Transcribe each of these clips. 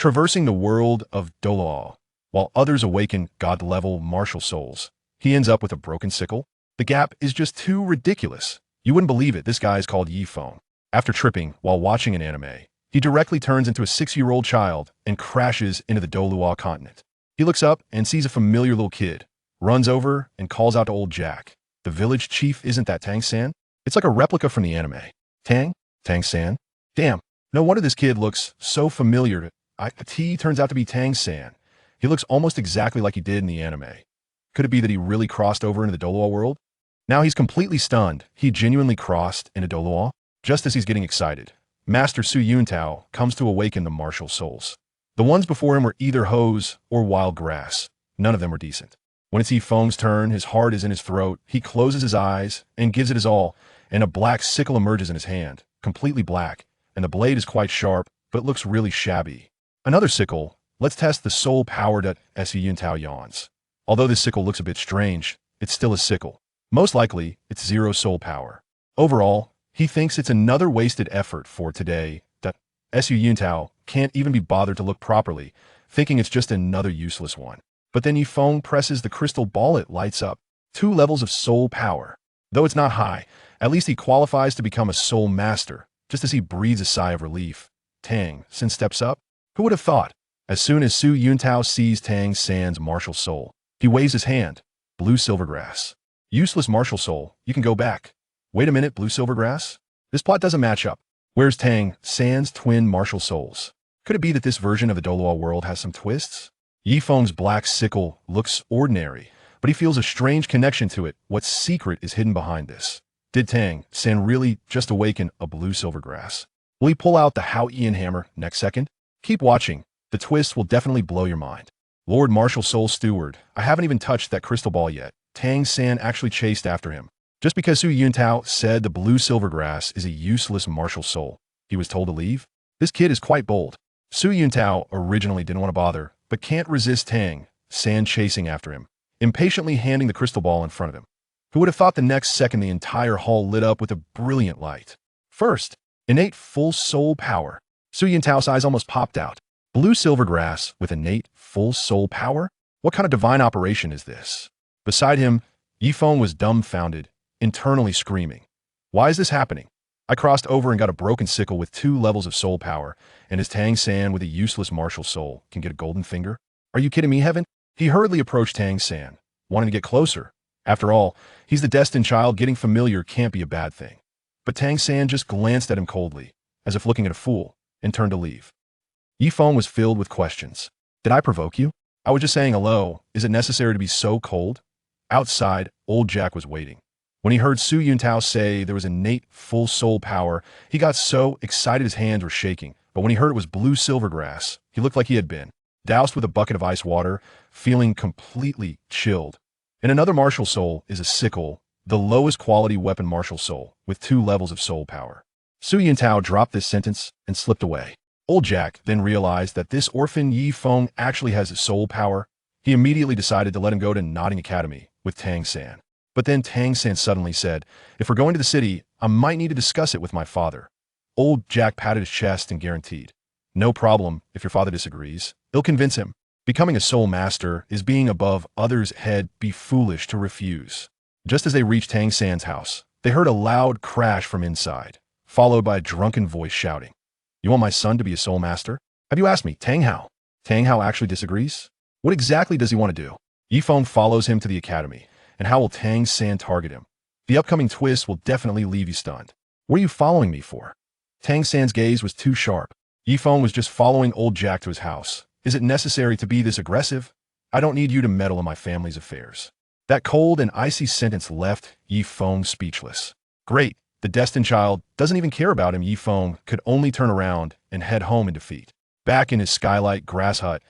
traversing the world of Douluo, while others awaken god-level martial souls. He ends up with a broken sickle. The gap is just too ridiculous. You wouldn't believe it, this guy is called Feng. After tripping while watching an anime, he directly turns into a 6-year-old child and crashes into the Douluo continent. He looks up and sees a familiar little kid, runs over and calls out to old Jack. The village chief isn't that Tang San? It's like a replica from the anime. Tang San? Damn, no wonder this kid looks so familiar. He turns out to be Tang San. He looks almost exactly like he did in the anime. Could it be that he really crossed over into the Douluo world? Now he's completely stunned. He genuinely crossed into Douluo. Just as he's getting excited, Master Su Yuntao comes to awaken the martial souls. The ones before him were either hose or wild grass. None of them were decent. When it's Feng's turn, his heart is in his throat. He closes his eyes and gives it his all, and a black sickle emerges in his hand, completely black, and the blade is quite sharp, but it looks really shabby. Another sickle. Let's test the soul power that Su Yuntao yawns. Although this sickle looks a bit strange, it's still a sickle. Most likely, it's 0 soul power. Overall, he thinks it's another wasted effort for today that Su Yuntao can't even be bothered to look properly, thinking it's just another useless one. But then Feng presses the crystal ball, it lights up. 2 levels of soul power. Though it's not high, at least he qualifies to become a soul master. Just as he breathes a sigh of relief, Tang San steps up. Who would have thought? As soon as Su Yuntao sees Tang San's martial soul, he waves his hand. Blue Silvergrass. Useless martial soul, you can go back. Wait a minute, Blue Silvergrass? This plot doesn't match up. Where's Tang San's twin martial souls? Could it be that this version of the Douluo world has some twists? Feng's black sickle looks ordinary, but he feels a strange connection to it. What secret is hidden behind this? Did Tang San really just awaken a Blue Silvergrass? Will he pull out the Xiaogang hammer next second? Keep watching. The twist will definitely blow your mind. Lord Martial Soul Steward, I haven't even touched that crystal ball yet. Tang San actually chased after him. Just because Su Yuntao said the Blue Silvergrass is a useless martial soul, he was told to leave? This kid is quite bold. Su Yuntao originally didn't want to bother, but can't resist Tang San chasing after him, impatiently handing the crystal ball in front of him. Who would have thought the next second the entire hall lit up with a brilliant light? First, innate full soul power. Su Yuntao's eyes almost popped out. Blue Silvergrass with innate full soul power? What kind of divine operation is this? Beside him, Feng was dumbfounded, internally screaming. Why is this happening? I crossed over and got a broken sickle with 2 levels of soul power, and his Tang San with a useless martial soul can get a golden finger? Are you kidding me, Heaven? He hurriedly approached Tang San, wanting to get closer. After all, he's the destined child, getting familiar can't be a bad thing. But Tang San just glanced at him coldly, as if looking at a fool, and turned to leave. Feng was filled with questions. Did I provoke you? I was just saying hello. Is it necessary to be so cold? Outside, old Jack was waiting. When he heard Su Yuntao say there was innate full soul power, he got so excited his hands were shaking. But when he heard it was Blue Silvergrass, he looked like he had been doused with a bucket of ice water, feeling completely chilled. And another martial soul is a sickle, the lowest quality weapon martial soul, with 2 levels of soul power. Su Yuntao dropped this sentence and slipped away. Old Jack then realized that this orphan Feng actually has a soul power. He immediately decided to let him go to Nodding Academy with Tang San. But then Tang San suddenly said, if we're going to the city, I might need to discuss it with my father. Old Jack patted his chest and guaranteed, no problem if your father disagrees. He'll convince him. Becoming a soul master is being above others' head, be foolish to refuse. Just as they reached Tang San's house, they heard a loud crash from inside, followed by a drunken voice shouting, you want my son to be a soul master? Have you asked me, Tang Hao? Tang Hao actually disagrees? What exactly does he want to do? Feng follows him to the academy, and how will Tang San target him? The upcoming twist will definitely leave you stunned. What are you following me for? Tang San's gaze was too sharp. Feng was just following old Jack to his house. Is it necessary to be this aggressive? I don't need you to meddle in my family's affairs. That cold and icy sentence left Feng speechless. Great, the destined child doesn't even care about him. Feng could only turn around and head home in defeat. Back in his skylight grass hut,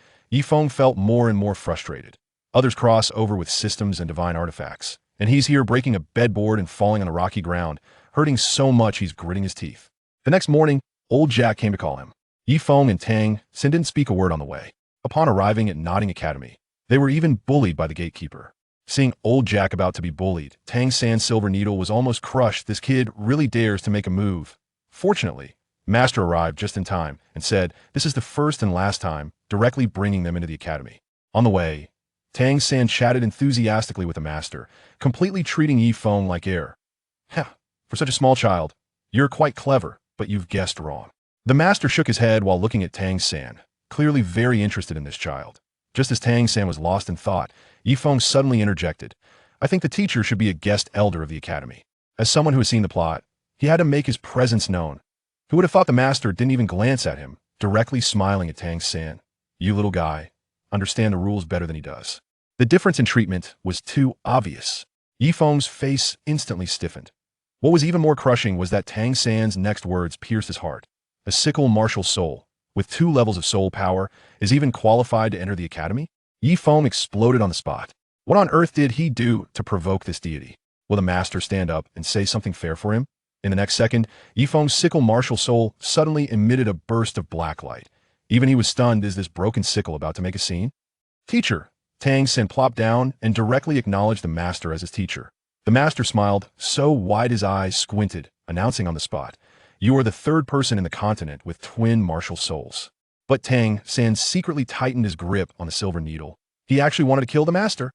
Feng felt more and more frustrated. Others cross over with systems and divine artifacts, and he's here breaking a bedboard and falling on the rocky ground, hurting so much he's gritting his teeth. The next morning, old Jack came to call him. Feng and Tang San didn't speak a word on the way. Upon arriving at Nodding Academy, they were even bullied by the gatekeeper. Seeing old Jack about to be bullied, Tang San's silver needle was almost crushed. This kid really dares to make a move. Fortunately, Master arrived just in time and said, "This is the first and last time," directly bringing them into the academy. On the way, Tang San chatted enthusiastically with the master, completely treating Yi Feng like air. "Heh, for such a small child, you're quite clever, but you've guessed wrong." The master shook his head while looking at Tang San, clearly very interested in this child. Just as Tang San was lost in thought, Yi Feng suddenly interjected, "I think the teacher should be a guest elder of the academy." As someone who has seen the plot, he had to make his presence known. Who would have thought the master didn't even glance at him, directly smiling at Tang San? "You little guy, understand the rules better than he does." The difference in treatment was too obvious. Yi Feng's face instantly stiffened. What was even more crushing was that Tang San's next words pierced his heart. A sickle martial soul, with 2 levels of soul power, is even qualified to enter the academy? Yi Feng exploded on the spot. What on earth did he do to provoke this deity? Will the master stand up and say something fair for him? In the next second, Yi Feng's sickle martial soul suddenly emitted a burst of black light. Even he was stunned. Is this broken sickle about to make a scene? "Teacher!" Tang San plopped down and directly acknowledged the master as his teacher. The master smiled, so wide his eyes squinted, announcing on the spot, "You are the 3rd person in the continent with twin martial souls." But Tang San secretly tightened his grip on the silver needle. He actually wanted to kill the master.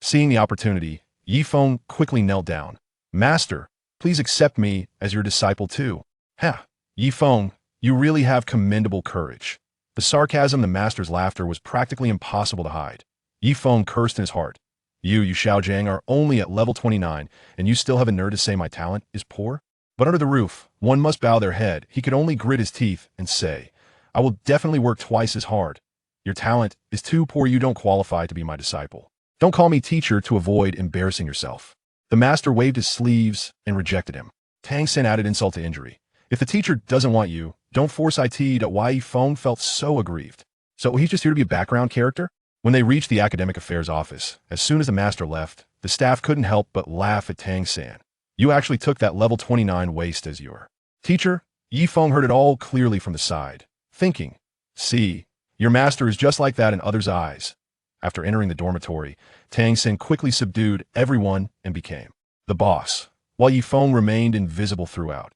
Seeing the opportunity, Yi Feng quickly knelt down. "Master, please accept me as your disciple too." "Ha! Yi Feng, you really have commendable courage." The sarcasm in the master's laughter was practically impossible to hide. Yi Feng cursed in his heart. You Xiaogang, are only at level 29, and you still have a nerve to say my talent is poor?" But under the roof, one must bow their head. He could only grit his teeth and say, "I will definitely work twice as hard. Your talent is too poor. You don't qualify to be my disciple. Don't call me teacher to avoid embarrassing yourself." The master waved his sleeves and rejected him. Tang San added insult to injury. "If the teacher doesn't want you, don't force it." Why Yi Feng felt so aggrieved. So he's just here to be a background character? When they reached the academic affairs office, as soon as the master left, the staff couldn't help but laugh at Tang San. "You actually took that level 29 waste as your teacher?" Yi Feng heard it all clearly from the side, thinking, "See, your master is just like that in others' eyes." After entering the dormitory, Tang San quickly subdued everyone and became the boss, while Yi Feng remained invisible throughout.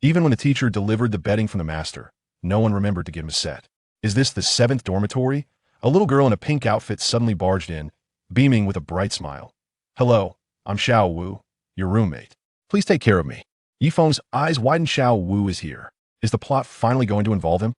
Even when the teacher delivered the bedding from the master, no one remembered to give him a set. "Is this the 7th dormitory?" A little girl in a pink outfit suddenly barged in, beaming with a bright smile. "Hello, I'm Xiao Wu, your roommate. Please take care of me." Yi Feng's eyes widened. Xiao Wu is here. Is the plot finally going to involve him?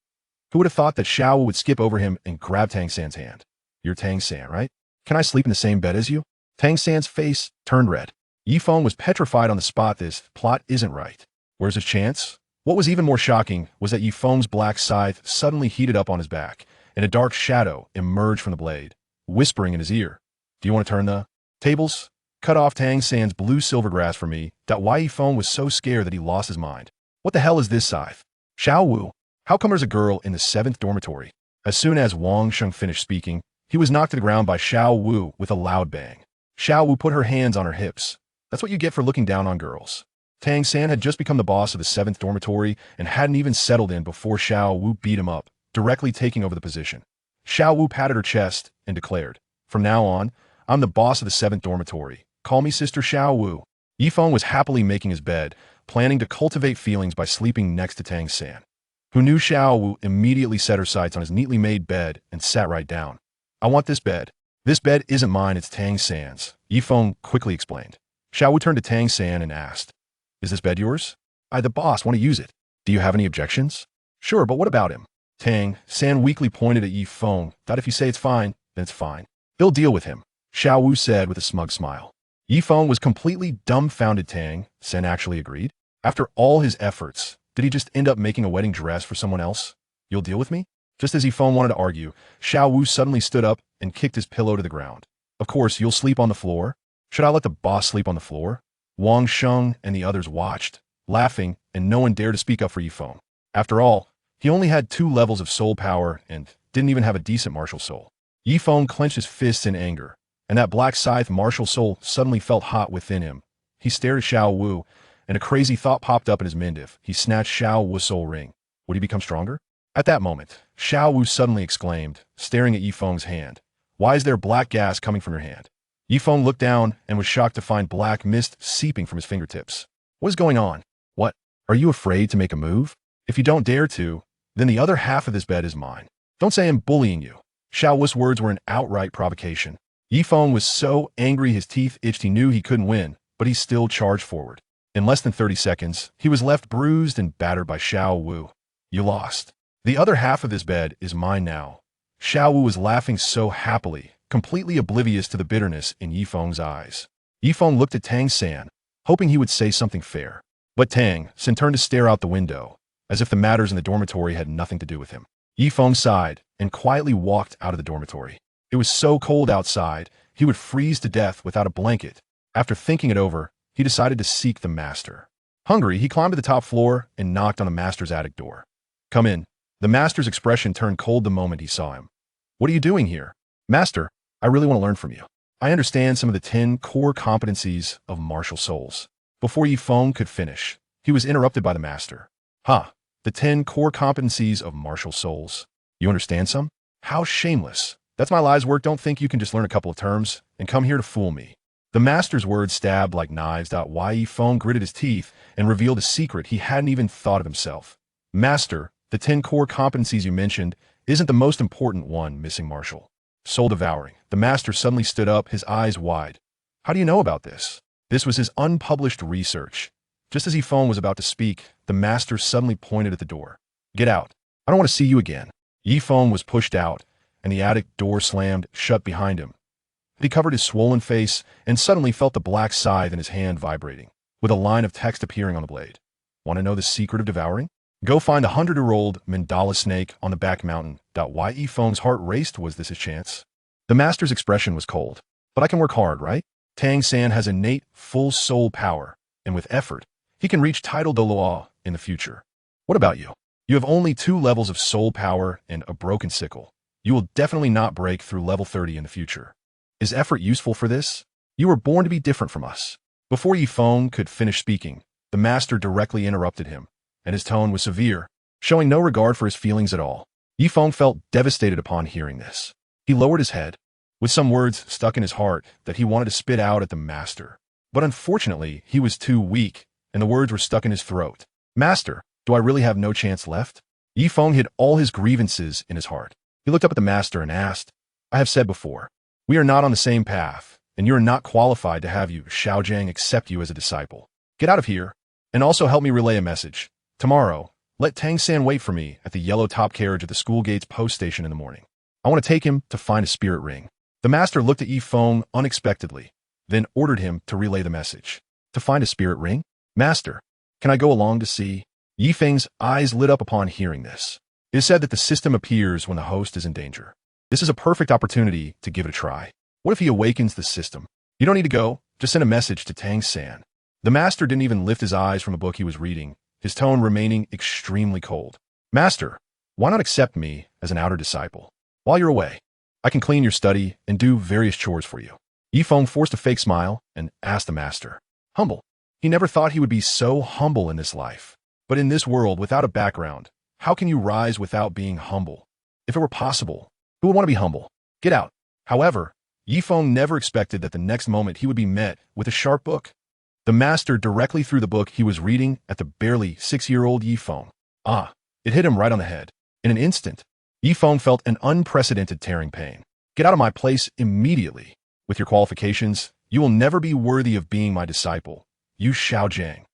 Who would have thought that Xiao Wu would skip over him and grab Tang San's hand? "You're Tang San, right? Can I sleep in the same bed as you?" Tang San's face turned red. Yi Feng was petrified on the spot. This plot isn't right. Where's his chance? What was even more shocking was that Yi Feng's black scythe suddenly heated up on his back, and a dark shadow emerged from the blade, whispering in his ear, "Do you want to turn the tables? Cut off Tang San's blue silver grass for me." Why Yi Feng was so scared that he lost his mind. What the hell is this scythe? "Xiao Wu, how come there's a girl in the 7th dormitory?" As soon as Wang Sheng finished speaking, he was knocked to the ground by Xiao Wu with a loud bang. Xiao Wu put her hands on her hips. "That's what you get for looking down on girls." Tang San had just become the boss of the 7th dormitory and hadn't even settled in before Xiao Wu beat him up, directly taking over the position. Xiao Wu patted her chest and declared, "From now on, I'm the boss of the 7th dormitory. Call me Sister Xiao Wu." Yi Feng was happily making his bed, planning to cultivate feelings by sleeping next to Tang San, who knew. Xiao Wu immediately set her sights on his neatly made bed and sat right down. "I want this bed." "This bed isn't mine, it's Tang San's," Yi Feng quickly explained. Xiao Wu turned to Tang San and asked, "Is this bed yours? I, the boss, want to use it. Do you have any objections?" "Sure, but what about him?" Tang San weakly pointed at Yi Feng. "If you say it's fine, then it's fine. He'll deal with him," Xiao Wu said with a smug smile. Yi Feng was completely dumbfounded. Tang San actually agreed? After all his efforts, did he just end up making a wedding dress for someone else? "You'll deal with me?" Just as Yi Feng wanted to argue, Xiao Wu suddenly stood up and kicked his pillow to the ground. "Of course, you'll sleep on the floor." "Should I let the boss sleep on the floor?" Wang Sheng and the others watched, laughing, and no one dared to speak up for Yi Feng. After all, he only had 2 levels of soul power and didn't even have a decent martial soul. Yi Feng clenched his fists in anger, and that black scythe martial soul suddenly felt hot within him. He stared at Xiao Wu, and a crazy thought popped up in his mind. If he snatched Xiao Wu's soul ring, would he become stronger? At that moment, Xiao Wu suddenly exclaimed, staring at Yi Feng's hand, "Why is there black gas coming from your hand?" Yi Feng looked down and was shocked to find black mist seeping from his fingertips. "What is going on? What? Are you afraid to make a move?" If you don't dare to, then the other half of this bed is mine. Don't say I'm bullying you. Xiao Wu's words were an outright provocation. Yifeng was so angry his teeth itched he knew he couldn't win, but he still charged forward. In less than 30 seconds, he was left bruised and battered by Xiao Wu. You lost. The other half of this bed is mine now. Xiao Wu was laughing so happily, completely oblivious to the bitterness in Yifeng's eyes. Yifeng looked at Tang San, hoping he would say something fair. But Tang San turned to stare out the window, as if the matters in the dormitory had nothing to do with him. Yifeng sighed and quietly walked out of the dormitory. It was so cold outside, he would freeze to death without a blanket. After thinking it over, he decided to seek the master. Hungry, he climbed to the top floor and knocked on the master's attic door. Come in. The master's expression turned cold the moment he saw him. What are you doing here? Master, I really want to learn from you. I understand some of the 10 core competencies of martial souls. Before Yifeng could finish, he was interrupted by the master. The 10 core competencies of martial souls. You understand some? How shameless. That's my life's work. Don't think you can just learn a couple of terms and come here to fool me. The master's words stabbed like knives. Yifeng gritted his teeth and revealed a secret he hadn't even thought of himself. Master, the 10 core competencies you mentioned isn't the most important one missing martial. Soul devouring. The master suddenly stood up, his eyes wide. How do you know about this? This was his unpublished research. Just as Yifeng was about to speak, the master suddenly pointed at the door. Get out. I don't want to see you again. Yifeng was pushed out, and the attic door slammed shut behind him. He covered his swollen face and suddenly felt the black scythe in his hand vibrating, with a line of text appearing on the blade. Want to know the secret of devouring? Go find the 100-year-old mandala snake on the back mountain. Yifeng's heart raced. Was this his chance? The master's expression was cold. But I can work hard, right? Tang San has innate, full soul power, and with effort, he can reach title Douluo in the future. What about you? You have only 2 levels of soul power and a broken sickle. You will definitely not break through level 30 in the future. Is effort useful for this? You were born to be different from us. Before Yifeng could finish speaking, the master directly interrupted him, and his tone was severe, showing no regard for his feelings at all. Yifeng felt devastated upon hearing this. He lowered his head, with some words stuck in his heart that he wanted to spit out at the master. But unfortunately, he was too weak, and the words were stuck in his throat. Master, do I really have no chance left? Yifeng hid all his grievances in his heart. He looked up at the master and asked, I have said before, we are not on the same path, and you are not qualified to have you, Xiaogang, accept you as a disciple. Get out of here, and also help me relay a message. Tomorrow, let Tang San wait for me at the yellow top carriage at the school gates post station in the morning. I want to take him to find a spirit ring. The master looked at Yifeng unexpectedly, then ordered him to relay the message. To find a spirit ring? Master, can I go along to see? Yifeng's eyes lit up upon hearing this. It is said that the system appears when the host is in danger. This is a perfect opportunity to give it a try. What if he awakens the system? You don't need to go, just send a message to Tang San. The master didn't even lift his eyes from a book he was reading, his tone remaining extremely cold. Master, why not accept me as an outer disciple? While you're away, I can clean your study and do various chores for you. Yifeng forced a fake smile and asked the master. Humble. He never thought he would be so humble in this life. But in this world without a background, how can you rise without being humble? If it were possible, who would want to be humble? Get out. However, Yifeng never expected that the next moment he would be met with a sharp book. The master directly threw the book he was reading at the barely 6-year-old Yifeng. It hit him right on the head. In an instant, Yifeng felt an unprecedented tearing pain. Get out of my place immediately. With your qualifications, you will never be worthy of being my disciple. You Xiaogang.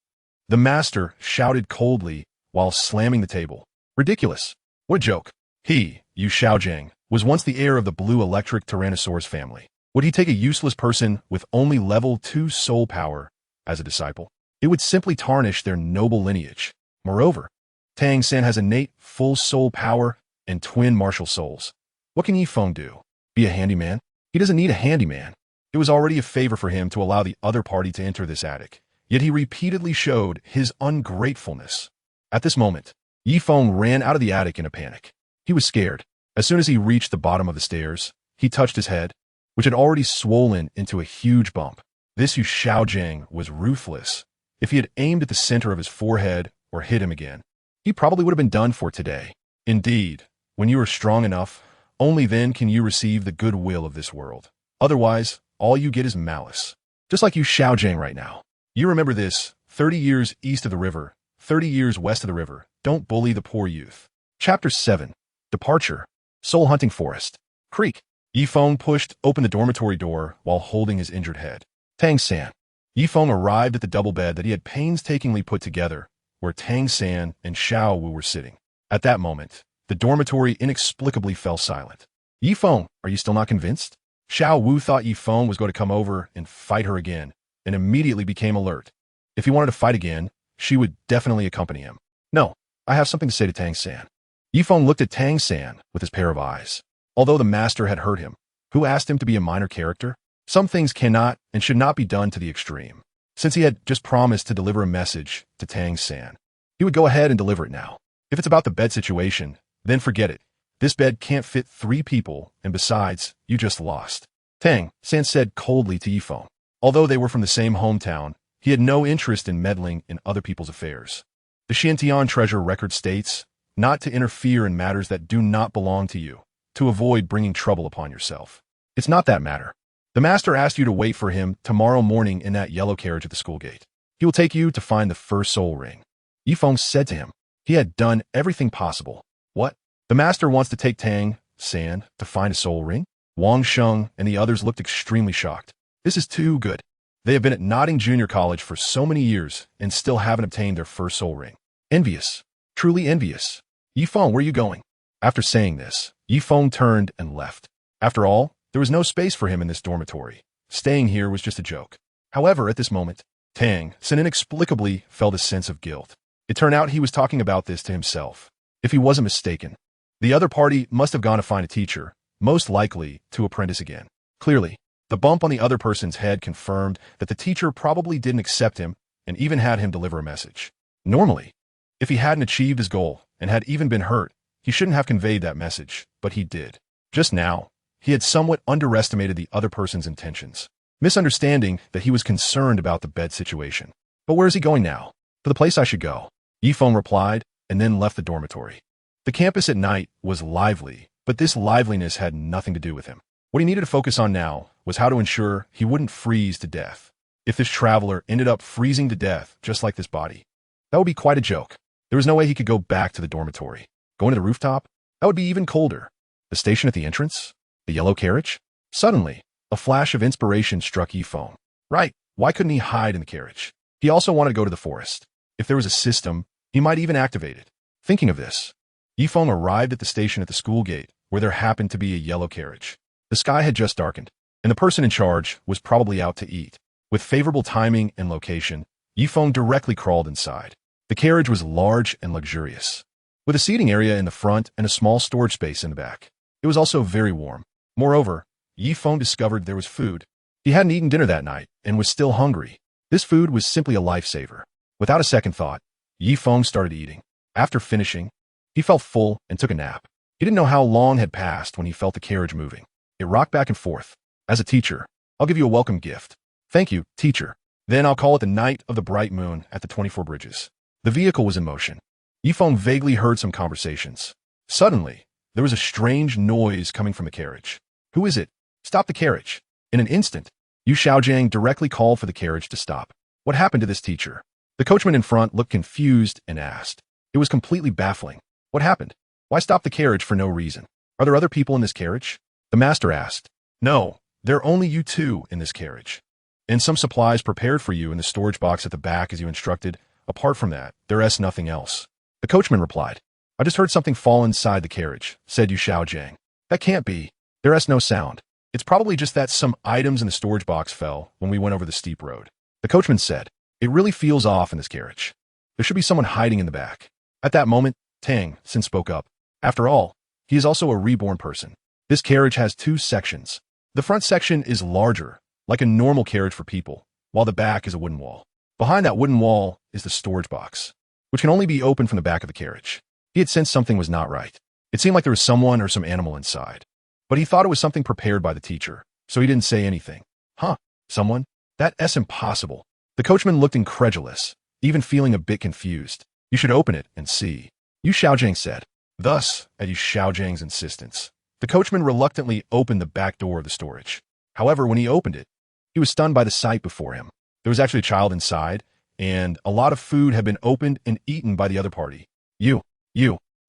The master shouted coldly while slamming the table. Ridiculous. What a joke. He, you Xiaogang, was once the heir of the blue electric Tyrannosaurus family. Would he take a useless person with only level 2 soul power as a disciple? It would simply tarnish their noble lineage. Moreover, Tang San has innate full soul power and twin martial souls. What can Yifeng do? Be a handyman? He doesn't need a handyman. It was already a favor for him to allow the other party to enter this attic. Yet he repeatedly showed his ungratefulness. At this moment, Yifeng ran out of the attic in a panic. He was scared. As soon as he reached the bottom of the stairs, he touched his head, which had already swollen into a huge bump. This Yu Xiaogang was ruthless. If he had aimed at the center of his forehead or hit him again, he probably would have been done for today. Indeed, when you are strong enough, only then can you receive the goodwill of this world. Otherwise, all you get is malice. Just like Yu Xiaogang right now. You remember this, 30 years east of the river, 30 years west of the river, Don't bully the poor youth. Chapter 7. Departure. Soul Hunting Forest. Creek. Yifeng pushed open the dormitory door while holding his injured head. Tang San. Yifeng arrived at the double bed that he had painstakingly put together, where Tang San and Xiao Wu were sitting. At that moment, the dormitory inexplicably fell silent. Yifeng, are you still not convinced? Xiao Wu thought Yifeng was going to come over and fight her again, and immediately became alert. If he wanted to fight again, she would definitely accompany him. No, I have something to say to Tang San. Yifeng looked at Tang San with his pair of eyes. Although the master had hurt him, who asked him to be a minor character? Some things cannot and should not be done to the extreme. Since he had just promised to deliver a message to Tang San, he would go ahead and deliver it now. If it's about the bed situation, then forget it. This bed can't fit 3 people, and besides, you just lost. Tang San said coldly to Yifeng. Although they were from the same hometown, he had no interest in meddling in other people's affairs. The Xiantian treasure record states, not to interfere in matters that do not belong to you, to avoid bringing trouble upon yourself. It's not that matter. The master asked you to wait for him tomorrow morning in that yellow carriage at the school gate. He will take you to find the first soul ring. Yifeng said to him. He had done everything possible. What? The master wants to take Tang San to find a soul ring? Wang Sheng and the others looked extremely shocked. This is too good. They have been at Notting Junior College for so many years and still haven't obtained their first soul ring. Envious. Truly envious. Yifeng, where are you going? After saying this, Yifeng turned and left. After all, there was no space for him in this dormitory. Staying here was just a joke. However, at this moment, Tang San inexplicably felt a sense of guilt. It turned out he was talking about this to himself. If he wasn't mistaken, the other party must have gone to find a teacher, most likely to apprentice again. Clearly, the bump on the other person's head confirmed that the teacher probably didn't accept him and even had him deliver a message. Normally, if he hadn't achieved his goal and had even been hurt, he shouldn't have conveyed that message, but he did. Just now, he had somewhat underestimated the other person's intentions, misunderstanding that he was concerned about the bed situation. But where is he going now? To the place I should go. Yifeng replied, and then left the dormitory. The campus at night was lively, but this liveliness had nothing to do with him. What he needed to focus on now was how to ensure he wouldn't freeze to death. If this traveler ended up freezing to death, just like this body, that would be quite a joke. There was no way he could go back to the dormitory. Going to the rooftop? That would be even colder. The station at the entrance? The yellow carriage? Suddenly, a flash of inspiration struck Yifeng. Right, why couldn't he hide in the carriage? He also wanted to go to the forest. If there was a system, he might even activate it. Thinking of this, Yifeng arrived at the station at the school gate, where there happened to be a yellow carriage. The sky had just darkened, and the person in charge was probably out to eat. With favorable timing and location, Yifeng directly crawled inside. The carriage was large and luxurious, with a seating area in the front and a small storage space in the back. It was also very warm. Moreover, Yifeng discovered there was food. He hadn't eaten dinner that night and was still hungry. This food was simply a lifesaver. Without a second thought, Yifeng started eating. After finishing, he felt full and took a nap. He didn't know how long had passed when he felt the carriage moving. It rocked back and forth. As a teacher, I'll give you a welcome gift. Thank you, teacher. Then I'll call it the night of the bright moon at the 24 bridges. The vehicle was in motion. Yifeng vaguely heard some conversations. Suddenly, there was a strange noise coming from the carriage. Who is it? Stop the carriage. In an instant, Xiaogang directly called for the carriage to stop. What happened to this teacher? The coachman in front looked confused and asked. It was completely baffling. What happened? Why stop the carriage for no reason? Are there other people in this carriage? The master asked. No, there are only you two in this carriage. And some supplies prepared for you in the storage box at the back as you instructed. Apart from that, there is nothing else. The coachman replied. I just heard something fall inside the carriage, said Xiaogang. That can't be. There is no sound. It's probably just that some items in the storage box fell when we went over the steep road. The coachman said. It really feels off in this carriage. There should be someone hiding in the back. At that moment, Tang San spoke up. After all, he is also a reborn person. This carriage has 2 sections. The front section is larger, like a normal carriage for people, while the back is a wooden wall. Behind that wooden wall is the storage box, which can only be opened from the back of the carriage. He had sensed something was not right. It seemed like there was someone or some animal inside. But he thought it was something prepared by the teacher, so he didn't say anything. Huh? Someone? That's impossible. The coachman looked incredulous, even feeling a bit confused. You should open it and see. Xiaogang said. Thus, at Xiaogang's insistence, the coachman reluctantly opened the back door of the storage. However, when he opened it, he was stunned by the sight before him. There was actually a child inside, and a lot of food had been opened and eaten by the other party. You,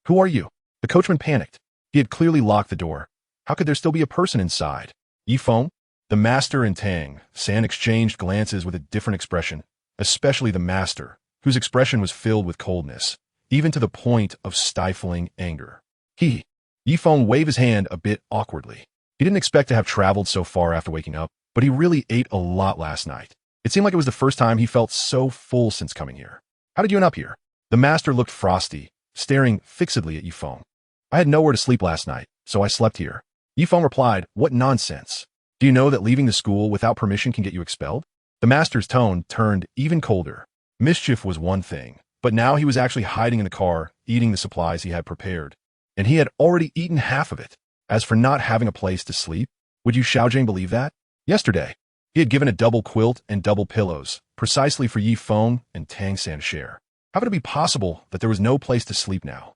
who are you? The coachman panicked. He had clearly locked the door. How could there still be a person inside? Yi Feng? The master and Tang San exchanged glances with a different expression, especially the master, whose expression was filled with coldness, even to the point of stifling anger. Yi Feng waved his hand a bit awkwardly. He didn't expect to have traveled so far after waking up, but he really ate a lot last night. It seemed like it was the first time he felt so full since coming here. How did you end up here? The master looked frosty, staring fixedly at Yi Feng. I had nowhere to sleep last night, so I slept here. Yi Feng replied, what nonsense. Do you know that leaving the school without permission can get you expelled? The master's tone turned even colder. Mischief was one thing, but now he was actually hiding in the car, eating the supplies he had prepared. And he had already eaten half of it. As for not having a place to sleep, would you Xiaogang believe that? Yesterday, he had given a double quilt and double pillows, precisely for Yi Feng and Tang San to share. How could it be possible that there was no place to sleep now?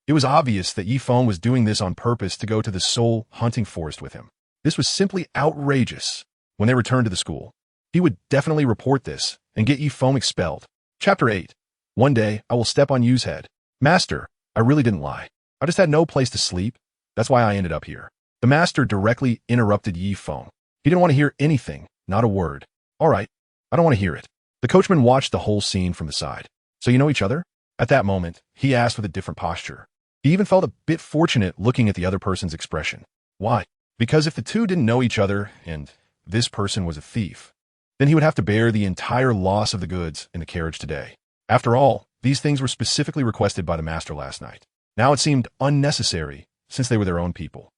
It was obvious that Yi Feng was doing this on purpose to go to the soul hunting forest with him. This was simply outrageous. When they returned to the school, he would definitely report this and get Yi Feng expelled. Chapter 8. One day, I will step on Yu's head. Master, I really didn't lie. I just had no place to sleep. That's why I ended up here. The master directly interrupted Yi Feng. He didn't want to hear anything, not a word. All right, I don't want to hear it. The coachman watched the whole scene from the side. So you know each other? At that moment, he asked with a different posture. He even felt a bit fortunate looking at the other person's expression. Why? Because if the two didn't know each other, and this person was a thief, then he would have to bear the entire loss of the goods in the carriage today. After all, these things were specifically requested by the master last night. Now it seemed unnecessary, since they were their own people.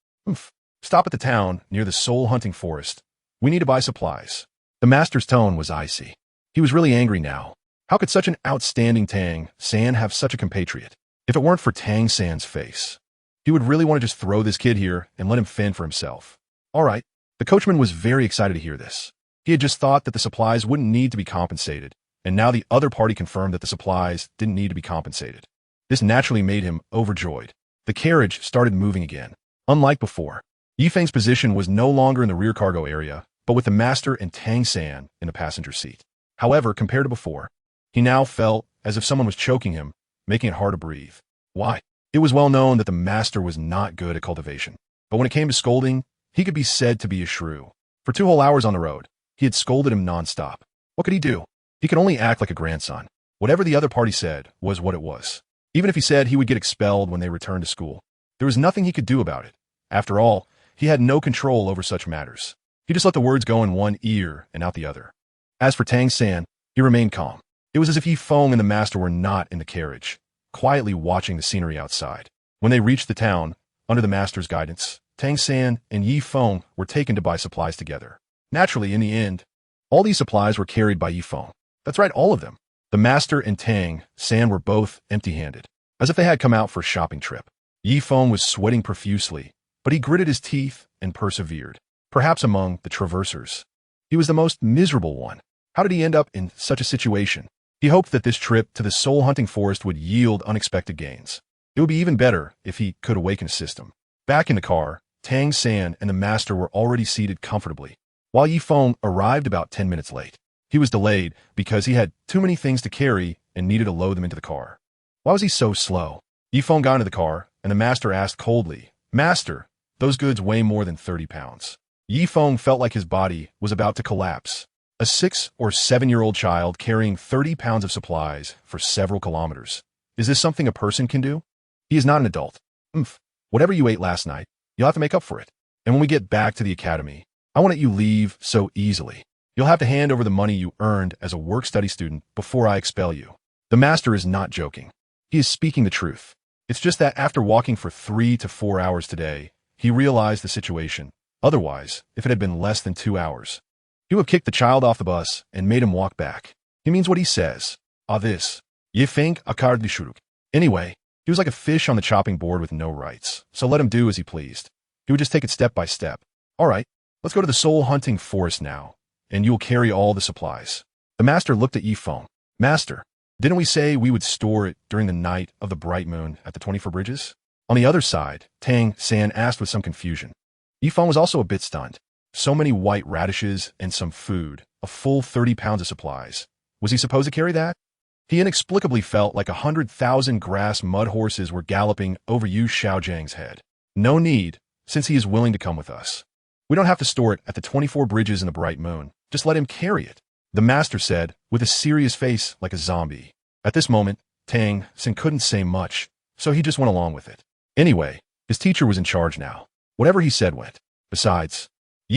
Stop at the town, near the soul hunting forest. We need to buy supplies. The master's tone was icy. He was really angry now. How could such an outstanding Tang San have such a compatriot? If it weren't for Tang San's face, he would really want to just throw this kid here and let him fend for himself. All right. The coachman was very excited to hear this. He had just thought that the supplies wouldn't need to be compensated, and now the other party confirmed that the supplies didn't need to be compensated. This naturally made him overjoyed. The carriage started moving again. Unlike before, Yi Feng's position was no longer in the rear cargo area, but with the master and Tang San in the passenger seat. However, compared to before, he now felt as if someone was choking him, making it hard to breathe. Why? It was well known that the master was not good at cultivation. But when it came to scolding, he could be said to be a shrew. For 2 whole hours on the road, he had scolded him nonstop. What could he do? He could only act like a grandson. Whatever the other party said was what it was. Even if he said he would get expelled when they returned to school, there was nothing he could do about it. After all, he had no control over such matters. He just let the words go in one ear and out the other. As for Tang San, he remained calm. It was as if Yi Feng and the master were not in the carriage, quietly watching the scenery outside. When they reached the town, under the master's guidance, Tang San and Yi Feng were taken to buy supplies together. Naturally, in the end, all these supplies were carried by Yi Feng. That's right, all of them. The master and Tang San were both empty-handed, as if they had come out for a shopping trip. Yi Feng was sweating profusely, but he gritted his teeth and persevered. Perhaps among the traversers, he was the most miserable one. How did he end up in such a situation? He hoped that this trip to the soul hunting forest would yield unexpected gains. It would be even better if he could awaken a system. Back in the car, Tang San and the master were already seated comfortably, while Yi Feng arrived about 10 minutes late. He was delayed because he had too many things to carry and needed to load them into the car. Why was he so slow? Yi Feng got into the car, and the master asked coldly, Master, those goods weigh more than 30 pounds. Yi Feng felt like his body was about to collapse. A 6 or 7-year-old child carrying 30 pounds of supplies for several kilometers. Is this something a person can do? He is not an adult. Whatever you ate last night, you'll have to make up for it. And when we get back to the academy, I won't let you leave so easily. You'll have to hand over the money you earned as a work-study student before I expel you. The master is not joking. He is speaking the truth. It's just that after walking for 3 to 4 hours today, he realized the situation. Otherwise, if it had been less than 2 hours, he would have kicked the child off the bus and made him walk back. He means what he says. This. Ye think akard lishuruk. Anyway, he was like a fish on the chopping board with no rights, so let him do as he pleased. He would just take it step by step. All right, let's go to the soul hunting forest now, and you will carry all the supplies. The master looked at Yi Feng. Master, didn't we say we would store it during the night of the bright moon at the 24 bridges? On the other side, Tang San asked with some confusion. Yi Feng was also a bit stunned. So many white radishes and some food, a full 30 pounds of supplies. Was he supposed to carry that? He inexplicably felt like 100,000 grass mud horses were galloping over Xiaogang's head. No need, since he is willing to come with us. We don't have to store it at the 24 bridges in the bright moon. Just let him carry it, the master said, with a serious face like a zombie. At this moment, Tang San couldn't say much, so he just went along with it. Anyway, his teacher was in charge now. Whatever he said went. Besides,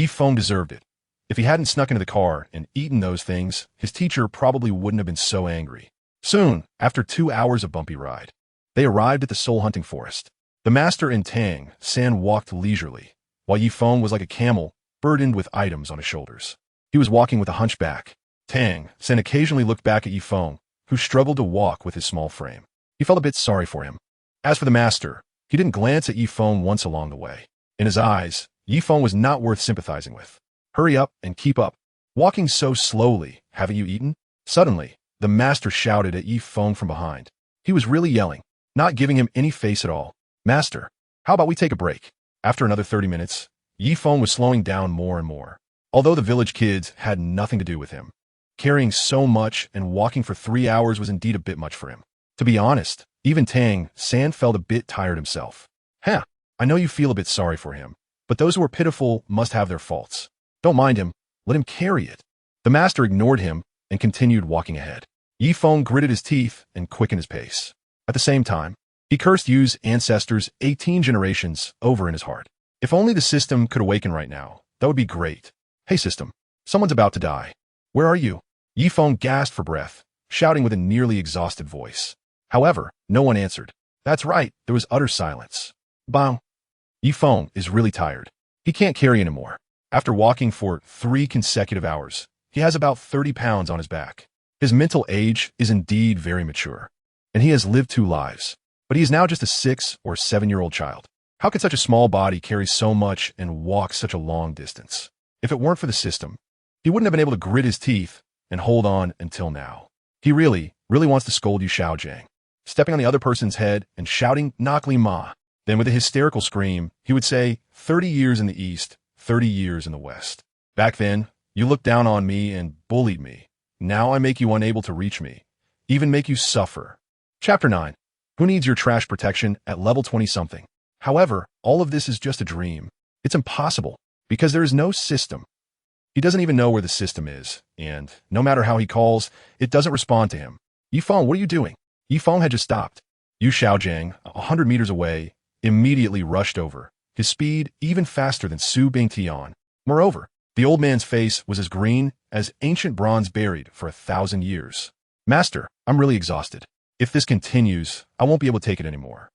Feng deserved it. If he hadn't snuck into the car and eaten those things, his teacher probably wouldn't have been so angry. Soon, after 2 hours of bumpy ride, they arrived at the soul-hunting forest. The master and Tang San walked leisurely, while Feng was like a camel, burdened with items on his shoulders. He was walking with a hunchback. Tang San occasionally looked back at Feng, who struggled to walk with his small frame. He felt a bit sorry for him. As for the master, he didn't glance at Feng once along the way. In his eyes, Feng was not worth sympathizing with. Hurry up and keep up. Walking so slowly, haven't you eaten? Suddenly, the master shouted at Feng from behind. He was really yelling, not giving him any face at all. Master, how about we take a break? After another 30 minutes, Feng was slowing down more and more. Although the village kids had nothing to do with him, carrying so much and walking for 3 hours was indeed a bit much for him. To be honest, even Tang San felt a bit tired himself. I know you feel a bit sorry for him, but those who are pitiful must have their faults. Don't mind him, let him carry it. The master ignored him and continued walking ahead. Feng gritted his teeth and quickened his pace. At the same time, he cursed Yu's ancestors 18 generations over in his heart. If only the system could awaken right now, that would be great. Hey system, someone's about to die. Where are you? Feng gasped for breath, shouting with a nearly exhausted voice. However, no one answered. That's right, there was utter silence. Bang. Feng is really tired. He can't carry anymore. After walking for 3 consecutive hours, he has about 30 pounds on his back. His mental age is indeed very mature, and he has lived 2 lives. But he is now just a 6 or 7-year-old child. How could such a small body carry so much and walk such a long distance? If it weren't for the system, he wouldn't have been able to grit his teeth and hold on until now. He really wants to scold Xiaogang, stepping on the other person's head and shouting, "Nakli ma." Then with a hysterical scream, he would say, 30 years in the east, 30 years in the west. Back then, you looked down on me and bullied me. Now I make you unable to reach me, even make you suffer. Chapter 9. Who needs your trash protection at level 20-something? However, all of this is just a dream. It's impossible, because there is no system. He doesn't even know where the system is, and no matter how he calls, it doesn't respond to him. Feng, what are you doing? Feng had just stopped. Xiaogang, 100 meters away, immediately rushed over, his speed even faster than Su Bingtian. Moreover, the old man's face was as green as ancient bronze buried for 1,000 years. Master, I'm really exhausted. If this continues, I won't be able to take it anymore.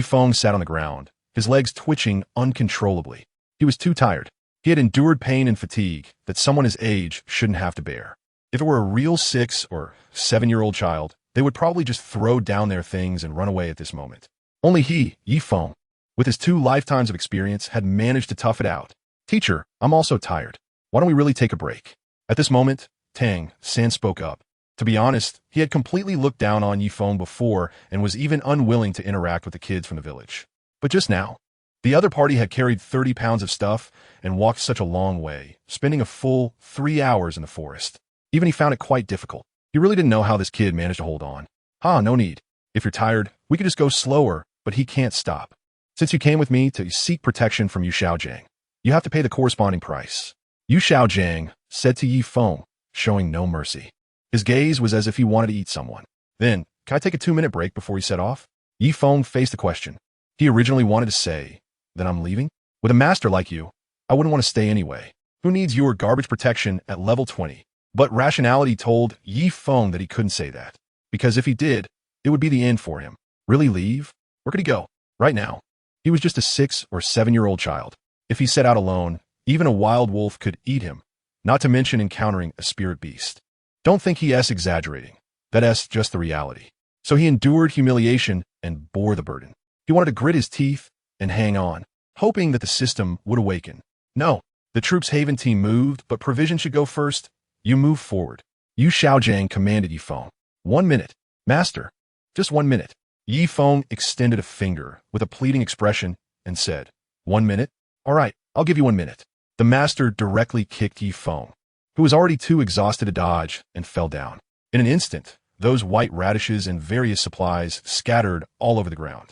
Feng sat on the ground, his legs twitching uncontrollably. He was too tired. He had endured pain and fatigue that someone his age shouldn't have to bear. If it were a real 6 or 7-year-old child, they would probably just throw down their things and run away at this moment. Only he, Feng, with his 2 lifetimes of experience, had managed to tough it out. Teacher, I'm also tired. Why don't we really take a break? At this moment, Tang San spoke up. To be honest, he had completely looked down on Feng before and was even unwilling to interact with the kids from the village. But just now, the other party had carried 30 pounds of stuff and walked such a long way, spending a full 3 hours in the forest. Even he found it quite difficult. He really didn't know how this kid managed to hold on. No need. If you're tired, we could just go slower, but he can't stop. Since you came with me to seek protection from Xiaogang, you have to pay the corresponding price. Xiaogang said to Feng, showing no mercy. His gaze was as if he wanted to eat someone. Then, can I take a 2-minute break before he set off? Feng faced the question. He originally wanted to say, then I'm leaving? With a master like you, I wouldn't want to stay anyway. Who needs your garbage protection at level 20? But rationality told Feng that he couldn't say that, because if he did, it would be the end for him. Really leave? Where could he go? Right now. He was just a 6 or 7-year-old child. If he set out alone, even a wild wolf could eat him, not to mention encountering a spirit beast. Don't think he's exaggerating. That's just the reality. So he endured humiliation and bore the burden. He wanted to grit his teeth and hang on, hoping that the system would awaken. No, the troops' Haven team moved, but provision should go first. You move forward. Xiaogang commanded Feng. 1 minute. Master. Just 1 minute. Feng extended a finger with a pleading expression and said, 1 minute? All right, I'll give you 1 minute. The master directly kicked Feng, who was already too exhausted to dodge, and fell down. In an instant, those white radishes and various supplies scattered all over the ground.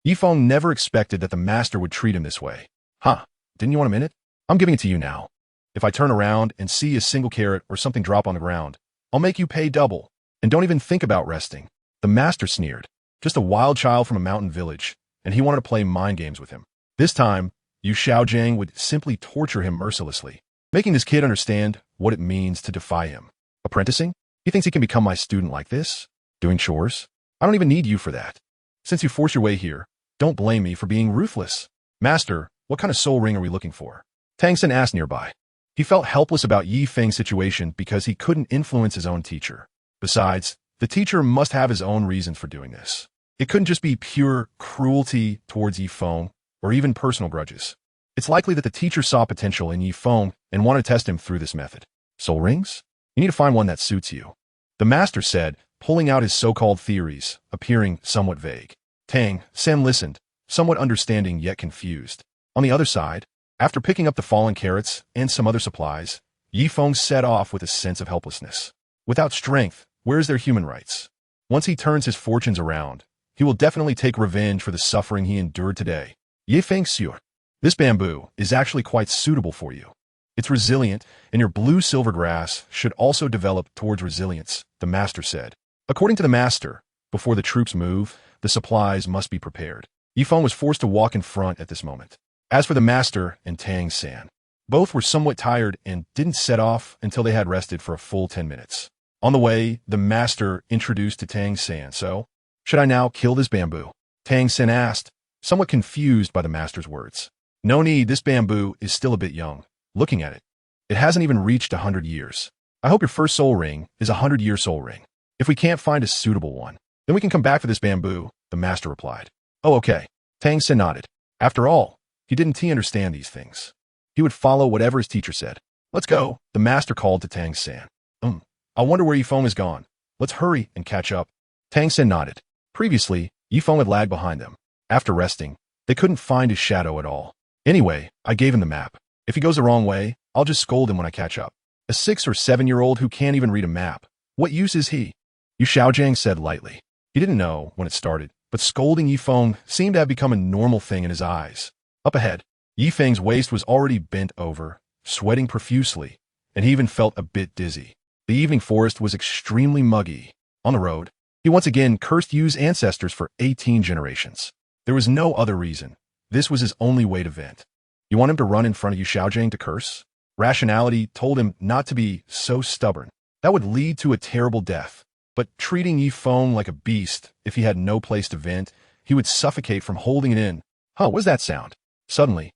Yifeng never expected that the master would treat him this way. Huh, didn't you want a minute? I'm giving it to you now. If I turn around and see a single carrot or something drop on the ground, I'll make you pay double. And don't even think about resting. The master sneered. Just a wild child from a mountain village, and he wanted to play mind games with him. This time, Xiaogang would simply torture him mercilessly, making this kid understand what it means to defy him. Apprenticing? He thinks he can become my student like this? Doing chores? I don't even need you for that. Since you forced your way here, don't blame me for being ruthless. Master, what kind of soul ring are we looking for? Tang San asked nearby. He felt helpless about Feng's situation because he couldn't influence his own teacher. Besides, the teacher must have his own reasons for doing this. It couldn't just be pure cruelty towards Feng or even personal grudges. It's likely that the teacher saw potential in Feng and wanted to test him through this method. Soul rings? You need to find one that suits you. The master said, pulling out his so-called theories, appearing somewhat vague. Tang San listened, somewhat understanding yet confused. On the other side, after picking up the fallen carrots and some other supplies, Feng set off with a sense of helplessness. Without strength, where is their human rights? Once he turns his fortunes around, he will definitely take revenge for the suffering he endured today. Feng Xiu, this bamboo is actually quite suitable for you. It's resilient, and your blue-silver grass should also develop towards resilience, the master said. According to the master, before the troops move, the supplies must be prepared. Feng was forced to walk in front at this moment. As for the master and Tang San, both were somewhat tired and didn't set off until they had rested for a full 10 minutes. On the way, the master introduced to Tang San, so, should I now kill this bamboo? Tang San asked, somewhat confused by the master's words. No need, this bamboo is still a bit young. Looking at it, it hasn't even reached 100 years. I hope your first soul ring is a 100-year soul ring. If we can't find a suitable one, then we can come back for this bamboo, the master replied. Oh, okay. Tang San nodded. After all, he didn't understand these things. He would follow whatever his teacher said. Let's go, the master called to Tang San. I wonder where Feng is gone. Let's hurry and catch up. Tang San nodded. Previously, Feng had lagged behind them. After resting, they couldn't find his shadow at all. Anyway, I gave him the map. If he goes the wrong way, I'll just scold him when I catch up. A 6- or 7-year-old who can't even read a map. What use is he? Xiaogang said lightly. He didn't know when it started, but scolding Feng seemed to have become a normal thing in his eyes. Up ahead, Feng's waist was already bent over, sweating profusely, and he even felt a bit dizzy. The evening forest was extremely muggy. On the road, he once again cursed Yu's ancestors for 18 generations. There was no other reason. This was his only way to vent. You want him to run in front of Xiaogang to curse? Rationality told him not to be so stubborn. That would lead to a terrible death. But treating Feng like a beast, if he had no place to vent, he would suffocate from holding it in. What was that sound? Suddenly,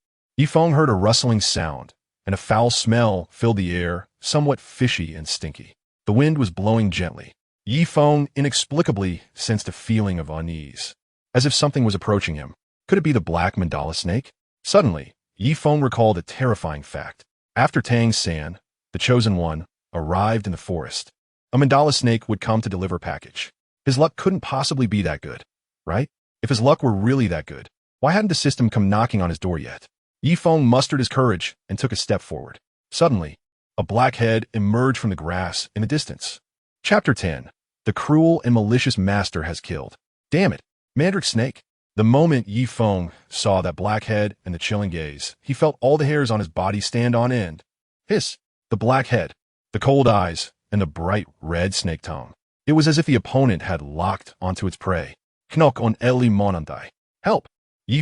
Feng heard a rustling sound, and a foul smell filled the air, somewhat fishy and stinky. The wind was blowing gently. Feng inexplicably sensed a feeling of unease, as if something was approaching him. Could it be the black mandala snake? Suddenly, Feng recalled a terrifying fact. After Tang San, the chosen one, arrived in the forest, a mandala snake would come to deliver a package. His luck couldn't possibly be that good, right? If his luck were really that good, why hadn't the system come knocking on his door yet? Feng mustered his courage and took a step forward. Suddenly, a black head emerged from the grass in the distance. Chapter 10. The cruel and malicious master has killed. Damn it, Mandrake Snake. The moment Feng saw that black head and the chilling gaze, he felt all the hairs on his body stand on end. Hiss, the black head, the cold eyes, and the bright red snake tongue. It was as if the opponent had locked onto its prey. Knock on Eli Monandai. Help!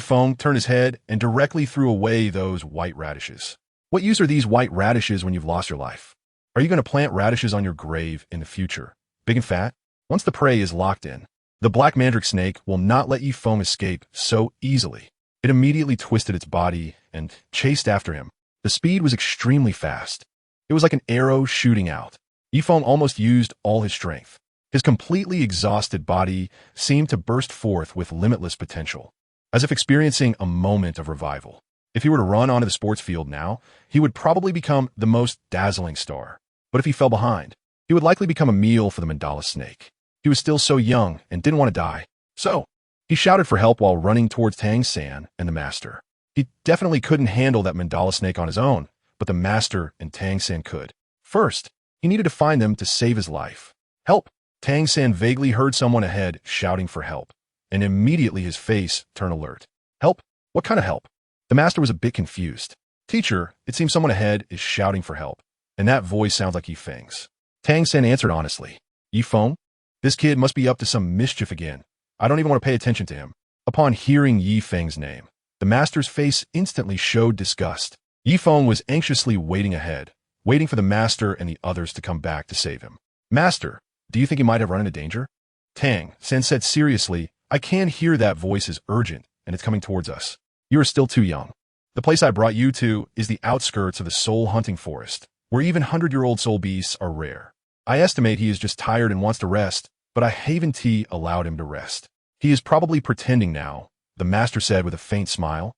Feng turned his head and directly threw away those white radishes. What use are these white radishes when you've lost your life? Are you going to plant radishes on your grave in the future? Big and fat? Once the prey is locked in, the black mandrake snake will not let Feng escape so easily. It immediately twisted its body and chased after him. The speed was extremely fast. It was like an arrow shooting out. Feng almost used all his strength. His completely exhausted body seemed to burst forth with limitless potential, as if experiencing a moment of revival. If he were to run onto the sports field now, he would probably become the most dazzling star. But if he fell behind, he would likely become a meal for the mandala snake. He was still so young and didn't want to die. So, he shouted for help while running towards Tang San and the master. He definitely couldn't handle that mandala snake on his own, but the master and Tang San could. First, he needed to find them to save his life. Help! Tang San vaguely heard someone ahead shouting for help, and immediately his face turned alert. Help? What kind of help? The master was a bit confused. Teacher, it seems someone ahead is shouting for help, and that voice sounds like Feng's. Tang San answered honestly. Feng? This kid must be up to some mischief again. I don't even want to pay attention to him. Upon hearing Feng's name, the master's face instantly showed disgust. Feng was anxiously waiting ahead, waiting for the master and the others to come back to save him. Master, do you think he might have run into danger? Tang San said seriously, I can hear that voice is urgent, and it's coming towards us. You are still too young. The place I brought you to is the outskirts of the soul hunting forest, where even 100-year-old soul beasts are rare. I estimate he is just tired and wants to rest, but I haven't allowed him to rest. He is probably pretending now, the master said with a faint smile,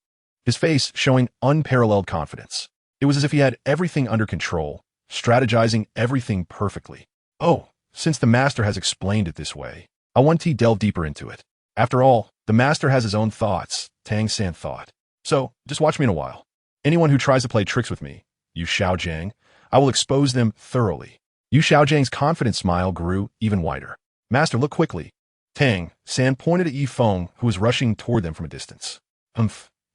his face showing unparalleled confidence. It was as if he had everything under control, strategizing everything perfectly. Oh, since the master has explained it this way, I want to delve deeper into it. After all, the master has his own thoughts, Tang San thought. So, just watch me in a while. Anyone who tries to play tricks with me, Xiaogang, I will expose them thoroughly. Xiaogang's confident smile grew even wider. Master, look quickly. Tang San pointed at Feng, who was rushing toward them from a distance.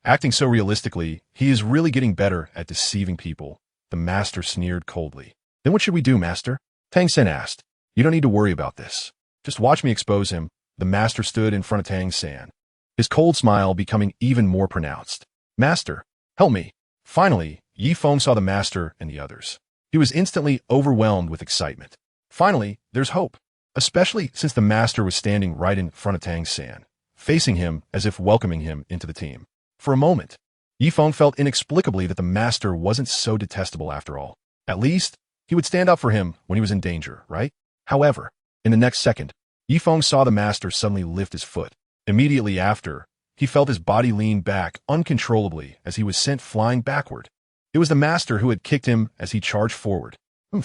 Acting so realistically, he is really getting better at deceiving people, the master sneered coldly. Then what should we do, master? Tang San asked. You don't need to worry about this. Just watch me expose him. The master stood in front of Tang San, his cold smile becoming even more pronounced. Master, help me. Finally, Feng saw the master and the others. He was instantly overwhelmed with excitement. Finally, there's hope, especially since the master was standing right in front of Tang San, facing him as if welcoming him into the team. For a moment, Feng felt inexplicably that the master wasn't so detestable after all. At least, he would stand up for him when he was in danger, right? However, in the next second, Feng saw the master suddenly lift his foot. Immediately after, he felt his body lean back uncontrollably as he was sent flying backward. It was the master who had kicked him as he charged forward. Do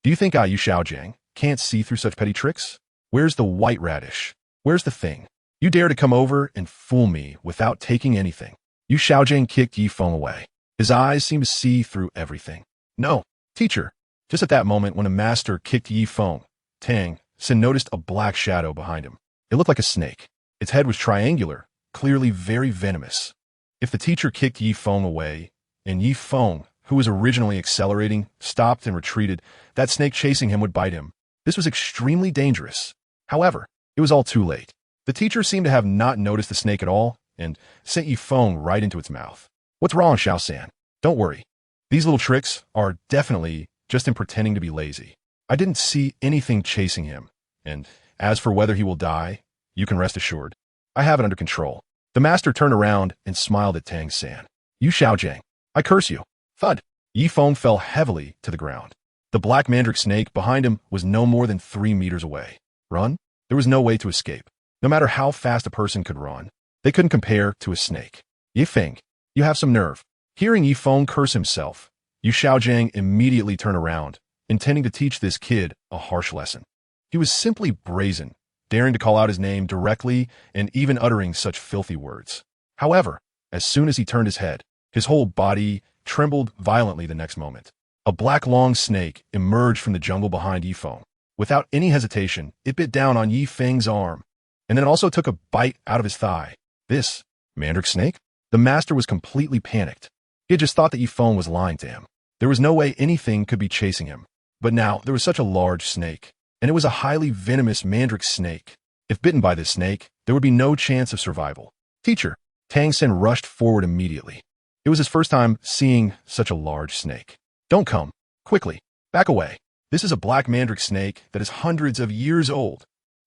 you think I, Xiaogang, can't see through such petty tricks? Where's the white radish? Where's the thing? You dare to come over and fool me without taking anything. Xiaogang kicked Feng away. His eyes seemed to see through everything. No, teacher. Just at that moment when the master kicked Feng, Tang San noticed a black shadow behind him. It looked like a snake. Its head was triangular, clearly very venomous. If the teacher kicked Feng away, and Feng, who was originally accelerating, stopped and retreated, that snake chasing him would bite him. This was extremely dangerous. However, it was all too late. The teacher seemed to have not noticed the snake at all, and sent Feng right into its mouth. What's wrong, Xiao San? Don't worry. These little tricks are definitely just him pretending to be lazy. I didn't see anything chasing him, and as for whether he will die, you can rest assured. I have it under control. The master turned around and smiled at Tang San. Xiaogang, I curse you. Thud. Feng fell heavily to the ground. The black mandrake snake behind him was no more than 3 meters away. Run? There was no way to escape. No matter how fast a person could run, they couldn't compare to a snake. Feng, you have some nerve. Hearing Feng curse himself, Xiaogang immediately turned around, intending to teach this kid a harsh lesson. He was simply brazen, daring to call out his name directly and even uttering such filthy words. However, as soon as he turned his head, his whole body trembled violently the next moment. A black long snake emerged from the jungle behind Feng. Without any hesitation, it bit down on Feng's arm, and then it also took a bite out of his thigh. This mandrake snake? The master was completely panicked. He had just thought that Feng was lying to him. There was no way anything could be chasing him. But now there was such a large snake, and it was a highly venomous mandrake snake. If bitten by this snake, there would be no chance of survival. Teacher, Tang San rushed forward immediately. It was his first time seeing such a large snake. Don't come. Quickly. Back away. This is a black mandrake snake that is hundreds of years old.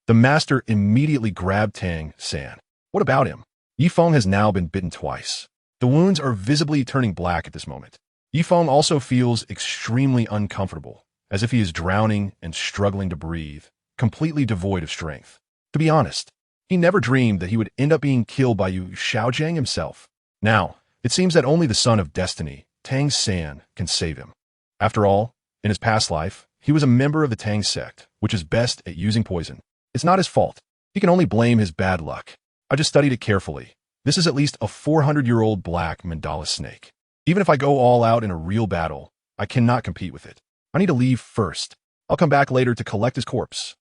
The master immediately grabbed Tang San. What about him? Feng has now been bitten twice. The wounds are visibly turning black at this moment. Feng also feels extremely uncomfortable, as if he is drowning and struggling to breathe, completely devoid of strength. To be honest, he never dreamed that he would end up being killed by Xiaogang himself. Now, it seems that only the son of destiny, Tang San, can save him. After all, in his past life, he was a member of the Tang sect, which is best at using poison. It's not his fault. He can only blame his bad luck. I just studied it carefully. This is at least a 400-year-old black mandala snake. Even if I go all out in a real battle, I cannot compete with it. I need to leave first. I'll come back later to collect his corpse.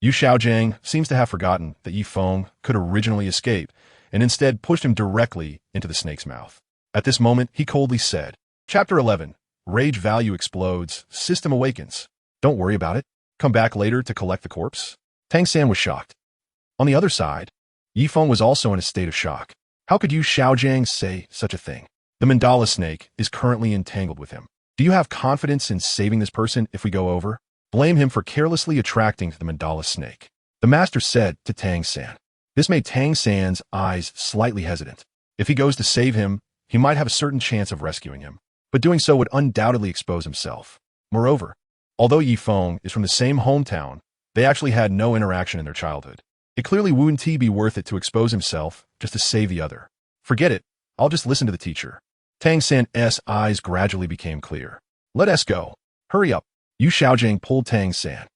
Yu Xiaogang seems to have forgotten that Yi Feng could originally escape, and instead pushed him directly into the snake's mouth. At this moment, he coldly said, Chapter 11, Rage Value Explodes, System Awakens. Don't worry about it. Come back later to collect the corpse. Tang San was shocked. On the other side, Yi Feng was also in a state of shock. How could Yu Xiaogang say such a thing? The mandala snake is currently entangled with him. Do you have confidence in saving this person if we go over? Blame him for carelessly attracting the mandala snake. The master said to Tang San. This made Tang San's eyes slightly hesitant. If he goes to save him, he might have a certain chance of rescuing him, but doing so would undoubtedly expose himself. Moreover, although Yi Feng is from the same hometown, they actually had no interaction in their childhood. It clearly wouldn't be worth it to expose himself just to save the other. Forget it. I'll just listen to the teacher. Tang San's eyes gradually became clear. Let us go. Hurry up. Yu Xiaogang pulled Tang San.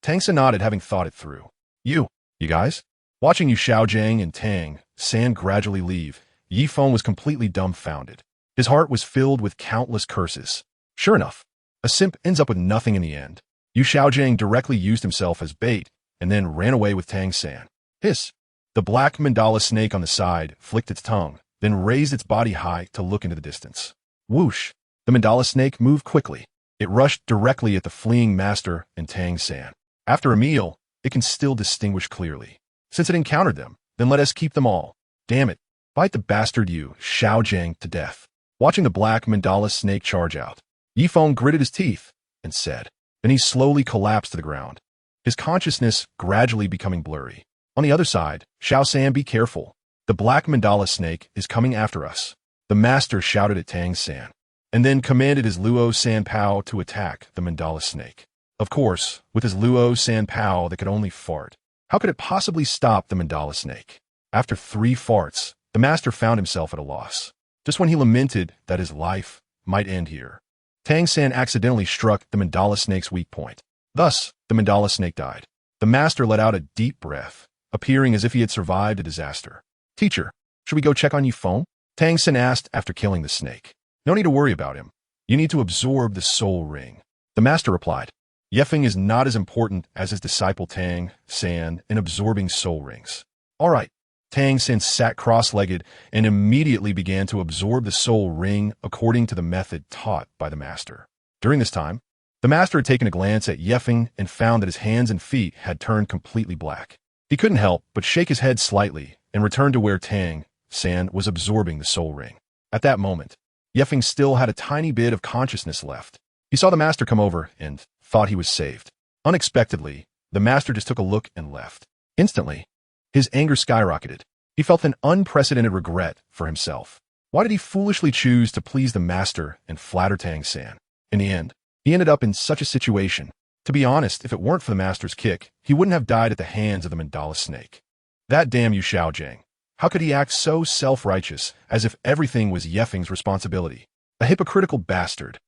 Tang San nodded, having thought it through. You guys? Watching Yu Xiaogang and Tang San gradually leave, Yi Feng was completely dumbfounded. His heart was filled with countless curses. Sure enough, a simp ends up with nothing in the end. Yu Xiaogang directly used himself as bait and then ran away with Tang San. Hiss! The black mandala snake on the side flicked its tongue, then raised its body high to look into the distance. Whoosh! The mandala snake moved quickly. It rushed directly at the fleeing master and Tang San. After a meal, it can still distinguish clearly. Since it encountered them, then let us keep them all. Damn it! Bite the bastard Yu Xiaogang to death. Watching the black mandala snake charge out, Yi Feng gritted his teeth and said. Then he slowly collapsed to the ground, his consciousness gradually becoming blurry. On the other side, Xiao San, be careful. The black mandala snake is coming after us. The master shouted at Tang San, and then commanded his Luo San Pao to attack the mandala snake. Of course, with his Luo San Pao that could only fart, how could it possibly stop the mandala snake? After 3 farts, the master found himself at a loss. Just when he lamented that his life might end here, Tang San accidentally struck the mandala snake's weak point. Thus, the mandala snake died. The master let out a deep breath, appearing as if he had survived a disaster. Teacher, should we go check on Yi Feng? Tang San asked after killing the snake. No need to worry about him. You need to absorb the soul ring. The master replied. Feng is not as important as his disciple Tang San in absorbing soul rings. All right. Tang San sat cross-legged and immediately began to absorb the soul ring according to the method taught by the master. During this time, the master had taken a glance at Feng and found that his hands and feet had turned completely black. He couldn't help but shake his head slightly and return to where Tang San was absorbing the soul ring. At that moment, Feng still had a tiny bit of consciousness left. He saw the master come over and thought he was saved. Unexpectedly, the master just took a look and left. Instantly, his anger skyrocketed. He felt an unprecedented regret for himself. Why did he foolishly choose to please the master and flatter Tang San? In the end, he ended up in such a situation. To be honest, if it weren't for the master's kick, he wouldn't have died at the hands of the mandala snake. That damn Yu Xiaogang. How could he act so self-righteous, as if everything was Feng's responsibility? A hypocritical bastard.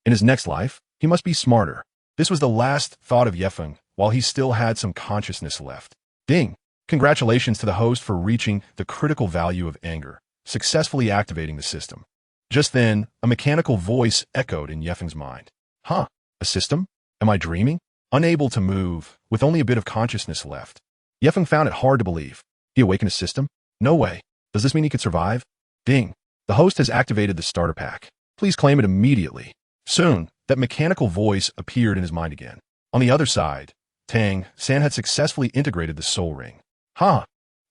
In his next life, he must be smarter. This was the last thought of Feng while he still had some consciousness left. Ding! Congratulations to the host for reaching the critical value of anger, successfully activating the system. Just then, a mechanical voice echoed in Feng's mind. Huh? A system? Am I dreaming? Unable to move, with only a bit of consciousness left, Feng found it hard to believe. He awakened a system? No way. Does this mean he could survive? Ding! The host has activated the starter pack. Please claim it immediately. Soon, that mechanical voice appeared in his mind again. On the other side, Tang San had successfully integrated the soul ring.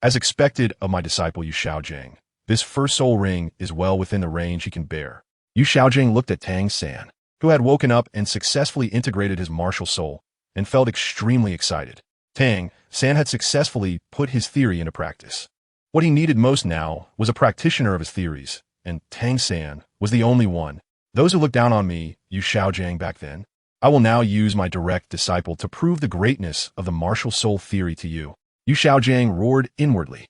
As expected of my disciple Yu Xiaogang, this first soul ring is well within the range he can bear. Yu Xiaogang looked at Tang San, who had woken up and successfully integrated his martial soul, and felt extremely excited. Tang San had successfully put his theory into practice. What he needed most now was a practitioner of his theories, and Tang San was the only one. Those who looked down on me, Yu Xiaogang back then, I will now use my direct disciple to prove the greatness of the martial soul theory to you. Yu Xiaogang roared inwardly.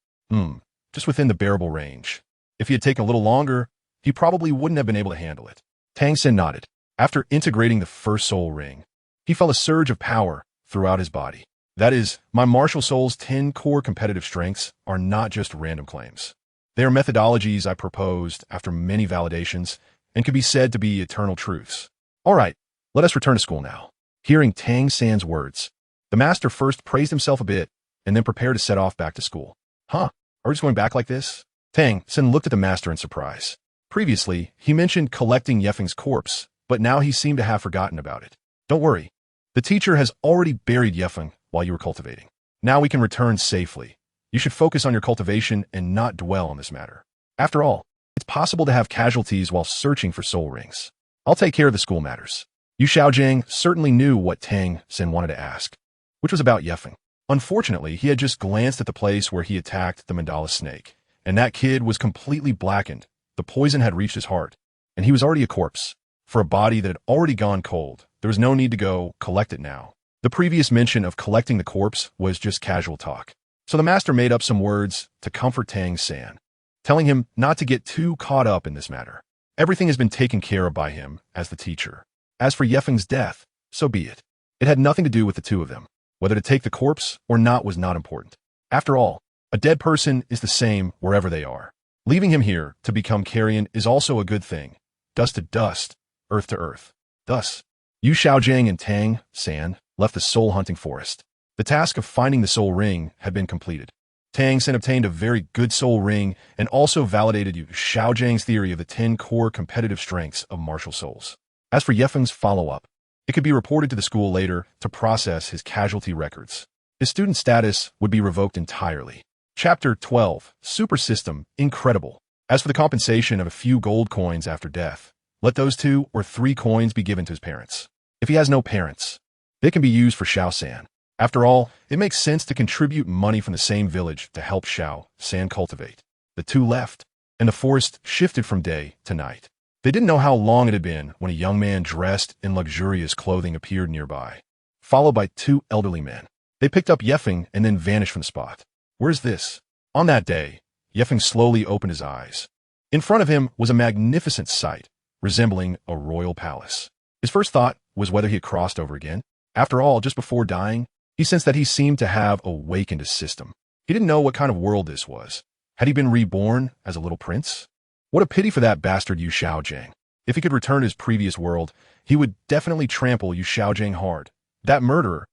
Just within the bearable range. If he had taken a little longer, he probably wouldn't have been able to handle it. Tang San nodded. After integrating the first soul ring, he felt a surge of power throughout his body. That is, my martial soul's 10 core competitive strengths are not just random claims. They are methodologies I proposed after many validations and could be said to be eternal truths. All right, let us return to school now. Hearing Tang San's words, the The master first praised himself a bit, and then prepared to set off back to school. Huh? Are we just going back like this? Tang San looked at the master in surprise. Previously, he mentioned collecting Yefeng's corpse, but now he seemed to have forgotten about it. Don't worry. The teacher has already buried Yefeng while you were cultivating. Now we can return safely. You should focus on your cultivation and not dwell on this matter. After all, it's possible to have casualties while searching for soul rings. I'll take care of the school matters. Xiaogang certainly knew what Tang San wanted to ask, which was about Yefeng. Unfortunately, he had just glanced at the place where he attacked the mandala snake, and that kid was completely blackened. The poison had reached his heart, and he was already a corpse. For a body that had already gone cold, there was no need to go collect it now. The previous mention of collecting the corpse was just casual talk. So the master made up some words to comfort Tang San, telling him not to get too caught up in this matter. Everything has been taken care of by him as the teacher. As for Yefeng's death, so be it. It had nothing to do with the two of them. Whether to take the corpse or not was not important. After all, a dead person is the same wherever they are. Leaving him here to become carrion is also a good thing. Dust to dust, earth to earth. Thus, Xiaogang and Tang San left the soul-hunting forest. The task of finding the soul ring had been completed. Tang San obtained a very good soul ring and also validated Xiaogang's theory of the 10 core competitive strengths of martial souls. As for Yefeng's follow-up, it could be reported to the school later to process his casualty records. His student status would be revoked entirely. Chapter 12, Super System, Incredible. As for the compensation of a few gold coins after death, let those 2 or 3 coins be given to his parents. If he has no parents, they can be used for Xiao San. After all, it makes sense to contribute money from the same village to help Xiao San cultivate. The 2 left, and the forest shifted from day to night. They didn't know how long it had been when a young man dressed in luxurious clothing appeared nearby, followed by 2 elderly men. They picked up Yefeng and then vanished from the spot. Where's this? On that day, Yefeng slowly opened his eyes. In front of him was a magnificent sight, resembling a royal palace. His first thought was whether he had crossed over again. After all, just before dying, he sensed that he seemed to have awakened his system. He didn't know what kind of world this was. Had he been reborn as a little prince? What a pity for that bastard Xiaogang. If he could return to his previous world, he would definitely trample Xiaogang hard. That murderer.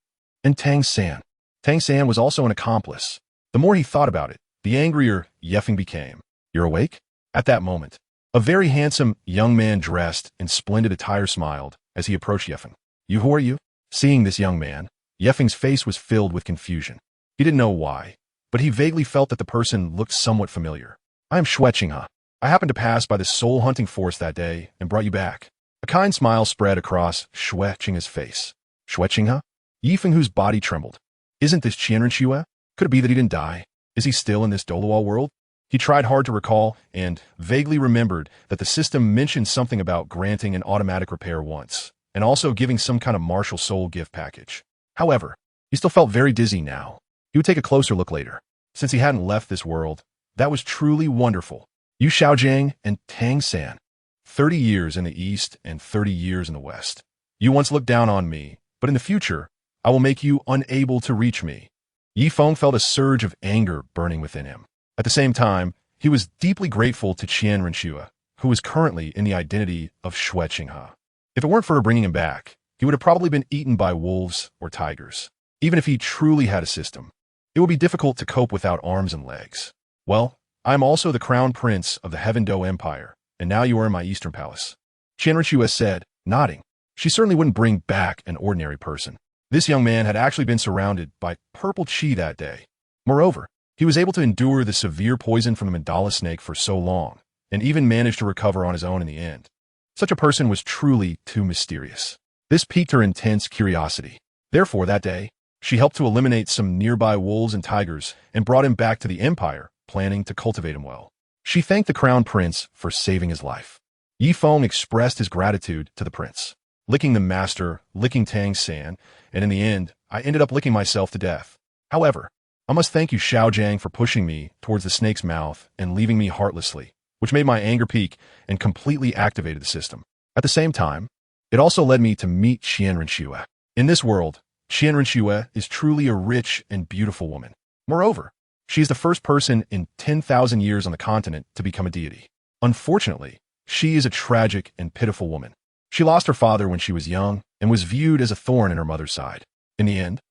And Tang San. Tang San was also an accomplice. The more he thought about it, the angrier Yefeng became. You're awake? At that moment, a very handsome young man dressed in splendid attire smiled as he approached Yefeng. Who are you? Seeing this young man, Yefeng's face was filled with confusion. He didn't know why, but he vaguely felt that the person looked somewhat familiar. I am Xiaogang. I happened to pass by the soul-hunting forest that day and brought you back. A kind smile spread across Xiaogang's face. Xiaogang? Yefeng, whose body trembled. Isn't this Xianren? Could it be that he didn't die? Is he still in this Douluo world? He tried hard to recall and vaguely remembered that the system mentioned something about granting an automatic repair once, and also giving some kind of martial soul gift package. However, he still felt very dizzy now. He would take a closer look later. Since he hadn't left this world, that was truly wonderful. Xiaogang and Tang San. 30 years in the east and 30 years in the west. You once looked down on me, but in the future, I will make you unable to reach me. Feng felt a surge of anger burning within him. At the same time, he was deeply grateful to Xianren, who was currently in the identity of Xiaogang. If it weren't for her bringing him back, he would have probably been eaten by wolves or tigers. Even if he truly had a system, it would be difficult to cope without arms and legs. Well, I am also the crown prince of the Heaven Do Empire, and now you are in my eastern palace. Xianren said, nodding. She certainly wouldn't bring back an ordinary person. This young man had actually been surrounded by purple chi that day. Moreover, he was able to endure the severe poison from the mandala snake for so long, and even managed to recover on his own in the end. Such a person was truly too mysterious. This piqued her intense curiosity. Therefore, that day, she helped to eliminate some nearby wolves and tigers and brought him back to the empire, planning to cultivate him well. She thanked the crown prince for saving his life. Feng expressed his gratitude to the prince, licking the master, licking Tang San, and in the end, I ended up licking myself to death. However, I must thank you, Xiaogang, for pushing me towards the snake's mouth and leaving me heartlessly, which made my anger peak and completely activated the system. At the same time, it also led me to meet Xianren. In this world, Xianren is truly a rich and beautiful woman. Moreover, she is the first person in 10,000 years on the continent to become a deity. Unfortunately, she is a tragic and pitiful woman. She lost her father when she was young and was viewed as a thorn in her mother's side. In the end,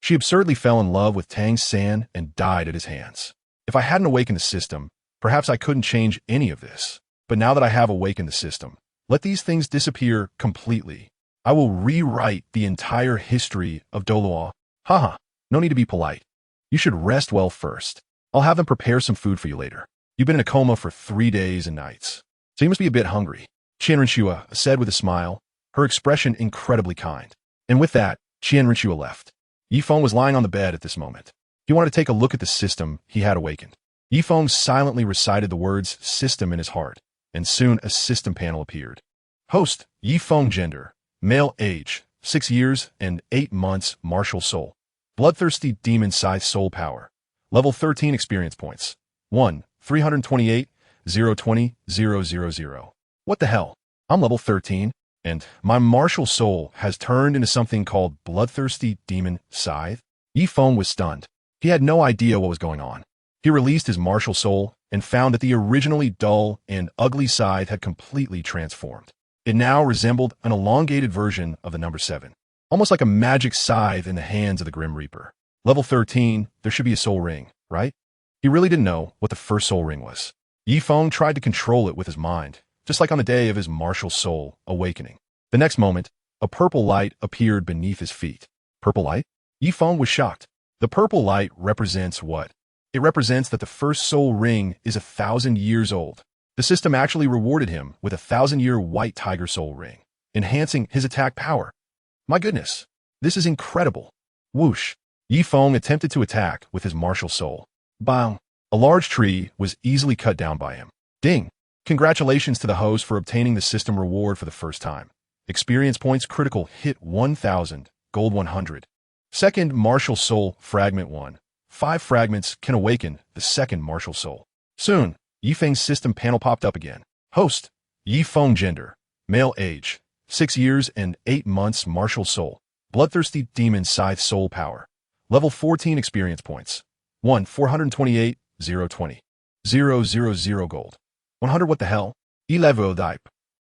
She absurdly fell in love with Tang San and died at his hands. If I hadn't awakened the system, perhaps I couldn't change any of this. But now that I have awakened the system, let these things disappear completely. I will rewrite the entire history of Douluo. Haha, no need to be polite. You should rest well first. I'll have them prepare some food for you later. You've been in a coma for 3 days and nights, so you must be a bit hungry, Qian Renshua said with a smile, her expression incredibly kind. And with that, Qian Renshua left. Yifeng was lying on the bed at this moment. He wanted to take a look at the system he had awakened. Yifeng silently recited the words system in his heart, and soon a system panel appeared. Host, Yifeng gender, male age, 6 years and 8 months martial soul. Bloodthirsty demon scythe soul power. Level 13 experience points. 1, 328, 020, 000. What the hell? I'm level 13, and my martial soul has turned into something called bloodthirsty demon scythe? Yifeng was stunned. He had no idea what was going on. He released his martial soul and found that the originally dull and ugly scythe had completely transformed. It now resembled an elongated version of the number 7, almost like a magic scythe in the hands of the Grim Reaper. Level 13, there should be a soul ring, right? He really didn't know what the first soul ring was. Yifeng tried to control it with his mind, just like on the day of his martial soul awakening. The next moment, a purple light appeared beneath his feet. Purple light? Yifeng was shocked. The purple light represents what? It represents that the first soul ring is 1,000 years old. The system actually rewarded him with a 1,000-year white tiger soul ring, enhancing his attack power. My goodness, this is incredible. Whoosh. Yifeng attempted to attack with his martial soul. Bang. A large tree was easily cut down by him. Ding. Congratulations to the host for obtaining the system reward for the first time. Experience points critical hit 1,000, gold 100. Second martial soul fragment 1. 5 fragments can awaken the second martial soul. Soon, Yifeng's system panel popped up again. Host, Yifeng gender, male age, 6 years and 8 months martial soul. Bloodthirsty demon scythe soul power. Level 14 experience points. 1, 428, 020. 000 gold. 100 what the hell? Leveled up.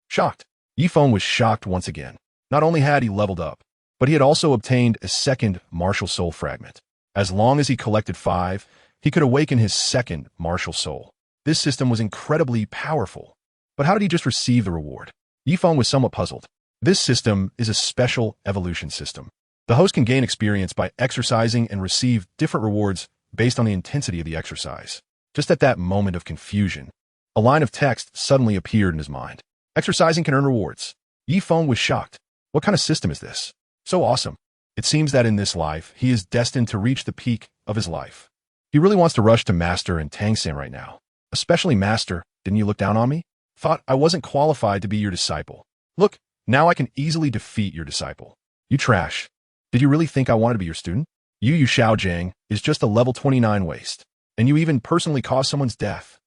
Shocked. Yifeng was shocked once again. Not only had he leveled up, but he had also obtained a second martial soul fragment. As long as he collected 5, he could awaken his second martial soul. This system was incredibly powerful. But how did he just receive the reward? Yifeng was somewhat puzzled. This system is a special evolution system. The host can gain experience by exercising and receive different rewards based on the intensity of the exercise. Just at that moment of confusion, a line of text suddenly appeared in his mind. Exercising can earn rewards. Yifeng was shocked. What kind of system is this? So awesome. It seems that in this life, he is destined to reach the peak of his life. He really wants to rush to Master and Tang San right now. Especially Master, didn't you look down on me? Thought I wasn't qualified to be your disciple. Look, now I can easily defeat your disciple. You trash. Did you really think I wanted to be your student? You Xiaogang is just a level 29 waste. And you even personally caused someone's death.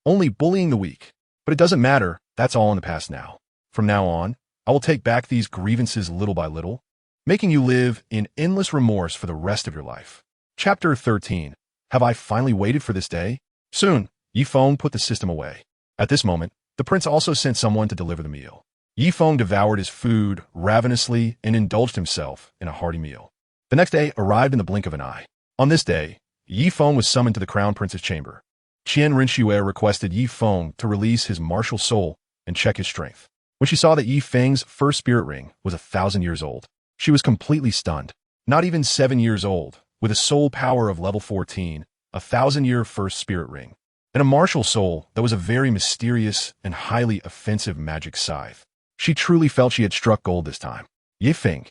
Only bullying the weak. But it doesn't matter, that's all in the past now. From now on, I will take back these grievances little by little, making you live in endless remorse for the rest of your life. Chapter 13. Have I finally waited for this day? Soon, Yifeng put the system away. At this moment, the prince also sent someone to deliver the meal. Yifeng devoured his food ravenously and indulged himself in a hearty meal. The next day arrived in the blink of an eye. On this day, Yifeng was summoned to the crown prince's chamber. Qian Renshue requested Yifeng to release his martial soul and check his strength. When she saw that Yifeng's first spirit ring was 1,000 years old, she was completely stunned. Not even 7 years old, with a soul power of level 14, 1,000-year first spirit ring, and a martial soul that was a very mysterious and highly offensive magic scythe. She truly felt she had struck gold this time. Yifeng,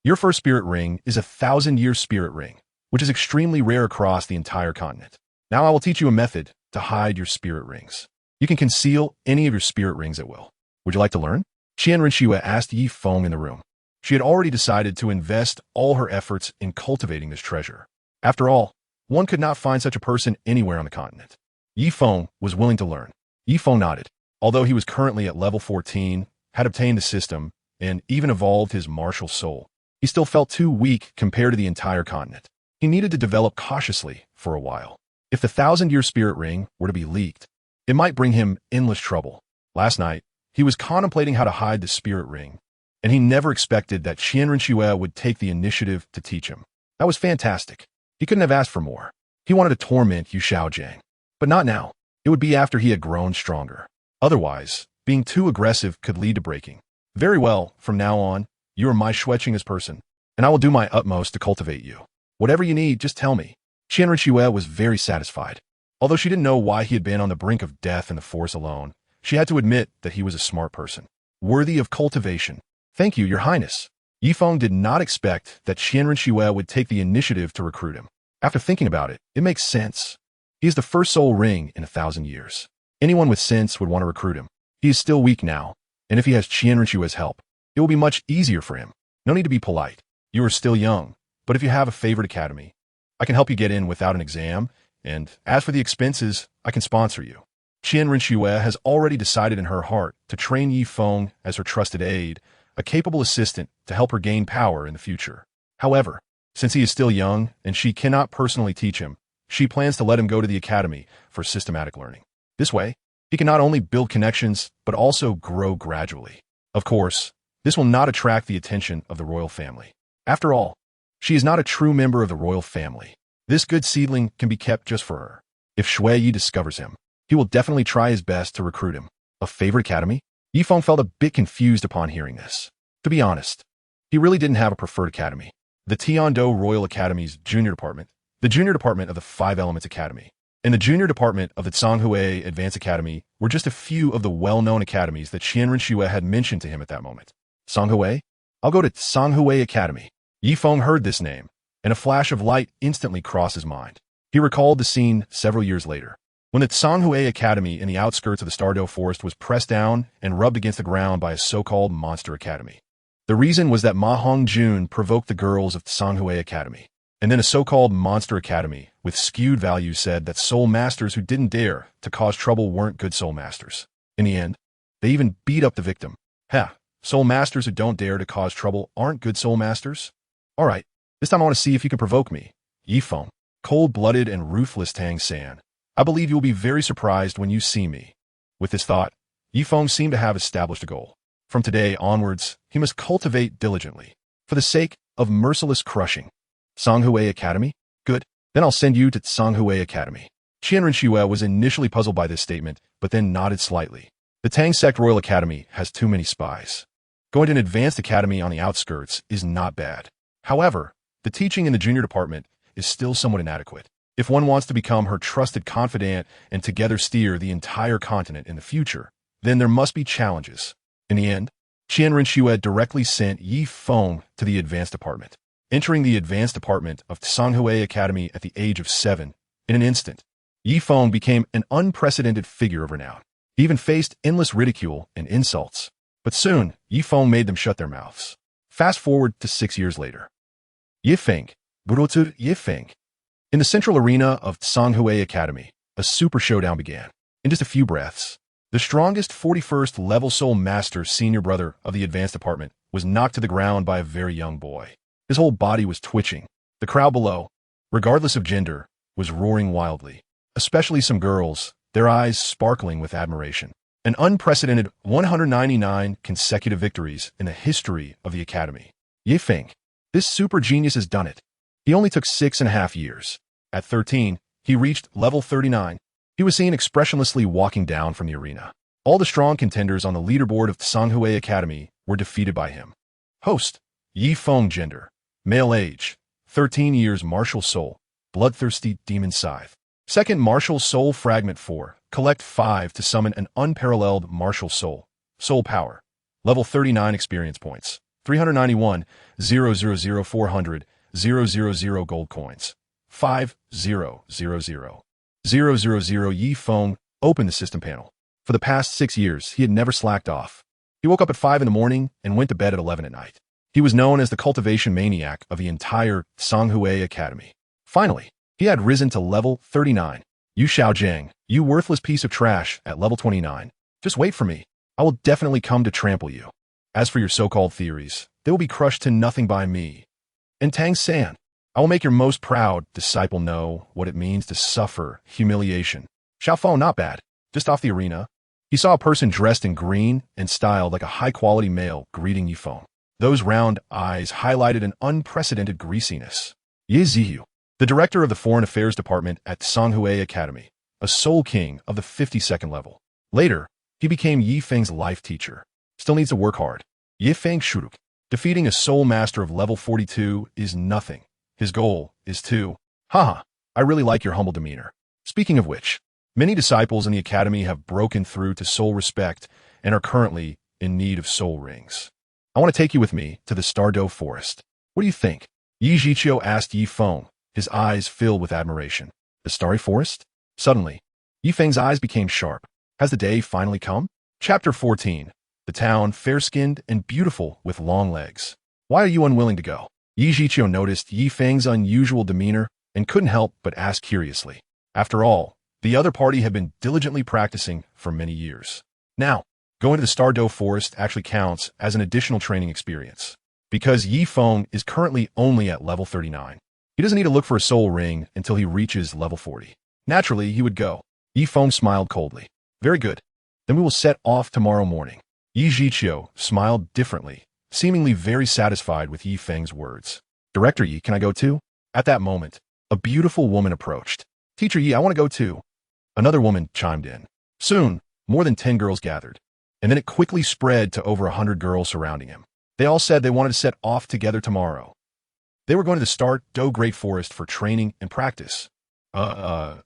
your first spirit ring is 1,000-year spirit ring, which is extremely rare across the entire continent. Now I will teach you a method to hide your spirit rings. You can conceal any of your spirit rings at will. Would you like to learn? Qian Renshue asked Yifeng in the room. She had already decided to invest all her efforts in cultivating this treasure. After all, one could not find such a person anywhere on the continent. Yifeng was willing to learn. Yifeng nodded. Although he was currently at level 14, had obtained the system, and even evolved his martial soul, he still felt too weak compared to the entire continent. He needed to develop cautiously for a while. If the 1,000-year spirit ring were to be leaked, it might bring him endless trouble. Last night, he was contemplating how to hide the spirit ring, and he never expected that Qian Renshue would take the initiative to teach him. That was fantastic. He couldn't have asked for more. He wanted to torment Xiaogang. But not now. It would be after he had grown stronger. Otherwise, being too aggressive could lead to breaking. Very well, from now on, you are my Shueqing's person, and I will do my utmost to cultivate you. Whatever you need, just tell me. Qianren was very satisfied. Although she didn't know why he had been on the brink of death in the forest alone, she had to admit that he was a smart person, worthy of cultivation. Thank you, Your Highness. Yifeng did not expect that Qianren would take the initiative to recruit him. After thinking about it, it makes sense. He is the first soul ring in 1,000 years. Anyone with sense would want to recruit him. He is still weak now, and if he has Qianren help, it will be much easier for him. No need to be polite. You are still young, but if you have a favorite academy, I can help you get in without an exam, and as for the expenses, I can sponsor you. Qianren has already decided in her heart to train Yifeng as her trusted aide, a capable assistant to help her gain power in the future. However, since he is still young and she cannot personally teach him, she plans to let him go to the academy for systematic learning. This way, he can not only build connections, but also grow gradually. Of course, this will not attract the attention of the royal family. After all, she is not a true member of the royal family. This good seedling can be kept just for her. If Shui Yi discovers him, he will definitely try his best to recruit him. A favorite academy? Yifeng felt a bit confused upon hearing this. To be honest, he really didn't have a preferred academy. The Tiando Royal Academy's junior department, the junior department of the Five Elements Academy, and the junior department of the Tsanghui Advanced Academy were just a few of the well-known academies that Qianren had mentioned to him at that moment. Tsanghui? I'll go to Tsanghui Academy. Yifeng heard this name, and a flash of light instantly crossed his mind. He recalled the scene several years later, when the Tsanghui Academy in the outskirts of the Stardew Forest was pressed down and rubbed against the ground by a so-called monster academy. The reason was that Ma Hongjun provoked the girls of Tsanghui Academy, and then a so-called monster academy with skewed values said that soul masters who didn't dare to cause trouble weren't good soul masters. In the end, they even beat up the victim. Soul masters who don't dare to cause trouble aren't good soul masters? All right, this time I want to see if you can provoke me. Yifeng, cold-blooded and ruthless Tang San. I believe you will be very surprised when you see me. With this thought, Yifeng seemed to have established a goal. From today onwards, he must cultivate diligently, for the sake of merciless crushing. Tsanghui Academy? Good. Then I'll send you to Tsanghui Academy. Qianren was initially puzzled by this statement, but then nodded slightly. The Tang Sect Royal Academy has too many spies. Going to an advanced academy on the outskirts is not bad. However, the teaching in the junior department is still somewhat inadequate. If one wants to become her trusted confidant and together steer the entire continent in the future, then there must be challenges. In the end, Qianren directly sent Yifeng to the advanced department. Entering the advanced department of Tsanghui Academy at the age of 7, in an instant, Yifeng became an unprecedented figure of renown. He even faced endless ridicule and insults. But soon, Yifeng made them shut their mouths. Fast forward to 6 years later. Yifeng, Burotu Yifeng. In the central arena of Tsanghui Academy, a super showdown began. In just a few breaths, the strongest 41st level soul master senior brother of the advanced department was knocked to the ground by a very young boy. His whole body was twitching. The crowd below, regardless of gender, was roaring wildly, especially some girls, their eyes sparkling with admiration. An unprecedented 199 consecutive victories in the history of the academy. Yifeng, this super genius has done it. He only took 6.5 years. At 13, he reached level 39. He was seen expressionlessly walking down from the arena. All the strong contenders on the leaderboard of Tsanghui Academy were defeated by him. Host, Yifeng gender, male age, 13 years martial soul, bloodthirsty demon scythe. Second martial soul fragment 4, collect 5 to summon an unparalleled martial soul. Soul power, level 39 experience points, 391, 400, 000 gold coins. 5000. Yifeng opened the system panel. For the past 6 years, he had never slacked off. He woke up at 5 in the morning and went to bed at 11 at night. He was known as the cultivation maniac of the entire Tsanghui Academy. Finally, he had risen to level 39. Xiaogang, you worthless piece of trash, at level 29. Just wait for me. I will definitely come to trample you. As for your so-called theories, they will be crushed to nothing by me. And Tang San, I will make your most proud disciple know what it means to suffer humiliation. Xiaogang, not bad. Just off the arena, he saw a person dressed in green and styled like a high-quality male greeting Yifeng. Those round eyes highlighted an unprecedented greasiness. Ye Ziyu, the director of the Foreign Affairs Department at Songhui Academy, a soul king of the 52nd level. Later, he became Yi Feng's life teacher. Still needs to work hard. Yi Feng Shuruk, defeating a soul master of level 42 is nothing. His goal is to, haha, I really like your humble demeanor. Speaking of which, many disciples in the academy have broken through to soul respect and are currently in need of soul rings. I want to take you with me to the Stardow Forest. What do you think? Yi Zhiqiu asked Yi Feng, his eyes filled with admiration. The Starry Forest? Suddenly, Yi Feng's eyes became sharp. Has the day finally come? Chapter 14. The town, fair-skinned and beautiful with long legs. Why are you unwilling to go? Yi Zhiqiu noticed Yi Feng's unusual demeanor and couldn't help but ask curiously. After all, the other party had been diligently practicing for many years. Now, going to the Stardow Forest actually counts as an additional training experience. Because Yi Feng is currently only at level 39. He doesn't need to look for a soul ring until he reaches level 40. Naturally, he would go. Yi Feng smiled coldly. Very good. Then we will set off tomorrow morning. Yi Zhiqiu smiled differently, seemingly very satisfied with Yi Feng's words. Director Yi, can I go too? At that moment, a beautiful woman approached. Teacher Yi, I want to go too. Another woman chimed in. Soon, more than 10 girls gathered, and then it quickly spread to over 100 girls surrounding him. They all said they wanted to set off together tomorrow. They were going to the Stardow Great Forest for training and practice. Are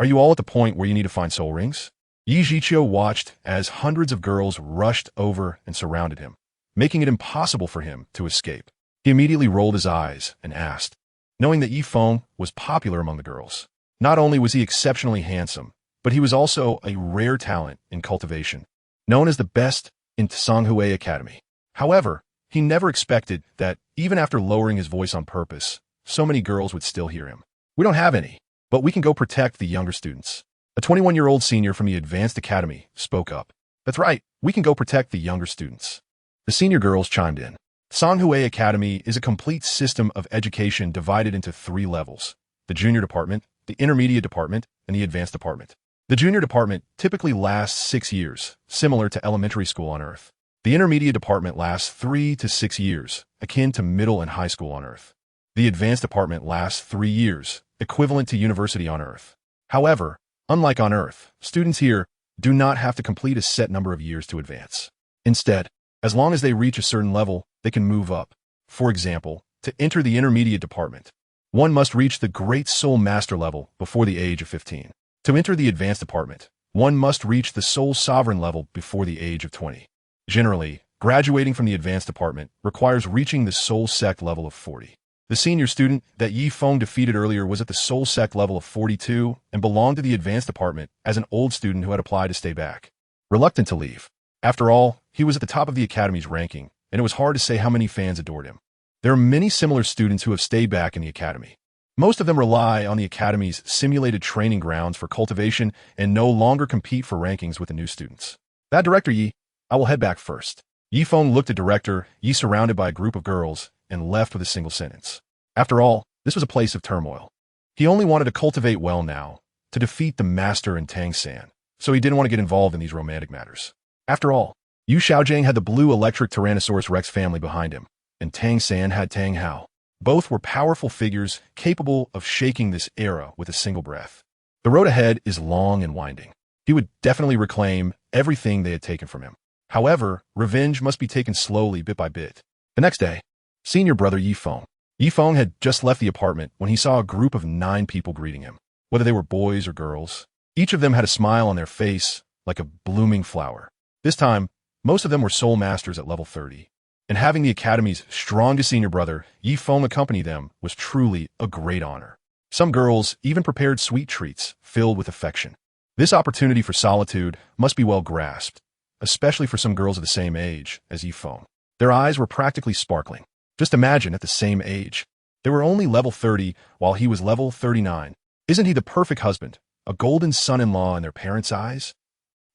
you all at the point where you need to find soul rings? Yi Zhiqiu watched as hundreds of girls rushed over and surrounded him, making it impossible for him to escape. He immediately rolled his eyes and asked, knowing that Yi Feng was popular among the girls. Not only was he exceptionally handsome, but he was also a rare talent in cultivation, known as the best in Songhui Academy. However, he never expected that, even after lowering his voice on purpose, so many girls would still hear him. We don't have any, but we can go protect the younger students. A 21-year-old senior from the Advanced Academy spoke up. That's right, we can go protect the younger students. The senior girls chimed in. Songhui Academy is a complete system of education divided into 3 levels: the junior department, the intermediate department, and the advanced department. The junior department typically lasts 6 years, similar to elementary school on Earth. The intermediate department lasts 3 to 6 years, akin to middle and high school on Earth. The advanced department lasts 3 years, equivalent to university on Earth. However, unlike on Earth, students here do not have to complete a set number of years to advance. Instead, as long as they reach a certain level, they can move up. For example, to enter the intermediate department, one must reach the Great Soul Master level before the age of 15. To enter the advanced department, one must reach the Soul Sovereign level before the age of 20. Generally, graduating from the advanced department requires reaching the Soul Sect level of 40. The senior student that Yi Feng defeated earlier was at the Soul Sect level of 42 and belonged to the advanced department as an old student who had applied to stay back. Reluctant to leave. After all, he was at the top of the academy's ranking, and it was hard to say how many fans adored him. There are many similar students who have stayed back in the academy. Most of them rely on the academy's simulated training grounds for cultivation and no longer compete for rankings with the new students. That Director Yi, I will head back first. Yi Feng looked at Director Yi surrounded by a group of girls and left with a single sentence. After all, this was a place of turmoil. He only wanted to cultivate well now, to defeat the master in Tang San, so he didn't want to get involved in these romantic matters. After all, Xiaogang had the blue electric Tyrannosaurus Rex family behind him, and Tang San had Tang Hao. Both were powerful figures capable of shaking this era with a single breath. The road ahead is long and winding. He would definitely reclaim everything they had taken from him. However, revenge must be taken slowly, bit by bit. The next day, senior brother Yi Feng. Yi Feng had just left the apartment when he saw a group of 9 people greeting him. Whether they were boys or girls, each of them had a smile on their face like a blooming flower. This time, most of them were soul masters at level 30. And having the academy's strongest senior brother, Yi Feng, accompany them was truly a great honor. Some girls even prepared sweet treats filled with affection. This opportunity for solitude must be well grasped, especially for some girls of the same age as Yi Feng. Their eyes were practically sparkling. Just imagine at the same age. They were only level 30 while he was level 39. Isn't he the perfect husband, a golden son-in-law in their parents' eyes?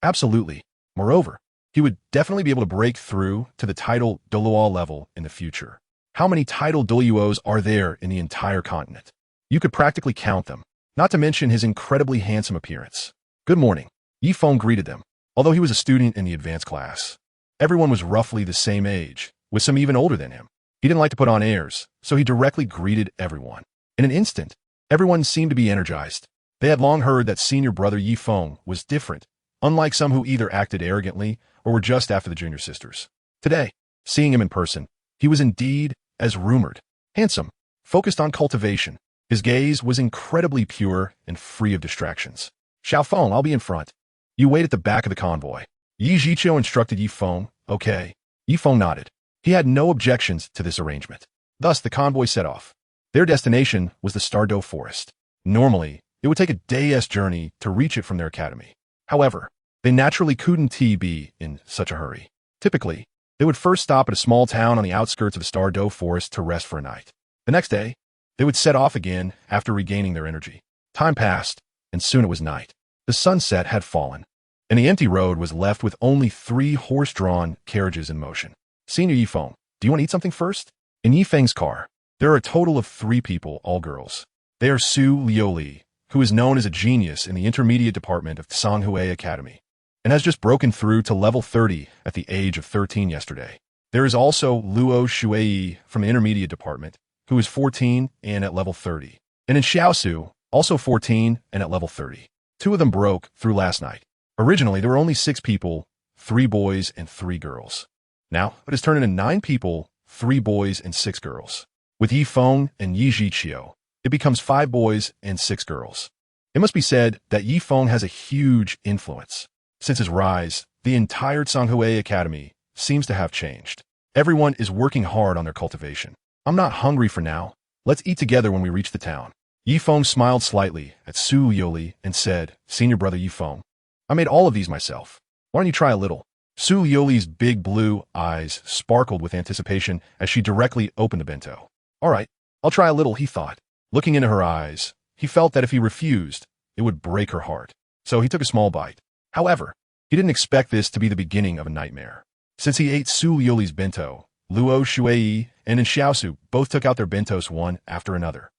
Absolutely. Moreover, he would definitely be able to break through to the title Douluo level in the future. How many title Douluos are there in the entire continent? You could practically count them, not to mention his incredibly handsome appearance. Good morning. Yi Feng greeted them, although he was a student in the advanced class. Everyone was roughly the same age, with some even older than him. He didn't like to put on airs, so he directly greeted everyone. In an instant, everyone seemed to be energized. They had long heard that senior brother Yi Feng was different, unlike some who either acted arrogantly or were just after the junior sisters. Today, seeing him in person, he was indeed, as rumored, handsome, focused on cultivation. His gaze was incredibly pure and free of distractions. Xiaogang, I'll be in front. You wait at the back of the convoy. Yi Zhiqiu instructed Yi Feng. Okay. Yi Feng nodded. He had no objections to this arrangement. Thus, the convoy set off. Their destination was the Douluo forest. Normally, it would take a day's journey to reach it from their academy. However, they naturally couldn't be in such a hurry. Typically, they would first stop at a small town on the outskirts of the Douluo forest to rest for a night. The next day, they would set off again after regaining their energy. Time passed, and soon it was night. The sunset had fallen, and the empty road was left with only 3 horse-drawn carriages in motion. Senior Yi Feng, do you want to eat something first? In Yi Feng's car, there are a total of 3 people, all girls. They are Su Liuli, who is known as a genius in the intermediate department of Tsanhui Academy, and has just broken through to level 30 at the age of 13 yesterday. There is also Luo Shuei from the intermediate department, who is 14 and at level 30. And in Xiaosu, also 14 and at level 30. 2 of them broke through last night. Originally, there were only 6 people, 3 boys and 3 girls. Now, it has turned into 9 people, 3 boys and 6 girls. With Yi Feng and Yi Zhiqiu, it becomes 5 boys and 6 girls. It must be said that Yi Feng has a huge influence. Since his rise, the entire Tsanhui Academy seems to have changed. Everyone is working hard on their cultivation. I'm not hungry for now. Let's eat together when we reach the town. Yi Feng smiled slightly at Su Liuli and said, Senior brother Yi Feng, I made all of these myself. Why don't you try a little? Su Liuli's big blue eyes sparkled with anticipation as she directly opened the bento. All right, I'll try a little, he thought. Looking into her eyes, he felt that if he refused, it would break her heart. So he took a small bite. However, he didn't expect this to be the beginning of a nightmare. Since he ate Su Liuli's bento, Luo Shuei and in Xiaosu both took out their bentos one after another.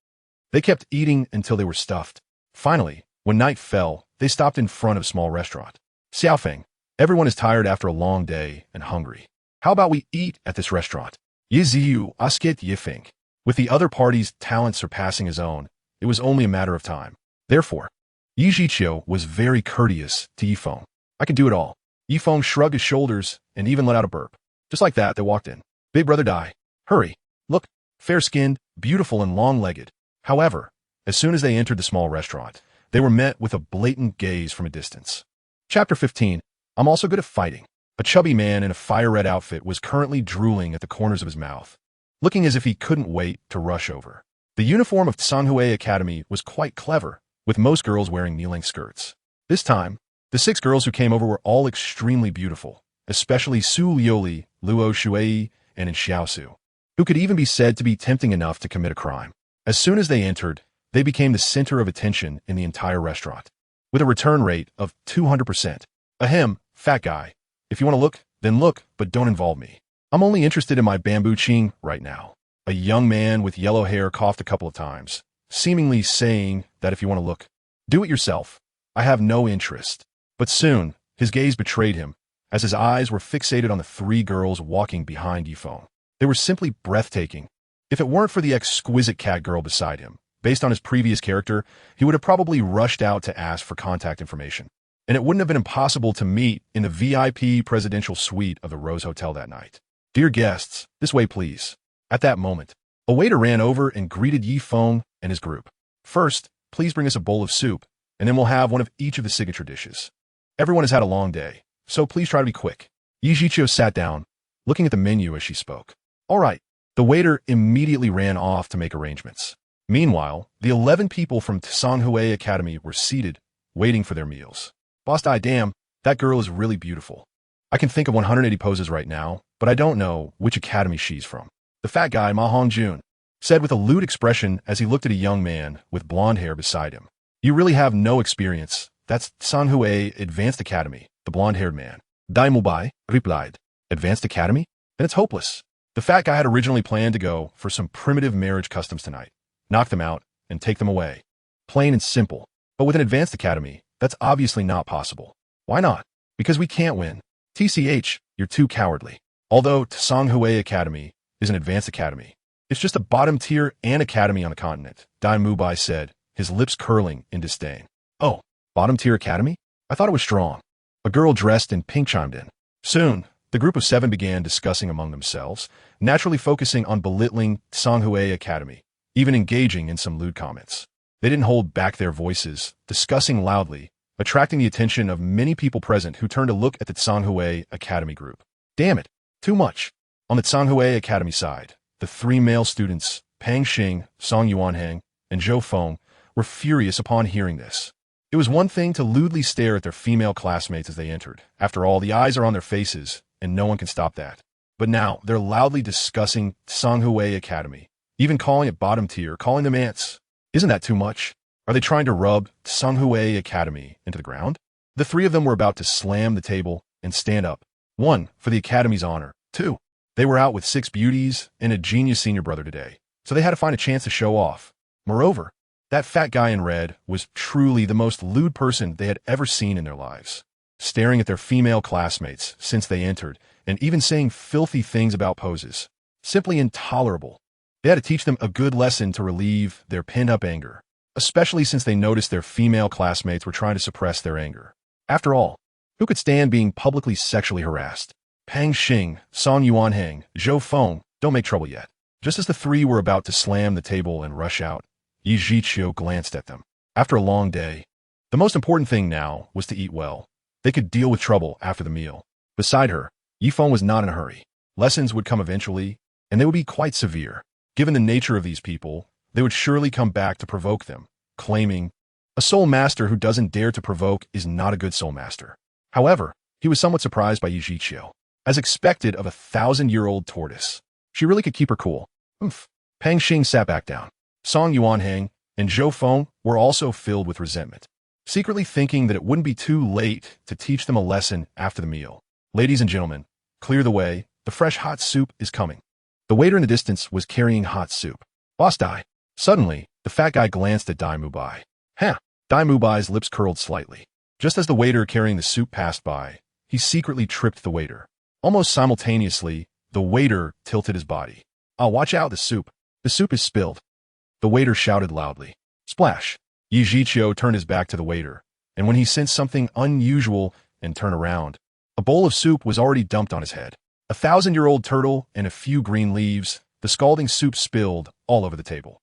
They kept eating until they were stuffed. Finally, when night fell, they stopped in front of a small restaurant. Xiaofeng, everyone is tired after a long day and hungry. How about we eat at this restaurant? Yi Ziyu Asket Yifeng. With the other party's talent surpassing his own, it was only a matter of time. Therefore, Yi Zhiqiu was very courteous to Yi Feng. I can do it all. Yi Feng shrugged his shoulders and even let out a burp. Just like that, they walked in. Big brother Dai. Hurry. Look, fair-skinned, beautiful and long-legged. However, as soon as they entered the small restaurant, they were met with a blatant gaze from a distance. Chapter 15. I'm also good at fighting. A chubby man in a fire-red outfit was currently drooling at the corners of his mouth, looking as if he couldn't wait to rush over. The uniform of Tsanhui Academy was quite clever, with most girls wearing knee-length skirts. This time, the 6 girls who came over were all extremely beautiful, especially Su Liuli, Luo Shuei, and in Xiaosu, who could even be said to be tempting enough to commit a crime. As soon as they entered, they became the center of attention in the entire restaurant, with a return rate of 200%. Ahem, fat guy. If you want to look, then look, but don't involve me. I'm only interested in my bamboo ching right now. A young man with yellow hair coughed a couple of times, seemingly saying that if you want to look, do it yourself. I have no interest. But soon, his gaze betrayed him, as his eyes were fixated on the 3 girls walking behind Yi Feng. They were simply breathtaking. If it weren't for the exquisite cat girl beside him, based on his previous character, he would have probably rushed out to ask for contact information. And it wouldn't have been impossible to meet in the VIP presidential suite of the Rose Hotel that night. Dear guests, this way please. At that moment, a waiter ran over and greeted Yi Feng and his group. First, please bring us a bowl of soup, and then we'll have one of each of the signature dishes. Everyone has had a long day, so please try to be quick. Yi Zhiqiu sat down, looking at the menu as she spoke. All right. The waiter immediately ran off to make arrangements. Meanwhile, the 11 people from Tsanhui Academy were seated, waiting for their meals. Boss Dai, damn, that girl is really beautiful. I can think of 180 poses right now, but I don't know which academy she's from. The fat guy, Ma Hongjun, said with a lewd expression as he looked at a young man with blonde hair beside him. You really have no experience. That's Tsanhui Advanced Academy, the blonde-haired man. Dai Mubai replied. Advanced Academy? Then it's hopeless. The fat guy had originally planned to go for some primitive marriage customs tonight, knock them out, and take them away. Plain and simple. But with an advanced academy, that's obviously not possible. Why not? Because we can't win. TCH, you're too cowardly. Although Tsanhui Academy is an advanced academy, It's just a bottom-tier An academy on the continent, Dai Mubai said, his lips curling in disdain. Oh, bottom-tier academy? I thought it was strong. A girl dressed in pink chimed in. Soon, the group of 7 began discussing among themselves, naturally focusing on belittling Songhui Academy, even engaging in some lewd comments. They didn't hold back their voices, discussing loudly, attracting the attention of many people present who turned to look at the Songhui Academy group. Damn it, too much. On the Songhui Academy side, the 3 male students, Pang Xing, Song Yuanhang, and Zhou Feng, were furious upon hearing this. It was one thing to lewdly stare at their female classmates as they entered. After all, the eyes are on their faces, and no one can stop that. But now, they're loudly discussing Songhui Academy, even calling it bottom tier, calling them ants. Isn't that too much? Are they trying to rub Songhui Academy into the ground? The 3 of them were about to slam the table and stand up. 1, for the Academy's honor. 2, they were out with 6 beauties and a genius senior brother today, so they had to find a chance to show off. Moreover, that fat guy in red was truly the most lewd person they had ever seen in their lives, staring at their female classmates since they entered and even saying filthy things about poses. Simply intolerable. They had to teach them a good lesson to relieve their pent-up anger, especially since they noticed their female classmates were trying to suppress their anger. After all, who could stand being publicly sexually harassed? Pang Xing, Song Yuanhang, Zhou Feng, don't make trouble yet. Just as the 3 were about to slam the table and rush out, Yi Zhiqiu glanced at them. After a long day, the most important thing now was to eat well. They could deal with trouble after the meal. Beside her, Yi Feng was not in a hurry. Lessons would come eventually, and they would be quite severe. Given the nature of these people, they would surely come back to provoke them, claiming, a soul master who doesn't dare to provoke is not a good soul master. However, he was somewhat surprised by Yi Zhiqiu. As expected of a 1,000-year-old tortoise, she really could keep her cool. Pang Xing sat back down. Song Yuanhang and Zhou Feng were also filled with resentment, secretly thinking that it wouldn't be too late to teach them a lesson after the meal. Ladies and gentlemen, clear the way, the fresh hot soup is coming. The waiter in the distance was carrying hot soup. Boss Dai. Suddenly, the fat guy glanced at Dai Mubai. Dai Mubai's lips curled slightly. Just as the waiter carrying the soup passed by, he secretly tripped the waiter. Almost simultaneously, the waiter tilted his body. Watch out, the soup. The soup is spilled. The waiter shouted loudly. Splash. Yi Zhiqiu turned his back to the waiter, and when he sensed something unusual and turned around, a bowl of soup was already dumped on his head. A 1,000-year-old turtle and a few green leaves, the scalding soup spilled all over the table.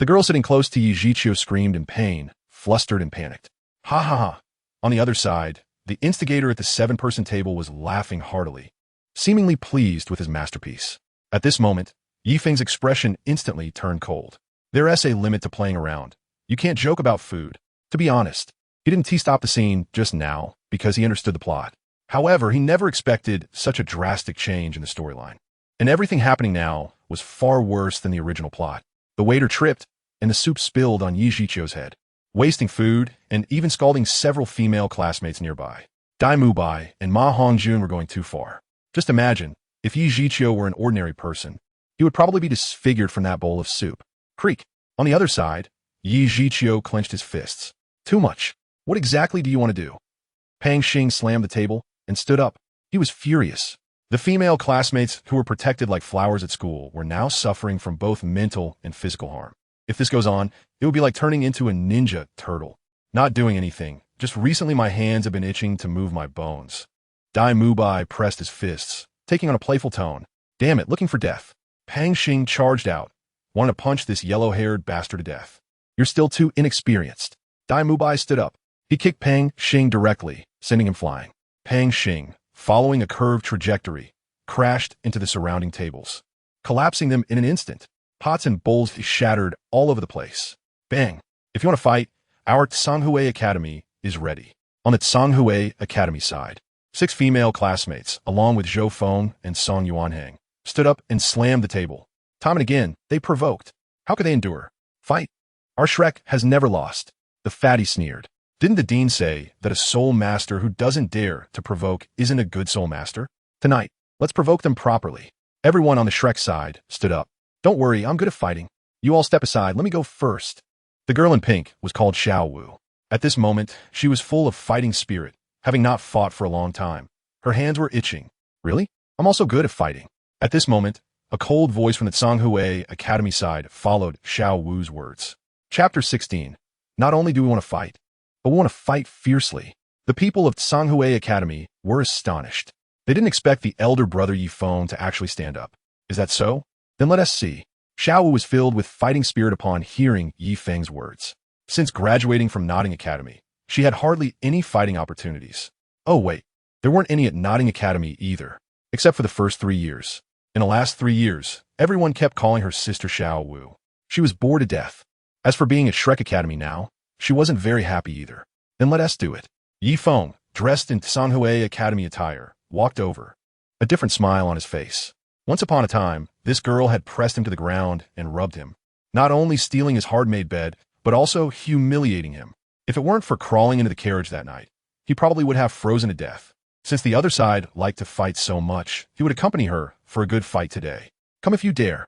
The girl sitting close to Yi Zhiqiu screamed in pain, flustered and panicked. Ha ha ha. On the other side, the instigator at the 7-person table was laughing heartily, seemingly pleased with his masterpiece. At this moment, Yi Feng's expression instantly turned cold. There is a limit to playing around. You can't joke about food. To be honest, he didn't stop the scene just now because he understood the plot. However, he never expected such a drastic change in the storyline. And everything happening now was far worse than the original plot. The waiter tripped, and the soup spilled on Yi Zhiqiu's head, wasting food and even scalding several female classmates nearby. Dai Mubai and Ma Hongjun were going too far. Just imagine, if Yi Zhiqiu were an ordinary person, he would probably be disfigured from that bowl of soup. Creak. On the other side, Yi Zhiqiu clenched his fists. Too much. What exactly do you want to do? Pang Xing slammed the table and stood up. He was furious. The female classmates who were protected like flowers at school were now suffering from both mental and physical harm. If this goes on, it would be like turning into a ninja turtle. Not doing anything. Just recently my hands have been itching to move my bones. Dai Mubai pressed his fists, taking on a playful tone. Damn it, looking for death. Pang Xing charged out, wanted to punch this yellow-haired bastard to death. You're still too inexperienced. Dai Mubai stood up. He kicked Pang Xing directly, sending him flying. Pang Xing, following a curved trajectory, crashed into the surrounding tables, collapsing them in an instant. Pots and bowls shattered all over the place. Bang! If you want to fight, our Songhui Academy is ready. On the Songhui Academy side, 6 female classmates, along with Zhou Feng and Song Yuanhang, stood up and slammed the table. Time and again, they provoked. How could they endure? Fight. Our Shrek has never lost. The fatty sneered. Didn't the dean say that a soul master who doesn't dare to provoke isn't a good soul master? Tonight, let's provoke them properly. Everyone on the Shrek side stood up. Don't worry, I'm good at fighting. You all step aside, let me go first. The girl in pink was called Xiao Wu. At this moment, she was full of fighting spirit, having not fought for a long time. Her hands were itching. Really? I'm also good at fighting. At this moment, A cold voice from the Tsanghui Academy side followed Xiao Wu's words. Chapter 16. Not only do we want to fight, but we want to fight fiercely. The people of Tsanghui Academy were astonished. They didn't expect the elder brother Yi Feng to actually stand up. Is that so? Then let us see. Xiao Wu was filled with fighting spirit upon hearing Yi Feng's words. Since graduating from Notting Academy, she had hardly any fighting opportunities. Oh wait, there weren't any at Notting Academy either, except for the first 3 years. In the last 3 years, everyone kept calling her sister Xiao Wu. She was bored to death. As for being at Shrek Academy now, she wasn't very happy either. Then let us do it. Yi Feng, dressed in Tsanghui Academy attire, walked over, a different smile on his face. Once upon a time, this girl had pressed him to the ground and rubbed him, not only stealing his hard-made bed, but also humiliating him. If it weren't for crawling into the carriage that night, he probably would have frozen to death. Since the other side liked to fight so much, he would accompany her for a good fight today. Come if you dare.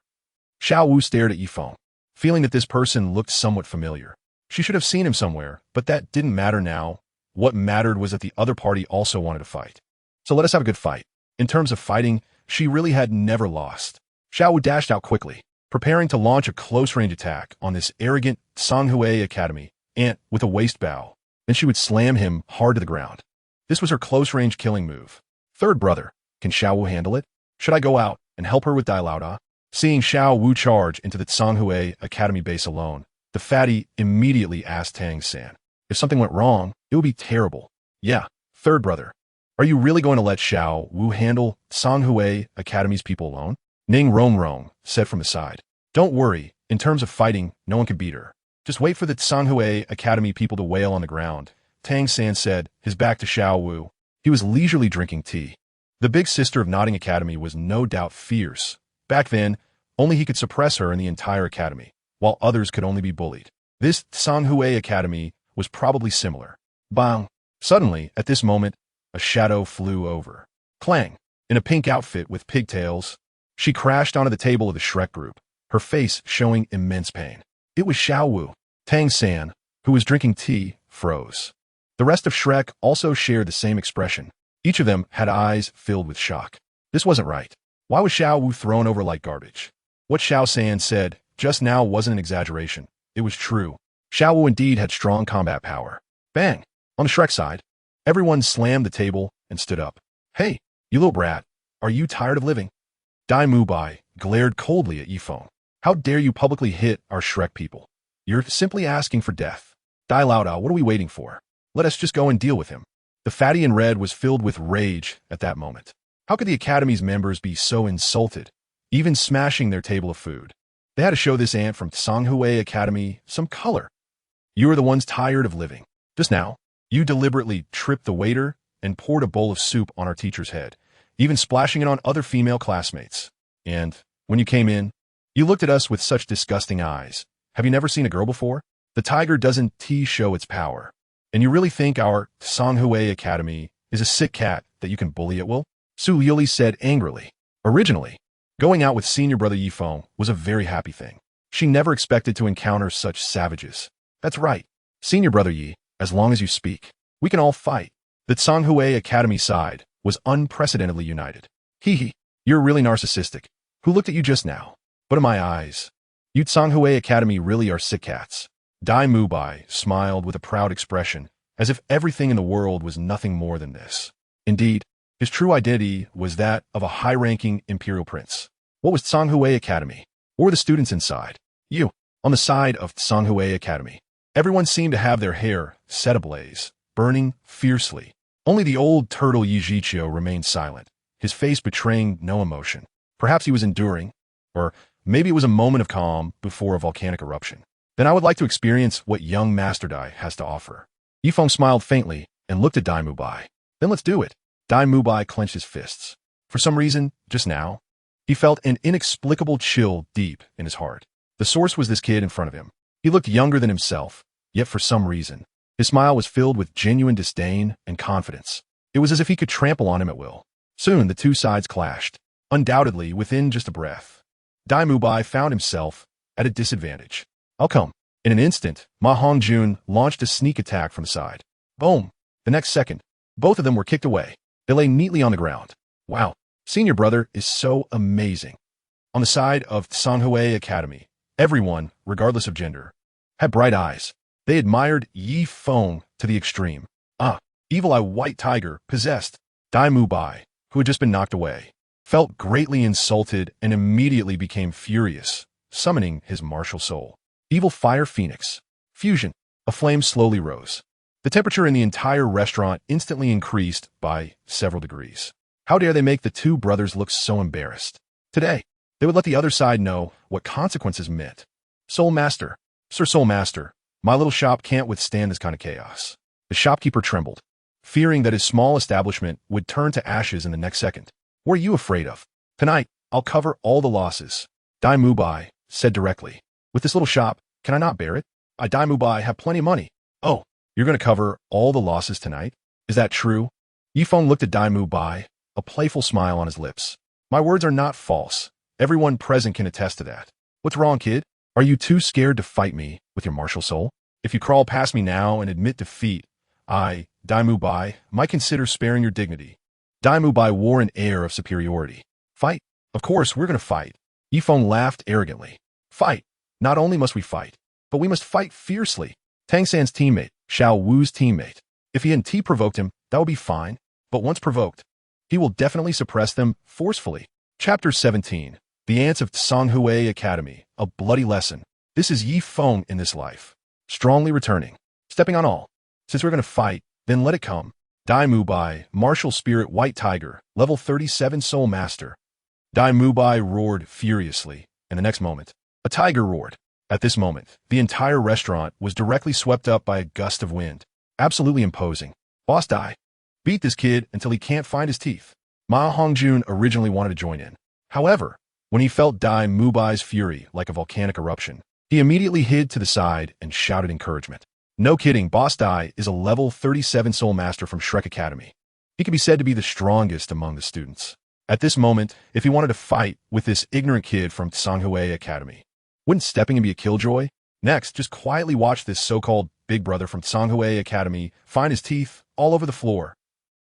Xiao Wu stared at Yi Feng, feeling that this person looked somewhat familiar. She should have seen him somewhere, but that didn't matter now. What mattered was that the other party also wanted to fight. So let us have a good fight. In terms of fighting, she really had never lost. Xiao Wu dashed out quickly, preparing to launch a close-range attack on this arrogant Tsanghui Academy ant with a waist bow. Then she would slam him hard to the ground. This was her close-range killing move. Third brother, can Xiao Wu handle it? Should I go out and help her with Dailao? Seeing Xiao Wu charge into the Tsanghui Academy base alone, the fatty immediately asked Tang San. If something went wrong, it would be terrible. Yeah, third brother. Are you really going to let Xiao Wu handle Tsanghui Academy's people alone? Ning Rong said from the side. Don't worry, in terms of fighting, no one can beat her. Just wait for the Tsanghui Academy people to wail on the ground, Tang San said, his back to Xiao Wu. He was leisurely drinking tea. The big sister of Notting Academy was no doubt fierce. Back then, only he could suppress her in the entire academy, while others could only be bullied. This Tsanghui Academy was probably similar. Bang! Suddenly, at this moment, a shadow flew over. Clang! In a pink outfit with pigtails, she crashed onto the table of the Shrek group, her face showing immense pain. It was Xiao Wu. Tang San, who was drinking tea, froze. The rest of Shrek also shared the same expression. Each of them had eyes filled with shock. This wasn't right. Why was Xiao Wu thrown over like garbage? What Xiao San said just now wasn't an exaggeration. It was true. Xiao Wu indeed had strong combat power. Bang! On the Shrek side, everyone slammed the table and stood up. Hey, you little brat, are you tired of living? Dai Mubai glared coldly at Yi Feng. How dare you publicly hit our Shrek people? You're simply asking for death. Dai Lao, what are we waiting for? Let us just go and deal with him. The fatty in red was filled with rage at that moment. How could the Academy's members be so insulted, even smashing their table of food? They had to show this ant from Tsanghui Academy some color. You are the ones tired of living. Just now, you deliberately tripped the waiter and poured a bowl of soup on our teacher's head, even splashing it on other female classmates. And when you came in, you looked at us with such disgusting eyes. Have you never seen a girl before? The tiger doesn't show its power. And you really think our Tsanghui Academy is a sick cat that you can bully at will? Su Liuli said angrily. Originally, going out with senior brother Yi Feng was a very happy thing. She never expected to encounter such savages. That's right, senior brother Yi, as long as you speak, we can all fight. The Tsanghui Academy side was unprecedentedly united. Hee, you're really narcissistic. Who looked at you just now? But in my eyes, you Tsanghui Academy really are sick cats. Dai Mubai smiled with a proud expression, as if everything in the world was nothing more than this. Indeed, his true identity was that of a high-ranking imperial prince. What was Tsanghui Academy? What were the students inside? You, on the side of Tsanghui Academy. Everyone seemed to have their hair set ablaze, burning fiercely. Only the old turtle Yi Zhiqiu remained silent, his face betraying no emotion. Perhaps he was enduring, or maybe it was a moment of calm before a volcanic eruption. Then I would like to experience what young Master Dai has to offer. Yi Feng smiled faintly and looked at Dai Mubai. Then let's do it. Dai Mubai clenched his fists. For some reason, just now, he felt an inexplicable chill deep in his heart. The source was this kid in front of him. He looked younger than himself, yet for some reason, his smile was filled with genuine disdain and confidence. It was as if he could trample on him at will. Soon the two sides clashed, undoubtedly within just a breath. Dai Mubai found himself at a disadvantage. I'll come. In an instant, Ma Hongjun launched a sneak attack from the side. Boom! The next second, both of them were kicked away. They lay neatly on the ground. Wow, senior brother is so amazing. On the side of Sanghui Academy, everyone, regardless of gender, had bright eyes. They admired Yi Feng to the extreme. Evil Eye White Tiger possessed Dai Mubai, who had just been knocked away, felt greatly insulted and immediately became furious, summoning his martial soul. Evil Fire Phoenix. Fusion. A flame slowly rose. The temperature in the entire restaurant instantly increased by several degrees. How dare they make the two brothers look so embarrassed? Today, they would let the other side know what consequences meant. Soul Master. Sir Soul Master, my little shop can't withstand this kind of chaos. The shopkeeper trembled, fearing that his small establishment would turn to ashes in the next second. What are you afraid of? Tonight, I'll cover all the losses. Dai Mubai said directly. With this little shop, can I not bear it? I, Dai Mubai, have plenty of money. Oh, you're going to cover all the losses tonight? Is that true? Yifeng looked at Dai Mubai, a playful smile on his lips. My words are not false. Everyone present can attest to that. What's wrong, kid? Are you too scared to fight me with your martial soul? If you crawl past me now and admit defeat, I, Dai Mubai, might consider sparing your dignity. Dai Mubai wore an air of superiority. Fight? Of course, we're going to fight. Yifeng laughed arrogantly. Fight? Not only must we fight, but we must fight fiercely. Tang San's teammate, Xiao Wu's teammate. If he hadn't provoked him, that would be fine. But once provoked, he will definitely suppress them forcefully. Chapter 17. The Ants of Sanghui Academy. A bloody lesson. This is Yi Feng in this life. Strongly returning. Stepping on all. Since we're going to fight, then let it come. Dai Mubai, Martial Spirit White Tiger, Level 37 Soul Master. Dai Mubai roared furiously, and the next moment, a tiger roared. At this moment, the entire restaurant was directly swept up by a gust of wind. Absolutely imposing. Boss Dai. Beat this kid until he can't find his teeth. Ma Hongjun originally wanted to join in. However, when he felt Dai Mubai's fury like a volcanic eruption, he immediately hid to the side and shouted encouragement. No kidding, Boss Dai is a level 37 Soul Master from Shrek Academy. He can be said to be the strongest among the students. At this moment, if he wanted to fight with this ignorant kid from Sanghui Academy, wouldn't stepping and be a killjoy? Next, just quietly watch this so-called big brother from Sanghui Academy find his teeth all over the floor.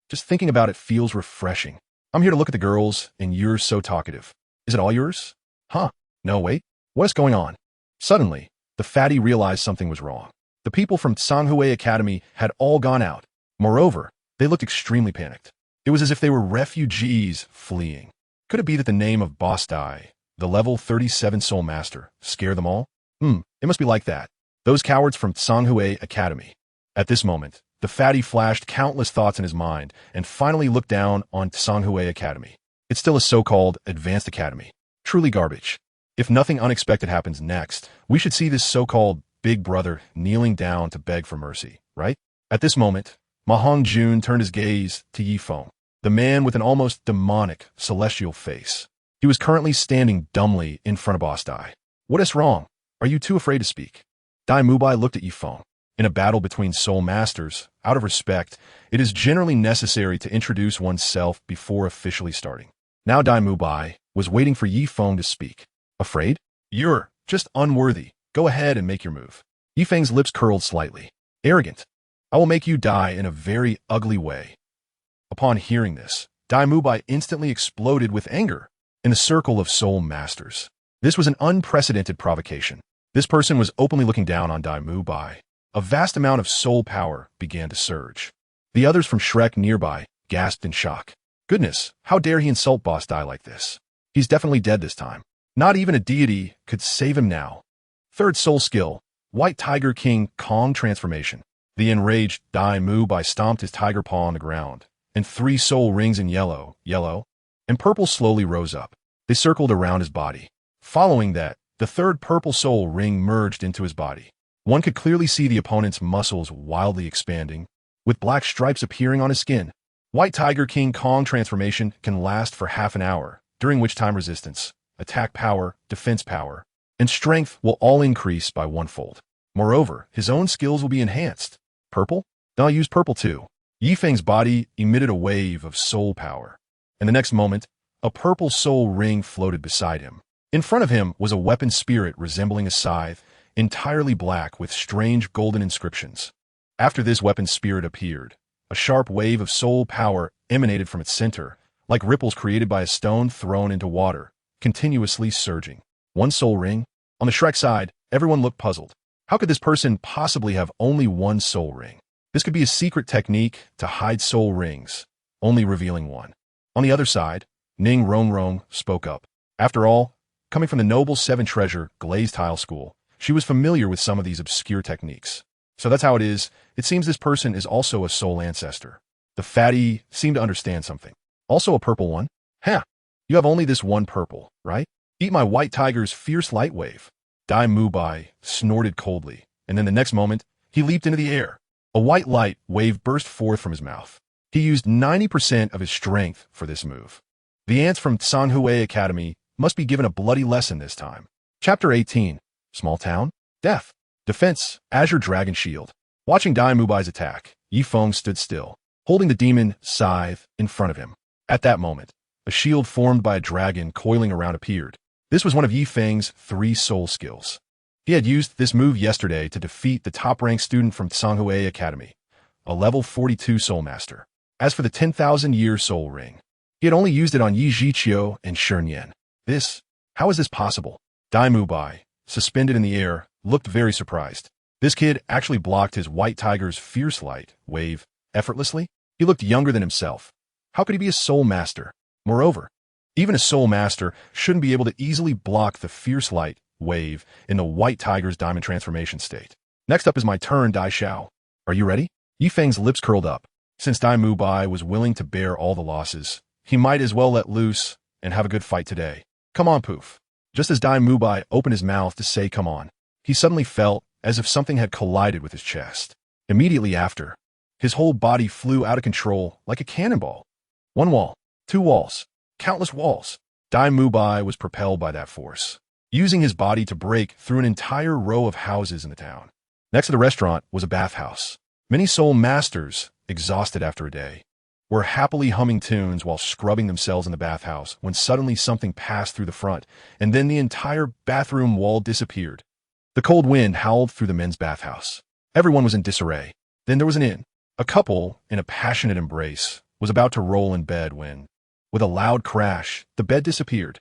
Just thinking about it feels refreshing. I'm here to look at the girls, and you're so talkative. Is it all yours? Huh? No, wait. What is going on? Suddenly, the fatty realized something was wrong. The people from Sanghui Academy had all gone out. Moreover, they looked extremely panicked. It was as if they were refugees fleeing. Could it be that the name of Boss Dai, the level 37 Soul Master, scared them all? It must be like that. Those cowards from Sanghui Academy. At this moment, the fatty flashed countless thoughts in his mind and finally looked down on Sanghui Academy. It's still a so-called advanced academy. Truly garbage. If nothing unexpected happens next, we should see this so-called big brother kneeling down to beg for mercy, right? At this moment, Ma Hongjun turned his gaze to Yi Feng, the man with an almost demonic, celestial face. He was currently standing dumbly in front of Boss Dai. What is wrong? Are you too afraid to speak? Dai Mubai looked at Yi Feng. In a battle between soul masters, out of respect, it is generally necessary to introduce oneself before officially starting. Now Dai Mubai was waiting for Yi Feng to speak. Afraid? You're just unworthy. Go ahead and make your move. Yi Feng's lips curled slightly. Arrogant. I will make you die in a very ugly way. Upon hearing this, Dai Mubai instantly exploded with anger in the circle of soul masters. This was an unprecedented provocation. This person was openly looking down on Dai Mubai. A vast amount of soul power began to surge. The others from Shrek nearby gasped in shock. Goodness, how dare he insult Boss Dai like this? He's definitely dead this time. Not even a deity could save him now. Third soul skill, White Tiger King Kong transformation. The enraged Dai Mubai stomped his tiger paw on the ground, and 3 soul rings in yellow, and purple slowly rose up. They circled around his body. Following that, the third purple soul ring merged into his body. One could clearly see the opponent's muscles wildly expanding, with black stripes appearing on his skin. White Tiger King Kong transformation can last for half an hour, during which time resistance, attack power, defense power, and strength will all increase by 1-fold. Moreover, his own skills will be enhanced. Purple? Then I'll use purple too. Yi Feng's body emitted a wave of soul power, and the next moment, a purple soul ring floated beside him. In front of him was a weapon spirit resembling a scythe, entirely black with strange golden inscriptions. After this weapon spirit appeared, a sharp wave of soul power emanated from its center, like ripples created by a stone thrown into water, continuously surging. One soul ring? On the Shrek side, everyone looked puzzled. How could this person possibly have only one soul ring? This could be a secret technique to hide soul rings, only revealing one. On the other side, Ning Rongrong spoke up. After all, coming from the Noble Seven Treasure Glazed Tile School, she was familiar with some of these obscure techniques. So that's how it is. It seems this person is also a soul ancestor. The fatty seemed to understand something. Also a purple one? Ha! You have only this one purple, right? Eat my white tiger's fierce light wave. Dai Mubai snorted coldly, and then the next moment, he leaped into the air. A white light wave burst forth from his mouth. He used 90% of his strength for this move. The ants from Sanhui Academy must be given a bloody lesson this time. Chapter 18. Small Town? Death. Defense. Azure Dragon Shield. Watching Dai Mubai's attack, Yi Feng stood still, holding the demon scythe in front of him. At that moment, a shield formed by a dragon coiling around appeared. This was one of Yi Feng's 3 soul skills. He had used this move yesterday to defeat the top-ranked student from Sanhui Academy, a level 42 soul master. As for the 10,000-year soul ring, he had only used it on Yi Zhiqiu and Shernyan. How is this possible? Dai Mubai, suspended in the air, looked very surprised. This kid actually blocked his white tiger's fierce light wave effortlessly. He looked younger than himself. How could he be a soul master? Moreover, even a soul master shouldn't be able to easily block the fierce light wave in the white tiger's diamond transformation state. Next up is my turn, Dai Xiao. Are you ready? Yi Feng's lips curled up. Since Dai Mubai was willing to bear all the losses, he might as well let loose and have a good fight today. Come on, Poof. Just as Dai Mubai opened his mouth to say come on, he suddenly felt as if something had collided with his chest. Immediately after, his whole body flew out of control like a cannonball. One wall, 2 walls, countless walls. Dai Mubai was propelled by that force, using his body to break through an entire row of houses in the town. Next to the restaurant was a bathhouse. Many soul masters, exhausted after a day, were happily humming tunes while scrubbing themselves in the bathhouse when suddenly something passed through the front, and then the entire bathroom wall disappeared. The cold wind howled through the men's bathhouse. Everyone was in disarray. Then there was an inn. A couple, in a passionate embrace, was about to roll in bed when, with a loud crash, the bed disappeared.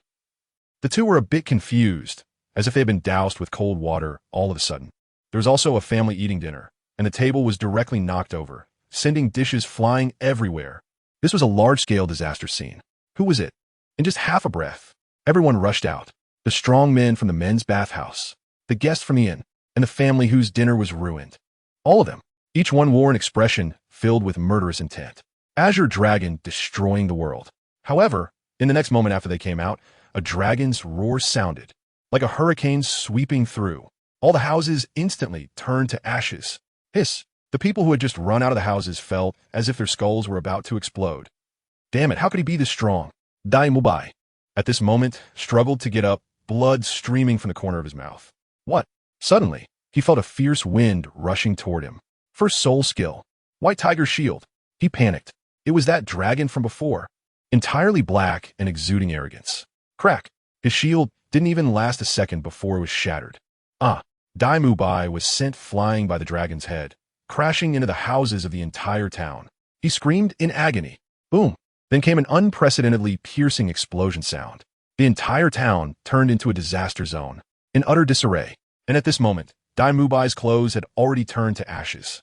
The two were a bit confused, as if they had been doused with cold water all of a sudden. There was also a family eating dinner, and the table was directly knocked over, sending dishes flying everywhere. This was a large-scale disaster scene. Who was it? In just half a breath, everyone rushed out. The strong men from the men's bathhouse, the guests from the inn, and the family whose dinner was ruined. All of them. Each one wore an expression filled with murderous intent. Azure Dragon destroying the world. However, in the next moment after they came out, a dragon's roar sounded, like a hurricane sweeping through. All the houses instantly turned to ashes. Hiss! The people who had just run out of the houses felt as if their skulls were about to explode. Damn it, how could he be this strong? Dai Mubai, at this moment, struggled to get up, blood streaming from the corner of his mouth. What? Suddenly, he felt a fierce wind rushing toward him. First soul skill. White Tiger Shield. He panicked. It was that dragon from before. Entirely black and exuding arrogance. Crack. His shield didn't even last a second before it was shattered. Dai Mubai was sent flying by the dragon's head, crashing into the houses of the entire town. He screamed in agony. Boom. Then came an unprecedentedly piercing explosion sound. The entire town turned into a disaster zone, in utter disarray. And at this moment, Dai Mubai's clothes had already turned to ashes.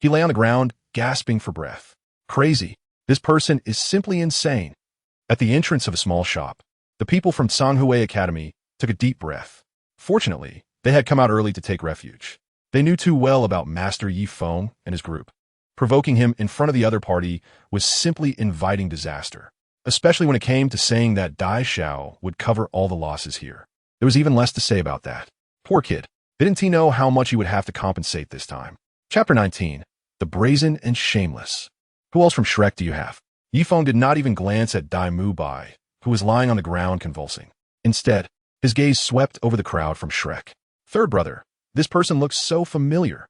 He lay on the ground, gasping for breath. Crazy. This person is simply insane. At the entrance of a small shop, the people from Sanhui Academy took a deep breath. Fortunately, they had come out early to take refuge. They knew too well about Master Yi Feng and his group. Provoking him in front of the other party was simply inviting disaster, especially when it came to saying that Dai Xiao would cover all the losses here. There was even less to say about that. Poor kid. Didn't he know how much he would have to compensate this time? Chapter 19. The Brazen and Shameless. Who else from Shrek do you have? Yi Feng did not even glance at Dai Mubai, who was lying on the ground convulsing. Instead, his gaze swept over the crowd from Shrek. Third brother. This person looks so familiar.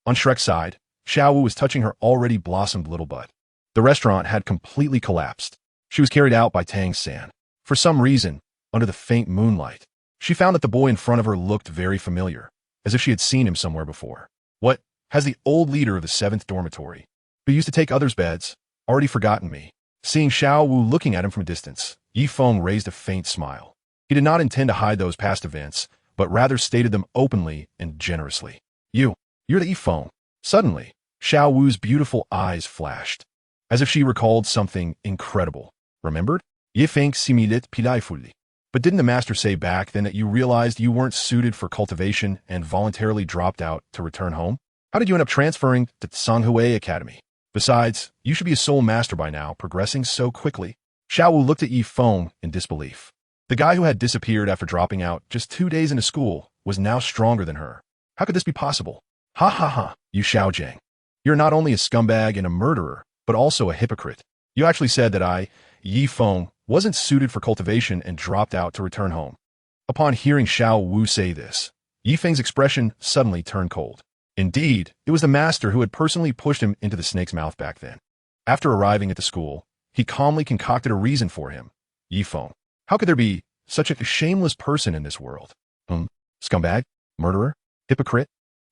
On Shrek's side, Xiaowu was touching her already blossomed little butt. The restaurant had completely collapsed. She was carried out by Tang San. For some reason, under the faint moonlight, she found that the boy in front of her looked very familiar, as if she had seen him somewhere before. What? Has the old leader of the 7th dormitory, who used to take others' beds, already forgotten me? Seeing Xiaowu looking at him from a distance, Yi Feng raised a faint smile. He did not intend to hide those past events, but rather stated them openly and generously. You're the Feng. Suddenly, Xiao Wu's beautiful eyes flashed, as if she recalled something incredible. Remembered? Ye Feng similite playfully. But didn't the master say back then that you realized you weren't suited for cultivation and voluntarily dropped out to return home? How did you end up transferring to Songhui Academy? Besides, you should be a soul master by now, progressing so quickly. Xiao Wu looked at Yi Feng in disbelief. The guy who had disappeared after dropping out just 2 days into school was now stronger than her. How could this be possible? Ha ha ha, you Xiaogang. You're not only a scumbag and a murderer, but also a hypocrite. You actually said that I, Yi Feng, wasn't suited for cultivation and dropped out to return home. Upon hearing Xiao Wu say this, Yi Feng's expression suddenly turned cold. Indeed, it was the master who had personally pushed him into the snake's mouth back then. After arriving at the school, he calmly concocted a reason for him. Yi Feng, how could there be such a shameless person in this world? Scumbag? Murderer? Hypocrite?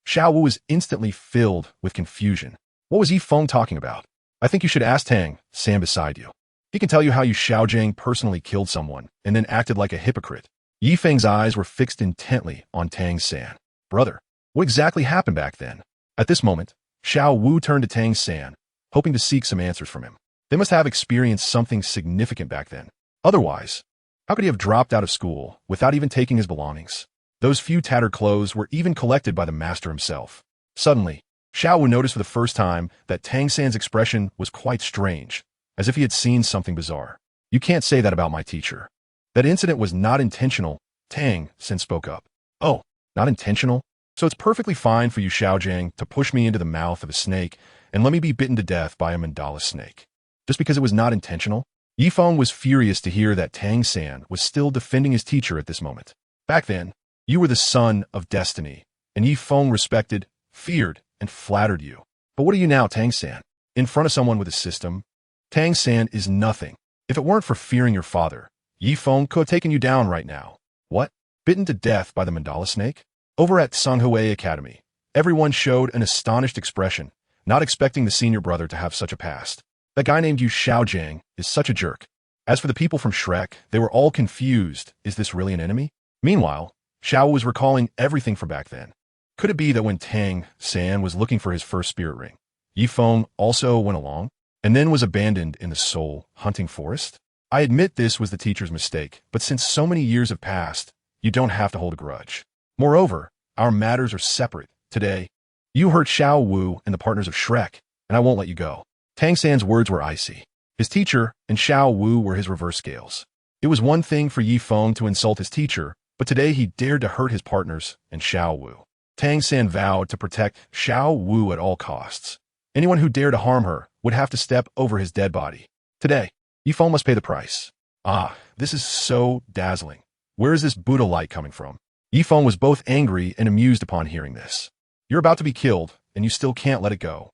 Xiao Wu was instantly filled with confusion. What was Yi Feng talking about? I think you should ask Tang San beside you. He can tell you how you Xiaogang personally killed someone and then acted like a hypocrite. Yi Feng's eyes were fixed intently on Tang San. Brother, what exactly happened back then? At this moment, Xiao Wu turned to Tang San, hoping to seek some answers from him. They must have experienced something significant back then. Otherwise, how could he have dropped out of school without even taking his belongings? Those few tattered clothes were even collected by the master himself. Suddenly, Xiao Wu noticed for the first time that Tang San's expression was quite strange, as if he had seen something bizarre. You can't say that about my teacher. That incident was not intentional, Tang San spoke up. Oh, not intentional? So it's perfectly fine for you Xiaogang to push me into the mouth of a snake and let me be bitten to death by a mandala snake. Just because it was not intentional? Yi Feng was furious to hear that Tang San was still defending his teacher at this moment. Back then, you were the son of destiny, and Yi Feng respected, feared, and flattered you. But what are you now, Tang San? In front of someone with a system? Tang San is nothing. If it weren't for fearing your father, Yi Feng could have taken you down right now. What? Bitten to death by the mandala snake? Over at Songhui Academy, everyone showed an astonished expression, not expecting the senior brother to have such a past. That guy named you Xiaogang is such a jerk. As for the people from Shrek, they were all confused. Is this really an enemy? Meanwhile, Xiao was recalling everything from back then. Could it be that when Tang San was looking for his first spirit ring, Yi Feng also went along, and then was abandoned in the soul hunting forest? I admit this was the teacher's mistake, but since so many years have passed, you don't have to hold a grudge. Moreover, our matters are separate. Today, you hurt Xiao Wu and the partners of Shrek, and I won't let you go. Tang San's words were icy. His teacher and Xiao Wu were his reverse scales. It was one thing for Yi Feng to insult his teacher, but today he dared to hurt his partners and Xiao Wu. Tang San vowed to protect Xiao Wu at all costs. Anyone who dared to harm her would have to step over his dead body. Today, Yi Feng must pay the price. Ah, this is so dazzling. Where is this Buddha light coming from? Yi Feng was both angry and amused upon hearing this. You're about to be killed, and you still can't let it go.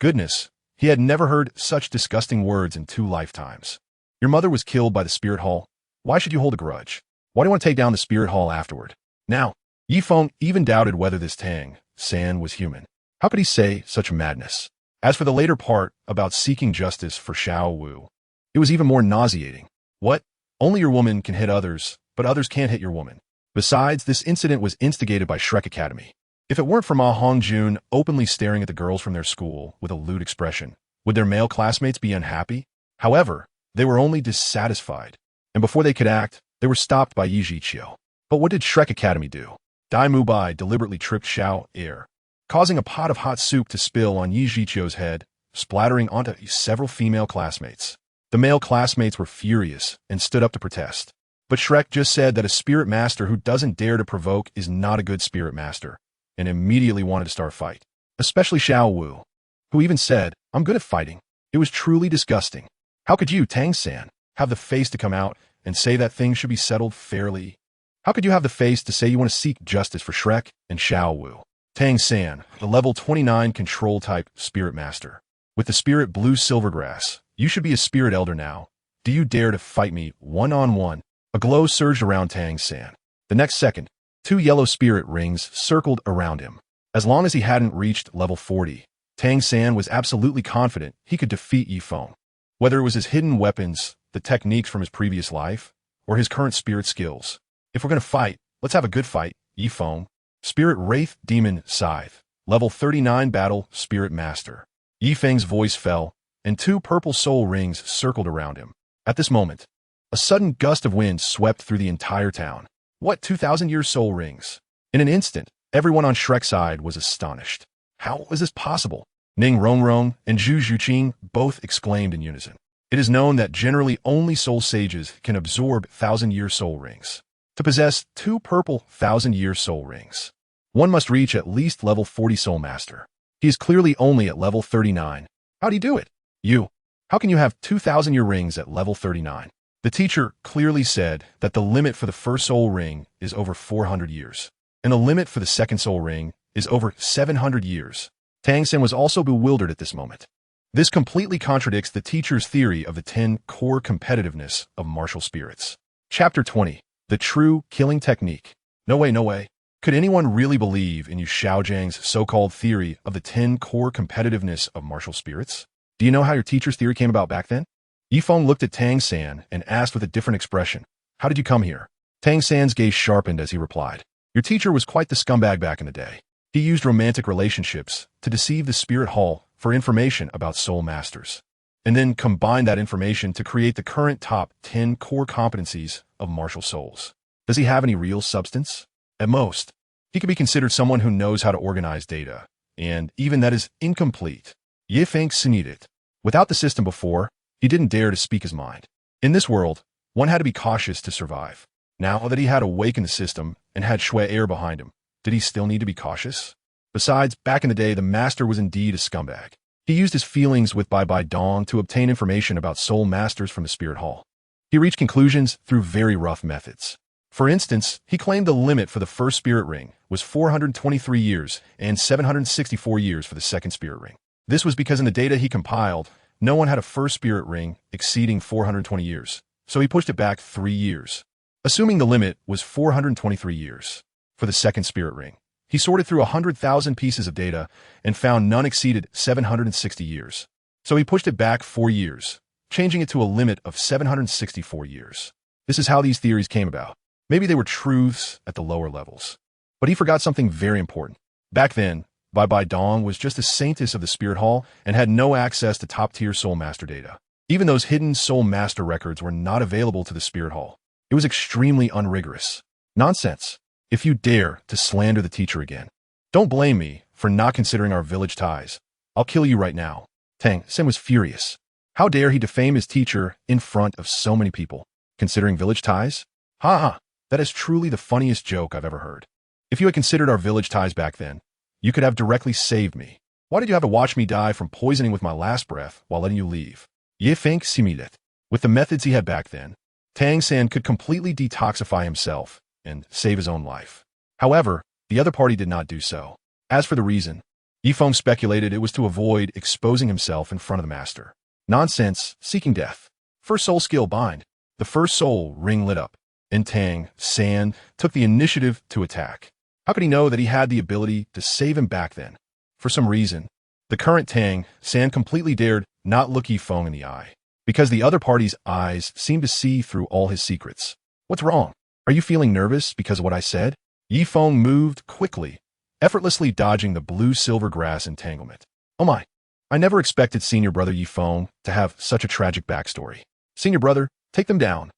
Goodness, he had never heard such disgusting words in 2 lifetimes. Your mother was killed by the spirit hall. Why should you hold a grudge? Why do you want to take down the spirit hall afterward? Now, Yi Feng even doubted whether this Tang San was human. How could he say such madness? As for the later part about seeking justice for Xiao Wu, it was even more nauseating. What? Only your woman can hit others, but others can't hit your woman. Besides, this incident was instigated by Shrek Academy. If it weren't for Ma Hongjun openly staring at the girls from their school with a lewd expression, would their male classmates be unhappy? However, they were only dissatisfied, and before they could act, they were stopped by Yi Zhiqiu. But what did Shrek Academy do? Dai Mubai deliberately tricked Xiao Air, causing a pot of hot soup to spill on Yi Zhiqiu's head, splattering onto several female classmates. The male classmates were furious and stood up to protest. But Shrek just said that a spirit master who doesn't dare to provoke is not a good spirit master, and immediately wanted to start a fight. Especially Xiao Wu, who even said, I'm good at fighting. It was truly disgusting. How could you, Tang San, have the face to come out and say that things should be settled fairly? How could you have the face to say you want to seek justice for Shrek and Xiao Wu? Tang San, the level 29 control type spirit master. With the spirit blue silvergrass, you should be a spirit elder now. Do you dare to fight me one-on-one? A glow surged around Tang San. The next second, 2 yellow spirit rings circled around him. As long as he hadn't reached level 40, Tang San was absolutely confident he could defeat Yi Feng. Whether it was his hidden weapons, the techniques from his previous life, or his current spirit skills. If we're going to fight, let's have a good fight, Yi Feng. Spirit Wraith Demon Scythe. Level 39 Battle Spirit Master. Yi Feng's voice fell, and 2 purple soul rings circled around him. At this moment, a sudden gust of wind swept through the entire town. What 2,000-year soul rings? In an instant, everyone on Shrek's side was astonished. How was this possible? Ning Rongrong and Zhu Zhuqing both exclaimed in unison. It is known that generally only soul sages can absorb 1,000-year soul rings. To possess 2 purple 1,000-year soul rings, one must reach at least level 40 Soul Master. He is clearly only at level 39. How'd he do it? You. How can you have 2,000-year rings at level 39? The teacher clearly said that the limit for the first soul ring is over 400 years, and the limit for the second soul ring is over 700 years. Tang San was also bewildered at this moment. This completely contradicts the teacher's theory of the 10 core competitiveness of martial spirits. Chapter 20. The True Killing Technique. No way, no way. Could anyone really believe in Xiaogang's so-called theory of the 10 core competitiveness of martial spirits? Do you know how your teacher's theory came about back then? Yi Feng looked at Tang San and asked with a different expression, "How did you come here?" Tang San's gaze sharpened as he replied, "Your teacher was quite the scumbag back in the day. He used romantic relationships to deceive the Spirit Hall for information about soul masters, and then combined that information to create the current top 10 core competencies of martial souls. Does he have any real substance? At most, he could be considered someone who knows how to organize data, and even that is incomplete." Yi Feng sneered. Without the system before, he didn't dare to speak his mind. In this world, one had to be cautious to survive. Now that he had awakened the system and had Shui Air behind him, did he still need to be cautious? Besides, back in the day, the master was indeed a scumbag. He used his feelings with Bai Bai Dong to obtain information about soul masters from the Spirit Hall. He reached conclusions through very rough methods. For instance, he claimed the limit for the first spirit ring was 423 years and 764 years for the second spirit ring. This was because in the data he compiled, no one had a first spirit ring exceeding 420 years, so he pushed it back 3 years. Assuming the limit was 423 years. For the second spirit ring, he sorted through 100,000 pieces of data and found none exceeded 760 years. So he pushed it back 4 years, changing it to a limit of 764 years. This is how these theories came about. Maybe they were truths at the lower levels. But he forgot something very important. Back then, Bai Bai Dong was just a saintess of the Spirit Hall and had no access to top-tier Soul Master data. Even those hidden Soul Master records were not available to the Spirit Hall. It was extremely unrigorous. Nonsense. If you dare to slander the teacher again, don't blame me for not considering our village ties. I'll kill you right now. Tang San was furious. How dare he defame his teacher in front of so many people? Considering village ties? Ha ha. That is truly the funniest joke I've ever heard. If you had considered our village ties back then, you could have directly saved me. Why did you have to watch me die from poisoning with my last breath while letting you leave? Yi Feng similed. With the methods he had back then, Tang San could completely detoxify himself and save his own life. However, the other party did not do so. As for the reason, Yi Feng speculated it was to avoid exposing himself in front of the master. Nonsense, seeking death. First soul skill bind. The first soul ring lit up, and Tang San took the initiative to attack. How could he know that he had the ability to save him back then? For some reason, the current Tang San completely dared not look Yi Feng in the eye, because the other party's eyes seemed to see through all his secrets. What's wrong? Are you feeling nervous because of what I said? Yi Feng moved quickly, effortlessly dodging the blue-silver grass entanglement. Oh my! I never expected senior brother Yi Feng to have such a tragic backstory. Senior brother, take them down.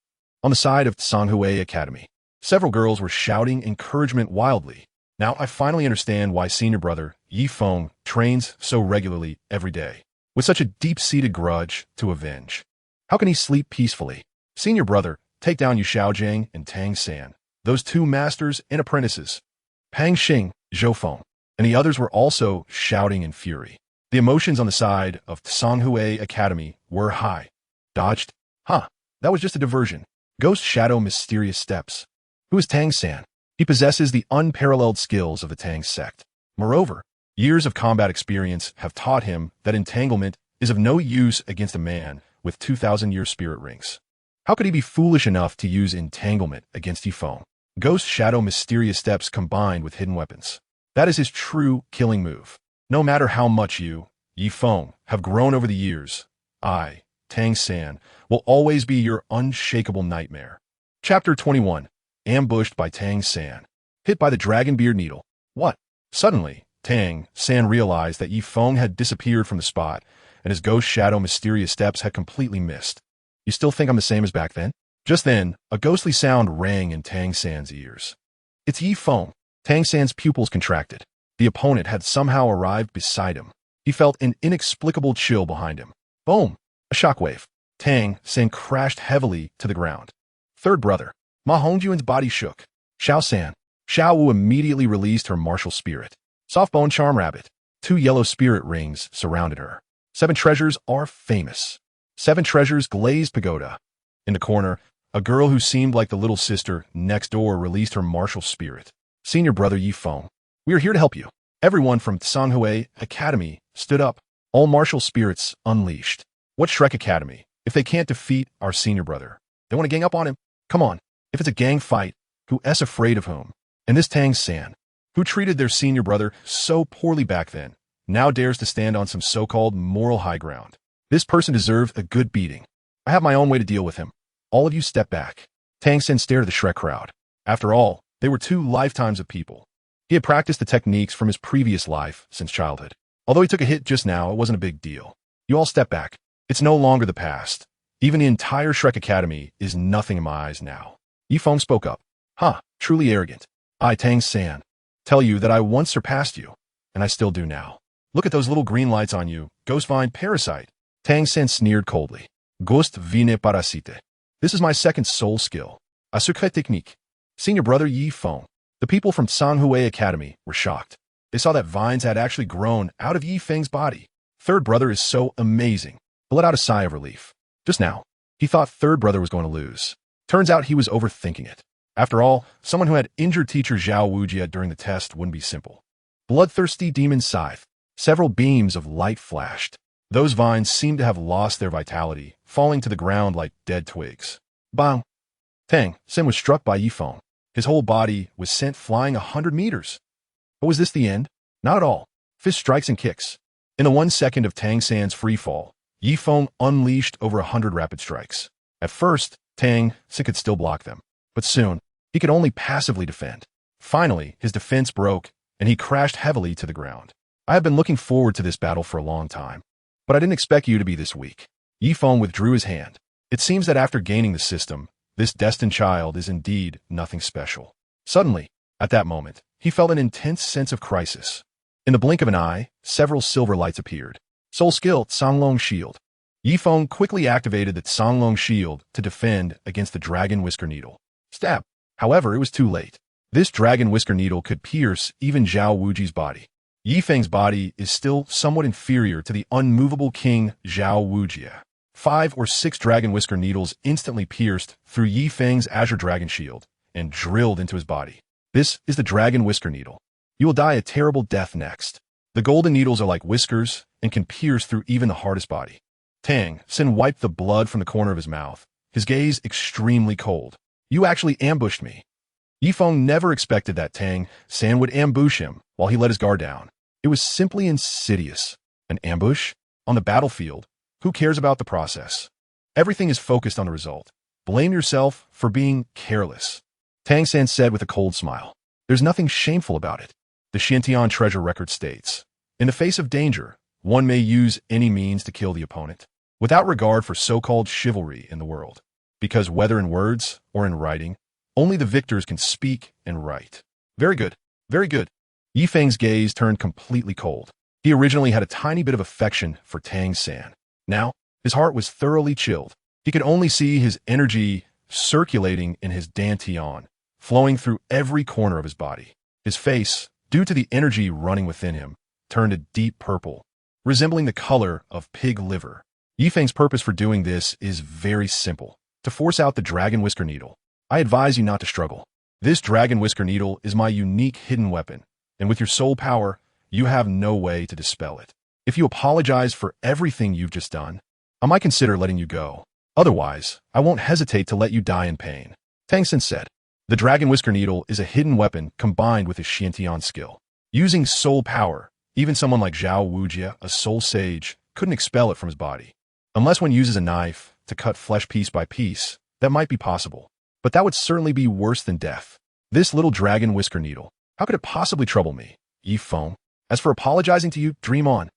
On the side of Sanghui Academy, several girls were shouting encouragement wildly. Now I finally understand why senior brother Yi Feng trains so regularly every day, with such a deep-seated grudge to avenge. How can he sleep peacefully? Senior brother, take down Xiaogang and Tang San, those 2 masters and apprentices. Pang Xing, Zhou Feng, and the others were also shouting in fury. The emotions on the side of Sanghui Academy were high. Dodged? Huh, that was just a diversion. Ghost Shadow Mysterious Steps. Who is Tang San? He possesses the unparalleled skills of the Tang sect. Moreover, years of combat experience have taught him that entanglement is of no use against a man with 2,000-year spirit rings. How could he be foolish enough to use entanglement against Yi Feng? Ghost Shadow Mysterious Steps combined with hidden weapons. That is his true killing move. No matter how much you, Yi Feng, have grown over the years, I, Tang San, will always be your unshakable nightmare. Chapter 21. Ambushed by Tang San. Hit by the dragon beard needle. What? Suddenly, Tang San realized that Yi Feng had disappeared from the spot, and his ghost shadow mysterious steps had completely missed. You still think I'm the same as back then? Just then, a ghostly sound rang in Tang San's ears. It's Yi Feng. Tang San's pupils contracted. The opponent had somehow arrived beside him. He felt an inexplicable chill behind him. Boom! A shockwave. Tang San crashed heavily to the ground. Third brother. Ma Hongjuan's body shook. Xiao San. Xiao Wu immediately released her martial spirit. Soft-bone charm rabbit. 2 yellow spirit rings surrounded her. 7 treasures are famous. 7 treasures glazed pagoda. In the corner, a girl who seemed like the little sister next door released her martial spirit. Senior brother Yi Feng. We are here to help you. Everyone from Tsanghui Academy stood up. All martial spirits unleashed. What Shrek Academy? If they can't defeat our senior brother, they want to gang up on him? Come on. If it's a gang fight, who is afraid of whom? And this Tang San, who treated their senior brother so poorly back then, now dares to stand on some so-called moral high ground. This person deserves a good beating. I have my own way to deal with him. All of you step back. Tang San stared at the Shrek crowd. After all, they were 2 lifetimes of people. He had practiced the techniques from his previous life since childhood. Although he took a hit just now, it wasn't a big deal. You all step back. It's no longer the past. Even the entire Shrek Academy is nothing in my eyes now. Yi Feng spoke up. Truly arrogant. I, Tang San, tell you that I once surpassed you, and I still do now. Look at those little green lights on you, Ghost Vine Parasite. Tang San sneered coldly. Ghost Vine Parasite. This is my second soul skill. A secret technique. Senior brother Yi Feng. The people from Tsanghui Academy were shocked. They saw that vines had actually grown out of Yi Feng's body. Third brother is so amazing. He let out a sigh of relief. Just now, he thought third brother was going to lose. Turns out he was overthinking it. After all, someone who had injured teacher Zhao Wujia during the test wouldn't be simple. Bloodthirsty demon scythe. Several beams of light flashed. Those vines seemed to have lost their vitality, falling to the ground like dead twigs. Bang! Tang San was struck by Yi Feng. His whole body was sent flying 100 meters. But was this the end? Not at all. Fist strikes and kicks. In the 1 second of Tang San's free fall, Yi Feng unleashed over 100 rapid strikes. At first, Tang San could still block them, but soon, he could only passively defend. Finally, his defense broke, and he crashed heavily to the ground. I have been looking forward to this battle for a long time, but I didn't expect you to be this weak. Yi Feng withdrew his hand. It seems that after gaining the system, this destined child is indeed nothing special. Suddenly, at that moment, he felt an intense sense of crisis. In the blink of an eye, several silver lights appeared. Soul skill, Songlong Shield. Yi Feng quickly activated the Songlong Shield to defend against the Dragon Whisker Needle. Stab. However, it was too late. This Dragon Whisker Needle could pierce even Zhao Wuji's body. Yi Feng's body is still somewhat inferior to the unmovable king Zhao Wujia. 5 or 6 Dragon Whisker Needles instantly pierced through Yi Feng's Azure Dragon Shield and drilled into his body. This is the Dragon Whisker Needle. You will die a terrible death next. The golden needles are like whiskers and can pierce through even the hardest body. Tang San wiped the blood from the corner of his mouth, his gaze extremely cold. You actually ambushed me. Yi Feng never expected that Tang San would ambush him while he let his guard down. It was simply insidious. An ambush? On the battlefield? Who cares about the process? Everything is focused on the result. Blame yourself for being careless. Tang San said with a cold smile. There's nothing shameful about it. The Xintian treasure record states, in the face of danger, one may use any means to kill the opponent, without regard for so-called chivalry in the world. Because whether in words or in writing, only the victors can speak and write. Very good. Very good. Yi Feng's gaze turned completely cold. He originally had a tiny bit of affection for Tang San. Now, his heart was thoroughly chilled. He could only see his energy circulating in his dantian, flowing through every corner of his body. His face, due to the energy running within him, turned a deep purple, resembling the color of pig liver. Yi Feng's purpose for doing this is very simple, to force out the Dragon Whisker Needle. I advise you not to struggle. This Dragon Whisker Needle is my unique hidden weapon, and with your soul power, you have no way to dispel it. If you apologize for everything you've just done, I might consider letting you go. Otherwise, I won't hesitate to let you die in pain. Tang San said. The Dragon Whisker Needle is a hidden weapon combined with his Xintian skill. Using soul power, even someone like Zhao Wujia, a soul sage, couldn't expel it from his body. Unless one uses a knife to cut flesh piece by piece, that might be possible. but that would certainly be worse than death. This little dragon whisker needle, how could it possibly trouble me? Yi Feng. As for apologizing to you, dream on.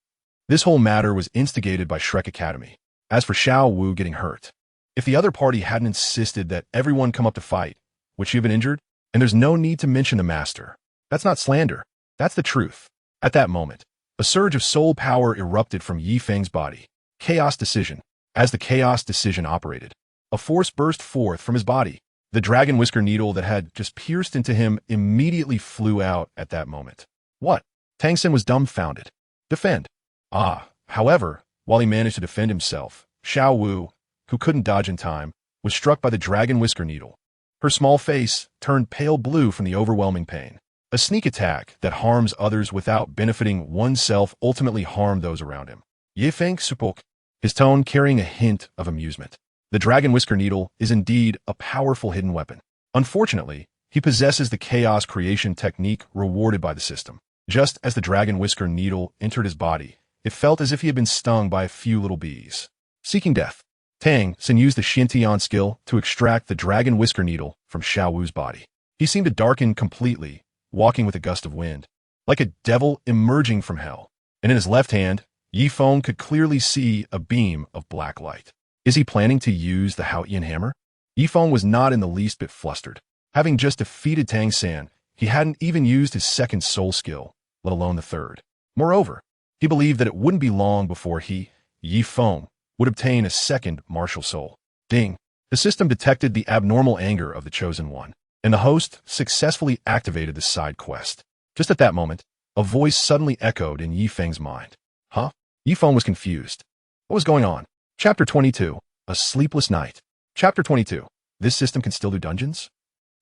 This whole matter was instigated by Shrek Academy. As for Xiao Wu getting hurt, if the other party hadn't insisted that everyone come up to fight, would she have been injured? And there's no need to mention the master. That's not slander. That's the truth. At that moment, a surge of soul power erupted from Yi Feng's body. Chaos decision. As the chaos decision operated, a force burst forth from his body. The dragon whisker needle that had just pierced into him immediately flew out at that moment. What? Tang San was dumbfounded. Defend. However, while he managed to defend himself, Xiao Wu, who couldn't dodge in time, was struck by the dragon whisker needle. Her small face turned pale blue from the overwhelming pain. A sneak attack that harms others without benefiting oneself ultimately harmed those around him. Yi Feng spoke, his tone carrying a hint of amusement. The dragon whisker needle is indeed a powerful hidden weapon. Unfortunately, he possesses the chaos creation technique rewarded by the system. Just as the dragon whisker needle entered his body, it felt as if he had been stung by a few little bees. Seeking death. Tang San used the Xintian skill to extract the dragon whisker needle from Xiao Wu's body. He seemed to darken completely, walking with a gust of wind, like a devil emerging from hell. And in his left hand, Yi Feng could clearly see a beam of black light. Is he planning to use the Haotian hammer? Yi Feng was not in the least bit flustered. Having just defeated Tang San, he hadn't even used his second soul skill, let alone the third. Moreover, he believed that it wouldn't be long before he, Yi Feng, would obtain a second martial soul. Ding! The system detected the abnormal anger of the Chosen One, and the host successfully activated the side quest. Just at that moment, a voice suddenly echoed in Yi Feng's mind. Huh? Yi Feng was confused. What was going on? Chapter 22. A Sleepless Night. Chapter 22. This system can still do dungeons?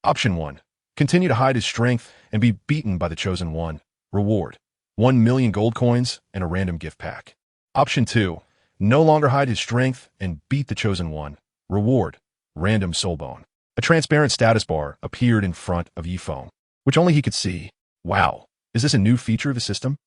Option 1. Continue to hide his strength and be beaten by the Chosen One. Reward. 1 million gold coins and a random gift pack. Option 2. No longer hide his strength and beat the Chosen One. Reward. Random soul bone. A transparent status bar appeared in front of Yi Feng, which only he could see. Wow. Is this a new feature of the system?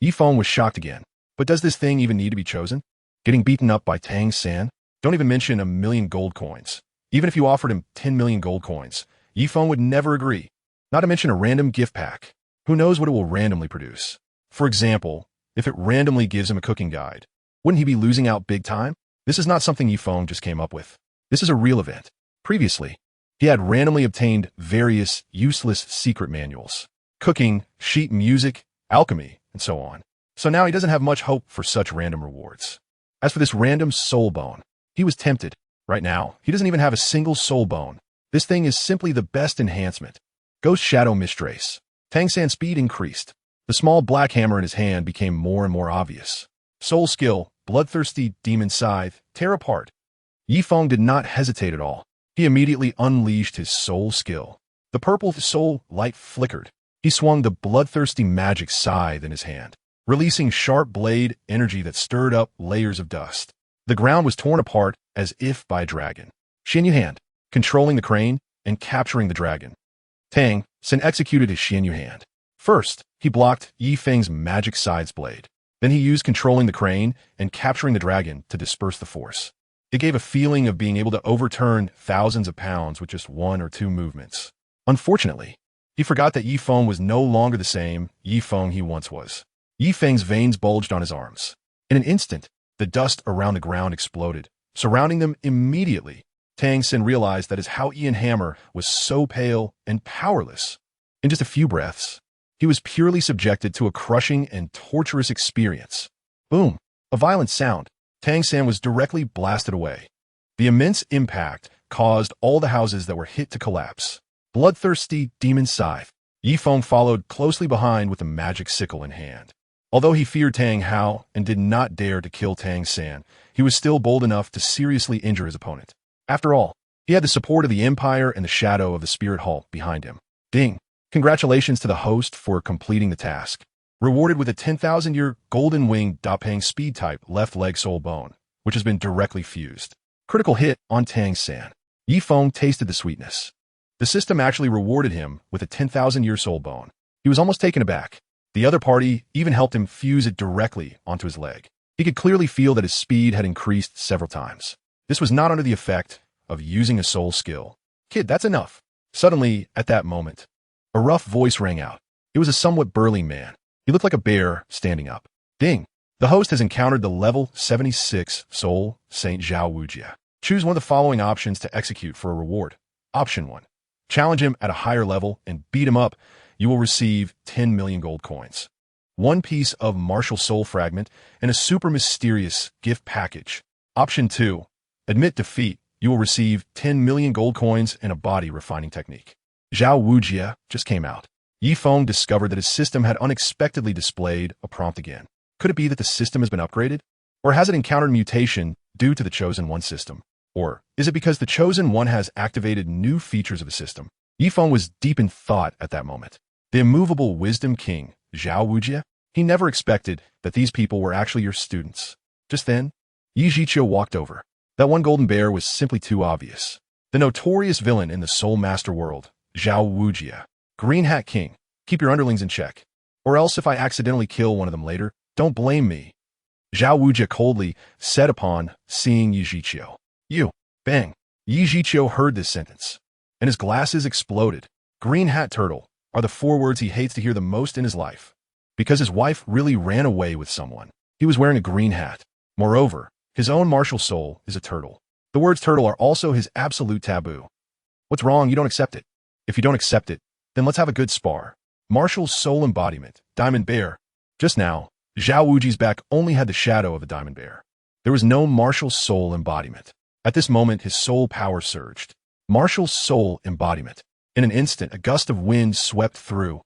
Yi Feng was shocked again. But does this thing even need to be chosen? Getting beaten up by Tang San? Don't even mention 1 million gold coins. Even if you offered him 10 million gold coins, Yi Feng would never agree. Not to mention a random gift pack. Who knows what it will randomly produce? For example, if it randomly gives him a cooking guide, wouldn't he be losing out big time? This is not something Yi Feng just came up with. This is a real event. Previously, he had randomly obtained various useless secret manuals. Cooking, sheet music, alchemy, and so on. So now he doesn't have much hope for such random rewards. As for this random soul bone, he was tempted. Right now, he doesn't even have a single soul bone. This thing is simply the best enhancement. Ghost Shadow Mistrace. Tang San's speed increased. The small black hammer in his hand became more and more obvious. Soul skill, bloodthirsty demon scythe, tear apart. Yi Feng did not hesitate at all. He immediately unleashed his soul skill. The purple soul light flickered. He swung the bloodthirsty magic scythe in his hand, releasing sharp blade energy that stirred up layers of dust. The ground was torn apart as if by a dragon. Xianyu hand, controlling the crane and capturing the dragon. Tang San executed his Xianyu hand. First, he blocked Yi Feng's magic scythe's blade. Then he used controlling the crane and capturing the dragon to disperse the force. It gave a feeling of being able to overturn thousands of pounds with just 1 or 2 movements. Unfortunately, he forgot that Yi Feng was no longer the same Yi Feng he once was. Yi Feng's veins bulged on his arms. In an instant, the dust around the ground exploded, surrounding them immediately. Tang San realized that his Haotian hammer was so pale and powerless. In just a few breaths, he was purely subjected to a crushing and torturous experience. Boom! A violent sound. Tang San was directly blasted away. The immense impact caused all the houses that were hit to collapse. Bloodthirsty demon scythe. Yi Feng followed closely behind with a magic sickle in hand. Although he feared Tang Hao and did not dare to kill Tang San, he was still bold enough to seriously injure his opponent. After all, he had the support of the Empire and the shadow of the Spirit Hall behind him. Ding! Congratulations to the host for completing the task. Rewarded with a 10,000-year golden winged Dapeng speed type left leg soul bone, which has been directly fused. Critical hit on Tang San. Yi Feng tasted the sweetness. The system actually rewarded him with a 10,000-year soul bone. He was almost taken aback. The other party even helped him fuse it directly onto his leg. He could clearly feel that his speed had increased several times. This was not under the effect of using a soul skill. Kid, that's enough. Suddenly, at that moment, a rough voice rang out. It was a somewhat burly man. He looked like a bear standing up. Ding! The host has encountered the level 76 Soul Saint Zhao Wujia. Choose one of the following options to execute for a reward. Option 1. Challenge him at a higher level and beat him up. You will receive 10 million gold coins. One piece of martial soul fragment and a super mysterious gift package. Option 2. Admit defeat. You will receive 10 million gold coins and a body refining technique. Zhao Wujia just came out. Feng discovered that his system had unexpectedly displayed a prompt again. Could it be that the system has been upgraded? Or has it encountered mutation due to the Chosen One system? Or is it because the Chosen One has activated new features of the system? Feng was deep in thought at that moment. The immovable wisdom king, Zhao Wujia, he never expected that these people were actually your students. Just then, Yi Zhiqiu walked over. That one golden bear was simply too obvious. The notorious villain in the Soul Master world, Zhao Wujia. Green Hat King, keep your underlings in check. Or else if I accidentally kill one of them later, don't blame me. Zhao Wujia coldly said upon seeing Yi Zhiqiu. You, bang. Yi Zhiqiu heard this sentence, and his glasses exploded. Green Hat Turtle are the 4 words he hates to hear the most in his life. Because his wife really ran away with someone. He was wearing a green hat. Moreover, his own martial soul is a turtle. The words turtle are also his absolute taboo. What's wrong? You don't accept it. If you don't accept it, then let's have a good spar. Martial soul embodiment, Diamond Bear. Just now, Zhao Wuji's back only had the shadow of a diamond bear. There was no martial soul embodiment. At this moment, his soul power surged. Martial soul embodiment. In an instant, a gust of wind swept through.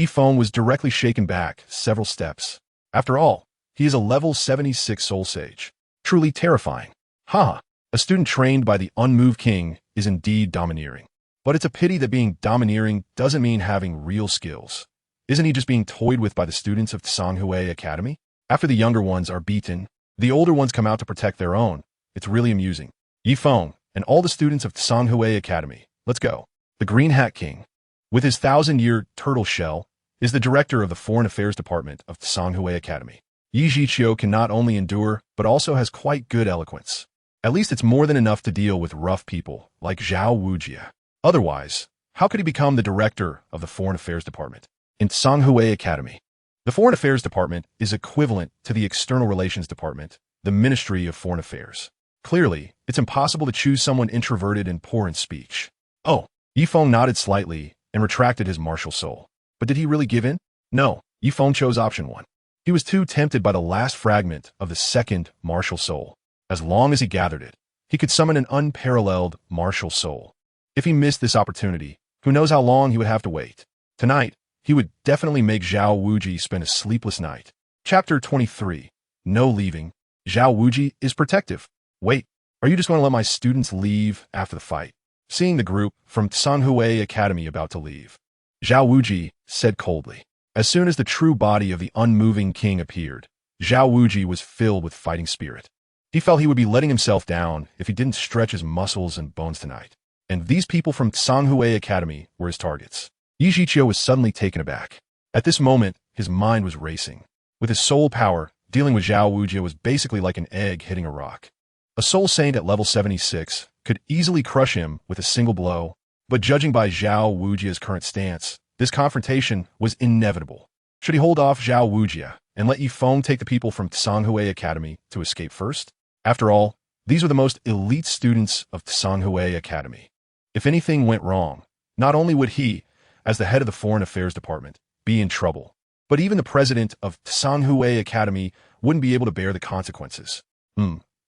Feng was directly shaken back several steps. After all, he is a level 76 soul sage. Truly terrifying. Ha! A student trained by the unmoved king is indeed domineering. But it's a pity that being domineering doesn't mean having real skills. Isn't he just being toyed with by the students of Tsanghui Academy? After the younger ones are beaten, the older ones come out to protect their own. It's really amusing. Feng and all the students of Tsanghui Academy, let's go. The Green Hat King, with his 1,000-year turtle shell, is the director of the Foreign Affairs Department of Tsanghui Academy. Yi Zhiqiu can not only endure, but also has quite good eloquence. At least it's more than enough to deal with rough people like Zhao Wujia. Otherwise, how could he become the director of the Foreign Affairs Department in Tsanghui Academy? The Foreign Affairs Department is equivalent to the External Relations Department, the Ministry of Foreign Affairs. Clearly, it's impossible to choose someone introverted and poor in speech. Oh, Feng nodded slightly and retracted his martial soul. But did he really give in? No, Feng chose option 1. He was too tempted by the last fragment of the second martial soul. As long as he gathered it, he could summon an unparalleled martial soul. If he missed this opportunity, who knows how long he would have to wait. Tonight, he would definitely make Zhao Wuji spend a sleepless night. Chapter 23. No leaving. Zhao Wuji is protective. Wait, are you just going to let my students leave after the fight? Seeing the group from Tsanghui Academy about to leave, Zhao Wuji said coldly. As soon as the true body of the unmoving king appeared, Zhao Wuji was filled with fighting spirit. He felt he would be letting himself down if he didn't stretch his muscles and bones tonight. And these people from Tsanghui Academy were his targets. Yi Zhiqiu was suddenly taken aback. At this moment, his mind was racing. With his soul power, dealing with Zhao Wujia was basically like an egg hitting a rock. A soul saint at level 76 could easily crush him with a single blow, but judging by Zhao Wujia's current stance, this confrontation was inevitable. Should he hold off Zhao Wujia and let Feng take the people from Tsanghui Academy to escape first? After all, these were the most elite students of Tsanghui Academy. If anything went wrong, not only would he, as the head of the Foreign Affairs Department, be in trouble, but even the president of Tsanghui Academy wouldn't be able to bear the consequences.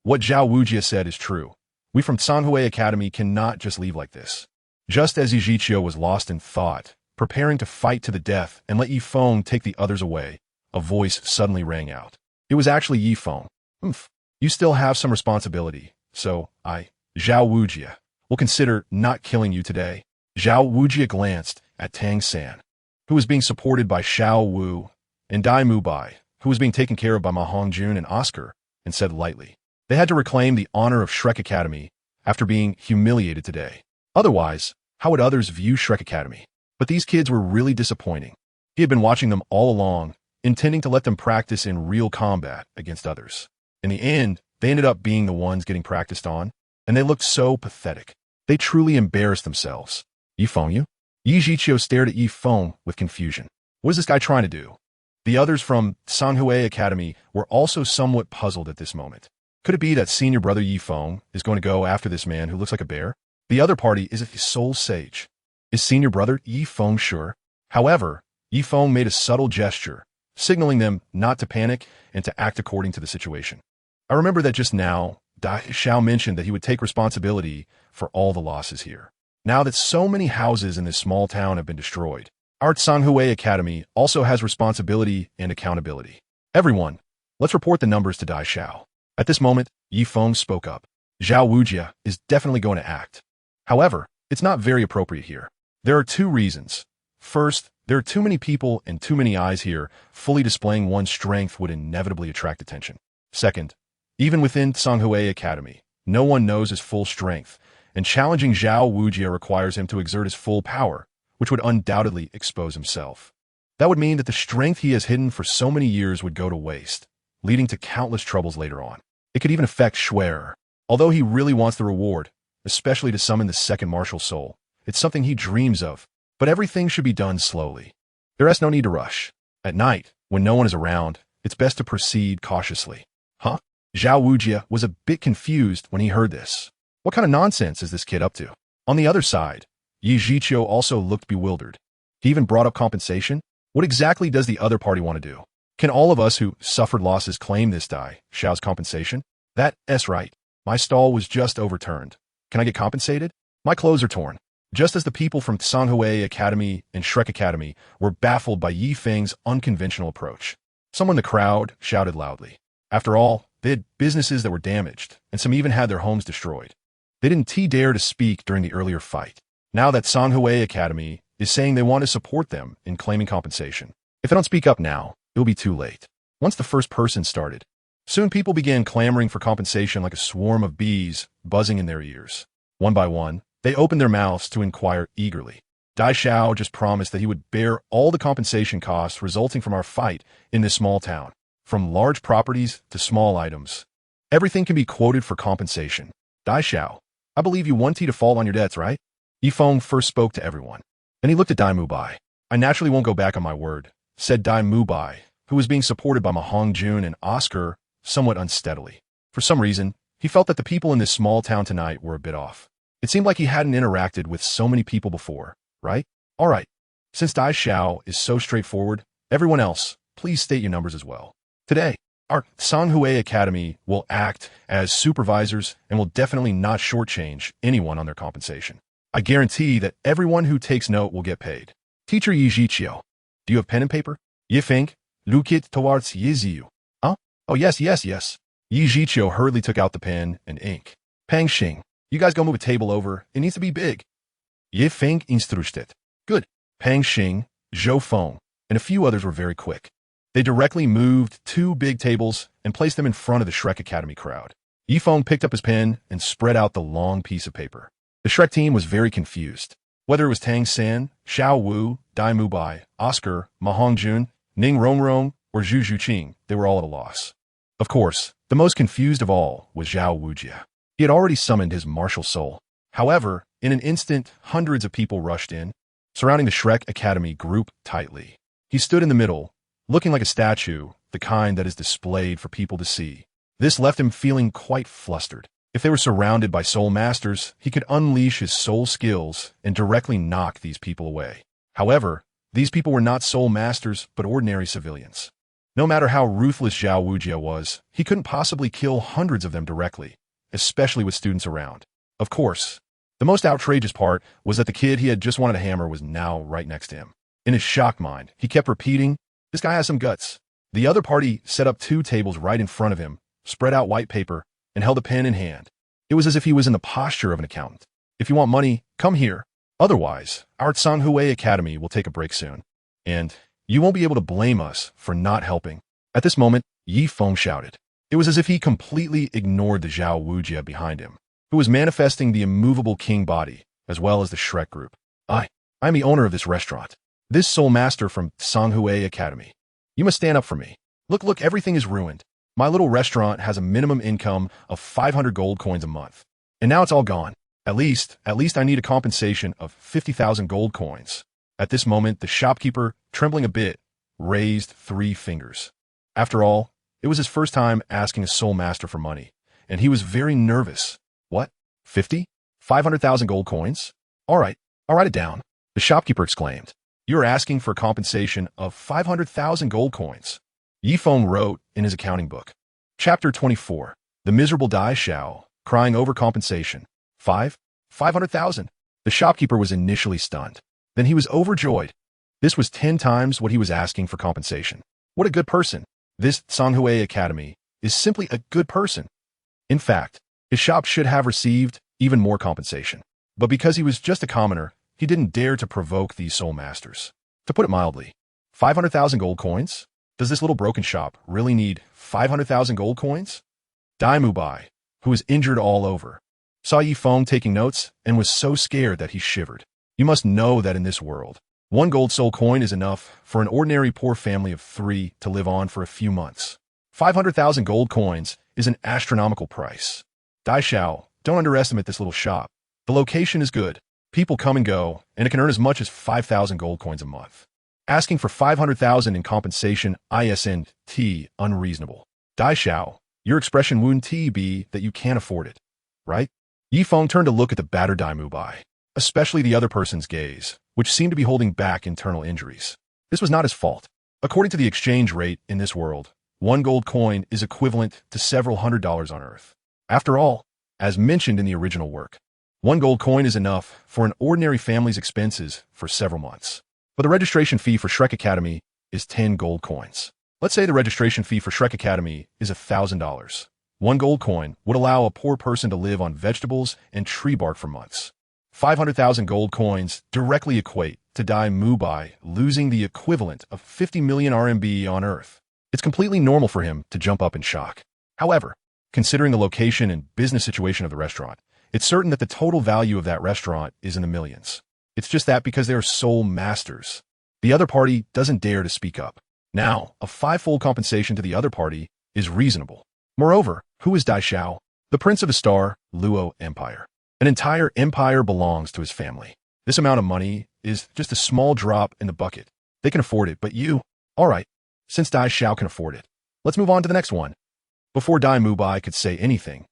What Zhao Wujia said is true. We from Tsanghui Academy cannot just leave like this. Just as Yi Zhiqiu was lost in thought, preparing to fight to the death and let Feng take the others away, a voice suddenly rang out. It was actually Feng. You still have some responsibility, so I, Zhao Wujia, will consider not killing you today. Zhao Wujia glanced at Tang San, who was being supported by Xiao Wu, and Dai Mubai, who was being taken care of by Ma Hongjun and Oscar, and said lightly, they had to reclaim the honor of Shrek Academy after being humiliated today. Otherwise, how would others view Shrek Academy? But these kids were really disappointing. He had been watching them all along, intending to let them practice in real combat against others. In the end, they ended up being the ones getting practiced on, and they looked so pathetic. They truly embarrassed themselves. Yi Feng you? Yi Zhiqiu stared at Yi Feng with confusion. What is this guy trying to do? The others from Sanhui Academy were also somewhat puzzled at this moment. Could it be that senior brother Yi Feng is going to go after this man who looks like a bear? The other party is a soul sage. Is senior brother Yi Feng sure? However, Yi Feng made a subtle gesture, signaling them not to panic and to act according to the situation. I remember that just now, Dai Xiao mentioned that he would take responsibility for all the losses here. Now that so many houses in this small town have been destroyed, our Sanhui Academy also has responsibility and accountability. Everyone, let's report the numbers to Dai Xiao. At this moment, Yi Feng spoke up. Zhao Wujia is definitely going to act. However, it's not very appropriate here. There are two reasons. First, there are too many people and too many eyes here. Fully displaying one's strength would inevitably attract attention. Second, even within Sanhui Academy, no one knows his full strength, and challenging Zhao Wujia requires him to exert his full power, which would undoubtedly expose himself. That would mean that the strength he has hidden for so many years would go to waste, leading to countless troubles later on. It could even affect Schwer. Although he really wants the reward, especially to summon the second martial soul, it's something he dreams of, but everything should be done slowly. There is no need to rush. At night, when no one is around, it's best to proceed cautiously. Huh? Zhao Wujia was a bit confused when he heard this. What kind of nonsense is this kid up to? On the other side, Yi Zhiqiu also looked bewildered. He even brought up compensation? What exactly does the other party want to do? Can all of us who suffered losses claim this Dai Xiao's compensation? That's right. My stall was just overturned. Can I get compensated? My clothes are torn. Just as the people from Sanhui Academy and Shrek Academy were baffled by Yi Feng's unconventional approach. Someone in the crowd shouted loudly. After all, they had businesses that were damaged, and some even had their homes destroyed. They didn't dare to speak during the earlier fight. Now that Sanhui Academy is saying they want to support them in claiming compensation. If they don't speak up now, it will be too late. Once the first person started, soon people began clamoring for compensation like a swarm of bees buzzing in their ears. One by one, they opened their mouths to inquire eagerly. Dai Xiao just promised that he would bear all the compensation costs resulting from our fight in this small town. From large properties to small items, everything can be quoted for compensation. Dai Xiao, I believe you want to fall on your debts, right? Yi Feng first spoke to everyone. Then he looked at Dai Mubai. I naturally won't go back on my word, said Dai Mubai, who was being supported by Mahong Jun and Oscar somewhat unsteadily. For some reason, he felt that the people in this small town tonight were a bit off. It seemed like he hadn't interacted with so many people before, right? All right. Since Dai Xiao is so straightforward, everyone else, please state your numbers as well. Today, our Sanhui Academy will act as supervisors and will definitely not shortchange anyone on their compensation. I guarantee that everyone who takes note will get paid. Teacher Yi Zhiqiu, do you have pen and paper? Yi Feng, look it towards Yi Ziyu. Huh? Oh, yes. Yi Zhiqiu hurriedly took out the pen and ink. Pang Xing, you guys go move a table over. It needs to be big. Yi Feng instructed. Good. Pang Xing, Zhou Feng, and a few others were very quick. They directly moved 2 big tables and placed them in front of the Shrek Academy crowd. Yi Feng picked up his pen and spread out the long piece of paper. The Shrek team was very confused. Whether it was Tang San, Xiao Wu, Dai Mubai, Oscar, Mahong Jun, Ning Rongrong, or Zhu Zhuqing, they were all at a loss. Of course, the most confused of all was Zhao Wujia. He had already summoned his martial soul. However, in an instant, hundreds of people rushed in, surrounding the Shrek Academy group tightly. He stood in the middle, looking like a statue, the kind that is displayed for people to see. This left him feeling quite flustered. If they were surrounded by soul masters, he could unleash his soul skills and directly knock these people away. However, these people were not soul masters, but ordinary civilians. No matter how ruthless Zhao Wujia was, he couldn't possibly kill hundreds of them directly, especially with students around. Of course, the most outrageous part was that the kid he had just wanted a hammer was now right next to him. In his shocked mind, he kept repeating, "This guy has some guts." The other party set up 2 tables right in front of him, spread out white paper, and held a pen in hand. It was as if he was in the posture of an accountant. If you want money, come here. Otherwise, our Sanhui Academy will take a break soon. And you won't be able to blame us for not helping. At this moment, Yi Feng shouted. It was as if he completely ignored the Zhao Wujia behind him, who was manifesting the immovable king body, as well as the Shrek group. I'm the owner of this restaurant. This soul master from Sanhui Academy. You must stand up for me. Look, everything is ruined. My little restaurant has a minimum income of 500 gold coins a month. And now it's all gone. At least I need a compensation of 50,000 gold coins. At this moment, the shopkeeper, trembling a bit, raised 3 fingers. After all, it was his first time asking a soul master for money, and he was very nervous. What? 50? 500,000 gold coins? All right, I'll write it down. The shopkeeper exclaimed. You're asking for a compensation of 500,000 gold coins. Feng wrote in his accounting book. Chapter 24. The miserable Dai Xiao, crying over compensation. 500,000. The shopkeeper was initially stunned. Then he was overjoyed. This was 10 times what he was asking for compensation. What a good person. This Sanhui Academy is simply a good person. In fact, his shop should have received even more compensation. But because he was just a commoner, he didn't dare to provoke these soul masters. To put it mildly, 500,000 gold coins? Does this little broken shop really need 500,000 gold coins? Dai Mubai, who was injured all over, saw Feng taking notes and was so scared that he shivered. You must know that in this world, 1 gold soul coin is enough for an ordinary poor family of 3 to live on for a few months. 500,000 gold coins is an astronomical price. Dai Xiao, don't underestimate this little shop. The location is good. People come and go, and it can earn as much as 5,000 gold coins a month. Asking for 500,000 in compensation isn't unreasonable. Dai Xiao, your expression wouldn't be that you can't afford it, right? Feng turned to look at the battered Dai Mubai, especially the other person's gaze, which seemed to be holding back internal injuries. This was not his fault. According to the exchange rate in this world, 1 gold coin is equivalent to several $100s on Earth. After all, as mentioned in the original work, 1 gold coin is enough for an ordinary family's expenses for several months. But the registration fee for Shrek Academy is 10 gold coins. Let's say the registration fee for Shrek Academy is $1,000. 1 gold coin would allow a poor person to live on vegetables and tree bark for months. 500,000 gold coins directly equate to Dai Mubai losing the equivalent of 50 million RMB on Earth. It's completely normal for him to jump up in shock. However, considering the location and business situation of the restaurant, it's certain that the total value of that restaurant is in the millions. It's just that because they are soul masters, the other party doesn't dare to speak up. Now, a 5-fold compensation to the other party is reasonable. Moreover, who is Dai Xiao? The prince of a star, Luo Empire. An entire empire belongs to his family. This amount of money is just a small drop in the bucket. They can afford it, but you? All right, since Dai Xiao can afford it, let's move on to the next one. Before Dai Mubai could say anything,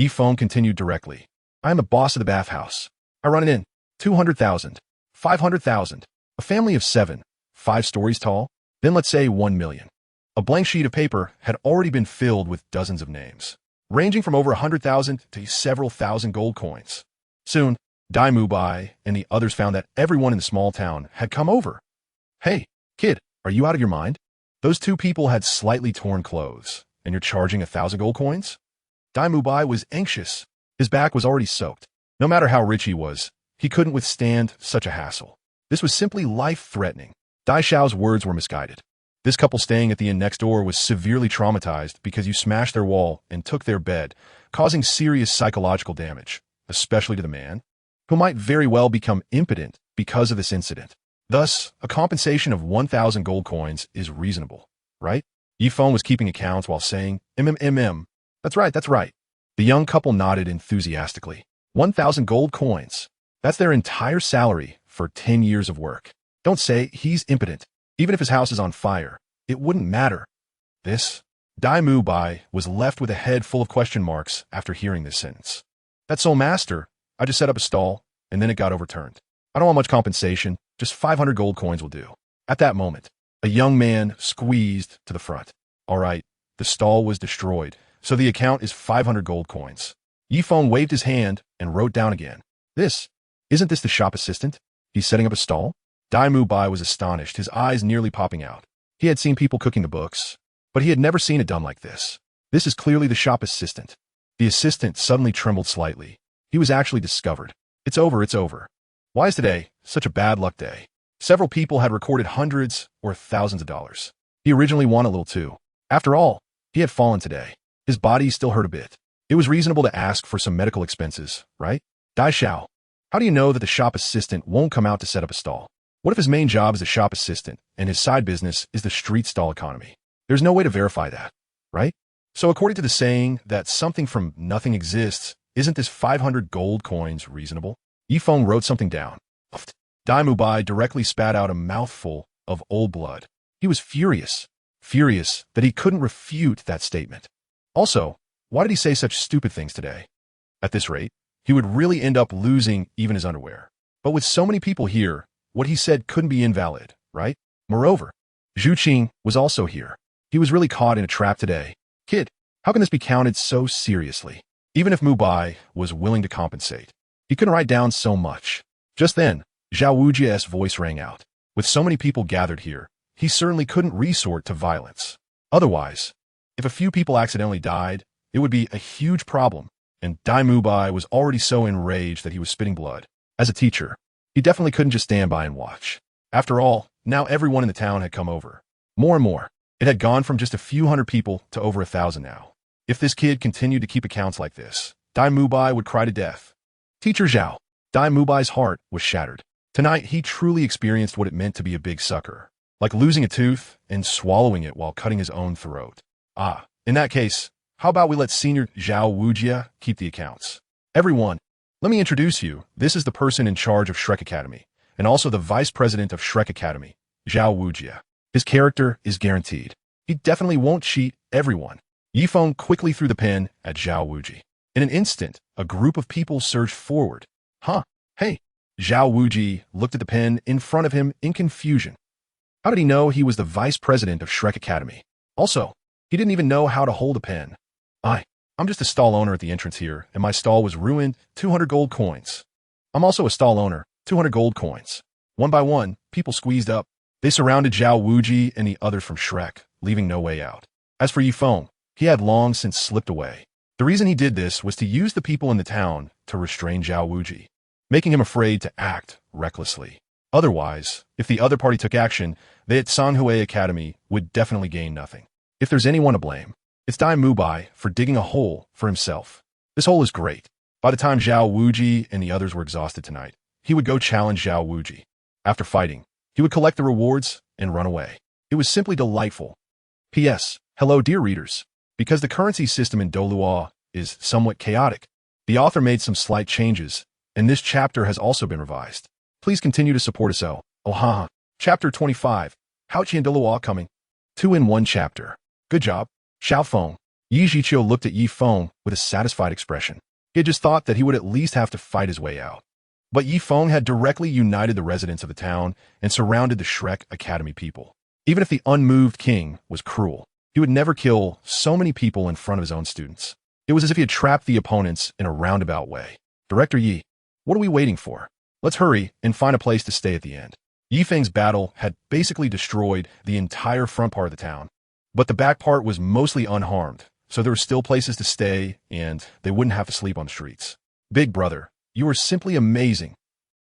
Feng continued directly. I am the boss of the bathhouse. I run it in. 200,000, 500,000, a family of 7, 5 stories tall, then let's say 1 million. A blank sheet of paper had already been filled with dozens of names, ranging from over 100,000 to several thousand gold coins. Soon, Dai Mubai and the others found that everyone in the small town had come over. Hey, kid, are you out of your mind? Those 2 people had slightly torn clothes, and you're charging 1,000 gold coins? Dai Mubai was anxious. His back was already soaked. No matter how rich he was, he couldn't withstand such a hassle. This was simply life-threatening. Dai Xiao's words were misguided. This couple staying at the inn next door was severely traumatized because you smashed their wall and took their bed, causing serious psychological damage, especially to the man, who might very well become impotent because of this incident. Thus, a compensation of 1,000 gold coins is reasonable, right? Feng was keeping accounts while saying, That's right. The young couple nodded enthusiastically. 1,000 gold coins. That's their entire salary for 10 years of work. Don't say he's impotent. Even if his house is on fire, it wouldn't matter. Dai Mubai was left with a head full of question marks after hearing this sentence. That soul master, I just set up a stall, and then it got overturned. I don't want much compensation, just 500 gold coins will do. At that moment, a young man squeezed to the front. All right, the stall was destroyed, so the account is 500 gold coins. Feng waved his hand and wrote down again. Isn't this the shop assistant? He's setting up a stall? Dai Mubai was astonished, his eyes nearly popping out. He had seen people cooking the books, but he had never seen it done like this. This is clearly the shop assistant. The assistant suddenly trembled slightly. He was actually discovered. It's over. Why is today such a bad luck day? Several people had recorded hundreds or thousands of dollars. He originally won a little too. After all, he had fallen today. His body still hurt a bit. It was reasonable to ask for some medical expenses, right? Dai Xiao, how do you know that the shop assistant won't come out to set up a stall? What if his main job is a shop assistant and his side business is the street stall economy? There's no way to verify that, right? So according to the saying that something from nothing exists, Isn't this 500 gold coins reasonable? Yifeng wrote something down. Dai Mubai directly spat out a mouthful of old blood. He was furious that he couldn't refute that statement. Also, why did he say such stupid things today? At this rate, he would really end up losing even his underwear. But with so many people here, what he said couldn't be invalid, right? Moreover, Zhu Qing was also here. He was really caught in a trap today. Kid, how can this be counted so seriously? Even if Mubai was willing to compensate, he couldn't write down so much. Just then, Zhao Wujia's voice rang out. With so many people gathered here, he certainly couldn't resort to violence. Otherwise, if a few people accidentally died, it would be a huge problem, and Dai Mubai was already so enraged that he was spitting blood. As a teacher, he definitely couldn't just stand by and watch. After all, now everyone in the town had come over. More and more. It had gone from just a few hundred people to over 1,000 now. If this kid continued to keep accounts like this, Dai Mubai would cry to death. Teacher Zhao. Dai Mubai's heart was shattered. Tonight, he truly experienced what it meant to be a big sucker. Like losing a tooth and swallowing it while cutting his own throat. In that case, how about we let Senior Zhao Wujia keep the accounts? Everyone, let me introduce you. This is the person in charge of Shrek Academy, and also the vice president of Shrek Academy, Zhao Wujia. His character is guaranteed. He definitely won't cheat everyone. Yifeng quickly threw the pen at Zhao Wuji. In an instant, a group of people surged forward. Hey. Zhao Wuji looked at the pen in front of him in confusion. How did he know he was the vice president of Shrek Academy? Also, he didn't even know how to hold a pen. I'm just a stall owner at the entrance here, and my stall was ruined, 200 gold coins. I'm also a stall owner, 200 gold coins. One by one, people squeezed up. They surrounded Zhao Wuji and the others from Shrek, leaving no way out. As for Yifeng, he had long since slipped away. The reason he did this was to use the people in the town to restrain Zhao Wuji, making him afraid to act recklessly. Otherwise, if the other party took action, they at Sanghui Academy would definitely gain nothing. If there's anyone to blame, it's Dai Mubai for digging a hole for himself. This hole is great. By the time Zhao Wuji and the others were exhausted tonight, he would go challenge Zhao Wuji. After fighting, he would collect the rewards and run away. It was simply delightful. P.S. Hello, dear readers. Because the currency system in Douluo is somewhat chaotic, the author made some slight changes, and this chapter has also been revised. Please continue to support us. Chapter 25. Haochi and Douluo coming. 2 in 1 chapter. Good job. Xiao Feng. Yi Zhiqiu looked at Yifeng with a satisfied expression. He had just thought that he would at least have to fight his way out. But Yifeng had directly united the residents of the town and surrounded the Shrek Academy people. Even if the unmoved king was cruel, he would never kill so many people in front of his own students. It was as if he had trapped the opponents in a roundabout way. Director Yi, what are we waiting for? Let's hurry and find a place to stay at the end. Yifeng's battle had basically destroyed the entire front part of the town, but the back part was mostly unharmed, so there were still places to stay and they wouldn't have to sleep on the streets. Big brother, you are simply amazing.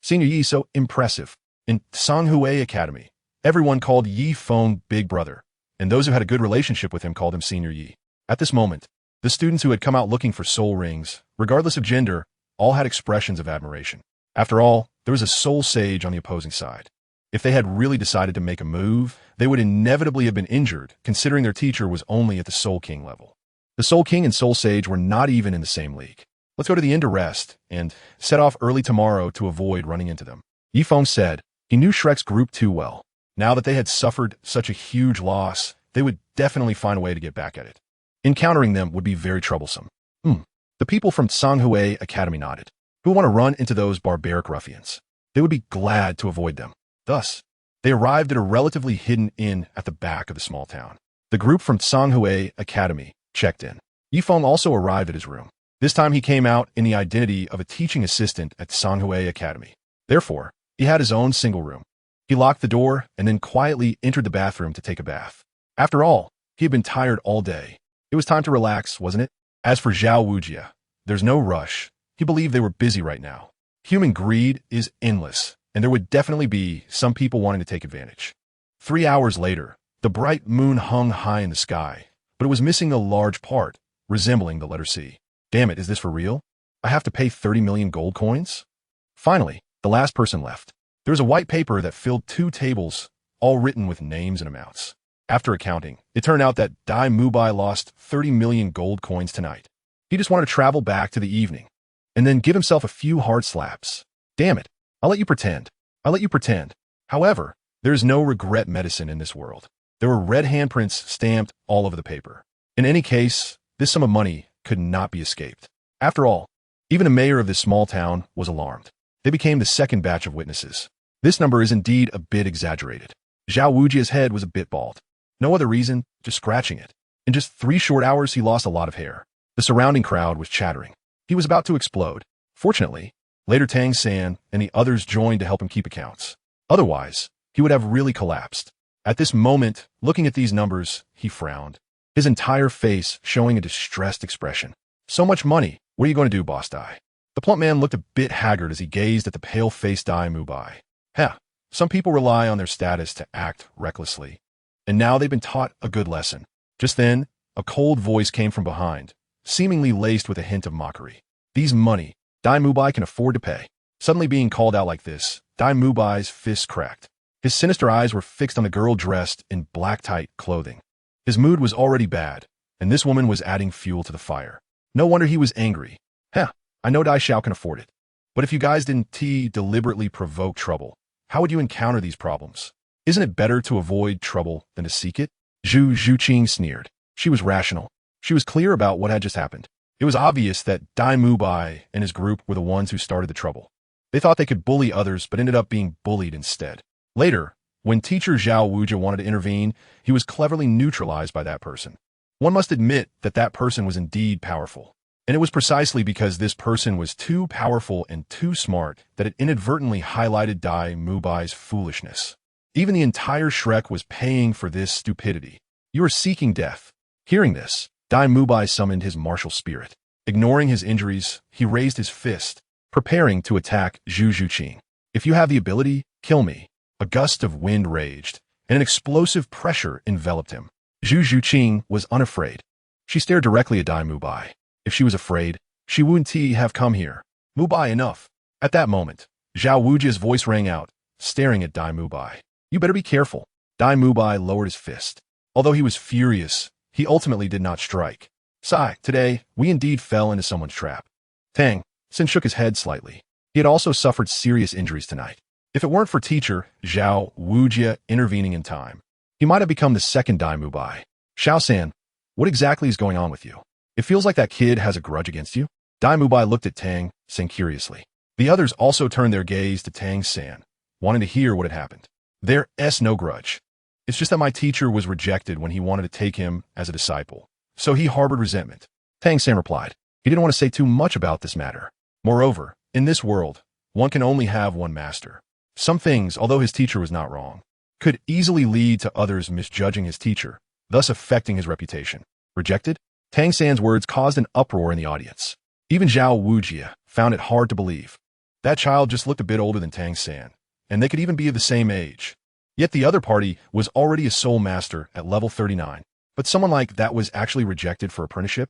Senior Yi so impressive. In Sanghui Academy, everyone called Yifeng Big Brother, and those who had a good relationship with him called him Senior Yi. At this moment, the students who had come out looking for soul rings, regardless of gender, all had expressions of admiration. After all, there was a soul sage on the opposing side. If they had really decided to make a move, they would inevitably have been injured, considering their teacher was only at the Soul King level. The Soul King and Soul Sage were not even in the same league. Let's go to the inn to rest, and set off early tomorrow to avoid running into them. Yifeng said he knew Shrek's group too well. Now that they had suffered such a huge loss, they would definitely find a way to get back at it. Encountering them would be very troublesome. The people from Sanghui Academy nodded. Who want to run into those barbaric ruffians? They would be glad to avoid them. Thus, they arrived at a relatively hidden inn at the back of the small town. The group from Sanghui Academy checked in. Yifeng also arrived at his room. This time he came out in the identity of a teaching assistant at Sanghui Academy. Therefore, he had his own single room. He locked the door and then quietly entered the bathroom to take a bath. After all, he had been tired all day. It was time to relax, wasn't it? As for Zhao Wujia, there's no rush. He believed they were busy right now. Human greed is endless, and there would definitely be some people wanting to take advantage. 3 hours later, the bright moon hung high in the sky, but it was missing a large part, resembling the letter C. Damn it, is this for real? I have to pay 30 million gold coins? Finally, the last person left. There was a white paper that filled 2 tables, all written with names and amounts. After accounting, it turned out that Dai Mubai lost 30 million gold coins tonight. He just wanted to travel back to the evening. and then give himself a few hard slaps. Damn it. I'll let you pretend. I'll let you pretend. However, there is no regret medicine in this world. There were red handprints stamped all over the paper. In any case, this sum of money could not be escaped. After all, even the mayor of this small town was alarmed. They became the second batch of witnesses. This number is indeed a bit exaggerated. Zhao Wujia's head was a bit bald. No other reason, just scratching it. In just 3 short hours, he lost a lot of hair. The surrounding crowd was chattering. He was about to explode. Fortunately, later Tang San and the others joined to help him keep accounts. Otherwise, he would have really collapsed. At this moment, looking at these numbers, he frowned, his entire face showing a distressed expression. So much money. What are you going to do, Boss Dai? The plump man looked a bit haggard as he gazed at the pale-faced Dai Mubai. Heh, some people rely on their status to act recklessly. And now they've been taught a good lesson. Just then, a cold voice came from behind, seemingly laced with a hint of mockery. These money, Dai Mubai can afford to pay. Suddenly being called out like this, Dai Mubai's fists cracked. His sinister eyes were fixed on the girl dressed in black tight clothing. His mood was already bad, and this woman was adding fuel to the fire. No wonder he was angry. Heh, I know Dai Xiao can afford it. But if you guys didn't deliberately provoke trouble, how would you encounter these problems? Isn't it better to avoid trouble than to seek it? Zhu Zhuqing sneered. She was rational. She was clear about what had just happened. It was obvious that Dai Mubai and his group were the ones who started the trouble. They thought they could bully others, but ended up being bullied instead. Later, when teacher Zhao Wujia wanted to intervene, he was cleverly neutralized by that person. One must admit that that person was indeed powerful. And it was precisely because this person was too powerful and too smart that it inadvertently highlighted Dai Mubai's foolishness. Even the entire Shrek was paying for this stupidity. You are seeking death. Hearing this, Dai Mubai summoned his martial spirit. Ignoring his injuries, he raised his fist, preparing to attack Zhu Zhuqing. If you have the ability, kill me. A gust of wind raged, and an explosive pressure enveloped him. Zhu Zhuqing was unafraid. She stared directly at Dai Mubai. If she was afraid, she wouldn't have come here. Mubai, enough. At that moment, Zhao Wujia's voice rang out, staring at Dai Mubai. You better be careful. Dai Mubai lowered his fist. Although he was furious, he ultimately did not strike. Sigh, today, we indeed fell into someone's trap. Tang San shook his head slightly. He had also suffered serious injuries tonight. If it weren't for teacher Zhao Wujia intervening in time, he might have become the second Dai Mubai. Xiao San, what exactly is going on with you? It feels like that kid has a grudge against you. Dai Mubai looked at Tang San curiously. The others also turned their gaze to Tang San, wanting to hear what had happened. There's no grudge. It's just that my teacher was rejected when he wanted to take him as a disciple, so he harbored resentment. Tang San replied. He didn't want to say too much about this matter. Moreover, in this world, one can only have one master. Some things, although his teacher was not wrong, could easily lead to others misjudging his teacher, thus affecting his reputation. Rejected? Tang San's words caused an uproar in the audience. Even Zhao Wujia found it hard to believe. That child just looked a bit older than Tang San, and they could even be of the same age. Yet the other party was already a soul master at level 39. But someone like that was actually rejected for apprenticeship?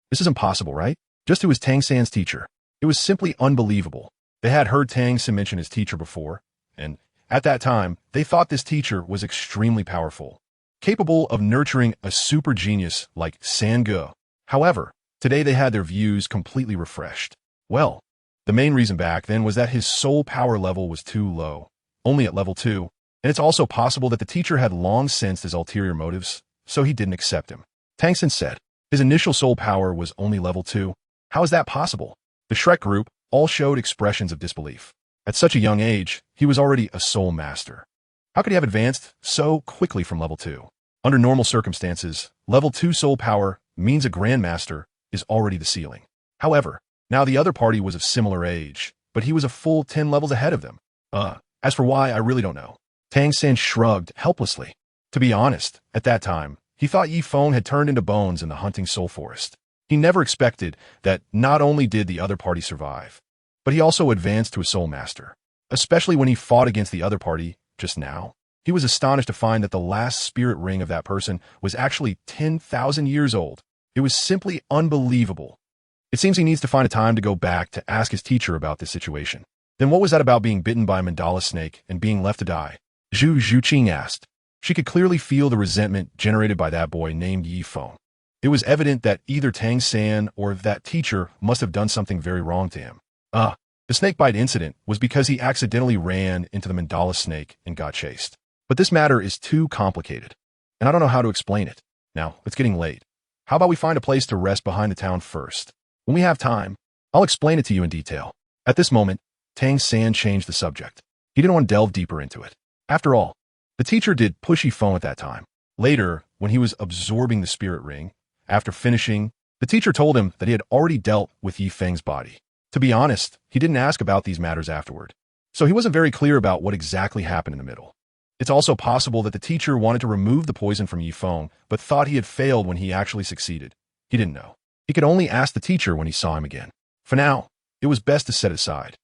This is impossible, right? Just who was Tang San's teacher? It was simply unbelievable. They had heard Tang San mention his teacher before, and at that time, they thought this teacher was extremely powerful, capable of nurturing a super genius like Sange. However, today they had their views completely refreshed. Well, the main reason back then was that his soul power level was too low, only at level 2, and it's also possible that the teacher had long sensed his ulterior motives, so he didn't accept him. Tang San said, his initial soul power was only level 2. How is that possible? The Shrek group all showed expressions of disbelief. At such a young age, he was already a soul master. How could he have advanced so quickly from level 2? Under normal circumstances, level 2 soul power means a grandmaster is already the ceiling. However, now the other party was of similar age, but he was a full 10 levels ahead of them. As for why, I really don't know. Tang San shrugged helplessly. To be honest, at that time, he thought Feng had turned into bones in the hunting soul forest. He never expected that not only did the other party survive, but he also advanced to a soul master. Especially when he fought against the other party just now. He was astonished to find that the last spirit ring of that person was actually 10,000 years old. It was simply unbelievable. It seems he needs to find a time to go back to ask his teacher about this situation. Then what was that about being bitten by a mandala snake and being left to die? Zhu Zhuqing asked. She could clearly feel the resentment generated by that boy named Feng. It was evident that either Tang San or that teacher must have done something very wrong to him. The snakebite incident was because he accidentally ran into the mandala snake and got chased. But this matter is too complicated, and I don't know how to explain it. Now, it's getting late. How about we find a place to rest behind the town first? When we have time, I'll explain it to you in detail. At this moment, Tang San changed the subject. He didn't want to delve deeper into it. After all, the teacher did pushy Feng at that time. Later, when he was absorbing the spirit ring, after finishing, the teacher told him that he had already dealt with Yi Feng's body. To be honest, he didn't ask about these matters afterward, so he wasn't very clear about what exactly happened in the middle. It's also possible that the teacher wanted to remove the poison from Yi Feng, but thought he had failed when he actually succeeded. He didn't know. He could only ask the teacher when he saw him again. For now, it was best to set it aside.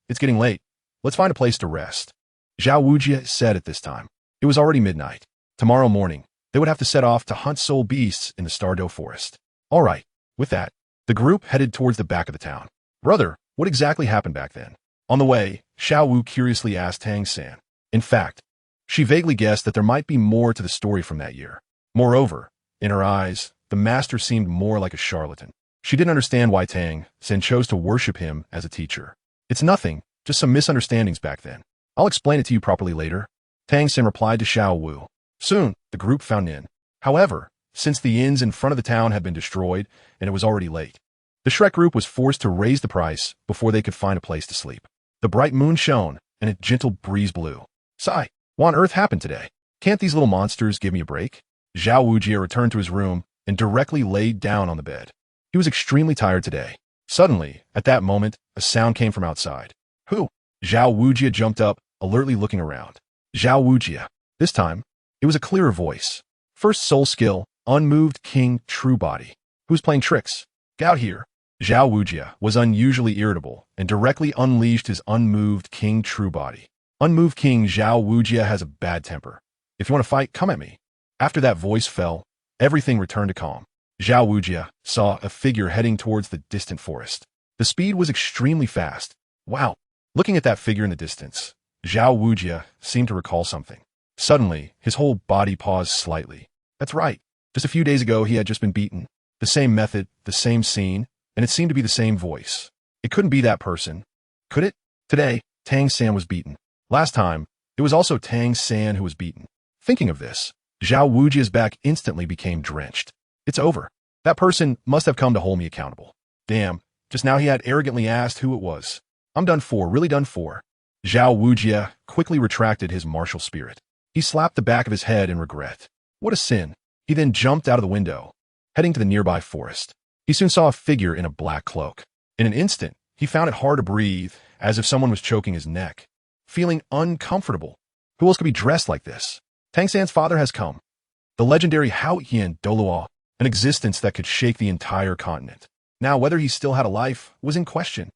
It's getting late. Let's find a place to rest. Zhao Wujie said at this time. It was already midnight. Tomorrow morning, they would have to set off to hunt soul beasts in the Stardow Forest. All right. With that, the group headed towards the back of the town. Brother, what exactly happened back then? On the way, Xiao Wu curiously asked Tang San. In fact, she vaguely guessed that there might be more to the story from that year. Moreover, in her eyes, the master seemed more like a charlatan. She didn't understand why Tang San chose to worship him as a teacher. It's nothing, just some misunderstandings back then. I'll explain it to you properly later. Tang San replied to Xiao Wu. Soon, the group found an inn. However, since the inns in front of the town had been destroyed and it was already late, the Shrek group was forced to raise the price before they could find a place to sleep. The bright moon shone, and a gentle breeze blew. Sigh, what on earth happened today? Can't these little monsters give me a break? Zhao Wujie returned to his room and directly laid down on the bed. He was extremely tired today. Suddenly, at that moment, a sound came from outside. Who? Zhao Wujie jumped up, alertly looking around. Zhao Wujie. This time, it was a clearer voice. First soul skill, unmoved king, true body. Who's playing tricks? Get out here. Zhao Wujie was unusually irritable and directly unleashed his unmoved king true body. Unmoved king Zhao Wujie has a bad temper. If you want to fight, come at me. After that voice fell, everything returned to calm. Zhao Wujie saw a figure heading towards the distant forest. The speed was extremely fast. Wow. Looking at that figure in the distance, Zhao Wujie seemed to recall something. Suddenly, his whole body paused slightly. That's right. Just a few days ago, he had just been beaten. The same method, the same scene, and it seemed to be the same voice. It couldn't be that person. Could it? Today, Tang San was beaten. Last time, it was also Tang San who was beaten. Thinking of this, Zhao Wujie's back instantly became drenched. It's over. That person must have come to hold me accountable. Damn, just now he had arrogantly asked who it was. I'm done for, really done for. Zhao Wujie quickly retracted his martial spirit. He slapped the back of his head in regret. What a sin. He then jumped out of the window, heading to the nearby forest. He soon saw a figure in a black cloak. In an instant, he found it hard to breathe, as if someone was choking his neck. Feeling uncomfortable. Who else could be dressed like this? Tang San's father has come. The legendary Douluo, an existence that could shake the entire continent. Now, whether he still had a life was in question.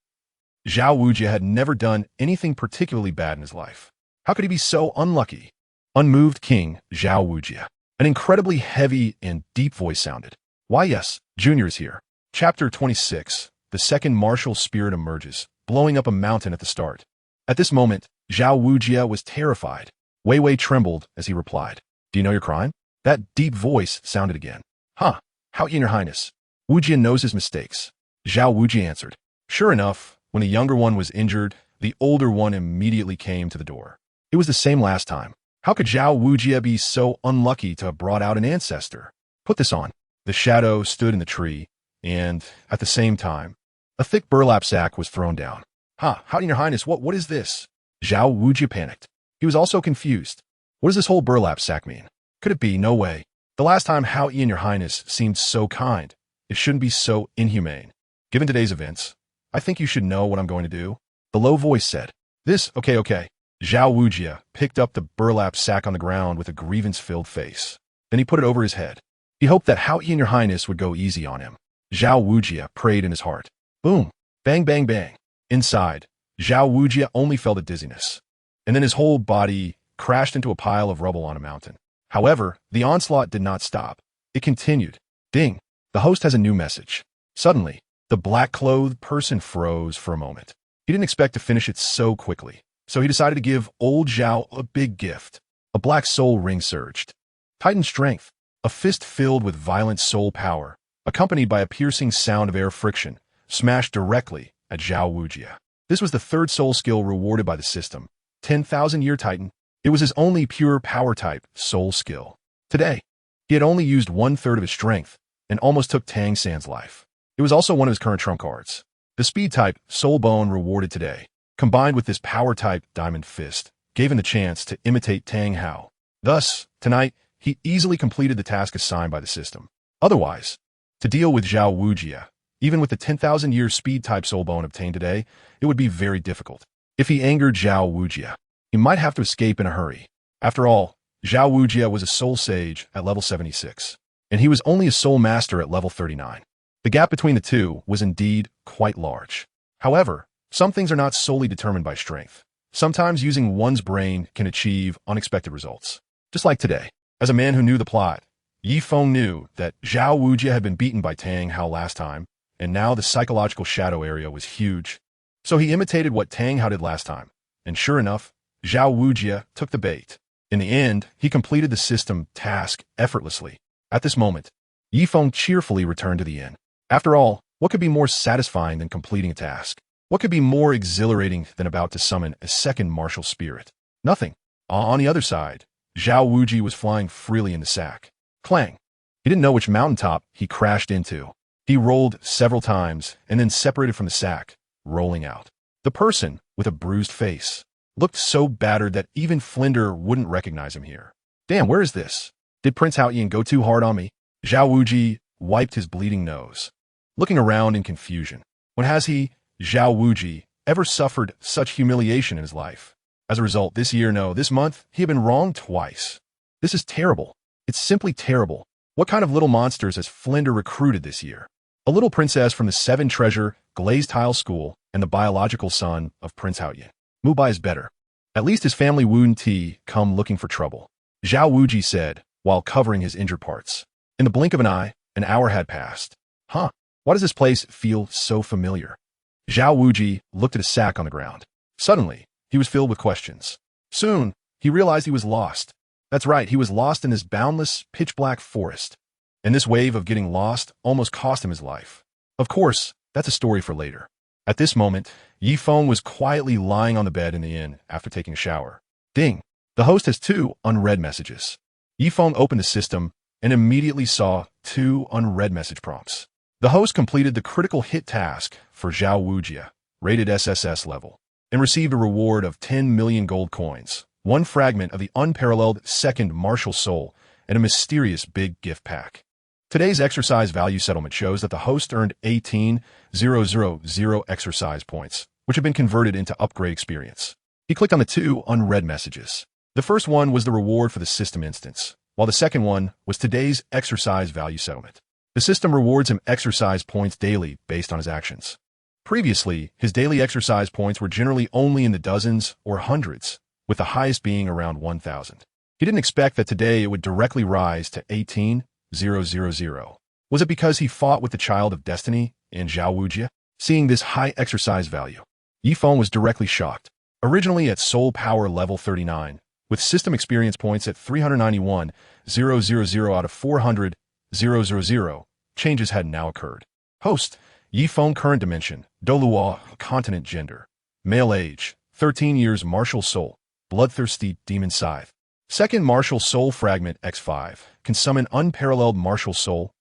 Zhao Wujie had never done anything particularly bad in his life. How could he be so unlucky? Unmoved king Zhao Wujie. An incredibly heavy and deep voice sounded. Why yes, Junior is here. Chapter 26. The second martial spirit emerges, blowing up a mountain at the start. At this moment, Zhao Wujie was terrified. Wei Wei trembled as he replied. Do you know your crime? That deep voice sounded again. Huh, how your highness? Wujie knows his mistakes. Zhao Wujie answered. Sure enough, when the younger one was injured, the older one immediately came to the door. It was the same last time. How could Zhao Wujie be so unlucky to have brought out an ancestor? Put this on. The shadow stood in the tree, and, at the same time, a thick burlap sack was thrown down. Ha, how your highness, what is this? Zhao Wujie panicked. He was also confused. What does this whole burlap sack mean? Could it be? No way. The last time Hao Yi and your highness seemed so kind, it shouldn't be so inhumane. Given today's events, I think you should know what I'm going to do. The low voice said. This, okay. Zhao Wujie picked up the burlap sack on the ground with a grievance-filled face. Then he put it over his head. He hoped that Hao Yi and your highness would go easy on him. Zhao Wujie prayed in his heart. Boom. Bang, bang, bang. Inside, Zhao Wujie only felt a dizziness. And then his whole body crashed into a pile of rubble on a mountain. However, the onslaught did not stop. It continued. Ding. The host has a new message. Suddenly, the black-clothed person froze for a moment. He didn't expect to finish it so quickly, so he decided to give old Zhao a big gift. A black soul ring surged. Titan strength. A fist filled with violent soul power, accompanied by a piercing sound of air friction, smashed directly at Zhao Wujia. This was the third soul skill rewarded by the system. 10,000-year Titan. It was his only pure power-type soul skill. Today, he had only used 1/3 of his strength and almost took Tang San's life. It was also one of his current trump cards. The speed-type soul bone rewarded today, combined with this power-type diamond fist, gave him the chance to imitate Tang Hao. Thus, tonight, he easily completed the task assigned by the system. Otherwise, to deal with Zhao Wujia, even with the 10,000-year speed-type soul bone obtained today, it would be very difficult. If he angered Zhao Wujia, he might have to escape in a hurry. After all, Zhao Wujia was a soul sage at level 76, and he was only a soul master at level 39. The gap between the two was indeed quite large. However, some things are not solely determined by strength. Sometimes using one's brain can achieve unexpected results. Just like today. As a man who knew the plot, Feng knew that Zhao Wujia had been beaten by Tang Hao last time, and now the psychological shadow area was huge. So he imitated what Tang Hao did last time, and sure enough, Zhao Wujia took the bait. In the end, he completed the system task effortlessly. At this moment, Feng cheerfully returned to the inn. After all, what could be more satisfying than completing a task? What could be more exhilarating than about to summon a second martial spirit? Nothing. On the other side, Zhao Wujia was flying freely in the sack. Clang. He didn't know which mountaintop he crashed into. He rolled several times and then separated from the sack, rolling out. The person, with a bruised face, looked so battered that even Flinder wouldn't recognize him here. Damn, where is this? Did Prince Haoyan go too hard on me? Zhao Wujia wiped his bleeding nose, looking around in confusion. When has he, Zhao Wujia, ever suffered such humiliation in his life? As a result, this month, he had been wronged twice. This is terrible. It's simply terrible. What kind of little monsters has Flinder recruited this year? A little princess from the 7 Treasure Glazed Tile School and the biological son of Prince Haoyan. Mubai is better. At least his family wouldn't come looking for trouble. Zhao Wujia said, while covering his injured parts. In the blink of an eye, an hour had passed. Huh, why does this place feel so familiar? Zhao Wujia looked at a sack on the ground. Suddenly, he was filled with questions. Soon, he realized he was lost. That's right, he was lost in this boundless, pitch-black forest. And this wave of getting lost almost cost him his life. Of course, that's a story for later. At this moment, Feng was quietly lying on the bed in the inn after taking a shower. Ding! The host has 2 unread messages. Feng opened the system and immediately saw 2 unread message prompts. The host completed the critical hit task for Zhao Wujia, rated SSS level, and received a reward of 10 million gold coins, 1 fragment of the unparalleled second martial soul, and a mysterious big gift pack. Today's exercise value settlement shows that the host earned 18,000 exercise points, which have been converted into upgrade experience. He clicked on the 2 unread messages. The first one was the reward for the system instance, while the second one was today's exercise value settlement. The system rewards him exercise points daily based on his actions. Previously, his daily exercise points were generally only in the dozens or hundreds, with the highest being around 1,000. He didn't expect that today it would directly rise to 18,000. Was it because he fought with the Child of Destiny in Zhao Wujia? Seeing this high exercise value, Feng was directly shocked. Originally at soul power level 39, with system experience points at 391,000 out of 400,000, changes had now occurred. Host, Feng current dimension, Douluo, continent gender, male age, 13 years martial soul, bloodthirsty demon scythe. Second martial soul fragment X5 can summon unparalleled martial soul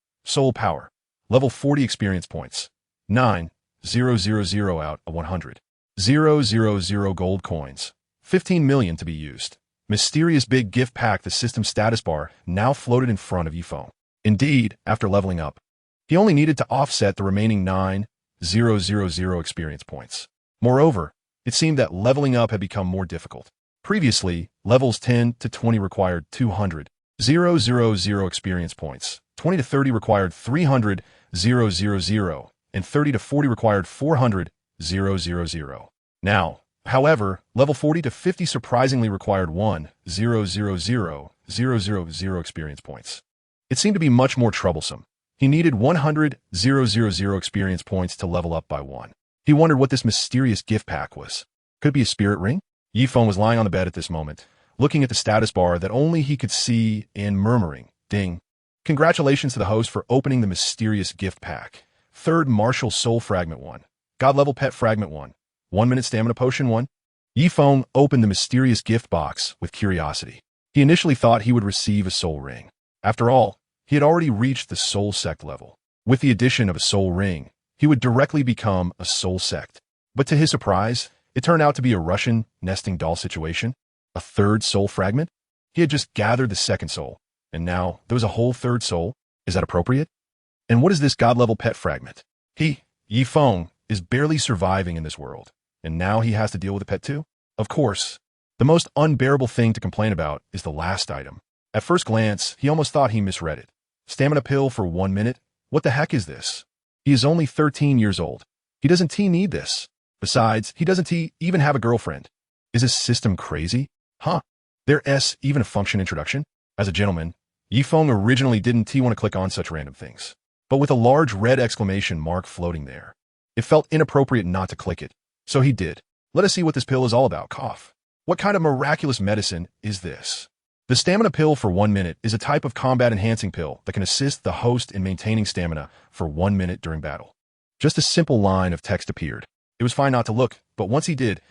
power, level 40 experience points, 9,000 out of 100,000 gold coins, 15 million to be used. Mysterious big gift pack. The system status bar now floated in front of Feng. Indeed, after leveling up, he only needed to offset the remaining 9,000 experience points. Moreover, it seemed that leveling up had become more difficult. Previously, levels 10 to 20 required 200,000 experience points, 20 to 30 required 300,000, and 30 to 40 required 400,000. Now, however, level 40 to 50 surprisingly required 1,000 experience points. It seemed to be much more troublesome. He needed 100,000 experience points to level up by 1. He wondered what this mysterious gift pack was. Could it be a spirit ring? Feng was lying on the bed at this moment, looking at the status bar that only he could see and murmuring, ding. Congratulations to the host for opening the mysterious gift pack. Third Martial Soul Fragment 1. God Level Pet Fragment 1. 1 Minute Stamina Potion 1. Feng opened the mysterious gift box with curiosity. He initially thought he would receive a soul ring. After all, he had already reached the soul sect level. With the addition of a soul ring, he would directly become a soul sect. But to his surprise, it turned out to be a Russian nesting doll situation. A third soul fragment? He had just gathered the second soul, and now there was a whole third soul. Is that appropriate? And what is this god-level pet fragment? Feng, is barely surviving in this world, and now he has to deal with a pet too? Of course. The most unbearable thing to complain about is the last item. At first glance, he almost thought he misread it. Stamina pill for 1 minute? What the heck is this? He is only 13 years old. He doesn't need this. Besides, he doesn't even have a girlfriend. Is his system crazy? Huh? There's even a function introduction? As a gentleman, Feng originally didn't want to click on such random things. But with a large red exclamation mark floating there, it felt inappropriate not to click it. So he did. Let us see what this pill is all about. Cough. What kind of miraculous medicine is this? The stamina pill for 1 minute is a type of combat-enhancing pill that can assist the host in maintaining stamina for 1 minute during battle. Just a simple line of text appeared. It was fine not to look, but once he did,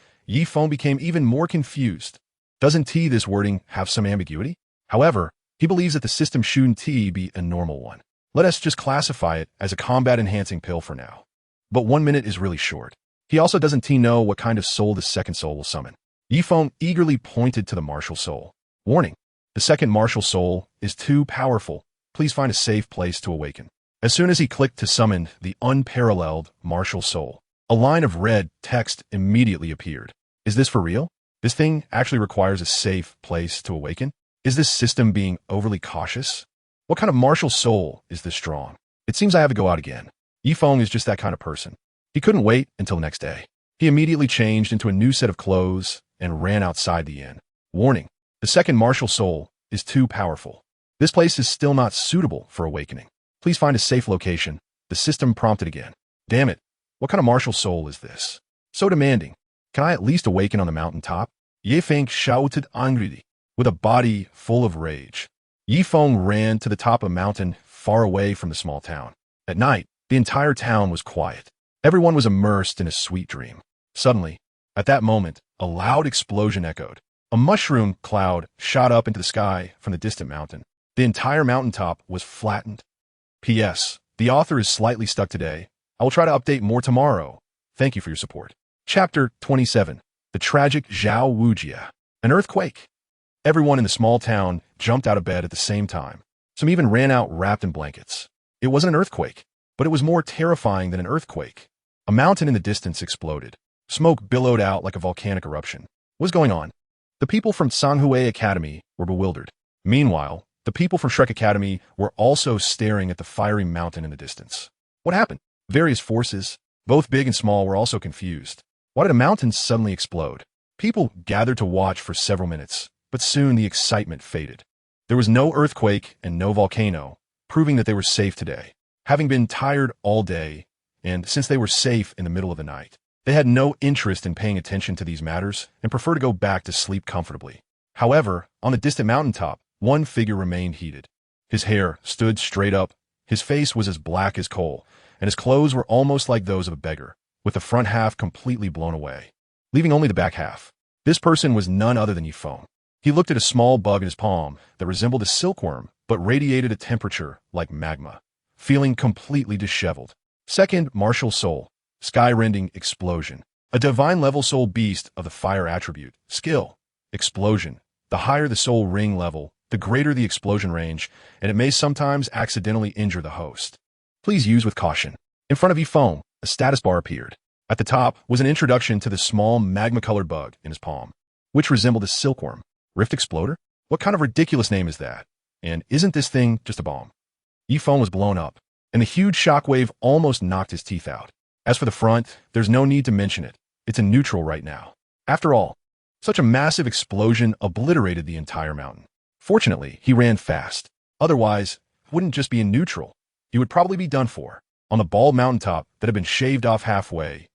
Feng became even more confused. Doesn't this wording have some ambiguity? However, he believes that the system shouldn't be a normal one. Let us just classify it as a combat-enhancing pill for now. But 1 minute is really short. He also doesn't know what kind of soul the second soul will summon. Feng eagerly pointed to the martial soul. Warning. The second martial soul is too powerful. Please find a safe place to awaken. As soon as he clicked to summon the unparalleled martial soul, a line of red text immediately appeared. Is this for real? This thing actually requires a safe place to awaken? Is this system being overly cautious? What kind of martial soul is this strong? It seems I have to go out again. Feng is just that kind of person. He couldn't wait until the next day. He immediately changed into a new set of clothes and ran outside the inn. Warning. The second martial soul is too powerful. This place is still not suitable for awakening. Please find a safe location. The system prompted again. Damn it. What kind of martial soul is this? So demanding. Can I at least awaken on the mountaintop? Feng shouted angrily, with a body full of rage. Feng ran to the top of a mountain far away from the small town. At night, the entire town was quiet. Everyone was immersed in a sweet dream. Suddenly, at that moment, a loud explosion echoed. A mushroom cloud shot up into the sky from the distant mountain. The entire mountaintop was flattened. P.S. The author is slightly stuck today. I will try to update more tomorrow. Thank you for your support. Chapter 27. The Tragic Zhao Wujia. An earthquake. Everyone in the small town jumped out of bed at the same time. Some even ran out wrapped in blankets. It wasn't an earthquake, but it was more terrifying than an earthquake. A mountain in the distance exploded. Smoke billowed out like a volcanic eruption. What's going on? The people from Sanghui Academy were bewildered. Meanwhile, the people from Shrek Academy were also staring at the fiery mountain in the distance. What happened? Various forces, both big and small, were also confused. Why did a mountain suddenly explode? People gathered to watch for several minutes, but soon the excitement faded. There was no earthquake and no volcano, proving that they were safe today. Having been tired all day, and since they were safe in the middle of the night, they had no interest in paying attention to these matters and preferred to go back to sleep comfortably. However, on the distant mountaintop, one figure remained heated. His hair stood straight up, his face was as black as coal, and his clothes were almost like those of a beggar, with the front half completely blown away, leaving only the back half. This person was none other than Feng. He looked at a small bug in his palm that resembled a silkworm, but radiated a temperature like magma, feeling completely disheveled. Second martial soul. Sky-rending explosion. A divine-level soul beast of the fire attribute. Skill. Explosion. The higher the soul ring level, the greater the explosion range, and it may sometimes accidentally injure the host. Please use with caution. In front of Feng, a status bar appeared. At the top was an introduction to the small magma-colored bug in his palm, which resembled a silkworm. Rift Exploder? What kind of ridiculous name is that? And isn't this thing just a bomb? Feng was blown up, and the huge shockwave almost knocked his teeth out. As for the front, there's no need to mention it. It's in neutral right now. After all, such a massive explosion obliterated the entire mountain. Fortunately, he ran fast. Otherwise, it wouldn't just be in neutral. He would probably be done for. On the bald mountaintop that had been shaved off halfway,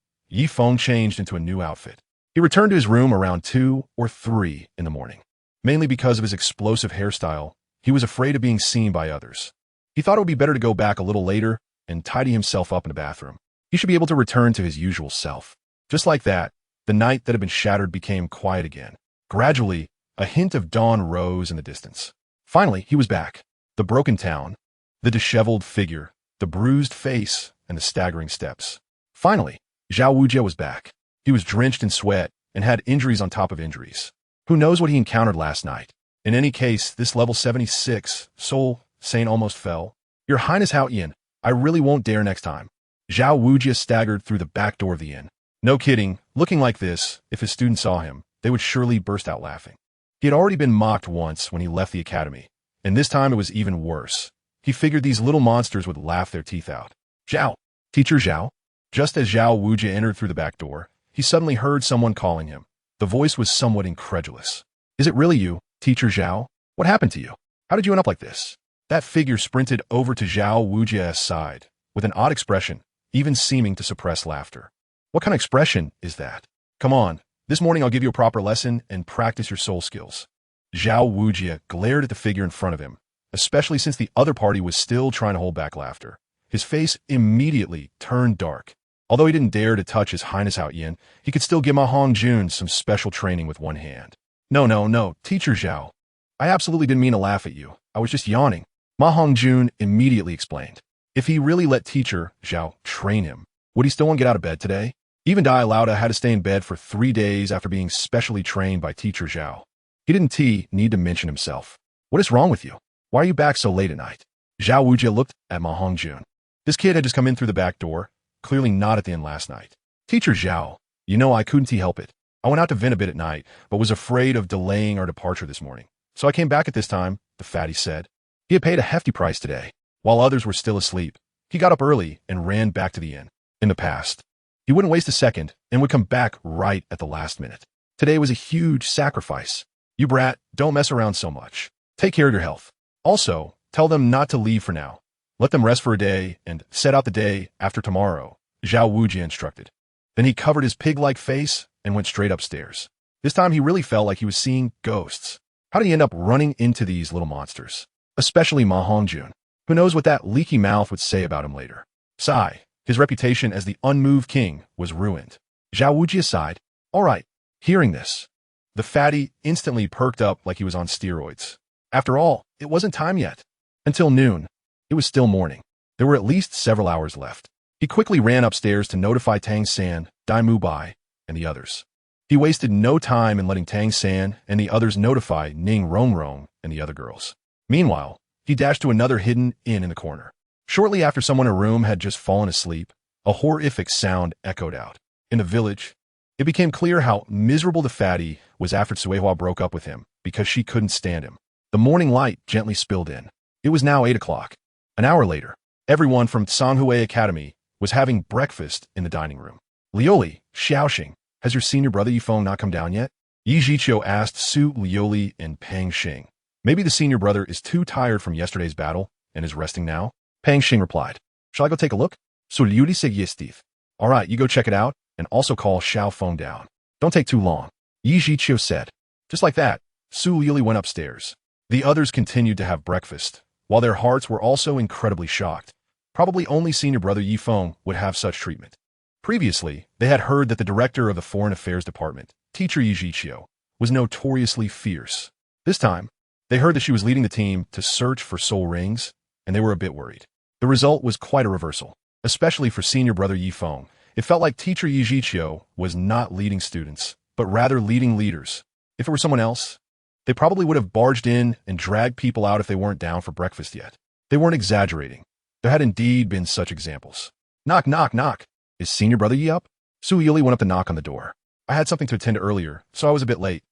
Feng changed into a new outfit. He returned to his room around 2 or 3 in the morning. Mainly because of his explosive hairstyle, he was afraid of being seen by others. He thought it would be better to go back a little later and tidy himself up in the bathroom. He should be able to return to his usual self. Just like that, the night that had been shattered became quiet again. Gradually, a hint of dawn rose in the distance. Finally, he was back. The broken town, the disheveled figure, the bruised face, and the staggering steps. Finally, Zhao Wujie was back. He was drenched in sweat and had injuries on top of injuries. Who knows what he encountered last night? In any case, this level 76, Soul Saint almost fell. Your Highness Hao Yin, I really won't dare next time. Zhao Wujie staggered through the back door of the inn. No kidding, looking like this, if his students saw him, they would surely burst out laughing. He had already been mocked once when he left the academy, and this time it was even worse. He figured these little monsters would laugh their teeth out. Zhao! Teacher Zhao? Just as Zhao Wujie entered through the back door, he suddenly heard someone calling him. The voice was somewhat incredulous. Is it really you, Teacher Zhao? What happened to you? How did you end up like this? That figure sprinted over to Zhao Wujie's side, with an odd expression, even seeming to suppress laughter. What kind of expression is that? Come on, this morning I'll give you a proper lesson and practice your soul skills. Zhao Wujie glared at the figure in front of him, especially since the other party was still trying to hold back laughter. His face immediately turned dark. Although he didn't dare to touch His Highness Hao Yin, he could still give Ma Hongjun some special training with one hand. No, Teacher Zhao. I absolutely didn't mean to laugh at you. I was just yawning. Ma Hongjun immediately explained. If he really let Teacher Zhao train him, would he still want to get out of bed today? Even Dai Lauda had to stay in bed for 3 days after being specially trained by Teacher Zhao. He didn't need to mention himself. What is wrong with you? Why are you back so late at night? Zhao Wujie looked at Ma Hongjun. This kid had just come in through the back door, clearly not at the inn last night. Teacher Zhao, you know I couldn't help it. I went out to vent a bit at night, but was afraid of delaying our departure this morning. So I came back at this time, the fatty said. He had paid a hefty price today. While others were still asleep, he got up early and ran back to the inn. In the past, he wouldn't waste a second and would come back right at the last minute. Today was a huge sacrifice. You brat, don't mess around so much. Take care of your health. Also, tell them not to leave for now. Let them rest for a day and set out the day after tomorrow, Zhao Wujie instructed. Then he covered his pig-like face and went straight upstairs. This time he really felt like he was seeing ghosts. How did he end up running into these little monsters? Especially Ma Hongjun. Who knows what that leaky mouth would say about him later? Sigh. His reputation as the unmoved king was ruined. Zhao Wujie sighed. All right. Hearing this, the fatty instantly perked up like he was on steroids. After all, it wasn't time yet. Until noon. It was still morning. There were at least several hours left. He quickly ran upstairs to notify Tang San, Dai Mubai, and the others. He wasted no time in letting Tang San and the others notify Ning Rongrong and the other girls. Meanwhile, he dashed to another hidden inn in the corner. Shortly after someone in a room had just fallen asleep, a horrific sound echoed out. In the village, it became clear how miserable the fatty was after Suehua broke up with him because she couldn't stand him. The morning light gently spilled in. It was now 8 o'clock. An hour later, everyone from Sanghui Academy was having breakfast in the dining room. Lioli, Xiaogang, has your senior brother Yifeng not come down yet? Yi Zhiqiu asked Su Lioli and Pang Xing. Maybe the senior brother is too tired from yesterday's battle and is resting now? Pang Xing replied. Shall I go take a look? Su Lioli said yes, Steve. All right, you go check it out and also call Xiao Feng down. Don't take too long. Yi Zhiqiu said. Just like that, Su Lioli went upstairs. The others continued to have breakfast, while their hearts were also incredibly shocked. Probably only senior brother Yifeng would have such treatment. Previously, they had heard that the director of the Foreign Affairs Department, Teacher Yi Zhiqiu, was notoriously fierce. This time, they heard that she was leading the team to search for soul rings, and they were a bit worried. The result was quite a reversal, especially for senior brother Yifeng. It felt like Teacher Yi Zhiqiu was not leading students, but rather leading leaders. If it were someone else, they probably would have barged in and dragged people out if they weren't down for breakfast yet. They weren't exaggerating. There had indeed been such examples. Knock, knock, knock. Is senior brother Yi up? Su Yili went up to knock on the door. I had something to attend to earlier, so I was a bit late,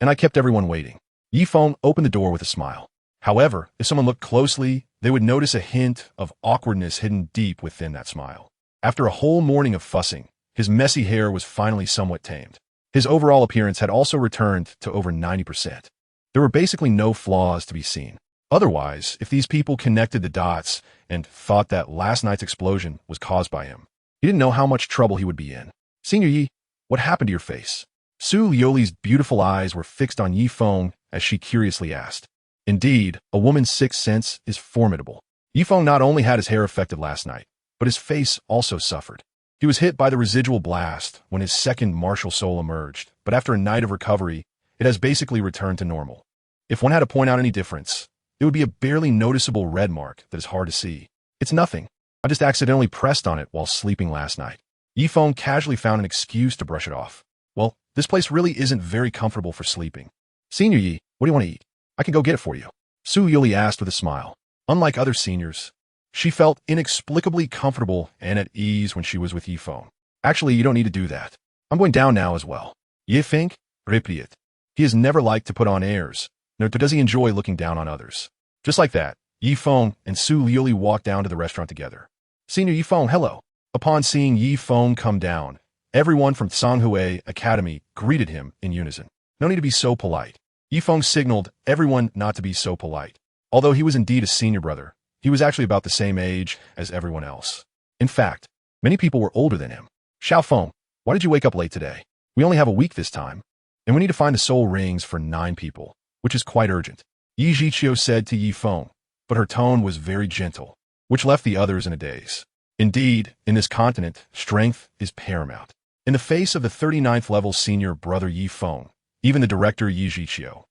and I kept everyone waiting. Yifeng opened the door with a smile. However, if someone looked closely, they would notice a hint of awkwardness hidden deep within that smile. After a whole morning of fussing, his messy hair was finally somewhat tamed. His overall appearance had also returned to over 90%. There were basically no flaws to be seen. Otherwise, if these people connected the dots and thought that last night's explosion was caused by him, he didn't know how much trouble he would be in. Senior Yi, what happened to your face? Su Lioli's beautiful eyes were fixed on Yi Feng as she curiously asked. Indeed, a woman's sixth sense is formidable. Yifeng not only had his hair affected last night, but his face also suffered. He was hit by the residual blast when his second martial soul emerged, but after a night of recovery, it has basically returned to normal. If one had to point out any difference, it would be a barely noticeable red mark that is hard to see. It's nothing. I just accidentally pressed on it while sleeping last night. Yifeng casually found an excuse to brush it off. Well, this place really isn't very comfortable for sleeping. Senior Yi, what do you want to eat? I can go get it for you. Su Yuli asked with a smile. Unlike other seniors, she felt inexplicably comfortable and at ease when she was with Yifeng. Actually, you don't need to do that. I'm going down now as well. Yifeng, replied. He has never liked to put on airs, nor does he enjoy looking down on others. Just like that, Yifeng and Su Yuli walked down to the restaurant together. Senior Yifeng, hello. Upon seeing Yifeng come down, everyone from Sanghui Academy greeted him in unison. No need to be so polite. Yifeng signaled everyone not to be so polite. Although he was indeed a senior brother, he was actually about the same age as everyone else. In fact, many people were older than him. Xiaogang, why did you wake up late today? We only have a week this time, and we need to find the soul rings for 9 people, which is quite urgent. Yi Zhiqiu said to Yifeng, but her tone was very gentle, which left the others in a daze. Indeed, in this continent, strength is paramount. In the face of the 39th level senior brother Yifeng, even the director Yi Zhiqiu,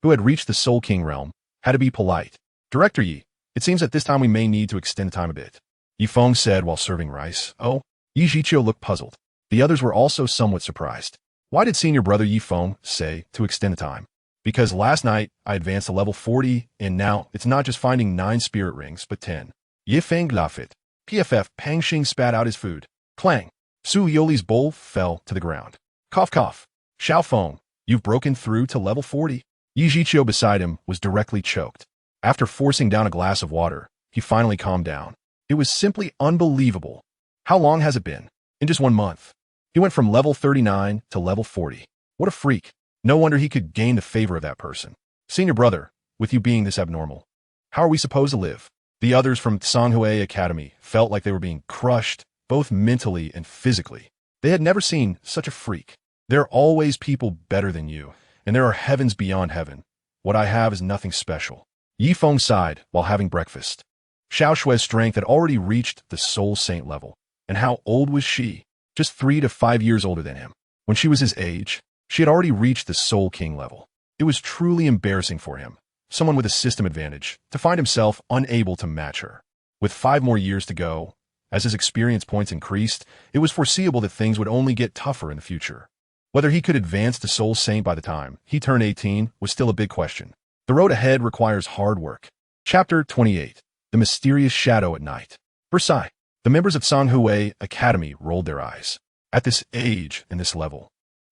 who had reached the Soul King realm, had to be polite. Director Yi, it seems that this time we may need to extend the time a bit. Yifeng said while serving rice. Oh, Yi Zhiqiu looked puzzled. The others were also somewhat surprised. Why did senior brother Yifeng say to extend the time? Because last night I advanced to level 40, and now it's not just finding 9 spirit rings, but 10. Yifeng laughed. PFF Pangxing spat out his food. Clang. Su Yoli's bowl fell to the ground. Cough cough. Xiaogang, you've broken through to level 40. Yi Zhiqiu beside him was directly choked. After forcing down a glass of water, he finally calmed down. It was simply unbelievable. How long has it been? In just 1 month. He went from level 39 to level 40. What a freak. No wonder he could gain the favor of that person. Senior brother, with you being this abnormal, how are we supposed to live? The others from Sanghui Academy felt like they were being crushed, both mentally and physically. They had never seen such a freak. There are always people better than you, and there are heavens beyond heaven. What I have is nothing special. Yifeng sighed while having breakfast. Xiao Shui's strength had already reached the Soul Saint level. And how old was she? Just 3 to 5 years older than him. When she was his age, she had already reached the Soul King level. It was truly embarrassing for him, someone with a system advantage, to find himself unable to match her. With 5 more years to go, as his experience points increased, it was foreseeable that things would only get tougher in the future. Whether he could advance to Soul Saint by the time he turned 18 was still a big question. The road ahead requires hard work. Chapter 28. The Mysterious Shadow at Night. Versailles. The members of Sanghui Academy rolled their eyes. At this age and this level,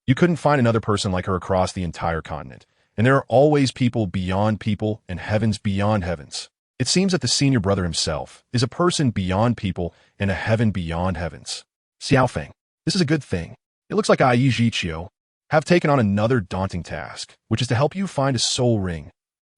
you couldn't find another person like her across the entire continent, and there are always people beyond people and heavens beyond heavens. It seems that the senior brother himself is a person beyond people and a heaven beyond heavens. Xiaogang, this is a good thing. It looks like Yi Zhiqiu have taken on another daunting task, which is to help you find a soul ring.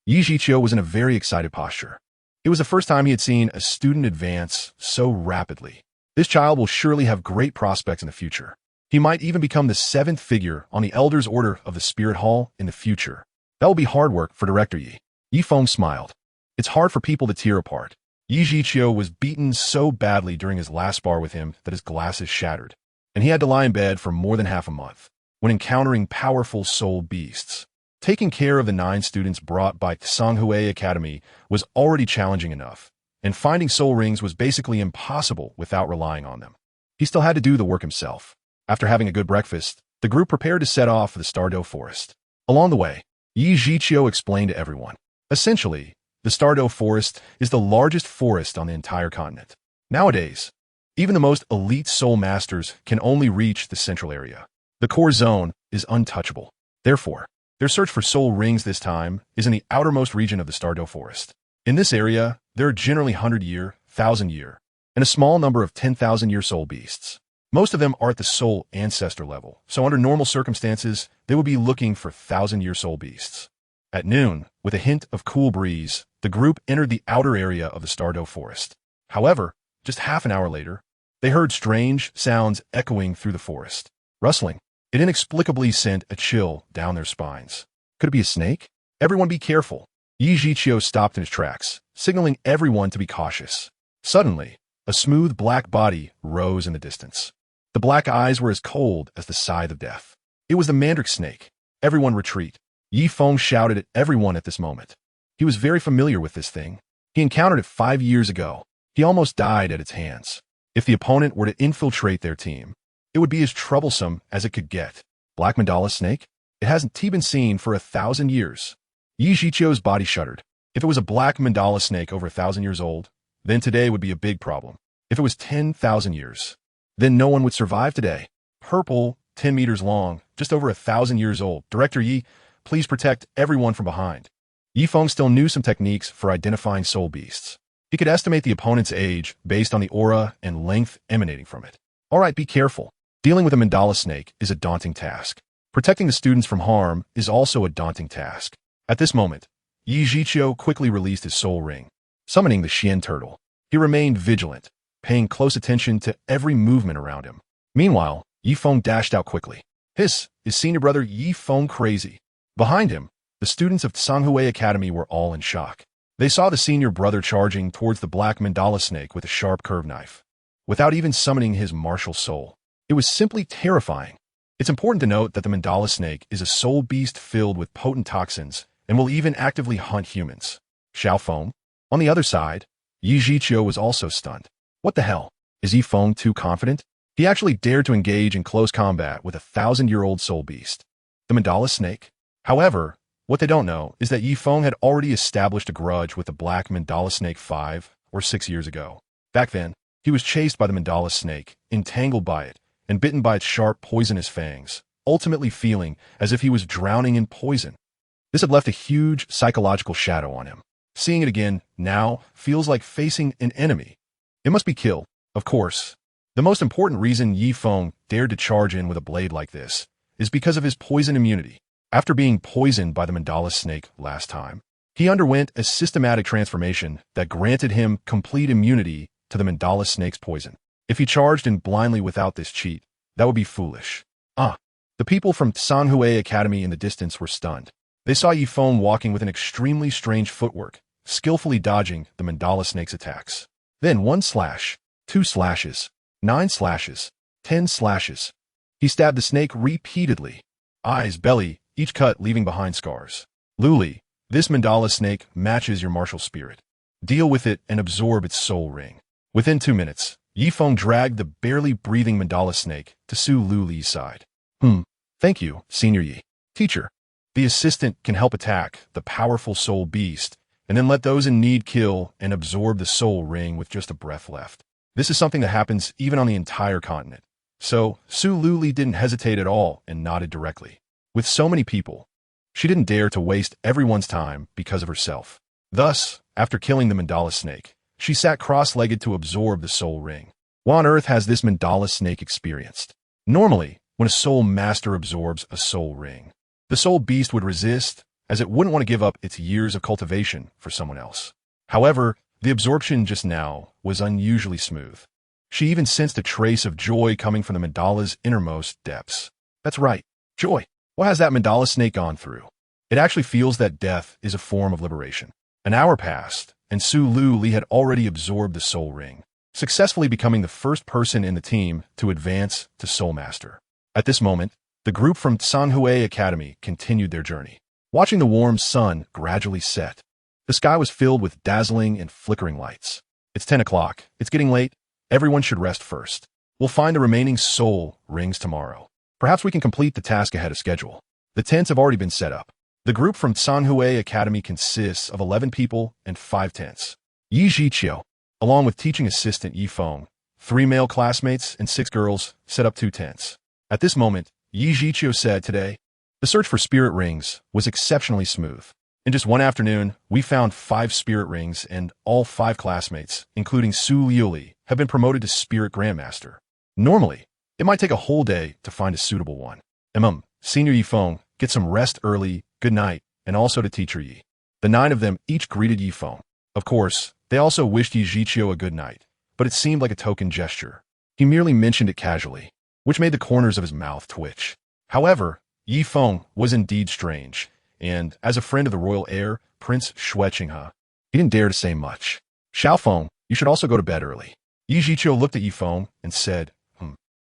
Yi Zhiqiu was in a very excited posture. It was the first time he had seen a student advance so rapidly. This child will surely have great prospects in the future. He might even become the 7th figure on the Elder's Order of the Spirit Hall in the future. That will be hard work for Director Yi. Yifeng smiled. It's hard for people to tear apart. Yi Zhiqiu was beaten so badly during his last spar with him that his glasses shattered, and he had to lie in bed for more than half a month when encountering powerful soul beasts. Taking care of the 9 students brought by Sanghui Academy was already challenging enough, and finding soul rings was basically impossible without relying on them. He still had to do the work himself. After having a good breakfast, the group prepared to set off for the Stardew Forest. Along the way, Yi Zhiqiu explained to everyone. Essentially, the Stardew Forest is the largest forest on the entire continent. Nowadays, even the most elite soul masters can only reach the central area. The core zone is untouchable. Therefore, their search for soul rings this time is in the outermost region of the Stardew Forest. In this area, there are generally 100-year, 1,000-year, and a small number of 10,000-year soul beasts. Most of them are at the soul ancestor level, so under normal circumstances, they would be looking for 1,000-year soul beasts. At noon, with a hint of cool breeze, the group entered the outer area of the Stardew Forest. However, just half an hour later, they heard strange sounds echoing through the forest. Rustling. It inexplicably sent a chill down their spines. Could it be a snake? Everyone be careful. Yi Zhiqiu stopped in his tracks, signaling everyone to be cautious. Suddenly, a smooth black body rose in the distance. The black eyes were as cold as the scythe of death. It was the mandrake snake. Everyone retreat. Yi Feng shouted at everyone at this moment. He was very familiar with this thing. He encountered it 5 years ago. He almost died at its hands. If the opponent were to infiltrate their team, it would be as troublesome as it could get. Black mandala snake? It hasn't been seen for 1,000 years. Yi Zhiqiu's body shuddered. If it was a black mandala snake over 1,000 years old, then today would be a big problem. If it was 10,000 years, then no one would survive today. Purple, 10 meters long, just over 1,000 years old. Director Yi, please protect everyone from behind. Yi Feng still knew some techniques for identifying soul beasts. He could estimate the opponent's age based on the aura and length emanating from it. All right, be careful. Dealing with a mandala snake is a daunting task. Protecting the students from harm is also a daunting task. At this moment, Yi Zhiqiu quickly released his soul ring, summoning the Xian turtle. He remained vigilant, paying close attention to every movement around him. Meanwhile, Yi Feng dashed out quickly. His senior brother Yi Feng crazy. Behind him, the students of Tsanhui Academy were all in shock. They saw the senior brother charging towards the black mandala snake with a sharp curved knife, without even summoning his martial soul. It was simply terrifying. It's important to note that the mandala snake is a soul beast filled with potent toxins and will even actively hunt humans. Xiaogang. On the other side, Yi Zhiqiu was also stunned. What the hell? Is Yi Feng too confident? He actually dared to engage in close combat with a 1,000-year-old soul beast, the mandala snake. However, what they don't know is that Yi Feng had already established a grudge with the black mandala snake 5 or 6 years ago. Back then, he was chased by the mandala snake, entangled by it, and bitten by its sharp, poisonous fangs, ultimately feeling as if he was drowning in poison. This had left a huge psychological shadow on him. Seeing it again now feels like facing an enemy. It must be killed, of course. The most important reason Yi Feng dared to charge in with a blade like this is because of his poison immunity. After being poisoned by the mandala snake last time, he underwent a systematic transformation that granted him complete immunity to the mandala snake's poison. If he charged in blindly without this cheat, that would be foolish. The people from Tsanhui Academy in the distance were stunned. They saw Yi Feng walking with an extremely strange footwork, skillfully dodging the mandala snake's attacks. Then 1 slash, 2 slashes, 9 slashes, 10 slashes. He stabbed the snake repeatedly. Eyes, belly, each cut leaving behind scars. Luli, this mandala snake matches your martial spirit. Deal with it and absorb its soul ring. Within 2 minutes, Yi Feng dragged the barely breathing mandala snake to Su Luli's side. Thank you, Senior Yi. Teacher. The assistant can help attack the powerful soul beast and then let those in need kill and absorb the soul ring with just a breath left. This is something that happens even on the entire continent. So, Su Luli didn't hesitate at all and nodded directly. With so many people, she didn't dare to waste everyone's time because of herself. Thus, after killing the mandala snake, she sat cross-legged to absorb the soul ring. What on earth has this mandala snake experienced? Normally, when a soul master absorbs a soul ring, the soul beast would resist, as it wouldn't want to give up its years of cultivation for someone else. However, the absorption just now was unusually smooth. She even sensed a trace of joy coming from the mandala's innermost depths. That's right, joy. What has that mandala snake gone through? It actually feels that death is a form of liberation. An hour passed, and Su Luli had already absorbed the soul ring, successfully becoming the first person in the team to advance to Soul Master. At this moment, the group from Tsanhui Academy continued their journey. Watching the warm sun gradually set, the sky was filled with dazzling and flickering lights. It's 10 o'clock. It's getting late. Everyone should rest first. We'll find the remaining soul rings tomorrow. Perhaps we can complete the task ahead of schedule. The tents have already been set up. The group from Tsanhui Academy consists of 11 people and 5 tents. Yi Zhiqiu, along with teaching assistant Yi Feng, 3 male classmates and 6 girls, set up 2 tents. At this moment, Yi Zhiqiu said today, the search for spirit rings was exceptionally smooth. In just one afternoon, we found 5 spirit rings and all 5 classmates, including Su Luli, have been promoted to Spirit Grandmaster. Normally, it might take a whole day to find a suitable one. Senior Yi Feng, get some rest early, good night, and also to Teacher Yi. The 9 of them each greeted Yi Feng. Of course, they also wished Yi Zhiqiu a good night, but it seemed like a token gesture. He merely mentioned it casually, which made the corners of his mouth twitch. However, Yi Feng was indeed strange. and as a friend of the royal heir, Prince Shueqinghe, he didn't dare to say much. Xiaogang, you should also go to bed early. Yi Zhiqiu looked at Yifeng and said,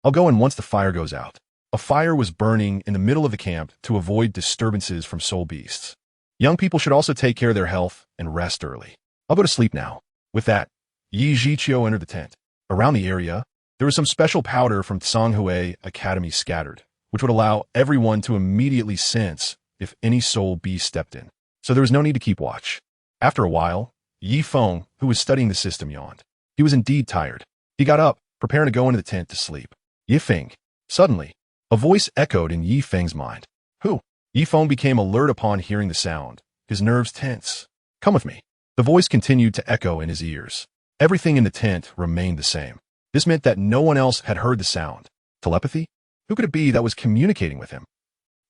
I'll go in once the fire goes out. A fire was burning in the middle of the camp to avoid disturbances from soul beasts. Young people should also take care of their health and rest early. I'll go to sleep now. With that, Yi Zhiqiu entered the tent. Around the area, there was some special powder from Tsanghui Academy scattered, which would allow everyone to immediately sense if any soul beast stepped in. So there was no need to keep watch. After a while, Yi Feng, who was studying the system, yawned. He was indeed tired. He got up, preparing to go into the tent to sleep. Yi Feng. Suddenly, a voice echoed in Yi Feng's mind. Who? Yi Feng became alert upon hearing the sound, his nerves tense. Come with me. The voice continued to echo in his ears. Everything in the tent remained the same. This meant that no one else had heard the sound. Telepathy? Who could it be that was communicating with him?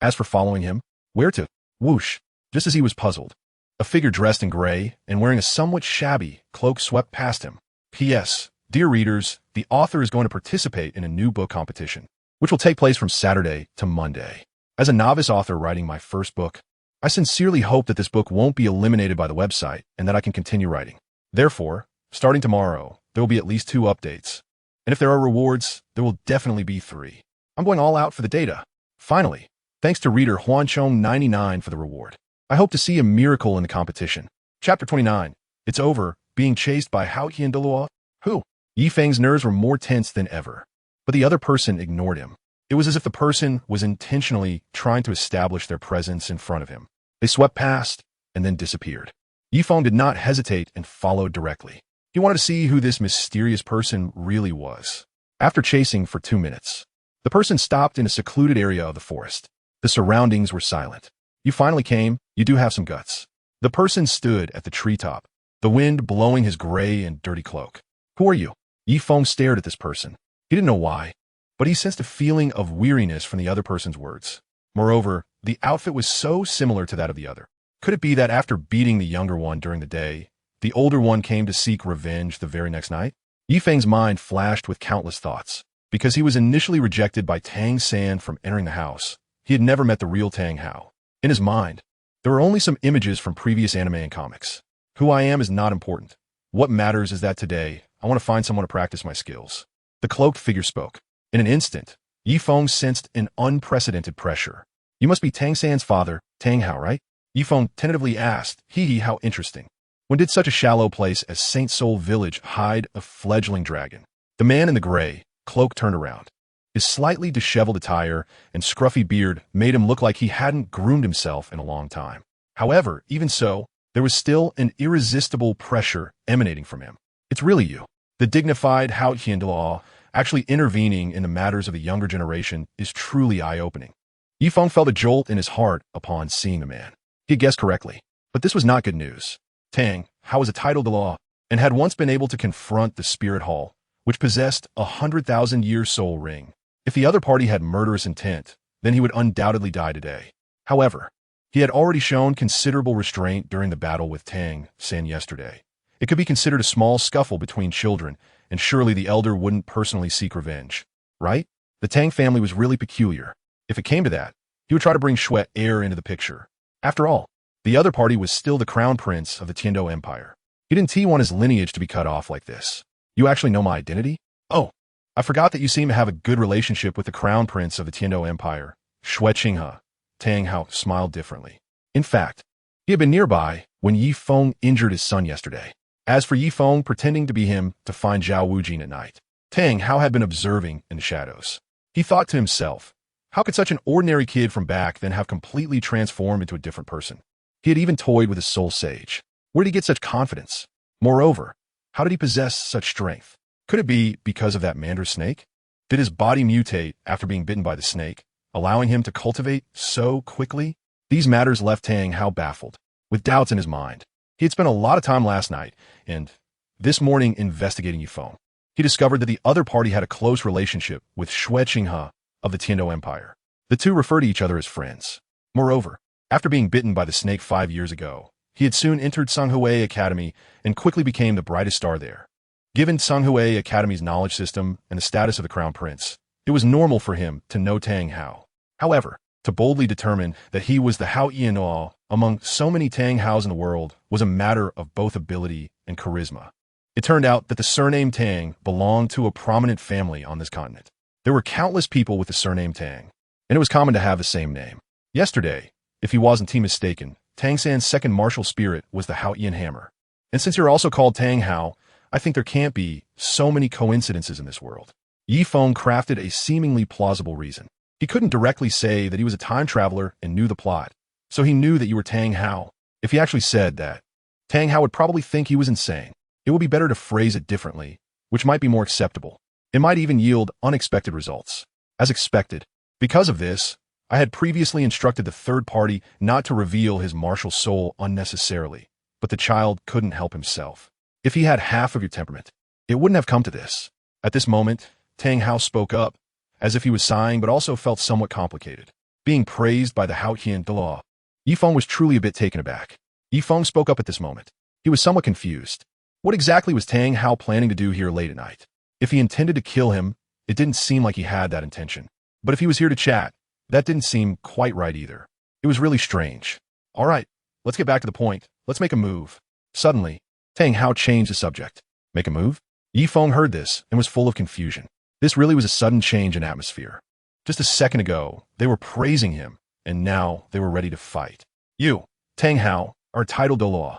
As for following him, where to? Whoosh! Just as he was puzzled, a figure dressed in gray and wearing a somewhat shabby cloak swept past him. P.S. Dear readers, the author is going to participate in a new book competition, which will take place from Saturday to Monday. As a novice author writing my first book, I sincerely hope that this book won't be eliminated by the website and that I can continue writing. Therefore, starting tomorrow, there will be at least 2 updates. And if there are rewards, there will definitely be 3. I'm going all out for the data. Finally, thanks to reader Huanchong99 for the reward. I hope to see a miracle in the competition. Chapter 29. It's over, being chased by Haoqian and Douluo. Who? Yi Feng's nerves were more tense than ever. But the other person ignored him. It was as if the person was intentionally trying to establish their presence in front of him. They swept past and then disappeared. Yi Feng did not hesitate and followed directly. He wanted to see who this mysterious person really was. After chasing for 2 minutes, the person stopped in a secluded area of the forest. The surroundings were silent. You finally came. You do have some guts. The person stood at the treetop, the wind blowing his gray and dirty cloak. Who are you? Yi Feng stared at this person. He didn't know why, but he sensed a feeling of weariness from the other person's words. Moreover, the outfit was so similar to that of the other. Could it be that after beating the younger one during the day, the older one came to seek revenge the very next night? Yi Feng's mind flashed with countless thoughts. Because he was initially rejected by Tang San from entering the house, he had never met the real Tang Hao. In his mind, there were only some images from previous anime and comics. Who I am is not important. What matters is that today, I want to find someone to practice my skills. The cloaked figure spoke. In an instant, Yi Feng sensed an unprecedented pressure. You must be Tang San's father, Tang Hao, right? Yi Feng tentatively asked. Hee, how interesting. When did such a shallow place as Holy Soul Village hide a fledgling dragon? The man in the gray cloak turned around. His slightly disheveled attire and scruffy beard made him look like he hadn't groomed himself in a long time. However, even so, there was still an irresistible pressure emanating from him. It's really you. The dignified Haoqian Douluo actually intervening in the matters of the younger generation is truly eye-opening. Yi Feng felt a jolt in his heart upon seeing the man. He had guessed correctly, but this was not good news. Tang Hao was a titled Douluo and had once been able to confront the spirit hall, which possessed a 100,000-year soul ring. If the other party had murderous intent, then he would undoubtedly die today. However, he had already shown considerable restraint during the battle with Tang San yesterday. It could be considered a small scuffle between children, and surely the elder wouldn't personally seek revenge, right? The Tang family was really peculiar. If it came to that, he would try to bring Shuet heir into the picture. After all, the other party was still the crown prince of the Tiando Empire. He didn't want his lineage to be cut off like this. You actually know my identity? Oh, I forgot that you seem to have a good relationship with the crown prince of the Tiando Empire, Shueqinghe. Tang Hao smiled differently. In fact, he had been nearby when Yi Feng injured his son yesterday. As for Yi Feng pretending to be him to find Zhao Wujin at night, Tang Hao had been observing in the shadows. He thought to himself, how could such an ordinary kid from back then have completely transformed into a different person? He had even toyed with his soul sage. Where did he get such confidence? Moreover, how did he possess such strength? Could it be because of that Mandarin snake? Did his body mutate after being bitten by the snake, allowing him to cultivate so quickly? These matters left Tang Hao baffled, with doubts in his mind. He had spent a lot of time last night, and this morning investigating Yi Feng. He discovered that the other party had a close relationship with Shueqinghe of the Tiando Empire. The two refer to each other as friends. Moreover, after being bitten by the snake 5 years ago, he had soon entered Tsanghui Academy and quickly became the brightest star there. Given Tsanghui Academy's knowledge system and the status of the crown prince, it was normal for him to know Tang Hao. However, To boldly determine that he was the Hao Yian among so many Tang Haos in the world was a matter of both ability and charisma. It turned out that the surname Tang belonged to a prominent family on this continent. There were countless people with the surname Tang, and it was common to have the same name. Yesterday, if he wasn't mistaken, Tang San's second martial spirit was the Hao Yian hammer. And since you're also called Tang Hao, I think there can't be so many coincidences in this world. Yi Feng crafted a seemingly plausible reason. He couldn't directly say that he was a time traveler and knew the plot, so he knew that you were Tang Hao. If he actually said that, Tang Hao would probably think he was insane. It would be better to phrase it differently, which might be more acceptable. It might even yield unexpected results. As expected. Because of this, I had previously instructed the third party not to reveal his martial soul unnecessarily, but the child couldn't help himself. If he had half of your temperament, it wouldn't have come to this. At this moment, Tang Hao spoke up, as if he was sighing but also felt somewhat complicated. Being praised by the Hao Yian Douluo, Yi Feng was truly a bit taken aback. Yi Feng spoke up at this moment. He was somewhat confused. What exactly was Tang Hao planning to do here late at night? If he intended to kill him, it didn't seem like he had that intention. But if he was here to chat, that didn't seem quite right either. It was really strange. All right, let's get back to the point. Let's make a move. Suddenly, Tang Hao changed the subject. Make a move? Yi Feng heard this and was full of confusion. This really was a sudden change in atmosphere. Just a second ago, they were praising him, and now they were ready to fight. You, Tang Hao, are titled Douluo.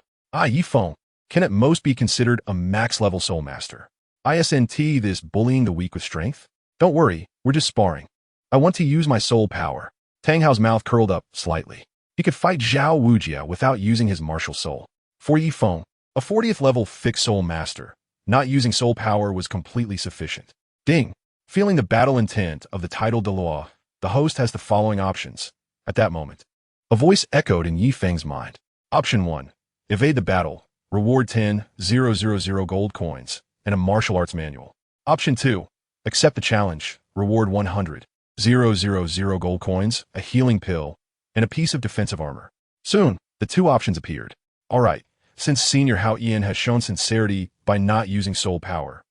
Yi Feng can at most be considered a max-level soul master. Isn't this bullying the weak with strength? Don't worry, we're just sparring. I want to use my soul power. Tang Hao's mouth curled up slightly. He could fight Zhao Wujia without using his martial soul. For Yi Feng, a 40th level fixed soul master, not using soul power was completely sufficient. Ding! Feeling the battle intent of the titled Douluo, the host has the following options. At that moment, a voice echoed in Yi Feng's mind. Option 1. Evade the battle. Reward 10,000 gold coins and a martial arts manual. Option 2. Accept the challenge. Reward 100,000 gold coins, a healing pill, and a piece of defensive armor. Soon, the two options appeared. Alright, since Senior Hao Yian has shown sincerity by not using soul power,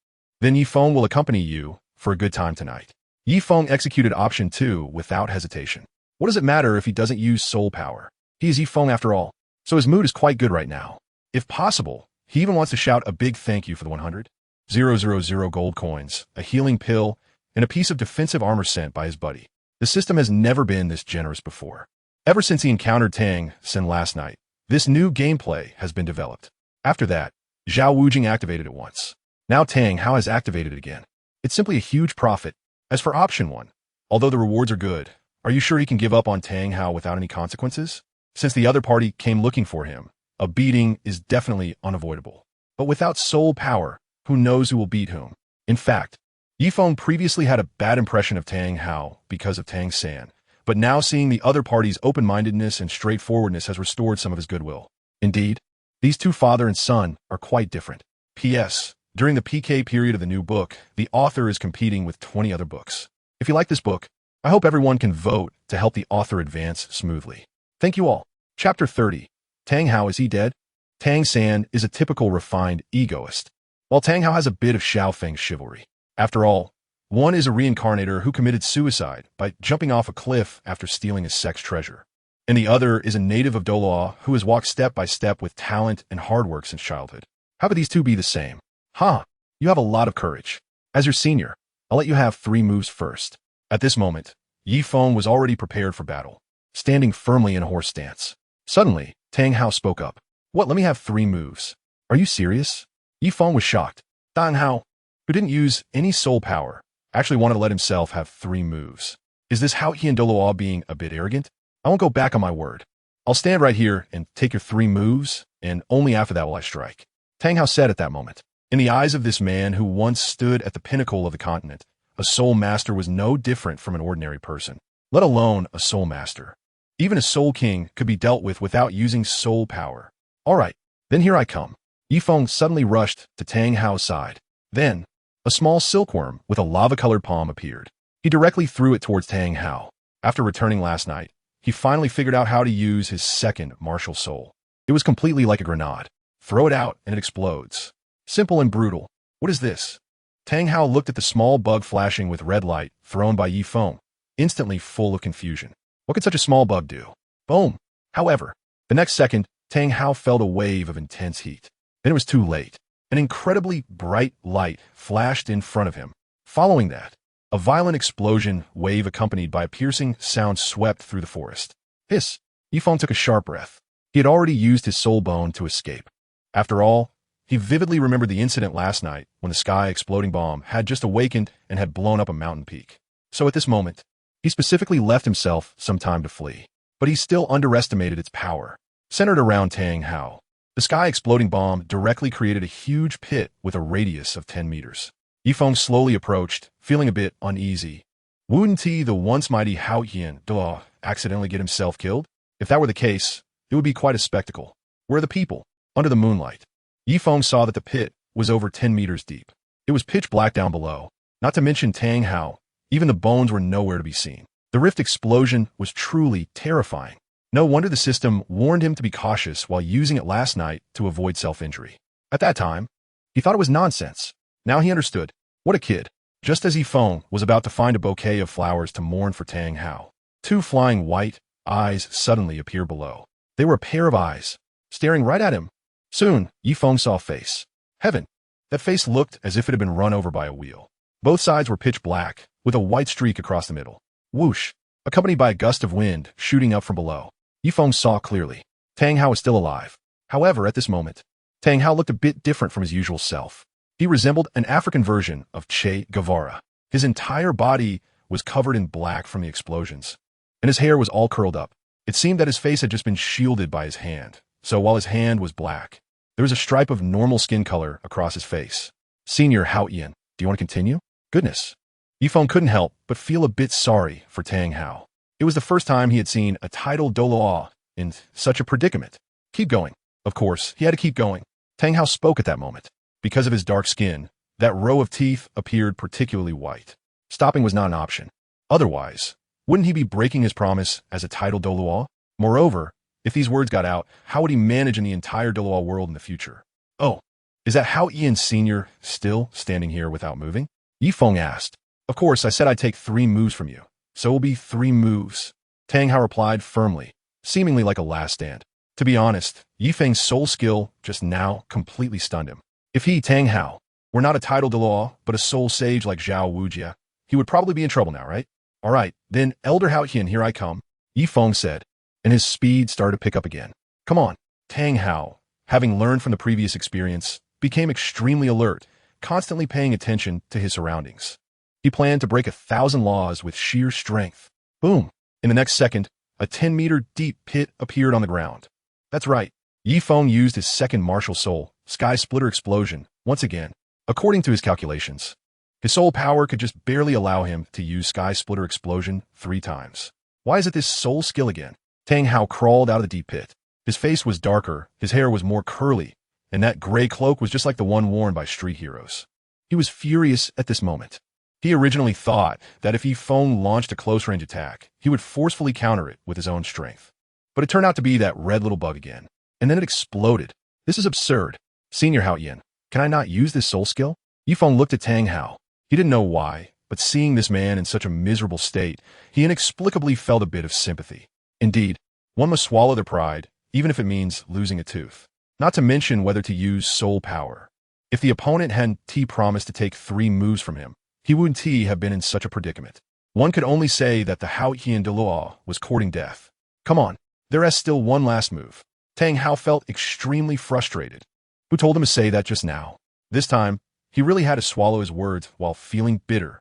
then Yi Feng will accompany you for a good time tonight. Yi Feng executed option 2 without hesitation. What does it matter if he doesn't use soul power? He is Yi Feng after all, so his mood is quite good right now. If possible, he even wants to shout a big thank you for the 100,000 gold coins, a healing pill, and a piece of defensive armor sent by his buddy. The system has never been this generous before. Ever since he encountered Tang San last night, this new gameplay has been developed. After that, Zhao Wujing activated it once. Now Tang Hao has activated it again. It's simply a huge profit. As for option 1, although the rewards are good, are you sure he can give up on Tang Hao without any consequences? Since the other party came looking for him, a beating is definitely unavoidable. But without soul power, who knows who will beat whom? In fact, Yi Feng previously had a bad impression of Tang Hao because of Tang San, but now seeing the other party's open-mindedness and straightforwardness has restored some of his goodwill. Indeed, these two father and son are quite different. P.S. During the PK period of the new book, the author is competing with 20 other books. If you like this book, I hope everyone can vote to help the author advance smoothly. Thank you all. Chapter 30. Tang Hao, is he dead? Tang San is a typical refined egoist, while Tang Hao has a bit of Xiaofang's chivalry. After all, one is a reincarnator who committed suicide by jumping off a cliff after stealing his sex treasure, and the other is a native of Douluo who has walked step by step with talent and hard work since childhood. How could these two be the same? You have a lot of courage. As your senior, I'll let you have 3 moves first. At this moment, Yi Feng was already prepared for battle, standing firmly in a horse stance. Suddenly, Tang Hao spoke up. What, let me have 3 moves? Are you serious? Yi Feng was shocked. Tang Hao, who didn't use any soul power, actually wanted to let himself have 3 moves. Is this Hao Yian Douluo being a bit arrogant? I won't go back on my word. I'll stand right here and take your 3 moves, and only after that will I strike. Tang Hao said at that moment. In the eyes of this man who once stood at the pinnacle of the continent, a soul master was no different from an ordinary person, let alone a soul master. Even a soul king could be dealt with without using soul power. All right, then here I come. Yi Feng suddenly rushed to Tang Hao's side. Then, a small silkworm with a lava-colored palm appeared. He directly threw it towards Tang Hao. After returning last night, he finally figured out how to use his second martial soul. It was completely like a grenade. Throw it out and it explodes. Simple and brutal. What is this? Tang Hao looked at the small bug flashing with red light thrown by Yi Feng, instantly full of confusion. What could such a small bug do? Boom! However, the next second, Tang Hao felt a wave of intense heat. Then it was too late. An incredibly bright light flashed in front of him. Following that, a violent explosion wave accompanied by a piercing sound swept through the forest. Hiss! Yifeng took a sharp breath. He had already used his soul bone to escape. After all, he vividly remembered the incident last night when the sky exploding bomb had just awakened and had blown up a mountain peak. So at this moment, he specifically left himself some time to flee. But he still underestimated its power. Centered around Tang Hao, the sky exploding bomb directly created a huge pit with a radius of 10 meters. Yifeng slowly approached, feeling a bit uneasy. Wouldn't he, the once mighty Douluo, accidentally get himself killed? If that were the case, it would be quite a spectacle. Where are the people? Under the moonlight, Yifeng saw that the pit was over 10 meters deep. It was pitch black down below. Not to mention Tang Hao, even the bones were nowhere to be seen. The rift explosion was truly terrifying. No wonder the system warned him to be cautious while using it last night to avoid self-injury. At that time, he thought it was nonsense. Now he understood. What a kid. Just as Yifeng was about to find a bouquet of flowers to mourn for Tang Hao, two flying white eyes suddenly appeared below. They were a pair of eyes, staring right at him. Soon, Yifeng saw a face. Heaven! That face looked as if it had been run over by a wheel. Both sides were pitch black, with a white streak across the middle. Whoosh! Accompanied by a gust of wind shooting up from below. Yifeng saw clearly. Tang Hao was still alive. However, at this moment, Tang Hao looked a bit different from his usual self. He resembled an African version of Che Guevara. His entire body was covered in black from the explosions, and his hair was all curled up. It seemed that his face had just been shielded by his hand, so while his hand was black, there was a stripe of normal skin color across his face. Senior Hao Ian, do you want to continue? Goodness. Yifeng couldn't help but feel a bit sorry for Tang Hao. It was the first time he had seen a titled Douluo in such a predicament. Keep going. Of course, he had to keep going. Tang Hao spoke at that moment. Because of his dark skin, that row of teeth appeared particularly white. Stopping was not an option. Otherwise, wouldn't he be breaking his promise as a titled Douluo? Moreover, if these words got out, how would he manage in the entire Douluo world in the future? Oh, is that Hao Ian Sr. still standing here without moving? Yifeng asked. Of course, I said I'd take 3 moves from you. So it will be 3 moves. Tang Hao replied firmly, seemingly like a last stand. To be honest, Yifeng's soul skill just now completely stunned him. If he, Tang Hao, were not a titled Douluo, but a soul sage like Zhao Wujia, he would probably be in trouble now, right? All right, then, Elder Hao Hian, here I come, Yifeng said, and his speed started to pick up again. Come on. Tang Hao, having learned from the previous experience, became extremely alert, constantly paying attention to his surroundings. He planned to break 1,000 laws with sheer strength. Boom! In the next second, a 10-meter deep pit appeared on the ground. That's right. Yifeng used his second martial soul, Sky Splitter Explosion, once again. According to his calculations, his soul power could just barely allow him to use Sky Splitter Explosion 3 times. Why is it this soul skill again? Tang Hao crawled out of the deep pit. His face was darker, his hair was more curly, and that gray cloak was just like the one worn by street heroes. He was furious at this moment. He originally thought that if Feng launched a close-range attack, he would forcefully counter it with his own strength. But it turned out to be that red little bug again. And then it exploded. This is absurd. Senior Hao Ian, can I not use this soul skill? Yifeng looked at Tang Hao. He didn't know why, but seeing this man in such a miserable state, he inexplicably felt a bit of sympathy. Indeed, one must swallow their pride, even if it means losing a tooth. Not to mention whether to use soul power. If the opponent hadn't promised to take 3 moves from him, he wouldn't have been in such a predicament. One could only say that the Hao Ian Douluo was courting death. Come on, there is still one last move. Tang Hao felt extremely frustrated. Who told him to say that just now? This time, he really had to swallow his words while feeling bitter.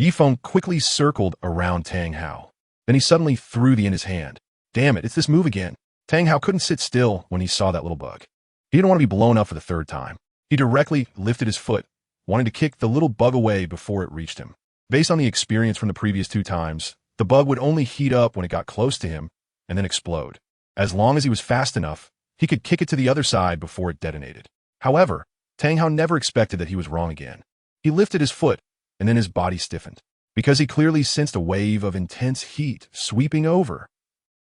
Yifeng quickly circled around Tang Hao. Then he suddenly threw the in his hand. Damn it, it's this move again. Tang Hao couldn't sit still when he saw that little bug. He didn't want to be blown up for the 3rd time. He directly lifted his foot, wanting to kick the little bug away before it reached him. Based on the experience from the previous 2 times, the bug would only heat up when it got close to him and then explode. As long as he was fast enough, he could kick it to the other side before it detonated. However, Tang Hao never expected that he was wrong again. He lifted his foot, and then his body stiffened, because he clearly sensed a wave of intense heat sweeping over.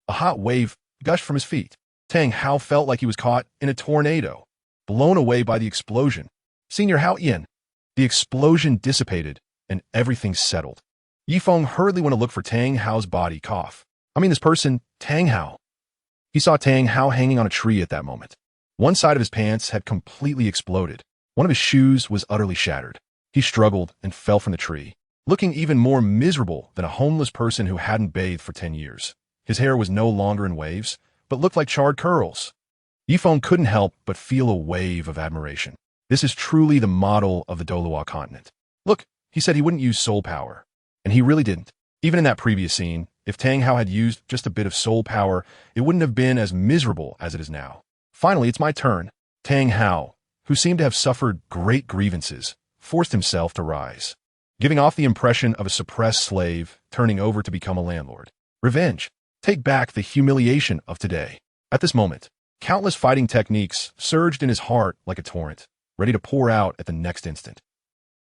A hot wave gushed from his feet. Tang Hao felt like he was caught in a tornado, blown away by the explosion. Senior Hao Ian. The explosion dissipated, and everything settled. Yifeng hurriedly went to look for Tang Hao's body cough. I mean this person, Tang Hao. He saw Tang Hao hanging on a tree at that moment. One side of his pants had completely exploded. One of his shoes was utterly shattered. He struggled and fell from the tree, looking even more miserable than a homeless person who hadn't bathed for 10 years. His hair was no longer in waves, but looked like charred curls. Yifeng couldn't help but feel a wave of admiration. This is truly the model of the Douluo continent. Look, he said he wouldn't use soul power. And he really didn't. Even in that previous scene, if Tang Hao had used just a bit of soul power, it wouldn't have been as miserable as it is now. Finally, it's my turn. Tang Hao, who seemed to have suffered great grievances, forced himself to rise, giving off the impression of a suppressed slave turning over to become a landlord. Revenge. Take back the humiliation of today. At this moment, countless fighting techniques surged in his heart like a torrent, ready to pour out at the next instant.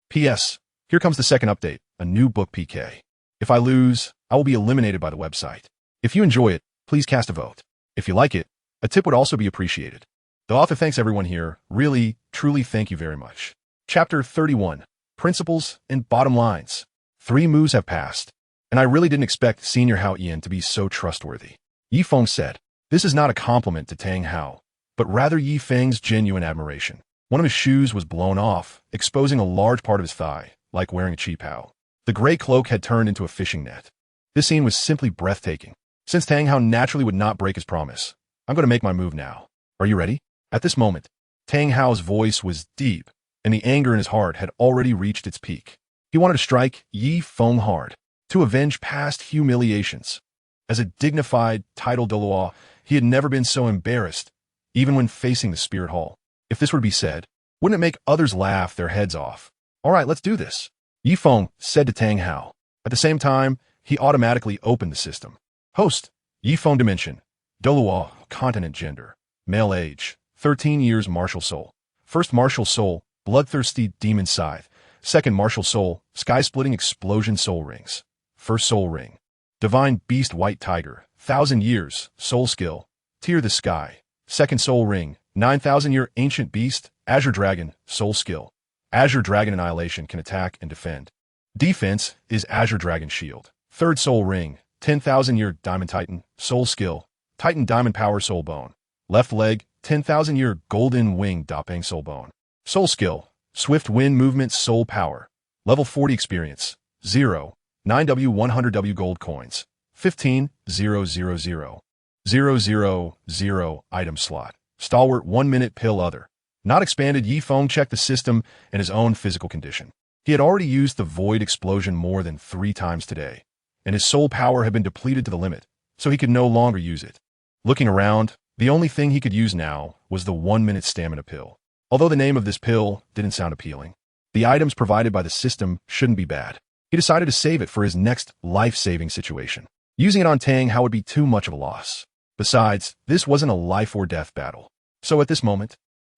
P.S. Here comes the second update, a new book PK. If I lose, I will be eliminated by the website. If you enjoy it, please cast a vote. If you like it, a tip would also be appreciated. The author thanks everyone here. Really, truly thank you very much. Chapter 31. Principles and Bottom Lines. 3 moves have passed, and I really didn't expect Senior Hao Ian to be so trustworthy. Yifeng said, this is not a compliment to Tang Hao, but rather Yifeng's genuine admiration. One of his shoes was blown off, exposing a large part of his thigh, like wearing a cheap Hao. The gray cloak had turned into a fishing net. This scene was simply breathtaking. Since Tang Hao naturally would not break his promise, I'm going to make my move now. Are you ready? At this moment, Tang Hao's voice was deep, and the anger in his heart had already reached its peak. He wanted to strike Yifeng hard, to avenge past humiliations. As a dignified, titled Douluo, he had never been so embarrassed, even when facing the spirit hall. If this were to be said, wouldn't it make others laugh their heads off? All right, let's do this. Yifeng said to Tang Hao. At the same time, he automatically opened the system. Host, Yifeng Dimension, Douluo, Continent Gender, Male Age, 13 years Martial Soul. First Martial Soul, Bloodthirsty Demon Scythe. Second Martial Soul, Sky-Splitting Explosion Soul Rings. First Soul Ring, Divine Beast White Tiger, 1,000 Years, Soul Skill, Tear the Sky. Second Soul Ring, 9,000-Year Ancient Beast, Azure Dragon, Soul Skill. Azure Dragon Annihilation can attack and defend. Defense is Azure Dragon Shield. Third Soul Ring, 10,000-Year Diamond Titan, Soul Skill, Titan Diamond Power Soul Bone. Left Leg, 10,000-Year Golden Wing Dapeng Soul Bone. Soul Skill, Swift Wind Movement Soul Power. Level 40 Experience, 0. 9W100W Gold Coins. 15,000. 000 Item Slot. Stalwart 1-minute Pill Other. Not expanded. Yifeng checked the system and his own physical condition. He had already used the Void Explosion more than 3 times today, and his soul power had been depleted to the limit, so he could no longer use it. Looking around, the only thing he could use now was the 1-minute Stamina Pill. Although the name of this pill didn't sound appealing, the items provided by the system shouldn't be bad. He decided to save it for his next life-saving situation. Using it on Tang Hao would be too much of a loss. Besides, this wasn't a life-or-death battle. So at this moment,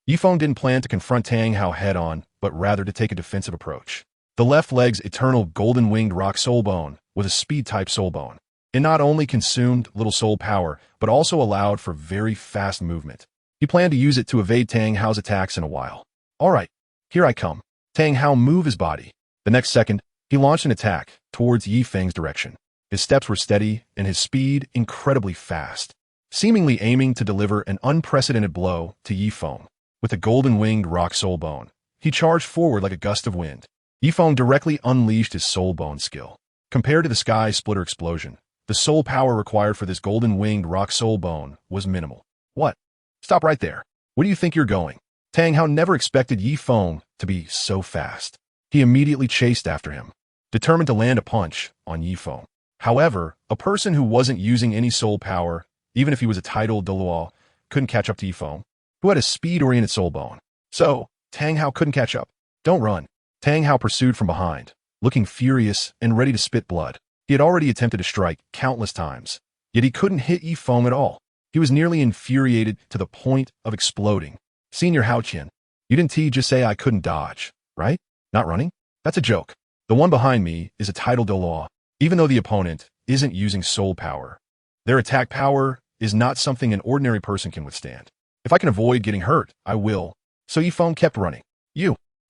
Yifeng didn't plan to confront Tang Hao head-on, but rather to take a defensive approach. The left leg's eternal golden-winged rock soul bone was a speed-type soul bone. It not only consumed little soul power, but also allowed for very fast movement. He planned to use it to evade Tang Hao's attacks in a while. All right, here I come. Tang Hao moved his body. The next second, he launched an attack towards Yifeng's direction. His steps were steady and his speed incredibly fast, seemingly aiming to deliver an unprecedented blow to Yifeng. With a golden-winged rock soul bone, he charged forward like a gust of wind. Yifeng directly unleashed his soul bone skill. Compared to the Sky Splitter Explosion, the soul power required for this golden-winged rock soul bone was minimal. What? Stop right there. Where do you think you're going? Tang Hao never expected Yifeng to be so fast. He immediately chased after him, determined to land a punch on Yifeng. However, a person who wasn't using any soul power, even if he was a titled Douluo, couldn't catch up to Yifeng, who had a speed-oriented soul bone. So, Tang Hao couldn't catch up. Don't run. Tang Hao pursued from behind, looking furious and ready to spit blood. He had already attempted to strike countless times, yet he couldn't hit Yifeng at all. He was nearly infuriated to the point of exploding. Senior Hao Qian, you didn't just say I couldn't dodge, right? Not running? That's a joke. The one behind me is a titled Douluo, even though the opponent isn't using soul power. Their attack power is not something an ordinary person can withstand. If I can avoid getting hurt, I will. So Yifeng kept running.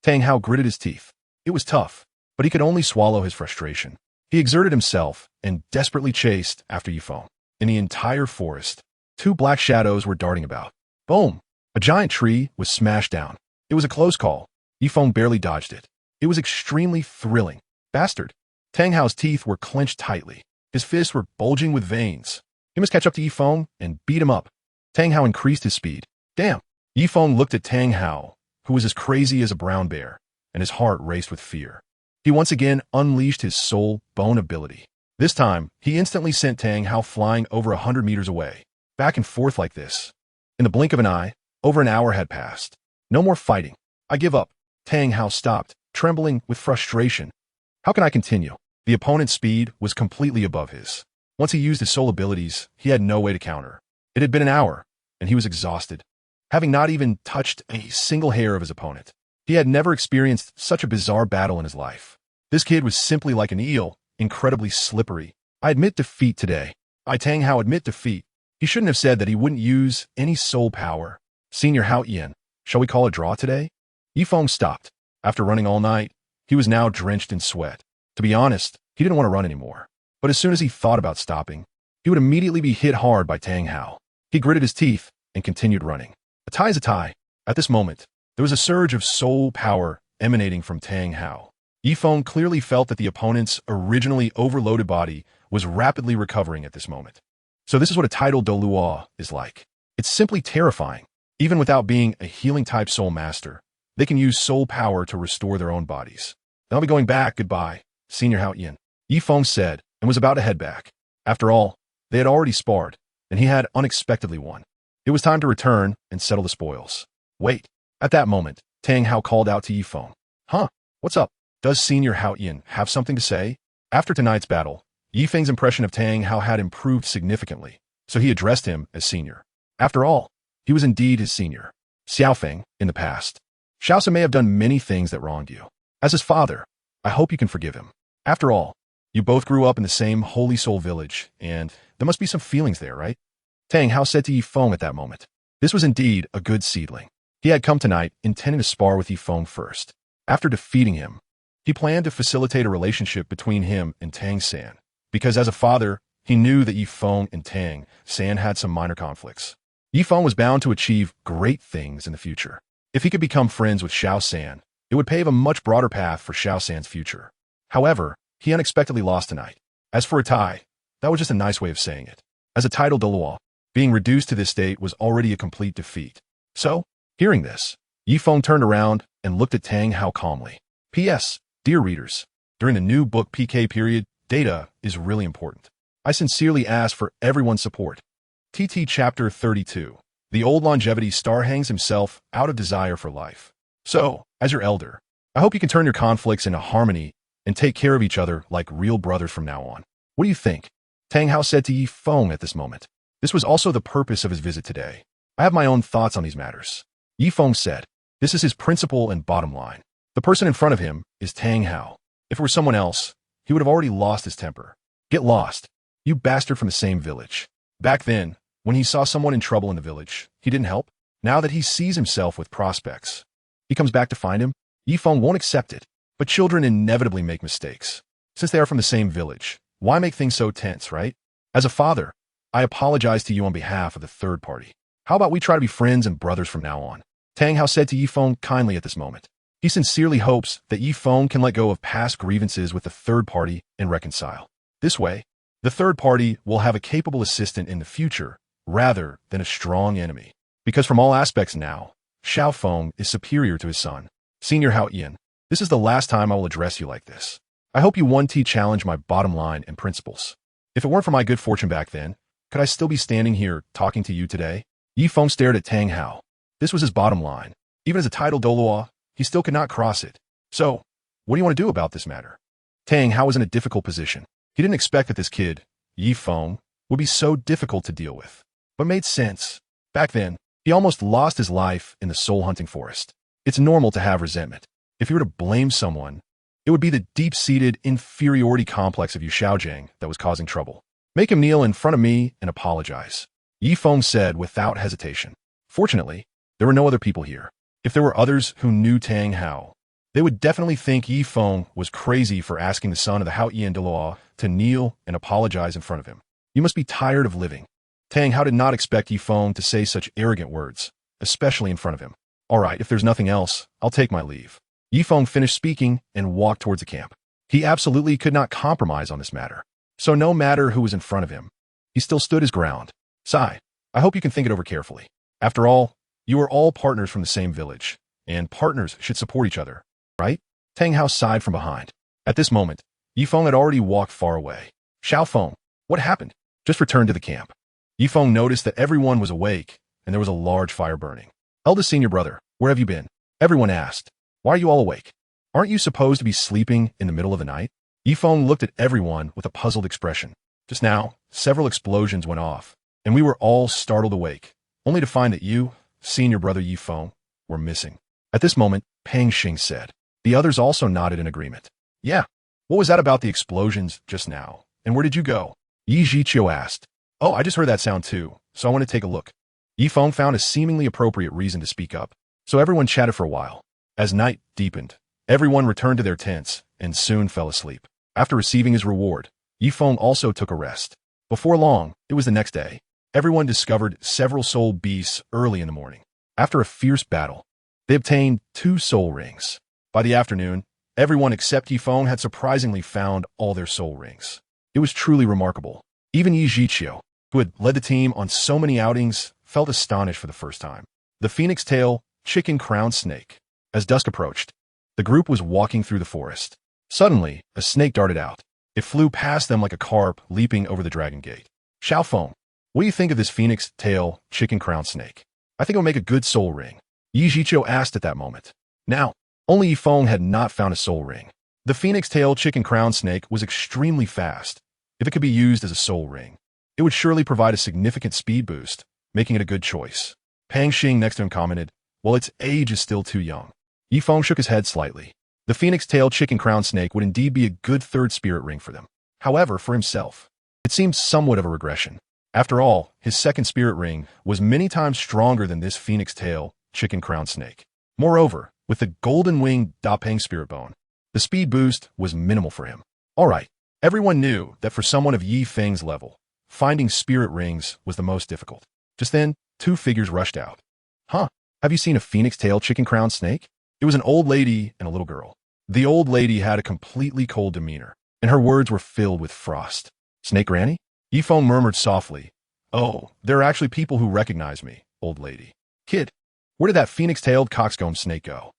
Tang Hao gritted his teeth. It was tough, but he could only swallow his frustration. He exerted himself and desperately chased after Yifeng. In the entire forest, two black shadows were darting about. Boom! A giant tree was smashed down. It was a close call. Yifeng barely dodged it. It was extremely thrilling. Bastard! Tang Hao's teeth were clenched tightly. His fists were bulging with veins. He must catch up to Yifeng and beat him up. Tang Hao increased his speed. Damn! Yifeng looked at Tang Hao, who was as crazy as a brown bear, and his heart raced with fear. He once again unleashed his soul bone ability. This time, he instantly sent Tang Hao flying over 100 meters away, back and forth like this. In the blink of an eye, over an hour had passed. No more fighting. I give up. Tang Hao stopped, trembling with frustration. How can I continue? The opponent's speed was completely above his. Once he used his soul abilities, he had no way to counter. It had been an hour, and he was exhausted, having not even touched a single hair of his opponent. He had never experienced such a bizarre battle in his life. This kid was simply like an eel, incredibly slippery. I admit defeat today. Tang Hao admit defeat. He shouldn't have said that he wouldn't use any soul power. Senior Hao Yin, shall we call a draw today? Yifeng stopped. After running all night, he was now drenched in sweat. To be honest, he didn't want to run anymore. But as soon as he thought about stopping, he would immediately be hit hard by Tang Hao. He gritted his teeth and continued running. A tie is a tie. At this moment, there was a surge of soul power emanating from Tang Hao. Yifeng clearly felt that the opponent's originally overloaded body was rapidly recovering at this moment. So this is what a titled Douluo is like. It's simply terrifying. Even without being a healing-type soul master, they can use soul power to restore their own bodies. Then I'll be going back. Goodbye, Senior Hao Yin. Yifeng said, and was about to head back. After all, they had already sparred, and he had unexpectedly won. It was time to return and settle the spoils. Wait. At that moment, Tang Hao called out to Yifeng. Huh? What's up? Does Senior Hao Yin have something to say? After tonight's battle, Yifeng's impression of Tang Hao had improved significantly, so he addressed him as senior. After all, he was indeed his senior. Xiaogang, in the past. Xiaosan may have done many things that wronged you. As his father, I hope you can forgive him. After all, you both grew up in the same Holy Soul Village, and there must be some feelings there, right? Tang Hao said to Yifeng at that moment. This was indeed a good seedling. He had come tonight intending to spar with Yifeng first. After defeating him, he planned to facilitate a relationship between him and Tang San, because as a father, he knew that Yifeng and Tang San had some minor conflicts. Yifeng was bound to achieve great things in the future. If he could become friends with Xiao San, it would pave a much broader path for Xiao San's future. However, he unexpectedly lost tonight. As for a tie, that was just a nice way of saying it. As a titled Douluo, being reduced to this state was already a complete defeat. So, hearing this, Yifeng turned around and looked at Tang Hao calmly. P.S. Dear readers, during the new book PK period, data is really important. I sincerely ask for everyone's support. TT Chapter 32. The old longevity star hangs himself out of desire for life. So, as your elder, I hope you can turn your conflicts into harmony and take care of each other like real brothers from now on. What do you think? Tang Hao said to Yifeng at this moment. This was also the purpose of his visit today. I have my own thoughts on these matters. Yifeng said, this is his principle and bottom line. The person in front of him is Tang Hao. If it were someone else, he would have already lost his temper. Get lost, you bastard from the same village. Back then, when he saw someone in trouble in the village, he didn't help. Now that he sees himself with prospects, he comes back to find him. Yifeng won't accept it. But children inevitably make mistakes. Since they are from the same village, why make things so tense, right? As a father, I apologize to you on behalf of the third party. How about we try to be friends and brothers from now on? Tang Hao said to Yifeng kindly at this moment. He sincerely hopes that Yifeng can let go of past grievances with the third party and reconcile. This way, the third party will have a capable assistant in the future rather than a strong enemy. Because from all aspects now, Feng is superior to his son. Senior Hao Yin, this is the last time I will address you like this. I hope you 1T challenge my bottom line and principles. If it weren't for my good fortune back then, could I still be standing here talking to you today? Yifeng stared at Tang Hao. This was his bottom line. Even as a titled Douluo, he still could not cross it. So, what do you want to do about this matter? Tang Hao was in a difficult position. He didn't expect that this kid, Yifeng, would be so difficult to deal with. But made sense. Back then, he almost lost his life in the soul-hunting forest. It's normal to have resentment. If you were to blame someone, it would be the deep-seated inferiority complex of you Xiaogang that was causing trouble. Make him kneel in front of me and apologize. Yifeng said without hesitation. Fortunately, there were no other people here. If there were others who knew Tang Hao, they would definitely think Yifeng was crazy for asking the son of the Hao Yin Douluo to kneel and apologize in front of him. You must be tired of living. Tang Hao did not expect Yi Feng to say such arrogant words, especially in front of him. All right, if there's nothing else, I'll take my leave. Yi Feng finished speaking and walked towards the camp. He absolutely could not compromise on this matter. So no matter who was in front of him, he still stood his ground. Sigh, I hope you can think it over carefully. After all, you are all partners from the same village, and partners should support each other, right? Tang Hao sighed from behind. At this moment, Yi Feng had already walked far away. Xiaogang, what happened? Just returned to the camp. Yi Feng noticed that everyone was awake, and there was a large fire burning. Eldest senior brother, where have you been? Everyone asked. Why are you all awake? Aren't you supposed to be sleeping in the middle of the night? Yi Feng looked at everyone with a puzzled expression. Just now, several explosions went off, and we were all startled awake, only to find that you, senior brother Yi Feng, were missing. At this moment, Pang Xing said. The others also nodded in agreement. Yeah. What was that about the explosions just now? And where did you go? Yi Zhiqiu asked. Oh, I just heard that sound too, so I want to take a look. Yi Feng found a seemingly appropriate reason to speak up, so everyone chatted for a while. As night deepened, everyone returned to their tents and soon fell asleep. After receiving his reward, Yi Feng also took a rest. Before long, it was the next day. Everyone discovered several soul beasts early in the morning. After a fierce battle, they obtained 2 soul rings. By the afternoon, everyone except Yi Feng had surprisingly found all their soul rings. It was truly remarkable. Even Yi Zhiqiu, who had led the team on so many outings, felt astonished for the first time. The phoenix tail, chicken crown snake. As dusk approached, the group was walking through the forest. Suddenly, a snake darted out. It flew past them like a carp leaping over the dragon gate. Xiaogang, what do you think of this phoenix tail, chicken crown snake? I think it will make a good soul ring. Yi Zhiqiu asked at that moment. Now, only Yi Feng had not found a soul ring. The phoenix tail chicken crown snake was extremely fast. If it could be used as a soul ring, it would surely provide a significant speed boost, making it a good choice. Pang Xing next to him commented, well, its age is still too young. Yi Feng shook his head slightly. The phoenix tail chicken crown snake would indeed be a good third spirit ring for them. However, for himself, it seemed somewhat of a regression. After all, his second spirit ring was many times stronger than this phoenix tail chicken crown snake. Moreover, with the golden winged Dapeng spirit bone, the speed boost was minimal for him. All right, everyone knew that for someone of Yi Feng's level, finding spirit rings was the most difficult. Just then, 2 figures rushed out. Huh, have you seen a phoenix tail chicken crown snake? It was an old lady and a little girl. The old lady had a completely cold demeanor, and her words were filled with frost. Snake Granny? Yi Feng murmured softly. Oh, there are actually people who recognize me, old lady. Kid, where did that phoenix-tailed coxcomb snake go?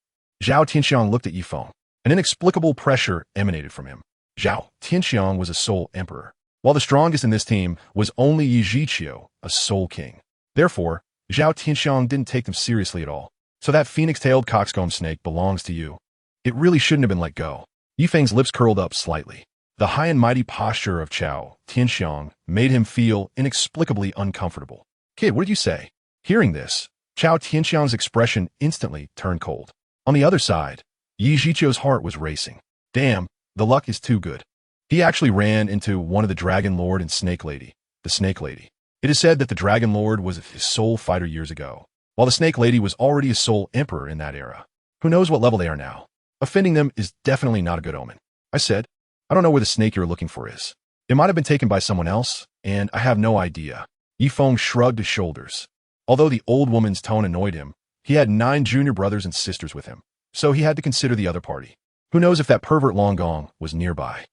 Zhao Tianxiang looked at Yi Feng. An inexplicable pressure emanated from him. Zhao Tianxiang was a soul emperor, while the strongest in this team was only Yi Zhiqiu, a soul king. Therefore, Zhao Tianxiang didn't take them seriously at all. So that phoenix-tailed coxcomb snake belongs to you. It really shouldn't have been let go. Yi Feng's lips curled up slightly. The high and mighty posture of Zhao Tianxiang made him feel inexplicably uncomfortable. Kid, what did you say? Hearing this, Zhao Tianxiang's expression instantly turned cold. On the other side, Yi Zhiqiu's heart was racing. Damn, the luck is too good. He actually ran into one of the Dragon Lord and Snake Lady, the Snake Lady. It is said that the Dragon Lord was his soul fighter years ago, while the Snake Lady was already a soul emperor in that era. Who knows what level they are now? Offending them is definitely not a good omen. I said, I don't know where the snake you're looking for is. It might have been taken by someone else, and I have no idea. Yi Feng shrugged his shoulders. Although the old woman's tone annoyed him, he had 9 junior brothers and sisters with him, so he had to consider the other party. Who knows if that pervert Long Gong was nearby?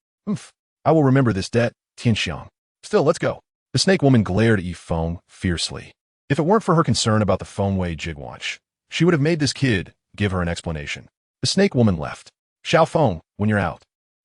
I will remember this debt, Tianxiang. Still, let's go. The snake woman glared at Yi Feng fiercely. If it weren't for her concern about the Fengwei Jigwanch, she would have made this kid give her an explanation. The snake woman left. Xiaogang, when you're out,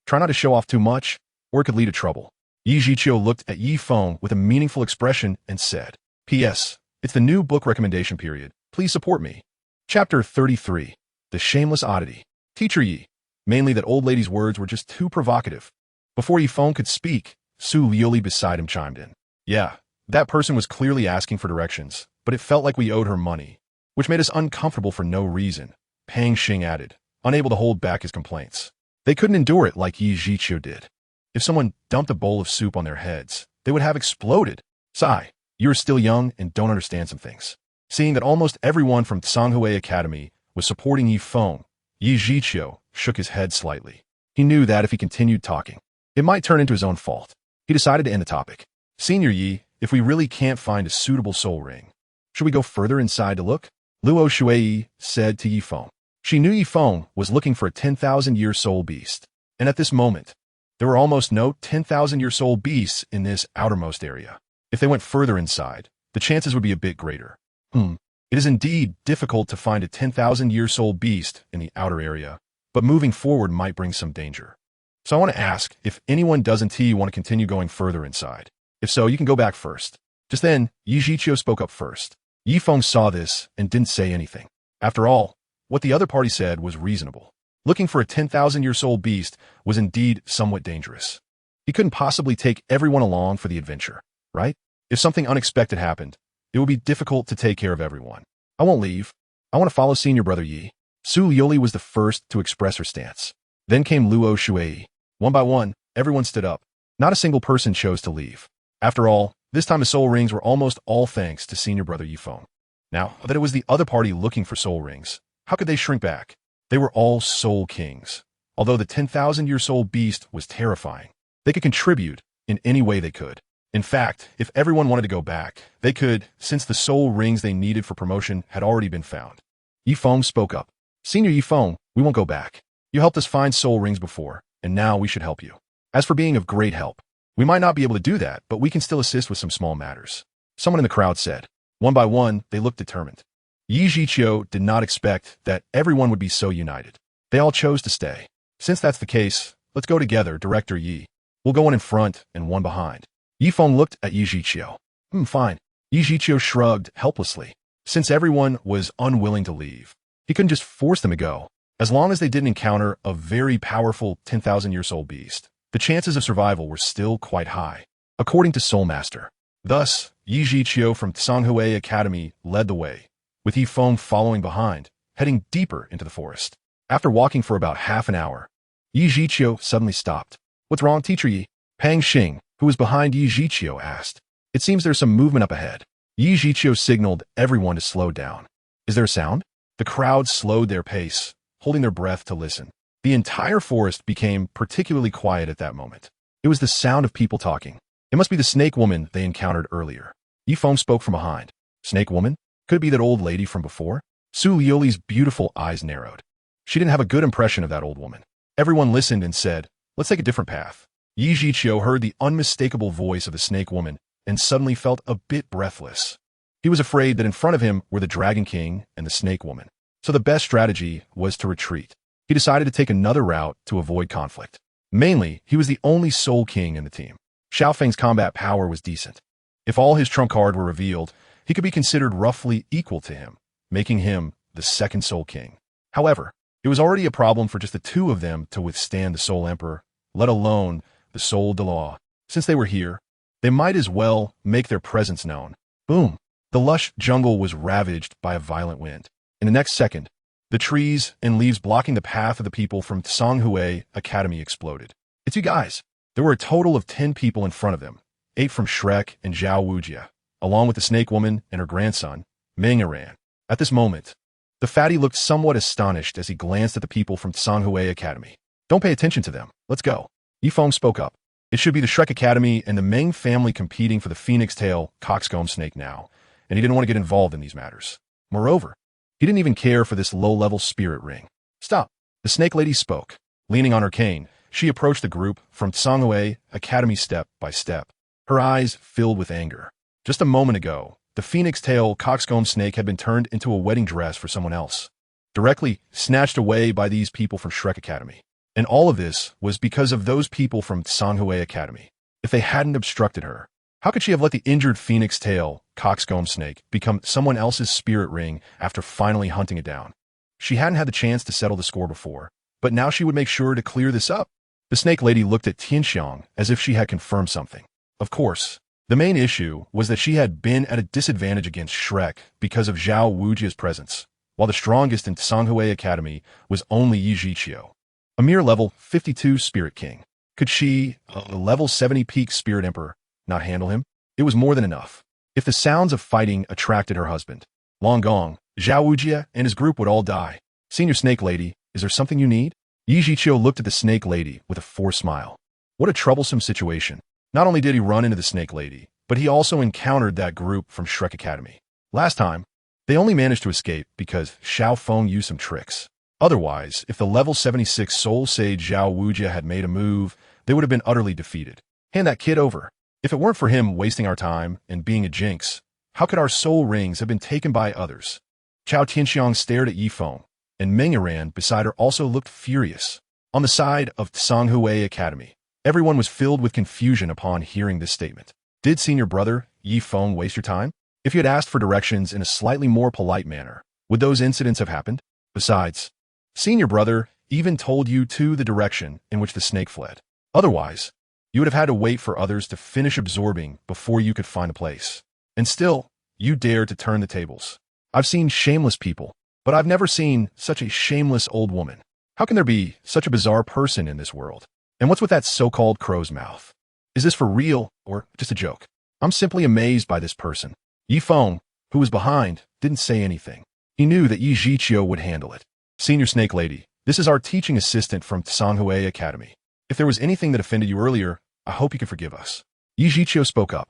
try not to show off too much, or it could lead to trouble. Yi Zhiqiu looked at Yi Feng with a meaningful expression and said, P.S. It's the new book recommendation period. Please support me. Chapter 33. The Shameless Oddity. Teacher Yi. Mainly that old lady's words were just too provocative. Before Yi Feng could speak, Su Liuli beside him chimed in. Yeah, that person was clearly asking for directions, but it felt like we owed her money, which made us uncomfortable for no reason, Pang Xing added, unable to hold back his complaints. They couldn't endure it like Yi Zhiqiu did. If someone dumped a bowl of soup on their heads, they would have exploded. Sigh, you are still young and don't understand some things. Seeing that almost everyone from Tsanghui Academy was supporting Yi Feng, Yi Zhiqiu shook his head slightly. He knew that if he continued talking, it might turn into his own fault. He decided to end the topic. Senior Yi, if we really can't find a suitable soul ring, should we go further inside to look? Luo Shui said to Yi Feng. She knew Yi Feng was looking for a 10,000-year soul beast, and at this moment, there were almost no 10,000-year soul beasts in this outermost area. If they went further inside, the chances would be a bit greater. It is indeed difficult to find a 10,000-year soul beast in the outer area, but moving forward might bring some danger. So I want to ask if anyone doesn't want to continue going further inside. If so, you can go back first. Just then, Yi Zhiqiu spoke up first. Yi Feng saw this and didn't say anything. After all, what the other party said was reasonable. Looking for a 10,000-year soul beast was indeed somewhat dangerous. He couldn't possibly take everyone along for the adventure, right? If something unexpected happened, it would be difficult to take care of everyone. I won't leave. I want to follow senior brother Yi. Su Yoli was the first to express her stance. Then came Luo Shui. One by one, everyone stood up. Not a single person chose to leave. After all, this time the soul rings were almost all thanks to senior brother Yi Feng. Now that it was the other party looking for soul rings, how could they shrink back? They were all soul kings. Although the 10,000-year soul beast was terrifying, they could contribute in any way they could. In fact, if everyone wanted to go back, they could, since the soul rings they needed for promotion had already been found. Yi Feng spoke up. Senior Yi Feng, we won't go back. You helped us find soul rings before, and now we should help you. As for being of great help, we might not be able to do that, but we can still assist with some small matters. Someone in the crowd said. One by one, they looked determined. Yi Zhiqiu did not expect that everyone would be so united. They all chose to stay. Since that's the case, let's go together, Director Yi. We'll go one in front and one behind. Yi Feng looked at Yi Zhiqiu. Fine. Yi Zhiqiu shrugged helplessly. Since everyone was unwilling to leave, he couldn't just force them to go. As long as they didn't encounter a very powerful 10,000-year soul beast, the chances of survival were still quite high, according to Soul Master. Thus, Yi Zhiqiu from Tsanghui Academy led the way, with Yi Feng following behind, heading deeper into the forest. After walking for about half an hour, Yi Zhiqiu suddenly stopped. What's wrong, Teacher Yi? Pang Xing, who was behind Yi Zhiqiu, asked. It seems there's some movement up ahead. Yi Zhiqiu signaled everyone to slow down. Is there a sound? The crowd slowed their pace, holding their breath to listen. The entire forest became particularly quiet at that moment. It was the sound of people talking. It must be the snake woman they encountered earlier. Yi Feng spoke from behind. Snake woman? Could it be that old lady from before? Su Lioli's beautiful eyes narrowed. She didn't have a good impression of that old woman. Everyone listened and said, let's take a different path. Yi Zhiqiu heard the unmistakable voice of the snake woman and suddenly felt a bit breathless. He was afraid that in front of him were the Dragon King and the snake woman. So the best strategy was to retreat. He decided to take another route to avoid conflict. Mainly, he was the only Soul King in the team. Xiaofeng's combat power was decent. If all his trump cards were revealed, he could be considered roughly equal to him, making him the second Soul King. However, it was already a problem for just the two of them to withstand the Soul Emperor, let alone the Soul Douluo. Since they were here, they might as well make their presence known. Boom! The lush jungle was ravaged by a violent wind. In the next second, the trees and leaves blocking the path of the people from Tsanghui Academy exploded. It's you guys. There were a total of 10 people in front of them, 8 from Shrek and Zhao Wujia, along with the snake woman and her grandson, Ming Aran. At this moment, the fatty looked somewhat astonished as he glanced at the people from Tsanghui Academy. Don't pay attention to them. Let's go. Yi Feng spoke up. It should be the Shrek Academy and the Ming family competing for the phoenix tail coxcomb snake now, and he didn't want to get involved in these matters. Moreover, he didn't even care for this low-level spirit ring. Stop. The snake lady spoke. Leaning on her cane, she approached the group from Tsanghui Academy step by step, her eyes filled with anger. Just a moment ago, the phoenix tail coxcomb snake had been turned into a wedding dress for someone else, directly snatched away by these people from Shrek Academy. And all of this was because of those people from Tsanghui Academy. If they hadn't obstructed her, how could she have let the injured phoenix tail coxcomb snake become someone else's spirit ring after finally hunting it down? She hadn't had the chance to settle the score before, but now she would make sure to clear this up. The snake lady looked at Tianxiang as if she had confirmed something. Of course, the main issue was that she had been at a disadvantage against Shrek because of Zhao Wujia's presence, while the strongest in Tsanghui Academy was only Yi Zhiqiu, a mere level 52 Spirit King. Could she, a level 70 peak Spirit Emperor, not handle him? It was more than enough. If the sounds of fighting attracted her husband, Long Gong, Zhao Wujia and his group would all die. Senior Snake Lady, is there something you need? Yi Zhiqiu looked at the Snake Lady with a forced smile. What a troublesome situation. Not only did he run into the snake lady, but he also encountered that group from Shrek Academy. Last time, they only managed to escape because Feng used some tricks. Otherwise, if the level 76 Soul Sage Zhao Wujia had made a move, they would have been utterly defeated. Hand that kid over. If it weren't for him wasting our time and being a jinx, how could our soul rings have been taken by others? Chao Tianxiang stared at Feng, and Meng Yiran beside her also looked furious. On the side of Tsanghui Academy, everyone was filled with confusion upon hearing this statement. Did senior brother Feng waste your time? If you had asked for directions in a slightly more polite manner, would those incidents have happened? Besides, senior brother even told you to the direction in which the snake fled. Otherwise, you would have had to wait for others to finish absorbing before you could find a place. And still, you dared to turn the tables. I've seen shameless people, but I've never seen such a shameless old woman. How can there be such a bizarre person in this world? And what's with that so-called crow's mouth? Is this for real or just a joke? I'm simply amazed by this person. Feng, who was behind, didn't say anything. He knew that Yi Zhiqiu would handle it. Senior Snake Lady, this is our teaching assistant from Tsanghui Academy. If there was anything that offended you earlier, I hope you can forgive us. Yi Zhiqiu spoke up.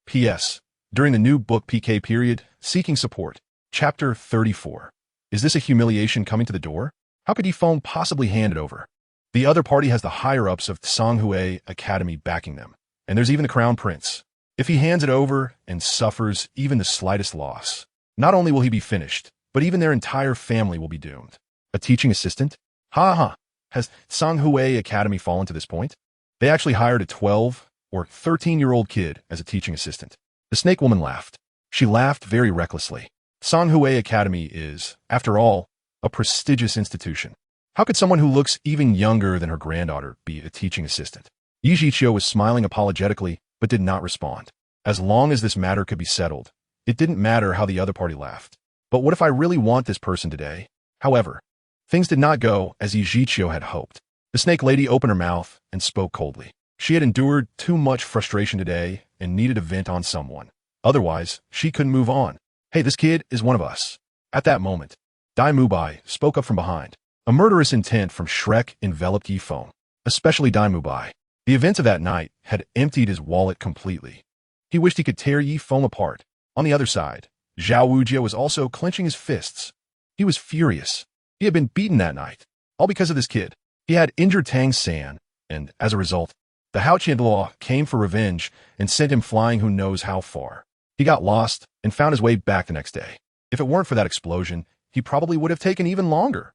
P.S. During the new book PK period, Seeking Support, Chapter 34. Is this a humiliation coming to the door? How could Feng possibly hand it over? The other party has the higher-ups of Tsanghui Academy backing them, and there's even the Crown Prince. If he hands it over and suffers even the slightest loss, not only will he be finished, but even their entire family will be doomed. A teaching assistant? Ha ha! Has Tsanghui Academy fallen to this point? They actually hired a 12 or 13-year-old kid as a teaching assistant. The snake woman laughed. She laughed very recklessly. Tsanghui Academy is, after all, a prestigious institution. How could someone who looks even younger than her granddaughter be a teaching assistant? Yi Zhiqiu was smiling apologetically, but did not respond. As long as this matter could be settled, it didn't matter how the other party laughed. But what if I really want this person today? However, things did not go as Yi Zhiqiu had hoped. The snake lady opened her mouth and spoke coldly. She had endured too much frustration today and needed a vent on someone. Otherwise, she couldn't move on. Hey, this kid is one of us. At that moment, Dai Mubai spoke up from behind. A murderous intent from Shrek enveloped Feng, especially Dai Mubai. The events of that night had emptied his wallet completely. He wished he could tear Feng apart. On the other side, Zhao Wujia was also clenching his fists. He was furious. He had been beaten that night, all because of this kid. He had injured Tang San, and as a result, the Douluo came for revenge and sent him flying who knows how far. He got lost and found his way back the next day. If it weren't for that explosion, he probably would have taken even longer.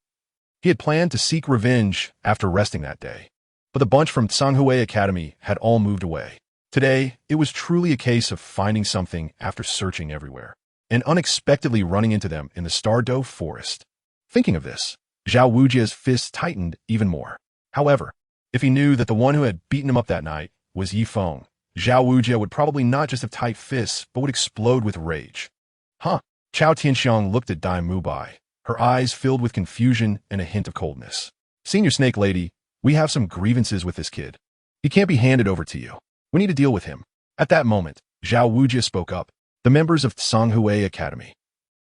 He had planned to seek revenge after resting that day. But the bunch from Tsanghui Academy had all moved away. Today, it was truly a case of finding something after searching everywhere, and unexpectedly running into them in the Stardow Forest. Thinking of this, Zhao Wujia's fists tightened even more. However, if he knew that the one who had beaten him up that night was Feng, Zhao Wujia would probably not just have tight fists, but would explode with rage. Huh? Chao Tianxiang looked at Dai Mubai, her eyes filled with confusion and a hint of coldness. Senior Snake Lady, we have some grievances with this kid. He can't be handed over to you. We need to deal with him. At that moment, Zhao Wujia spoke up. The members of Tsanghui Academy.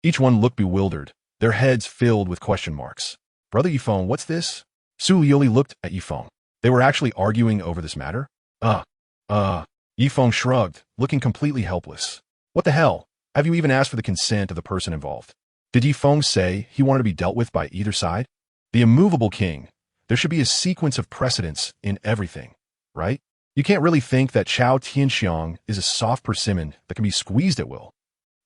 Each one looked bewildered, their heads filled with question marks. Brother Feng, what's this? Su Liuli looked at Feng. They were actually arguing over this matter? Feng shrugged, looking completely helpless. What the hell? Have you even asked for the consent of the person involved? Did Feng say he wanted to be dealt with by either side? The immovable king. There should be a sequence of precedents in everything, right? You can't really think that Chao Tianxiang is a soft persimmon that can be squeezed at will.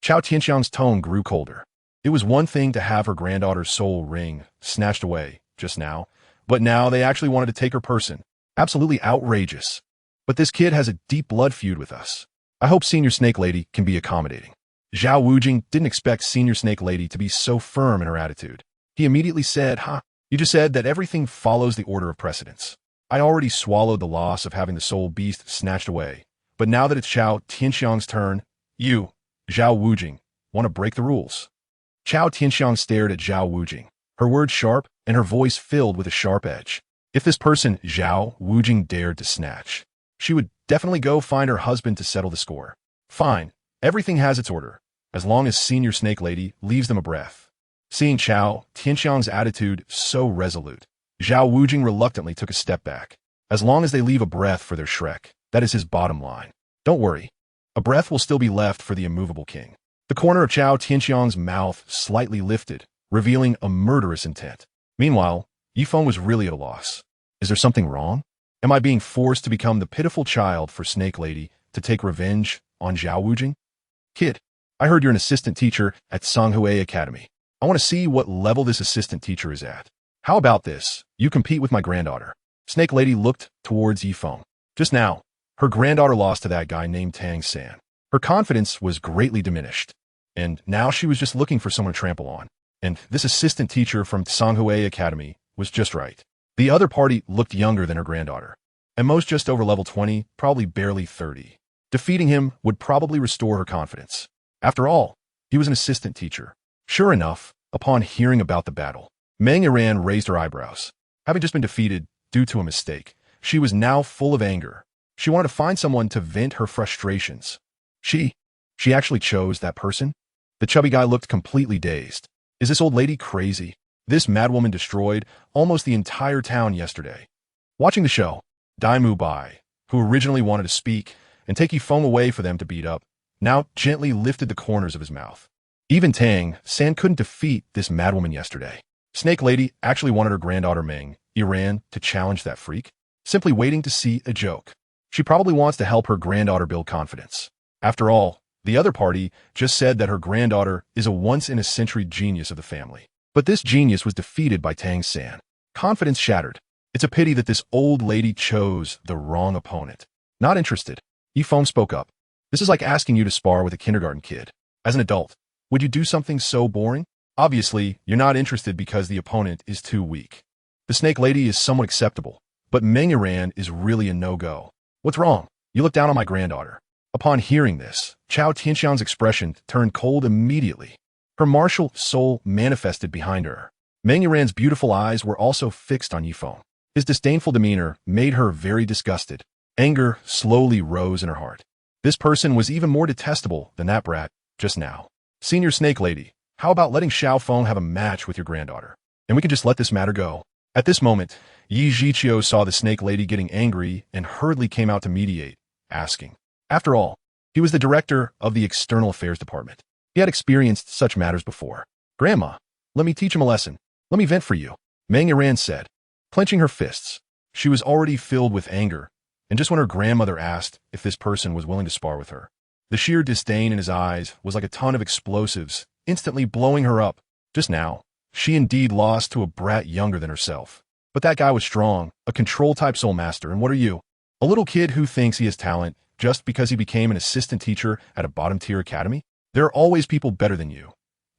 Chao Tianxiang's tone grew colder. It was one thing to have her granddaughter's soul ring snatched away just now, but now they actually wanted to take her person. Absolutely outrageous. But this kid has a deep blood feud with us. I hope Senior Snake Lady can be accommodating. Zhao Wujing didn't expect Senior Snake Lady to be so firm in her attitude. He immediately said, you just said that everything follows the order of precedence. I already swallowed the loss of having the soul beast snatched away, but now that it's Chao Tianxiang's turn, you, Zhao Wujing, want to break the rules. Chao Tianxiang stared at Zhao Wujing, her words sharp and her voice filled with a sharp edge. If this person, Zhao Wujing, dared to snatch, she would definitely go find her husband to settle the score. Fine, everything has its order, as long as Senior Snake Lady leaves them a breath. Seeing Chao Tianxiang's attitude so resolute, Zhao Wujing reluctantly took a step back. As long as they leave a breath for their Shrek, That is his bottom line. Don't worry. A breath will still be left for the immovable king. The corner of Chao Tianxiang's mouth slightly lifted, revealing a murderous intent. Meanwhile, Yifeng was really at a loss. Is there something wrong? Am I being forced to become the pitiful child for Snake Lady to take revenge on Zhao Wujing? Kid, I heard you're an assistant teacher at Songhui Academy. I want to see what level this assistant teacher is at. How about this? You compete with my granddaughter. Snake Lady looked towards Yifeng. Just now, her granddaughter lost to that guy named Tang San. Her confidence was greatly diminished, and now she was just looking for someone to trample on. And this assistant teacher from Songhui Academy was just right. The other party looked younger than her granddaughter. At most just over level 20, probably barely 30. Defeating him would probably restore her confidence. After all, he was an assistant teacher. Sure enough, upon hearing about the battle, Meng Yiran raised her eyebrows. Having just been defeated due to a mistake, she was now full of anger. She wanted to find someone to vent her frustrations. She actually chose that person? The chubby guy looked completely dazed. Is this old lady crazy? This madwoman destroyed almost the entire town yesterday. Watching the show, Daimu Bai, who originally wanted to speak and take Yifeng away for them to beat up, now gently lifted the corners of his mouth. Even Tang San couldn't defeat this madwoman yesterday. Snake Lady actually wanted her granddaughter Meng Yiran to challenge that freak, simply waiting to see a joke. She probably wants to help her granddaughter build confidence. After all, the other party just said that her granddaughter is a once-in-a-century genius of the family. But this genius was defeated by Tang San. Confidence shattered. It's a pity that this old lady chose the wrong opponent. Not interested. Yifeng spoke up. This is like asking you to spar with a kindergarten kid. As an adult, would you do something so boring? Obviously, you're not interested because the opponent is too weak. The Snake Lady is somewhat acceptable, but Meng Yiran is really a no-go. What's wrong? You look down on my granddaughter. Upon hearing this, Chao Tianxiang's expression turned cold immediately. Her martial soul manifested behind her. Meng Yiran's beautiful eyes were also fixed on Yifeng. His disdainful demeanor made her very disgusted. Anger slowly rose in her heart. This person was even more detestable than that brat just now. Senior Snake Lady, how about letting Xiaogang have a match with your granddaughter? And we can just let this matter go. At this moment, Yi Zhiqiu saw the Snake Lady getting angry and hurriedly came out to mediate, asking. After all, he was the director of the External Affairs Department. He had experienced such matters before. Grandma, let me teach him a lesson. Let me vent for you, Meng Yiran said, clenching her fists. She was already filled with anger, and just when her grandmother asked if this person was willing to spar with her, the sheer disdain in his eyes was like a ton of explosives, instantly blowing her up. Just now, she indeed lost to a brat younger than herself. But that guy was strong, a control-type soul master, and what are you? A little kid who thinks he has talent just because he became an assistant teacher at a bottom-tier academy? There are always people better than you.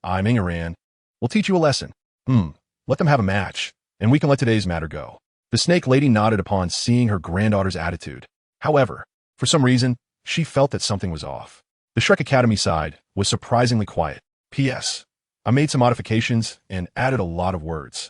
I, Meng Yiran, will teach you a lesson. Let them have a match, and we can let today's matter go. The Snake Lady nodded upon seeing her granddaughter's attitude. However, for some reason, she felt that something was off. The Shrek Academy side was surprisingly quiet. P.S. I made some modifications and added a lot of words.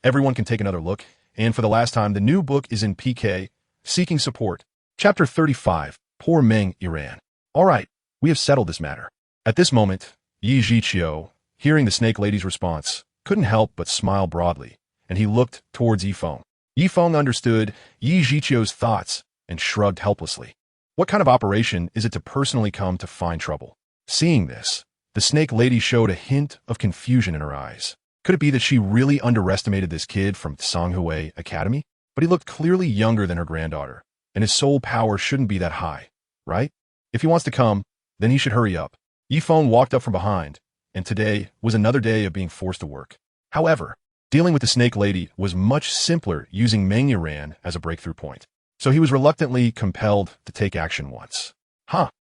Everyone can take another look, and for the last time, the new book is in PK, Seeking Support. Chapter 35, Poor Meng Yiran. All right, we have settled this matter. At this moment, Yi Zhiqiu, hearing the Snake Lady's response, couldn't help but smile broadly, and he looked towards Yifeng. Yifeng understood Yi Zhiqiu's thoughts and shrugged helplessly. What kind of operation is it to personally come to find trouble? Seeing this, the Snake Lady showed a hint of confusion in her eyes. Could it be that she really underestimated this kid from Songhui Academy? But he looked clearly younger than her granddaughter, and his soul power shouldn't be that high, right? If he wants to come, then he should hurry up. Yifeng walked up from behind, and today was another day of being forced to work. However, dealing with the Snake Lady was much simpler using Meng Yiran as a breakthrough point. So he was reluctantly compelled to take action once.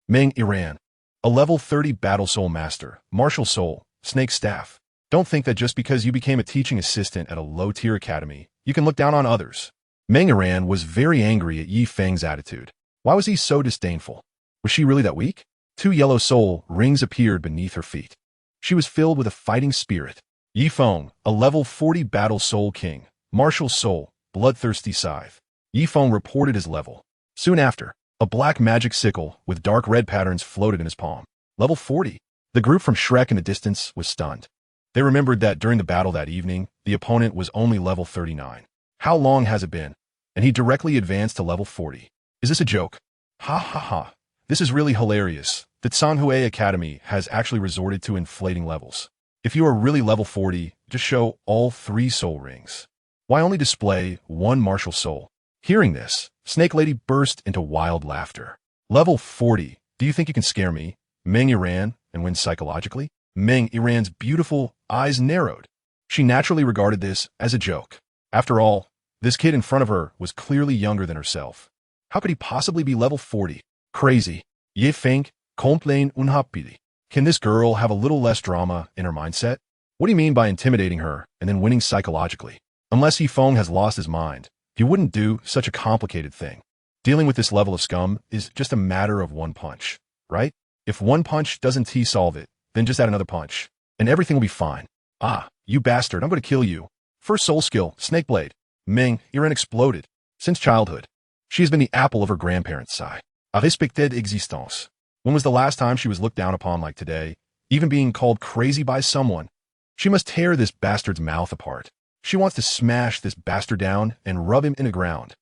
Meng Yiran, a level 30 battle soul master, martial soul, snake staff. Don't think that just because you became a teaching assistant at a low-tier academy, you can look down on others. Meng Yiran was very angry at Yi Feng's attitude. Why was he so disdainful? Was she really that weak? 2 yellow soul rings appeared beneath her feet. She was filled with a fighting spirit. Yifeng, a level 40 battle soul king, martial soul, bloodthirsty scythe. Yifeng reported his level. Soon after, a black magic sickle with dark red patterns floated in his palm. Level 40. The group from Shrek in the distance was stunned. They remembered that during the battle that evening, the opponent was only level 39. How long has it been? And he directly advanced to level 40. Is this a joke? Ha ha ha. This is really hilarious. The Tsanhui Academy has actually resorted to inflating levels. If you are really level 40, just show all 3 soul rings. Why only display 1 martial soul? Hearing this, Snake Lady burst into wild laughter. Level 40, do you think you can scare me? Meng Yiran and win psychologically? Meng Yiran's beautiful eyes narrowed. She naturally regarded this as a joke. After all, this kid in front of her was clearly younger than herself. How could he possibly be level 40? Crazy. Ye Feng, Unrivaled. Can this girl have a little less drama in her mindset? What do you mean by intimidating her and then winning psychologically? Unless Feng has lost his mind, he wouldn't do such a complicated thing. Dealing with this level of scum is just a matter of 1 punch, right? If 1 punch doesn't solve it, then just add another punch, and everything will be fine. Ah, you bastard, I'm going to kill you. First soul skill, Snake Blade. Meng Yiran exploded. Since childhood, she has been the apple of her grandparents' eye. A respected existence. When was the last time she was looked down upon like today, even being called crazy by someone? She must tear this bastard's mouth apart. She wants to smash this bastard down and rub him in the ground.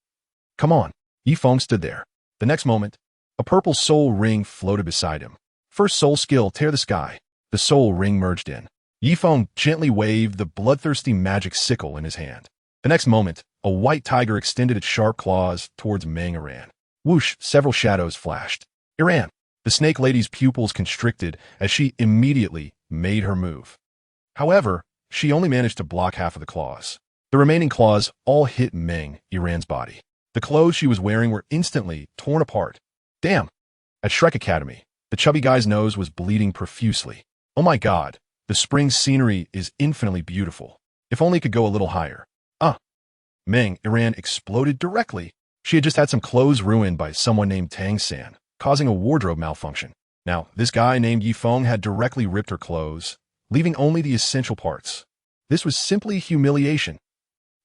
Come on. Feng stood there. The next moment, a purple soul ring floated beside him. First soul skill, tear the sky. The soul ring merged in. Feng gently waved the bloodthirsty magic sickle in his hand. The next moment, a white tiger extended its sharp claws towards Meng Yiran. Whoosh, several shadows flashed. Yiran. The Snake Lady's pupils constricted as she immediately made her move. However, she only managed to block half of the claws. The remaining claws all hit Meng Yiran's body. The clothes she was wearing were instantly torn apart. Damn! At Shrek Academy, the chubby guy's nose was bleeding profusely. Oh my god, the spring scenery is infinitely beautiful. If only it could go a little higher. Meng Yiran exploded directly. She had just had some clothes ruined by someone named Tang San, causing a wardrobe malfunction. Now, this guy named Feng had directly ripped her clothes, leaving only the essential parts. This was simply humiliation.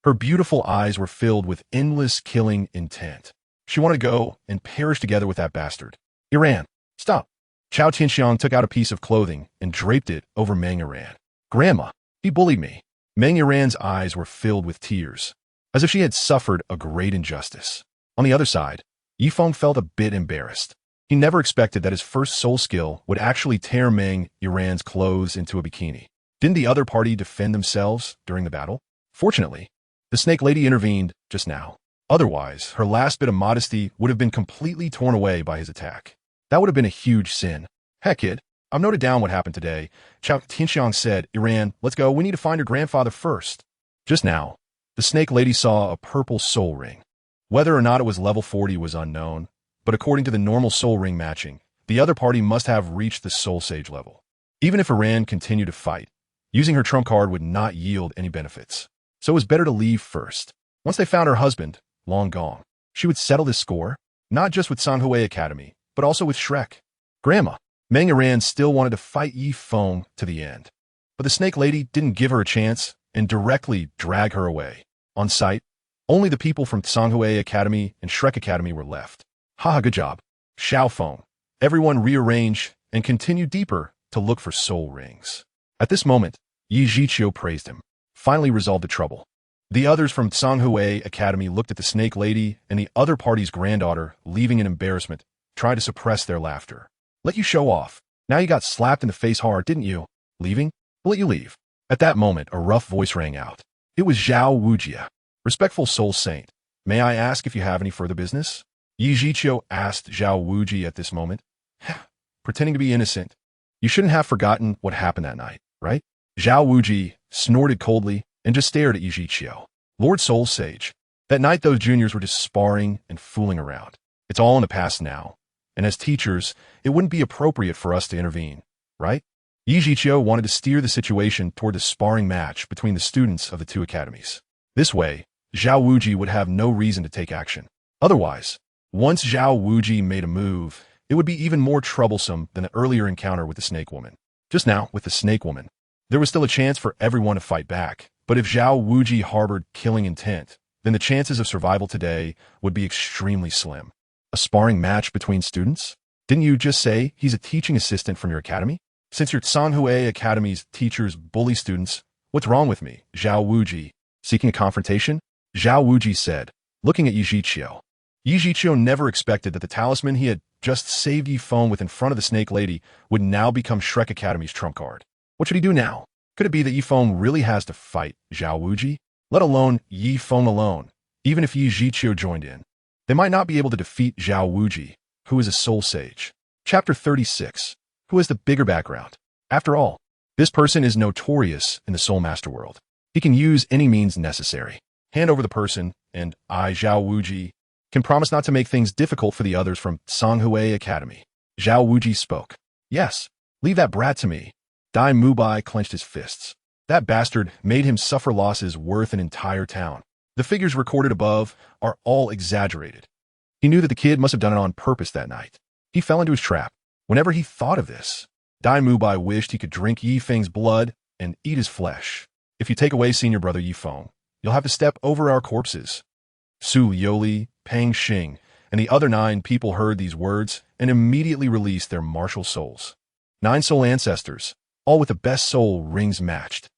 Her beautiful eyes were filled with endless killing intent. She wanted to go and perish together with that bastard. Yiran, stop. Chao Tianxiang took out a piece of clothing and draped it over Meng Yiran. Grandma, he bullied me. Meng Yiran's eyes were filled with tears, as if she had suffered a great injustice. On the other side, Feng felt a bit embarrassed. He never expected that his first soul skill would actually tear Meng Yiran's clothes into a bikini. Didn't the other party defend themselves during the battle? Fortunately, the Snake Lady intervened just now. Otherwise, her last bit of modesty would have been completely torn away by his attack. That would have been a huge sin. Heck, kid, I've noted down what happened today. Chao Tianxiang said, Yiran, let's go, we need to find your grandfather first. Just now, the Snake Lady saw a purple soul ring. Whether or not it was level 40 was unknown, but according to the normal soul ring matching, the other party must have reached the soul sage level. Even if Yiran continued to fight, using her trump card would not yield any benefits. So it was better to leave first. Once they found her husband, long gone, she would settle this score, not just with Tsanhui Academy, but also with Shrek. Grandma, Meng Yiran still wanted to fight Feng to the end. But the Snake Lady didn't give her a chance and directly drag her away. On sight, only the people from Tsanhui Academy and Shrek Academy were left. Haha, good job. Xiaogang. Everyone rearranged and continued deeper to look for soul rings. At this moment, Yi Zhiqiu praised him. Finally resolved the trouble. The others from Tsanhui Academy looked at the Snake Lady and the other party's granddaughter, leaving in embarrassment, tried to suppress their laughter. Let you show off. Now you got slapped in the face hard, didn't you? Leaving? We'll let you leave. At that moment, a rough voice rang out. It was Zhao Wujia. Respectful soul saint, may I ask if you have any further business? Yi Zhiqiu asked Zhao Wuji at this moment. Pretending to be innocent. You shouldn't have forgotten what happened that night, right? Zhao Wuji snorted coldly and just stared at Yi Zhiqiu. Lord Soul Sage, that night those juniors were just sparring and fooling around. It's all in the past now. And as teachers, it wouldn't be appropriate for us to intervene, right? Yi Zhiqiu wanted to steer the situation toward the sparring match between the students of the two academies. This way, Zhao Wuji would have no reason to take action. Otherwise, once Zhao Wuji made a move, it would be even more troublesome than the earlier encounter with the Snake Woman. Just now, with the Snake Woman, there was still a chance for everyone to fight back, but if Zhao Wuji harbored killing intent, then the chances of survival today would be extremely slim. A sparring match between students? Didn't you just say he's a teaching assistant from your academy? Since your Tsanhui Academy's teachers bully students, what's wrong with me? Zhao Wuji. Seeking a confrontation? Zhao Wuji said, looking at Yi Zhiqiu. Yi Zhiqiu never expected that the talisman he had just saved Yi Feng with in front of the Snake Lady would now become Shrek Academy's trump card. What should he do now? Could it be that Yi Feng really has to fight Zhao Wuji? Let alone Yi Feng alone, even if Yi Zhiqiu joined in. They might not be able to defeat Zhao Wuji, who is a soul sage. Chapter 36. Who has the bigger background? After all, this person is notorious in the Soul Master world. He can use any means necessary. Hand over the person, and I, Zhao Wuji, can promise not to make things difficult for the others from Songhui Academy. Zhao Wuji spoke. Yes, leave that brat to me. Dai Mubai clenched his fists. That bastard made him suffer losses worth an entire town. The figures recorded above are all exaggerated. He knew that the kid must have done it on purpose that night. He fell into his trap. Whenever he thought of this, Dai Mubai wished he could drink Yi Feng's blood and eat his flesh. If you take away senior brother Yi Feng, you'll have to step over our corpses. Su Liuli, Pang Xing, and the other 9 people heard these words and immediately released their martial souls. 9 soul ancestors, all with the best soul rings matched.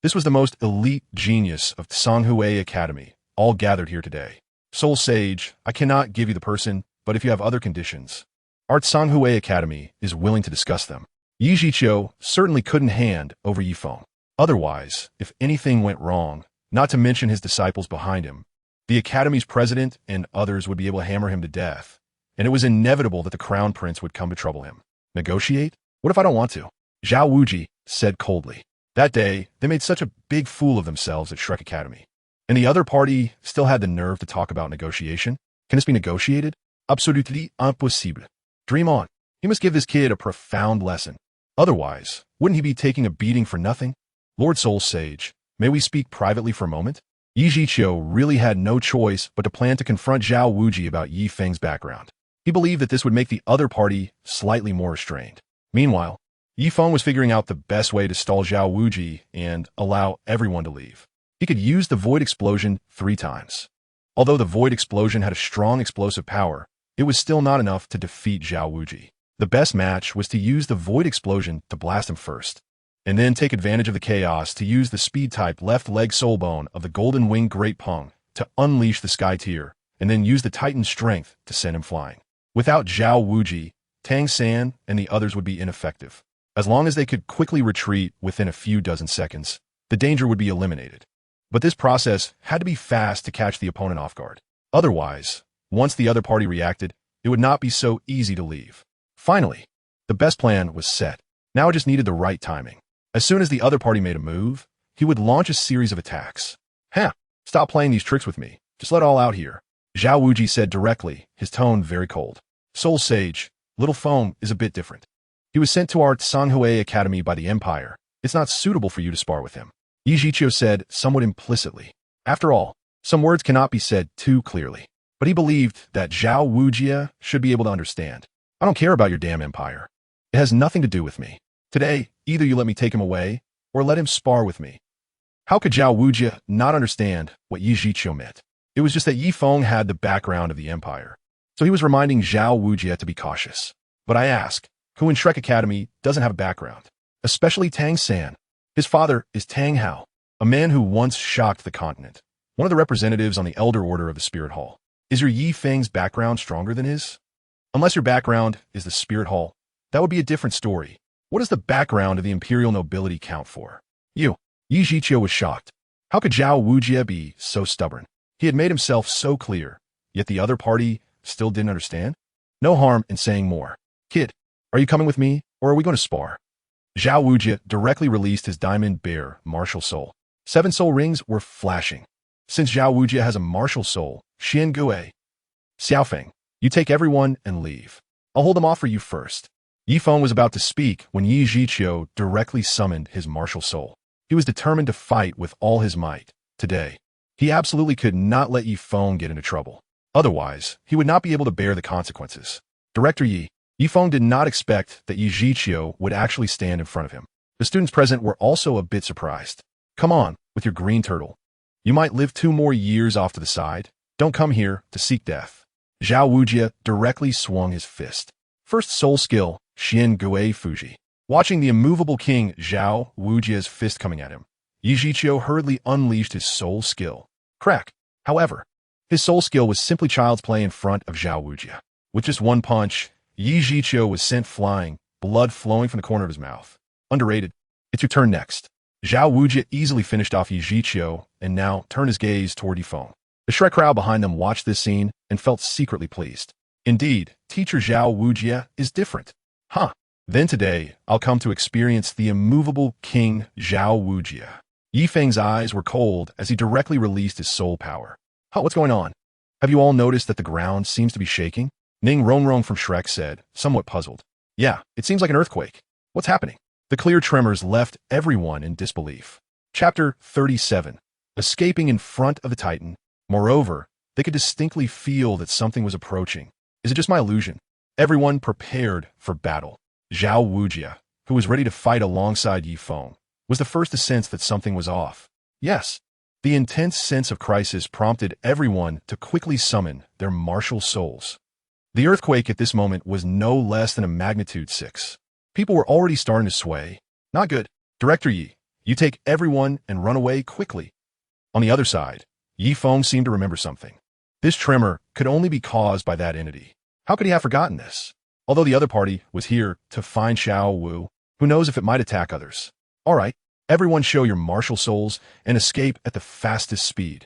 This was the most elite genius of Songhui Academy, all gathered here today. Soul Sage, I cannot give you the person, but if you have other conditions, our Songhui Academy is willing to discuss them. Yi Zhiqiu certainly couldn't hand over Yi Feng. Otherwise, if anything went wrong, not to mention his disciples behind him, the Academy's president and others would be able to hammer him to death, and it was inevitable that the Crown Prince would come to trouble him. Negotiate? What if I don't want to? Zhao Wuji said coldly. That day, they made such a big fool of themselves at Shrek Academy. And the other party still had the nerve to talk about negotiation? Can this be negotiated? Absolutely impossible. Dream on. He must give this kid a profound lesson. Otherwise, wouldn't he be taking a beating for nothing? Lord Soul Sage, may we speak privately for a moment? Yi Zhiqiu really had no choice but to plan to confront Zhao Wuji about Yi Feng's background. He believed that this would make the other party slightly more restrained. Meanwhile, Yi Feng was figuring out the best way to stall Zhao Wuji and allow everyone to leave. He could use the Void Explosion 3 times. Although the Void Explosion had a strong explosive power, it was still not enough to defeat Zhao Wuji. The best match was to use the Void Explosion to blast him first, and then take advantage of the chaos to use the speed-type left leg soul bone of the Golden Wing Great Peng to unleash the Sky Tier, and then use the Titan Strength to send him flying. Without Zhao Wuji, Tang San and the others would be ineffective. As long as they could quickly retreat within a few dozen seconds, the danger would be eliminated. But this process had to be fast to catch the opponent off guard. Otherwise, once the other party reacted, it would not be so easy to leave. Finally, the best plan was set. Now it just needed the right timing. As soon as the other party made a move, he would launch a series of attacks. Stop playing these tricks with me. Just let it all out here. Zhao Wuji said directly, his tone very cold. Soul Sage, little Feng is a bit different. He was sent to our Songhui Academy by the Empire. It's not suitable for you to spar with him. Yi Zhiqiu said somewhat implicitly. After all, some words cannot be said too clearly. But he believed that Zhao Wuji should be able to understand. I don't care about your damn empire. It has nothing to do with me. Today, either you let me take him away, or let him spar with me. How could Zhao Wuji not understand what Yi Zhiqiu meant? It was just that Yi Feng had the background of the empire. So he was reminding Zhao Wuji to be cautious. But I ask, who in Shrek Academy doesn't have a background? Especially Tang San. His father is Tang Hao, a man who once shocked the continent. One of the representatives on the Elder Order of the Spirit Hall. Is your Yi Feng's background stronger than his? Unless your background is the Spirit Hall, that would be a different story. What does the background of the imperial nobility count for? Yi Zhiqiu was shocked. How could Zhao Wuji be so stubborn? He had made himself so clear, yet the other party still didn't understand? No harm in saying more. Kid, are you coming with me, or are we going to spar? Zhao Wuji directly released his Diamond Bear martial soul. 7 soul rings were flashing. Since Zhao Wuji has a martial soul, Xian Gui, Xiaogang, you take everyone and leave. I'll hold them off for you first. Yi Feng was about to speak when Yi Zhiqiu directly summoned his martial soul. He was determined to fight with all his might. Today, he absolutely could not let Yi Feng get into trouble. Otherwise, he would not be able to bear the consequences. Director Yi Feng did not expect that Yi Zhiqiu would actually stand in front of him. The students present were also a bit surprised. Come on, with your green turtle. You might live 2 more years off to the side. Don't come here to seek death. Zhao Wuji directly swung his fist. First soul skill, Xian Gui Fuji. Watching the immovable king Zhao Wuji's fist coming at him, Yi Zhiqiu hurriedly unleashed his soul skill. Crack. However, His soul skill was simply child's play in front of Zhao Wujia. With just one punch, Yi Zhiqiu was sent flying, blood flowing from the corner of his mouth. Underrated. It's your turn next. Zhao Wujia easily finished off Yi Zhiqiu and now turned his gaze toward Yi Feng. The Shrek crowd behind them watched this scene and felt secretly pleased. Indeed, teacher Zhao Wujia is different. Huh. Then today, I'll come to experience the immovable King Zhao Wujia. Yi Feng's eyes were cold as he directly released his soul power. Huh, what's going on? Have you all noticed that the ground seems to be shaking? Ning Rongrong from Shrek said, somewhat puzzled. Yeah, it seems like an earthquake. What's happening? The clear tremors left everyone in disbelief. Chapter 37. Escaping in front of the Titan. Moreover, they could distinctly feel that something was approaching. Is it just my illusion? Everyone prepared for battle. Zhao Wujia, who was ready to fight alongside Yi Feng, was the first to sense that something was off. Yes, the intense sense of crisis prompted everyone to quickly summon their martial souls. The earthquake at this moment was no less than a magnitude 6. People were already starting to sway. Not good. Director Yi, you take everyone and run away quickly. On the other side, Yi Feng seemed to remember something. This tremor could only be caused by that entity. How could he have forgotten this? Although the other party was here to find Xiao Wu, who knows if it might attack others. All right, everyone show your martial souls and escape at the fastest speed.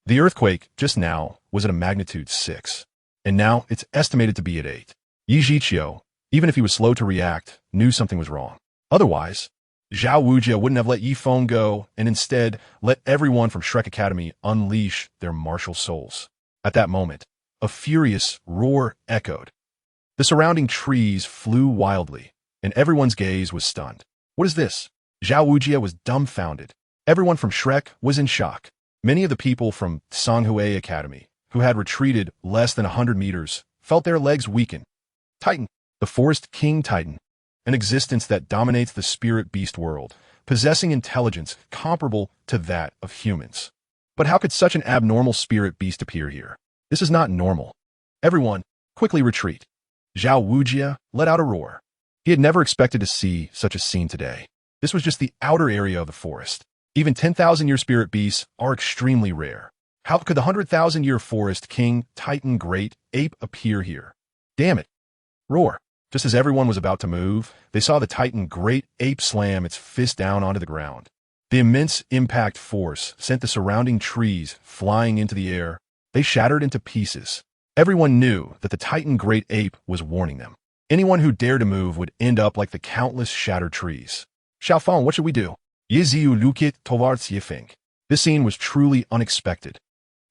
The earthquake just now was at a magnitude 6, and now it's estimated to be at 8. Yi Zhiqiu, even if he was slow to react, knew something was wrong. Otherwise, Zhao Wujia wouldn't have let Yi Feng go and instead let everyone from Shrek Academy unleash their martial souls. At that moment, a furious roar echoed. The surrounding trees flew wildly, and everyone's gaze was stunned. What is this? Zhao Wujia was dumbfounded. Everyone from Shrek was in shock. Many of the people from Xiaogang Academy, who had retreated less than 100 meters, felt their legs weaken. Titan, the Forest King Titan, an existence that dominates the spirit beast world, possessing intelligence comparable to that of humans. But how could such an abnormal spirit beast appear here? This is not normal. Everyone, quickly retreat. Zhao Wujia let out a roar. He had never expected to see such a scene today. This was just the outer area of the forest. Even 10,000-year spirit beasts are extremely rare. How could the 100,000-year forest king, Titan Great Ape appear here? Damn it. Roar. Just as everyone was about to move, they saw the Titan Great Ape slam its fist down onto the ground. The immense impact force sent the surrounding trees flying into the air. They shattered into pieces. Everyone knew that the Titan Great Ape was warning them. Anyone who dared to move would end up like the countless shattered trees. Xiaogang, what should we do? Yiziu lukit towards Yifeng. This scene was truly unexpected.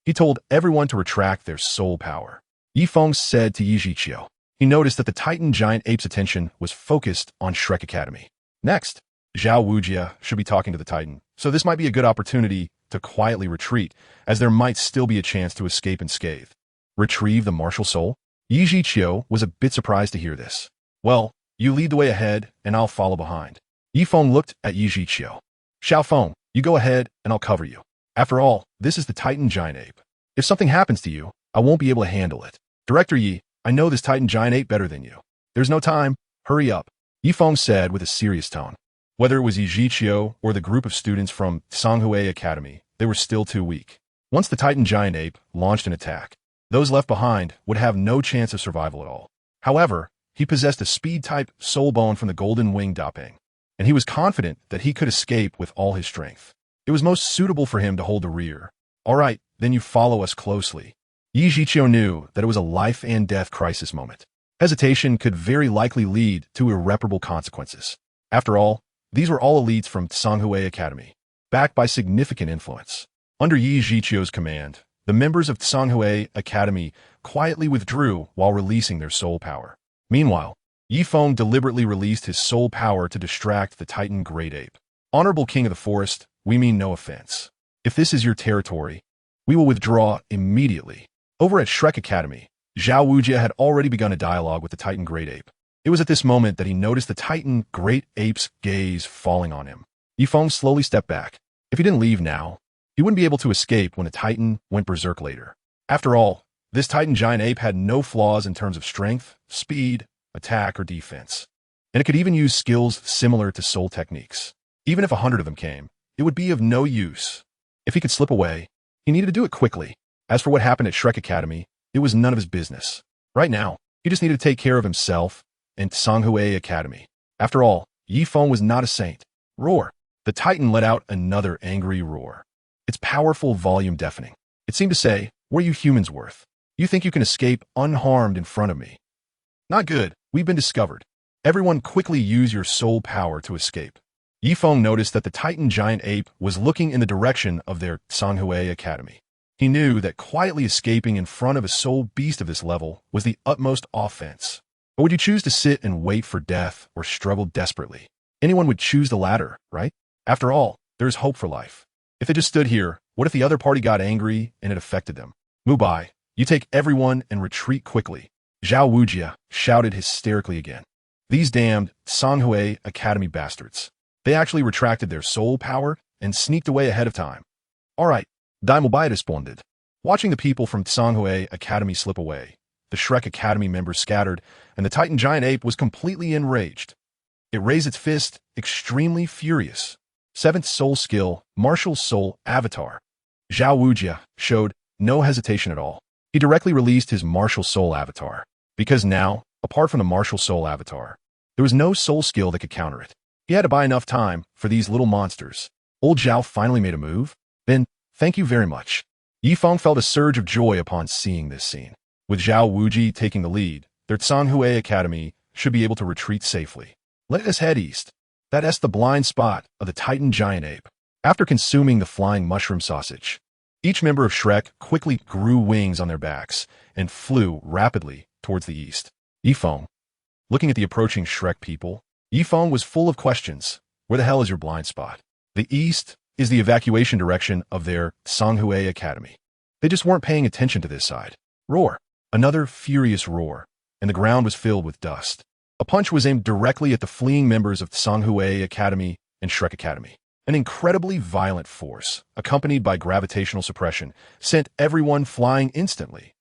He told everyone to retract their soul power. Yifeng said to Yi Zhiqiu. He noticed that the Titan Giant Ape's attention was focused on Shrek Academy. Next, Zhao Wujia should be talking to the Titan, so this might be a good opportunity to quietly retreat, as there might still be a chance to escape unscathed. Retrieve the martial soul? Yi Zhiqiu was a bit surprised to hear this. Well, you lead the way ahead, and I'll follow behind. Yi Feng looked at Yi Zhiqiu. Xiaogang, you go ahead, and I'll cover you. After all, this is the Titan Giant Ape. If something happens to you, I won't be able to handle it. Director Yi, I know this Titan Giant Ape better than you. There's no time. Hurry up. Yi Feng said with a serious tone. Whether it was Yi Zhiqiu or the group of students from Xiaogang Academy, they were still too weak. Once the Titan Giant Ape launched an attack, those left behind would have no chance of survival at all. However, he possessed a speed-type soul bone from the Golden Wing Dapeng, and he was confident that he could escape with all his strength. It was most suitable for him to hold the rear. All right, then you follow us closely. Yi Zhiqiu knew that it was a life-and-death crisis moment. Hesitation could very likely lead to irreparable consequences. After all, these were all elites from Xiaogang Academy, backed by significant influence. Under Yi Zhiqiu's command, the members of Xiaogang Academy quietly withdrew while releasing their soul power. Meanwhile, Yi Feng deliberately released his soul power to distract the Titan Great Ape. Honorable King of the Forest, we mean no offense. If this is your territory, we will withdraw immediately. Over at Shrek Academy, Zhao Wujia had already begun a dialogue with the Titan Great Ape. It was at this moment that he noticed the Titan Great Ape's gaze falling on him. Yi Feng slowly stepped back. If he didn't leave now, he wouldn't be able to escape when the Titan went berserk later. After all, this Titan Giant Ape had no flaws in terms of strength, speed, attack, or defense. And it could even use skills similar to soul techniques. Even if 100 of them came, it would be of no use. If he could slip away, he needed to do it quickly. As for what happened at Shrek Academy, it was none of his business. Right now, he just needed to take care of himself and Sanghui Academy. After all, Yi Feng was not a saint. Roar. The Titan let out another angry roar. Its powerful volume deafening. It seemed to say, "What are you humans worth? You think you can escape unharmed in front of me? Not good. We've been discovered. Everyone quickly use your soul power to escape." Yi Feng noticed that the Titan giant ape was looking in the direction of their Sanghui Academy. He knew that quietly escaping in front of a soul beast of this level was the utmost offense. But would you choose to sit and wait for death or struggle desperately? Anyone would choose the latter, right? After all, there is hope for life. If they just stood here, what if the other party got angry and it affected them? Mubai, you take everyone and retreat quickly. Zhao Wujia shouted hysterically again. These damned Sanghui Academy bastards. They actually retracted their soul power and sneaked away ahead of time. All right, Dai Mubai responded. Watching the people from Sanghui Academy slip away, the Shrek Academy members scattered, and the Titan giant ape was completely enraged. It raised its fist, extremely furious. Seventh soul skill, martial soul avatar. Zhao Wujia showed no hesitation at all. He directly released his martial soul avatar. Because now, apart from the martial soul avatar, there was no soul skill that could counter it. He had to buy enough time for these little monsters. Old Zhao finally made a move. Then, thank you very much. Yi Feng felt a surge of joy upon seeing this scene. With Zhao Wuji taking the lead, their Sanghui Academy should be able to retreat safely. Let us head east. That's the blind spot of the Titan giant ape. After consuming the flying mushroom sausage, each member of Shrek quickly grew wings on their backs and flew rapidly towards the east. Yi Feng. Looking at the approaching Shrek people, Yi Feng was full of questions. Where the hell is your blind spot? The east is the evacuation direction of their Sanghui Academy. They just weren't paying attention to this side. Roar. Another furious roar, and the ground was filled with dust. A punch was aimed directly at the fleeing members of Sanghui Academy and Shrek Academy. An incredibly violent force, accompanied by gravitational suppression, sent everyone flying instantly.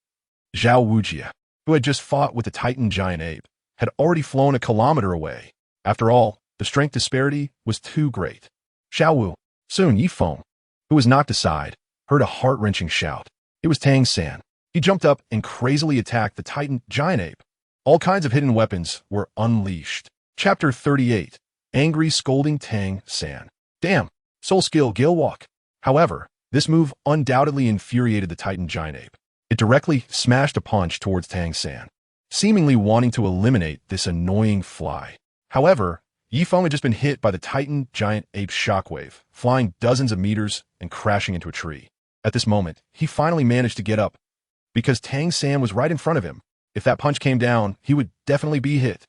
Zhao Wujia, who had just fought with the Titan giant ape, had already flown a kilometer away. After all, the strength disparity was too great. Xiao Wu. Soon Yi Feng, who was knocked aside, heard a heart-wrenching shout. It was Tang San. He jumped up and crazily attacked the Titan giant ape. All kinds of hidden weapons were unleashed. Chapter 38. Angry Scolding Tang San. Damn, soul skill Gilwalk. However, this move undoubtedly infuriated the Titan giant ape. It directly smashed a punch towards Tang San, seemingly wanting to eliminate this annoying fly. However, Yi Feng had just been hit by the Titan giant ape's shockwave, flying dozens of meters and crashing into a tree. At this moment, he finally managed to get up, because Tang San was right in front of him. If that punch came down, he would definitely be hit.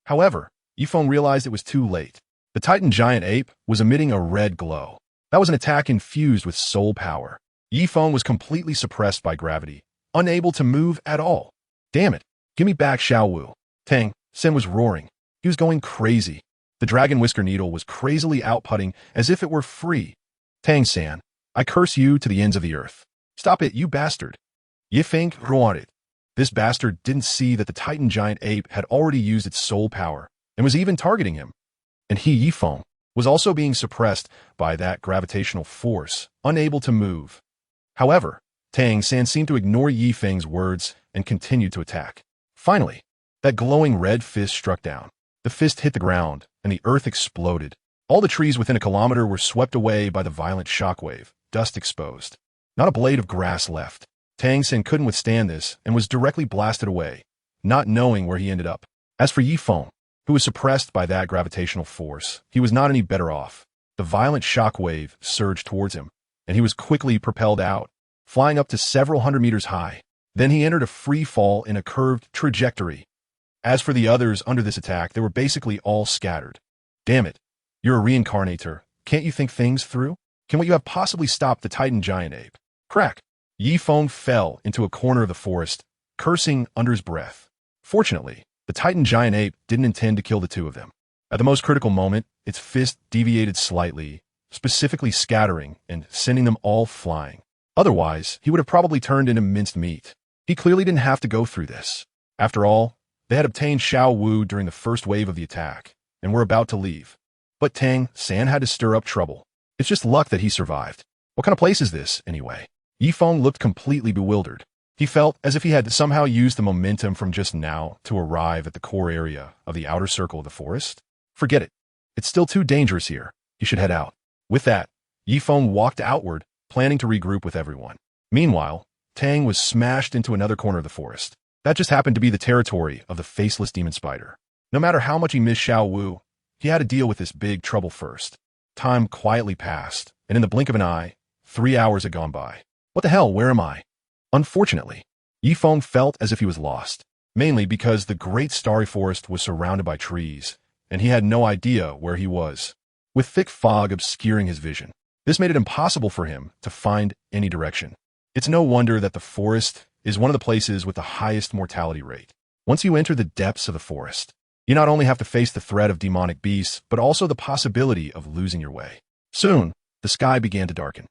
However, Yi Feng realized it was too late. The Titan giant ape was emitting a red glow. That was an attack infused with soul power. Yi Feng was completely suppressed by gravity, unable to move at all. Damn it, give me back Xiao Wu. Tang San was roaring. He was going crazy. The dragon whisker needle was crazily outputting as if it were free. Tang San, I curse you to the ends of the earth. Stop it, you bastard. Yi Feng roared. This bastard didn't see that the Titan giant ape had already used its soul power and was even targeting him. And he, Yi Feng, was also being suppressed by that gravitational force, unable to move. However, Tang San seemed to ignore Yi Feng's words and continued to attack. Finally, that glowing red fist struck down. The fist hit the ground, and the earth exploded. All the trees within a kilometer were swept away by the violent shockwave, dust exposed. Not a blade of grass left. Tang San couldn't withstand this and was directly blasted away, not knowing where he ended up. As for Yi Feng, who was suppressed by that gravitational force, he was not any better off. The violent shockwave surged towards him, and he was quickly propelled out, flying up to several hundred meters high. Then he entered a free fall in a curved trajectory. As for the others under this attack, they were basically all scattered. Damn it, you're a reincarnator. Can't you think things through? Can what you have possibly stop the Titan giant ape? Crack! Yi Feng fell into a corner of the forest, cursing under his breath. Fortunately, the Titan giant ape didn't intend to kill the two of them. At the most critical moment, its fist deviated slightly, specifically scattering and sending them all flying. Otherwise, he would have probably turned into minced meat. He clearly didn't have to go through this. After all, they had obtained Xiao Wu during the first wave of the attack, and were about to leave. But Tang San had to stir up trouble. It's just luck that he survived. What kind of place is this, anyway? Yifeng looked completely bewildered. He felt as if he had somehow used the momentum from just now to arrive at the core area of the outer circle of the forest. Forget it. It's still too dangerous here. You should head out. With that, Yifeng walked outward, planning to regroup with everyone. Meanwhile, Tang was smashed into another corner of the forest. That just happened to be the territory of the faceless demon spider. No matter how much he missed Xiao Wu, he had to deal with this big trouble first. Time quietly passed, and in the blink of an eye, 3 hours had gone by. What the hell, where am I? Unfortunately, Yifeng felt as if he was lost, mainly because the great starry forest was surrounded by trees, and he had no idea where he was. With thick fog obscuring his vision, this made it impossible for him to find any direction. It's no wonder that the forest is one of the places with the highest mortality rate. Once you enter the depths of the forest, you not only have to face the threat of demonic beasts, but also the possibility of losing your way. Soon, the sky began to darken.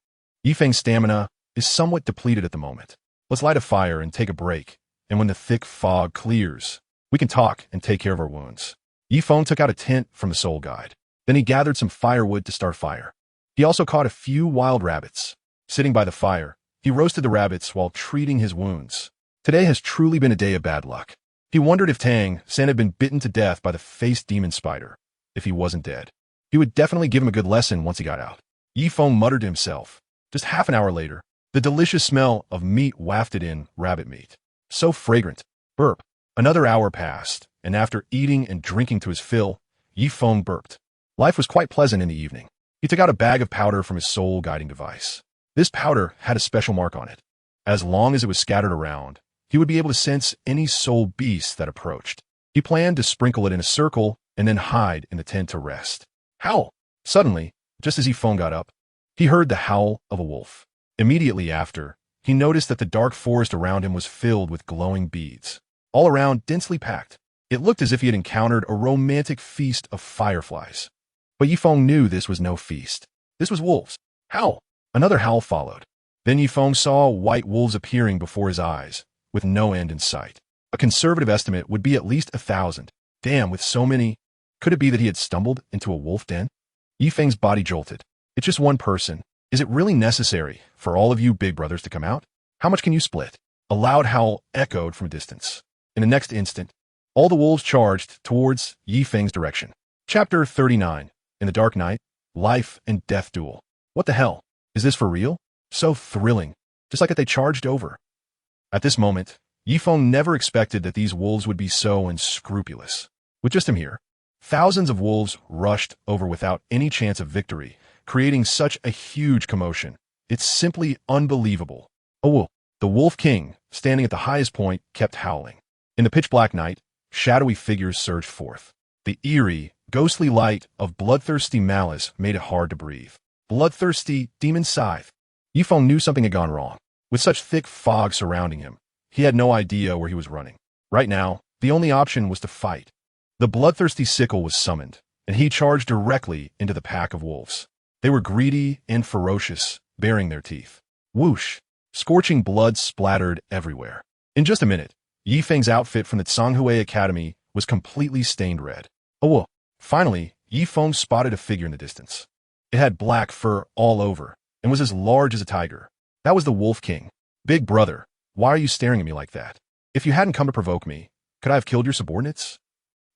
Yifeng's stamina is somewhat depleted at the moment. Let's light a fire and take a break, and when the thick fog clears, we can talk and take care of our wounds. Yifeng took out a tent from the soul guide. Then he gathered some firewood to start fire. He also caught a few wild rabbits. Sitting by the fire, he roasted the rabbits while treating his wounds. Today has truly been a day of bad luck. He wondered if Tang San had been bitten to death by the faced demon spider. If he wasn't dead, he would definitely give him a good lesson once he got out. Yifeng muttered to himself. Just half an hour later, the delicious smell of meat wafted in rabbit meat. So fragrant. Burp. Another hour passed, and after eating and drinking to his fill, Yifeng burped. Life was quite pleasant in the evening. He took out a bag of powder from his soul guiding device. This powder had a special mark on it. As long as it was scattered around, he would be able to sense any soul beast that approached. He planned to sprinkle it in a circle and then hide in the tent to rest. Howl! Suddenly, just as Yifeng got up, he heard the howl of a wolf. Immediately after, he noticed that the dark forest around him was filled with glowing beads, all around densely packed. It looked as if he had encountered a romantic feast of fireflies. But Yifeng knew this was no feast. This was wolves. Howl! Another howl followed. Then Yifeng saw white wolves appearing before his eyes, with no end in sight. A conservative estimate would be at least 1,000. Damn, with so many. Could it be that he had stumbled into a wolf den? Yifeng's body jolted. It's just one person. Is it really necessary for all of you big brothers to come out? How much can you split? A loud howl echoed from a distance. In the next instant, all the wolves charged towards Yifeng's direction. Chapter 39. In the dark night, life and death duel. What the hell? Is this for real? So thrilling. Just like if they charged over. At this moment, Yifeng never expected that these wolves would be so unscrupulous. With just him here, thousands of wolves rushed over without any chance of victory, creating such a huge commotion. It's simply unbelievable. Oh, the Wolf King, standing at the highest point, kept howling. In the pitch-black night, shadowy figures surged forth. The eerie, ghostly light of bloodthirsty malice made it hard to breathe. Bloodthirsty demon scythe. Yifeng knew something had gone wrong. With such thick fog surrounding him, he had no idea where he was running. Right now, the only option was to fight. The bloodthirsty sickle was summoned, and he charged directly into the pack of wolves. They were greedy and ferocious, baring their teeth. Whoosh! Scorching blood splattered everywhere. In just a minute, Yifeng's outfit from the Tsanghui Academy was completely stained red. Oh, finally, Yifeng spotted a figure in the distance. It had black fur all over and was as large as a tiger. That was the Wolf King. Big brother, why are you staring at me like that? If you hadn't come to provoke me, could I have killed your subordinates?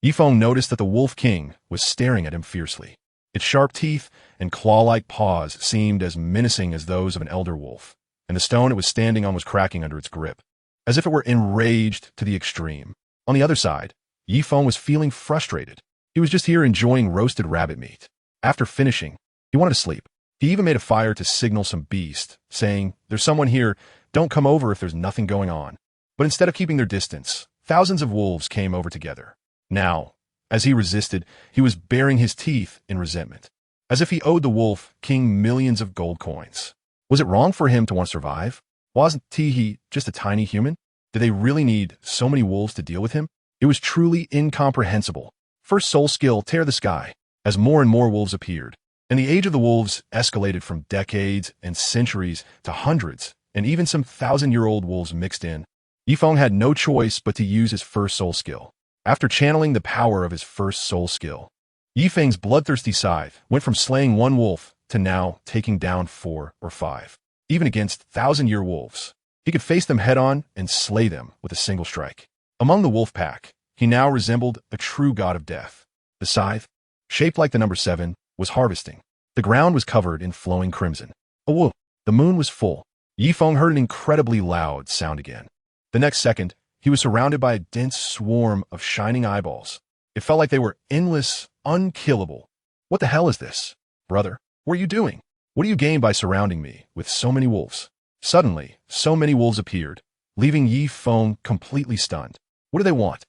Yifeng noticed that the Wolf King was staring at him fiercely. Its sharp teeth and claw-like paws seemed as menacing as those of an elder wolf, and the stone it was standing on was cracking under its grip, as if it were enraged to the extreme. On the other side, Yifeng was feeling frustrated. He was just here enjoying roasted rabbit meat. After finishing, he wanted to sleep. He even made a fire to signal some beast, saying, "There's someone here, don't come over if there's nothing going on." But instead of keeping their distance, thousands of wolves came over together. Now, as he resisted, he was baring his teeth in resentment, as if he owed the Wolf King millions of gold coins. Was it wrong for him to want to survive? Wasn't he just a tiny human? Did they really need so many wolves to deal with him? It was truly incomprehensible. First soul skill, tear the sky, as more and more wolves appeared. And the age of the wolves escalated from decades and centuries to hundreds, and even some 1,000-year-old wolves mixed in. Yifeng had no choice but to use his first soul skill. After channeling the power of his first soul skill, Yifeng's bloodthirsty scythe went from slaying one wolf to now taking down 4 or 5. even against thousand-year wolves. He could face them head-on and slay them with a single strike. Among the wolf pack, he now resembled a true god of death. The scythe, shaped like the number 7, was harvesting. The ground was covered in flowing crimson. Oh, the moon was full. Yifeng heard an incredibly loud sound again. The next second, he was surrounded by a dense swarm of shining eyeballs. It felt like they were endless, unkillable. What the hell is this? Brother, what are you doing? What do you gain by surrounding me with so many wolves? Suddenly, so many wolves appeared, leaving Yifeng completely stunned. What do they want?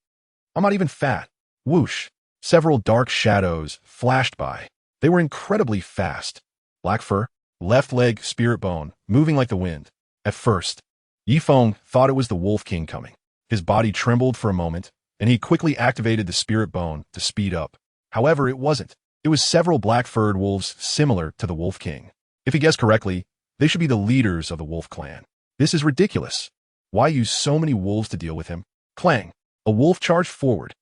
I'm not even fat. Whoosh. Several dark shadows flashed by. They were incredibly fast. Black fur, left leg, spirit bone, moving like the wind. At first, Yifeng thought it was the Wolf King coming. His body trembled for a moment, and he quickly activated the spirit bone to speed up. However, it wasn't. It was several black-furred wolves similar to the Wolf King. If he guessed correctly, they should be the leaders of the wolf clan. This is ridiculous. Why use so many wolves to deal with him? Clang! A wolf charged forward.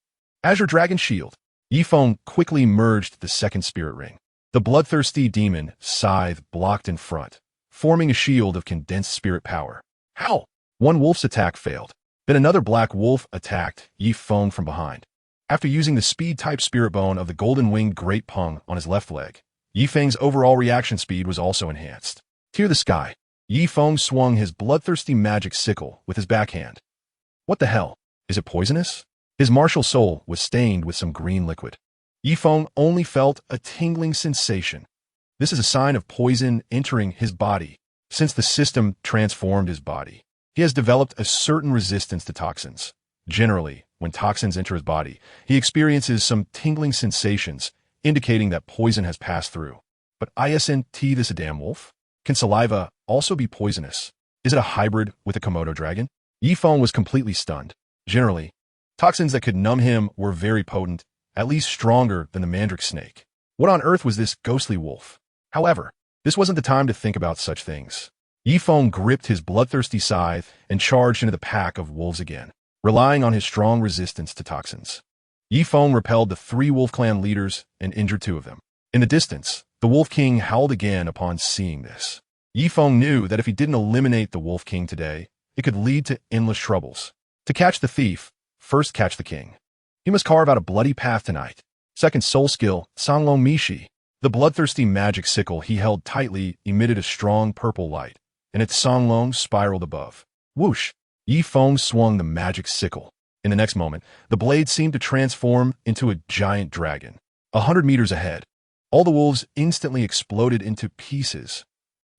Azure Dragon Shield. Yifeng quickly merged the second spirit ring. The bloodthirsty demon scythe blocked in front, forming a shield of condensed spirit power. How? One wolf's attack failed. Then another black wolf attacked Yifeng from behind. After using the speed-type spirit bone of the golden-winged great pung on his left leg, Yifeng's overall reaction speed was also enhanced. Tear the sky. Yifeng swung his bloodthirsty magic sickle with his backhand. What the hell? Is it poisonous? His martial soul was stained with some green liquid. Yifeng only felt a tingling sensation. This is a sign of poison entering his body. Since the system transformed his body, he has developed a certain resistance to toxins. Generally, when toxins enter his body, he experiences some tingling sensations, indicating that poison has passed through. But isn't this a damn wolf? Can saliva also be poisonous? Is it a hybrid with a Komodo dragon? Yifeng was completely stunned. Generally, toxins that could numb him were very potent, at least stronger than the mandrake snake. What on earth was this ghostly wolf? However, this wasn't the time to think about such things. Yifeng gripped his bloodthirsty scythe and charged into the pack of wolves again, relying on his strong resistance to toxins. Yifeng repelled the 3 Wolf Clan leaders and injured 2 of them. In the distance, the Wolf King howled again upon seeing this. Yifeng knew that if he didn't eliminate the Wolf King today, it could lead to endless troubles. To catch the thief, first catch the king. He must carve out a bloody path tonight. Second soul skill, Sanglong Mishi. The bloodthirsty magic sickle he held tightly emitted a strong purple light, and its Sanglong spiraled above. Whoosh! Yifeng swung the magic sickle. In the next moment, the blade seemed to transform into a giant dragon. 100 meters ahead, all the wolves instantly exploded into pieces.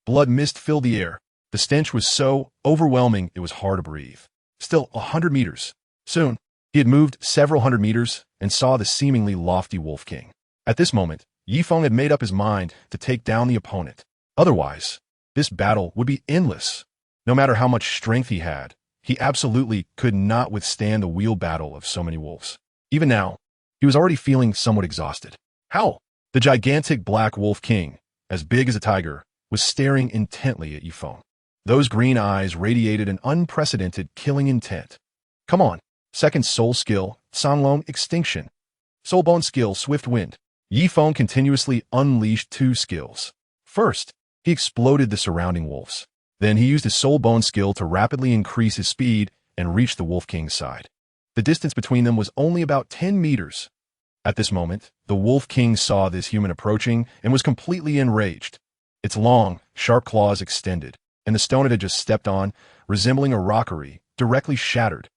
Blood mist filled the air. The stench was so overwhelming it was hard to breathe. Still 100 meters. Soon, he had moved several hundred meters and saw the seemingly lofty Wolf King. At this moment, Yifeng had made up his mind to take down the opponent. Otherwise, this battle would be endless. No matter how much strength he had, he absolutely could not withstand the wheel battle of so many wolves. Even now, he was already feeling somewhat exhausted. How? The gigantic Black Wolf King, as big as a tiger, was staring intently at Yifeng. Those green eyes radiated an unprecedented killing intent. Come on. Second soul skill, Sanglong Extinction. Soul bone skill, Swift Wind. Yifeng continuously unleashed 2 skills. First, he exploded the surrounding wolves. Then he used his soul bone skill to rapidly increase his speed and reach the Wolf King's side. The distance between them was only about 10 meters. At this moment, the Wolf King saw this human approaching and was completely enraged. Its long, sharp claws extended, and the stone it had just stepped on, resembling a rockery, directly shattered.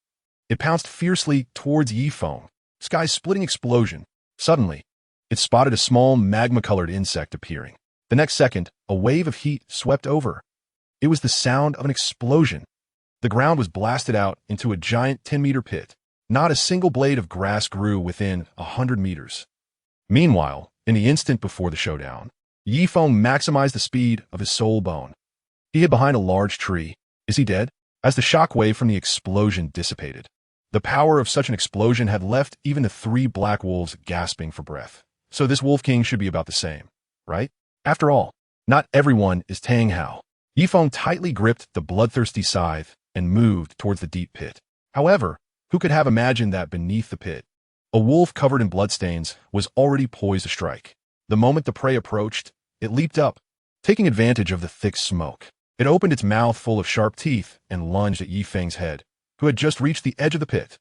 It pounced fiercely towards Yifeng. Sky-splitting explosion. Suddenly, it spotted a small magma-colored insect appearing. The next second, a wave of heat swept over. It was the sound of an explosion. The ground was blasted out into a giant 10-meter pit. Not a single blade of grass grew within 100 meters. Meanwhile, in the instant before the showdown, Yifeng maximized the speed of his soul bone. He hid behind a large tree. Is he dead? As the shockwave from the explosion dissipated, the power of such an explosion had left even the 3 black wolves gasping for breath. So this Wolf King should be about the same, right? After all, not everyone is Tang Hao. Yifeng tightly gripped the bloodthirsty scythe and moved towards the deep pit. However, who could have imagined that beneath the pit, a wolf covered in bloodstains was already poised to strike? The moment the prey approached, it leaped up, taking advantage of the thick smoke. It opened its mouth full of sharp teeth and lunged at Yi Feng's head, who had just reached the edge of the pit.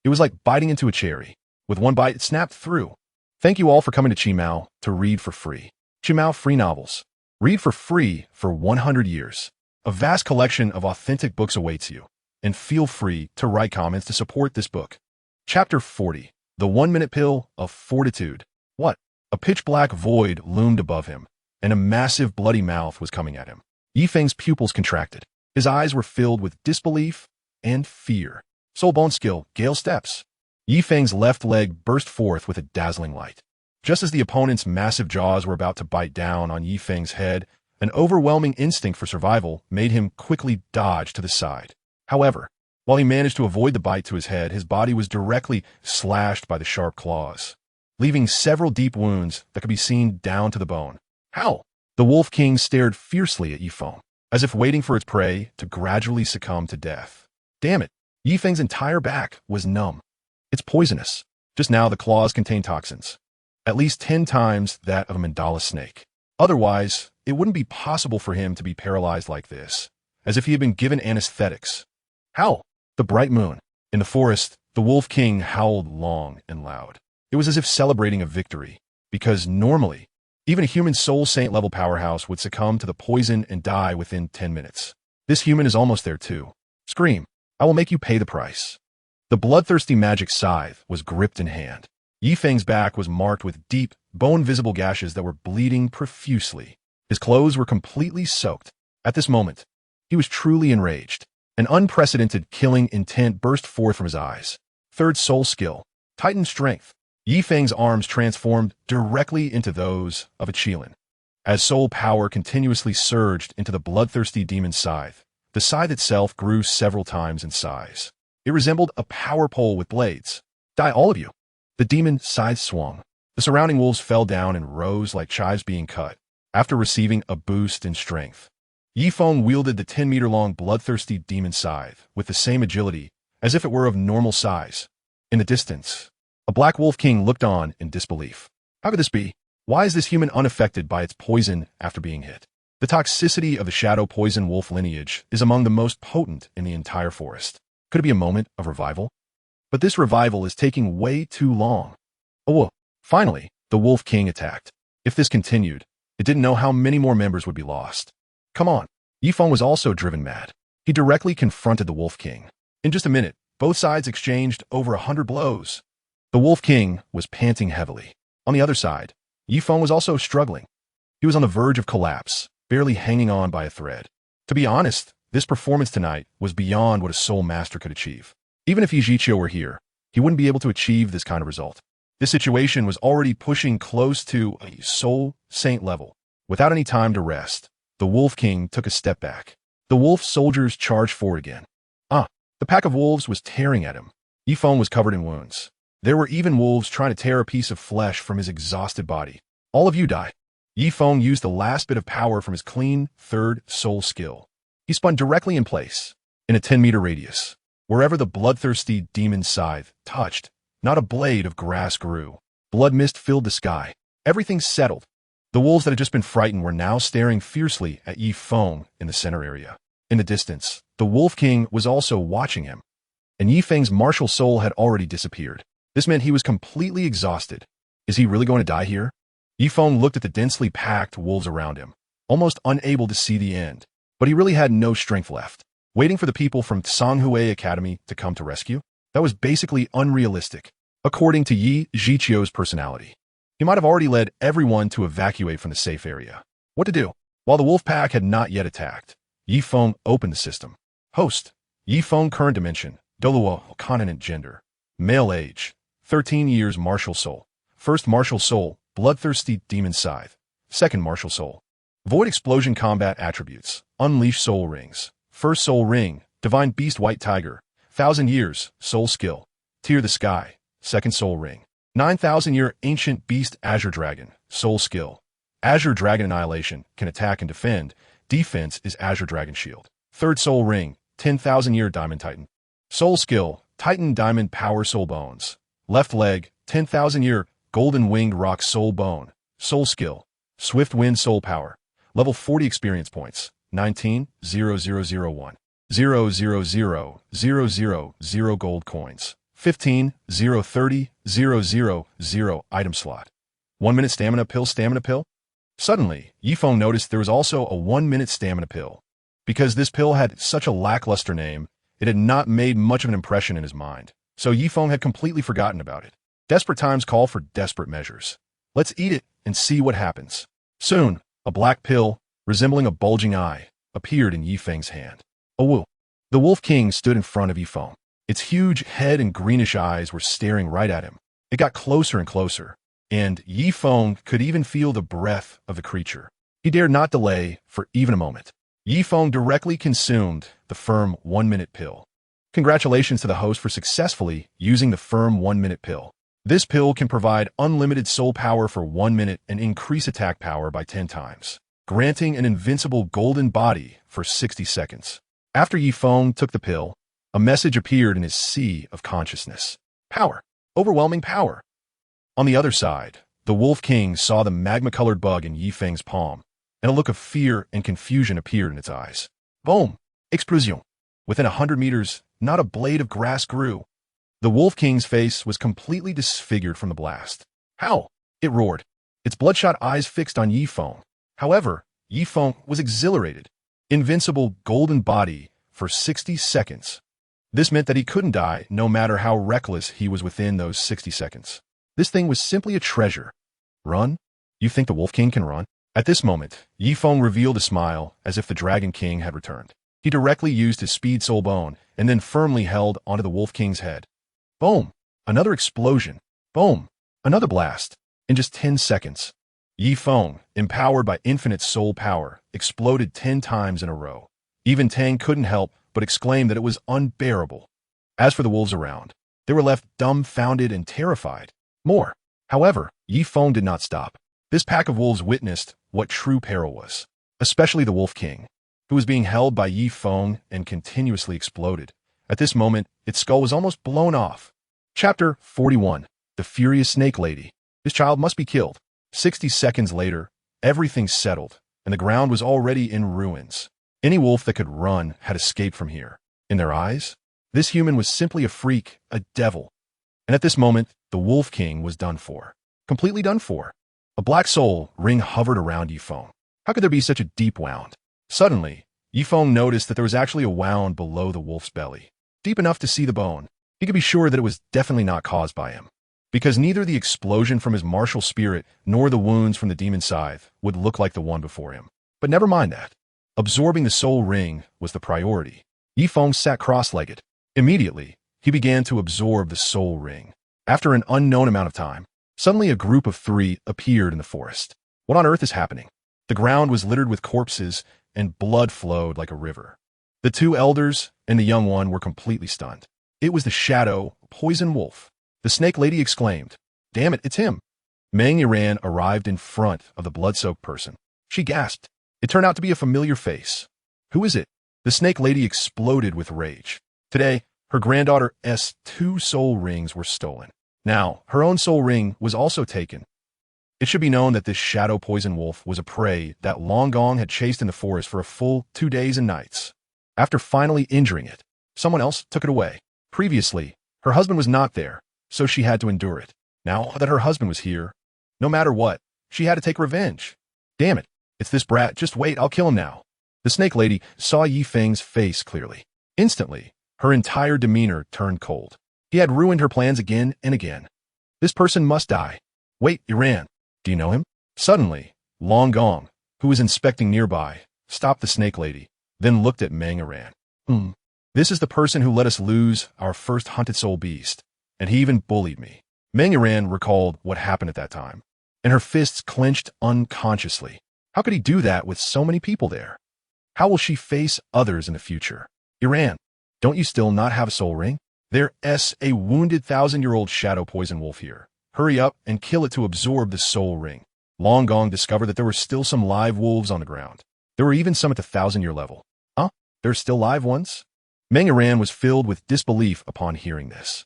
It was like biting into a cherry. With one bite, it snapped through. Thank you all for coming to Qimao to read for free. Qimao Free Novels. Read for free for 100 years. A vast collection of authentic books awaits you, and feel free to write comments to support this book. Chapter 40. The 1-Minute Pill of Fortitude. What? A pitch-black void loomed above him, and a massive bloody mouth was coming at him. Yi Feng's pupils contracted. His eyes were filled with disbelief and fear. Soul Bone Skill, Gale Steps. Yi Feng's left leg burst forth with a dazzling light. Just as the opponent's massive jaws were about to bite down on Yi Feng's head, an overwhelming instinct for survival made him quickly dodge to the side. However, while he managed to avoid the bite to his head, his body was directly slashed by the sharp claws, leaving several deep wounds that could be seen down to the bone. How? The Wolf King stared fiercely at Yi Feng, as if waiting for its prey to gradually succumb to death. Damn it! Yi Feng's entire back was numb. It's poisonous. Just now the claws contain toxins, at least 10 times that of a mandala snake. Otherwise, it wouldn't be possible for him to be paralyzed like this, as if he had been given anesthetics. How? The bright moon. In the forest, the Wolf King howled long and loud. It was as if celebrating a victory, because normally, even a human soul saint level powerhouse would succumb to the poison and die within 10 minutes. This human is almost there too. Scream. I will make you pay the price. The bloodthirsty magic scythe was gripped in hand. Yi Feng's back was marked with deep, bone-visible gashes that were bleeding profusely. His clothes were completely soaked. At this moment, he was truly enraged. An unprecedented killing intent burst forth from his eyes. Third soul skill, Titan Strength. Yi Feng's arms transformed directly into those of a Qilin. As soul power continuously surged into the bloodthirsty demon scythe, the scythe itself grew several times in size. It resembled a power pole with blades. Die all of you! The demon scythe swung. The surrounding wolves fell down and rose like chives being cut, after receiving a boost in strength. Yi Feng wielded the 10-meter-long bloodthirsty demon scythe with the same agility as if it were of normal size. In the distance, a black wolf king looked on in disbelief. How could this be? Why is this human unaffected by its poison after being hit? The toxicity of the shadow poison wolf lineage is among the most potent in the entire forest. Could it be a moment of revival? But this revival is taking way too long. Oh, finally, the Wolf King attacked. If this continued, it didn't know how many more members would be lost. Come on. Yi Feng was also driven mad. He directly confronted the Wolf King. In just a minute, both sides exchanged over 100 blows. The Wolf King was panting heavily. On the other side, Yi Feng was also struggling. He was on the verge of collapse, barely hanging on by a thread. To be honest, this performance tonight was beyond what a soul master could achieve. Even if Yi Zhiqiu were here, he wouldn't be able to achieve this kind of result. This situation was already pushing close to a soul saint level. Without any time to rest, the Wolf King took a step back. The wolf soldiers charged forward again. The pack of wolves was tearing at him. Yi Feng was covered in wounds. There were even wolves trying to tear a piece of flesh from his exhausted body. All of you die. Yi Feng used the last bit of power from his clean third soul skill. He spun directly in place, in a 10-meter radius. Wherever the bloodthirsty demon scythe touched, not a blade of grass grew. Blood mist filled the sky. Everything settled. The wolves that had just been frightened were now staring fiercely at Yi Feng in the center area. In the distance, the Wolf King was also watching him, and Yi Feng's martial soul had already disappeared. This meant he was completely exhausted. Is he really going to die here? Yi Feng looked at the densely packed wolves around him, almost unable to see the end. But he really had no strength left. Waiting for the people from Songhui Academy to come to rescue? That was basically unrealistic, according to Yi Zhiqiu's personality. He might have already led everyone to evacuate from the safe area. What to do? While the wolf pack had not yet attacked, Yi Feng opened the system. Host, Yi Feng current dimension, Douluo continent gender, male age, 13 years martial soul. First martial soul, bloodthirsty demon scythe. Second martial soul. Void explosion combat attributes, unleash soul rings. First soul ring, divine beast white tiger. 1,000 years, soul skill. Tear the sky, second soul ring. 9,000-year ancient beast azure dragon, soul skill. Azure dragon annihilation, can attack and defend. Defense is azure dragon shield. Third soul ring, 10,000-year diamond titan. Soul skill, titan diamond power soul bones. Left leg, 10,000-year golden winged rock soul bone. Soul skill, swift wind soul power. Level 40 experience points. 19,00001. 000,000 gold coins. 15,030,000 item slot. 1 minute stamina pill, stamina pill? Suddenly, Yifeng noticed there was also a 1 minute stamina pill. Because this pill had such a lackluster name, it had not made much of an impression in his mind, so Yifeng had completely forgotten about it. Desperate times call for desperate measures. Let's eat it and see what happens. Soon, a black pill, resembling a bulging eye, appeared in Yifeng's hand. Oh, the Wolf King stood in front of Yifeng. Its huge head and greenish eyes were staring right at him. It got closer and closer, and Yifeng could even feel the breath of the creature. He dared not delay for even a moment. Yifeng directly consumed the firm 1 minute pill. Congratulations to the host for successfully using the firm 1 minute pill. This pill can provide unlimited soul power for 1 minute and increase attack power by 10 times, granting an invincible golden body for 60 seconds. After Yifeng took the pill, a message appeared in his sea of consciousness. Power. Overwhelming power. On the other side, the Wolf King saw the magma-colored bug in Yifeng's palm, and a look of fear and confusion appeared in its eyes. Boom! Explosion! Within 100 meters, not a blade of grass grew. The Wolf King's face was completely disfigured from the blast. How? It roared, its bloodshot eyes fixed on Yifeng. However, Yifeng was exhilarated. Invincible golden body for 60 seconds. This meant that he couldn't die no matter how reckless he was within those 60 seconds. This thing was simply a treasure. Run? You think the Wolf King can run? At this moment, Yifeng revealed a smile as if the Dragon King had returned. He directly used his speed soul bone and then firmly held onto the Wolf King's head. Boom! Another explosion. Boom! Another blast. In just 10 seconds, Yifeng, empowered by infinite soul power, exploded 10 times in a row. Even Tang couldn't help but exclaimed that it was unbearable. As for the wolves around, they were left dumbfounded and terrified. More. However, Yifeng did not stop. This pack of wolves witnessed what true peril was, especially the Wolf King, who was being held by Yifeng and continuously exploded. At this moment, its skull was almost blown off. Chapter 41. The Furious Snake Lady. This child must be killed. 60 seconds later, everything settled, and the ground was already in ruins. Any wolf that could run had escaped from here. In their eyes, this human was simply a freak, a devil. And at this moment, the Wolf King was done for. Completely done for. A black soul ring hovered around Yifeng. How could there be such a deep wound? Suddenly, Yifeng noticed that there was actually a wound below the wolf's belly, deep enough to see the bone. He could be sure that it was definitely not caused by him, because neither the explosion from his martial spirit nor the wounds from the demon scythe would look like the one before him. But never mind that. Absorbing the soul ring was the priority. Yifeng sat cross-legged. Immediately, he began to absorb the soul ring. After an unknown amount of time, suddenly a group of 3 appeared in the forest. What on earth is happening? The ground was littered with corpses, and blood flowed like a river. The 2 elders and the young one were completely stunned. It was the shadow, poison wolf. The snake lady exclaimed, "Damn it, it's him." Meng Yiran arrived in front of the blood-soaked person. She gasped. It turned out to be a familiar face. Who is it? The snake lady exploded with rage. Today, her granddaughter's 2 soul rings were stolen. Now, her own soul ring was also taken. It should be known that this shadow poison wolf was a prey that Xiaogang had chased in the forest for a full 2 days and nights. After finally injuring it, someone else took it away. Previously, her husband was not there, so she had to endure it. Now that her husband was here, no matter what, she had to take revenge. Damn it, it's this brat, just wait, I'll kill him now. The snake lady saw Yifeng's face clearly. Instantly, her entire demeanor turned cold. He had ruined her plans again and again. This person must die. Wait, Yiran, do you know him? Suddenly, Xiaogang, who was inspecting nearby, stopped the snake lady, then looked at Meng Yiran. This is the person who let us lose our first hunted soul beast, and he even bullied me. Meng Yiran recalled what happened at that time, and her fists clenched unconsciously. How could he do that with so many people there? How will she face others in the future? Yiran, don't you still not have a soul ring? There's a wounded 1,000-year-old shadow poison wolf here. Hurry up and kill it to absorb the soul ring. Xiaogang discovered that there were still some live wolves on the ground. There were even some at the 1,000-year level. Huh? There's still live ones? Meng Yiran was filled with disbelief upon hearing this.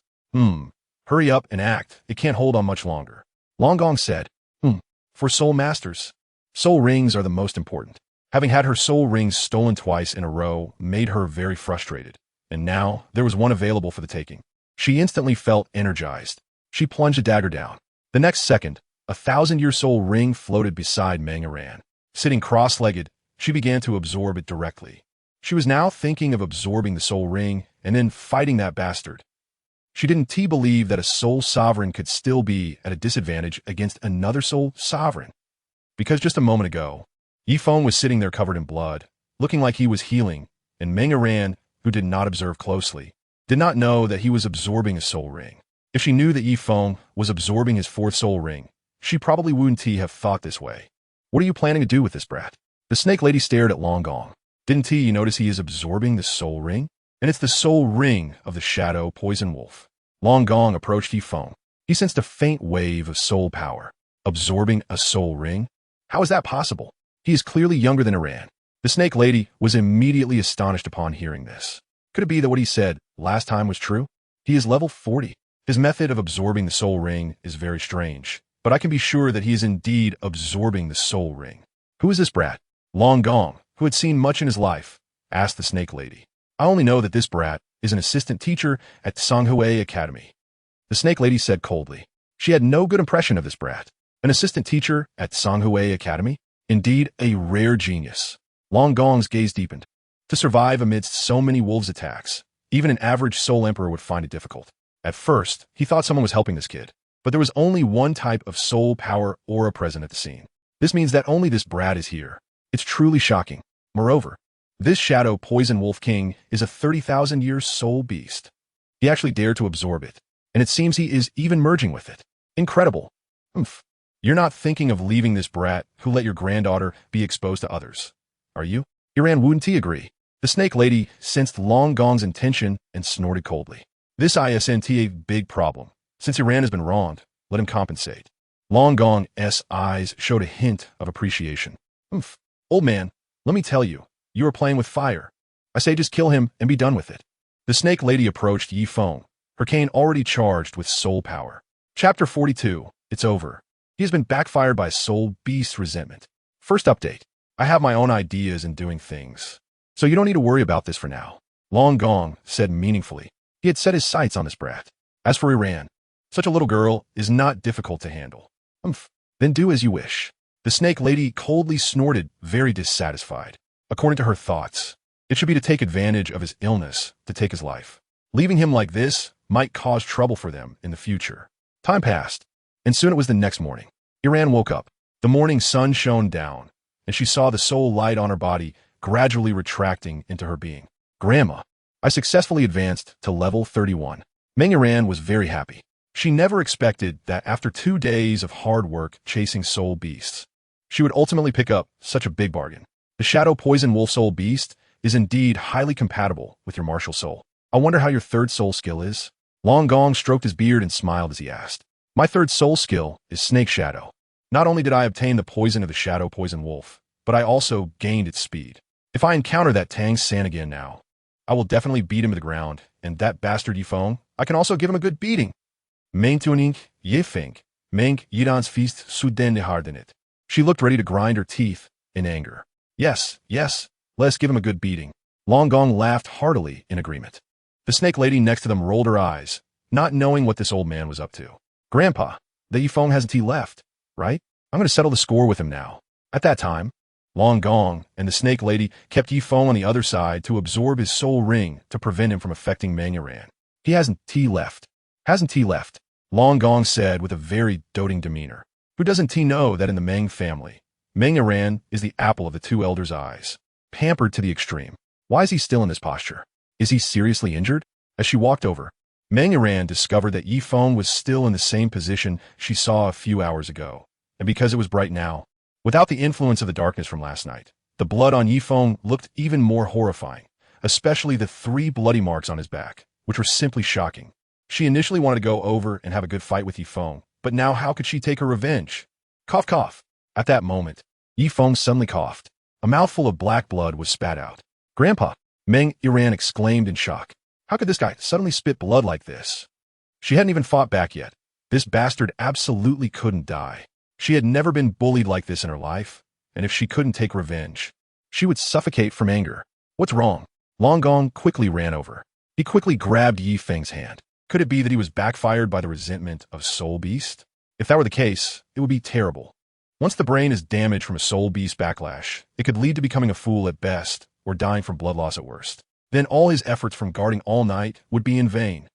Hurry up and act. It can't hold on much longer. Xiaogang said, For soul masters, soul rings are the most important. Having had her soul rings stolen twice in a row made her very frustrated, and now there was one available for the taking. She instantly felt energized. She plunged a dagger down. The next second, a 1,000-year soul ring floated beside Meng Yiran. Sitting cross-legged, she began to absorb it directly. She was now thinking of absorbing the soul ring and then fighting that bastard. She didn't believe that a soul sovereign could still be at a disadvantage against another soul sovereign. Because just a moment ago, Feng was sitting there covered in blood, looking like he was healing, and Meng Yiran, who did not observe closely, did not know that he was absorbing a soul ring. If she knew that Feng was absorbing his fourth soul ring, she probably wouldn't have thought this way. What are you planning to do with this brat? The snake lady stared at Xiaogang. Didn't you notice he is absorbing the soul ring? And it's the soul ring of the shadow poison wolf. Xiaogang approached Feng. He sensed a faint wave of soul power. Absorbing a soul ring? How is that possible? He is clearly younger than Yiran. The snake lady was immediately astonished upon hearing this. Could it be that what he said last time was true? He is level 40. His method of absorbing the soul ring is very strange, but I can be sure that he is indeed absorbing the soul ring. Who is this brat? Xiaogang, who had seen much in his life, asked the snake lady. I only know that this brat is an assistant teacher at Songhui Academy. The snake lady said coldly. She had no good impression of this brat. An assistant teacher at Songhui Academy? Indeed, a rare genius. Xiaogang's gaze deepened. To survive amidst so many wolves' attacks, even an average soul emperor would find it difficult. At first, he thought someone was helping this kid, but there was only one type of soul power aura present at the scene. This means that only this brat is here. It's truly shocking. Moreover, this shadow poison wolf king is a 30,000-year soul beast. He actually dared to absorb it, and it seems he is even merging with it. Incredible. Oomph. You're not thinking of leaving this brat who let your granddaughter be exposed to others, are you? Yiran wouldn't agree. The snake lady sensed Xiaogang's intention and snorted coldly. This isn't a big problem. Since Yiran has been wronged, let him compensate. Xiaogang's eyes showed a hint of appreciation. Oomph. Old man, let me tell you, you are playing with fire. I say just kill him and be done with it. The snake lady approached Feng, her cane already charged with soul power. Chapter 42. It's over. He has been backfired by soul beast resentment. First update. I have my own ideas in doing things, so you don't need to worry about this for now. Xiaogang said meaningfully. He had set his sights on this brat. As for Yiran, such a little girl is not difficult to handle. Then do as you wish. The snake lady coldly snorted, very dissatisfied. According to her thoughts, it should be to take advantage of his illness to take his life. Leaving him like this might cause trouble for them in the future. Time passed, and soon it was the next morning. Yiran woke up. The morning sun shone down, and she saw the soul light on her body gradually retracting into her being. Grandma, I successfully advanced to level 31. Meng Yiran was very happy. She never expected that after 2 days of hard work chasing soul beasts, she would ultimately pick up such a big bargain. The shadow poison wolf soul beast is indeed highly compatible with your martial soul. I wonder how your third soul skill is. Xiaogang stroked his beard and smiled as he asked. My third soul skill is snake shadow. Not only did I obtain the poison of the shadow poison wolf, but I also gained its speed. If I encounter that Tang San again now, I will definitely beat him to the ground, and that bastard Feng, I can also give him a good beating. Main tuning, Feng, Meng Yidan's feast Suden hardened. She looked ready to grind her teeth in anger. Yes, let's give him a good beating. Xiaogang laughed heartily in agreement. The snake lady next to them rolled her eyes, not knowing what this old man was up to. Grandpa, the Feng hasn't left, right? I'm going to settle the score with him now. At that time, Xiaogang and the snake lady kept Feng on the other side to absorb his soul ring to prevent him from affecting Meng Yiran. He hasn't left. Xiaogang said with a very doting demeanor. Who doesn't know that in the Meng family, Meng Yiran is the apple of the two elders' eyes, pampered to the extreme. Why is he still in this posture? Is he seriously injured? As she walked over, Meng Yiran discovered that Feng was still in the same position she saw a few hours ago, and because it was bright now, without the influence of the darkness from last night, the blood on Feng looked even more horrifying, especially the 3 bloody marks on his back, which were simply shocking. She initially wanted to go over and have a good fight with Feng, but now how could she take her revenge? Cough, cough. At that moment, Feng suddenly coughed. A mouthful of black blood was spat out. Grandpa, Meng Yiran exclaimed in shock. How could this guy suddenly spit blood like this? She hadn't even fought back yet. This bastard absolutely couldn't die. She had never been bullied like this in her life, and if she couldn't take revenge, She would suffocate from anger. What's wrong? Long Gong quickly ran over. He quickly grabbed Yi Feng's hand. Could it be that he was backfired by the resentment of Soul Beast? If that were the case, it would be terrible. Once the brain is damaged from a Soul Beast backlash, it could lead to becoming a fool at best or dying from blood loss at worst. Then all his efforts from guarding all night would be in vain.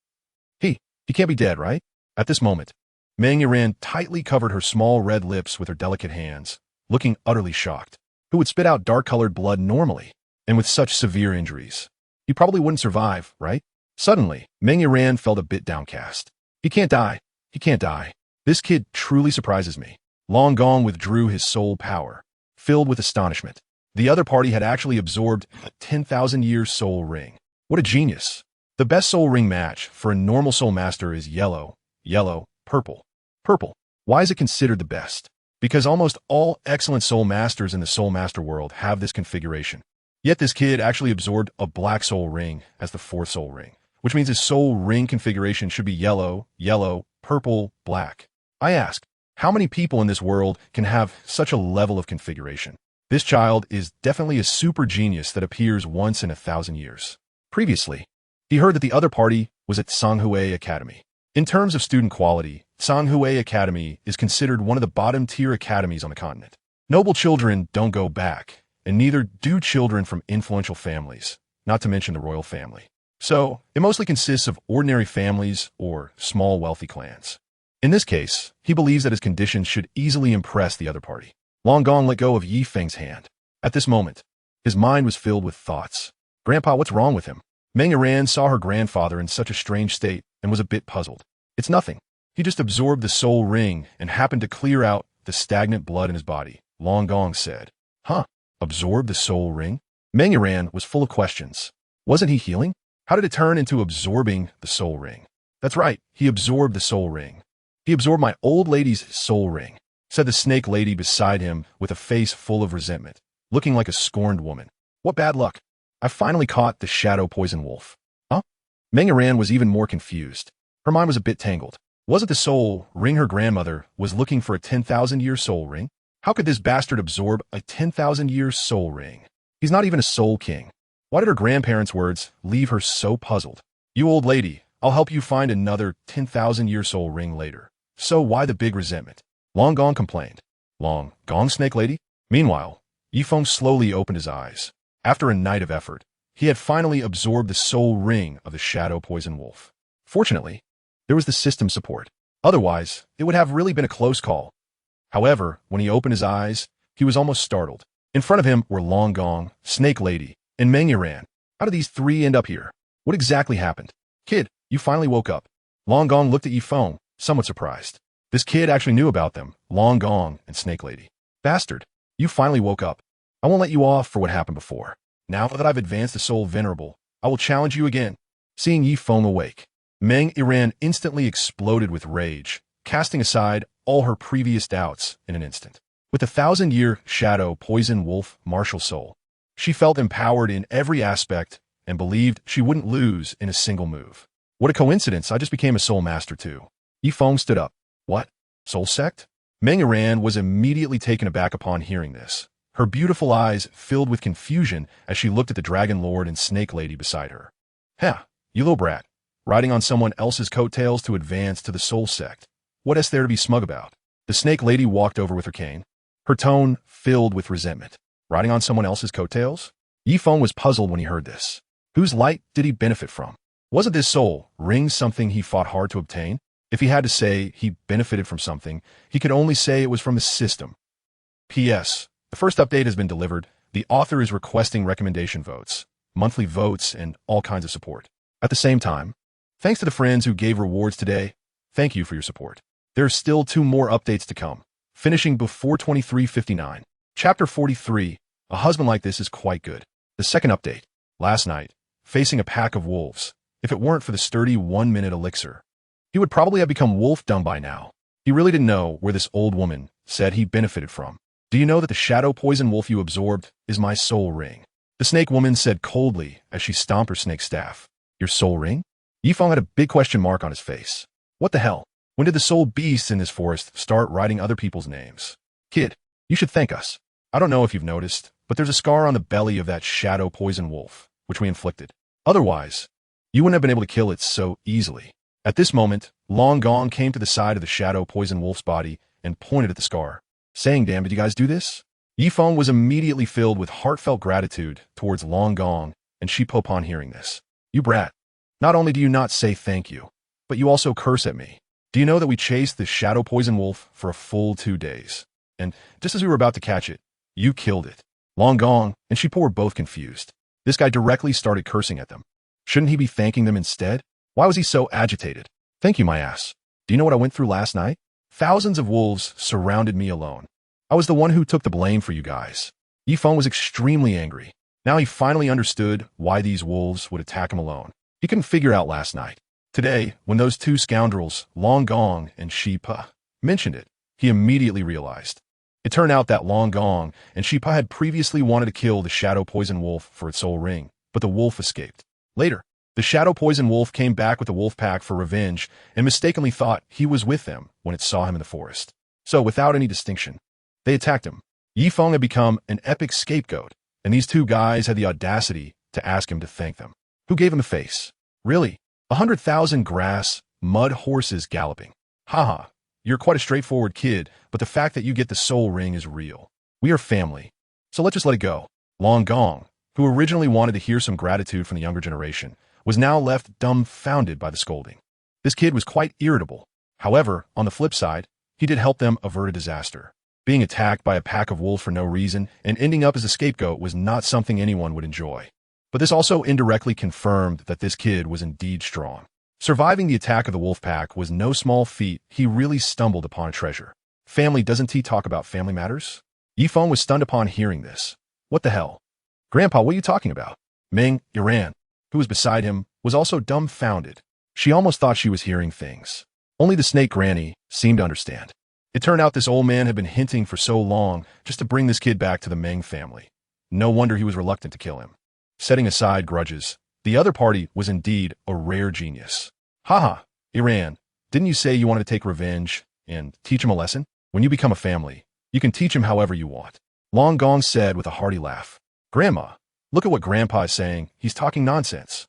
He can't be dead, right? At this moment, Meng Yiran tightly covered her small red lips with her delicate hands, looking utterly shocked. Who would spit out dark-colored blood normally, and with such severe injuries? He probably wouldn't survive, right? Suddenly, Meng Yiran felt a bit downcast. He can't die. He can't die. This kid truly surprises me. Long Gong withdrew his soul power, filled with astonishment. The other party had actually absorbed a 10,000-year soul ring. What a genius. The best soul ring match for a normal soul master is yellow, yellow, purple. Purple. Why is it considered the best? Because almost all excellent soul masters in the soul master world have this configuration. Yet this kid actually absorbed a black soul ring as the fourth soul ring, which means his soul ring configuration should be yellow, yellow, purple, black. I ask, how many people in this world can have such a level of configuration? This child is definitely a super genius that appears once in 1,000 years. Previously, he heard that the other party was at Sanghui Academy. In terms of student quality, Sanghui Academy is considered one of the bottom-tier academies on the continent. Noble children don't go back, and neither do children from influential families, not to mention the royal family. So, it mostly consists of ordinary families or small wealthy clans. In this case, he believes that his conditions should easily impress the other party. Long Gong let go of Yi Feng's hand. At this moment, his mind was filled with thoughts. Grandpa, what's wrong with him? Meng Yiran saw her grandfather in such a strange state and was a bit puzzled. It's nothing. He just absorbed the soul ring and happened to clear out the stagnant blood in his body, Long Gong said. Huh? Absorb the soul ring? Meng Yiran was full of questions. Wasn't he healing? How did it turn into absorbing the soul ring? That's right, he absorbed the soul ring. He absorbed my old lady's soul ring, said the snake lady beside him with a face full of resentment, looking like a scorned woman. What bad luck. I finally caught the shadow poison wolf. Huh? Meng Yiran was even more confused. Her mind was a bit tangled. Was it the soul ring her grandmother was looking for a 10,000-year soul ring? How could this bastard absorb a 10,000-year soul ring? He's not even a soul king. Why did her grandparents' words leave her so puzzled? You old lady, I'll help you find another 10,000-year soul ring later. So why the big resentment? Long Gong complained. Long Gong, snake lady? Meanwhile, Yi Feng slowly opened his eyes. After a night of effort, he had finally absorbed the soul ring of the shadow poison wolf. Fortunately, there was the system support. Otherwise, it would have really been a close call. However, when he opened his eyes, he was almost startled. In front of him were Long Gong, Snake Lady, and Meng Yiran. How did these three end up here? What exactly happened? Kid, you finally woke up. Long Gong looked at Yi Feng, somewhat surprised. This kid actually knew about them, Long Gong and Snake Lady. Bastard, you finally woke up. I won't let you off for what happened before. Now that I've advanced the Soul Venerable, I will challenge you again. Seeing Yi Feng awake, Meng Yiran instantly exploded with rage, casting aside all her previous doubts in an instant. With the 1,000-year shadow poison wolf martial soul, she felt empowered in every aspect and believed she wouldn't lose in a single move. What a coincidence, I just became a soul master too. Yi Feng stood up. What? Soul sect? Meng Yiran was immediately taken aback upon hearing this. Her beautiful eyes filled with confusion as she looked at the Dragon Lord and Snake Lady beside her. Heh, you little brat, riding on someone else's coattails to advance to the soul sect. What is there to be smug about? The Snake Lady walked over with her cane, her tone filled with resentment. Riding on someone else's coattails? Yi Feng was puzzled when he heard this. Whose light did he benefit from? Wasn't this soul ring something he fought hard to obtain? If he had to say he benefited from something, he could only say it was from the system. P.S. The first update has been delivered. The author is requesting recommendation votes, monthly votes, and all kinds of support. At the same time, thanks to the friends who gave rewards today, thank you for your support. There are still 2 more updates to come, finishing before 23:59. Chapter 43, A husband like this is quite good. The second update, last night, facing a pack of wolves. If it weren't for the sturdy 1-minute elixir, he would probably have become wolf-dumb by now. He really didn't know where this old woman said he benefited from. Do you know that the shadow poison wolf you absorbed is my soul ring? The snake woman said coldly as she stomped her snake staff. Your soul ring? Yi Feng had a big question mark on his face. What the hell? When did the soul beasts in this forest start writing other people's names? Kid, you should thank us. I don't know if you've noticed, but there's a scar on the belly of that shadow poison wolf, which we inflicted. Otherwise, you wouldn't have been able to kill it so easily. At this moment, Long Gong came to the side of the shadow poison wolf's body and pointed at the scar, saying, "Damn, did you guys do this?" Yi Feng was immediately filled with heartfelt gratitude towards Long Gong and Shi Po upon hearing this. "You brat. Not only do you not say thank you, but you also curse at me. Do you know that we chased this shadow poison wolf for a full 2 days? And just as we were about to catch it, you killed it." Long Gong and Shi Po were both confused. This guy directly started cursing at them. Shouldn't he be thanking them instead? Why was he so agitated? "Thank you, my ass. Do you know what I went through last night? Thousands of wolves surrounded me alone. I was the one who took the blame for you guys." Yi Feng was extremely angry. Now he finally understood why these wolves would attack him alone. He couldn't figure out last night. Today, when those two scoundrels, Long Gong and Shi Po, mentioned it, he immediately realized. It turned out that Long Gong and Shi Po had previously wanted to kill the shadow poison wolf for its soul ring, but the wolf escaped. Later, the shadow poison wolf came back with the wolf pack for revenge and mistakenly thought he was with them when it saw him in the forest. So without any distinction, they attacked him. Yi Feng had become an epic scapegoat, and these two guys had the audacity to ask him to thank them. Who gave him the face? Really? 100,000 grass, mud horses galloping. Haha, you're quite a straightforward kid, but the fact that you get the soul ring is real. We are family, so let's just let it go. Long Gong, who originally wanted to hear some gratitude from the younger generation, was now left dumbfounded by the scolding. This kid was quite irritable. However, on the flip side, he did help them avert a disaster. Being attacked by a pack of wolves for no reason and ending up as a scapegoat was not something anyone would enjoy. But this also indirectly confirmed that this kid was indeed strong. Surviving the attack of the wolf pack was no small feat. He really stumbled upon a treasure. Family, doesn't he talk about family matters? Yi Feng was stunned upon hearing this. What the hell? Grandpa, what are you talking about? Meng, Iran, who was beside him, was also dumbfounded. She almost thought she was hearing things. Only the snake granny seemed to understand. It turned out this old man had been hinting for so long just to bring this kid back to the Meng family. No wonder he was reluctant to kill him. Setting aside grudges, the other party was indeed a rare genius. Haha, Iran, didn't you say you wanted to take revenge and teach him a lesson? When you become a family, you can teach him however you want. Long Gong said with a hearty laugh. Grandma, look at what Grandpa is saying. He's talking nonsense.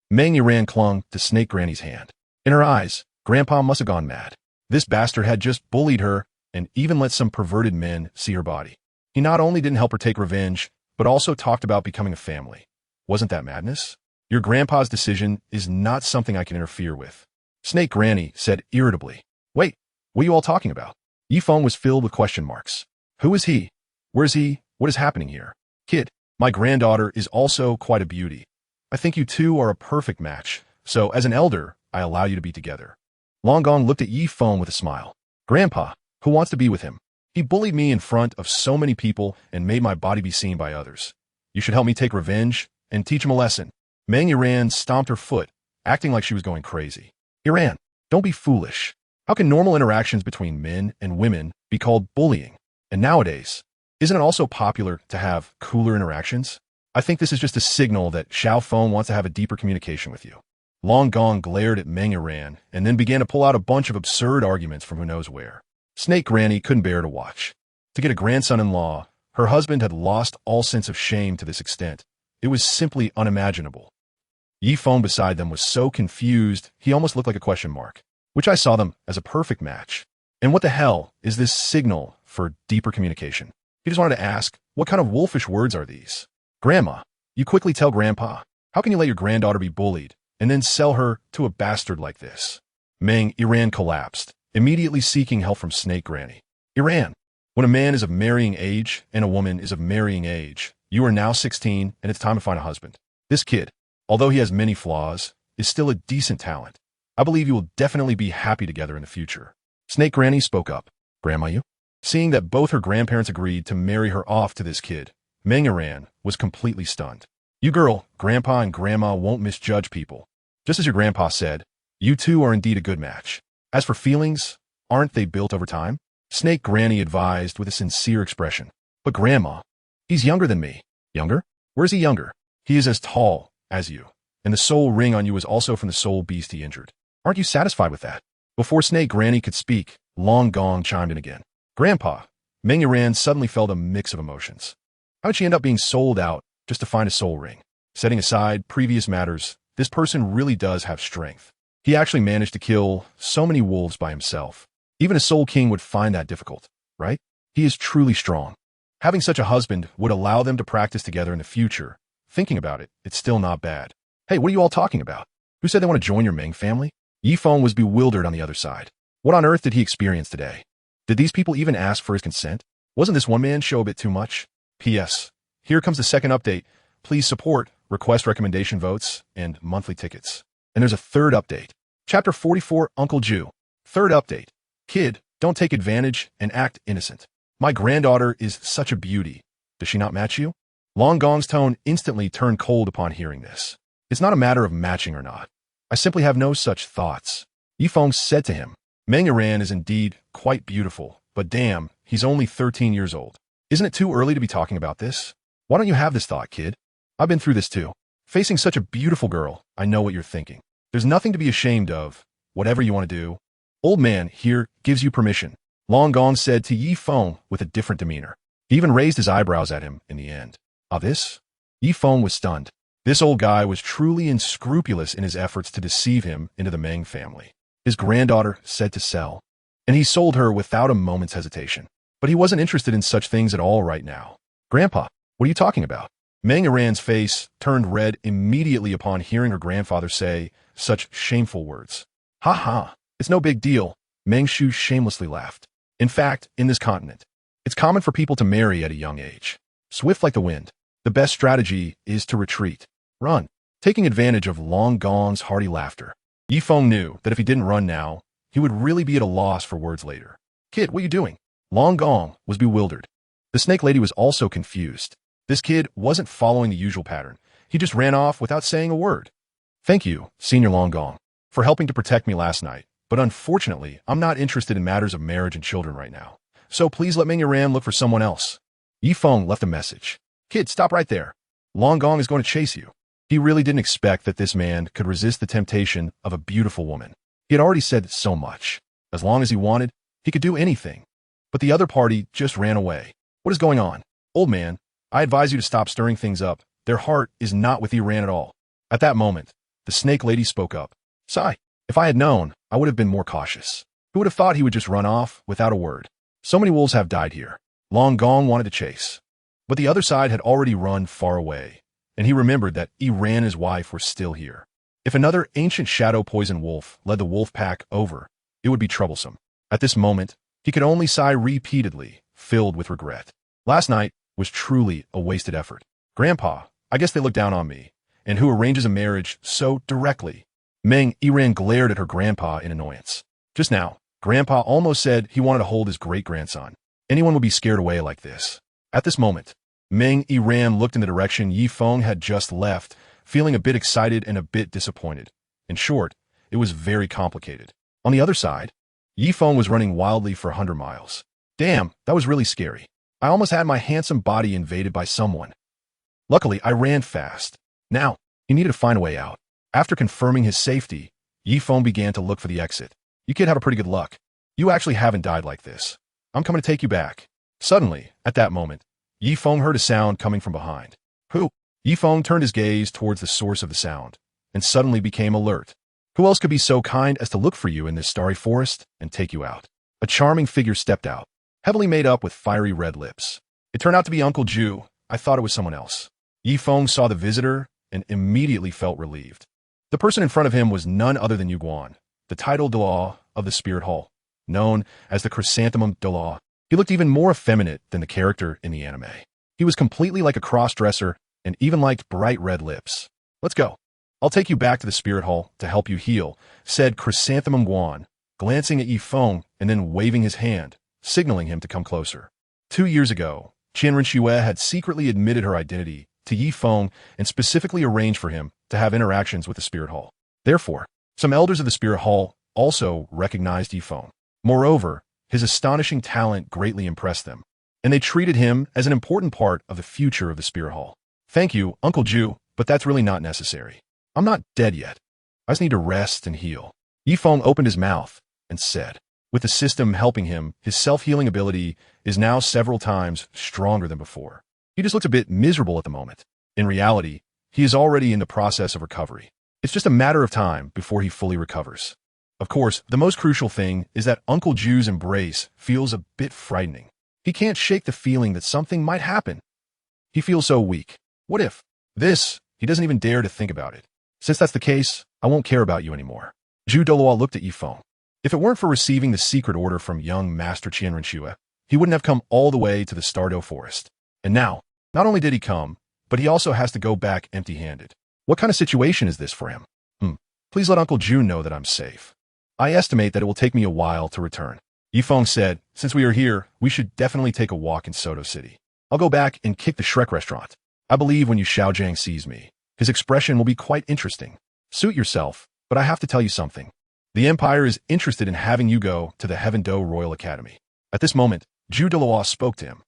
Meng Iran clung to Snake Granny's hand. In her eyes, Grandpa must have gone mad. This bastard had just bullied her and even let some perverted men see her body. He not only didn't help her take revenge, but also talked about becoming a family. Wasn't that madness? Your grandpa's decision is not something I can interfere with. Snake Granny said irritably. Wait, what are you all talking about? Yi Feng was filled with question marks. Who is he? Where is he? What is happening here? Kid, my granddaughter is also quite a beauty. I think you two are a perfect match, so as an elder, I allow you to be together. Long Gong looked at Yi Feng with a smile. Grandpa, who wants to be with him? He bullied me in front of so many people and made my body be seen by others. You should help me take revenge and teach him a lesson. Meng Iran stomped her foot, acting like she was going crazy. Iran, don't be foolish. How can normal interactions between men and women be called bullying? And nowadays, isn't it also popular to have cooler interactions? I think this is just a signal that Xiao Feng wants to have a deeper communication with you. Long Gong glared at Meng Iran and then began to pull out a bunch of absurd arguments from who knows where. Snake Granny couldn't bear to watch. To get a grandson-in-law, her husband had lost all sense of shame to this extent. It was simply unimaginable. Yi Feng beside them was so confused, he almost looked like a question mark, which I saw them as a perfect match. And what the hell is this signal for deeper communication? He just wanted to ask, what kind of wolfish words are these? Grandma, you quickly tell Grandpa, how can you let your granddaughter be bullied and then sell her to a bastard like this? Meng Iran collapsed, immediately seeking help from Snake Granny. Iran, when a man is of marrying age and a woman is of marrying age, you are now 16 and it's time to find a husband. This kid, although he has many flaws, is still a decent talent. I believe you will definitely be happy together in the future. Snake Granny spoke up. Grandma, you? Seeing that both her grandparents agreed to marry her off to this kid, Meng Iran was completely stunned. You girl, Grandpa and Grandma won't misjudge people. Just as your grandpa said, you two are indeed a good match. As for feelings, aren't they built over time? Snake Granny advised with a sincere expression. But Grandma, he's younger than me. Younger? Where's he younger? He is as tall as you. And the soul ring on you is also from the soul beast he injured. Aren't you satisfied with that? Before Snake Granny could speak, Long Gong chimed in again. Grandpa, Meng Yiran suddenly felt a mix of emotions. How would she end up being sold out just to find a soul ring? Setting aside previous matters, this person really does have strength. He actually managed to kill so many wolves by himself. Even a soul king would find that difficult, right? He is truly strong. Having such a husband would allow them to practice together in the future. Thinking about it, it's still not bad. Hey, what are you all talking about? Who said they want to join your Meng family? Yi Feng was bewildered on the other side. What on earth did he experience today? Did these people even ask for his consent? Wasn't this one man show a bit too much? P.S. Here comes the second update. Please support, request recommendation votes, and monthly tickets. And there's a third update. Chapter 44, Uncle Ju. Third update. Kid, don't take advantage and act innocent. My granddaughter is such a beauty. Does she not match you? Long Gong's tone instantly turned cold upon hearing this. It's not a matter of matching or not. I simply have no such thoughts. Yi Feng said to him, Meng Yiran is indeed quite beautiful, but damn, he's only 13 years old. Isn't it too early to be talking about this? Why don't you have this thought, kid? I've been through this too. Facing such a beautiful girl, I know what you're thinking. There's nothing to be ashamed of. Whatever you want to do. Old man here gives you permission, Long Gong said to Yi Feng with a different demeanor. He even raised his eyebrows at him in the end. Ah, this? Yi Feng was stunned. This old guy was truly unscrupulous in his efforts to deceive him into the Meng family. His granddaughter said to sell, and he sold her without a moment's hesitation. But he wasn't interested in such things at all right now. Grandpa, what are you talking about? Meng Yiran's face turned red immediately upon hearing her grandfather say such shameful words. Ha ha, it's no big deal, Meng Shu shamelessly laughed. In fact, in this continent, it's common for people to marry at a young age. Swift like the wind, the best strategy is to retreat. Run. Taking advantage of Long Gong's hearty laughter, Yi Feng knew that if he didn't run now, he would really be at a loss for words later. Kid, what are you doing? Long Gong was bewildered. The snake lady was also confused. This kid wasn't following the usual pattern. He just ran off without saying a word. Thank you, Senior Long Gong, for helping to protect me last night, but unfortunately, I'm not interested in matters of marriage and children right now. So please let Meng Yiran look for someone else. Yi Feng left a message. Kid, stop right there. Long Gong is going to chase you. He really didn't expect that this man could resist the temptation of a beautiful woman. He had already said so much. As long as he wanted, he could do anything. But the other party just ran away. What is going on? Old man, I advise you to stop stirring things up. Their heart is not with Iran at all. At that moment, the snake lady spoke up. Sigh, if I had known, I would have been more cautious. Who would have thought he would just run off without a word? So many wolves have died here. Long Gong wanted to chase. But the other side had already run far away, and he remembered that Iran and his wife were still here. If another ancient shadow poison wolf led the wolf pack over, it would be troublesome. At this moment, he could only sigh repeatedly, filled with regret. Last night was truly a wasted effort. Grandpa, I guess they look down on me, and who arranges a marriage so directly? Meng Yiran glared at her grandpa in annoyance. Just now, Grandpa almost said he wanted to hold his great-grandson. Anyone would be scared away like this. At this moment, Meng Yiran looked in the direction Yi Feng had just left, feeling a bit excited and a bit disappointed. In short, it was very complicated. On the other side, Yi Feng was running wildly for 100 miles. Damn, that was really scary. I almost had my handsome body invaded by someone. Luckily, I ran fast. Now, he needed to find a way out. After confirming his safety, Yi Feng began to look for the exit. You kid have a pretty good luck. You actually haven't died like this. I'm coming to take you back. Suddenly, at that moment, Yi Feng heard a sound coming from behind. Who? Yi Feng turned his gaze towards the source of the sound, and suddenly became alert. Who else could be so kind as to look for you in this starry forest and take you out? A charming figure stepped out, heavily made up with fiery red lips. It turned out to be Uncle Ju. I thought it was someone else. Yi Feng saw the visitor and immediately felt relieved. The person in front of him was none other than Yuguan, the title Douluo of the Spirit Hall, known as the Chrysanthemum Douluo. He looked even more effeminate than the character in the anime. He was completely like a cross-dresser and even liked bright red lips. Let's go. I'll take you back to the Spirit Hall to help you heal, said Chrysanthemum Guan, glancing at Yi Feng and then waving his hand, signaling him to come closer. 2 years ago, Qianren Xue had secretly admitted her identity to Yi Feng and specifically arranged for him to have interactions with the Spirit Hall. Therefore, some elders of the Spirit Hall also recognized Yi Feng. Moreover, his astonishing talent greatly impressed them, and they treated him as an important part of the future of the Spirit Hall. Thank you, Uncle Ju, but that's really not necessary. I'm not dead yet. I just need to rest and heal. Yi Feng opened his mouth and said, With the system helping him, his self-healing ability is now several times stronger than before. He just looks a bit miserable at the moment. In reality, he is already in the process of recovery. It's just a matter of time before he fully recovers. Of course, the most crucial thing is that Uncle Ju's embrace feels a bit frightening. He can't shake the feeling that something might happen. He feels so weak. What if? He doesn't even dare to think about it. Since that's the case, I won't care about you anymore. Douluo looked at Feng. If it weren't for receiving the secret order from young Master Qianrenxue, he wouldn't have come all the way to the Stardo Forest. And now, not only did he come, but he also has to go back empty-handed. What kind of situation is this for him? Please let Uncle Ju know that I'm safe. I estimate that it will take me a while to return. Feng said, since we are here, we should definitely take a walk in Soto City. I'll go back and kick the Shrek restaurant. I believe when Xiaogang sees me, his expression will be quite interesting. Suit yourself, but I have to tell you something. The Empire is interested in having you go to the Heaven Do Royal Academy. At this moment, Douluo spoke to him.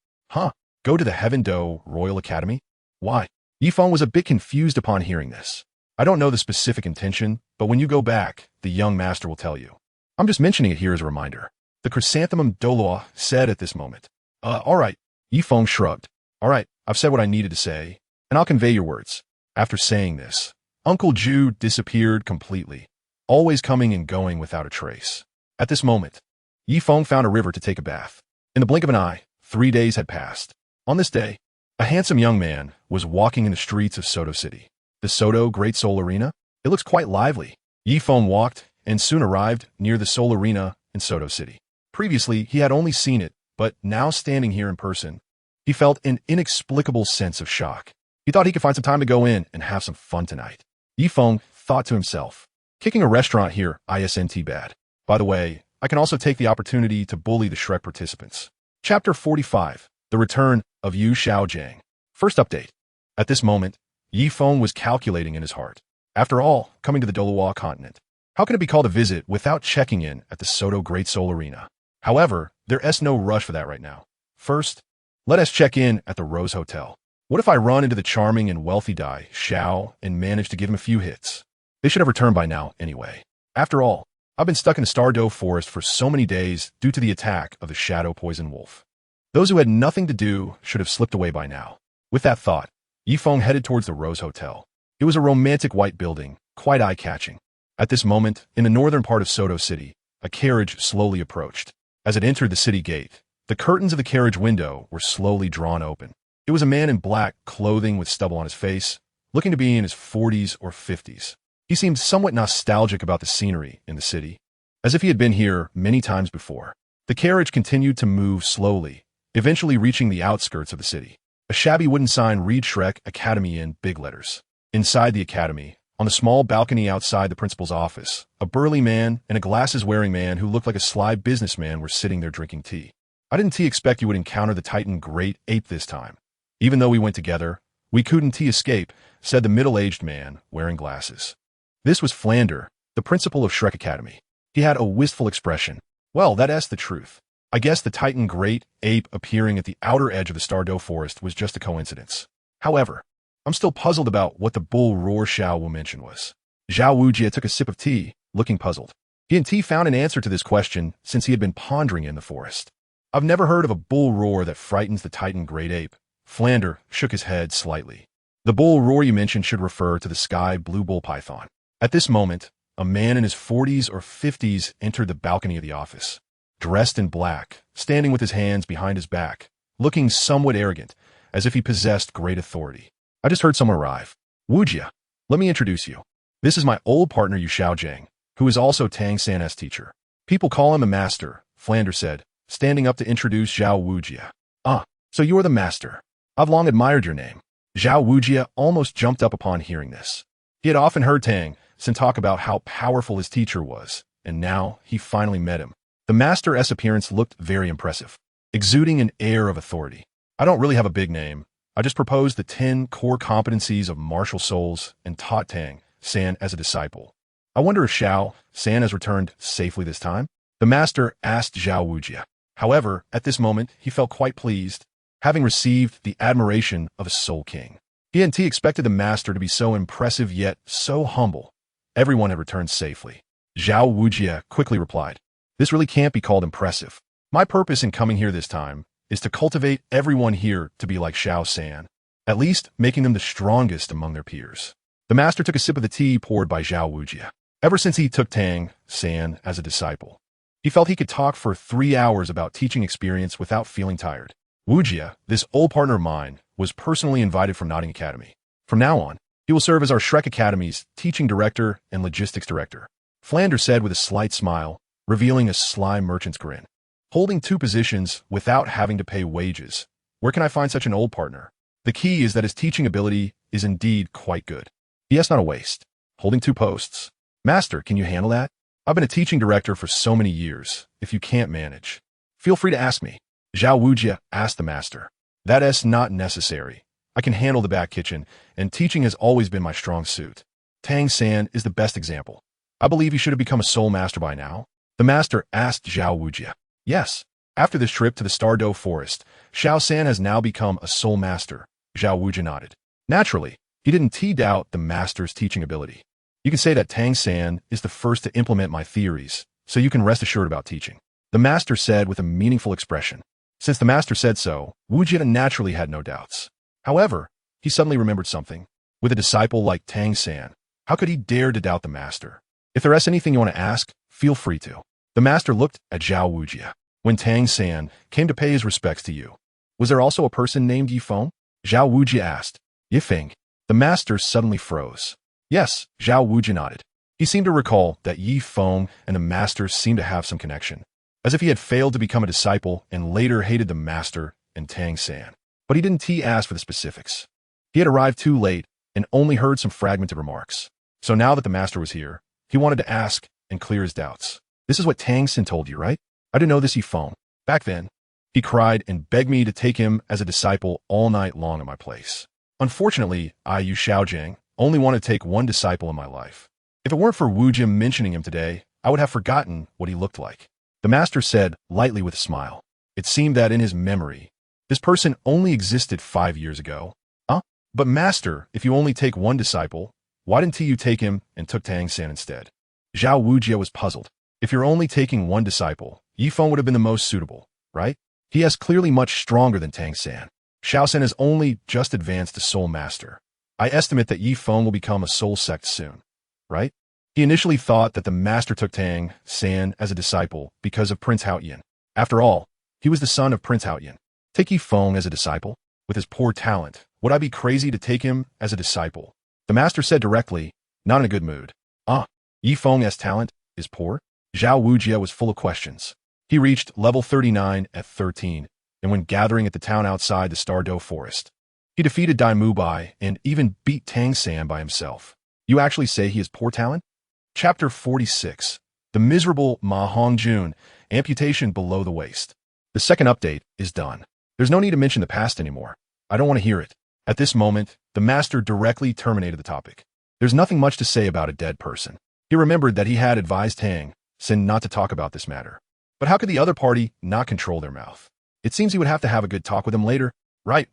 Go to the Heaven Do Royal Academy? Why? Feng was a bit confused upon hearing this. I don't know the specific intention, but when you go back, the young master will tell you. I'm just mentioning it here as a reminder. The chrysanthemum Douluo said at this moment. All right. Feng shrugged. All right, I've said what I needed to say, and I'll convey your words. After saying this, Uncle Ju disappeared completely, always coming and going without a trace. At this moment, Feng found a river to take a bath. In the blink of an eye, 3 days had passed. On this day, a handsome young man was walking in the streets of Soto City. The Soto Great Soul Arena? It looks quite lively. Feng walked and soon arrived near the Soul Arena in Soto City. Previously, he had only seen it, but now standing here in person, he felt an inexplicable sense of shock. He thought he could find some time to go in and have some fun tonight. Feng thought to himself, kicking a restaurant here isn't bad. By the way, I can also take the opportunity to bully the Shrek participants. Chapter 45, The Return of Xiaogang. First update. At this moment, Feng was calculating in his heart. After all, coming to the Douluo continent, how can it be called a visit without checking in at the Soto Great Soul Arena? However, there's no rush for that right now. First, let us check in at the Rose Hotel. What if I run into the charming and wealthy Dai, Xiao, and manage to give him a few hits? They should have returned by now anyway. After all, I've been stuck in the Stardo Forest for so many days due to the attack of the Shadow Poison Wolf. Those who had nothing to do should have slipped away by now. With that thought, Feng headed towards the Rose Hotel. It was a romantic white building, quite eye-catching. At this moment, in the northern part of Soto City, a carriage slowly approached. As it entered the city gate, the curtains of the carriage window were slowly drawn open. It was a man in black clothing with stubble on his face, looking to be in his 40s or 50s. He seemed somewhat nostalgic about the scenery in the city, as if he had been here many times before. The carriage continued to move slowly, eventually reaching the outskirts of the city. A shabby wooden sign read Shrek Academy in big letters. Inside the academy, on the small balcony outside the principal's office, a burly man and a glasses-wearing man who looked like a sly businessman were sitting there drinking tea. I didn't expect you would encounter the Titan Great Ape this time. Even though we went together, we couldn't escape, said the middle-aged man wearing glasses. This was Flander, the principal of Shrek Academy. He had a wistful expression. Well, that's the truth. I guess the Titan Great Ape appearing at the outer edge of the Stardo Forest was just a coincidence. However, I'm still puzzled about what the bull roar Xiao Wu mentioned was. Zhao Wujie took a sip of tea, looking puzzled. He and T found an answer to this question since he had been pondering in the forest. I've never heard of a bull roar that frightens the Titan Great Ape. Flander shook his head slightly. The bull roar you mentioned should refer to the sky blue bull python. At this moment, a man in his 40s or 50s entered the balcony of the office. Dressed in black, standing with his hands behind his back, looking somewhat arrogant, as if he possessed great authority. I just heard someone arrive. Wujia, let me introduce you. This is my old partner Xiaogang, who is also Tang San's teacher. People call him a master, Flander said, standing up to introduce Zhao Wujia. So you are the master. I've long admired your name. Zhao Wujia almost jumped up upon hearing this. He had often heard Tang San talk about how powerful his teacher was, and now he finally met him. The master's appearance looked very impressive, exuding an air of authority. I don't really have a big name. I just proposed the 10 core competencies of martial souls and taught Tang San as a disciple. I wonder if Xiao San has returned safely this time? The master asked Zhao Wujia. However, at this moment, he felt quite pleased, having received the admiration of a soul king. He hadn't expected the master to be so impressive yet so humble. Everyone had returned safely. Zhao Wujia quickly replied. This really can't be called impressive. My purpose in coming here this time is to cultivate everyone here to be like Xiao San, at least making them the strongest among their peers. The master took a sip of the tea poured by Zhao Wujia. Ever since he took Tang San as a disciple, he felt he could talk for 3 hours about teaching experience without feeling tired. Wujia, this old partner of mine, was personally invited from Notting Academy. From now on, he will serve as our Shrek Academy's teaching director and logistics director. Flander said with a slight smile, revealing a sly merchant's grin. Holding 2 positions without having to pay wages. Where can I find such an old partner? The key is that his teaching ability is indeed quite good. Yes, not a waste. Holding 2 posts. Master, can you handle that? I've been a teaching director for so many years. If you can't manage, feel free to ask me. Zhao Wujia asked the master. That's not necessary. I can handle the back kitchen, and teaching has always been my strong suit. Tang San is the best example. I believe he should have become a soul master by now. The master asked Zhao Wujia. Yes. After this trip to the Douluo forest, Xiao San has now become a soul master. Zhao Wujia nodded. Naturally, he didn't doubt the master's teaching ability. You can say that Tang San is the first to implement my theories, so you can rest assured about teaching. The master said with a meaningful expression. Since the master said so, Wujia naturally had no doubts. However, he suddenly remembered something. With a disciple like Tang San, how could he dare to doubt the master? If there is anything you want to ask, feel free to. The master looked at Zhao Wujia. When Tang San came to pay his respects to you, was there also a person named Yi Feng? Zhao Wujia asked. Yi Feng. The master suddenly froze. Yes, Zhao Wujia nodded. He seemed to recall that Yi Feng and the master seemed to have some connection, as if he had failed to become a disciple and later hated the master and Tang San. But he didn't ask for the specifics. He had arrived too late and only heard some fragmented remarks. So now that the master was here, he wanted to ask and clear his doubts. This is what Tang San told you, right? I didn't know this Yi Feng. Back then, he cried and begged me to take him as a disciple all night long at my place. Unfortunately, Xiaogang, only want to take 1 disciple in my life. If it weren't for Wujia mentioning him today, I would have forgotten what he looked like. The master said, lightly with a smile. It seemed that in his memory, this person only existed 5 years ago. But master, if you only take 1 disciple, why didn't you take him and took Tang San instead? Zhao Wujia was puzzled. If you're only taking 1 disciple, Yi Feng would have been the most suitable, right? He is clearly much stronger than Tang San. Xiao San has only just advanced to soul master. I estimate that Yi Feng will become a soul sect soon, right? He initially thought that the master took Tang San as a disciple because of Prince Haoyan. After all, he was the son of Prince Haoyan. Take Yi Feng as a disciple? With his poor talent, would I be crazy to take him as a disciple? The master said directly, not in a good mood. Yi Feng's talent is poor? Zhao Wujia was full of questions. He reached level 39 at 13, and when gathering at the town outside the Douluo forest, he defeated Dai Mubai and even beat Tang San by himself. You actually say he has poor talent? Chapter 46. The miserable Ma Hongjun, amputation below the waist. The second update is done. There's no need to mention the past anymore. I don't want to hear it. At this moment, the master directly terminated the topic. There's nothing much to say about a dead person. He remembered that he had advised Tang San not to talk about this matter. But how could the other party not control their mouth? It seems he would have to have a good talk with him later. Right,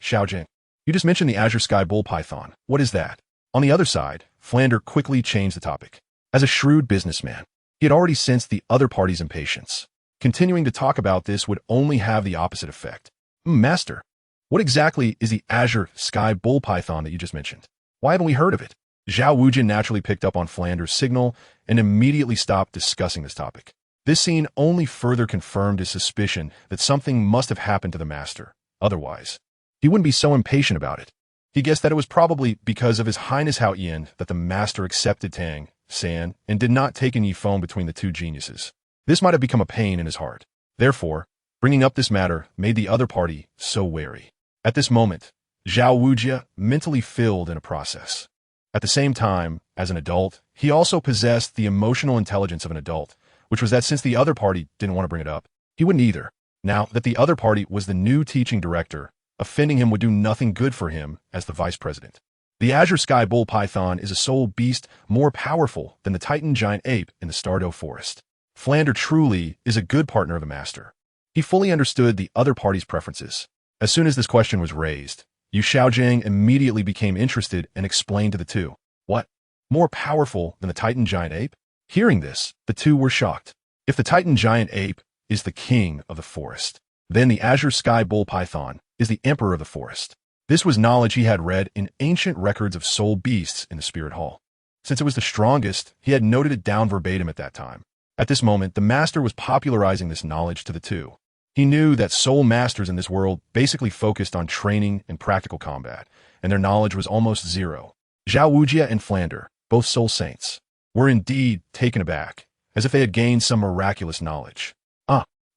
Xiaogang. You just mentioned the Azure Sky Bull Python. What is that? On the other side, Flander quickly changed the topic. As a shrewd businessman, he had already sensed the other party's impatience. Continuing to talk about this would only have the opposite effect. Master, what exactly is the Azure Sky Bull Python that you just mentioned? Why haven't we heard of it? Zhao Wujia naturally picked up on Flander's signal and immediately stopped discussing this topic. This scene only further confirmed his suspicion that something must have happened to the master. Otherwise, he wouldn't be so impatient about it. He guessed that it was probably because of His Highness Haoyan that the master accepted Tang San and did not take an Yi Feng between the 2 geniuses. This might have become a pain in his heart. Therefore, bringing up this matter made the other party so wary. At this moment, Zhao Wujia mentally filled in a process. At the same time, as an adult, he also possessed the emotional intelligence of an adult, which was that since the other party didn't want to bring it up, he wouldn't either. Now that the other party was the new teaching director, offending him would do nothing good for him as the vice president. The Azure Sky Bull Python is a soul beast more powerful than the Titan giant ape in the Douluo forest. Flander truly is a good partner of the master. He fully understood the other party's preferences. As soon as this question was raised, Yu Xiaogang immediately became interested and explained to the 2. What? More powerful than the Titan giant ape? Hearing this, the 2 were shocked. If the Titan giant ape is the king of the forest, then the azure sky bull python is the emperor of the forest. This was knowledge he had read in ancient records of soul beasts in the spirit hall. Since it was the strongest, he had noted it down verbatim at that time. At this moment, the master was popularizing this knowledge to the two. He knew that soul masters in this world basically focused on training and practical combat, and their knowledge was almost zero. Xiaogang and Flander, both soul saints, were indeed taken aback, as if they had gained some miraculous knowledge.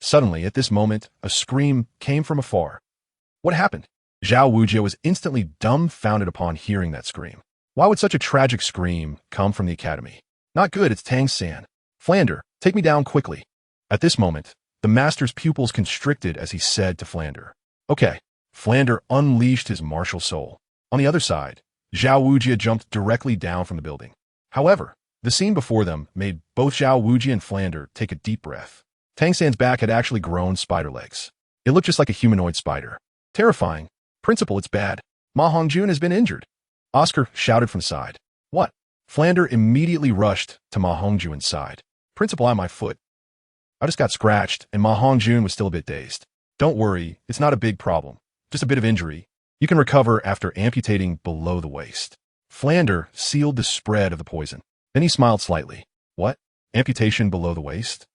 Suddenly, at this moment, a scream came from afar. What happened? Xiaogang was instantly dumbfounded upon hearing that scream. Why would such a tragic scream come from the academy? Not good, it's Tang San. Flander, take me down quickly. At this moment, the master's pupils constricted as he said to Flander. Okay. Flander unleashed his martial soul. On the other side, Xiaogang jumped directly down from the building. However, the scene before them made both Xiaogang and Flander take a deep breath. Tang San's back had actually grown spider legs. It looked just like a humanoid spider. Terrifying. Principal, it's bad. Ma Hongjun has been injured. Oscar shouted from the side. What? Flander immediately rushed to Ma Hongjun's side. Principal, on my foot. I just got scratched, and Ma Hongjun was still a bit dazed. Don't worry, it's not a big problem. Just a bit of injury. You can recover after amputating below the waist. Flander sealed the spread of the poison. Then he smiled slightly. What? Amputation below the waist?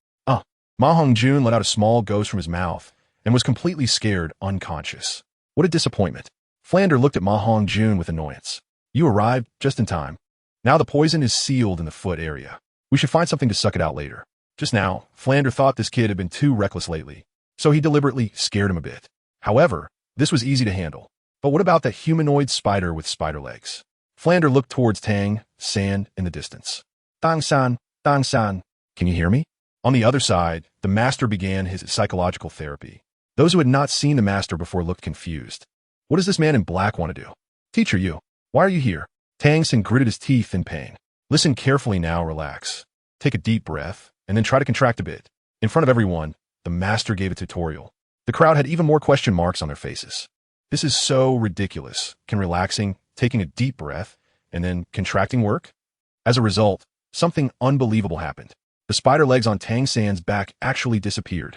Ma Hongjun let out a small ghost from his mouth and was completely scared, unconscious. What a disappointment. Flander looked at Ma Hongjun with annoyance. You arrived just in time. Now the poison is sealed in the foot area. We should find something to suck it out later. Just now, Flander thought this kid had been too reckless lately, so he deliberately scared him a bit. However, this was easy to handle. But what about that humanoid spider with spider legs? Flander looked towards Tang San in the distance. Tang San, can you hear me? On the other side, the master began his psychological therapy. Those who had not seen the master before looked confused. What does this man in black want to do? Teacher, why are you here? Tang San gritted his teeth in pain. Listen carefully now, relax. Take a deep breath, and then try to contract a bit. In front of everyone, the master gave a tutorial. The crowd had even more question marks on their faces. This is so ridiculous. Can relaxing, taking a deep breath, and then contracting work? As a result, something unbelievable happened. The spider legs on Tang San's back actually disappeared.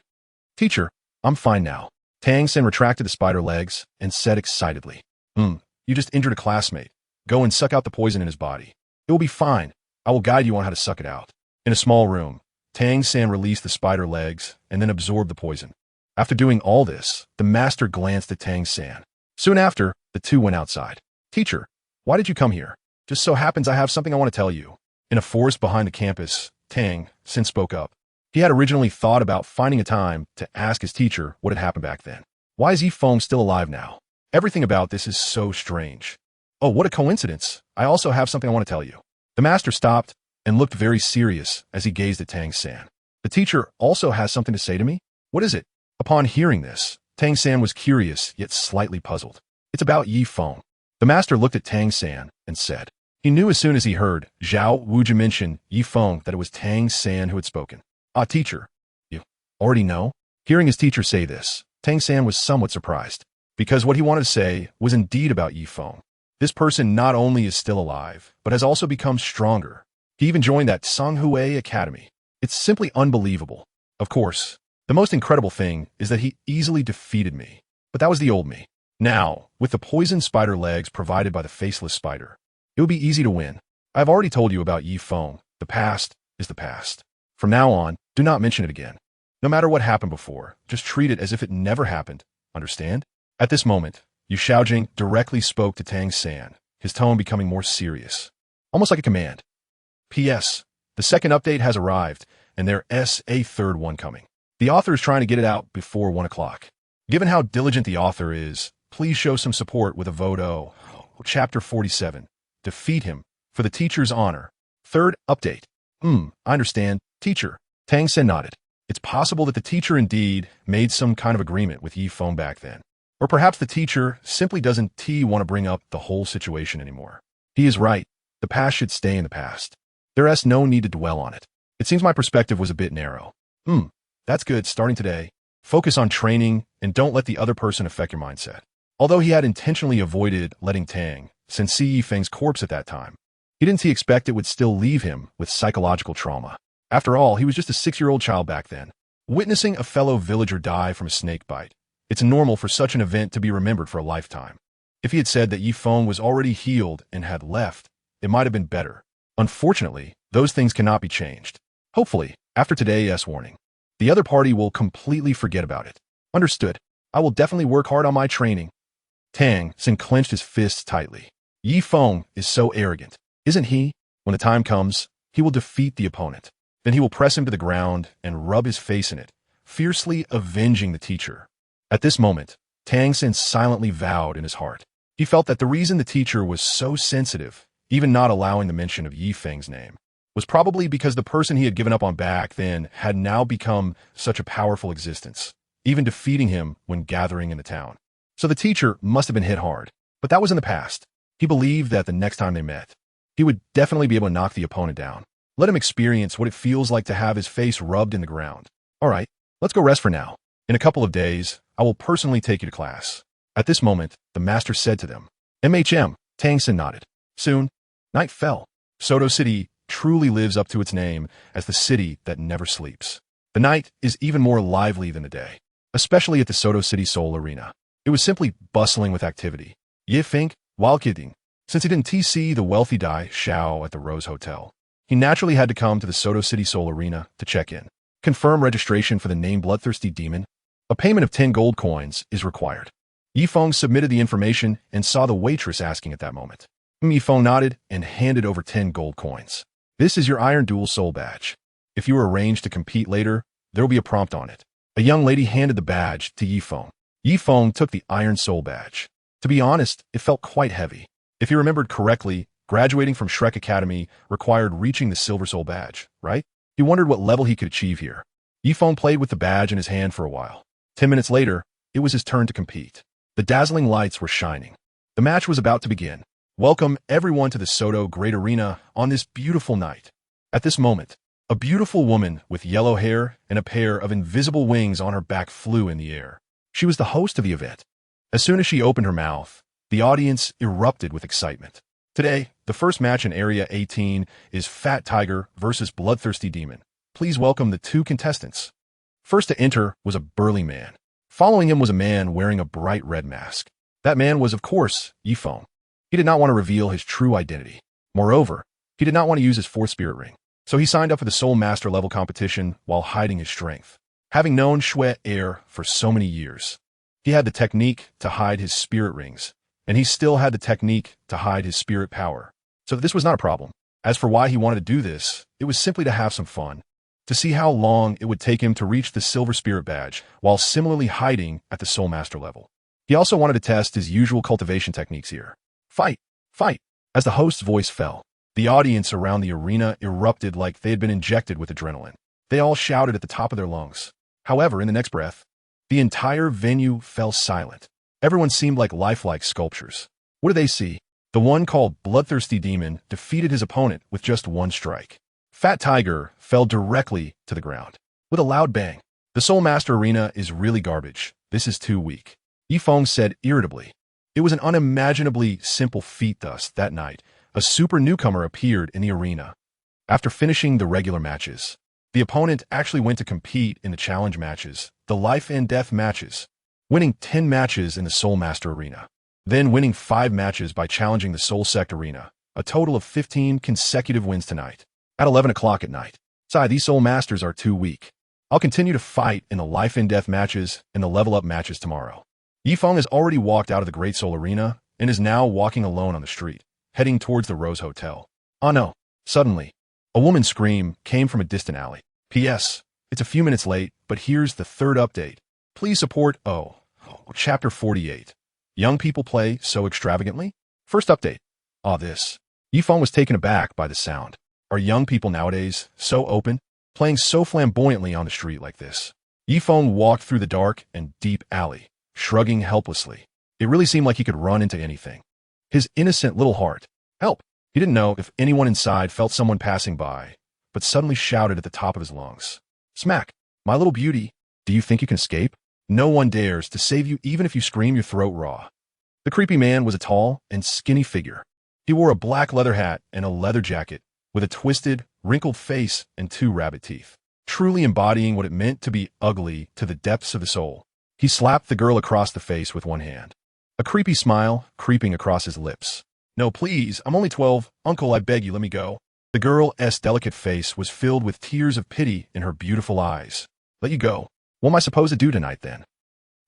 Teacher, I'm fine now. Tang San retracted the spider legs and said excitedly. You just injured a classmate. Go and suck out the poison in his body. It will be fine. I will guide you on how to suck it out. In a small room, Tang San released the spider legs and then absorbed the poison. After doing all this, the master glanced at Tang San. Soon after, the two went outside. Teacher, why did you come here? Just so happens I have something I want to tell you. In a forest behind the campus, Tang San spoke up. He had originally thought about finding a time to ask his teacher what had happened back then. Why is Feng still alive now? Everything about this is so strange. Oh, what a coincidence. I also have something I want to tell you. The master stopped and looked very serious as he gazed at Tang San. The teacher also has something to say to me? What is it? Upon hearing this, Tang San was curious yet slightly puzzled. It's about Feng. The master looked at Tang San and said. He knew as soon as he heard Xiaogang mention Feng that it was Tang San who had spoken. Teacher, you already know? Hearing his teacher say this, Tang San was somewhat surprised, because what he wanted to say was indeed about Feng. This person not only is still alive, but has also become stronger. He even joined that Songhui Academy. It's simply unbelievable. Of course, the most incredible thing is that he easily defeated me. But that was the old me. Now, with the poison spider legs provided by the faceless spider, it would be easy to win. I've already told you about Feng. The past is the past. From now on, do not mention it again. No matter what happened before, just treat it as if it never happened. Understand? At this moment, Xiaogang directly spoke to Tang San, his tone becoming more serious, almost like a command. P.S. The second update has arrived, and there's a third one coming. The author is trying to get it out before 1 o'clock. Given how diligent the author is, please show some support with a vote. Chapter 47. Defeat him, for the teacher's honor. Third update. I understand, teacher. Tang San nodded. It's possible that the teacher indeed made some kind of agreement with Feng back then. Or perhaps the teacher simply doesn't want to bring up the whole situation anymore. He is right. The past should stay in the past. There's no need to dwell on it. It seems my perspective was a bit narrow. That's good. Starting today, focus on training and don't let the other person affect your mindset. Although he had intentionally avoided letting Tang San see Feng's corpse at that time, he didn't expect it would still leave him with psychological trauma. After all, he was just a 6-year-old child back then. Witnessing a fellow villager die from a snake bite. It's normal for such an event to be remembered for a lifetime. If he had said that Feng was already healed and had left, it might have been better. Unfortunately, those things cannot be changed. Hopefully, after today's warning, the other party will completely forget about it. Understood. I will definitely work hard on my training. Tang San clenched his fists tightly. Feng is so arrogant, isn't he? When the time comes, he will defeat the opponent. Then he will press him to the ground and rub his face in it, fiercely avenging the teacher. At this moment, Tang San silently vowed in his heart. He felt that the reason the teacher was so sensitive, even not allowing the mention of Feng's name, was probably because the person he had given up on back then had now become such a powerful existence, even defeating him when gathering in the town. So the teacher must have been hit hard, but that was in the past. He believed that the next time they met, he would definitely be able to knock the opponent down. Let him experience what it feels like to have his face rubbed in the ground. All right, let's go rest for now. In a couple of days, I will personally take you to class. At this moment, the master said to them, "MHM." Tang San nodded. Soon, night fell. Soto City truly lives up to its name as the city that never sleeps. The night is even more lively than the day, especially at the Soto City Soul Arena. It was simply bustling with activity. Feng, while kidding, since he didn't TC the wealthy Dai Xiao at the Rose Hotel, he naturally had to come to the Soto City Soul Arena to check in. Confirm registration for the name Bloodthirsty Demon. A payment of 10 gold coins is required. Feng submitted the information and saw the waitress asking at that moment. Feng nodded and handed over 10 gold coins. This is your Iron Dual Soul badge. If you are arranged to compete later, there will be a prompt on it. A young lady handed the badge to Feng. Feng took the Iron Soul badge. To be honest, it felt quite heavy. If he remembered correctly, graduating from Shrek Academy required reaching the Silver Soul badge, right? He wondered what level he could achieve here. Feng played with the badge in his hand for a while. 10 minutes later, it was his turn to compete. The dazzling lights were shining. The match was about to begin. Welcome everyone to the Soto Great Arena on this beautiful night. At this moment, a beautiful woman with yellow hair and a pair of invisible wings on her back flew in the air. She was the host of the event. As soon as she opened her mouth, the audience erupted with excitement. Today, the first match in Area 18 is Fat Tiger versus Bloodthirsty Demon. Please welcome the 2 contestants. First to enter was a burly man. Following him was a man wearing a bright red mask. That man was, of course, Feng. He did not want to reveal his true identity. Moreover, he did not want to use his 4th spirit ring. So he signed up for the Soul Master level competition while hiding his strength. Having known Shui Air for so many years, he had the technique to hide his spirit rings, and he still had the technique to hide his spirit power. So this was not a problem. As for why he wanted to do this, it was simply to have some fun, to see how long it would take him to reach the Silver Spirit badge while similarly hiding at the Soul Master level. He also wanted to test his usual cultivation techniques here. Fight! Fight! As the host's voice fell, the audience around the arena erupted like they had been injected with adrenaline. They all shouted at the top of their lungs. However, in the next breath, the entire venue fell silent. Everyone seemed like lifelike sculptures. What did they see? The one called Bloodthirsty Demon defeated his opponent with just 1 strike. Fat Tiger fell directly to the ground. With a loud bang, the Soul Master Arena is really garbage. This is too weak. Feng said irritably. It was an unimaginably simple feat thus, that night, a super newcomer appeared in the arena. After finishing the regular matches, the opponent actually went to compete in the challenge matches, the life and death matches, winning 10 matches in the Soul Master Arena, then winning 5 matches by challenging the Soul Sect Arena, a total of 15 consecutive wins tonight, at 11 o'clock at night. Sai, these Soul Masters are too weak. I'll continue to fight in the life and death matches and the level up matches tomorrow. Feng has already walked out of the Great Soul Arena and is now walking alone on the street, heading towards the Rose Hotel. Oh no. Suddenly, a woman's scream came from a distant alley. P.S. It's a few minutes late, but here's the 3rd update. Please support Chapter 48. Young people play so extravagantly? First update. This. Feng was taken aback by the sound. Are young people nowadays so open, playing so flamboyantly on the street like this? Feng walked through the dark and deep alley, shrugging helplessly. It really seemed like he could run into anything. His innocent little heart. Help! He didn't know if anyone inside felt someone passing by, but suddenly shouted at the top of his lungs. Smack! My little beauty, do you think you can escape? No one dares to save you even if you scream your throat raw. The creepy man was a tall and skinny figure. He wore a black leather hat and a leather jacket, with a twisted, wrinkled face and 2 rabbit teeth, truly embodying what it meant to be ugly to the depths of the soul. He slapped the girl across the face with one hand, a creepy smile creeping across his lips. "No, please, I'm only 12. Uncle, I beg you, let me go." The girl's delicate face was filled with tears of pity in her beautiful eyes. "Let you go? What am I supposed to do tonight, then?"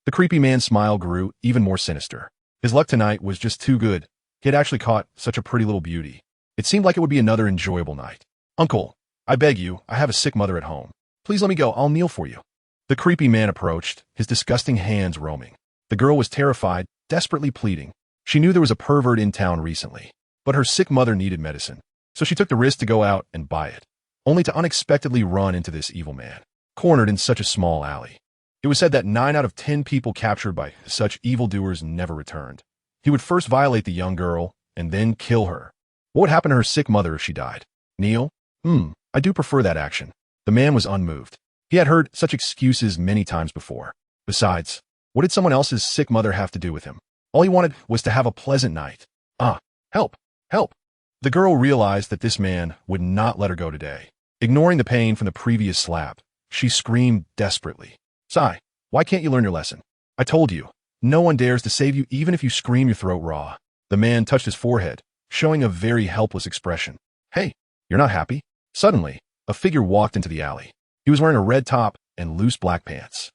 The creepy man's smile grew even more sinister. His luck tonight was just too good. He had actually caught such a pretty little beauty. It seemed like it would be another enjoyable night. "Uncle, I beg you, I have a sick mother at home. Please let me go, I'll kneel for you." The creepy man approached, his disgusting hands roaming. The girl was terrified, desperately pleading. She knew there was a pervert in town recently, but her sick mother needed medicine, so she took the risk to go out and buy it, only to unexpectedly run into this evil man, cornered in such a small alley. It was said that 9 out of 10 people captured by such evildoers never returned. He would first violate the young girl and then kill her. What would happen to her sick mother if she died? Kneel? I do prefer that action. The man was unmoved. He had heard such excuses many times before. Besides, what did someone else's sick mother have to do with him? All he wanted was to have a pleasant night. Help! Help! The girl realized that this man would not let her go today. Ignoring the pain from the previous slap, she screamed desperately. "Sai, why can't you learn your lesson? I told you, no one dares to save you even if you scream your throat raw." The man touched his forehead, showing a very helpless expression. "Hey, you're not happy?" Suddenly, a figure walked into the alley. He was wearing a red top and loose black pants.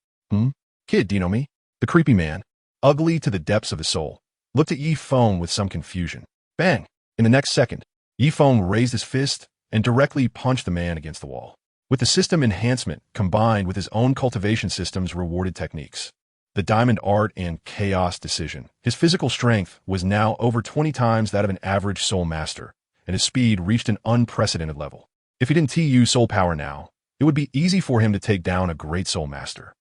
"Kid, do you know me?" The creepy man, ugly to the depths of his soul, looked at Feng with some confusion. Bang! In the next second, Feng raised his fist and directly punched the man against the wall. With the system enhancement combined with his own cultivation system's rewarded techniques, the diamond art and chaos decision, his physical strength was now over 20 times that of an average soul master, and his speed reached an unprecedented level. If he didn't use soul power now, it would be easy for him to take down a great soul master.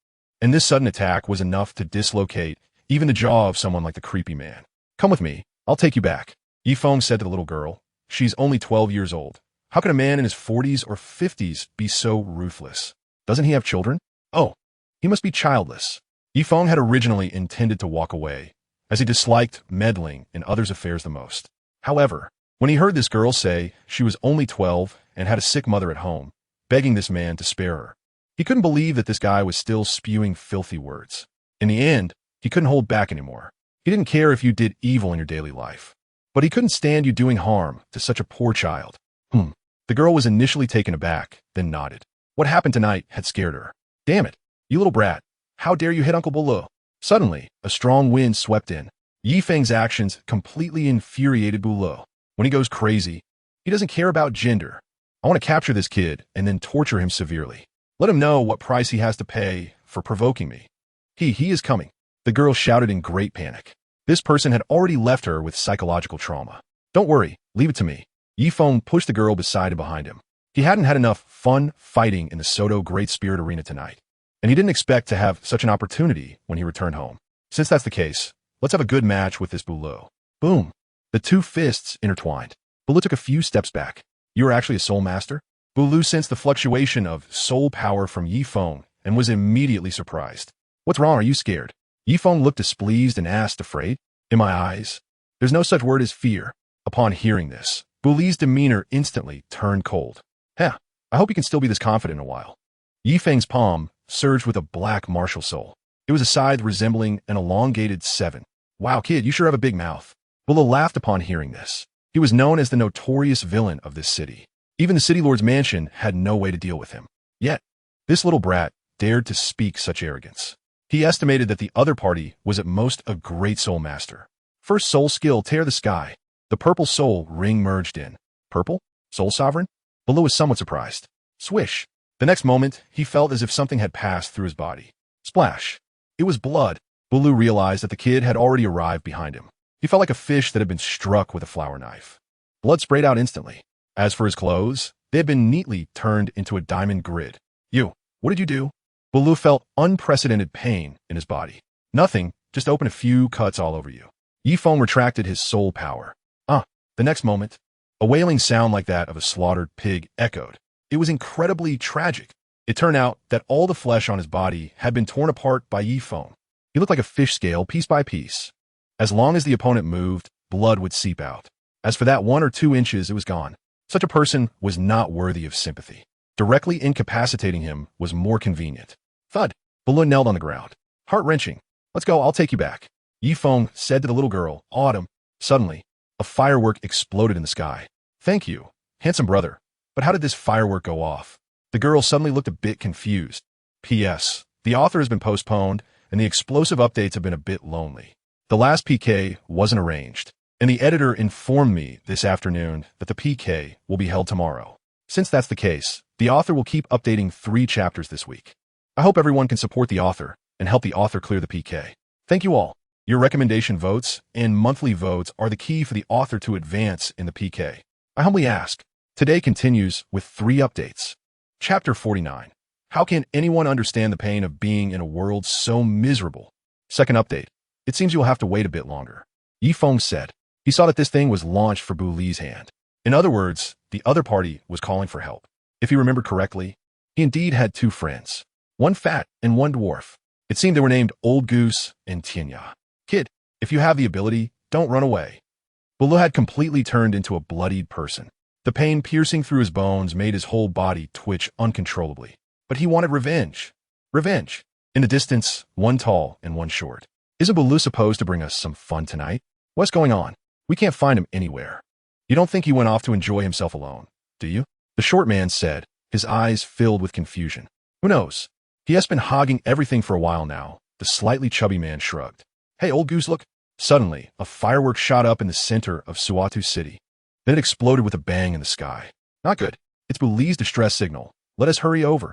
And this sudden attack was enough to dislocate even the jaw of someone like the creepy man. "Come with me, I'll take you back," Feng said to the little girl. "She's only 12 years old. How can a man in his 40s or 50s be so ruthless? Doesn't he have children? Oh, he must be childless." Feng had originally intended to walk away, as he disliked meddling in others' affairs the most. However, when he heard this girl say she was only 12 and had a sick mother at home, begging this man to spare her, he couldn't believe that this guy was still spewing filthy words. In the end, he couldn't hold back anymore. He didn't care if you did evil in your daily life, but he couldn't stand you doing harm to such a poor child. The girl was initially taken aback, then nodded. What happened tonight had scared her. "Damn it, you little brat. How dare you hit Uncle Douluo?" Suddenly, a strong wind swept in. Feng's actions completely infuriated Douluo. When he goes crazy, he doesn't care about gender. "I want to capture this kid and then torture him severely. Let him know what price he has to pay for provoking me." He is coming," the girl shouted in great panic. This person had already left her with psychological trauma. "Don't worry, leave it to me." Feng pushed the girl beside and behind him. He hadn't had enough fun fighting in the Soto Great Spirit Arena tonight, and he didn't expect to have such an opportunity when he returned home. Since that's the case, let's have a good match with this Douluo. Boom! The 2 fists intertwined. Douluo took a few steps back. "You are actually a soul master?" Douluo sensed the fluctuation of soul power from Feng and was immediately surprised. "What's wrong? Are you scared?" Feng looked displeased and asked, "Afraid? In my eyes, there's no such word as fear." Upon hearing this, Douluo's demeanor instantly turned cold. "I hope you can still be this confident in a while." Feng's palm surged with a black martial soul. It was a scythe resembling an elongated 7. "Wow, kid, you sure have a big mouth." Douluo laughed upon hearing this. He was known as the notorious villain of this city. Even the city lord's mansion had no way to deal with him. Yet, this little brat dared to speak such arrogance. He estimated that the other party was at most a great soul master. First soul skill, tear the sky. The purple soul ring merged in. Purple? Soul sovereign? Douluo was somewhat surprised. Swish. The next moment, he felt as if something had passed through his body. Splash. It was blood. Douluo realized that the kid had already arrived behind him. He felt like a fish that had been struck with a flour knife. Blood sprayed out instantly. As for his clothes, they had been neatly turned into a diamond grid. What did you do?" Douluo felt unprecedented pain in his body. "Nothing, just open a few cuts all over you." Feng retracted his soul power. The next moment, a wailing sound like that of a slaughtered pig echoed. It was incredibly tragic. It turned out that all the flesh on his body had been torn apart by Feng. He looked like a fish scale piece by piece. As long as the opponent moved, blood would seep out. As for that 1 or 2 inches, it was gone. Such a person was not worthy of sympathy. Directly incapacitating him was more convenient. Thud. Balloon knelt on the ground. Heart-wrenching. Let's go, I'll take you back. Feng said to the little girl, Autumn. Suddenly, a firework exploded in the sky. Thank you, handsome brother. But how did this firework go off? The girl suddenly looked a bit confused. P.S. The author has been postponed, and the explosive updates have been a bit lonely. The last PK wasn't arranged, and the editor informed me this afternoon that the PK will be held tomorrow. Since that's the case, the author will keep updating 3 chapters this week. I hope everyone can support the author and help the author clear the PK. Thank you all. Your recommendation votes and monthly votes are the key for the author to advance in the PK. I humbly ask. Today continues with 3 updates. Chapter 49. How can anyone understand the pain of being in a world so miserable? Second update. It seems you'll have to wait a bit longer. Feng said. He saw that this thing was launched for Bu Li's hand. In other words, the other party was calling for help. If he remembered correctly, he indeed had 2 friends. One fat and one dwarf. It seemed they were named Old Goose and Tianya. Kid, if you have the ability, don't run away. Bu Li had completely turned into a bloodied person. The pain piercing through his bones made his whole body twitch uncontrollably. But he wanted revenge. Revenge. In the distance, one tall and one short. Isn't Bu Li supposed to bring us some fun tonight? What's going on? We can't find him anywhere. You don't think he went off to enjoy himself alone, do you? The short man said, his eyes filled with confusion. Who knows? He has been hogging everything for a while now. The slightly chubby man shrugged. Hey, Old Goose, look. Suddenly, a firework shot up in the center of Suatu City. Then it exploded with a bang in the sky. Not good. It's Bu Li's distress signal. Let us hurry over.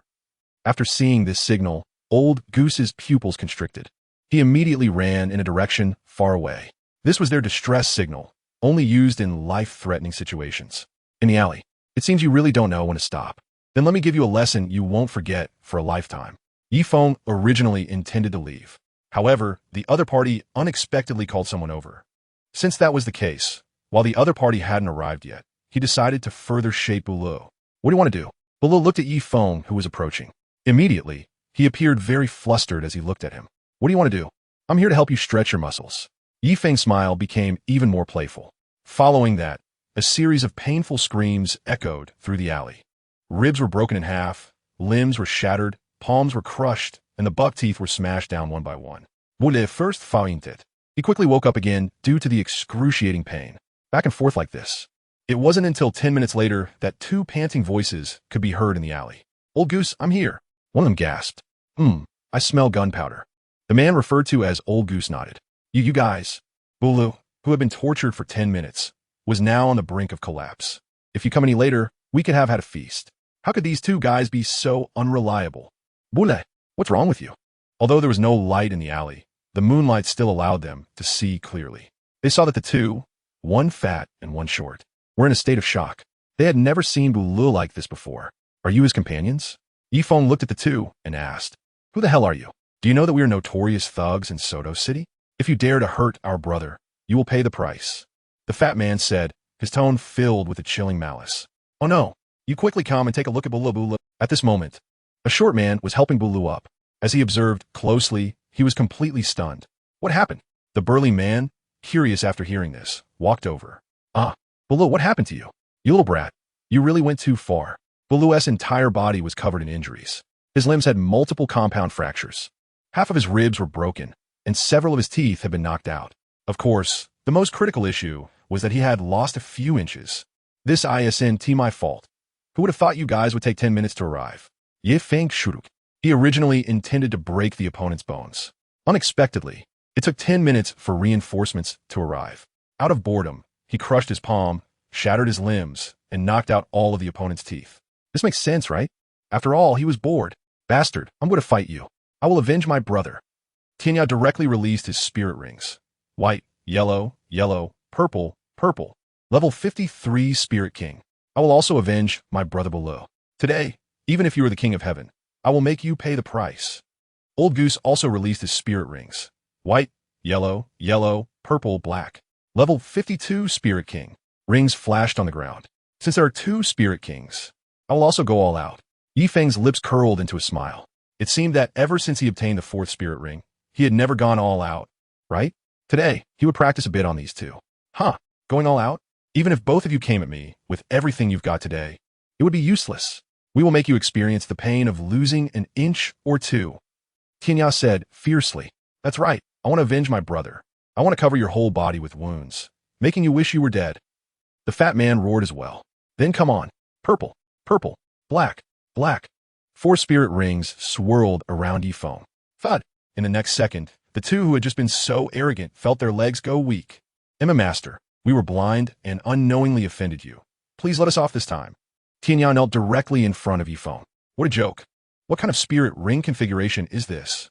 After seeing this signal, Old Goose's pupils constricted. He immediately ran in a direction far away. This was their distress signal, only used in life-threatening situations. In the alley. It seems you really don't know when to stop. Then let me give you a lesson you won't forget for a lifetime. Feng originally intended to leave. However, the other party unexpectedly called someone over. Since that was the case, while the other party hadn't arrived yet, he decided to further shape Bu Li. What do you want to do? Bu Li looked at Feng, who was approaching. Immediately, he appeared very flustered as he looked at him. What do you want to do? I'm here to help you stretch your muscles. Feng's smile became even more playful. Following that, a series of painful screams echoed through the alley. Ribs were broken in half, limbs were shattered, palms were crushed, and the buck teeth were smashed down one by one. Bu Li first fainted. He quickly woke up again due to the excruciating pain. Back and forth like this. It wasn't until 10 minutes later that 2 panting voices could be heard in the alley. Old Goose, I'm here. One of them gasped. I smell gunpowder. The man referred to as Old Goose nodded. You guys. Bu Li, who had been tortured for 10 minutes, was now on the brink of collapse. If you come any later, we could have had a feast. How could these 2 guys be so unreliable? Bu Li, what's wrong with you? Although there was no light in the alley, the moonlight still allowed them to see clearly. They saw that the 2, one fat and one short, were in a state of shock. They had never seen Bu Li like this before. Are you his companions? Feng looked at the 2 and asked, Who the hell are you? Do you know that we are notorious thugs in Soto City? If you dare to hurt our brother, you will pay the price. The fat man said, his tone filled with a chilling malice. Oh no, you quickly come and take a look at Bu Li. At this moment, a short man was helping Bu Li up. As he observed closely, he was completely stunned. What happened? The burly man, curious after hearing this, walked over. Bu Li, what happened to you? You little brat. You really went too far. Bu Li's entire body was covered in injuries. His limbs had multiple compound fractures. Half of his ribs were broken, and several of his teeth had been knocked out. Of course, the most critical issue was that he had lost a few inches. This isn't my fault. Who would have thought you guys would take 10 minutes to arrive? Ye Feng Shuruk. He originally intended to break the opponent's bones. Unexpectedly, it took 10 minutes for reinforcements to arrive. Out of boredom, he crushed his palm, shattered his limbs, and knocked out all of the opponent's teeth. This makes sense, right? After all, he was bored. Bastard, I'm going to fight you. I will avenge my brother. Tianya directly released his spirit rings. White, yellow, yellow, purple, purple. Level 53 Spirit King. I will also avenge my brother Bu Li. Today, even if you are the king of heaven, I will make you pay the price. Old Goose also released his spirit rings. White, yellow, yellow, purple, black. Level 52 Spirit King. Rings flashed on the ground. Since there are 2 Spirit Kings, I will also go all out. Feng's lips curled into a smile. It seemed that ever since he obtained the 4th spirit ring, he had never gone all out, right? Today, he would practice a bit on these 2. Going all out? Even if both of you came at me with everything you've got today, it would be useless. We will make you experience the pain of losing an inch or two. Tianya said fiercely. That's right. I want to avenge my brother. I want to cover your whole body with wounds, making you wish you were dead. The fat man roared as well. Then come on. Purple, purple, black, black. 4 spirit rings swirled around Yifeng. Thud. In the next second, the two who had just been so arrogant felt their legs go weak. Emma Master, we were blind and unknowingly offended you. Please let us off this time. Tianya knelt directly in front of Yifeng. What a joke. What kind of spirit ring configuration is this?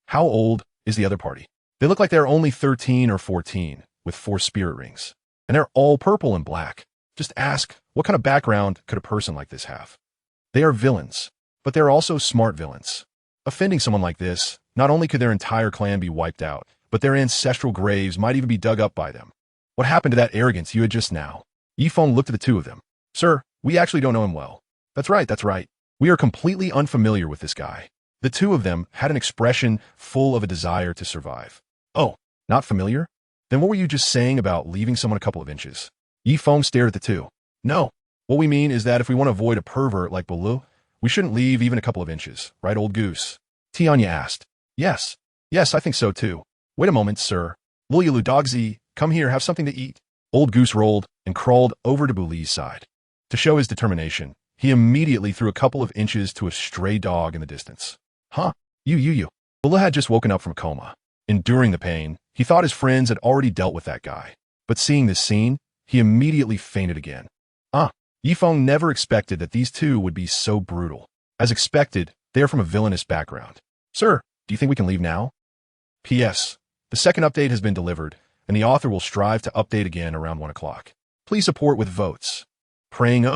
How old is the other party? They look like they're only 13 or 14, with 4 spirit rings. And they're all purple and black. Just ask, what kind of background could a person like this have? They are villains, but they're also smart villains. Offending someone like this, not only could their entire clan be wiped out, but their ancestral graves might even be dug up by them. What happened to that arrogance you had just now? Yifeng looked at the two of them. Sir, we actually don't know him well. That's right, that's right. We are completely unfamiliar with this guy. The two of them had an expression full of a desire to survive. Oh, not familiar? Then what were you just saying about leaving someone a couple of inches? Yifeng stared at the two. No. What we mean is that if we want to avoid a pervert like Douluo, we shouldn't leave even a couple of inches, right, old goose? Tianya asked. Yes. Yes, I think so too. Wait a moment, sir. Lulu Dogzi, come here, have something to eat. Old goose rolled and crawled over to Buli's side. To show his determination, he immediately threw a couple of inches to a stray dog in the distance. Huh? You. Bula had just woken up from a coma. Enduring the pain, he thought his friends had already dealt with that guy. But seeing this scene, he immediately fainted again. Yifeng never expected that these two would be so brutal. As expected, they are from a villainous background. Sir, do you think we can leave now? P.S. The second update has been delivered, and the author will strive to update again around 1 o'clock. Please support with votes. Praying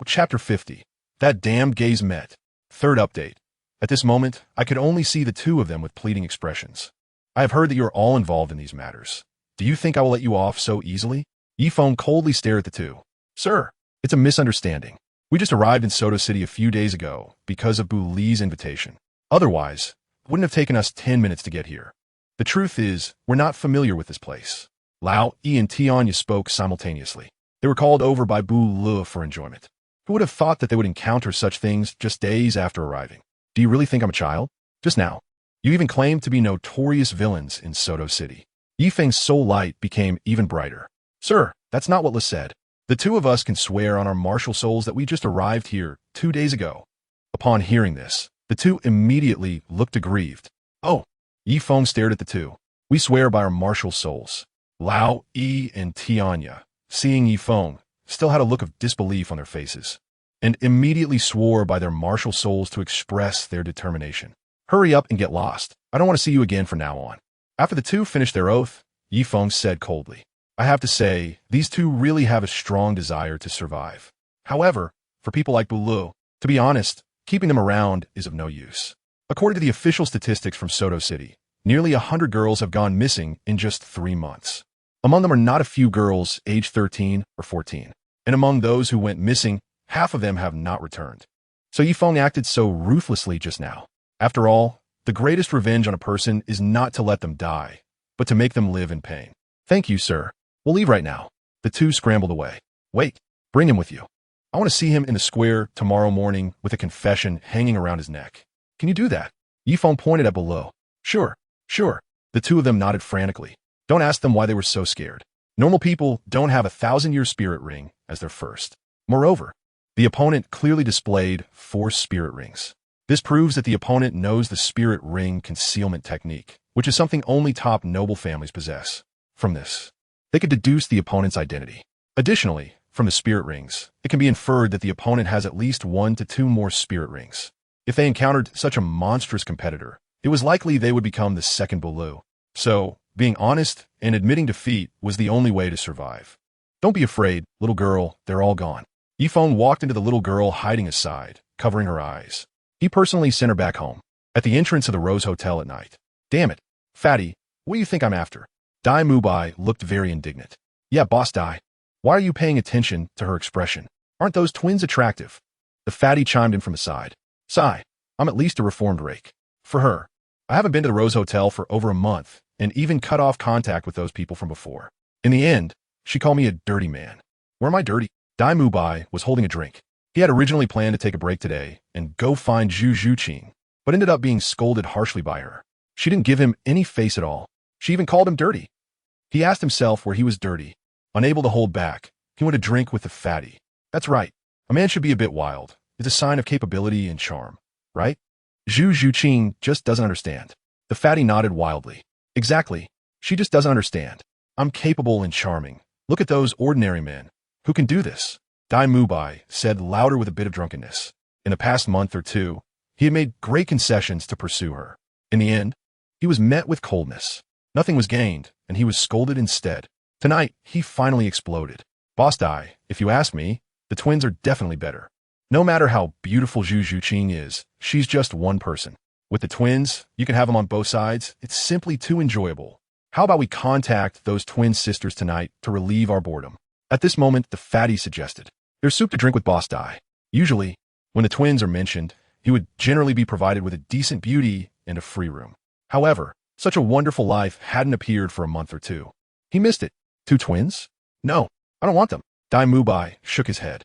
Chapter 50. That damned gaze met. Third update. At this moment, I could only see the two of them with pleading expressions. I have heard that you are all involved in these matters. Do you think I will let you off so easily? Yifeng coldly stared at the two. Sir, it's a misunderstanding. We just arrived in Soto City a few days ago because of Buli's invitation. Otherwise, it wouldn't have taken us 10 minutes to get here. The truth is, we're not familiar with this place. Lao, Yi, and Tianya spoke simultaneously. They were called over by Douluo for enjoyment. Who would have thought that they would encounter such things just days after arriving? Do you really think I'm a child? Just now. You even claimed to be notorious villains in Soto City. Yifeng's soul light became even brighter. Sir, that's not what Li said. The two of us can swear on our martial souls that we just arrived here 2 days ago. Upon hearing this, the two immediately looked aggrieved. Oh, Yifeng stared at the two. We swear by our martial souls. Lao, Yi, and Tianya, seeing Yifeng, still had a look of disbelief on their faces, and immediately swore by their martial souls to express their determination. Hurry up and get lost. I don't want to see you again from now on. After the two finished their oath, Yifeng said coldly, I have to say, these two really have a strong desire to survive. However, for people like Douluo, to be honest, keeping them around is of no use. According to the official statistics from Soto City, nearly 100 girls have gone missing in just 3 months. Among them are not a few girls aged 13 or 14. And among those who went missing, half of them have not returned. So Yifeng acted so ruthlessly just now. After all, the greatest revenge on a person is not to let them die, but to make them live in pain. Thank you, sir. We'll leave right now. The two scrambled away. Wait, bring him with you. I want to see him in the square tomorrow morning with a confession hanging around his neck. Can you do that? Yifeng pointed at below. Sure. The two of them nodded frantically. Don't ask them why they were so scared. Normal people don't have a 1,000-year spirit ring as their first. Moreover, the opponent clearly displayed 4 spirit rings. This proves that the opponent knows the spirit ring concealment technique, which is something only top noble families possess. From this, they could deduce the opponent's identity. Additionally, from the spirit rings, it can be inferred that the opponent has at least 1 to 2 more spirit rings. If they encountered such a monstrous competitor, it was likely they would become the second Douluo. So, being honest and admitting defeat was the only way to survive. Don't be afraid, little girl, they're all gone. Yifeng walked into the little girl hiding aside, covering her eyes. He personally sent her back home, at the entrance of the Rose Hotel at night. Damn it, fatty, what do you think I'm after? Dai Mubai looked very indignant. Yeah, boss Dai. Why are you paying attention to her expression? Aren't those twins attractive? The fatty chimed in from aside. Sigh, I'm at least a reformed rake. For her, I haven't been to the Rose Hotel for over a month, and even cut off contact with those people from before. In the end, she called me a dirty man. Where am I dirty? Dai Mubai was holding a drink. He had originally planned to take a break today and go find Zhu Zhuqing, but ended up being scolded harshly by her. She didn't give him any face at all. She even called him dirty. He asked himself where he was dirty. Unable to hold back, he went to drink with the fatty. That's right. A man should be a bit wild. It's a sign of capability and charm, right? Zhu Zhuqing just doesn't understand. The fatty nodded wildly. Exactly. She just doesn't understand. I'm capable and charming. Look at those ordinary men. Who can do this? Dai Mubai said louder with a bit of drunkenness. In the past month or two, he had made great concessions to pursue her. In the end, he was met with coldness. Nothing was gained, and he was scolded instead. Tonight, he finally exploded. Boss Dai, if you ask me, the twins are definitely better. No matter how beautiful Zhu Zhuqing is, she's just one person. With the twins, you can have them on both sides. It's simply too enjoyable. How about we contact those twin sisters tonight to relieve our boredom? At this moment, the fatty suggested. There's soup to drink with Boss Dai. Usually, when the twins are mentioned, he would generally be provided with a decent beauty and a free room. However, such a wonderful life hadn't appeared for a month or two. He missed it. 2 twins? No, I don't want them. Dai Mubai shook his head.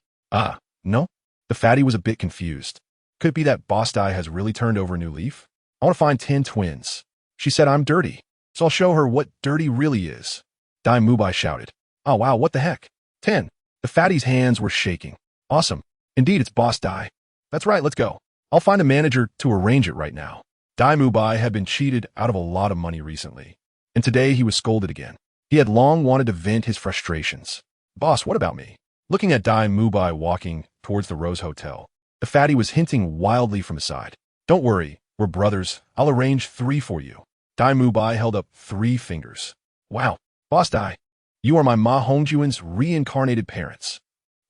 No? The fatty was a bit confused. Could it be that Boss Dai has really turned over a new leaf? I want to find 10 twins. She said I'm dirty, so I'll show her what dirty really is. Dai Mubai shouted. Oh wow, what the heck? 10. The fatty's hands were shaking. Awesome. Indeed, it's Boss Dai. That's right, let's go. I'll find a manager to arrange it right now. Dai Mubai had been cheated out of a lot of money recently, and today he was scolded again. He had long wanted to vent his frustrations. Boss, what about me? Looking at Dai Mubai walking towards the Rose Hotel, the fatty was hinting wildly from his side. Don't worry, we're brothers. I'll arrange 3 for you. Dai Mubai held up 3 fingers. Wow, Boss Dai, you are my Ma Hongjuan's reincarnated parents.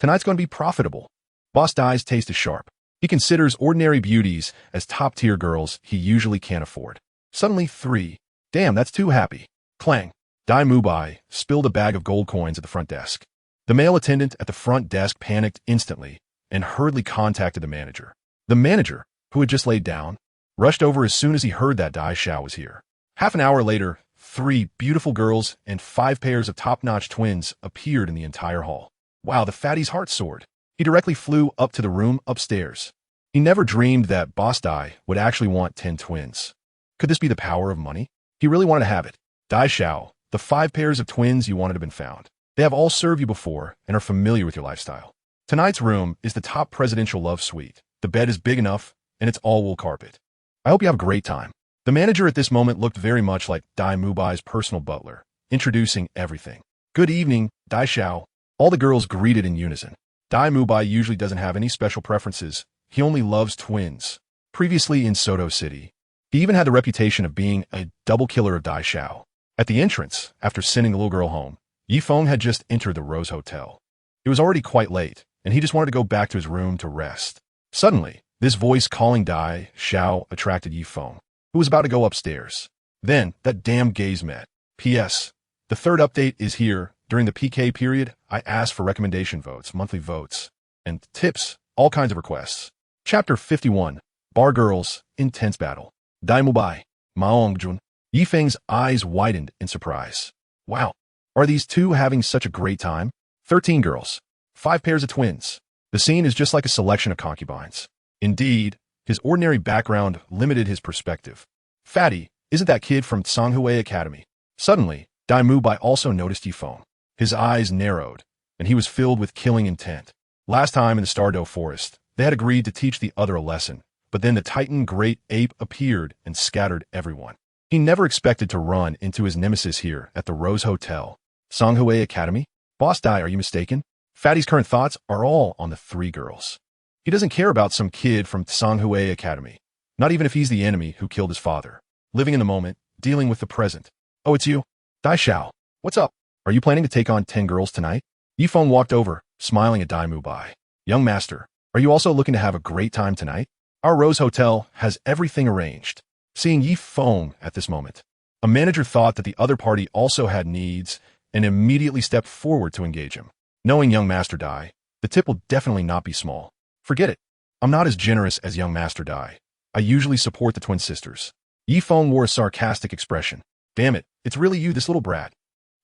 Tonight's going to be profitable. Boss Dai's taste is sharp. He considers ordinary beauties as top-tier girls he usually can't afford. Suddenly 3. Damn, that's too happy. Clang. Dai Mubai spilled a bag of gold coins at the front desk. The male attendant at the front desk panicked instantly and hurriedly contacted the manager. The manager, who had just laid down, rushed over as soon as he heard that Dai Xiao was here. Half an hour later, 3 beautiful girls and 5 pairs of top-notch twins appeared in the entire hall. Wow, the fatty's heart soared. He directly flew up to the room upstairs. He never dreamed that Boss Dai would actually want 10 twins. Could this be the power of money? He really wanted to have it. Dai Xiao, the 5 pairs of twins you wanted have been found. They have all served you before and are familiar with your lifestyle. Tonight's room is the top presidential love suite. The bed is big enough, and it's all wool carpet. I hope you have a great time. The manager at this moment looked very much like Dai Mubai's personal butler, introducing everything. Good evening, Dai Xiao. All the girls greeted in unison. Dai Mubai usually doesn't have any special preferences. He only loves twins. Previously in Soto City, he even had the reputation of being a double killer of Dai Xiao. At the entrance, after sending the little girl home, Feng had just entered the Rose Hotel. It was already quite late, and he just wanted to go back to his room to rest. Suddenly, this voice calling Dai Xiao attracted Feng, who was about to go upstairs. Then, that damn gaze met. P.S. The 3rd update is here. During the PK period, I asked for recommendation votes, monthly votes, and tips, all kinds of requests. Chapter 51, Bar Girls, Intense Battle. Dai Mubai, Maongjun. Feng's eyes widened in surprise. Wow, are these 2 having such a great time? 13 girls, 5 pairs of twins. The scene is just like a selection of concubines. Indeed, his ordinary background limited his perspective. Fatty, isn't that kid from Tsanghui Academy? Suddenly, Dai Mubai also noticed Feng. His eyes narrowed, and he was filled with killing intent. Last time in the Stardow Forest, they had agreed to teach the other a lesson, but then the Titan Great Ape appeared and scattered everyone. He never expected to run into his nemesis here at the Rose Hotel. Tsanghui Academy? Boss Dai, are you mistaken? Fatty's current thoughts are all on the 3 girls. He doesn't care about some kid from Tsanghui Academy, not even if he's the enemy who killed his father. Living in the moment, dealing with the present. Oh, it's you. Dai Xiao, what's up? Are you planning to take on 10 girls tonight? Feng walked over, smiling at Dai Mubai. Young master, are you also looking to have a great time tonight? Our Rose Hotel has everything arranged. Seeing Feng at this moment, a manager thought that the other party also had needs and immediately stepped forward to engage him. Knowing young Master Dai, the tip will definitely not be small. Forget it. I'm not as generous as young Master Dai. I usually support the twin sisters. Feng wore a sarcastic expression. Damn it, it's really you, this little brat.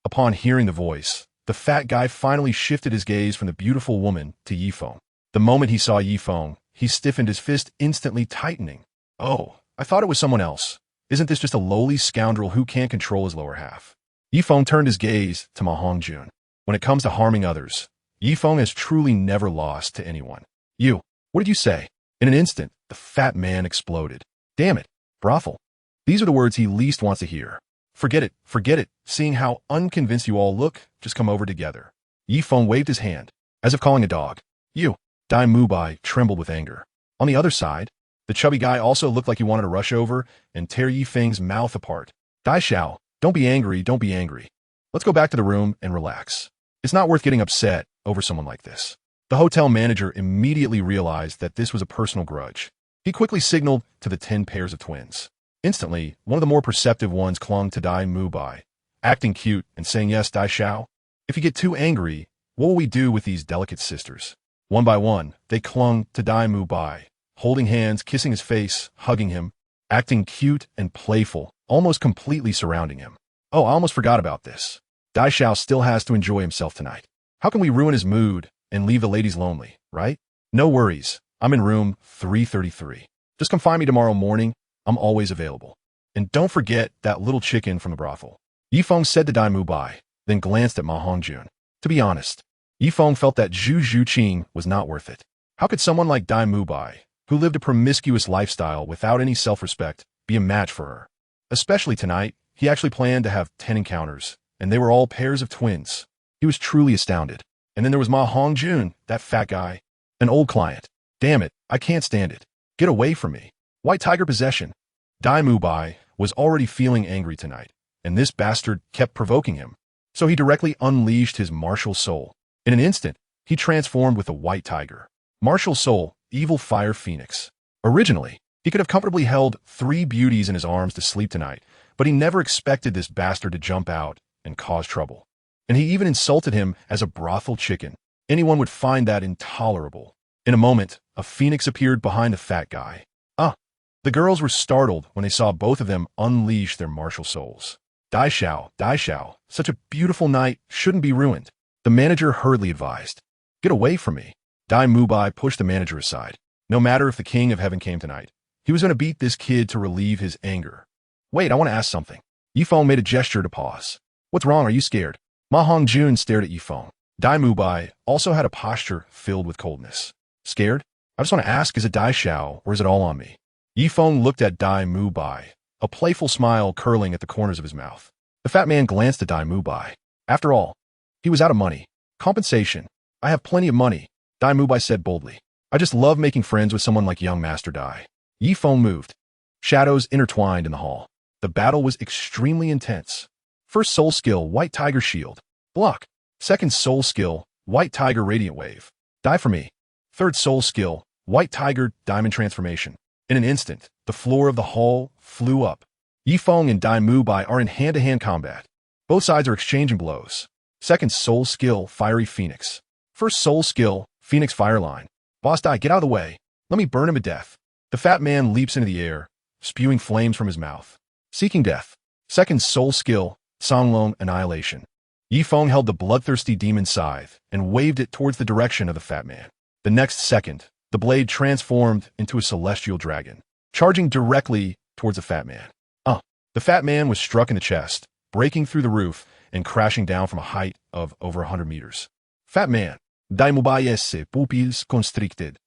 Upon hearing the voice, the fat guy finally shifted his gaze from the beautiful woman to Yifeng. The moment he saw Yifeng, he stiffened, his fist instantly tightening. Oh, I thought it was someone else. Isn't this just a lowly scoundrel who can't control his lower half? Yifeng turned his gaze to Ma Hongjun. When it comes to harming others, Yifeng has truly never lost to anyone. You, what did you say? In an instant, the fat man exploded. Damn it, brothel. These are the words he least wants to hear. Forget it, seeing how unconvinced you all look, just come over together. Yifeng waved his hand, as if calling a dog. You, Dai Mubai trembled with anger. On the other side, the chubby guy also looked like he wanted to rush over and tear Yifeng's mouth apart. Dai Xiao, don't be angry. Let's go back to the room and relax. It's not worth getting upset over someone like this. The hotel manager immediately realized that this was a personal grudge. He quickly signaled to the 10 pairs of twins. Instantly, one of the more perceptive ones clung to Dai Mubai, acting cute and saying, yes, Dai Xiao. If you get too angry, what will we do with these delicate sisters? One by one, they clung to Dai Mubai, holding hands, kissing his face, hugging him, acting cute and playful, almost completely surrounding him. Oh, I almost forgot about this. Dai Xiao still has to enjoy himself tonight. How can we ruin his mood and leave the ladies lonely, right? No worries. I'm in room 333. Just come find me tomorrow morning. I'm always available. And don't forget that little chicken from the brothel. Yifeng said to Dai Mubai, then glanced at Ma Hongjun. To be honest, Yifeng felt that Zhu Zhuqing was not worth it. How could someone like Dai Mubai, who lived a promiscuous lifestyle without any self-respect, be a match for her? Especially tonight, he actually planned to have 10 encounters, and they were all pairs of twins. He was truly astounded. And then there was Ma Hongjun, that fat guy, an old client. Damn it, I can't stand it. Get away from me. White tiger possession. Dai Mubai was already feeling angry tonight, and this bastard kept provoking him. So he directly unleashed his martial soul. In an instant, he transformed with a white tiger. Martial soul, evil fire phoenix. Originally, he could have comfortably held 3 beauties in his arms to sleep tonight, but he never expected this bastard to jump out and cause trouble. And he even insulted him as a brothel chicken. Anyone would find that intolerable. In a moment, a phoenix appeared behind the fat guy. The girls were startled when they saw both of them unleash their martial souls. Dai Xiao, such a beautiful night shouldn't be ruined. The manager hurriedly advised. Get away from me. Dai Mubai pushed the manager aside. No matter if the king of heaven came tonight, he was going to beat this kid to relieve his anger. Wait, I want to ask something. Yifeng made a gesture to pause. What's wrong? Are you scared? Ma Hongjun stared at Yifeng. Dai Mubai also had a posture filled with coldness. Scared? I just want to ask, is it Dai Xiao or is it all on me? Yifeng looked at Dai Mubai, a playful smile curling at the corners of his mouth. The fat man glanced at Dai Mubai. After all, he was out of money. Compensation. I have plenty of money, Dai Mubai said boldly. I just love making friends with someone like young Master Dai. Yifeng moved. Shadows intertwined in the hall. The battle was extremely intense. First soul skill, White Tiger Shield. Block. Second soul skill, White Tiger Radiant Wave. Die for me. Third soul skill, White Tiger Diamond Transformation. In an instant, the floor of the hall flew up. Yifeng and Dai Mubai are in hand-to-hand combat. Both sides are exchanging blows. Second soul skill, Fiery Phoenix. First soul skill, Phoenix Fireline. Boss Dai, get out of the way. Let me burn him to death. The fat man leaps into the air, spewing flames from his mouth. Seeking death. Second soul skill, Songlong Annihilation. Yifeng held the bloodthirsty demon scythe and waved it towards the direction of the fat man. The next second, the blade transformed into a celestial dragon, charging directly towards the fat man. The fat man was struck in the chest, breaking through the roof and crashing down from a height of over 100 meters. Fat man, Dai Mubai esse pupils constricted.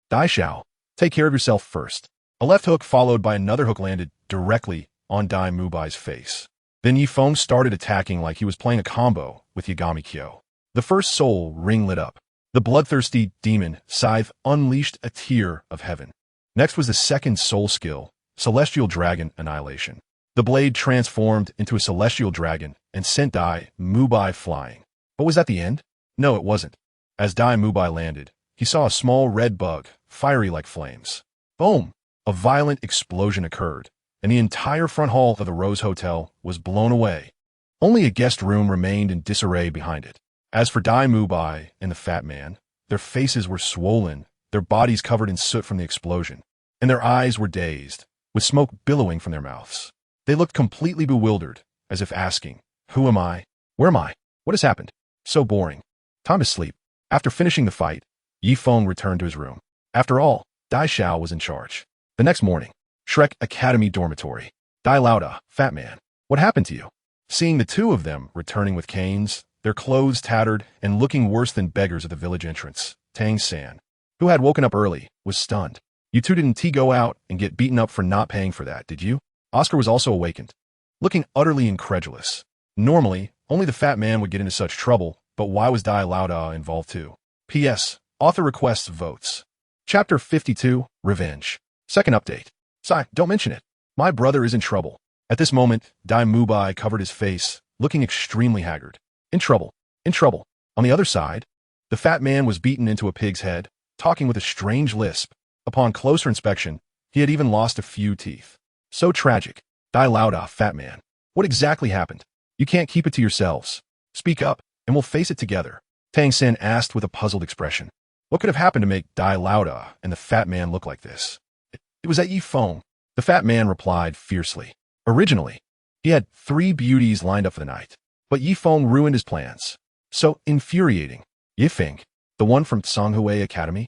Dai Xiao, take care of yourself first. A left hook followed by another hook landed directly on Dai Mubai's face. Then Yifeng started attacking like he was playing a combo with Yagami Kyo. The first soul ring lit up. The bloodthirsty demon scythe unleashed a tear of heaven. Next was the second soul skill, Celestial Dragon Annihilation. The blade transformed into a celestial dragon and sent Dai Mubai flying. But was that the end? No, it wasn't. As Dai Mubai landed, he saw a small red bug, fiery like flames. Boom! A violent explosion occurred, and the entire front hall of the Rose Hotel was blown away. Only a guest room remained in disarray behind it. As for Dai Mubai and the fat man, their faces were swollen, their bodies covered in soot from the explosion, and their eyes were dazed, with smoke billowing from their mouths. They looked completely bewildered, as if asking, who am I? Where am I? What has happened? So boring. Time to sleep. After finishing the fight, Yi Feng returned to his room. After all, Dai Xiao was in charge. The next morning, Shrek Academy dormitory. Dai Lauda, fat man. What happened to you? Seeing the two of them returning with canes, their clothes tattered and looking worse than beggars at the village entrance, Tang San, who had woken up early, was stunned. You two didn't go out and get beaten up for not paying for that, did you? Oscar was also awakened, looking utterly incredulous. Normally, only the fat man would get into such trouble, but why was Dai Lauda involved too? P.S. Author requests votes. Chapter 52, Revenge. Second update. Sai, don't mention it. My brother is in trouble. At this moment, Dai Mubai covered his face, looking extremely haggard. In trouble. In trouble. On the other side, the fat man was beaten into a pig's head, talking with a strange lisp. Upon closer inspection, he had even lost a few teeth. So tragic. Dai Lauda, fat man. What exactly happened? You can't keep it to yourselves. Speak up, and we'll face it together. Tang San asked with a puzzled expression. What could have happened to make Dai Lauda and the fat man look like this? It was at Yi Feng. The fat man replied fiercely. Originally, he had 3 beauties lined up for the night, but Yi Feng ruined his plans. So infuriating. Yi Feng, the one from Songhua Academy?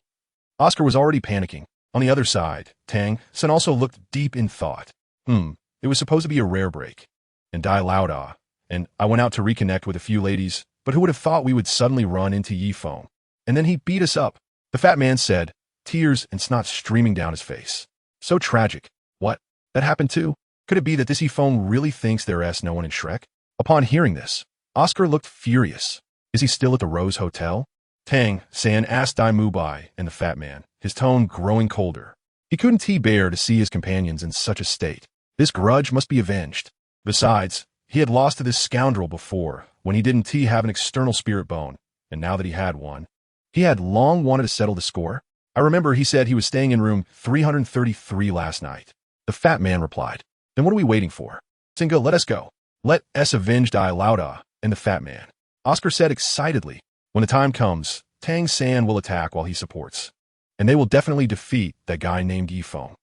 Oscar was already panicking. On the other side, Tang San also looked deep in thought. It was supposed to be a rare break. And Dai Lauda, and I went out to reconnect with a few ladies, but who would have thought we would suddenly run into Yi Feng? And then he beat us up. The fat man said, tears and snot streaming down his face. So tragic. What? That happened too? Could it be that this Yi Feng really thinks there's no one in Shrek? Upon hearing this, Oscar looked furious. Is he still at the Rose Hotel? Tang San asked Dai Mubai and the fat man, his tone growing colder. He couldn't bear to see his companions in such a state. This grudge must be avenged. Besides, he had lost to this scoundrel before, when he didn't have an external spirit bone, and now that he had one, he had long wanted to settle the score. I remember he said he was staying in room 333 last night. The fat man replied, then what are we waiting for? Singa, let us go. Let us avenge Dai Lauda and the fat man. Oscar said excitedly, when the time comes, Tang San will attack while he supports. And they will definitely defeat that guy named Yi Feng.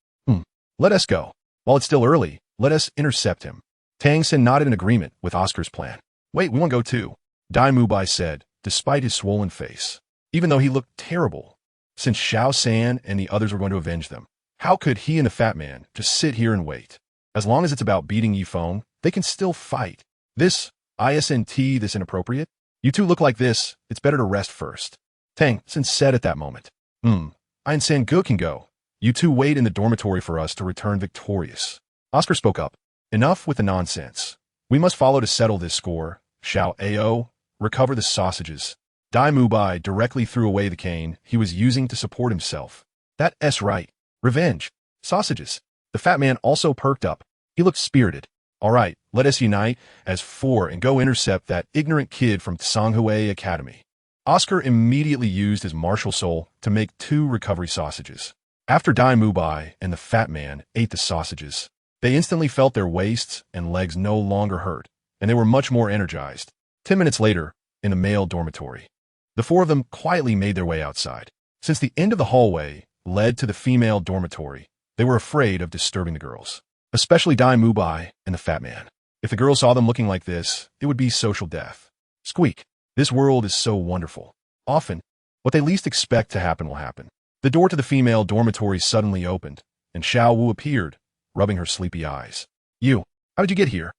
Let us go. While it's still early, let us intercept him. Tang San nodded in agreement with Oscar's plan. Wait, we want to go too, Dai Mubai said, despite his swollen face. Even though he looked terrible, since Xiao San and the others were going to avenge them, how could he and the fat man just sit here and wait? As long as it's about beating Yi Feng, they can still fight. This inappropriate? You two look like this, it's better to rest first. Tang San said at that moment. I and Sangu can go. You two wait in the dormitory for us to return victorious. Oscar spoke up. Enough with the nonsense. We must follow to settle this score. Xiao Ao, recover the sausages. Dai Mubai directly threw away the cane he was using to support himself. That's right. Revenge. Sausages. The fat man also perked up. He looked spirited. All right, let us unite as 4 and go intercept that ignorant kid from Songhua Academy. Oscar immediately used his martial soul to make 2 recovery sausages. After Dai Mubai and the fat man ate the sausages, they instantly felt their waists and legs no longer hurt, and they were much more energized. 10 minutes later, in the male dormitory, the 4 of them quietly made their way outside. Since the end of the hallway led to the female dormitory, they were afraid of disturbing the girls, especially Dai Mubai and the fat man. If the girls saw them looking like this, it would be social death. Squeak. This world is so wonderful. Often, what they least expect to happen will happen. The door to the female dormitory suddenly opened, and Xiao Wu appeared, rubbing her sleepy eyes. You, how did you get here?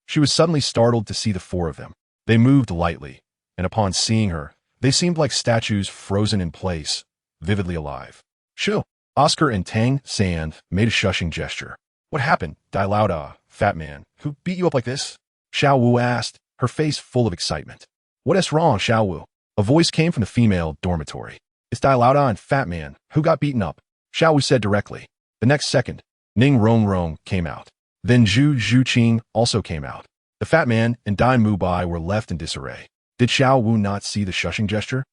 She was suddenly startled to see the 4 of them. They moved lightly, and upon seeing her, they seemed like statues frozen in place, vividly alive. Shoo! Oscar and Tang San made a shushing gesture. What happened, Dai Lauda, fat man? Who beat you up like this? Xiao Wu asked, her face full of excitement. What's wrong, Xiao Wu? A voice came from the female dormitory. It's Dai Lauda and fat man who got beaten up, Xiao Wu said directly. The next second, Ning Rong Rong came out. Then Zhu Zhuqing also came out. The fat man and Dai Mubai were left in disarray. Did Xiao Wu not see the shushing gesture?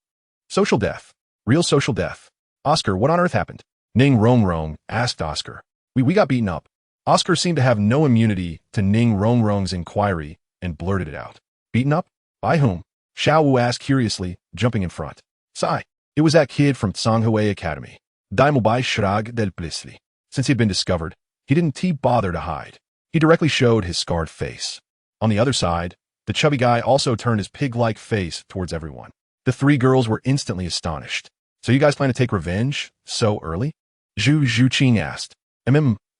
Social death. Real social death. Oscar, what on earth happened? Ning Rong Rong asked Oscar. We got beaten up. Oscar seemed to have no immunity to Ning Rong Rong's inquiry and blurted it out. Beaten up? By whom? Xiao Wu asked curiously, jumping in front. Sigh. It was that kid from Songhua Academy. Dai Mubai shrugged helplessly. Since he'd been discovered, he didn't bother to hide. He directly showed his scarred face. On the other side, The chubby guy also turned his pig-like face towards everyone. The three girls were instantly astonished. So you guys plan to take revenge so early? Zhu Zhuqing asked.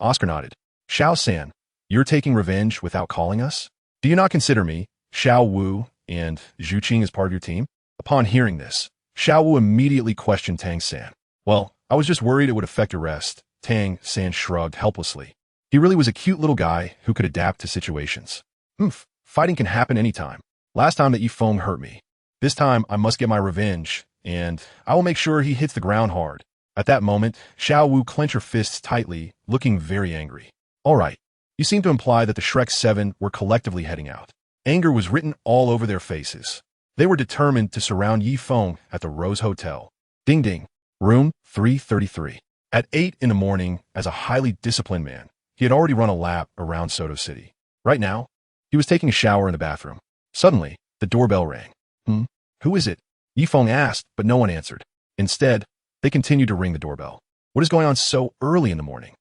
Oscar nodded. Xiao San, you're taking revenge without calling us? Do you not consider me, Xiao Wu, and Zhuqing as part of your team? Upon hearing this, Xiao Wu immediately questioned Tang San. Well, I was just worried it would affect your rest. Tang San shrugged helplessly. He really was a cute little guy who could adapt to situations. Fighting can happen anytime. Last time that Feng hurt me. This time I must get my revenge, and I will make sure he hits the ground hard. At that moment, Xiao Wu clenched her fists tightly, looking very angry. All right, you seem to imply that the Shrek 7 were collectively heading out. Anger was written all over their faces. They were determined to surround Feng at the Rose Hotel. Ding ding. Room 333. At 8 in the morning, as a highly disciplined man, he had already run a lap around Soto City. Right now, he was taking a shower in the bathroom. Suddenly, the doorbell rang. Who is it? Feng asked, but no one answered. Instead, they continued to ring the doorbell. What is going on so early in the morning?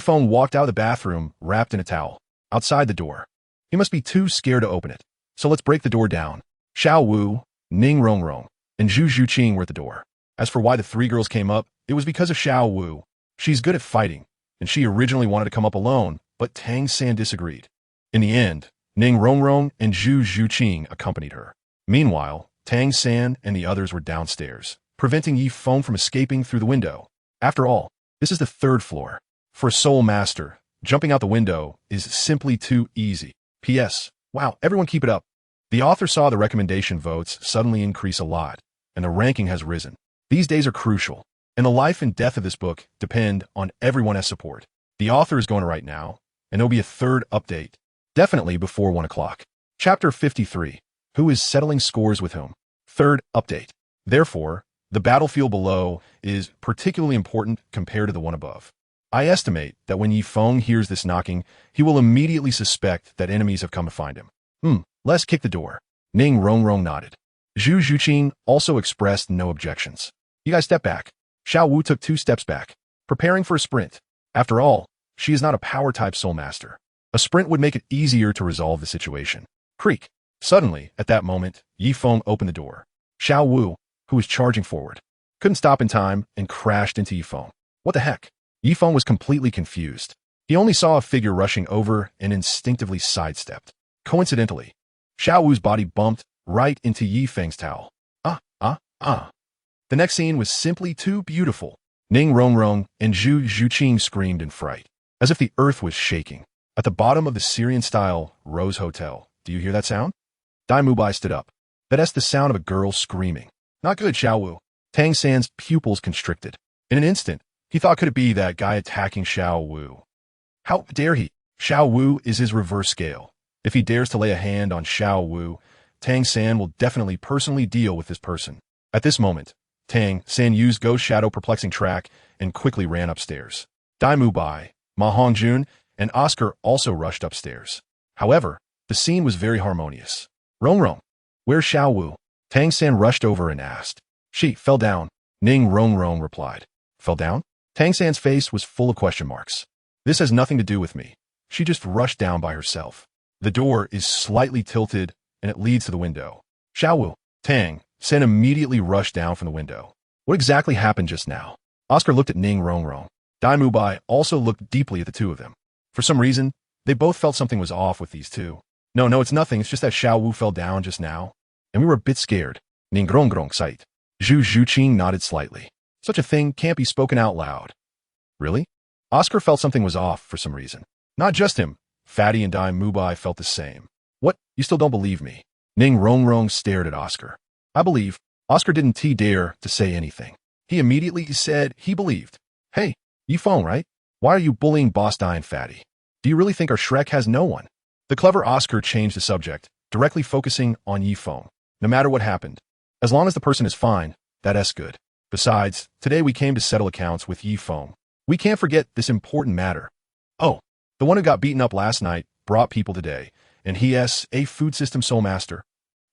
Feng walked out of the bathroom, wrapped in a towel. Outside the door. He must be too scared to open it. So let's break the door down. Xiao Wu, Ning Rongrong, and Zhu Zhuqing were at the door. As for why the three girls came up, it was because of Xiao Wu. She's good at fighting, and she originally wanted to come up alone, but Tang San disagreed. In the end, Ning Rongrong and Zhu Zhuqing accompanied her. Meanwhile, Tang San and the others were downstairs, preventing Feng from escaping through the window. After all, this is the third floor. For a soul master, jumping out the window is simply too easy. P.S. Wow, everyone keep it up. The author saw the recommendation votes suddenly increase a lot, and the ranking has risen. These days are crucial, and the life and death of this book depend on everyone as support. The author is going to write now, and there'll be a third update, definitely before 1 o'clock. Chapter 53. Who is settling scores with whom? Third update. Therefore, the battlefield below is particularly important compared to the one above. I estimate that when Feng hears this knocking, he will immediately suspect that enemies have come to find him. Let's kick the door. Ning Rongrong nodded. Zhu Zhuqing also expressed no objections. You guys step back. Xiao Wu took 2 steps back, preparing for a sprint. After all, she is not a power-type soul master. A sprint would make it easier to resolve the situation. Creak. Suddenly, at that moment, Feng opened the door. Xiao Wu, who was charging forward, couldn't stop in time and crashed into Feng. What the heck? Feng was completely confused. He only saw a figure rushing over and instinctively sidestepped. Coincidentally, Xiao Wu's body bumped right into Feng's towel. The next scene was simply too beautiful. Ning Rongrong and Zhu Zhuqing screamed in fright, as if the earth was shaking. At the bottom of the Syrian-style Rose Hotel, do you hear that sound? Dai Mubai stood up. That's the sound of a girl screaming. Not good, Xiao Wu. Tang San's pupils constricted. In an instant, he thought could it be that guy attacking Xiao Wu. How dare he? Xiao Wu is his reverse scale. If he dares to lay a hand on Xiao Wu, Tang San will definitely personally deal with this person. At this moment, Tang San used Ghost Shadow Perplexing Track and quickly ran upstairs. Dai Mubai, Ma Hongjun, and Oscar also rushed upstairs. However, the scene was very harmonious. Rongrong, where's Xiao Wu? Tang San rushed over and asked. She fell down. Ning Rongrong replied. Fell down? Tang San's face was full of question marks. This has nothing to do with me. She just rushed down by herself. The door is slightly tilted, and it leads to the window. Xiao Wu, Tang San immediately rushed down from the window. What exactly happened just now? Oscar looked at Ning Rongrong. Dai Mubai also looked deeply at the two of them. For some reason, they both felt something was off with these two. No, it's nothing. It's just that Xiao Wu fell down just now, and we were a bit scared. Ning Rongrong sighed. Zhu Zhuqing nodded slightly. Such a thing can't be spoken out loud. Really? Oscar felt something was off for some reason. Not just him. Fatty and Dai Mubai felt the same. What? You still don't believe me? Ning Rongrong stared at Oscar. I believe. Oscar didn't dare to say anything. He immediately said he believed. Hey, Feng, right? Why are you bullying Boss Dai and Fatty? Do you really think our Shrek has no one? The clever Oscar changed the subject, directly focusing on Feng. No matter what happened, as long as the person is fine, that's good. Besides, today we came to settle accounts with Feng. We can't forget this important matter. Oh, the one who got beaten up last night brought people today, and he's a food system soul master.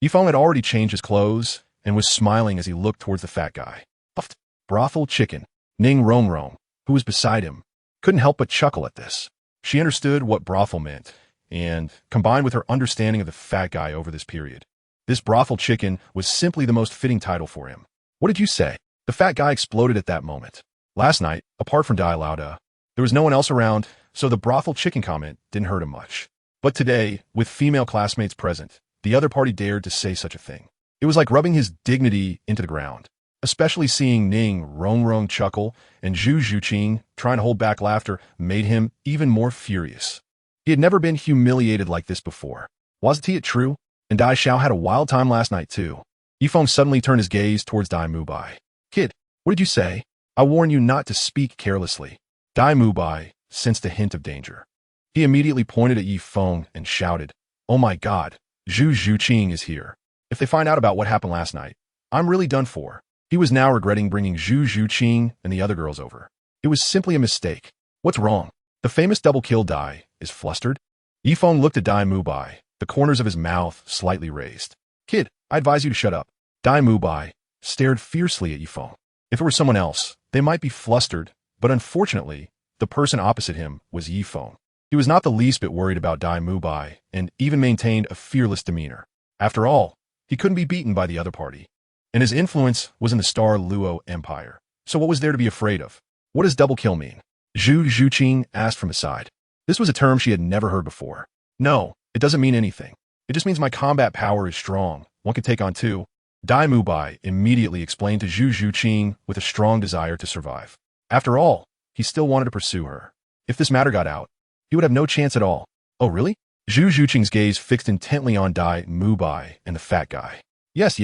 Feng had already changed his clothes and was smiling as he looked towards the fat guy. Puffed. Brothel chicken. Ning Rongrong, who was beside him, couldn't help but chuckle at this. She understood what brothel meant, and combined with her understanding of the fat guy over this period, this brothel chicken was simply the most fitting title for him. What did you say? The fat guy exploded at that moment. Last night, apart from Douluo, there was no one else around, so the brothel chicken comment didn't hurt him much. But today, with female classmates present, the other party dared to say such a thing. It was like rubbing his dignity into the ground, especially seeing Ning Rong chuckle and Zhu Zhuqing trying to hold back laughter made him even more furious. He had never been humiliated like this before. Wasn't it true? And Dai Xiao had a wild time last night too. Yifeng suddenly turned his gaze towards Dai Mubai. Kid, what did you say? I warn you not to speak carelessly. Dai Mubai sensed a hint of danger. He immediately pointed at Yifeng and shouted, "Oh my god, Zhu Zhuqing is here. If they find out about what happened last night, I'm really done for." He was now regretting bringing Zhu Zhuqing and the other girls over. It was simply a mistake. What's wrong? The famous double kill Dai is flustered. Yifeng looked at Dai Mubai, the corners of his mouth slightly raised. Kid, I advise you to shut up. Dai Mubai stared fiercely at Yifeng. If it were someone else, they might be flustered, but unfortunately, the person opposite him was Yifeng. He was not the least bit worried about Dai Mubai and even maintained a fearless demeanor. After all, he couldn't be beaten by the other party, and his influence was in the Star Luo Empire. So what was there to be afraid of? What does double kill mean? Zhu Zhuqing asked from his side. This was a term she had never heard before. No, it doesn't mean anything. It just means my combat power is strong. One can take on two. Dai Mubai immediately explained to Zhu Zhuqing with a strong desire to survive. After all, he still wanted to pursue her. If this matter got out, he would have no chance at all. Oh really? Zhu Zhuqing's gaze fixed intently on Dai Mubai and the fat guy. Yes.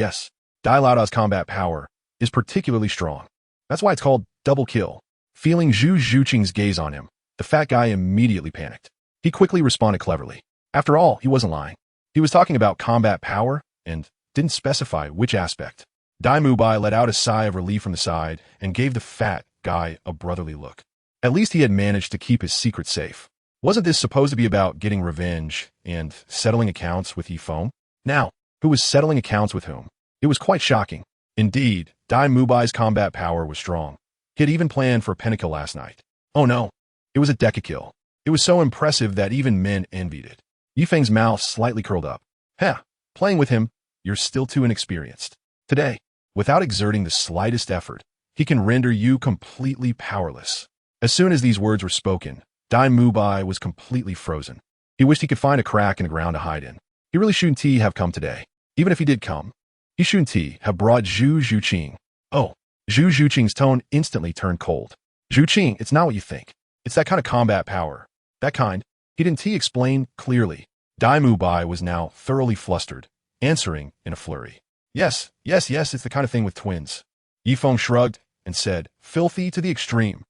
Dai Laoda's combat power is particularly strong. That's why it's called double kill. Feeling Zhu Zhuqing's gaze on him, the fat guy immediately panicked. He quickly responded cleverly. After all, he wasn't lying. He was talking about combat power and didn't specify which aspect. Dai Mubai let out a sigh of relief from the side and gave the fat guy a brotherly look. At least he had managed to keep his secret safe. Wasn't this supposed to be about getting revenge and settling accounts with Yifeng? Now, who was settling accounts with whom? It was quite shocking. Indeed, Dai Mubai's combat power was strong. He had even planned for a pentakill last night. Oh no, it was a decakill. It was so impressive that even men envied it. Yifeng's mouth slightly curled up. Heh, playing with him, you're still too inexperienced. Today, without exerting the slightest effort, he can render you completely powerless. As soon as these words were spoken, Dai Mubai was completely frozen. He wished he could find a crack in the ground to hide in. He really shouldn't have come today. Even if he did come, he shouldn't have brought Zhu Zhuqing. Oh, Zhu Zhuqing's tone instantly turned cold. Zhuqing, it's not what you think. It's that kind of combat power. That kind. He didn't explain clearly. Dai Mubai was now thoroughly flustered, answering in a flurry. Yes, it's the kind of thing with twins. Yifeng shrugged and said, filthy to the extreme.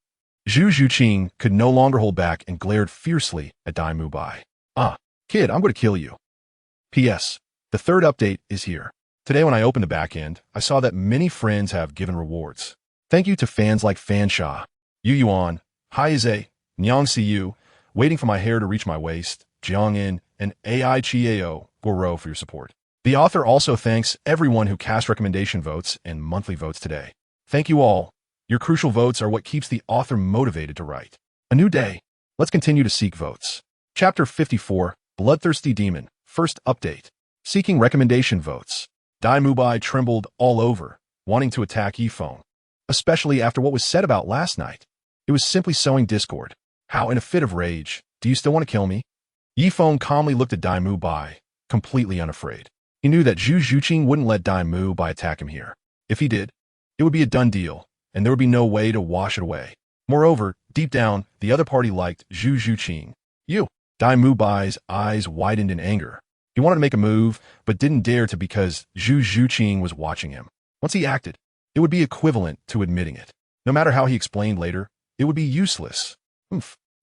Zhu Zhuqing could no longer hold back and glared fiercely at Dai Mubai. Ah, kid, I'm going to kill you. P.S. The third update is here. Today when I opened the back end, I saw that many friends have given rewards. Thank you to fans like Fan Sha, Yu Yuan, Haize, Nyang Siyu, Waiting for My Hair to Reach My Waist, Jiang In, and AI Chiao Goro for your support. The author also thanks everyone who cast recommendation votes and monthly votes today. Thank you all. Your crucial votes are what keeps the author motivated to write. A new day. Let's continue to seek votes. Chapter 54, Bloodthirsty Demon, first update. Seeking recommendation votes. Dai Mubai trembled all over, wanting to attack Yifeng, especially after what was said about last night. It was simply sowing discord. How, in a fit of rage, do you still want to kill me? Yifeng calmly looked at Dai Mubai, completely unafraid. He knew that Zhu Zhuqing wouldn't let Dai Mubai attack him here. If he did, it would be a done deal, and there would be no way to wash it away. Moreover, deep down, the other party liked Zhu Zhuqing. Dai Mubai's eyes widened in anger. He wanted to make a move, but didn't dare to because Zhu Zhuqing was watching him. Once he acted, it would be equivalent to admitting it. No matter how he explained later, it would be useless.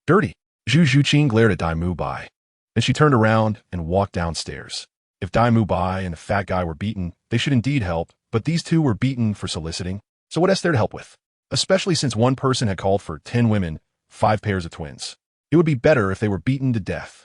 Dirty. Zhu Zhuqing glared at Dai Mubai. Then she turned around and walked downstairs. If Dai Mubai and the fat guy were beaten, they should indeed help, but these two were beaten for soliciting. So what else there to help with? Especially since one person had called for 10 women, 5 pairs of twins. It would be better if they were beaten to death.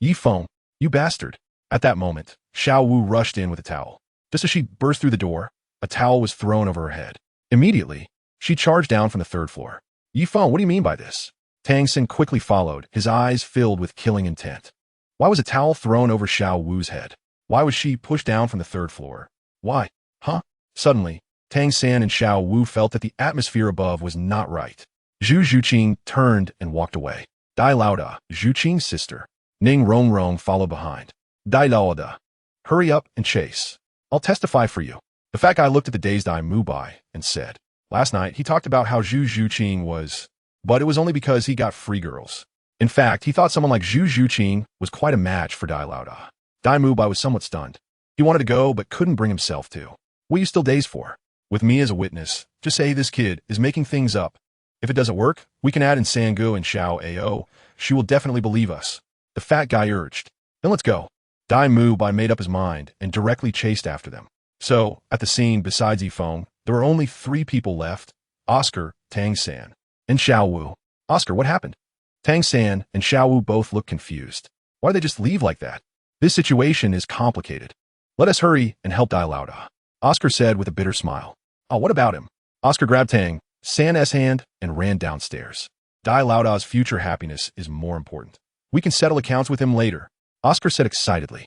Yifeng, you bastard. At that moment, Xiao Wu rushed in with a towel. Just as she burst through the door, a towel was thrown over her head. Immediately, she charged down from the 3rd floor. Yifeng, what do you mean by this? Tang San quickly followed, his eyes filled with killing intent. Why was a towel thrown over Xiao Wu's head? Why was she pushed down from the third floor? Why? Huh? Suddenly, Tang San and Xiao Wu felt that the atmosphere above was not right. Zhu Zhuqing turned and walked away. Dai Laoda, Zhuqing's sister. Ning Rongrong followed behind. Dai Laoda, hurry up and chase. I'll testify for you. The fat guy looked at the dazed Ai Mubai and said, last night he talked about how Zhu Zhuqing was, but it was only because he got free girls. In fact, he thought someone like Zhu Zhuqing was quite a match for Dai Laoda. Dai Mubai was somewhat stunned. He wanted to go, but couldn't bring himself to. What are you still dazed for? With me as a witness, just say this kid is making things up. If it doesn't work, we can add in Sangu and Xiao Ao. She will definitely believe us. The fat guy urged. Then let's go. Dai Mubai made up his mind and directly chased after them. So, at the scene besides Feng, there were only 3 people left: Oscar, Tang San, and Xiao Wu. Oscar, what happened? Tang San and Xiao Wu both looked confused. Why did they just leave like that? This situation is complicated. Let us hurry and help Dai Laoda, Oscar said with a bitter smile. Oh, what about him? Oscar grabbed Tang San's hand and ran downstairs. Dai Laoda's future happiness is more important. We can settle accounts with him later, Oscar said excitedly.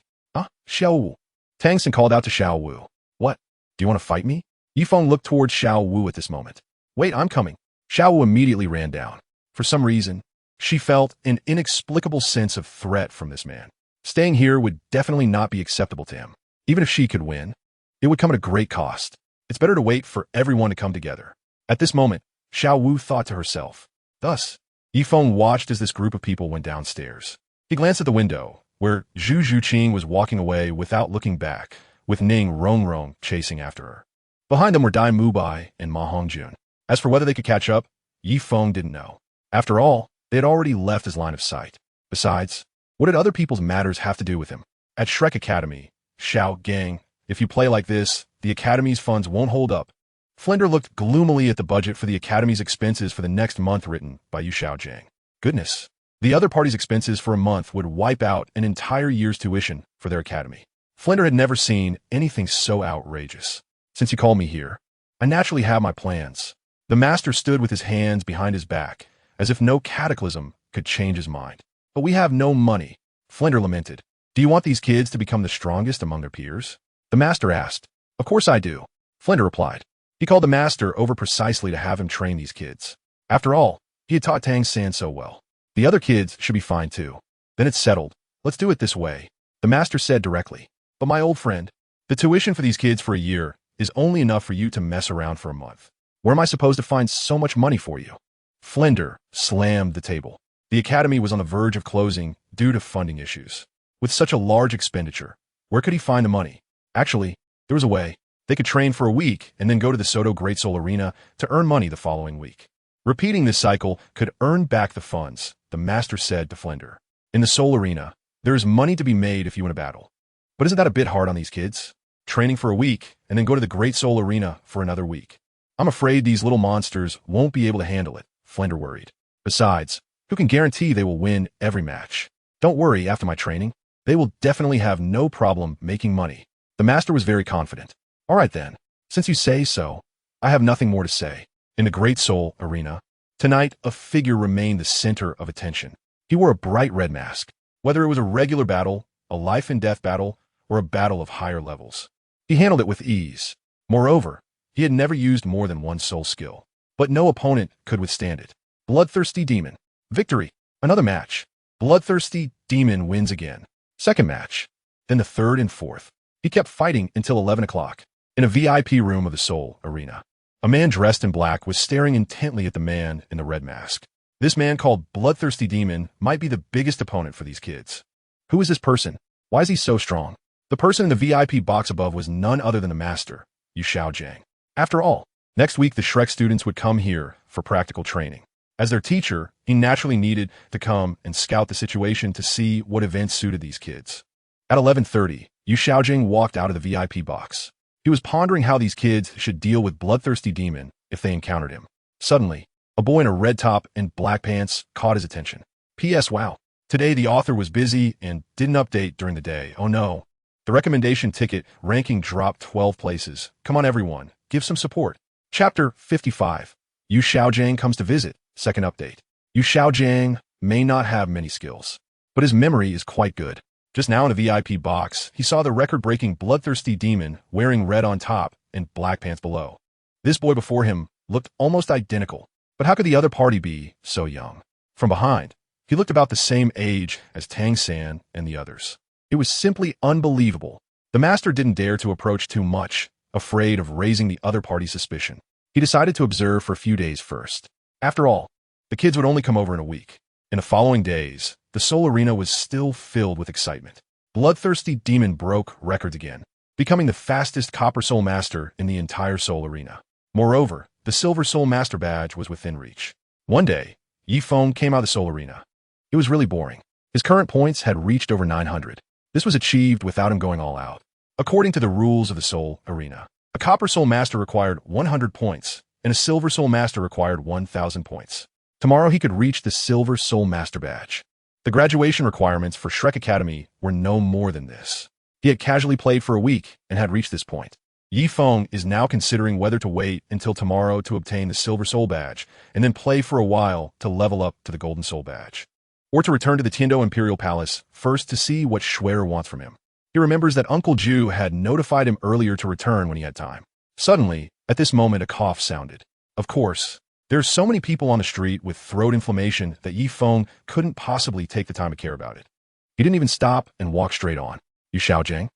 Xiao Wu. Tang San called out to Xiao Wu. What? Do you want to fight me? Yifeng looked towards Xiao Wu at this moment. Wait, I'm coming. Xiao Wu immediately ran down. For some reason, she felt an inexplicable sense of threat from this man. Staying here would definitely not be acceptable to him. Even if she could win, it would come at a great cost. It's better to wait for everyone to come together. At this moment, Xiao Wu thought to herself. Thus, Yifeng watched as this group of people went downstairs. He glanced at the window, where Zhu Zhuqing was walking away without looking back, with Ning Rongrong chasing after her. Behind them were Dai Mubai and Ma Hongjun. As for whether they could catch up, Yifeng didn't know. After all, they had already left his line of sight. Besides, what did other people's matters have to do with him? At Shrek Academy, Xiaogang, if you play like this, the Academy's funds won't hold up. Flender looked gloomily at the budget for the Academy's expenses for the next month written by Yu Xiaogang. Goodness. The other party's expenses for a month would wipe out an entire year's tuition for their academy. Flender had never seen anything so outrageous. Since you called me here, I naturally have my plans. The master stood with his hands behind his back, as if no cataclysm could change his mind. But we have no money, Flender lamented. Do you want these kids to become the strongest among their peers? The master asked. Of course I do, Flender replied. He called the master over precisely to have him train these kids. After all, he had taught Tang San so well. The other kids should be fine too. Then it's settled. Let's do it this way, the master said directly. But my old friend, the tuition for these kids for a year is only enough for you to mess around for a month. Where am I supposed to find so much money for you? Flender slammed the table. The academy was on the verge of closing due to funding issues. With such a large expenditure, where could he find the money? Actually, there was a way. They could train for a week and then go to the Soto Great Soul Arena to earn money the following week. Repeating this cycle could earn back the funds, the master said to Flender. In the Soul Arena, there is money to be made if you win a battle. But isn't that a bit hard on these kids? Training for a week and then go to the Great Soul Arena for another week. I'm afraid these little monsters won't be able to handle it, Flender worried. Besides, who can guarantee they will win every match? Don't worry, after my training, they will definitely have no problem making money. The master was very confident. All right then, since you say so, I have nothing more to say. In the Great Soul Arena, tonight a figure remained the center of attention. He wore a bright red mask. Whether it was a regular battle, a life and death battle, or a battle of higher levels, he handled it with ease. Moreover, he had never used more than one soul skill. But no opponent could withstand it. Bloodthirsty Demon. Victory. Another match. Bloodthirsty Demon wins again. Second match. Then the third and fourth. He kept fighting until 11 o'clock. In a VIP room of the Soul Arena, a man dressed in black was staring intently at the man in the red mask. This man called Bloodthirsty Demon might be the biggest opponent for these kids. Who is this person? Why is he so strong? The person in the VIP box above was none other than the master, Yu Xiaogang. After all, next week the Shrek students would come here for practical training. As their teacher, he naturally needed to come and scout the situation to see what events suited these kids. At 11:30, Yu Xiaogang walked out of the VIP box. He was pondering how these kids should deal with Bloodthirsty Demon if they encountered him. Suddenly, a boy in a red top and black pants caught his attention. P.S. Wow. Today the author was busy and didn't update during the day. Oh no. The recommendation ticket ranking dropped 12 places. Come on everyone, give some support. Chapter 55. Yu Xiaogang comes to visit. Second update. Yu Xiaogang may not have many skills, but his memory is quite good. Just now in a VIP box, he saw the record-breaking bloodthirsty demon wearing red on top and black pants below. This boy before him looked almost identical, but how could the other party be so young? From behind, he looked about the same age as Tang San and the others. It was simply unbelievable. The master didn't dare to approach too much, afraid of raising the other party's suspicion. He decided to observe for a few days first. After all, the kids would only come over in a week. In the following days, the Soul Arena was still filled with excitement. Bloodthirsty Demon broke records again, becoming the fastest Copper Soul Master in the entire Soul Arena. Moreover, the Silver Soul Master badge was within reach. One day, Feng came out of the Soul Arena. It was really boring. His current points had reached over 900. This was achieved without him going all out. According to the rules of the Soul Arena, a Copper Soul Master required 100 points, and a Silver Soul Master required 1,000 points. Tomorrow he could reach the Silver Soul Master badge. The graduation requirements for Shrek Academy were no more than this. He had casually played for a week and had reached this point. Feng is now considering whether to wait until tomorrow to obtain the Silver Soul badge and then play for a while to level up to the Golden Soul badge. Or to return to the Tiando Imperial Palace first to see what Schwer wants from him. He remembers that Uncle Ju had notified him earlier to return when he had time. Suddenly, at this moment, a cough sounded. Of course, there are so many people on the street with throat inflammation that Feng couldn't possibly take the time to care about it. He didn't even stop and walked straight on. Xiaogang?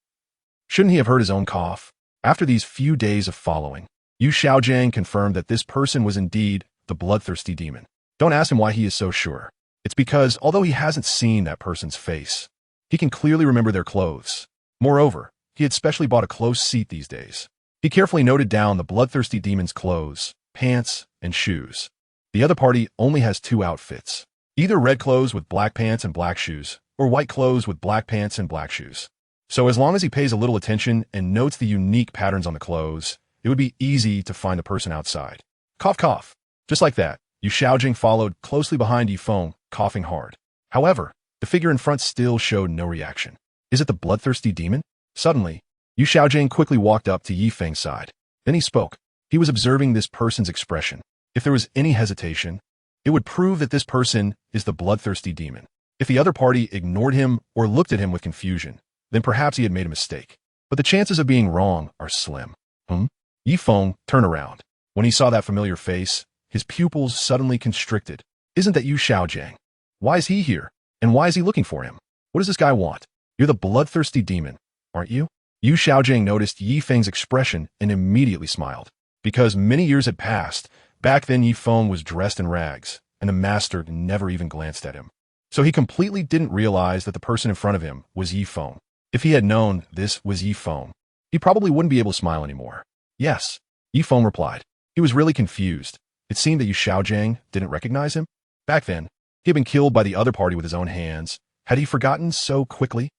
Shouldn't he have heard his own cough? After these few days of following, Xiaogang confirmed that this person was indeed the bloodthirsty demon. Don't ask him why he is so sure. It's because, although he hasn't seen that person's face, he can clearly remember their clothes. Moreover, he had specially bought a close seat these days. He carefully noted down the bloodthirsty demon's clothes, pants, and shoes. The other party only has 2 outfits. Either red clothes with black pants and black shoes, or white clothes with black pants and black shoes. So as long as he pays a little attention and notes the unique patterns on the clothes, it would be easy to find the person outside. Cough, cough. Just like that, Xiaogang followed closely behind Feng, coughing hard. However, the figure in front still showed no reaction. Is it the bloodthirsty demon? Suddenly, Xiaogang quickly walked up to Feng's side. Then he spoke. He was observing this person's expression. If there was any hesitation, it would prove that this person is the bloodthirsty demon. If the other party ignored him or looked at him with confusion, then perhaps he had made a mistake. But the chances of being wrong are slim. Feng turned around. When he saw that familiar face, his pupils suddenly constricted. Isn't that Xiaogang? Why is he here? And why is he looking for him? What does this guy want? You're the bloodthirsty demon, aren't you? Xiaogang noticed Feng's expression and immediately smiled. Because many years had passed, back then Feng was dressed in rags, and the master never even glanced at him. So he completely didn't realize that the person in front of him was Feng. If he had known this was Feng, he probably wouldn't be able to smile anymore. Yes, Feng replied. He was really confused. It seemed that Xiaogang didn't recognize him. Back then, he had been killed by the other party with his own hands. Had he forgotten so quickly?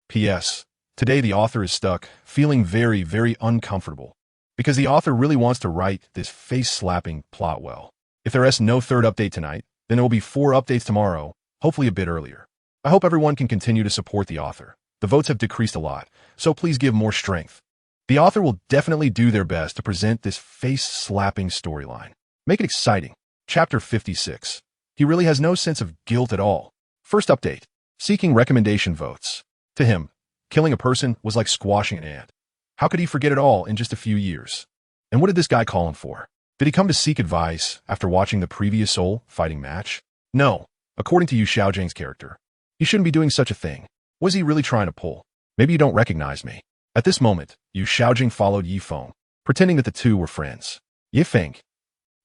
P.S. Today the author is stuck, feeling very, very uncomfortable. Because the author really wants to write this face-slapping plot well. If there is no 3rd update tonight, then there will be 4 updates tomorrow, hopefully a bit earlier. I hope everyone can continue to support the author. The votes have decreased a lot, so please give more strength. The author will definitely do their best to present this face-slapping storyline. Make it exciting. Chapter 56. He really has no sense of guilt at all. First update. Seeking recommendation votes. To him, killing a person was like squashing an ant. How could he forget it all in just a few years? And what did this guy call him for? Did he come to seek advice after watching the previous soul fighting match? No. According to Xiaogang's character, he shouldn't be doing such a thing. Was he really trying to pull? Maybe you don't recognize me. At this moment, Xiaogang followed Feng, pretending that the two were friends. Feng,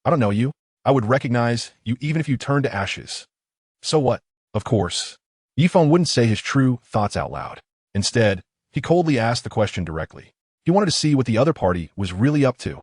I don't know you. I would recognize you even if you turned to ashes. So what? Of course. Feng wouldn't say his true thoughts out loud. Instead, he coldly asked the question directly. He wanted to see what the other party was really up to.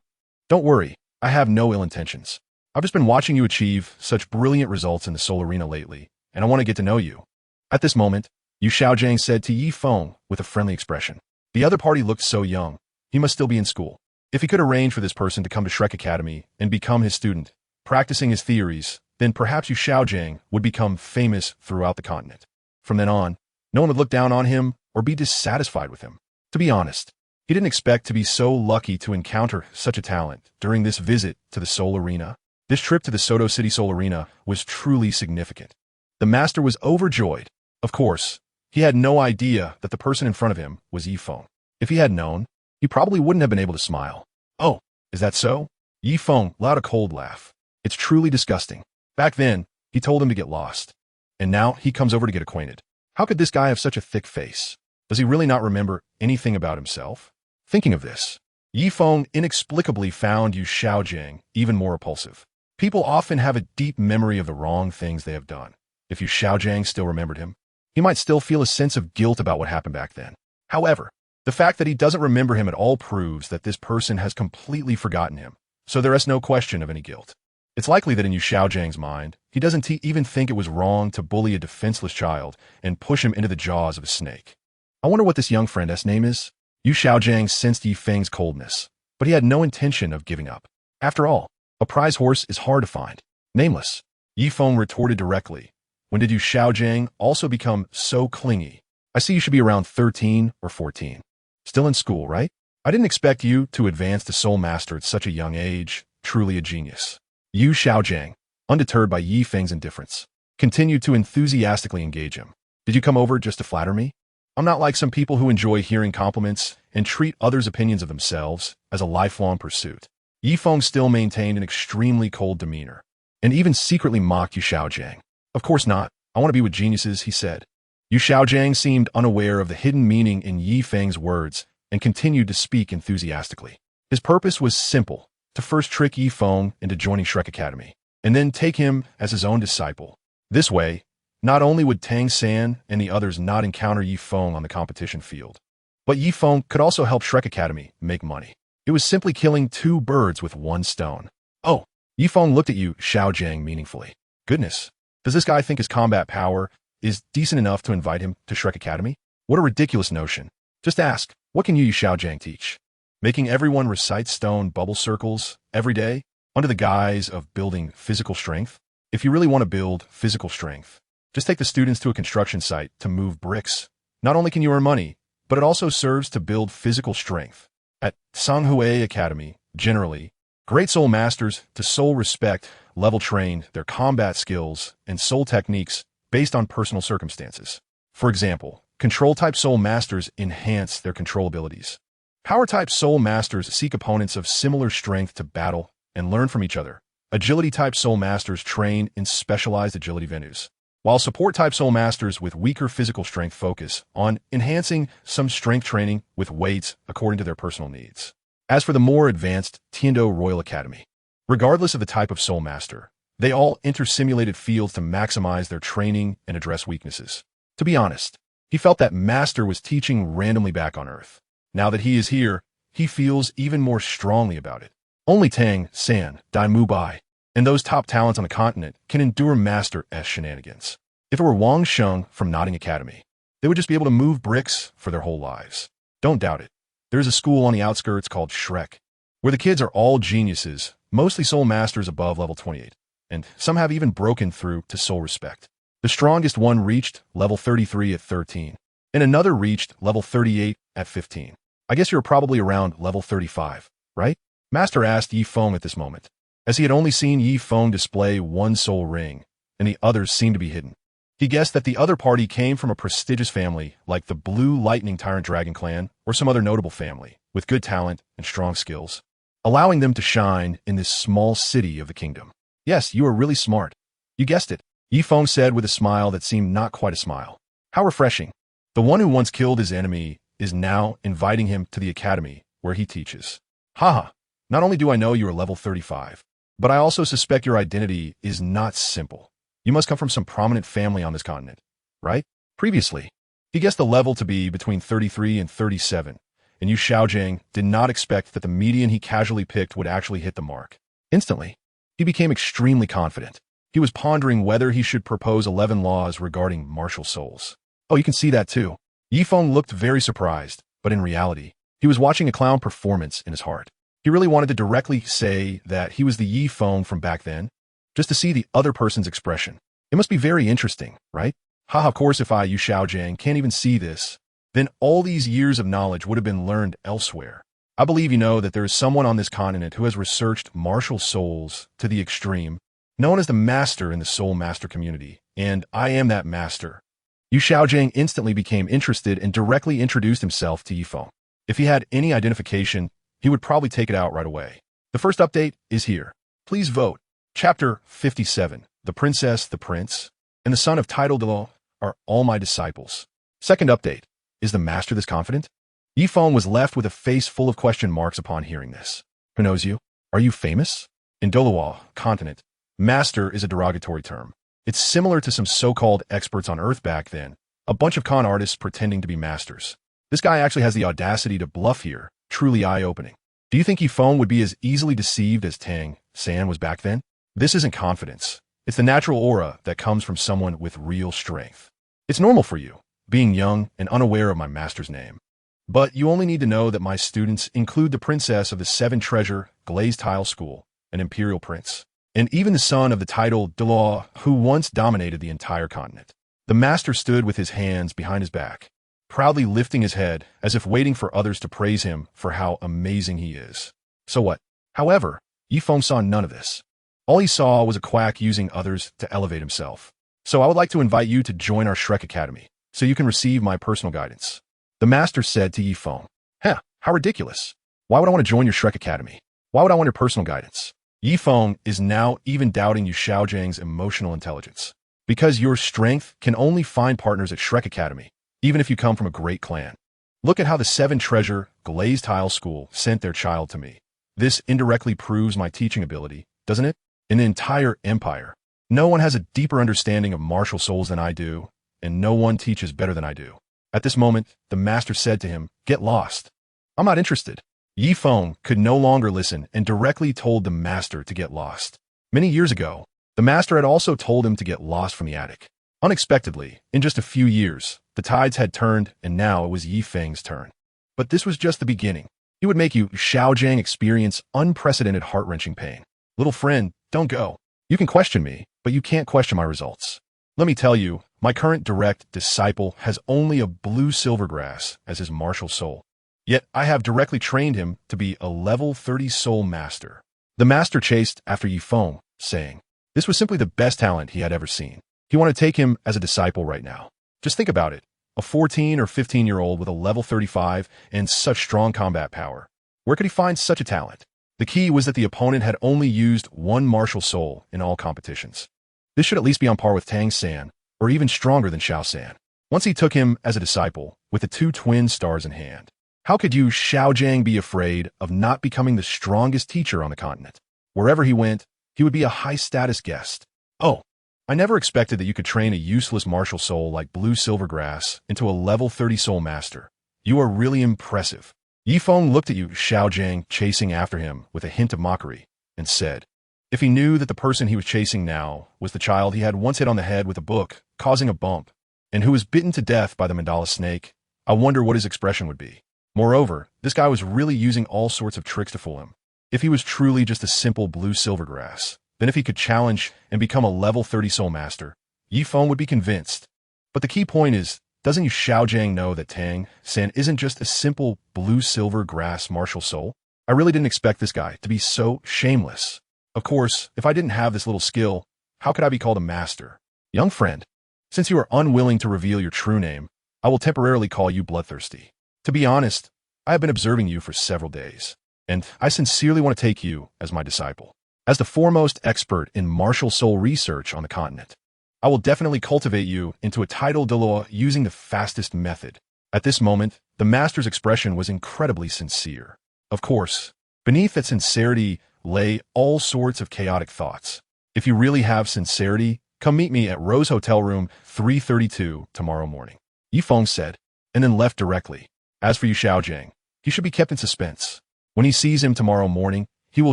Don't worry, I have no ill intentions. I've just been watching you achieve such brilliant results in the Soul Arena lately, and I want to get to know you. At this moment, Xiaogang said to Feng with a friendly expression. The other party looked so young. He must still be in school. If he could arrange for this person to come to Shrek Academy and become his student, practicing his theories, then perhaps Xiaogang would become famous throughout the continent. From then on, no one would look down on him or be dissatisfied with him. To be honest, he didn't expect to be so lucky to encounter such a talent during this visit to the Soul Arena. This trip to the Soto City Soul Arena was truly significant. The master was overjoyed. Of course, he had no idea that the person in front of him was Yi Feng. If he had known, he probably wouldn't have been able to smile. Oh, is that so? Yi Feng let a cold laugh. It's truly disgusting. Back then, he told him to get lost. And now he comes over to get acquainted. How could this guy have such a thick face? Does he really not remember anything about himself? Thinking of this, Yi Feng inexplicably found Xiaogang even more repulsive. People often have a deep memory of the wrong things they have done. If Xiaogang still remembered him, he might still feel a sense of guilt about what happened back then. However, the fact that he doesn't remember him at all proves that this person has completely forgotten him, so there is no question of any guilt. It's likely that in Xiaogang's mind, he doesn't even think it was wrong to bully a defenseless child and push him into the jaws of a snake. I wonder what this young friend's name is? Xiaogang sensed Yi Feng's coldness, but he had no intention of giving up. After all, a prize horse is hard to find. Nameless. Yi Feng retorted directly. When did Xiaogang also become so clingy? I see you should be around 13 or 14. Still in school, right? I didn't expect you to advance to Soul Master at such a young age. Truly a genius. Xiaogang, undeterred by Yi Feng's indifference, continued to enthusiastically engage him. Did you come over just to flatter me? I'm not like some people who enjoy hearing compliments and treat others' opinions of themselves as a lifelong pursuit. Yi Feng still maintained an extremely cold demeanor, and even secretly mocked Xiaogang. Of course not. I want to be with geniuses, he said. Xiaogang seemed unaware of the hidden meaning in Yi Feng's words and continued to speak enthusiastically. His purpose was simple, to first trick Yi Feng into joining Shrek Academy, and then take him as his own disciple. This way, not only would Tang San and the others not encounter Yi Feng on the competition field, but Yi Feng could also help Shrek Academy make money. It was simply killing two birds with one stone. Oh, Yi Feng looked at Xiaogang meaningfully. Goodness, does this guy think his combat power is decent enough to invite him to Shrek Academy? What a ridiculous notion. Just ask, what can Xiaogang teach? Making everyone recite stone bubble circles every day under the guise of building physical strength? If you really want to build physical strength, just take the students to a construction site to move bricks. Not only can you earn money, but it also serves to build physical strength. At Sanghui Academy, generally, great soul masters to soul respect level train their combat skills and soul techniques based on personal circumstances. For example, control-type soul masters enhance their control abilities. Power-type soul masters seek opponents of similar strength to battle and learn from each other. Agility-type soul masters train in specialized agility venues, while support-type soul masters with weaker physical strength focus on enhancing some strength training with weights according to their personal needs. As for the more advanced Tiando Royal Academy, regardless of the type of soul master, they all enter simulated fields to maximize their training and address weaknesses. To be honest, he felt that Master was teaching randomly back on Earth. Now that he is here, he feels even more strongly about it. Only Tang San, Dai Mu Bai, and those top talents on the continent can endure Master's shenanigans. If it were Wang Sheng from Nodding Academy, they would just be able to move bricks for their whole lives. Don't doubt it. There's a school on the outskirts called Shrek, where the kids are all geniuses, mostly soul masters above level 28, and some have even broken through to soul respect. The strongest one reached level 33 at 13, and another reached level 38 at 15. I guess you're probably around level 35, right? Master asked Yi Feng at this moment, as he had only seen Yi Feng display one soul ring, and the others seemed to be hidden. He guessed that the other party came from a prestigious family like the Blue Lightning Tyrant Dragon Clan or some other notable family with good talent and strong skills, allowing them to shine in this small city of the kingdom. Yes, you are really smart. You guessed it, Yi Feng said with a smile that seemed not quite a smile. How refreshing. The one who once killed his enemy is now inviting him to the academy where he teaches. Haha, not only do I know you are level 35, but I also suspect your identity is not simple. You must come from some prominent family on this continent, right? Previously, he guessed the level to be between 33 and 37, and Xiaogang did not expect that the median he casually picked would actually hit the mark. Instantly, he became extremely confident. He was pondering whether he should propose 11 laws regarding martial souls. Oh, you can see that too. Yi Feng looked very surprised, but in reality, he was watching a clown performance in his heart. He really wanted to directly say that he was the Yi Feng from back then, just to see the other person's expression. It must be very interesting, right? Haha, of course if Xiaogang can't even see this, then all these years of knowledge would have been learned elsewhere. I believe you know that there is someone on this continent who has researched martial souls to the extreme, known as the Master in the Soul Master community, and I am that Master. Yu Xiaogang instantly became interested and directly introduced himself to Yi Feng. If he had any identification, he would probably take it out right away. The first update is here. Please vote. Chapter 57. The Princess, the Prince, and the son of title Douluo are all my disciples. Second update. Is the master this confident? Yi Feng was left with a face full of question marks upon hearing this. Who knows you? Are you famous? In Douluo continent, master is a derogatory term. It's similar to some so-called experts on Earth back then, a bunch of con artists pretending to be masters. This guy actually has the audacity to bluff here, truly eye-opening. Do you think Yi Feng would be as easily deceived as Tang San was back then? This isn't confidence. It's the natural aura that comes from someone with real strength. It's normal for you, being young and unaware of my master's name. But you only need to know that my students include the princess of the Seven Treasure Glazed Tile School, an imperial prince, and even the son of the title Douluo, who once dominated the entire continent. The master stood with his hands behind his back, proudly lifting his head as if waiting for others to praise him for how amazing he is. So what? However, Yi Feng saw none of this. All he saw was a quack using others to elevate himself. So I would like to invite you to join our Shrek Academy, so you can receive my personal guidance. The master said to Yi Feng. How ridiculous. Why would I want to join your Shrek Academy? Why would I want your personal guidance? Yi Feng is now even doubting Yu Xiaojang's emotional intelligence. Because your strength can only find partners at Shrek Academy, even if you come from a great clan. Look at how the Seven Treasure Glazed Tile School sent their child to me. This indirectly proves my teaching ability, doesn't it? In the entire empire, no one has a deeper understanding of martial souls than I do, and no one teaches better than I do. At this moment, the master said to him, "Get lost." I'm not interested. Yi Feng could no longer listen and directly told the master to get lost. Many years ago, the master had also told him to get lost from the attic. Unexpectedly, in just a few years, the tides had turned and now it was Yi Feng's turn. But this was just the beginning. He would make Yu Xiaogang experience unprecedented heart-wrenching pain. Little friend, don't go. You can question me, but you can't question my results. Let me tell you, my current direct disciple has only a blue silvergrass as his martial soul. Yet I have directly trained him to be a level 30 soul master. The master chased after Yi Feng, saying, this was simply the best talent he had ever seen. He wanted to take him as a disciple right now. Just think about it. A 14 or 15-year-old with a level 35 and such strong combat power. Where could he find such a talent? The key was that the opponent had only used one martial soul in all competitions. This should at least be on par with Tang San, or even stronger than Xiao San. Once he took him as a disciple, with the two twin stars in hand. How could Yu Xiaogang be afraid of not becoming the strongest teacher on the continent? Wherever he went, he would be a high-status guest. Oh, I never expected that you could train a useless martial soul like Blue Silvergrass into a level 30 soul master. You are really impressive. Yi Feng looked at Yu Xiaogang chasing after him with a hint of mockery, and said, if he knew that the person he was chasing now was the child he had once hit on the head with a book, causing a bump, and who was bitten to death by the mandala snake, I wonder what his expression would be. Moreover, this guy was really using all sorts of tricks to fool him. If he was truly just a simple Blue Silvergrass, then if he could challenge and become a level 30 soul master, Yi Feng would be convinced. But the key point is, doesn't Yu Xiaogang know that Tang San isn't just a simple Blue Silvergrass martial soul? I really didn't expect this guy to be so shameless. Of course, if I didn't have this little skill, how could I be called a master? Young friend, since you are unwilling to reveal your true name, I will temporarily call you Bloodthirsty. To be honest, I have been observing you for several days, and I sincerely want to take you as my disciple. As the foremost expert in martial soul research on the continent, I will definitely cultivate you into a title Douluo using the fastest method. At this moment, the master's expression was incredibly sincere. Of course, beneath that sincerity lay all sorts of chaotic thoughts. If you really have sincerity, come meet me at Rose Hotel Room 332 tomorrow morning. Yi Feng said, and then left directly. As for Yu Xiaogang, he should be kept in suspense. When he sees him tomorrow morning, he will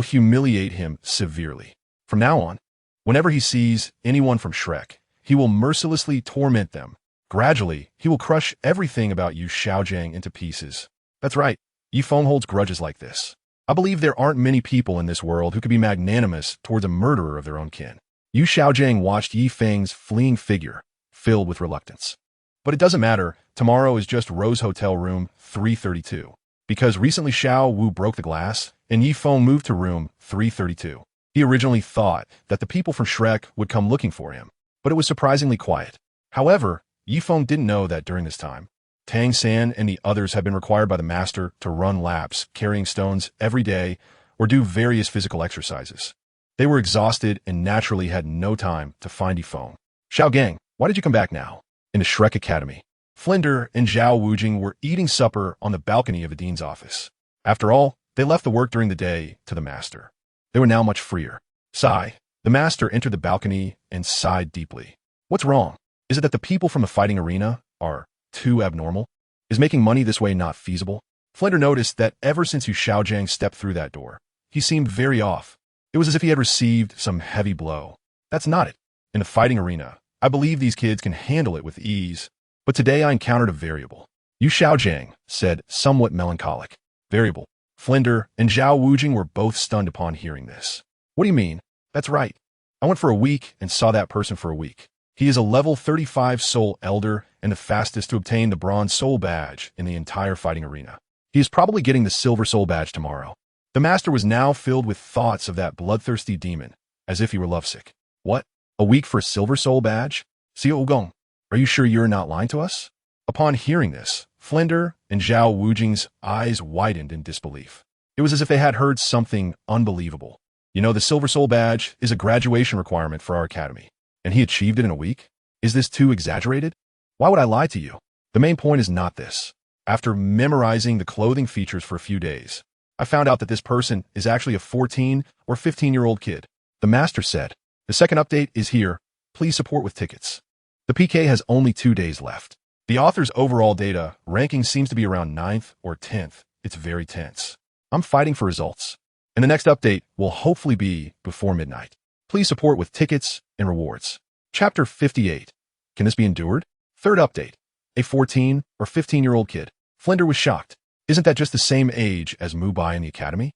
humiliate him severely. From now on, whenever he sees anyone from Shrek, he will mercilessly torment them. Gradually, he will crush everything about Yu Xiaogang into pieces. That's right, Yi Feng holds grudges like this. I believe there aren't many people in this world who could be magnanimous towards a murderer of their own kin. Yu Xiaogang watched Yi Feng's fleeing figure, filled with reluctance. But it doesn't matter, tomorrow is just Rose Hotel Room 332. Because recently Xiao Wu broke the glass, and Yi Feng moved to room 332. He originally thought that the people from Shrek would come looking for him, but it was surprisingly quiet. However, Feng didn't know that during this time, Tang San and the others had been required by the master to run laps, carrying stones every day, or do various physical exercises. They were exhausted and naturally had no time to find Feng. Xiaogang, why did you come back now? In the Shrek Academy, Flinder and Zhao Wujing were eating supper on the balcony of the dean's office. After all, they left the work during the day to the master. They were now much freer. Sigh. The master entered the balcony and sighed deeply. What's wrong? Is it that the people from the fighting arena are too abnormal? Is making money this way not feasible? Flinder noticed that ever since Xiaogang stepped through that door, he seemed very off. It was as if he had received some heavy blow. That's not it. In the fighting arena, I believe these kids can handle it with ease. But today I encountered a variable. Xiaogang said, somewhat melancholic. Variable. Flinder and Zhao Wujing were both stunned upon hearing this. What do you mean? That's right. I went for a week and saw that person for a week. He is a level 35 soul elder and the fastest to obtain the bronze soul badge in the entire fighting arena. He is probably getting the silver soul badge tomorrow. The master was now filled with thoughts of that bloodthirsty demon, as if he were lovesick. What? A week for a silver soul badge? Xiaogang, are you sure you're not lying to us? Upon hearing this, Flinder and Zhao Wujing's eyes widened in disbelief. It was as if they had heard something unbelievable. You know, the silver soul badge is a graduation requirement for our academy. And he achieved it in a week? Is this too exaggerated? Why would I lie to you? The main point is not this. After memorizing the clothing features for a few days, I found out that this person is actually a 14 or 15-year-old kid. The master said, the second update is here. Please support with tickets. The PK has only 2 days left. The author's overall data ranking seems to be around 9th or 10th. It's very tense. I'm fighting for results. And the next update will hopefully be before midnight. Please support with tickets and rewards. Chapter 58. Can this be endured? Third update. A 14 or 15-year-old kid. Flinder was shocked. Isn't that just the same age as Mu Bai in the academy?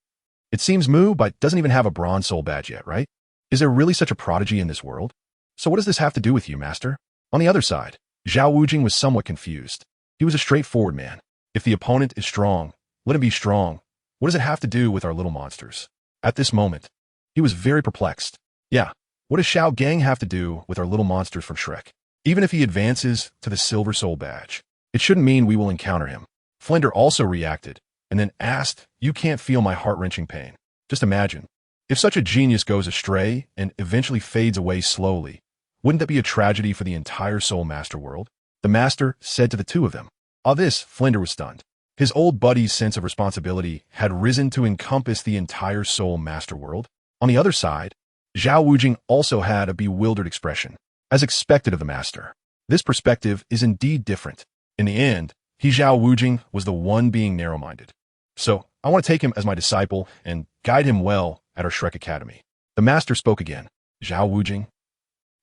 It seems Mu Bai doesn't even have a bronze soul badge yet, right? Is there really such a prodigy in this world? So what does this have to do with you, master? On the other side, Zhao Wujing was somewhat confused. He was a straightforward man. If the opponent is strong, let him be strong. What does it have to do with our little monsters? At this moment, he was very perplexed. Yeah, what does Xiaogang have to do with our little monsters from Shrek? Even if he advances to the silver soul badge, it shouldn't mean we will encounter him. Flinder also reacted, and then asked, you can't feel my heart-wrenching pain. Just imagine, if such a genius goes astray and eventually fades away slowly, wouldn't that be a tragedy for the entire soul master world? The master said to the two of them. On this, Flinder was stunned. His old buddy's sense of responsibility had risen to encompass the entire soul master world. On the other side, Zhao Wujing also had a bewildered expression, as expected of the master. This perspective is indeed different. In the end, Zhao Wujing was the one being narrow-minded. So, I want to take him as my disciple and guide him well at our Shrek Academy. The master spoke again. Zhao Wujing.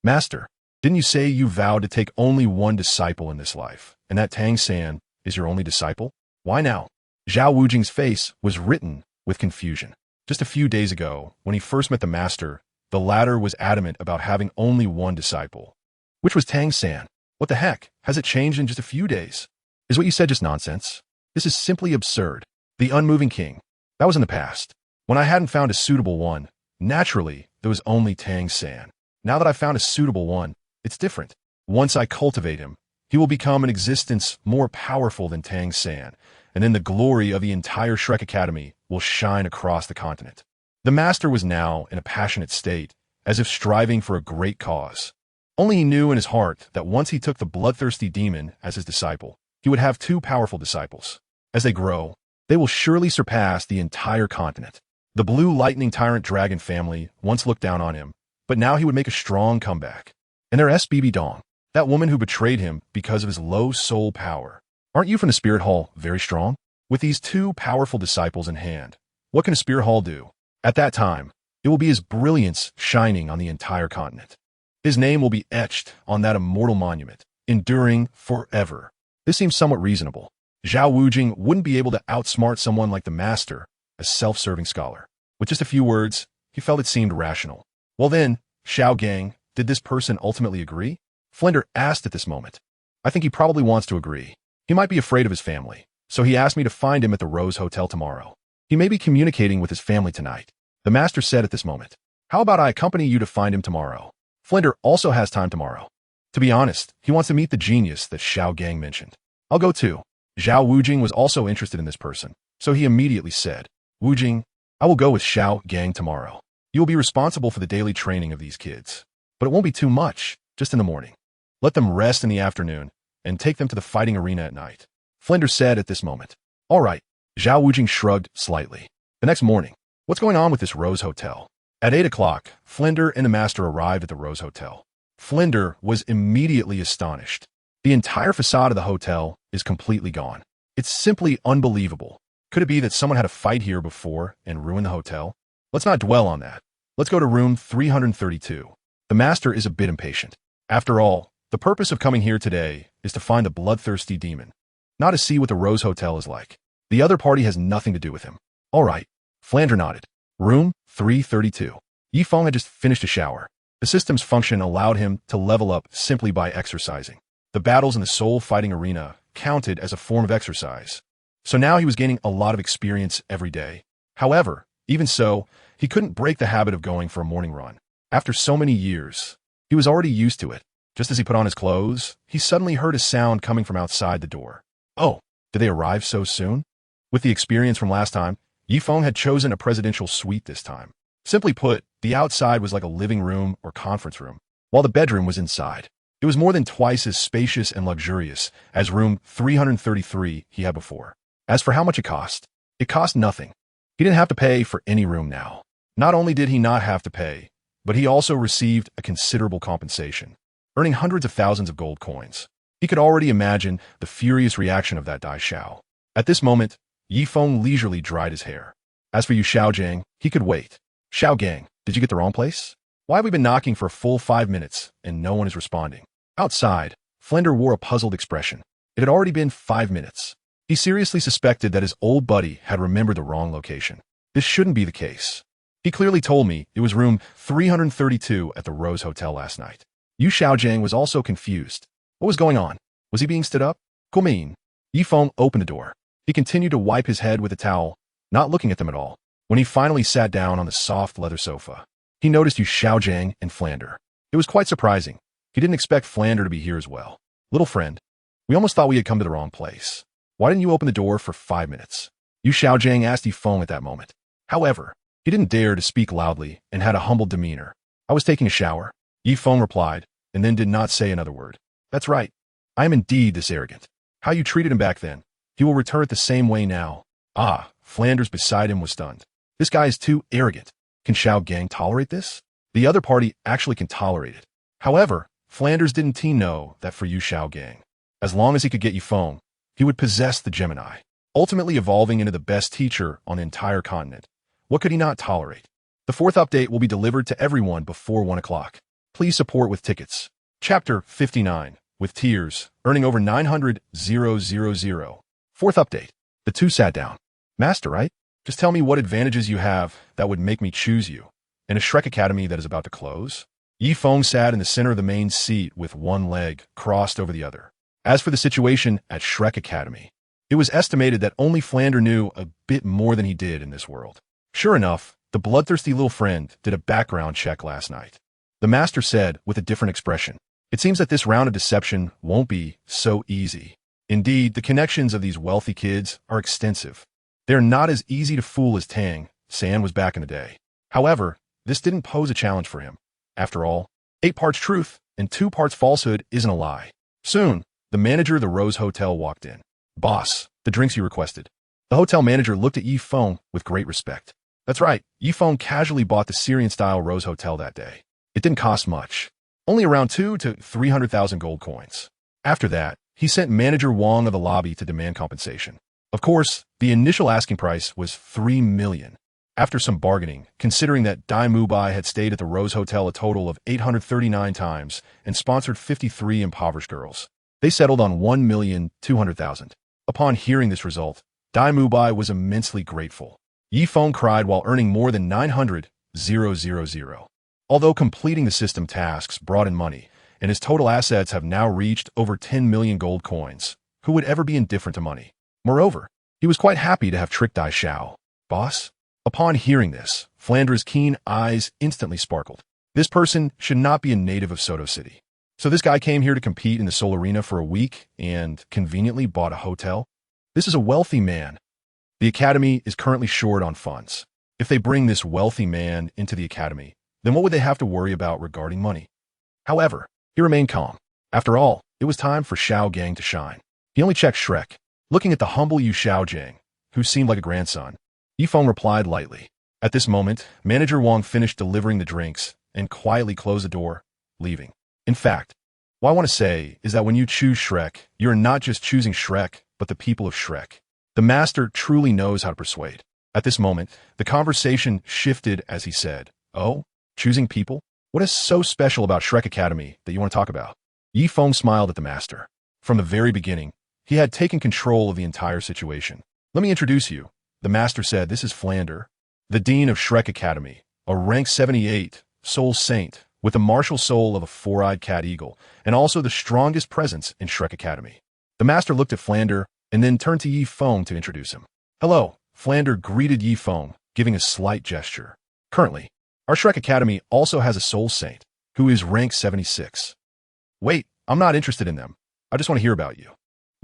Master, didn't you say you vowed to take only one disciple in this life, and that Tang San is your only disciple? Why now? Zhao Wujing's face was written with confusion. Just a few days ago, when he first met the master, the latter was adamant about having only one disciple, which was Tang San. What the heck? Has it changed in just a few days? Is what you said just nonsense? This is simply absurd. The unmoving king. That was in the past. When I hadn't found a suitable one, naturally, there was only Tang San. Now that I found a suitable one, it's different. Once I cultivate him, he will become an existence more powerful than Tang San, and then the glory of the entire Shrek Academy will shine across the continent. The master was now in a passionate state, as if striving for a great cause. Only he knew in his heart that once he took the bloodthirsty demon as his disciple, he would have two powerful disciples. As they grow, they will surely surpass the entire continent. The blue lightning tyrant dragon family once looked down on him, but now he would make a strong comeback. And their SBB Dong, that woman who betrayed him because of his low soul power. Aren't you from the Spirit Hall very strong? With these two powerful disciples in hand, what can a Spirit Hall do? At that time, it will be his brilliance shining on the entire continent. His name will be etched on that immortal monument, enduring forever. This seems somewhat reasonable. Zhao Wujing wouldn't be able to outsmart someone like the master, a self-serving scholar. With just a few words, he felt it seemed rational. Well then, Xiaogang, did this person ultimately agree? Flinder asked at this moment. I think he probably wants to agree. He might be afraid of his family, so he asked me to find him at the Rose Hotel tomorrow. He may be communicating with his family tonight. The master said at this moment. How about I accompany you to find him tomorrow? Flinder also has time tomorrow. To be honest, he wants to meet the genius that Xiaogang mentioned. I'll go too. Zhao Wujing was also interested in this person, so he immediately said, Wujing, I will go with Xiaogang tomorrow. You will be responsible for the daily training of these kids. But it won't be too much, just in the morning. Let them rest in the afternoon, and take them to the fighting arena at night. Flender said at this moment. All right. Zhao Wujing shrugged slightly. The next morning, what's going on with this Rose Hotel? At 8 o'clock, Flender and the master arrived at the Rose Hotel. Flender was immediately astonished. The entire facade of the hotel is completely gone. It's simply unbelievable. Could it be that someone had a fight here before and ruined the hotel? Let's not dwell on that. Let's go to room 332. The master is a bit impatient. After all, the purpose of coming here today is to find the bloodthirsty demon, not to see what the Rose Hotel is like. The other party has nothing to do with him. All right. Flander nodded. Room 332. Feng had just finished a shower. The system's function allowed him to level up simply by exercising. The battles in the soul fighting arena counted as a form of exercise. So now he was gaining a lot of experience every day. However, even so, he couldn't break the habit of going for a morning run. After so many years, he was already used to it. Just as he put on his clothes, he suddenly heard a sound coming from outside the door. Oh, did they arrive so soon? With the experience from last time, Feng had chosen a presidential suite this time. Simply put, the outside was like a living room or conference room, while the bedroom was inside. It was more than twice as spacious and luxurious as room 333 he had before. As for how much it cost nothing. He didn't have to pay for any room now. Not only did he not have to pay, but he also received a considerable compensation, earning hundreds of thousands of gold coins. He could already imagine the furious reaction of that Dai Xiao. At this moment, Feng leisurely dried his hair. As for you Xiaogang, he could wait. Xiaogang, did you get the wrong place? Why have we been knocking for a full 5 minutes and no one is responding? Outside, Flender wore a puzzled expression. It had already been 5 minutes. He seriously suspected that his old buddy had remembered the wrong location. This shouldn't be the case. He clearly told me it was room 332 at the Rose Hotel last night. Yu Xiaogang was also confused. What was going on? Was he being stood up? Kumin. Feng opened the door. He continued to wipe his head with a towel, not looking at them at all. When he finally sat down on the soft leather sofa, he noticed Yu Xiaogang and Flander. It was quite surprising. He didn't expect Flander to be here as well. Little friend, we almost thought we had come to the wrong place. Why didn't you open the door for 5 minutes? Yu Xiaogang asked Feng at that moment. However, he didn't dare to speak loudly and had a humble demeanor. I was taking a shower. Feng replied, and then did not say another word. That's right. I am indeed this arrogant. How you treated him back then, he will return it the same way now. Ah, Flanders beside him was stunned. This guy is too arrogant. Can Xiaogang tolerate this? The other party actually can tolerate it. However, Flanders didn't know that for Yu Xiaogang, as long as he could get Feng, he would possess the Gemini, ultimately evolving into the best teacher on the entire continent. What could he not tolerate? The 4th update will be delivered to everyone before 1 o'clock. Please support with tickets. Chapter 59, with tears, earning over 900,000. 4th update. The two sat down. Master, right? Just tell me what advantages you have that would make me choose you. In a Shrek Academy that is about to close? Feng sat in the center of the main seat with one leg crossed over the other. As for the situation at Shrek Academy, it was estimated that only Flander knew a bit more than he did in this world. Sure enough, the bloodthirsty little friend did a background check last night. The master said with a different expression, it seems that this round of deception won't be so easy. Indeed, the connections of these wealthy kids are extensive. They're not as easy to fool as Tang San was back in the day. However, this didn't pose a challenge for him. After all, 8 parts truth and 2 parts falsehood isn't a lie. Soon, the manager of the Rose Hotel walked in. Boss, the drinks you requested. The hotel manager looked at Feng with great respect. That's right, Feng casually bought the Syrian-style Rose Hotel that day. It didn't cost much, only around 200,000 to 300,000 gold coins. After that, he sent Manager Wang of the lobby to demand compensation. Of course, the initial asking price was 3 million. After some bargaining, considering that Dai Mubai had stayed at the Rose Hotel a total of 839 times and sponsored 53 impoverished girls, they settled on 1,200,000. Upon hearing this result, Dai Mubai was immensely grateful. Feng cried while earning more than 900,000. Although completing the system tasks brought in money, and his total assets have now reached over 10 million gold coins, who would ever be indifferent to money? Moreover, he was quite happy to have tricked Dai Xiao. Boss? Upon hearing this, Flanders' keen eyes instantly sparkled. This person should not be a native of Soto City. So this guy came here to compete in the Soul Arena for a week and conveniently bought a hotel? This is a wealthy man. The academy is currently short on funds. If they bring this wealthy man into the academy, then what would they have to worry about regarding money? However, he remained calm. After all, it was time for Xiaogang to shine. He only checked Shrek, looking at the humble Xiaogang, who seemed like a grandson. Feng replied lightly. At this moment, Manager Wang finished delivering the drinks and quietly closed the door, leaving. In fact, what I want to say is that when you choose Shrek, you're not just choosing Shrek, but the people of Shrek. The master truly knows how to persuade. At this moment, the conversation shifted as he said, "Oh, choosing people? What is so special about Shrek Academy that you want to talk about?" Feng smiled at the master. From the very beginning, he had taken control of the entire situation. "Let me introduce you," the master said. "This is Flander, the dean of Shrek Academy, a rank 78, soul saint, with the martial soul of a four-eyed cat eagle, and also the strongest presence in Shrek Academy." The master looked at Flander and then turned to Feng to introduce him. "Hello," Flander greeted Feng, giving a slight gesture. "Currently, our Shrek Academy also has a soul saint, who is rank 76. Wait, I'm not interested in them. I just want to hear about you."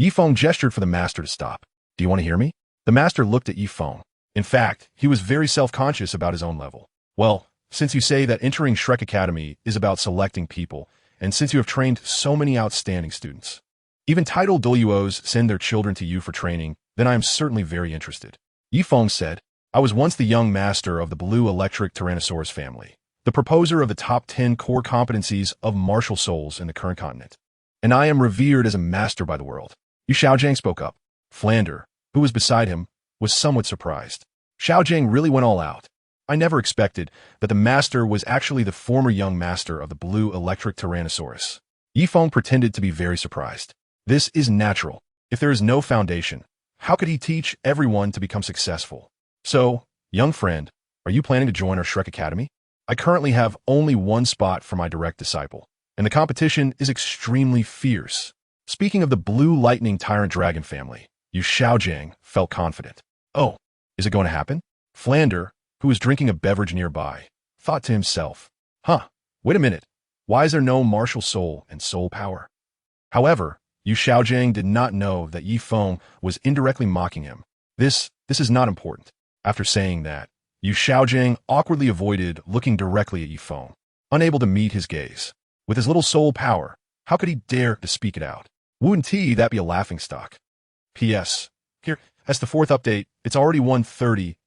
Feng gestured for the master to stop. "Do you want to hear me?" The master looked at Feng. In fact, he was very self-conscious about his own level. "Well, since you say that entering Shrek Academy is about selecting people, and since you have trained so many outstanding students, even titled Douluos send their children to you for training, then I am certainly very interested." Feng said, "I was once the young master of the blue electric Tyrannosaurus family, the proposer of the top 10 core competencies of martial souls in the current continent, and I am revered as a master by the world." Xiaogang spoke up. Flander, who was beside him, was somewhat surprised. Xiaogang really went all out. "I never expected that the master was actually the former young master of the blue electric Tyrannosaurus." Feng pretended to be very surprised. "This is natural. If there is no foundation, how could he teach everyone to become successful? So, young friend, are you planning to join our Shrek Academy? I currently have only one spot for my direct disciple, and the competition is extremely fierce." Speaking of the blue lightning tyrant dragon family, Xiaogang felt confident. "Oh, is it going to happen?" Flander, who was drinking a beverage nearby, thought to himself, wait a minute, why is there no martial soul and soul power? However, Xiaogang did not know that Feng was indirectly mocking him. This is not important." After saying that, Xiaogang awkwardly avoided looking directly at Feng, unable to meet his gaze. With his little soul power, how could he dare to speak it out? Wouldn't that be a laughingstock? P.S. Here, as the fourth update, it's already 1:30.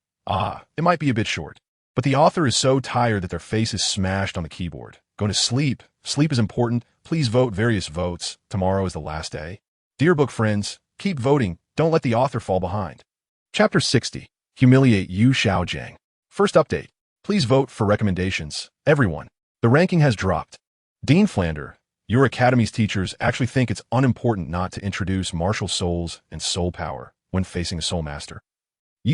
It might be a bit short, but the author is so tired that their face is smashed on the keyboard. Going to sleep. Sleep is important. Please vote various votes. Tomorrow is the last day. Dear book friends, keep voting. Don't let the author fall behind. Chapter 60. Humiliate Xiaogang. First update. Please vote for recommendations. Everyone. The ranking has dropped. Dean Flander, your academy's teachers actually think it's unimportant not to introduce martial souls and soul power when facing a soul master.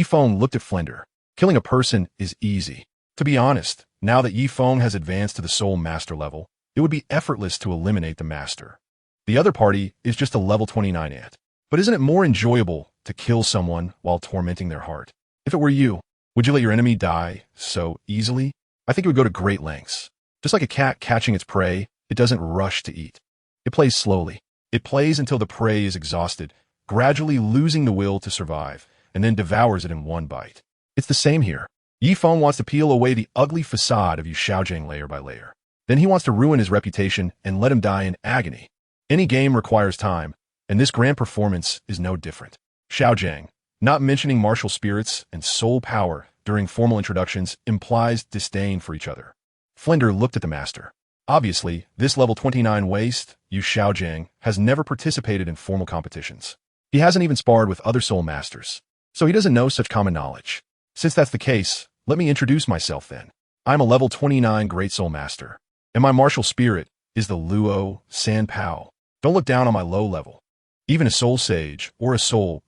Feng looked at Flander. Killing a person is easy. To be honest, now that Feng has advanced to the soul master level, it would be effortless to eliminate the master. The other party is just a level 29 ant. But isn't it more enjoyable to kill someone while tormenting their heart? If it were you, would you let your enemy die so easily? I think it would go to great lengths. Just like a cat catching its prey, it doesn't rush to eat. It plays slowly. It plays until the prey is exhausted, gradually losing the will to survive, and then devours it in one bite. It's the same here. Feng wants to peel away the ugly facade of Xiaogang layer by layer. Then he wants to ruin his reputation and let him die in agony. Any game requires time, and this grand performance is no different. Xiaogang, not mentioning martial spirits and soul power during formal introductions, implies disdain for each other. Flinder looked at the master. Obviously, this level 29 waste, Xiaogang, has never participated in formal competitions. He hasn't even sparred with other soul masters, so he doesn't know such common knowledge. Since that's the case, let me introduce myself then. I'm a level 29 Great Soul Master, and my martial spirit is the Luo San Pao. Don't look down on my low level. Even a soul sage or a soul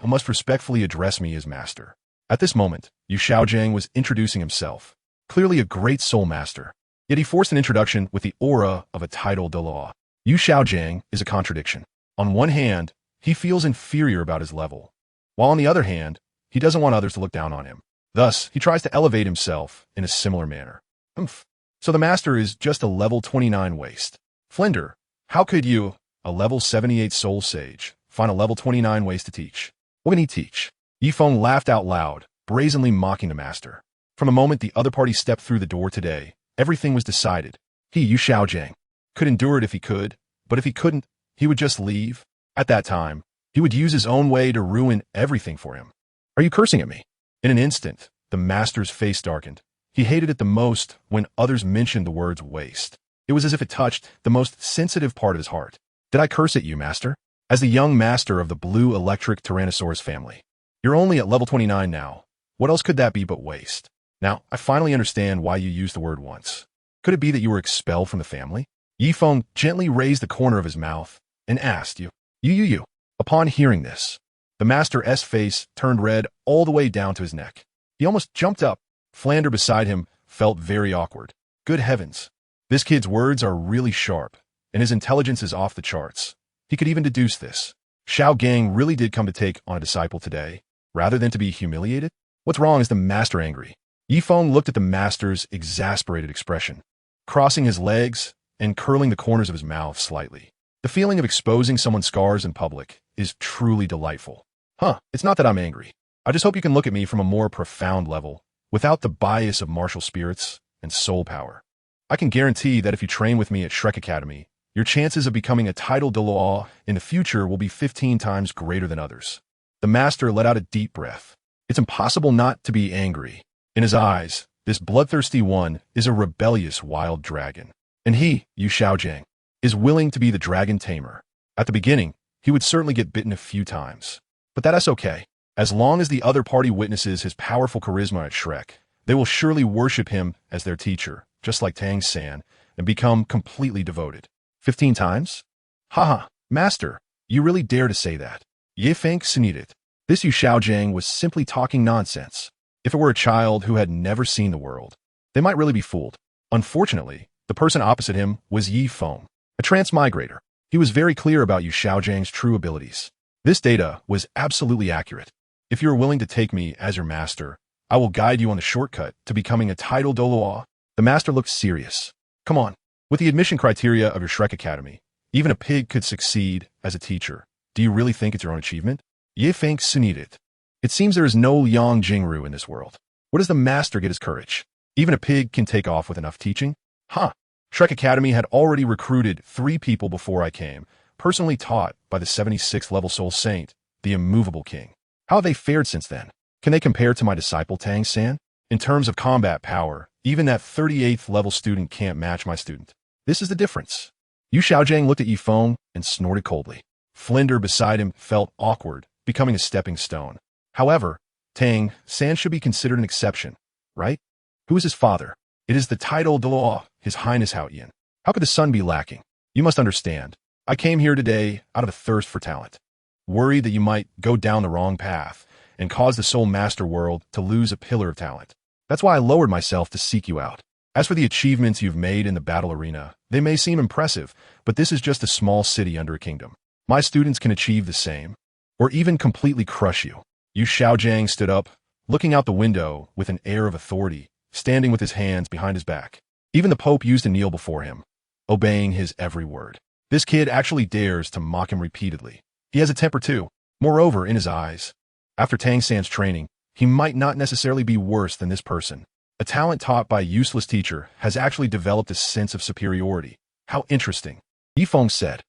must respectfully address me as master. At this moment, Xiaogang was introducing himself. Clearly a great soul master, yet he forced an introduction with the aura of a title Douluo. Xiaogang is a contradiction. On one hand, he feels inferior about his level, while on the other hand, he doesn't want others to look down on him. Thus, he tries to elevate himself in a similar manner. So the master is just a level 29 waste. Flender, how could you, a level 78 soul sage, find a level 29 ways to teach? What can he teach? Yifeng laughed out loud, brazenly mocking the master. From the moment the other party stepped through the door today, everything was decided. He, Xiaogang, could endure it if he could, but if he couldn't, he would just leave. At that time, he would use his own way to ruin everything for him. Are you cursing at me? In an instant, the master's face darkened. He hated it the most when others mentioned the words waste. It was as if it touched the most sensitive part of his heart. Did I curse at you, master? As the young master of the blue electric Tyrannosaurus family. You're only at level 29 now. What else could that be but waste? Now, I finally understand why you used the word once. Could it be that you were expelled from the family? Yifeng gently raised the corner of his mouth and asked, You. Upon hearing this, the master's face turned red all the way down to his neck. He almost jumped up. Flander beside him felt very awkward. Good heavens. This kid's words are really sharp, and his intelligence is off the charts. He could even deduce this. Xiaogang really did come to take on a disciple today, rather than to be humiliated? What's wrong? Is the master angry? Yifeng looked at the master's exasperated expression, crossing his legs and curling the corners of his mouth slightly. The feeling of exposing someone's scars in public is truly delightful. It's not that I'm angry. I just hope you can look at me from a more profound level, without the bias of martial spirits and soul power. I can guarantee that if you train with me at Shrek Academy, your chances of becoming a title Douluo in the future will be 15 times greater than others. The master let out a deep breath. It's impossible not to be angry. In his eyes, this bloodthirsty one is a rebellious wild dragon. And he, Xiaogang, is willing to be the dragon tamer. At the beginning, he would certainly get bitten a few times. But that's okay. As long as the other party witnesses his powerful charisma at Shrek, they will surely worship him as their teacher, just like Tang San, and become completely devoted. 15 times? Master, you really dare to say that. Yifeng sneered. This Xiaogang was simply talking nonsense. If it were a child who had never seen the world, they might really be fooled. Unfortunately, the person opposite him was Yifeng, a transmigrator. He was very clear about Xiaogang's true abilities. This data was absolutely accurate. If you are willing to take me as your master, I will guide you on the shortcut to becoming a title Douluo. The master looked serious. Come on. With the admission criteria of your Shrek Academy, even a pig could succeed as a teacher. Do you really think it's your own achievement? Yifeng sneered. It seems there is no Yang Jingru in this world. Where does the master get his courage? Even a pig can take off with enough teaching? Shrek Academy had already recruited 3 people before I came, personally taught by the 76th level soul saint, the immovable king. How have they fared since then? Can they compare to my disciple Tang San? In terms of combat power, even that 38th level student can't match my student. This is the difference. Xiaogang looked at Yifeng and snorted coldly. Flender beside him felt awkward, becoming a stepping stone. However, Tang San should be considered an exception, right? Who is his father? It is the title Douluo, His Highness Haoyan. How could the son be lacking? You must understand. I came here today out of a thirst for talent, worried that you might go down the wrong path and cause the soul master world to lose a pillar of talent. That's why I lowered myself to seek you out. As for the achievements you've made in the battle arena, they may seem impressive, but this is just a small city under a kingdom. My students can achieve the same, or even completely crush you. Xiaogang stood up, looking out the window with an air of authority, standing with his hands behind his back. Even the Pope used to kneel before him, obeying his every word. This kid actually dares to mock him repeatedly. He has a temper too. Moreover, in his eyes, after Tang San's training, he might not necessarily be worse than this person. A talent taught by a useless teacher has actually developed a sense of superiority. How interesting. Yifeng said.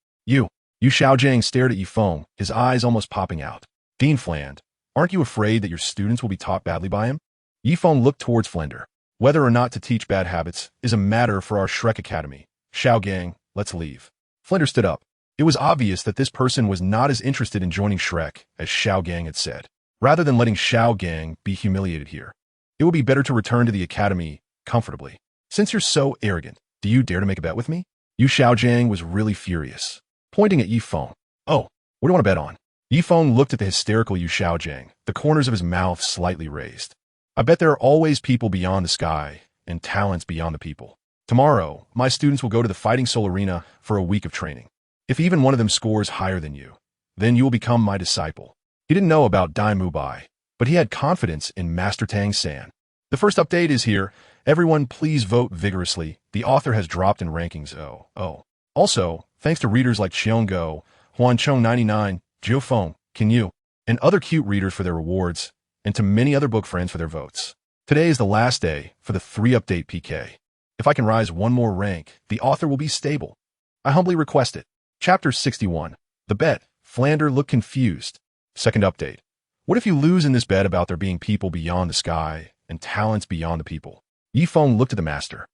Xiaogang stared at Yifeng, his eyes almost popping out. Dean Fland, aren't you afraid that your students will be taught badly by him? Yifeng looked towards Flender. Whether or not to teach bad habits is a matter for our Shrek Academy. Xiaogang, let's leave. Flender stood up. It was obvious that this person was not as interested in joining Shrek as Xiaogang had said. Rather than letting Xiaogang be humiliated here, it would be better to return to the academy comfortably. Since you're so arrogant, do you dare to make a bet with me? Xiaogang was really furious, pointing at Yifeng. Oh, what do you want to bet on? Yifeng looked at the hysterical Xiaogang, the corners of his mouth slightly raised. I bet there are always people beyond the sky and talents beyond the people. Tomorrow, my students will go to the Fighting Soul Arena for a week of training. If even one of them scores higher than you, then you will become my disciple. He didn't know about Dai Mubai, but he had confidence in Master Tang San. The first update is here. Everyone please vote vigorously. The author has dropped in rankings. Oh. Also, thanks to readers like Xiaogang, Huancheng99, Feng, Can You, and other cute readers for their rewards, and to many other book friends for their votes. Today is the last day for the 3-update PK. If I can rise one more rank, the author will be stable. I humbly request it. Chapter 61. The Bet. Flander looked confused. Second update. What if you lose in this bet about there being people beyond the sky and talents beyond the people? Feng looked at the master.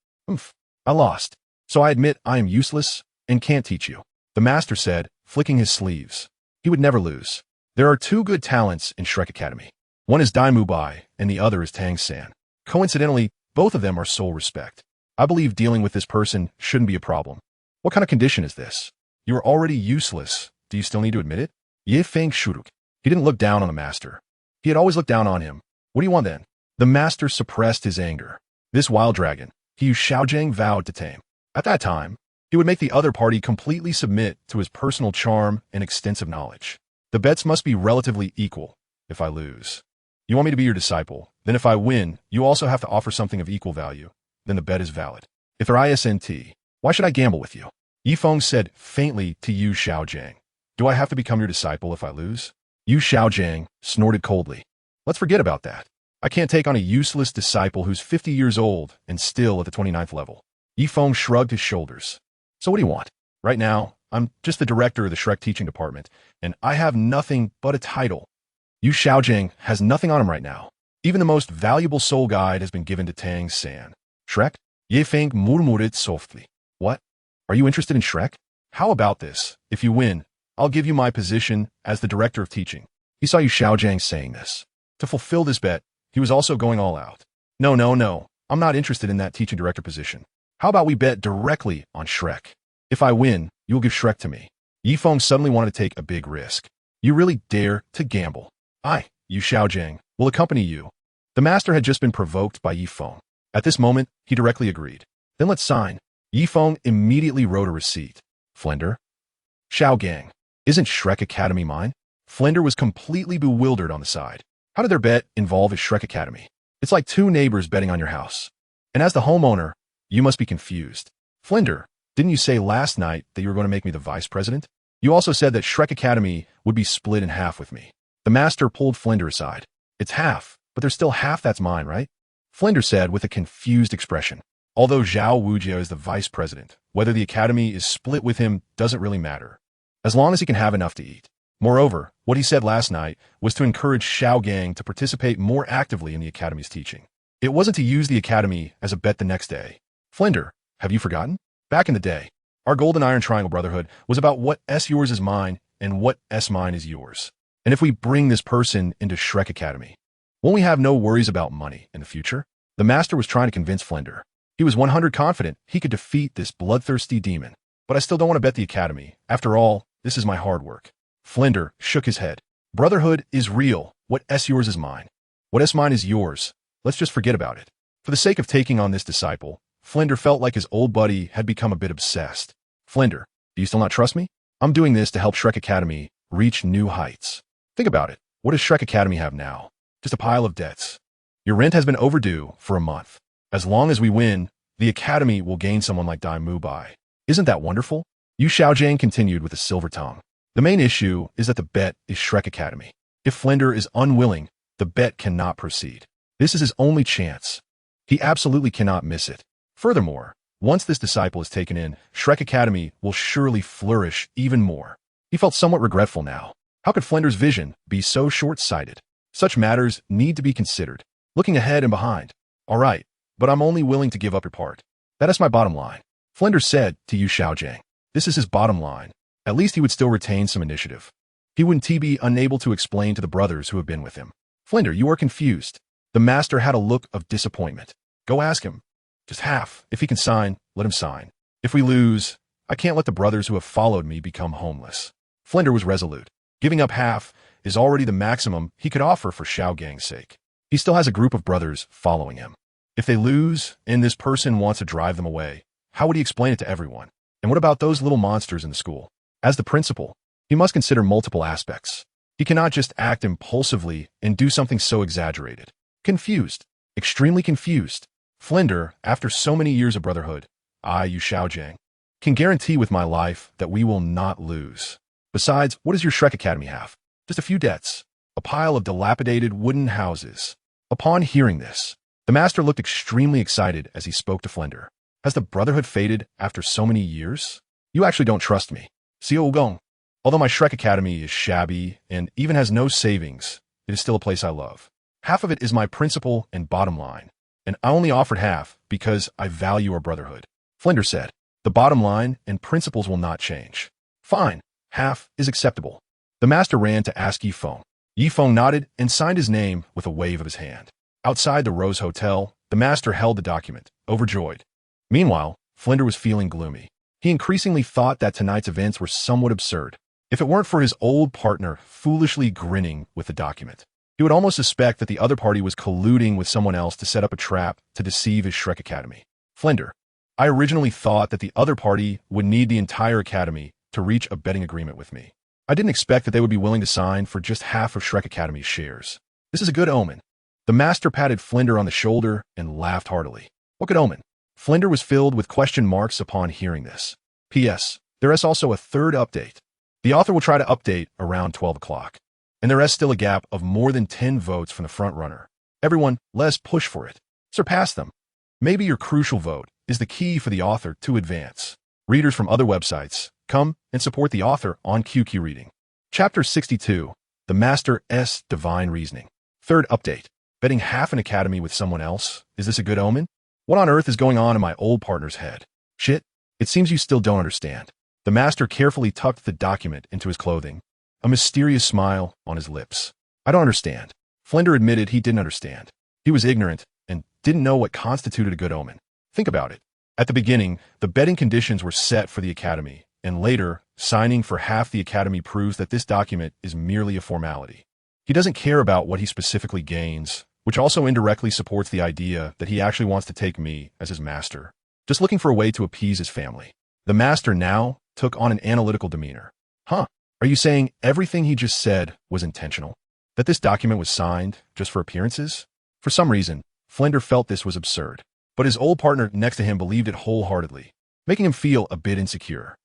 I lost. So I admit I am useless and can't teach you. The master said, flicking his sleeves. He would never lose. There are 2 good talents in Shrek Academy. One is Dai Bai and the other is Tang San. Coincidentally, both of them are soul respect. I believe dealing with this person shouldn't be a problem. What kind of condition is this? You are already useless. Do you still need to admit it? Ye Feng shuruk. He didn't look down on the master. He had always looked down on him. What do you want then? The master suppressed his anger. This wild dragon, he Xiaogang vowed to tame. At that time, he would make the other party completely submit to his personal charm and extensive knowledge. The bets must be relatively equal if I lose. You want me to be your disciple? Then if I win, you also have to offer something of equal value. Then the bet is valid. If they're ISNT, why should I gamble with you? Feng said faintly to Yu Xiaogang. Do I have to become your disciple if I lose? Yu Xiaogang snorted coldly. Let's forget about that. I can't take on a useless disciple who's 50 years old and still at the 29th level. Feng shrugged his shoulders. So what do you want? Right now, I'm just the director of the Shrek teaching department, and I have nothing but a title. Yu Xiaogang has nothing on him right now. Even the most valuable soul guide has been given to Tang San. Shrek? Ye Feng murmured softly. What? Are you interested in Shrek? How about this? If you win, I'll give you my position as the director of teaching. He saw Yu Xiaogang saying this. To fulfill this bet, he was also going all out. No. I'm not interested in that teaching director position. How about we bet directly on Shrek? If I win, you'll give Shrek to me. Feng suddenly wanted to take a big risk. You really dare to gamble? Yu Xiaogang, will accompany you. The master had just been provoked by Feng. At this moment, he directly agreed. Then let's sign. Feng immediately wrote a receipt. Flinder? Xiaogang, isn't Shrek Academy mine? Flinder was completely bewildered on the side. How did their bet involve a Shrek Academy? It's like 2 neighbors betting on your house. And as the homeowner, you must be confused. Flinder, didn't you say last night that you were going to make me the vice president? You also said that Shrek Academy would be split in half with me. The master pulled Flinder aside. It's half, but there's still half that's mine, right? Flinder said with a confused expression. Although Zhao Wujia is the vice president, whether the academy is split with him doesn't really matter, as long as he can have enough to eat. Moreover, what he said last night was to encourage Xiaogang to participate more actively in the academy's teaching. It wasn't to use the academy as a bet the next day. Flinder, have you forgotten? Back in the day, our Golden Iron Triangle Brotherhood was about what S yours is mine and what S mine is yours. And if we bring this person into Shrek Academy, won't we have no worries about money in the future? The master was trying to convince Flinder. He was 100% confident he could defeat this bloodthirsty demon. But I still don't want to bet the academy. After all, this is my hard work. Flinder shook his head. Brotherhood is real. What S yours is mine. What S mine is yours. Let's just forget about it. For the sake of taking on this disciple, Flinder felt like his old buddy had become a bit obsessed. Flinder, do you still not trust me? I'm doing this to help Shrek Academy reach new heights. Think about it. What does Shrek Academy have now? Just a pile of debts. Your rent has been overdue for a month. As long as we win, the academy will gain someone like Dai Bai. Isn't that wonderful? Yu Xiaogang continued with a silver tongue. The main issue is that the bet is Shrek Academy. If Flinder is unwilling, the bet cannot proceed. This is his only chance. He absolutely cannot miss it. Furthermore, once this disciple is taken in, Shrek Academy will surely flourish even more. He felt somewhat regretful now. How could Flinder's vision be so short-sighted? Such matters need to be considered, looking ahead and behind. All right, but I'm only willing to give up your part. That is my bottom line. Flinder said to Yu Xiaogang. This is his bottom line. At least he would still retain some initiative. He wouldn't be unable to explain to the brothers who have been with him. Flinder, you are confused. The master had a look of disappointment. Go ask him. Just half. If he can sign, let him sign. If we lose, I can't let the brothers who have followed me become homeless. Flinder was resolute. Giving up half is already the maximum he could offer for Xiaogang's sake. He still has a group of brothers following him. If they lose, and this person wants to drive them away, how would he explain it to everyone? And what about those little monsters in the school? As the principal, he must consider multiple aspects. He cannot just act impulsively and do something so exaggerated. Confused. Extremely confused. Flinder, after so many years of brotherhood, Yu Xiaogang. Can guarantee with my life that we will not lose. Besides, what does your Shrek Academy have? Just a few debts. A pile of dilapidated wooden houses. Upon hearing this, the master looked extremely excited as he spoke to Flender. Has the brotherhood faded after so many years? You actually don't trust me. Xiaogang. Although my Shrek Academy is shabby and even has no savings, it is still a place I love. Half of it is my principal and bottom line, and I only offered half because I value our brotherhood. Flender said, the bottom line and principles will not change. Fine, half is acceptable. The master ran to ask Feng. Feng nodded and signed his name with a wave of his hand. Outside the Rose Hotel, the master held the document, overjoyed. Meanwhile, Flender was feeling gloomy. He increasingly thought that tonight's events were somewhat absurd. If it weren't for his old partner foolishly grinning with the document, he would almost suspect that the other party was colluding with someone else to set up a trap to deceive his Shrek Academy. Flender, I originally thought that the other party would need the entire academy to reach a betting agreement with me. I didn't expect that they would be willing to sign for just half of Shrek Academy's shares. This is a good omen. The master patted Flender on the shoulder and laughed heartily. What good omen? Flender was filled with question marks upon hearing this. P.S. There is also a third update. The author will try to update around 12 o'clock. And there is still a gap of more than 10 votes from the front runner. Everyone, let's push for it. Surpass them. Maybe your crucial vote is the key for the author to advance. Readers from other websites, come and support the author on QQ Reading. Chapter 62, The Master's Divine Reasoning. Third update. Betting half an academy with someone else? Is this a good omen? What on earth is going on in my old partner's head? Shit, it seems you still don't understand. The master carefully tucked the document into his clothing, a mysterious smile on his lips. I don't understand. Flender admitted he didn't understand. He was ignorant and didn't know what constituted a good omen. Think about it. At the beginning, the betting conditions were set for the academy, and later, signing for half the academy proves that this document is merely a formality. He doesn't care about what he specifically gains, which also indirectly supports the idea that he actually wants to take me as his master, just looking for a way to appease his family. The master now took on an analytical demeanor. Huh, are you saying everything he just said was intentional? That this document was signed just for appearances? For some reason, Flender felt this was absurd, but his old partner next to him believed it wholeheartedly, making him feel a bit insecure.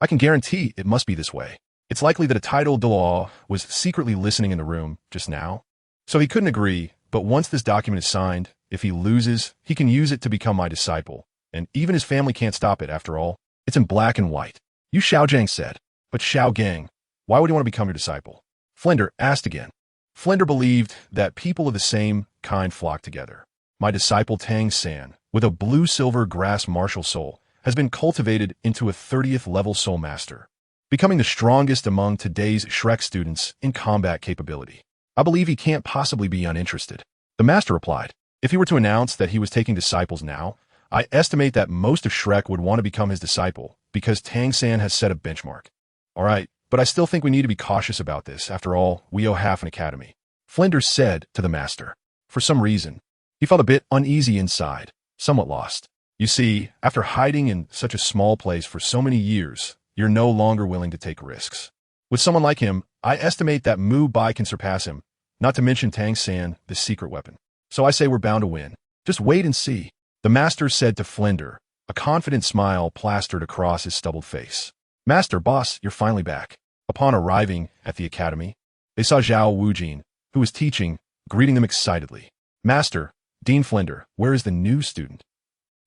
I can guarantee it must be this way. It's likely that a titled Douluo was secretly listening in the room just now. So he couldn't agree, but once this document is signed, if he loses, he can use it to become my disciple, and even his family can't stop it after all. It's in black and white. You Xiaogang said. But Xiaogang, why would you want to become your disciple? Flender asked again. Flender believed that people of the same kind flock together. My disciple Tang San, with a blue-silver grass martial soul, has been cultivated into a 30th level soul master, becoming the strongest among today's Shrek students in combat capability. I believe he can't possibly be uninterested. The master replied, if he were to announce that he was taking disciples now, I estimate that most of Shrek would want to become his disciple because Tang San has set a benchmark. All right, but I still think we need to be cautious about this. After all, we owe half an academy. Flender said to the master. For some reason, he felt a bit uneasy inside, somewhat lost. You see, after hiding in such a small place for so many years, you're no longer willing to take risks. With someone like him, I estimate that Mu Bai can surpass him, not to mention Tang San, the secret weapon. So I say we're bound to win. Just wait and see. The master said to Flender, a confident smile plastered across his stubbled face. Master, boss, you're finally back. Upon arriving at the academy, they saw Zhao Wujin, who was teaching, greeting them excitedly. Master, Dean Flender, where is the new student?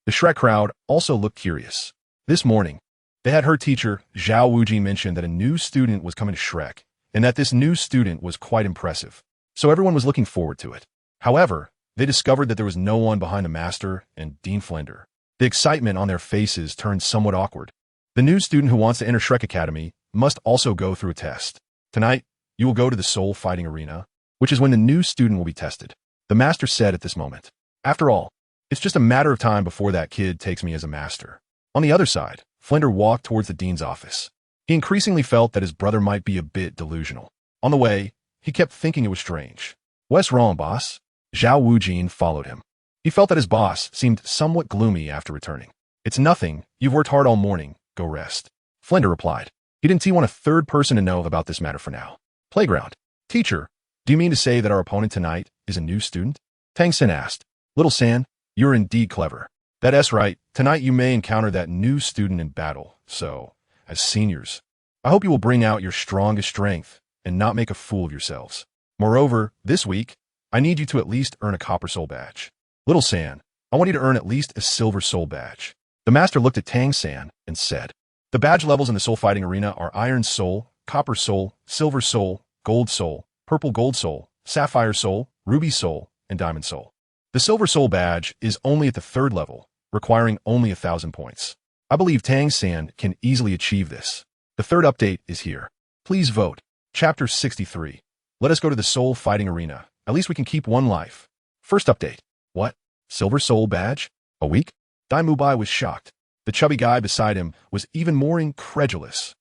The Shrek crowd also looked curious. This morning, they had heard teacher Zhao Wujin mention that a new student was coming to Shrek, and that this new student was quite impressive. So everyone was looking forward to it. However, they discovered that there was no one behind the master and Dean Flender. The excitement on their faces turned somewhat awkward. The new student who wants to enter Shrek Academy must also go through a test. Tonight, you will go to the Soul Fighting Arena, which is when the new student will be tested. The master said at this moment. After all, it's just a matter of time before that kid takes me as a master. On the other side, Flender walked towards the dean's office. He increasingly felt that his brother might be a bit delusional. On the way, he kept thinking it was strange. What's wrong, boss? Zhao Wujin followed him. He felt that his boss seemed somewhat gloomy after returning. It's nothing. You've worked hard all morning. Go rest. Flender replied. He didn't want a third person to know about this matter for now. Playground. Teacher, do you mean to say that our opponent tonight is a new student? Tang San asked. Little San, you're indeed clever. That's right. Tonight you may encounter that new student in battle. So, as seniors, I hope you will bring out your strongest strength and not make a fool of yourselves. Moreover, this week, I need you to at least earn a copper soul badge. Little San, I want you to earn at least a silver soul badge. The master looked at Tang San and said, the badge levels in the soul fighting arena are iron soul, copper soul, silver soul, gold soul, purple gold soul, sapphire soul, ruby soul, and diamond soul. The silver soul badge is only at the 3rd level, requiring only 1,000 points. I believe Tang San can easily achieve this. The 3rd update is here. Please vote. Chapter 63. Let us go to the soul fighting arena. At least we can keep one life. First update. What? Silver soul badge? A week? Dai Mubai was shocked. The chubby guy beside him was even more incredulous.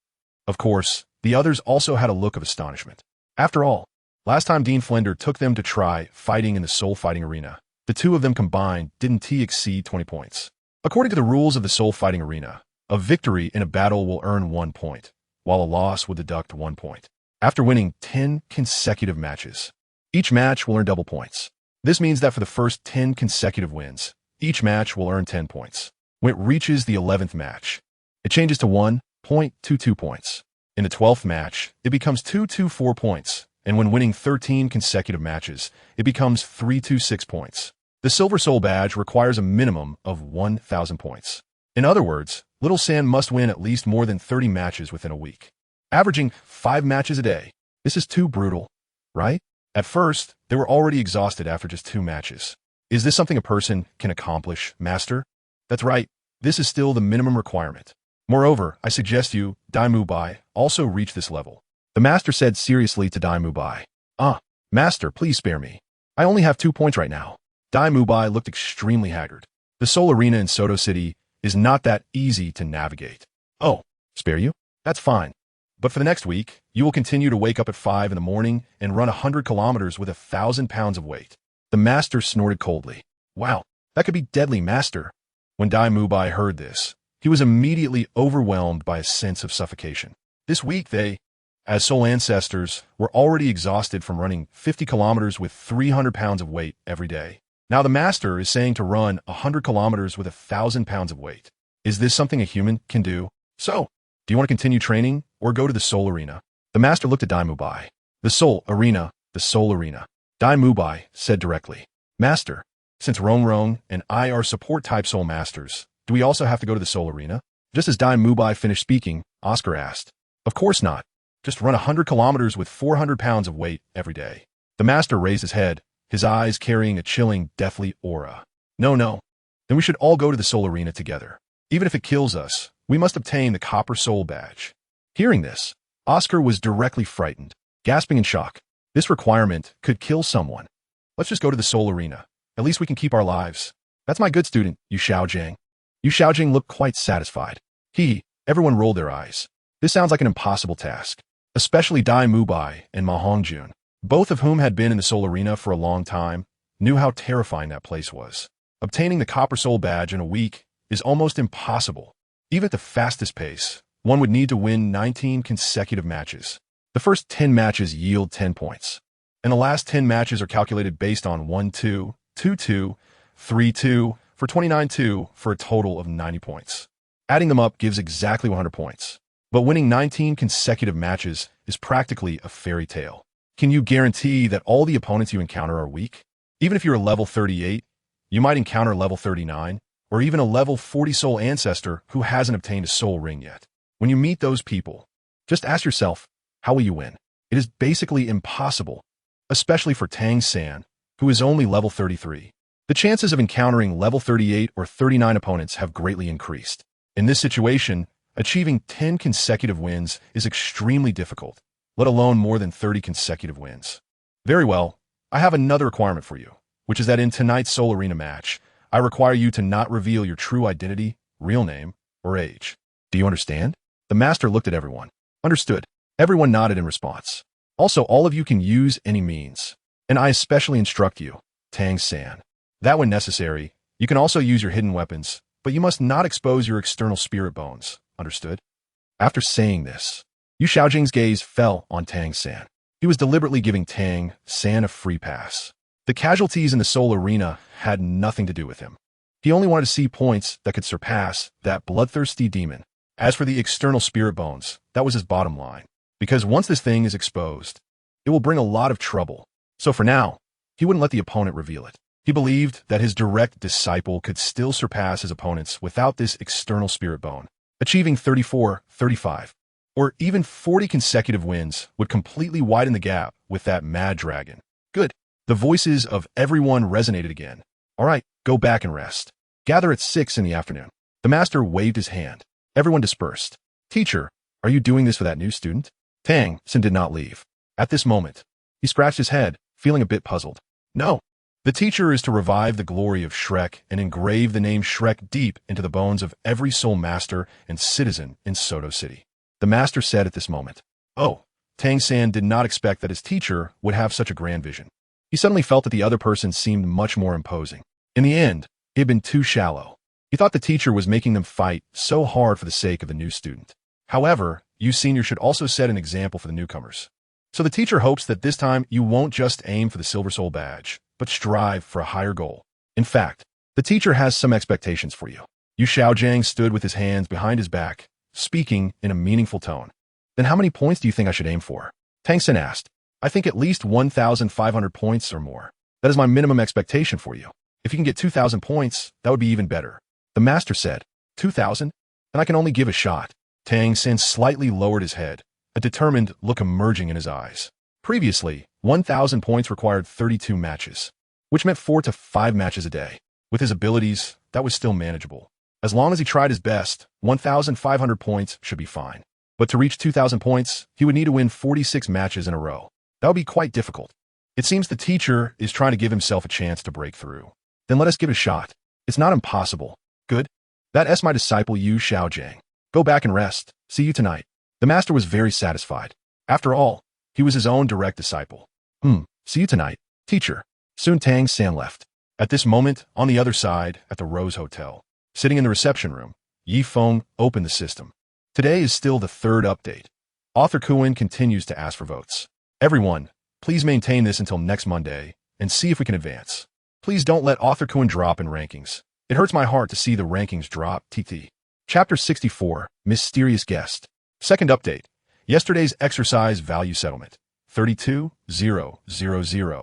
Of course, the others also had a look of astonishment. After all, last time Dean Flender took them to try fighting in the soul fighting arena, the two of them combined didn't exceed 20 points. According to the rules of the soul fighting arena, a victory in a battle will earn 1 point, while a loss will deduct 1 point. After winning 10 consecutive matches, each match will earn double points. This means that for the first 10 consecutive wins, each match will earn 10 points. When it reaches the 11th match, it changes to 1.22 points. In the 12th match, it becomes 224 points, and when winning 13 consecutive matches, it becomes 326 points. The Silver Soul Badge requires a minimum of 1,000 points. In other words, Little San must win at least more than 30 matches within a week, averaging 5 matches a day. This is too brutal, right? At first, they were already exhausted after just 2 matches. Is this something a person can accomplish, Master? That's right, this is still the minimum requirement. Moreover, I suggest you, Dai Mubai, also reach this level. The Master said seriously to Dai Mubai. Master, please spare me. I only have 2 points right now. Dai Mubai looked extremely haggard. The Soul Arena in Soto City is not that easy to navigate. Oh, spare you? That's fine. But for the next week, you will continue to wake up at 5 in the morning and run 100 kilometers with 1,000 pounds of weight. The Master snorted coldly. Wow, that could be deadly, Master. When Dai Mubai heard this, he was immediately overwhelmed by a sense of suffocation. This week they, as soul ancestors, were already exhausted from running 50 kilometers with 300 pounds of weight every day. Now the Master is saying to run 100 kilometers with 1,000 pounds of weight. Is this something a human can do? So, do you want to continue training or go to the Soul Arena? The Master looked at Dai Mubai. The Soul Arena, the Soul Arena. Dai Mubai said directly, Master, since Rong and I are support-type Soul Masters, do we also have to go to the Soul Arena? Just as Dai Mubai finished speaking, Oscar asked, Of course not. Just run 100 kilometers with 400 pounds of weight every day. The Master raised his head, his eyes carrying a chilling, deathly aura. No. Then we should all go to the Soul Arena together. Even if it kills us, we must obtain the Copper Soul Badge. Hearing this, Oscar was directly frightened, gasping in shock. This requirement could kill someone. Let's just go to the Soul Arena. At least we can keep our lives. That's my good student, Yu Xiaogang. Yu Xiaogang looked quite satisfied. Everyone rolled their eyes. This sounds like an impossible task, especially Dai Mubai and Ma Hongjun, both of whom had been in the Soul Arena for a long time, knew how terrifying that place was. Obtaining the Copper Soul Badge in a week is almost impossible. Even at the fastest pace, one would need to win 19 consecutive matches. The first 10 matches yield 10 points, and the last 10 matches are calculated based on 1-2, 2-2, 3-2 for 29-2 for a total of 90 points. Adding them up gives exactly 100 points. But winning 19 consecutive matches is practically a fairy tale. Can you guarantee that all the opponents you encounter are weak? Even if you're a level 38, you might encounter level 39, or even a level 40 soul ancestor who hasn't obtained a soul ring yet. When you meet those people, just ask yourself, how will you win? It is basically impossible, especially for Tang San, who is only level 33. The chances of encountering level 38 or 39 opponents have greatly increased. In this situation, achieving 10 consecutive wins is extremely difficult, let alone more than 30 consecutive wins. Very well, I have another requirement for you, which is that in tonight's Soul Arena match, I require you to not reveal your true identity, real name, or age. Do you understand? The Master looked at everyone. Understood. Everyone nodded in response. Also, all of you can use any means, and I especially instruct you, Tang San, that when necessary, you can also use your hidden weapons, but you must not expose your external spirit bones. Understood? After saying this, Yu Xiaojing's gaze fell on Tang San. He was deliberately giving Tang San a free pass. The casualties in the Soul Arena had nothing to do with him. He only wanted to see points that could surpass that bloodthirsty demon. As for the external spirit bones, that was his bottom line. Because once this thing is exposed, it will bring a lot of trouble. So for now, he wouldn't let the opponent reveal it. He believed that his direct disciple could still surpass his opponents without this external spirit bone. Achieving 34, 35, or even 40 consecutive wins would completely widen the gap with that mad dragon. Good. The voices of everyone resonated again. All right, go back and rest. Gather at 6 in the afternoon. The master waved his hand. Everyone dispersed. Teacher, are you doing this for that new student? Tang San did not leave. At this moment, he scratched his head, feeling a bit puzzled. No. The teacher is to revive the glory of Shrek and engrave the name Shrek deep into the bones of every soul master and citizen in Soto City. The master said at this moment. Oh, Tang San did not expect that his teacher would have such a grand vision. He suddenly felt that the other person seemed much more imposing. In the end, he had been too shallow. He thought the teacher was making them fight so hard for the sake of the new student. However, you senior should also set an example for the newcomers. So the teacher hopes that this time you won't just aim for the Silver Soul badge, but strive for a higher goal. In fact, the teacher has some expectations for you. Xiaogang stood with his hands behind his back, speaking in a meaningful tone. Then how many points do you think I should aim for? Tang San asked. I think at least 1,500 points or more. That is my minimum expectation for you. If you can get 2,000 points, that would be even better. The master said, 2,000? And I can only give a shot. Tang San slightly lowered his head, a determined look emerging in his eyes. Previously, 1,000 points required 32 matches, which meant 4 to 5 matches a day. With his abilities, that was still manageable. As long as he tried his best, 1,500 points should be fine. But to reach 2,000 points, he would need to win 46 matches in a row. That would be quite difficult. It seems the teacher is trying to give himself a chance to break through. Then let us give it a shot. It's not impossible. Good. That's my disciple Xiaogang. Go back and rest. See you tonight. The master was very satisfied. After all, he was his own direct disciple. See you tonight, teacher. Soon Tang San left. At this moment, on the other side, at the Rose Hotel, sitting in the reception room, Feng opened the system. Today is still the third update. Author Kuan continues to ask for votes. Everyone, please maintain this until next Monday and see if we can advance. Please don't let Author Kuan drop in rankings. It hurts my heart to see the rankings drop. TT. Chapter 64, Mysterious Guest. Second update. Yesterday's exercise value settlement. 32,000.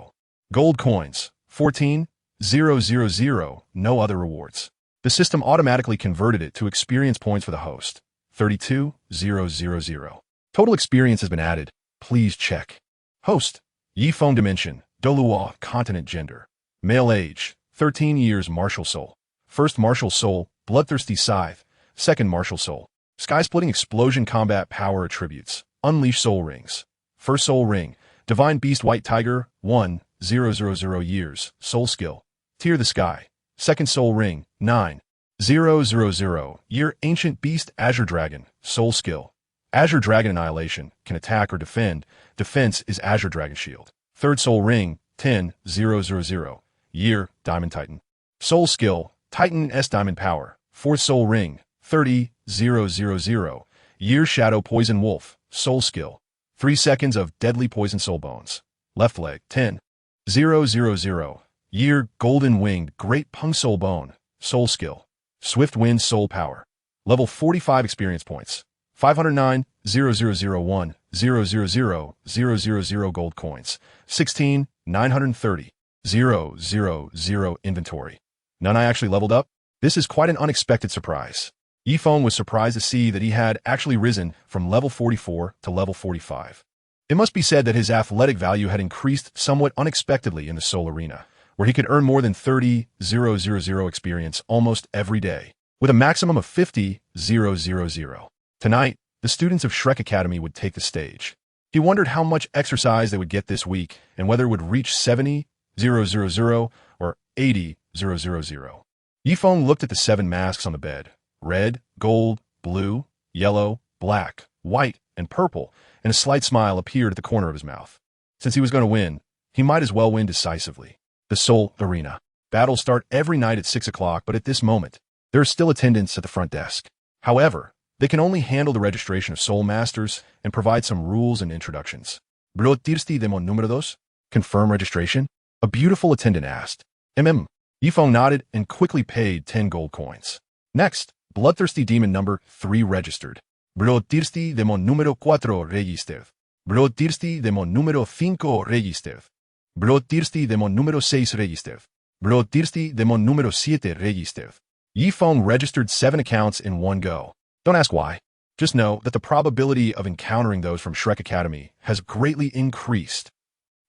Gold coins. 14,000. No other rewards. The system automatically converted it to experience points for the host. 32,000. Total experience has been added. Please check. Host. Feng Dimension. Douluo. Continent Gender. Male age. 13 years. Martial Soul. First Martial Soul. Bloodthirsty Scythe. Second Martial Soul. Sky-splitting explosion combat power attributes. Unleash Soul Rings. First Soul Ring. Divine Beast White Tiger. 1,000 years. Soul Skill. Tear the Sky. Second Soul Ring. 9,000 year. Ancient Beast Azure Dragon. Soul Skill. Azure Dragon Annihilation. Can attack or defend. Defense is Azure Dragon Shield. Third Soul Ring. 10,000 year. Diamond Titan. Soul Skill. Titan S Diamond Power. Fourth Soul Ring. 30,000 year. Shadow Poison Wolf. Soul Skill. 3 seconds of Deadly Poison Soul Bones. Left leg. 10,000 year. Golden Winged Great Pung Soul Bone. Soul Skill. Swift Wind Soul Power. Level 45 experience points. 509,000 gold coins. 16,930,000 inventory. None I actually leveled up? This is quite an unexpected surprise. Feng was surprised to see that he had actually risen from level 44 to level 45. It must be said that his athletic value had increased somewhat unexpectedly in the Soul Arena, where he could earn more than 30,000 experience almost every day, with a maximum of 50,000. Tonight, the students of Shrek Academy would take the stage. He wondered how much exercise they would get this week and whether it would reach 70,000 or 80,000. Feng looked at the 7 masks on the bed. Red, gold, blue, yellow, black, white, and purple, and a slight smile appeared at the corner of his mouth. Since he was going to win, he might as well win decisively. The Soul Arena. Battles start every night at 6 o'clock, but at this moment, there is still attendance at the front desk. However, they can only handle the registration of Soul Masters and provide some rules and introductions. ¿Brotirsti de mon número 2? Confirm registration? A beautiful attendant asked. Yifeng nodded and quickly paid 10 gold coins. Next, bloodthirsty demon number 3 registered. Bloodthirsty demon número 4 registered. Bloodthirsty demon número 5 registered. Bloodthirsty demon número 6 registered. Bloodthirsty demon número 7 registered. Yifeng registered 7 accounts in one go. Don't ask why. Just know that the probability of encountering those from Shrek Academy has greatly increased.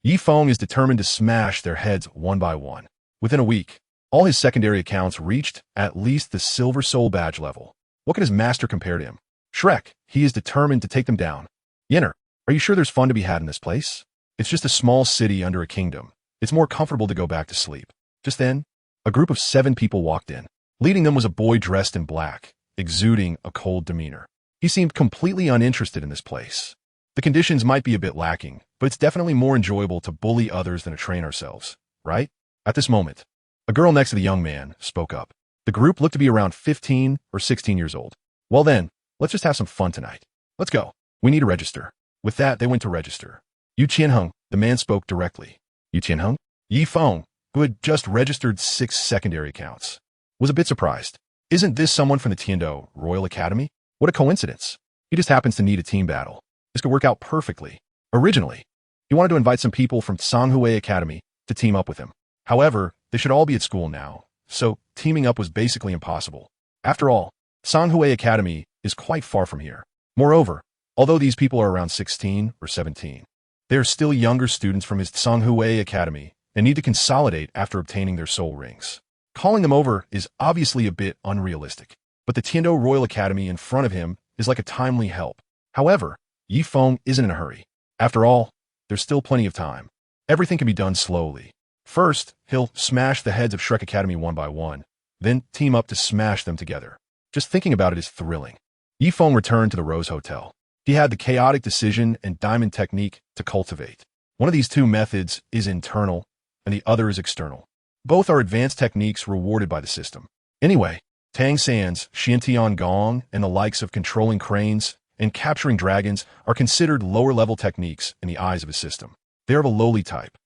Yifeng is determined to smash their heads one by one. Within a week, all his secondary accounts reached at least the Silver Soul badge level. What can his master compare to him? Shrek, he is determined to take them down. Yenner, are you sure there's fun to be had in this place? It's just a small city under a kingdom. It's more comfortable to go back to sleep. Just then, a group of 7 people walked in. Leading them was a boy dressed in black, exuding a cold demeanor. He seemed completely uninterested in this place. The conditions might be a bit lacking, but it's definitely more enjoyable to bully others than to train ourselves, right? At this moment, a girl next to the young man spoke up. The group looked to be around 15 or 16 years old. Well then, let's just have some fun tonight. Let's go. We need to register. With that, they went to register. Yu Qianheng, the man spoke directly. Yu Qianheng? Yifeng, who had just registered 6 secondary accounts, was a bit surprised. Isn't this someone from the Tiando Royal Academy? What a coincidence. He just happens to need a team battle. This could work out perfectly. Originally, he wanted to invite some people from Sanghui Academy to team up with him. However, they should all be at school now, so teaming up was basically impossible. After all, Sanghui Academy is quite far from here. Moreover, although these people are around 16 or 17, they are still younger students from his Sanghui Academy and need to consolidate after obtaining their soul rings. Calling them over is obviously a bit unrealistic, but the Tiando Royal Academy in front of him is like a timely help. However, Yifeng isn't in a hurry. After all, there's still plenty of time. Everything can be done slowly. First, he'll smash the heads of Shrek Academy one by one, then team up to smash them together. Just thinking about it is thrilling. Yifeng returned to the Rose Hotel. He had the chaotic decision and diamond technique to cultivate. One of these 2 methods is internal, and the other is external. Both are advanced techniques rewarded by the system. Anyway, Tang San's Xiaogang and the likes of controlling cranes and capturing dragons are considered lower-level techniques in the eyes of his system. They are of a lowly type.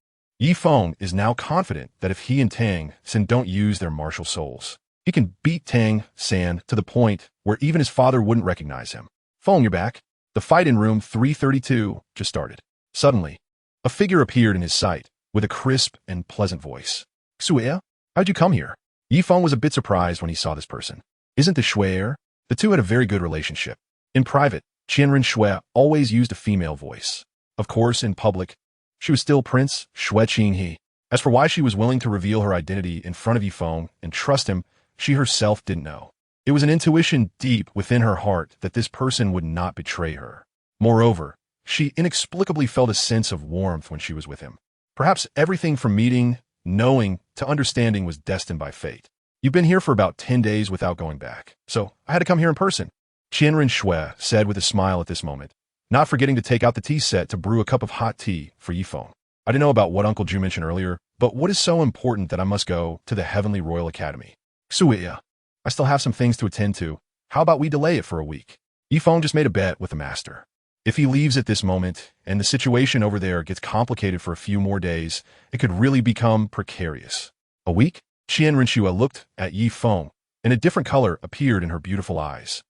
Yifeng is now confident that if he and Tang San don't use their martial souls, he can beat Tang San to the point where even his father wouldn't recognize him. Feng, you're back. The fight in room 332 just started. Suddenly, a figure appeared in his sight with a crisp and pleasant voice. Xuea, how'd you come here? Yifeng was a bit surprised when he saw this person. Isn't this Shue'er? The two had a very good relationship. In private, Qianren Shui always used a female voice. Of course, in public, she was still Prince Shui Qinghe. As for why she was willing to reveal her identity in front of Yifeng and trust him, she herself didn't know. It was an intuition deep within her heart that this person would not betray her. Moreover, she inexplicably felt a sense of warmth when she was with him. Perhaps everything from meeting, knowing, to understanding was destined by fate. You've been here for about 10 days without going back, so I had to come here in person. Qianren Shui said with a smile at this moment, not forgetting to take out the tea set to brew a cup of hot tea for Yifeng. I didn't know about what Uncle Ju mentioned earlier, but what is so important that I must go to the Heavenly Royal Academy? Xuya, I still have some things to attend to. How about we delay it for a week? Yifeng just made a bet with the master. If he leaves at this moment, and the situation over there gets complicated for a few more days, it could really become precarious. A week? Qianren Shui looked at Yifeng, and a different color appeared in her beautiful eyes.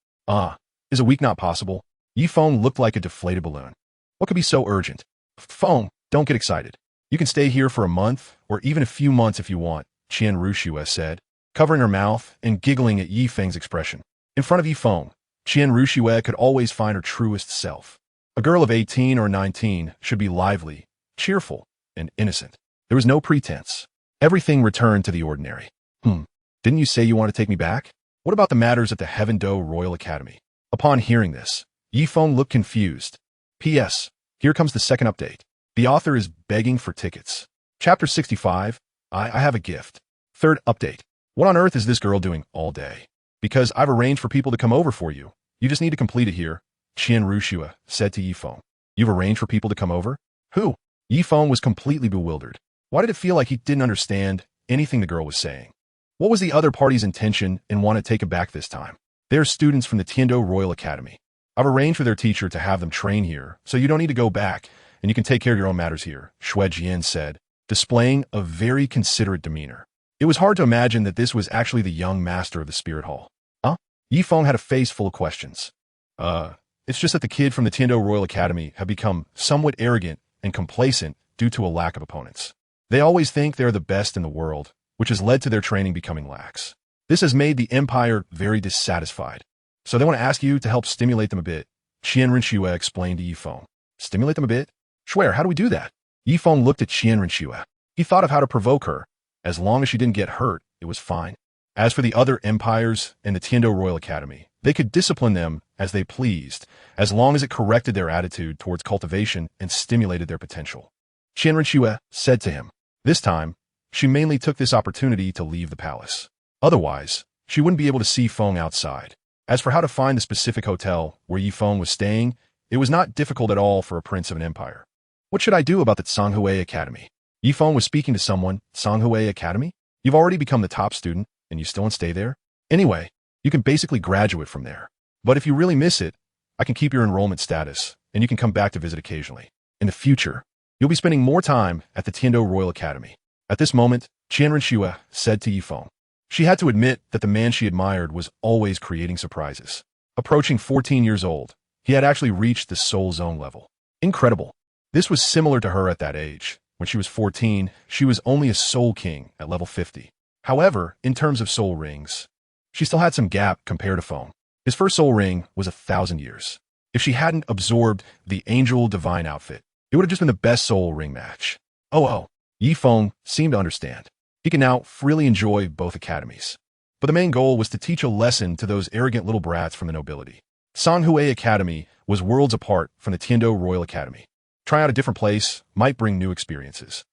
Is a week not possible? Yifeng looked like a deflated balloon. What could be so urgent? Feng, don't get excited. You can stay here for a month, or even a few months if you want, Qianren Shui said, covering her mouth and giggling at Yifeng's expression. In front of Yifeng, Qianren Shui could always find her truest self. A girl of 18 or 19 should be lively, cheerful, and innocent. There was no pretense. Everything returned to the ordinary. Didn't you say you want to take me back? What about the matters at the Heaven Do Royal Academy? Upon hearing this, Yifeng looked confused. P.S. Here comes the second update. The author is begging for tickets. Chapter 65. I have a gift. Third update. What on earth is this girl doing all day? Because I've arranged for people to come over for you. You just need to complete it here, Qianren Shui said to Yifeng. You've arranged for people to come over? Who? Yifeng was completely bewildered. Why did it feel like he didn't understand anything the girl was saying? What was the other party's intention and want to take him back this time? They're students from the Tiando Royal Academy. I've arranged for their teacher to have them train here, so you don't need to go back, and you can take care of your own matters here, Shui Jian said, displaying a very considerate demeanor. It was hard to imagine that this was actually the young master of the spirit hall. Huh? Yi Feng had a face full of questions. It's just that the kid from the Tiando Royal Academy have become somewhat arrogant and complacent due to a lack of opponents. They always think they are the best in the world, which has led to their training becoming lax. This has made the Empire very dissatisfied. So they want to ask you to help stimulate them a bit, Qian Rinxue explained to Yi Feng. Stimulate them a bit? Swear, how do we do that? Yi Feng looked at Qian Rinxue. He thought of how to provoke her. As long as she didn't get hurt, it was fine. As for the other empires in the Tiando Royal Academy, they could discipline them as they pleased, as long as it corrected their attitude towards cultivation and stimulated their potential. Qian Rinxue said to him. This time, she mainly took this opportunity to leave the palace. Otherwise, she wouldn't be able to see Feng outside. As for how to find the specific hotel where Yi Feng was staying, it was not difficult at all for a prince of an empire. What should I do about the Tsanhui Academy? Yi Feng was speaking to someone. Tsanhui Academy? You've already become the top student, and you still want to stay there? Anyway, you can basically graduate from there. But if you really miss it, I can keep your enrollment status, and you can come back to visit occasionally. In the future, you'll be spending more time at the Tiando Royal Academy. At this moment, Qian Rinxue said to Yi Feng. She had to admit that the man she admired was always creating surprises. Approaching 14 years old, he had actually reached the soul zone level. Incredible. This was similar to her at that age. When she was 14, she was only a soul king at level 50. However, in terms of soul rings, she still had some gap compared to Feng. His first soul ring was 1,000 years. If she hadn't absorbed the angel divine outfit, it would have just been the best soul ring match. Oh, Yi Feng seemed to understand. He can now freely enjoy both academies. But the main goal was to teach a lesson to those arrogant little brats from the nobility. Tsanhui Academy was worlds apart from the Tiando Royal Academy. Try out a different place might bring new experiences.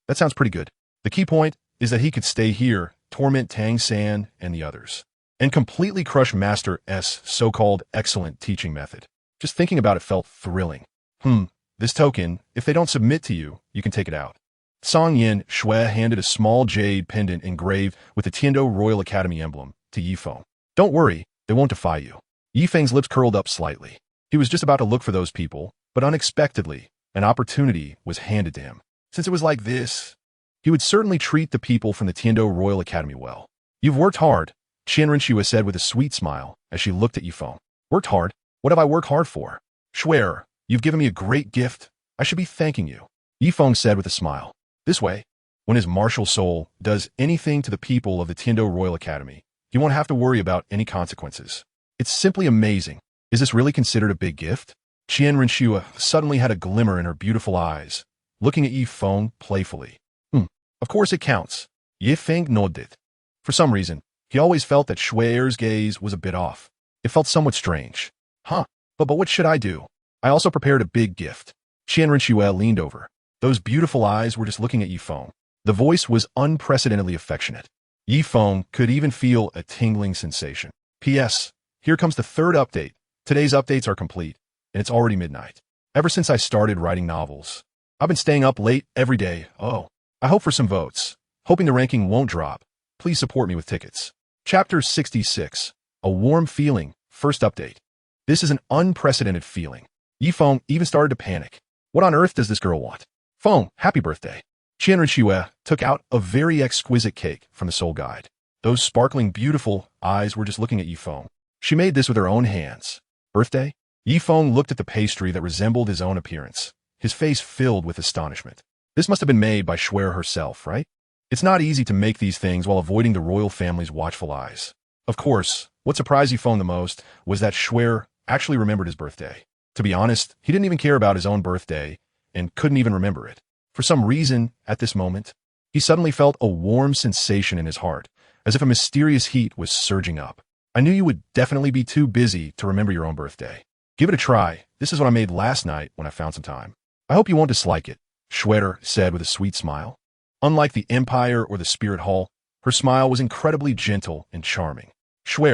That sounds pretty good. The key point is that he could stay here, torment Tang San and the others, and completely crush Master S' so-called excellent teaching method. Just thinking about it felt thrilling. This token, if they don't submit to you, you can take it out. Song Yin Shui handed a small jade pendant engraved with the Tiando Royal Academy emblem to Yi Feng. Don't worry, they won't defy you. Yi Feng's lips curled up slightly. He was just about to look for those people, but unexpectedly, an opportunity was handed to him. Since it was like this, he would certainly treat the people from the Tiando Royal Academy well. You've worked hard, Qian Rinxue said with a sweet smile as she looked at Yi Feng. Worked hard? What have I worked hard for? Swear, you've given me a great gift. I should be thanking you. Yi Feng said with a smile. This way, when his martial soul does anything to the people of the Tiando Royal Academy, he won't have to worry about any consequences. It's simply amazing. Is this really considered a big gift? Qian Rinxue suddenly had a glimmer in her beautiful eyes, looking at Yi Feng playfully. Of course it counts. Yi Feng nodded. For some reason, he always felt that Shui's gaze was a bit off. It felt somewhat strange. But what should I do? I also prepared a big gift. Qian Rinxue leaned over. Those beautiful eyes were just looking at Yi Feng. The voice was unprecedentedly affectionate. Yi Feng could even feel a tingling sensation. P.S. Here comes the third update. Today's updates are complete, and it's already midnight. Ever since I started writing novels, I've been staying up late every day. I hope for some votes. Hoping the ranking won't drop. Please support me with tickets. Chapter 66. A warm feeling. First update. This is an unprecedented feeling. Yi Feng even started to panic. What on earth does this girl want? Feng, happy birthday. Qian Rinxue took out a very exquisite cake from the soul guide. Those sparkling, beautiful eyes were just looking at Yi Feng. She made this with her own hands. Birthday? Yi Feng looked at the pastry that resembled his own appearance, his face filled with astonishment. This must have been made by Shui herself, right? It's not easy to make these things while avoiding the royal family's watchful eyes. Of course, what surprised Yi Feng the most was that Shui actually remembered his birthday. To be honest, he didn't even care about his own birthday and couldn't even remember it. For some reason, at this moment, he suddenly felt a warm sensation in his heart, as if a mysterious heat was surging up. I knew you would definitely be too busy to remember your own birthday. Give it a try. This is what I made last night when I found some time. I hope you won't dislike it, Shui said with a sweet smile. Unlike the Empire or the Spirit Hall, her smile was incredibly gentle and charming. Shui,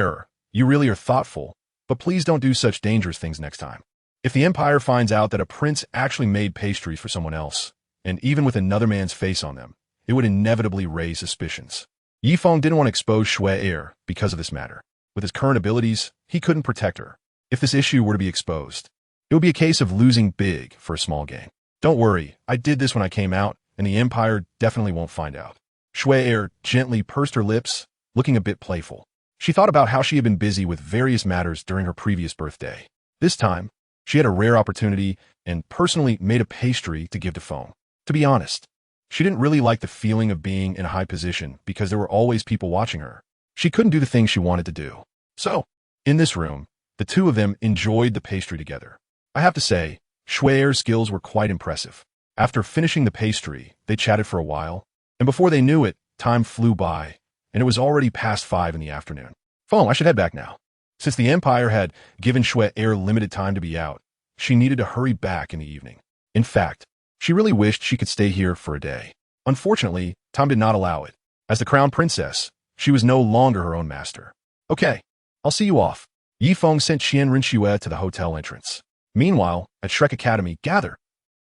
you really are thoughtful, but please don't do such dangerous things next time. If the Empire finds out that a prince actually made pastries for someone else, and even with another man's face on them, it would inevitably raise suspicions. Yi Feng didn't want to expose Shui because of this matter. With his current abilities, he couldn't protect her. If this issue were to be exposed, it would be a case of losing big for a small gain. Don't worry, I did this when I came out, and the Empire definitely won't find out. Shui gently pursed her lips, looking a bit playful. She thought about how she had been busy with various matters during her previous birthday. This time, she had a rare opportunity and personally made a pastry to give to Feng. To be honest, she didn't really like the feeling of being in a high position because there were always people watching her. She couldn't do the things she wanted to do. So, in this room, the two of them enjoyed the pastry together. I have to say, Shui's skills were quite impressive. After finishing the pastry, they chatted for a while, and before they knew it, time flew by, and it was already past 5 in the afternoon. Feng, I should head back now. Since the Empire had given Shui limited time to be out, she needed to hurry back in the evening. In fact, she really wished she could stay here for a day. Unfortunately, time did not allow it. As the crown princess, she was no longer her own master. Okay, I'll see you off. Yi Feng sent Qian Rinxue to the hotel entrance. Meanwhile, at Shrek Academy, gather.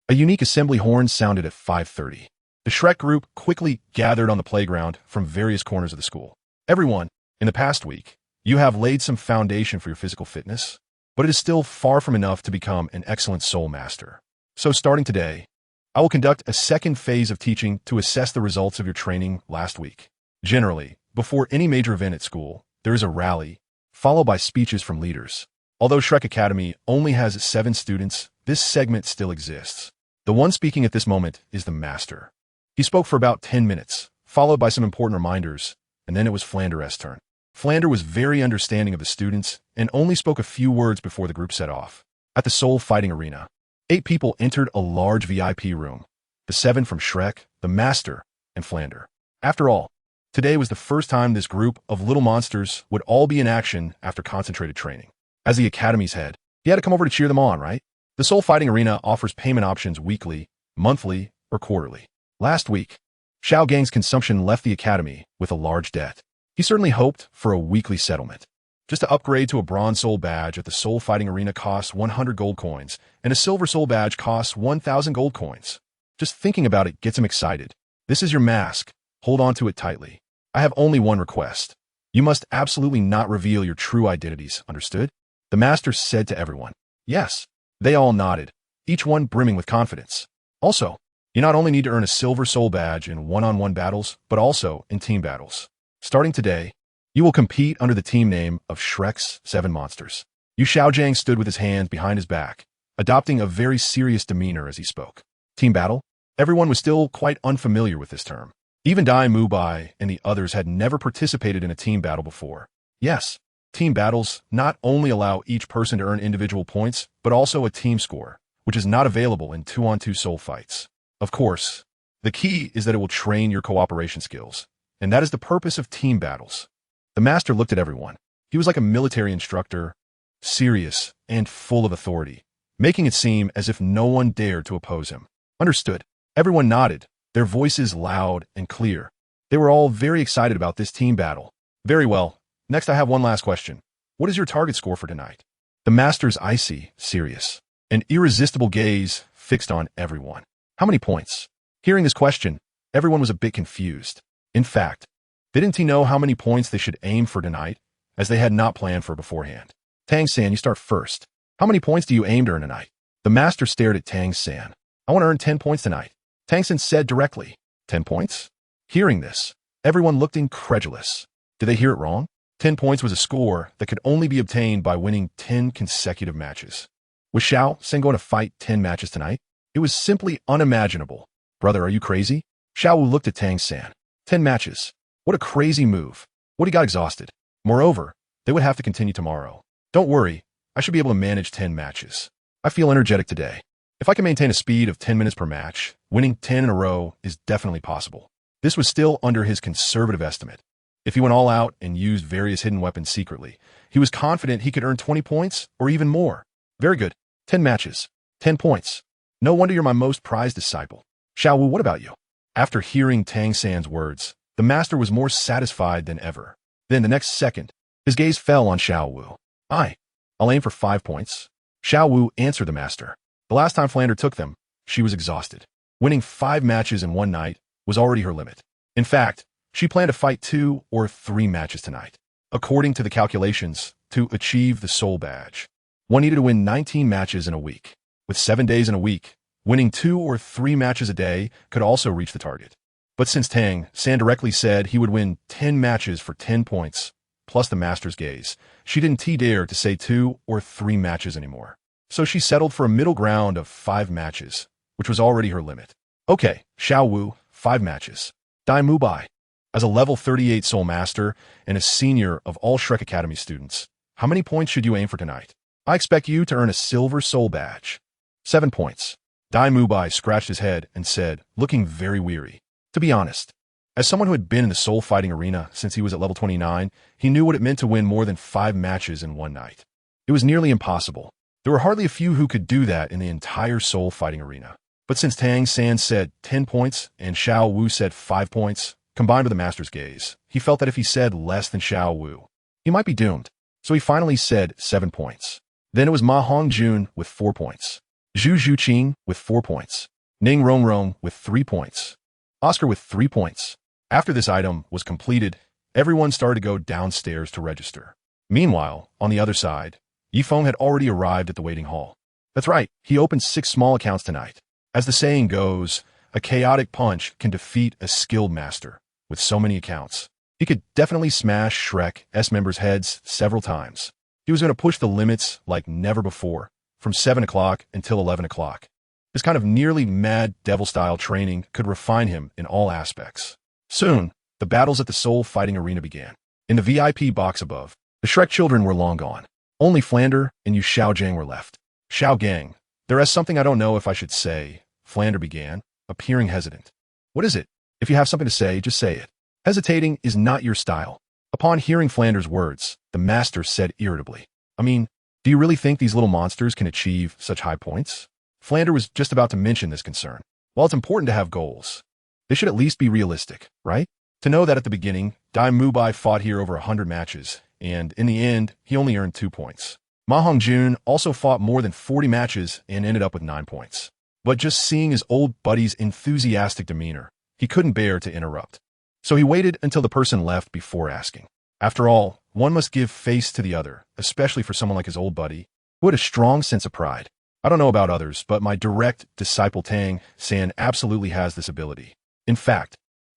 A unique assembly horn sounded at 5:30. The Shrek group quickly gathered on the playground from various corners of the school. Everyone, in the past week, you have laid some foundation for your physical fitness, but it is still far from enough to become an excellent soul master. So starting today, I will conduct a second phase of teaching to assess the results of your training last week. Generally, before any major event at school, there is a rally, followed by speeches from leaders. Although Shrek Academy only has 7 students, this segment still exists. The one speaking at this moment is the master. He spoke for about 10 minutes, followed by some important reminders, and then it was Flander's turn. Flander was very understanding of the students and only spoke a few words before the group set off. At the soul fighting arena, 8 people entered a large VIP room, the 7 from Shrek, the master, and Flander. After all, today was the first time this group of little monsters would all be in action after concentrated training. As the Academy's head, he had to come over to cheer them on, right? The soul fighting arena offers payment options weekly, monthly, or quarterly. Last week, Xiaogang's consumption left the Academy with a large debt. He certainly hoped for a weekly settlement. Just to upgrade to a bronze soul badge at the soul fighting arena costs 100 gold coins, and a silver soul badge costs 1,000 gold coins. Just thinking about it gets him excited. This is your mask. Hold on to it tightly. I have only one request. You must absolutely not reveal your true identities, understood? The master said to everyone. Yes. They all nodded, each one brimming with confidence. Also, you not only need to earn a silver soul badge in one-on-one battles, but also in team battles. Starting today, you will compete under the team name of Shrek's 7 Monsters. Yu Xiaogang stood with his hands behind his back, adopting a very serious demeanor as he spoke. Team battle? Everyone was still quite unfamiliar with this term. Even Dai Mubai and the others had never participated in a team battle before. Yes, team battles not only allow each person to earn individual points, but also a team score, which is not available in 2-on-2 soul fights. Of course, the key is that it will train your cooperation skills, and that is the purpose of team battles. The master looked at everyone. He was like a military instructor, serious and full of authority, making it seem as if no one dared to oppose him. Understood. Everyone nodded, their voices loud and clear. They were all very excited about this team battle. Very well. Next, I have one last question. What is your target score for tonight? The master's icy, serious, and irresistible gaze fixed on everyone. How many points? Hearing this question, everyone was a bit confused. In fact, didn't he know how many points they should aim for tonight, as they had not planned for beforehand? Tang San, you start first. How many points do you aim to earn tonight? The master stared at Tang San. I want to earn 10 points tonight. Tang San said directly. 10 points? Hearing this, everyone looked incredulous. Did they hear it wrong? 10 points was a score that could only be obtained by winning 10 consecutive matches. Was Xiao San going to fight 10 matches tonight? It was simply unimaginable. Brother, are you crazy? Xiao Wu looked at Tang San. 10 matches. What a crazy move. What, he got exhausted. Moreover, they would have to continue tomorrow. Don't worry, I should be able to manage 10 matches. I feel energetic today. If I can maintain a speed of 10 minutes per match, winning 10 in a row is definitely possible. This was still under his conservative estimate. If he went all out and used various hidden weapons secretly, he was confident he could earn 20 points or even more. Very good. 10 matches. 10 points. No wonder you're my most prized disciple. Xiao Wu, what about you? After hearing Tang San's words, the master was more satisfied than ever. Then the next second, his gaze fell on Xiao Wu. I'll aim for 5 points. Xiao Wu answered the master. The last time Flander took them, she was exhausted. Winning 5 matches in one night was already her limit. In fact, she planned to fight 2 or 3 matches tonight. According to the calculations, to achieve the soul badge, one needed to win 19 matches in a week. With 7 days in a week, winning 2 or 3 matches a day could also reach the target. But since Tang San directly said he would win 10 matches for 10 points, plus the master's gaze, she didn't dare to say 2 or 3 matches anymore. So she settled for a middle ground of 5 matches, which was already her limit. Okay, Xiao Wu, 5 matches. Dai Mubai. As a level 38 Soul Master and a senior of all Shrek Academy students, how many points should you aim for tonight? I expect you to earn a silver soul badge. 7 points. Dai Mubai scratched his head and said, looking very weary. To be honest, as someone who had been in the soul fighting arena since he was at level 29, he knew what it meant to win more than 5 matches in one night. It was nearly impossible. There were hardly a few who could do that in the entire soul fighting arena. But since Tang San said 10 points and Xiao Wu said 5 points, combined with the master's gaze, he felt that if he said less than Xiao Wu, he might be doomed. So he finally said 7 points. Then it was Ma Hongjun with 4 points, Zhu Zhuqing with 4 points, Ning Rongrong with 3 points, Oscar with 3 points. After this item was completed, everyone started to go downstairs to register. Meanwhile, on the other side, Feng had already arrived at the waiting hall. That's right, he opened 6 small accounts tonight. As the saying goes, a chaotic punch can defeat a skilled master. With so many accounts, he could definitely smash Shrek's members' heads several times. He was going to push the limits like never before, from 7 o'clock until 11 o'clock. This kind of nearly mad devil-style training could refine him in all aspects. Soon, the battles at the soul fighting arena began. In the VIP box above, the Shrek children were long gone. Only Flander and Yu Xiaogang were left. Xiaogang, there is something I don't know if I should say, Flander began, appearing hesitant. What is it? If you have something to say, just say it. Hesitating is not your style. Upon hearing Flander's words, the master said irritably, I mean, do you really think these little monsters can achieve such high points? Flander was just about to mention this concern. While it's important to have goals, they should at least be realistic, right? To know that at the beginning, Dai Mubai fought here over 100 matches, and in the end, he only earned 2 points. Ma Hongjun also fought more than 40 matches and ended up with 9 points. But just seeing his old buddy's enthusiastic demeanor, he couldn't bear to interrupt. So he waited until the person left before asking. After all, one must give face to the other, especially for someone like his old buddy, who had a strong sense of pride. I don't know about others, but my direct disciple Tang San absolutely has this ability. In fact,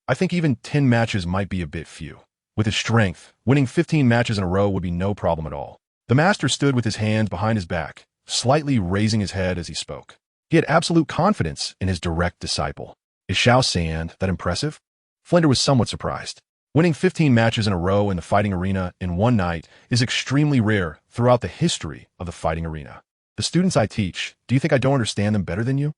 I think even 10 matches might be a bit few. With his strength, winning 15 matches in a row would be no problem at all. The master stood with his hands behind his back, slightly raising his head as he spoke. He had absolute confidence in his direct disciple. Is Xiao San that impressive? Flinder was somewhat surprised. Winning 15 matches in a row in the fighting arena in one night is extremely rare throughout the history of the fighting arena. The students I teach, do you think I don't understand them better than you?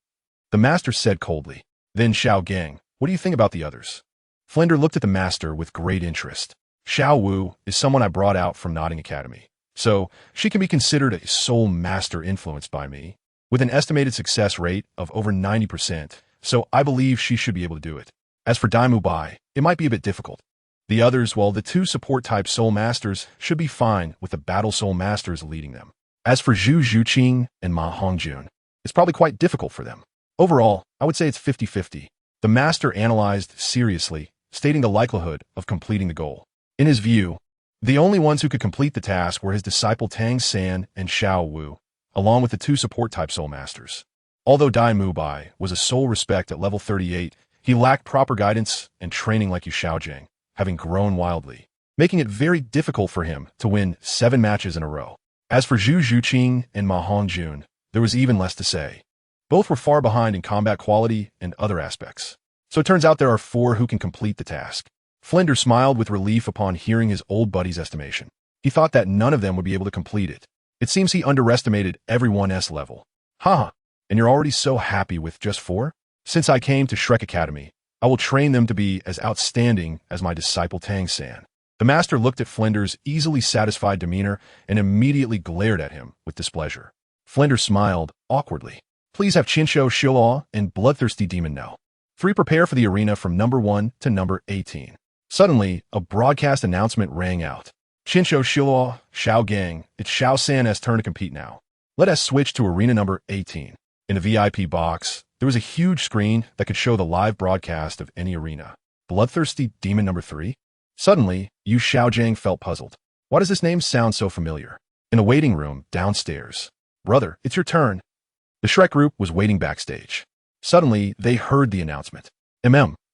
The master said coldly. Then Xiaogang, what do you think about the others? Flinder looked at the master with great interest. Xiao Wu is someone I brought out from Nodding Academy, so she can be considered a soul master influenced by me, with an estimated success rate of over 90%, so I believe she should be able to do it. As for Dai Mubai, it might be a bit difficult. The others, well, the 2 support-type soul masters should be fine with the battle soul masters leading them. As for Zhu Zhuqing and Ma Hongjun, it's probably quite difficult for them. Overall, I would say it's 50-50. The master analyzed seriously, stating the likelihood of completing the goal. In his view, the only ones who could complete the task were his disciple Tang San and Xiao Wu, along with the 2 support-type soul masters. Although Dai Mubai was a soul respect at level 38, he lacked proper guidance and training like Yu Xiaogang, having grown wildly, making it very difficult for him to win 7 matches in a row. As for Zhu Zhuqing and Ma Hongjun, there was even less to say. Both were far behind in combat quality and other aspects. So it turns out there are 4 who can complete the task. Flinder smiled with relief upon hearing his old buddy's estimation. He thought that none of them would be able to complete it. It seems he underestimated everyone's level. Haha, and you're already so happy with just 4? Since I came to Shrek Academy, I will train them to be as outstanding as my disciple Tang San. The master looked at Flinder's easily satisfied demeanor and immediately glared at him with displeasure. Flinder smiled awkwardly. Please have Qinsho Xiaolang and Bloodthirsty Demon know. 3 prepare for the arena from number 1 to number 18. Suddenly, a broadcast announcement rang out. Qinsho Xiaolang, Xiaogang, it's Xiao San's turn to compete now. Let us switch to arena number 18. In the VIP box, there was a huge screen that could show the live broadcast of any arena. Bloodthirsty Demon number 3? Suddenly, Yu Xiaogang felt puzzled. Why does this name sound so familiar? In a waiting room downstairs. Brother, it's your turn. The Shrek group was waiting backstage. Suddenly, they heard the announcement.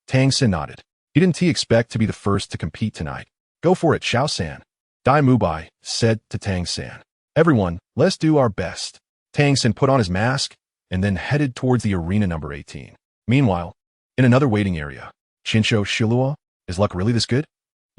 Tang San nodded. He didn't expect to be the first to compete tonight. Go for it, Xiao-san. Dai Mubai said to Tang San. Everyone, let's do our best. Tang San put on his mask and then headed towards the arena number 18. Meanwhile, in another waiting area, Qinsho Shilua, is luck really this good?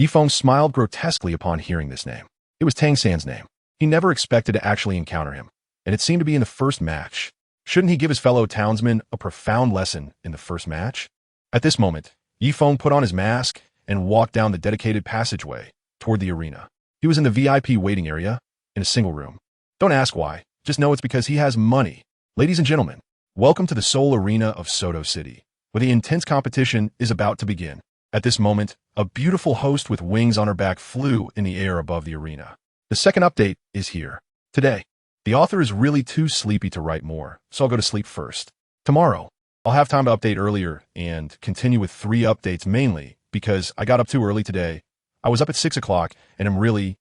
Yifeng smiled grotesquely upon hearing this name. It was Tang San's name. He never expected to actually encounter him, and it seemed to be in the first match. Shouldn't he give his fellow townsmen a profound lesson in the first match? At this moment, Yifeng put on his mask and walked down the dedicated passageway toward the arena. He was in the VIP waiting area, in a single room. Don't ask why, just know it's because he has money. Ladies and gentlemen, welcome to the Seoul Arena of Soto City, where the intense competition is about to begin. At this moment, a beautiful host with wings on her back flew in the air above the arena. The second update is here. Today, the author is really too sleepy to write more, so I'll go to sleep first. Tomorrow, I'll have time to update earlier and continue with 3 updates mainly because I got up too early today. I was up at 6 o'clock and I'm really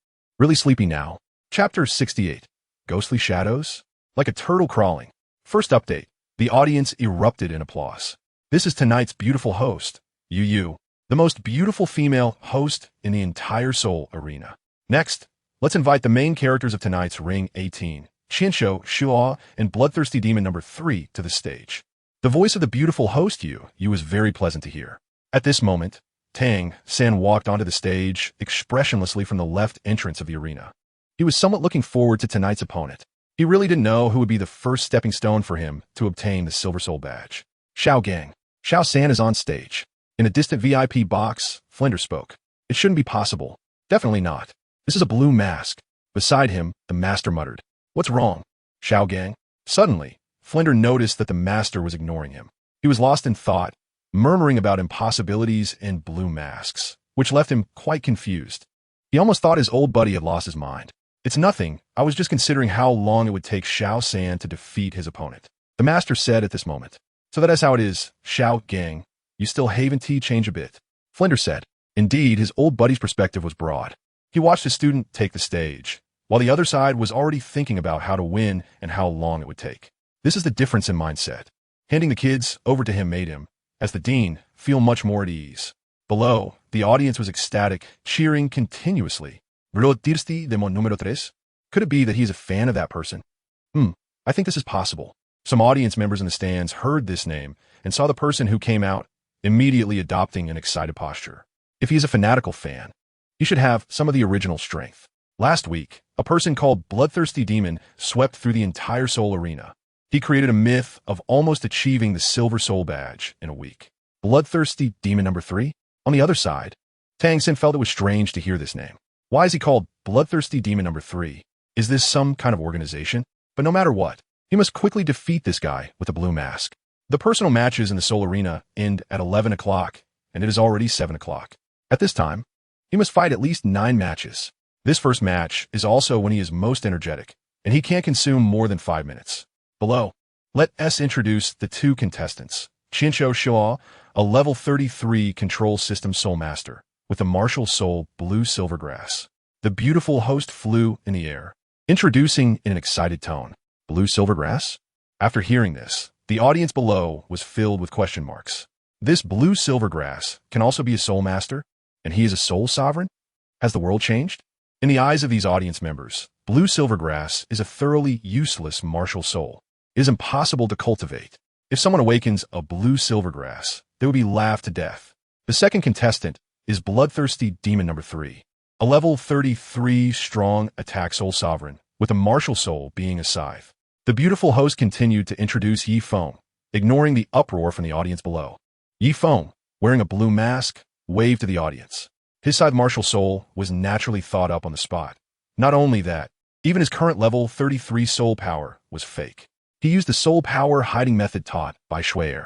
sleepy now. Chapter 68. Ghostly Shadows? Like a turtle crawling. First update. The audience erupted in applause. This is tonight's beautiful host, Yu, the most beautiful female host in the entire Seoul Arena. Next, let's invite the main characters of tonight's Ring 18, Qinsho Shilua and Bloodthirsty Demon number 3 to the stage. The voice of the beautiful host Yu was very pleasant to hear. At this moment, Tang San walked onto the stage expressionlessly from the left entrance of the arena. He was somewhat looking forward to tonight's opponent. He really didn't know who would be the first stepping stone for him to obtain the Silver Soul badge. Xiaogang. Xiao San is on stage. In a distant VIP box, Flender spoke. It shouldn't be possible. Definitely not. This is a blue mask. Beside him, the master muttered. What's wrong? Xiaogang. Suddenly, Flender noticed that the master was ignoring him. He was lost in thought, murmuring about impossibilities and blue masks, which left him quite confused. He almost thought his old buddy had lost his mind. It's nothing. I was just considering how long it would take Xiao San to defeat his opponent. The master said at this moment. So that is how it is, Xiaogang. You still haven't change a bit. Flender said. Indeed, his old buddy's perspective was broad. He watched his student take the stage, while the other side was already thinking about how to win and how long it would take. This is the difference in mindset. Handing the kids over to him made him, as the dean, feel much more at ease. Below, the audience was ecstatic, cheering continuously. Bloodthirsty Demon numero 3? Could it be that he's a fan of that person? I think this is possible. Some audience members in the stands heard this name and saw the person who came out, immediately adopting an excited posture. If he is a fanatical fan, he should have some of the original strength. Last week, a person called Bloodthirsty Demon swept through the entire Soul Arena. He created a myth of almost achieving the Silver Soul badge in a week. Bloodthirsty Demon number 3? On the other side, Tang San felt it was strange to hear this name. Why is he called Bloodthirsty Demon number 3? Is this some kind of organization? But no matter what, he must quickly defeat this guy with a blue mask. The personal matches in the Soul Arena end at 11 o'clock, and it is already 7 o'clock. At this time, he must fight at least 9 matches. This first match is also when he is most energetic, and he can't consume more than 5 minutes. Below, let us introduce the 2 contestants. Qinsho Shilua, a level 33 control system soul master, with a martial soul blue silvergrass. The beautiful host flew in the air, introducing in an excited tone. Blue silvergrass? After hearing this, the audience below was filled with question marks. This blue silvergrass can also be a soul master, and he is a soul sovereign? Has the world changed? In the eyes of these audience members, blue silvergrass is a thoroughly useless martial soul. It is impossible to cultivate. If someone awakens a blue silvergrass, they would be laughed to death. The second contestant is Bloodthirsty Demon number 3, a level 33 strong attack soul sovereign, with a martial soul being a scythe. The beautiful host continued to introduce Feng, ignoring the uproar from the audience below. Feng, wearing a blue mask, waved to the audience. His scythe martial soul was naturally thought up on the spot. Not only that, even his current level 33 soul power was fake. He used the soul power hiding method taught by Shui.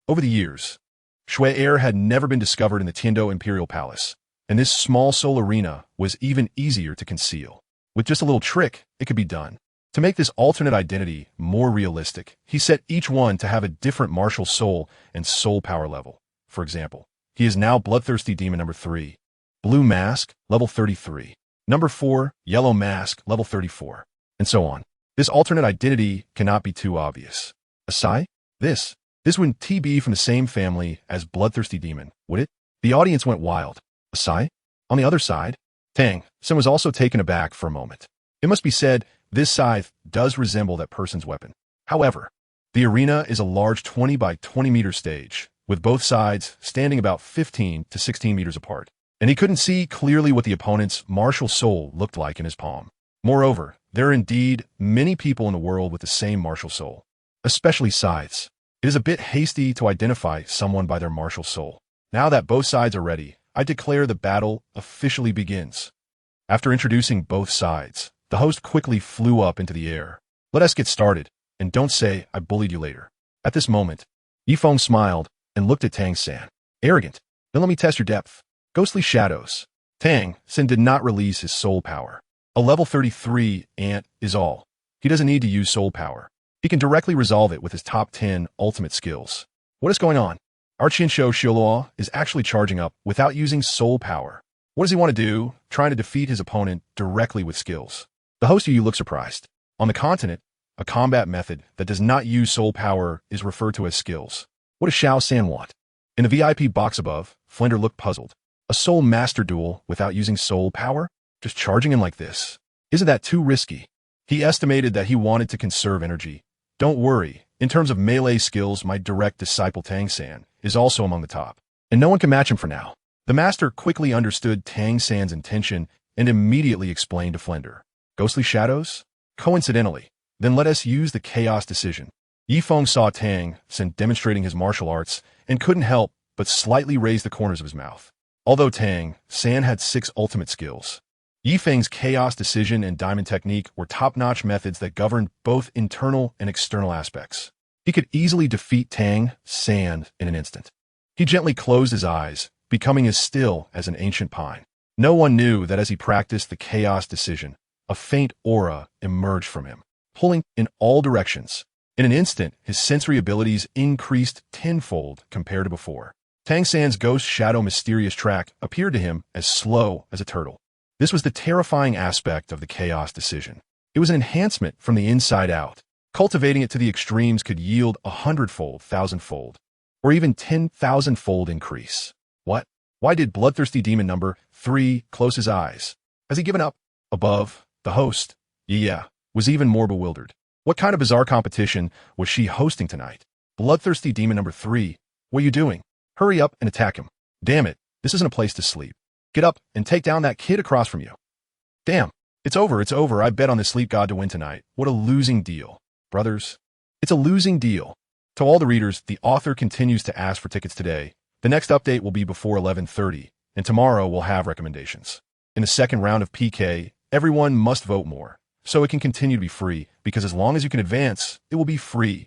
Over the years, Shui had never been discovered in the Tiando Imperial Palace, and this small soul arena was even easier to conceal. With just a little trick, it could be done. To make this alternate identity more realistic, he set each one to have a different martial soul and soul power level. For example, he is now Bloodthirsty Demon number 3, Blue Mask, level 33, number 4, Yellow Mask, level 34, and so on. This alternate identity cannot be too obvious. Asai? This This wouldn't be from the same family as Bloodthirsty Demon, would it? The audience went wild. A sigh? On the other side, Tang San was also taken aback for a moment. It must be said, this scythe does resemble that person's weapon. However, the arena is a large 20 by 20 meter stage, with both sides standing about 15 to 16 meters apart, and he couldn't see clearly what the opponent's martial soul looked like in his palm. Moreover, there are indeed many people in the world with the same martial soul, especially scythes. It is a bit hasty to identify someone by their martial soul. Now that both sides are ready, I declare the battle officially begins. After introducing both sides, the host quickly flew up into the air. Let us get started, and don't say I bullied you later. At this moment, Feng smiled and looked at Tang San. Arrogant. Then let me test your depth. Ghostly shadows. Tang San did not release his soul power. A level 33 ant is all. He doesn't need to use soul power. He can directly resolve it with his top 10 ultimate skills. What is going on? Our Qinsho Xiaogang is actually charging up without using soul power. What does he want to do, trying to defeat his opponent directly with skills? The host of you look surprised. On the continent, a combat method that does not use soul power is referred to as skills. What does Xiao San want? In the VIP box above, Flender looked puzzled. A soul master duel without using soul power? Just charging him like this? Isn't that too risky? He estimated that he wanted to conserve energy. Don't worry, in terms of melee skills, my direct disciple Tang San is also among the top, and no one can match him for now. The master quickly understood Tang San's intention and immediately explained to Flender. Ghostly shadows? Coincidentally, then let us use the chaos decision. Feng saw Tang San demonstrating his martial arts and couldn't help but slightly raise the corners of his mouth. Although Tang San had 6 ultimate skills, Feng's chaos decision and diamond technique were top-notch methods that governed both internal and external aspects. He could easily defeat Tang San in an instant. He gently closed his eyes, becoming as still as an ancient pine. No one knew that as he practiced the chaos decision, a faint aura emerged from him, pulling in all directions. In an instant, his sensory abilities increased tenfold compared to before. Tang San's ghost shadow mysterious track appeared to him as slow as a turtle. This was the terrifying aspect of the chaos decision. It was an enhancement from the inside out. Cultivating it to the extremes could yield 100-fold, 1,000-fold, or even 10,000-fold increase. What? Why did Bloodthirsty Demon number 3 close his eyes? Has he given up? Above, the host, was even more bewildered. What kind of bizarre competition was she hosting tonight? Bloodthirsty Demon number 3, what are you doing? Hurry up and attack him. Damn it, this isn't a place to sleep. Get up and take down that kid across from you. Damn, it's over. I bet on the sleep god to win tonight. What a losing deal. Brothers, it's a losing deal. To all the readers, the author continues to ask for tickets today. The next update will be before 11:30, and tomorrow we'll have recommendations. In the second round of PK, everyone must vote more, so it can continue to be free, because as long as you can advance, it will be free.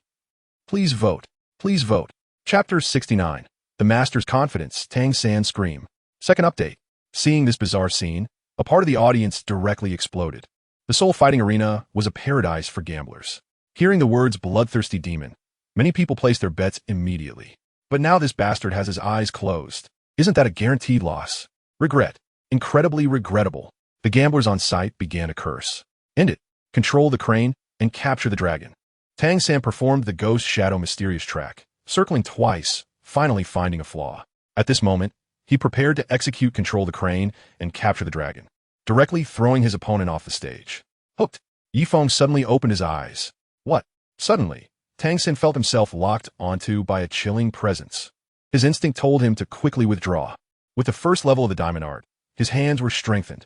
Please vote. Please vote. Chapter 69. The Master's Confidence, Tang San Scream. Second update. Seeing this bizarre scene, a part of the audience directly exploded. The Soul Fighting Arena was a paradise for gamblers. Hearing the words Bloodthirsty Demon, many people placed their bets immediately. But now this bastard has his eyes closed. Isn't that a guaranteed loss? Regret. Incredibly regrettable. The gamblers on site began to curse. End it. Control the crane and capture the dragon. Tang San performed the ghost shadow mysterious track, circling twice, finally finding a flaw. At this moment, he prepared to execute control the crane and capture the dragon, directly throwing his opponent off the stage. Hooked, Feng suddenly opened his eyes. What? Suddenly, Tang San felt himself locked onto by a chilling presence. His instinct told him to quickly withdraw. With the first level of the diamond art, his hands were strengthened.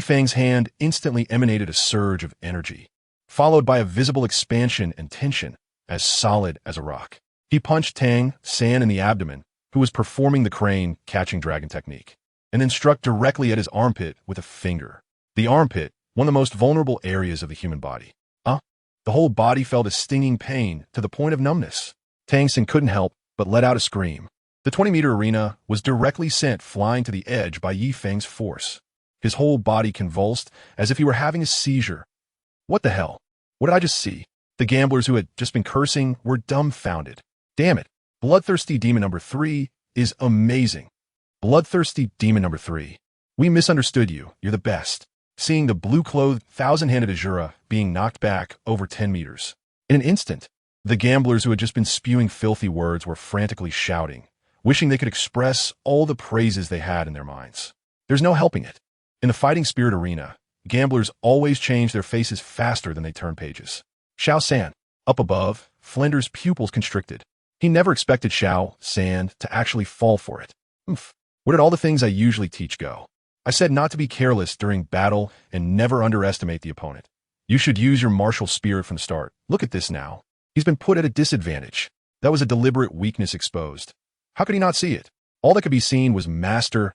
Feng's hand instantly emanated a surge of energy, followed by a visible expansion and tension, as solid as a rock. He punched Tang San in the abdomen, who was performing the crane catching dragon technique, and then struck directly at his armpit with a finger. The armpit, one of the most vulnerable areas of the human body. The whole body felt a stinging pain to the point of numbness. Tang San couldn't help but let out a scream. The 20-meter arena was directly sent flying to the edge by Feng's force. His whole body convulsed as if he were having a seizure. What the hell? What did I just see? The gamblers who had just been cursing were dumbfounded. Damn it. Bloodthirsty Demon number 3 is amazing. Bloodthirsty Demon number 3. We misunderstood you. You're the best. Seeing the blue-clothed, thousand-handed Azura being knocked back over 10 meters. In an instant, The gamblers who had just been spewing filthy words were frantically shouting, wishing they could express all the praises they had in their minds. There's no helping it. In the fighting spirit arena, gamblers always change their faces faster than they turn pages. Xiao San. Up above, Flinder's pupils constricted. He never expected Xiao San to actually fall for it. Where did all the things I usually teach go? I said not to be careless during battle and never underestimate the opponent. You should use your martial spirit from the start. Look at this now. He's been put at a disadvantage. That was a deliberate weakness exposed. How could he not see it? All that could be seen was Master's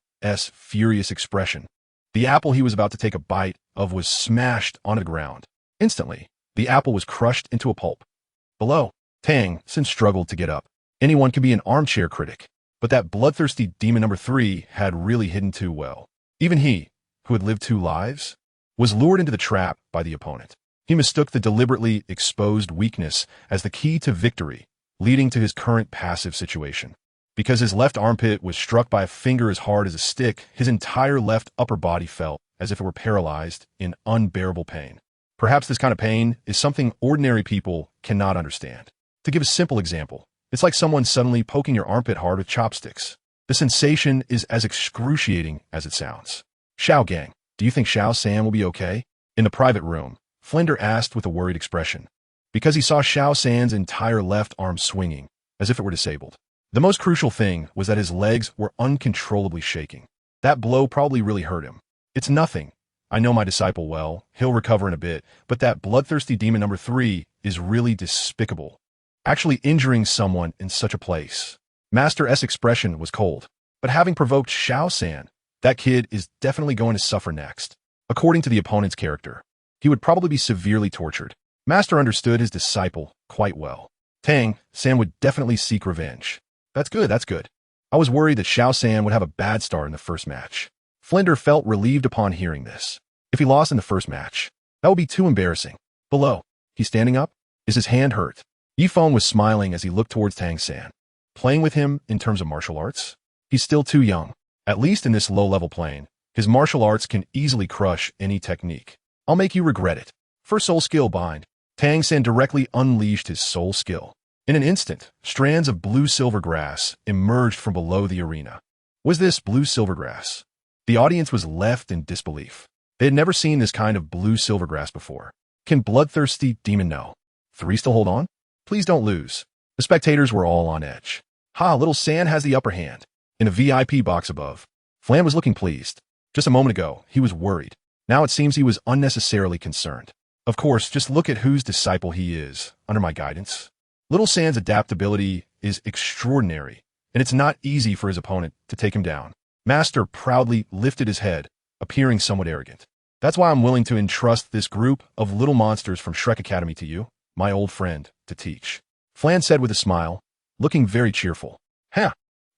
furious expression. The apple he was about to take a bite of was smashed onto the ground. Instantly, the apple was crushed into a pulp. Below, Tang San struggled to get up. Anyone could be an armchair critic, but that bloodthirsty demon number 3 had really hidden too well. Even he, who had lived 2 lives, was lured into the trap by the opponent. He mistook the deliberately exposed weakness as the key to victory, leading to his current passive situation. Because his left armpit was struck by a finger as hard as a stick, his entire left upper body felt as if it were paralyzed in unbearable pain. Perhaps this kind of pain is something ordinary people cannot understand. To give a simple example, it's like someone suddenly poking your armpit hard with chopsticks. The sensation is as excruciating as it sounds. Xiaogang, do you think Xiao San will be okay? In the private room, Flinder asked with a worried expression, because he saw Xiao San's entire left arm swinging, as if it were disabled. The most crucial thing was that his legs were uncontrollably shaking. That blow probably really hurt him. It's nothing. I know my disciple well. He'll recover in a bit, but that bloodthirsty demon number 3 is really despicable. Actually injuring someone in such a place. Master's expression was cold, but having provoked Xiao San, that kid is definitely going to suffer next. According to the opponent's character, he would probably be severely tortured. Master understood his disciple quite well. Tang San would definitely seek revenge. That's good. I was worried that Xiao San would have a bad start in the first match. Flinder felt relieved upon hearing this. If he lost in the first match, that would be too embarrassing. Below, he's standing up? Is his hand hurt? Feng was smiling as he looked towards Tang San. Playing with him in terms of martial arts? He's still too young. At least in this low-level plane, his martial arts can easily crush any technique. I'll make you regret it. For soul skill bind, Tang San directly unleashed his soul skill. In an instant, strands of blue-silver grass emerged from below the arena. Was this blue-silver grass? The audience was left in disbelief. They had never seen this kind of blue-silver grass before. Can bloodthirsty demon know? 3 still hold on? Please don't lose. The spectators were all on edge. Little San has the upper hand. In a VIP box above, Flan was looking pleased. Just a moment ago, he was worried. Now it seems he was unnecessarily concerned. Of course, just look at whose disciple he is, under my guidance. Little San's adaptability is extraordinary, and it's not easy for his opponent to take him down. Master proudly lifted his head, appearing somewhat arrogant. That's why I'm willing to entrust this group of little monsters from Shrek Academy to you, my old friend, to teach. Flan said with a smile, looking very cheerful.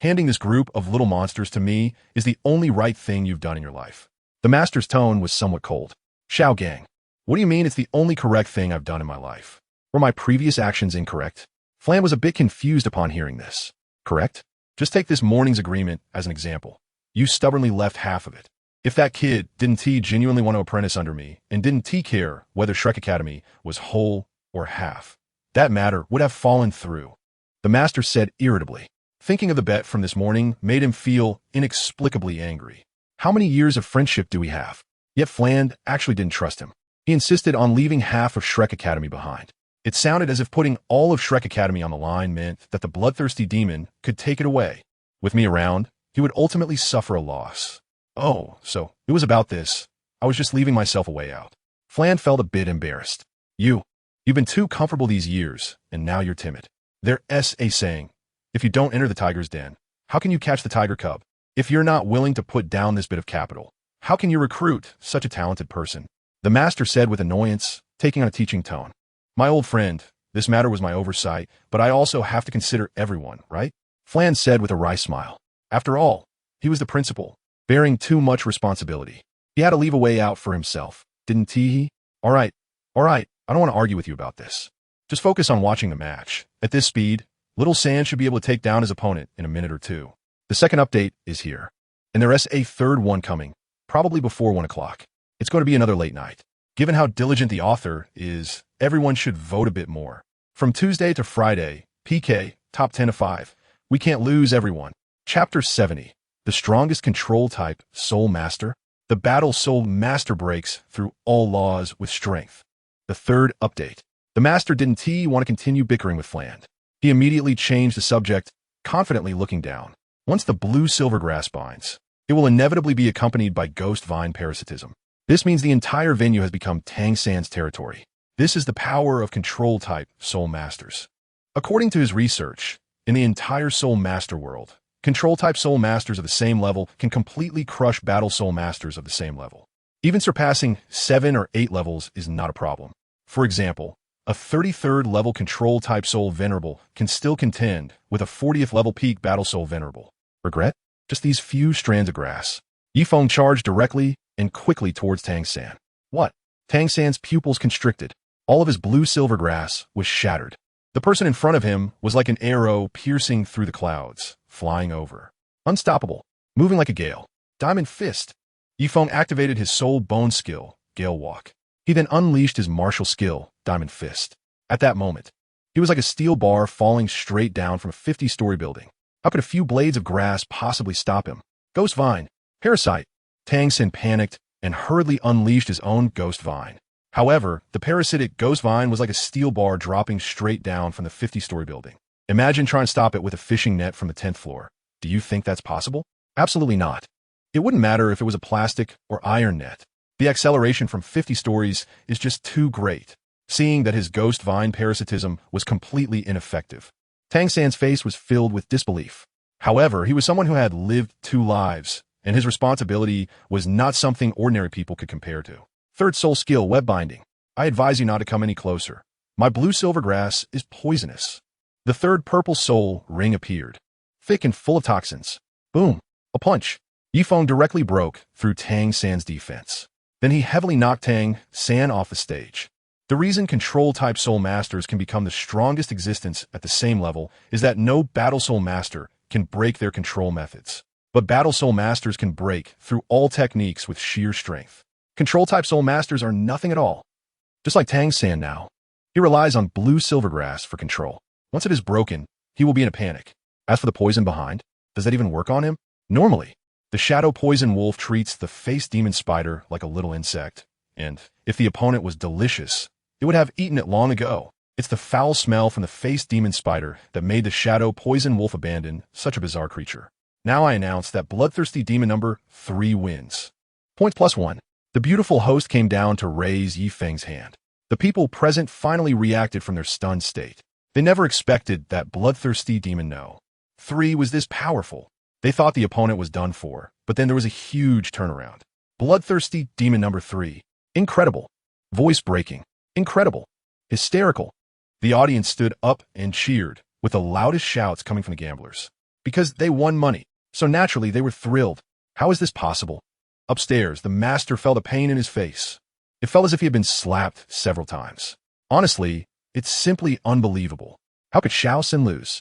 Handing this group of little monsters to me is the only right thing you've done in your life. The master's tone was somewhat cold. Xiaogang, what do you mean it's the only correct thing I've done in my life? Were my previous actions incorrect? Flan was a bit confused upon hearing this. Correct? Just take this morning's agreement as an example. You stubbornly left half of it. If that kid didn't genuinely want to apprentice under me and didn't care whether Shrek Academy was whole or half, that matter would have fallen through. The master said irritably. Thinking of the bet from this morning made him feel inexplicably angry. How many years of friendship do we have? Yet Flan actually didn't trust him. He insisted on leaving half of Shrek Academy behind. It sounded as if putting all of Shrek Academy on the line meant that the bloodthirsty demon could take it away. With me around, he would ultimately suffer a loss. Oh, so it was about this. I was just leaving myself a way out. Flan felt a bit embarrassed. You've been too comfortable these years, and now you're timid. There's a saying, if you don't enter the tiger's den, how can you catch the tiger cub? If you're not willing to put down this bit of capital, how can you recruit such a talented person? The master said with annoyance, taking on a teaching tone. My old friend, this matter was my oversight, but I also have to consider everyone, right? Flan said with a wry smile. After all, he was the principal, bearing too much responsibility. He had to leave a way out for himself, didn't he? All right, I don't want to argue with you about this. Just focus on watching the match. At this speed, Little San should be able to take down his opponent in a minute or two. The second update is here, and there's a third one coming, probably before 1 o'clock. It's going to be another late night. Given how diligent the author is, everyone should vote a bit more. For From Tuesday to Friday, PK, top 10 of 5. We can't lose everyone. Chapter 70. The strongest control type, Soul Master. The battle Soul Master breaks through all laws with strength. The third update. The Master didn't want to continue bickering with Fland. He immediately changed the subject, confidently looking down. Once the blue silvergrass binds, it will inevitably be accompanied by ghost vine parasitism. This means the entire venue has become Tang San's territory. This is the power of control type Soul Masters. According to his research, in the entire Soul Master world, control type Soul Masters of the same level can completely crush battle Soul Masters of the same level. Even surpassing 7 or 8 levels is not a problem. For example, a 33rd level control type Soul Venerable can still contend with a 40th level peak battle Soul Venerable. Regret? Just these few strands of grass. Feng charged directly and quickly towards Tang San. What? Tang San's pupils constricted. All of his blue silvergrass was shattered. The person in front of him was like an arrow piercing through the clouds, flying over. Unstoppable, moving like a gale. Diamond Fist. Feng activated his soul bone skill, Gale Walk. He then unleashed his martial skill, Diamond Fist. At that moment, he was like a steel bar falling straight down from a 50-story building. How could a few blades of grass possibly stop him? Ghost Vine. Parasite. Tang San panicked and hurriedly unleashed his own Ghost Vine. However, the parasitic Ghost Vine was like a steel bar dropping straight down from the 50-story building. Imagine trying to stop it with a fishing net from the 10th floor. Do you think that's possible? Absolutely not. It wouldn't matter if it was a plastic or iron net. The acceleration from 50 stories is just too great. Seeing that his Ghost Vine parasitism was completely ineffective, Tang San's face was filled with disbelief. However, he was someone who had lived 2 lives, and his responsibility was not something ordinary people could compare to. Third soul skill, Web Binding. I advise you not to come any closer. My blue silvergrass is poisonous. The third purple soul ring appeared, thick and full of toxins. Boom. A punch. Feng directly broke through Tang San's defense. Then he heavily knocked Tang San off the stage. The reason control-type Soul Masters can become the strongest existence at the same level is that no Battle Soul Master can break their control methods. But Battle Soul Masters can break through all techniques with sheer strength. Control-type Soul Masters are nothing at all. Just like Tang San now, he relies on blue silvergrass for control. Once it is broken, he will be in a panic. As for the poison behind, does that even work on him? Normally, the Shadow Poison Wolf treats the Face Demon Spider like a little insect, and if the opponent was delicious, it would have eaten it long ago. It's the foul smell from the Face Demon Spider that made the Shadow Poison Wolf abandon such a bizarre creature. Now I announce that Bloodthirsty Demon number 3 wins. Points +1. The beautiful host came down to raise Feng's hand. The people present finally reacted from their stunned state. They never expected that Bloodthirsty Demon No. 3 was this powerful. They thought the opponent was done for, but then there was a huge turnaround. Bloodthirsty Demon number 3. Incredible. Voice-breaking. Incredible. Hysterical. The audience stood up and cheered, with the loudest shouts coming from the gamblers. Because they won money, so naturally they were thrilled. How is this possible? Upstairs, the master felt a pain in his face. It felt as if he had been slapped several times. Honestly, it's simply unbelievable. How could Xiao Sin lose?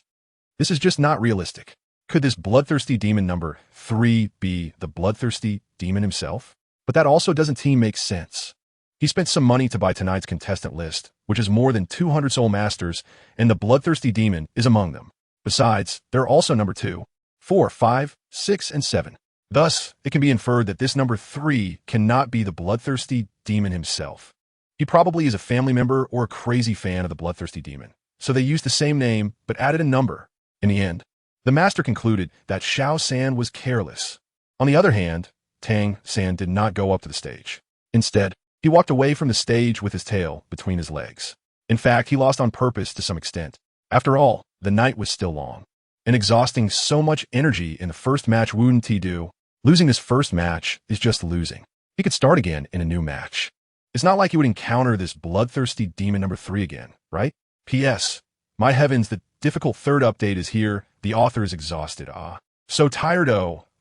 This is just not realistic. Could this Bloodthirsty Demon number 3 be the Bloodthirsty Demon himself? But that also doesn't make sense. He spent some money to buy tonight's contestant list, which is more than 200 Soul Masters, and the Bloodthirsty Demon is among them. Besides, there are also number 2, 4, 5, 6, and 7. Thus, it can be inferred that this number 3 cannot be the Bloodthirsty Demon himself. He probably is a family member or a crazy fan of the Bloodthirsty Demon, so they used the same name but added a number. In the end, the master concluded that Xiao San was careless. On the other hand, Tang San did not go up to the stage. Instead, he walked away from the stage with his tail between his legs. In fact, he lost on purpose to some extent. After all, the night was still long. And exhausting so much energy in the first match wouldn't he do? Losing his first match is just losing. He could start again in a new match. It's not like he would encounter this Bloodthirsty Demon number 3 again, right? P.S. My heavens, the difficult third update is here. The author is exhausted. So tired.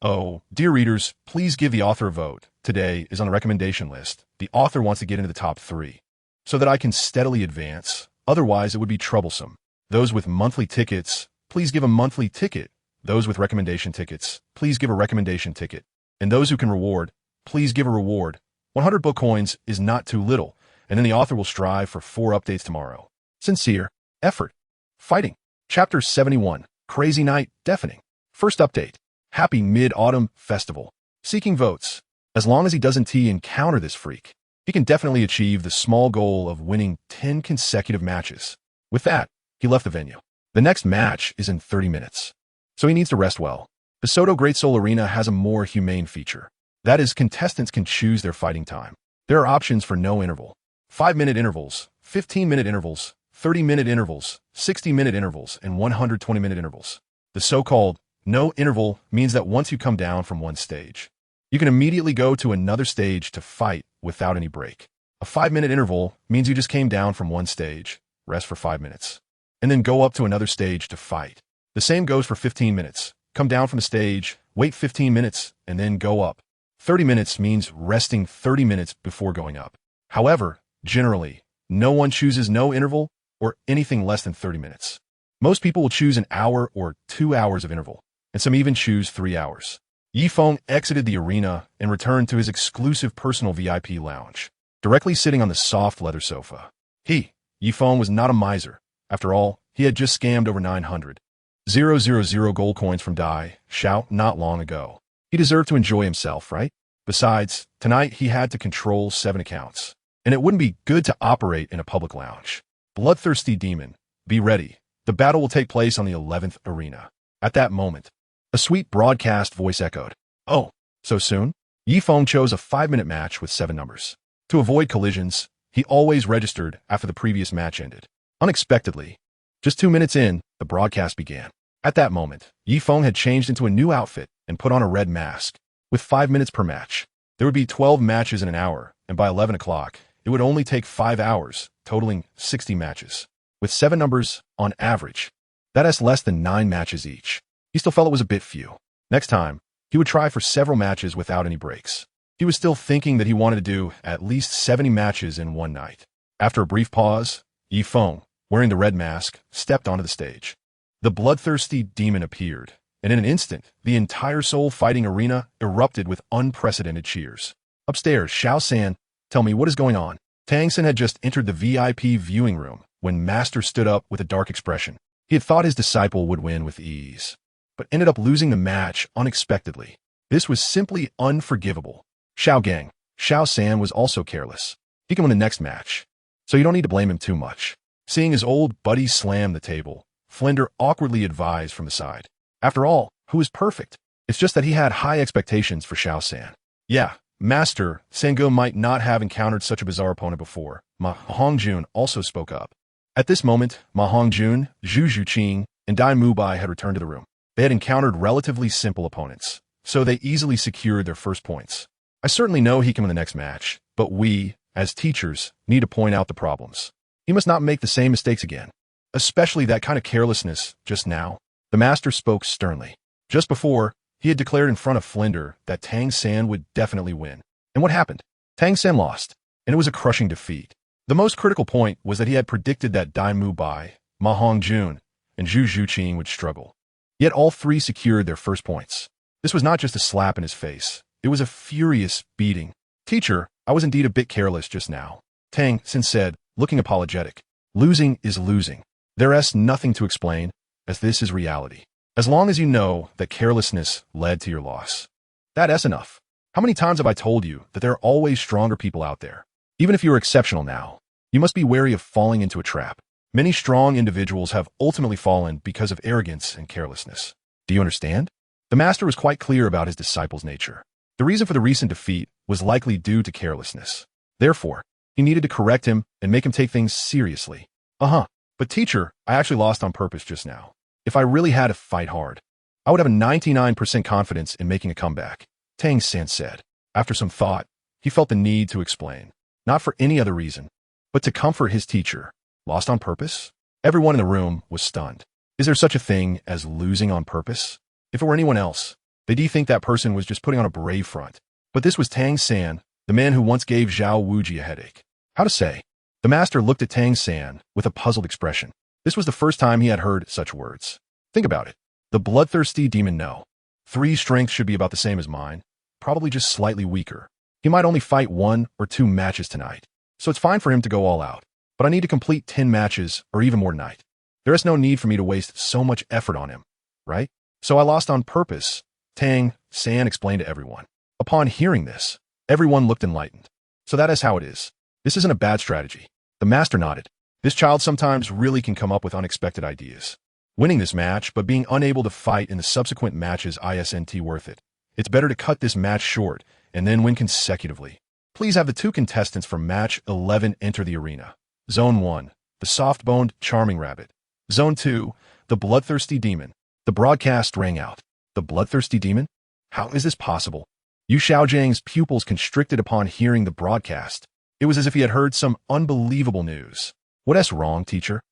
Oh, dear readers, please give the author a vote. Today is on the recommendation list. The author wants to get into the top 3 so that I can steadily advance. Otherwise, it would be troublesome. Those with monthly tickets, please give a monthly ticket. Those with recommendation tickets, please give a recommendation ticket. And those who can reward, please give a reward. 100 book coins is not too little, and then the author will strive for 4 updates tomorrow. Sincere. Effort. Fighting. Chapter 71. Crazy Night, Deafening. First update. Happy Mid-Autumn Festival. Seeking votes. As long as he doesn't encounter this freak, he can definitely achieve the small goal of winning 10 consecutive matches. With that, he left the venue. The next match is in 30 minutes, so he needs to rest well. The Soto Great Soul Arena has a more humane feature. That is, contestants can choose their fighting time. There are options for no interval. 5-minute intervals, 15-minute intervals, 30-minute intervals, 60-minute intervals, and 120-minute intervals. The so-called no interval means that once you come down from one stage, you can immediately go to another stage to fight without any break. A 5-minute interval means you just came down from one stage, rest for 5 minutes, and then go up to another stage to fight. The same goes for 15 minutes. Come down from the stage, wait 15 minutes, and then go up. 30 minutes means resting 30 minutes before going up. However, generally, no one chooses no interval or anything less than 30 minutes. Most people will choose an hour or 2 hours of interval, and some even choose 3 hours. Feng exited the arena and returned to his exclusive personal VIP lounge, directly sitting on the soft leather sofa. Feng was not a miser. After all, he had just scammed over 900,000 gold coins from Dai Xiao not long ago. He deserved to enjoy himself, right? Besides, tonight he had to control 7 accounts, and it wouldn't be good to operate in a public lounge. Bloodthirsty demon, be ready. The battle will take place on the 11th arena. At that moment, a sweet broadcast voice echoed. Oh, so soon? Feng chose a 5-minute match with 7 numbers. To avoid collisions, he always registered after the previous match ended. Unexpectedly, just 2 minutes in, the broadcast began. At that moment, Feng had changed into a new outfit and put on a red mask. With 5 minutes per match, there would be 12 matches in an hour, and by 11 o'clock, it would only take 5 hours, totaling 60 matches. With 7 numbers, on average, that is less than 9 matches each. He still felt it was a bit few. Next time, he would try for several matches without any breaks. He was still thinking that he wanted to do at least 70 matches in one night. After a brief pause, Feng, wearing the red mask, stepped onto the stage. The bloodthirsty demon appeared, and in an instant, the entire soul-fighting arena erupted with unprecedented cheers. Upstairs, Xiao San, tell me what is going on. Tang San had just entered the VIP viewing room when Master stood up with a dark expression. He had thought his disciple would win with ease, but ended up losing the match unexpectedly. This was simply unforgivable. Xiaogang, Xiao San was also careless. He can win the next match, so you don't need to blame him too much. Seeing his old buddy slam the table, Flender awkwardly advised from the side. After all, who is perfect? It's just that he had high expectations for Xiao San. Yeah, Master Sengo might not have encountered such a bizarre opponent before. Ma Hongjun also spoke up. At this moment, Ma Hongjun, Zhu Zhuqing, and Dai Mubai had returned to the room. They had encountered relatively simple opponents, so they easily secured their first points. I certainly know he can win the next match, but we, as teachers, need to point out the problems. He must not make the same mistakes again. Especially that kind of carelessness just now. The master spoke sternly. Just before, he had declared in front of Flender that Tang San would definitely win. And what happened? Tang San lost, and it was a crushing defeat. The most critical point was that he had predicted that Dai Mubai, Ma Hongjun, and Zhu Zhuqing would struggle. Yet all 3 secured their first points. This was not just a slap in his face. It was a furious beating. Teacher, I was indeed a bit careless just now. Tang San said, looking apologetic. Losing is losing. There's nothing to explain, as this is reality. As long as you know that carelessness led to your loss. That's enough. How many times have I told you that there are always stronger people out there? Even if you are exceptional now, you must be wary of falling into a trap. Many strong individuals have ultimately fallen because of arrogance and carelessness. Do you understand? The master was quite clear about his disciple's nature. The reason for the recent defeat was likely due to carelessness. Therefore, he needed to correct him and make him take things seriously. But teacher, I actually lost on purpose just now. If I really had to fight hard, I would have a 99% confidence in making a comeback, Tang San said. After some thought, he felt the need to explain. Not for any other reason, but to comfort his teacher. Lost on purpose? Everyone in the room was stunned. Is there such a thing as losing on purpose? If it were anyone else, they'd think that person was just putting on a brave front. But this was Tang San, the man who once gave Zhao Wuji a headache. How to say? The master looked at Tang San with a puzzled expression. This was the first time he had heard such words. Think about it. The bloodthirsty demon no. 3 strength should be about the same as mine, probably just slightly weaker. He might only fight 1 or 2 matches tonight, so it's fine for him to go all out. But I need to complete 10 matches or even more tonight. There is no need for me to waste so much effort on him, right? So I lost on purpose, Tang San explained to everyone. Upon hearing this, everyone looked enlightened. So that is how it is. This isn't a bad strategy. The master nodded. This child sometimes really can come up with unexpected ideas. Winning this match, but being unable to fight in the subsequent matches isn't worth it. It's better to cut this match short and then win consecutively. Please have the two contestants from match 11 enter the arena. Zone 1, the soft-boned, charming rabbit. Zone 2, the bloodthirsty demon. The broadcast rang out. The bloodthirsty demon? How is this possible? Xiaogang's pupils constricted upon hearing the broadcast. It was as if he had heard some unbelievable news. What's wrong, teacher?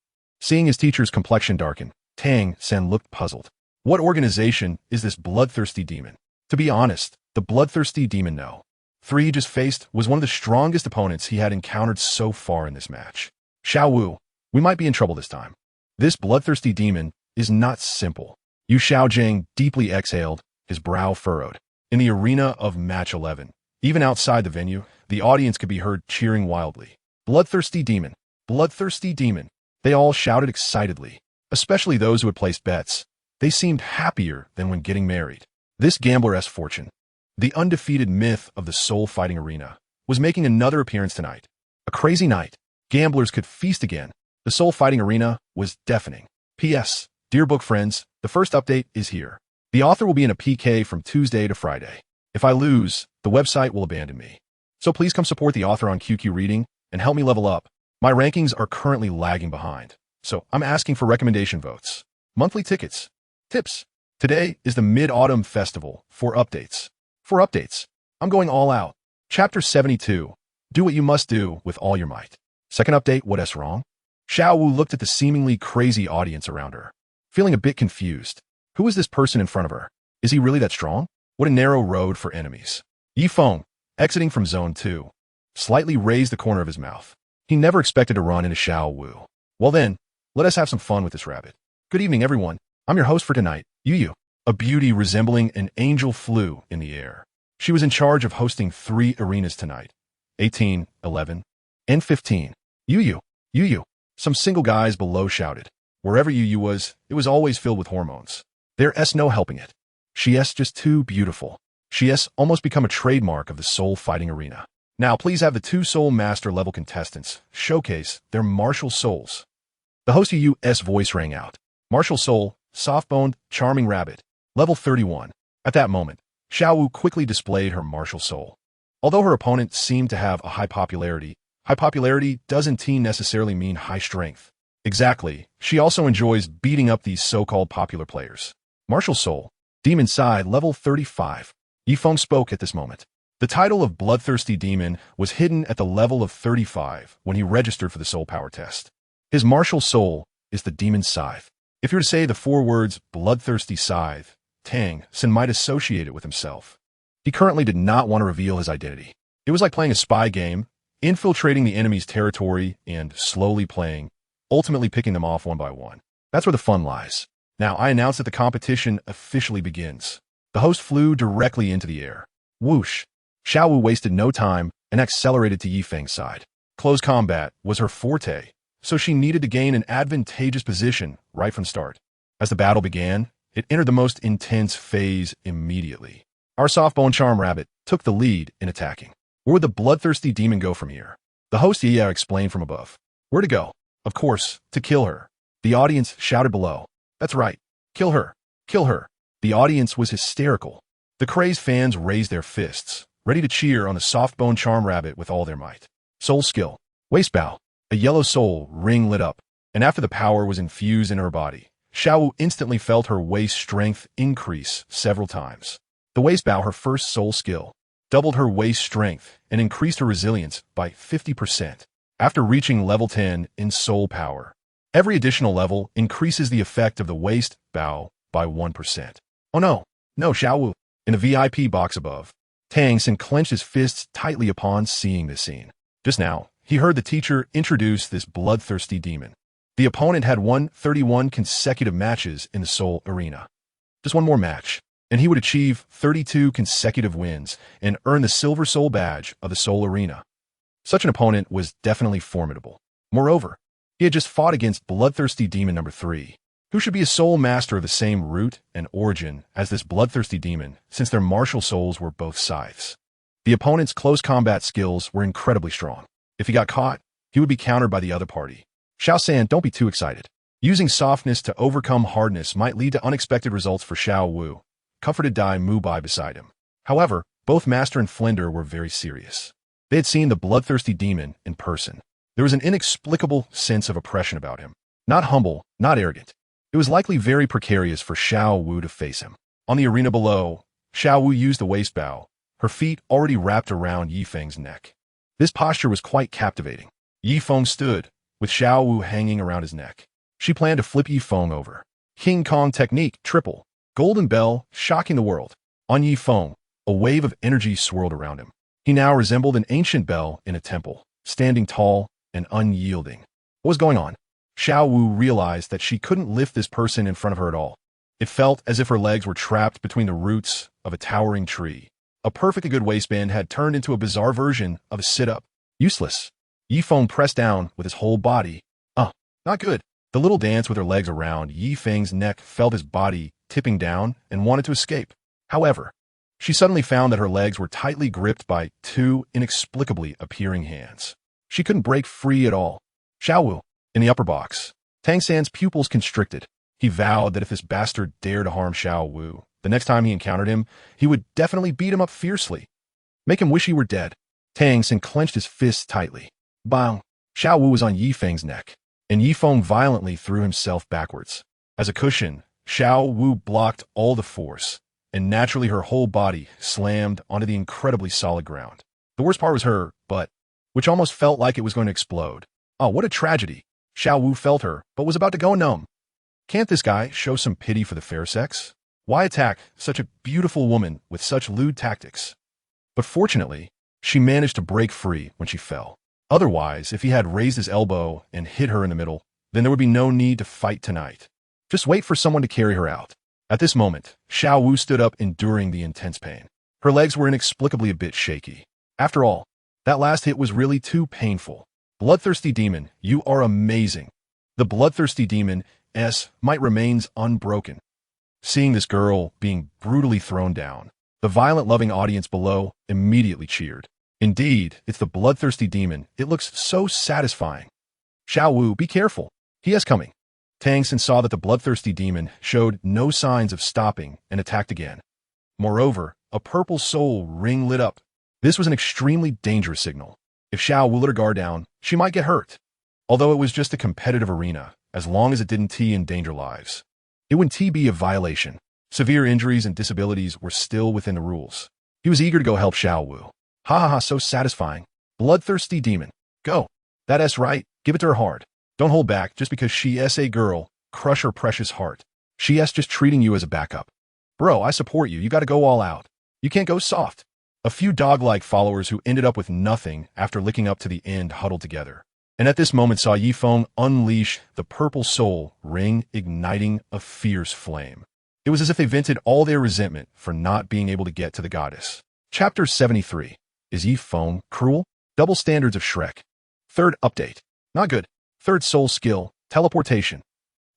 Seeing his teacher's complexion darken, Tang San looked puzzled. What organization is this bloodthirsty demon? To be honest, the bloodthirsty demon No. 3 he just faced was one of the strongest opponents he had encountered so far in this match. Xiao, we might be in trouble this time. This bloodthirsty demon is not simple. Xiaogang deeply exhaled, his brow furrowed. In the arena of match 11, even outside the venue, the audience could be heard cheering wildly. Bloodthirsty demon! Bloodthirsty demon! They all shouted excitedly, especially those who had placed bets. They seemed happier than when getting married. This gambler's fortune, the undefeated myth of the soul fighting arena, was making another appearance tonight. A crazy night. Gamblers could feast again. The soul fighting arena was deafening. P.S. Dear book friends, the first update is here. The author will be in a PK from Tuesday to Friday. If I lose, the website will abandon me. So please come support the author on QQ Reading and help me level up. My rankings are currently lagging behind, so I'm asking for recommendation votes. Monthly tickets. Tips. Today is the Mid-Autumn Festival for updates. For updates, I'm going all out. Chapter 72. Do what you must do with all your might. Second update, what's wrong? Xiao Wu looked at the seemingly crazy audience around her, feeling a bit confused. Who is this person in front of her? Is he really that strong? What a narrow road for enemies. Feng, exiting from Zone 2, slightly raised the corner of his mouth. He never expected to run into Xiao Wu. Well then, let us have some fun with this rabbit. Good evening, everyone. I'm your host for tonight, Yu. A beauty resembling an angel flew in the air. She was in charge of hosting 3 arenas tonight. 18, 11, and 15. Yu. Some single guys below shouted. Wherever Yu was, it was always filled with hormones. There's no helping it. She's just too beautiful. She's almost become a trademark of the soul fighting arena. Now please have the 2 soul master level contestants showcase their martial souls. The host Yu's voice rang out. Martial soul, soft-boned, charming rabbit. Level 31. At that moment, Xiao Wu quickly displayed her martial soul. Although her opponent seemed to have a high popularity doesn't necessarily mean high strength. Exactly, she also enjoys beating up these so-called popular players. Martial soul, demon side, level 35. Feng spoke at this moment. The title of Bloodthirsty Demon was hidden at the level of 35 when he registered for the soul power test. His martial soul is the demon scythe. If you were to say the 4 words bloodthirsty scythe, Tang San might associate it with himself. He currently did not want to reveal his identity. It was like playing a spy game, infiltrating the enemy's territory and slowly playing, ultimately picking them off one by one. That's where the fun lies. Now I announce that the competition officially begins. The host flew directly into the air. Whoosh! Xiao Wu wasted no time and accelerated to Feng's side. Close combat was her forte, so she needed to gain an advantageous position right from start. As the battle began, it entered the most intense phase immediately. Our soft-bone charm rabbit took the lead in attacking. Where would the bloodthirsty demon go from here? The host explained from above. Where to go? Of course, to kill her. The audience shouted below. That's right. Kill her. Kill her. The audience was hysterical. The crazed fans raised their fists, ready to cheer on the soft-bone charm rabbit with all their might. Soul skill. Waist bow. A yellow soul ring lit up, and after the power was infused in her body, Xiao Wu instantly felt her waist strength increase several times. The waist bow, her first soul skill, doubled her waist strength and increased her resilience by 50%. After reaching level 10 in soul power, every additional level increases the effect of the waist bow by 1%. Oh no, Xiao Wu. In the VIP box above, Tang San clenched his fists tightly upon seeing this scene. Just now, he heard the teacher introduce this bloodthirsty demon. The opponent had won 31 consecutive matches in the soul arena. Just one more match, and he would achieve 32 consecutive wins and earn the silver soul badge of the soul arena. Such an opponent was definitely formidable. Moreover, He had just fought against bloodthirsty demon number 3, who should be a soul master of the same root and origin as this bloodthirsty demon, since their martial souls were both scythes. The opponent's close combat skills were incredibly strong. If he got caught, he would be countered by the other party. Xiao San, don't be too excited. Using softness to overcome hardness might lead to unexpected results for Xiao Wu, comforted Dai Mu Bai beside him. However, both Master and Flinder were very serious. They had seen the bloodthirsty demon in person. There was an inexplicable sense of oppression about him. Not humble, not arrogant. It was likely very precarious for Xiao Wu to face him. On the arena below, Xiao Wu used the waist bow, her feet already wrapped around Yi Feng's neck. This posture was quite captivating. Yi Feng stood, with Xiao Wu hanging around his neck. She planned to flip Yi Feng over. King Kong technique, triple. Golden bell, shocking the world. On Yi Feng, a wave of energy swirled around him. He now resembled an ancient bell in a temple, standing tall and unyielding. What was going on? Xiao Wu realized that she couldn't lift this person in front of her at all. It felt as if her legs were trapped between the roots of a towering tree. A perfectly good waistband had turned into a bizarre version of a sit-up. Useless. Yi Feng pressed down with his whole body. Not good. The little dance with her legs around Yi Feng's neck felt his body tipping down and wanted to escape. However, she suddenly found that her legs were tightly gripped by 2 inexplicably appearing hands. She couldn't break free at all. Xiao Wu, in the upper box. Tang San's pupils constricted. He vowed that if this bastard dared to harm Xiao Wu, the next time he encountered him, he would definitely beat him up fiercely. Make him wish he were dead. Tang San clenched his fists tightly. Bang! Xiao Wu was on Yi Feng's neck, and Yi Feng violently threw himself backwards. As a cushion, Xiao Wu blocked all the force, and naturally her whole body slammed onto the incredibly solid ground. The worst part was her butt, which almost felt like it was going to explode. Oh, what a tragedy. Xiao Wu felt her, but was about to go numb. Can't this guy show some pity for the fair sex? Why attack such a beautiful woman with such lewd tactics? But fortunately, she managed to break free when she fell. Otherwise, if he had raised his elbow and hit her in the middle, then there would be no need to fight tonight. Just wait for someone to carry her out. At this moment, Xiao Wu stood up, enduring the intense pain. Her legs were inexplicably a bit shaky. After all, that last hit was really too painful. Bloodthirsty demon, you are amazing. The bloodthirsty demon, might remains unbroken. Seeing this girl being brutally thrown down, the violent loving audience below immediately cheered. Indeed, it's the bloodthirsty demon. It looks so satisfying. Xiao Wu, be careful. He is coming. Tang San saw that the bloodthirsty demon showed no signs of stopping and attacked again. Moreover, a purple soul ring lit up. This was an extremely dangerous signal. If Xiao Wu let her guard down, she might get hurt. Although it was just a competitive arena, as long as it didn't endanger lives. It wouldn't be a violation. Severe injuries and disabilities were still within the rules. He was eager to go help Xiao Wu. Ha ha ha, so satisfying. Bloodthirsty demon. Go. That's right, give it to her hard. Don't hold back just because she is a girl. Crush her precious heart. She is just treating you as a backup. Bro, I support you. You gotta go all out. You can't go soft. A few dog-like followers who ended up with nothing after licking up to the end huddled together. And at this moment saw Yi Feng unleash the purple soul ring, igniting a fierce flame. It was as if they vented all their resentment for not being able to get to the goddess. Chapter 73. Is Yi Feng cruel? Double standards of Shrek. Third update. Not good. Third soul skill, teleportation.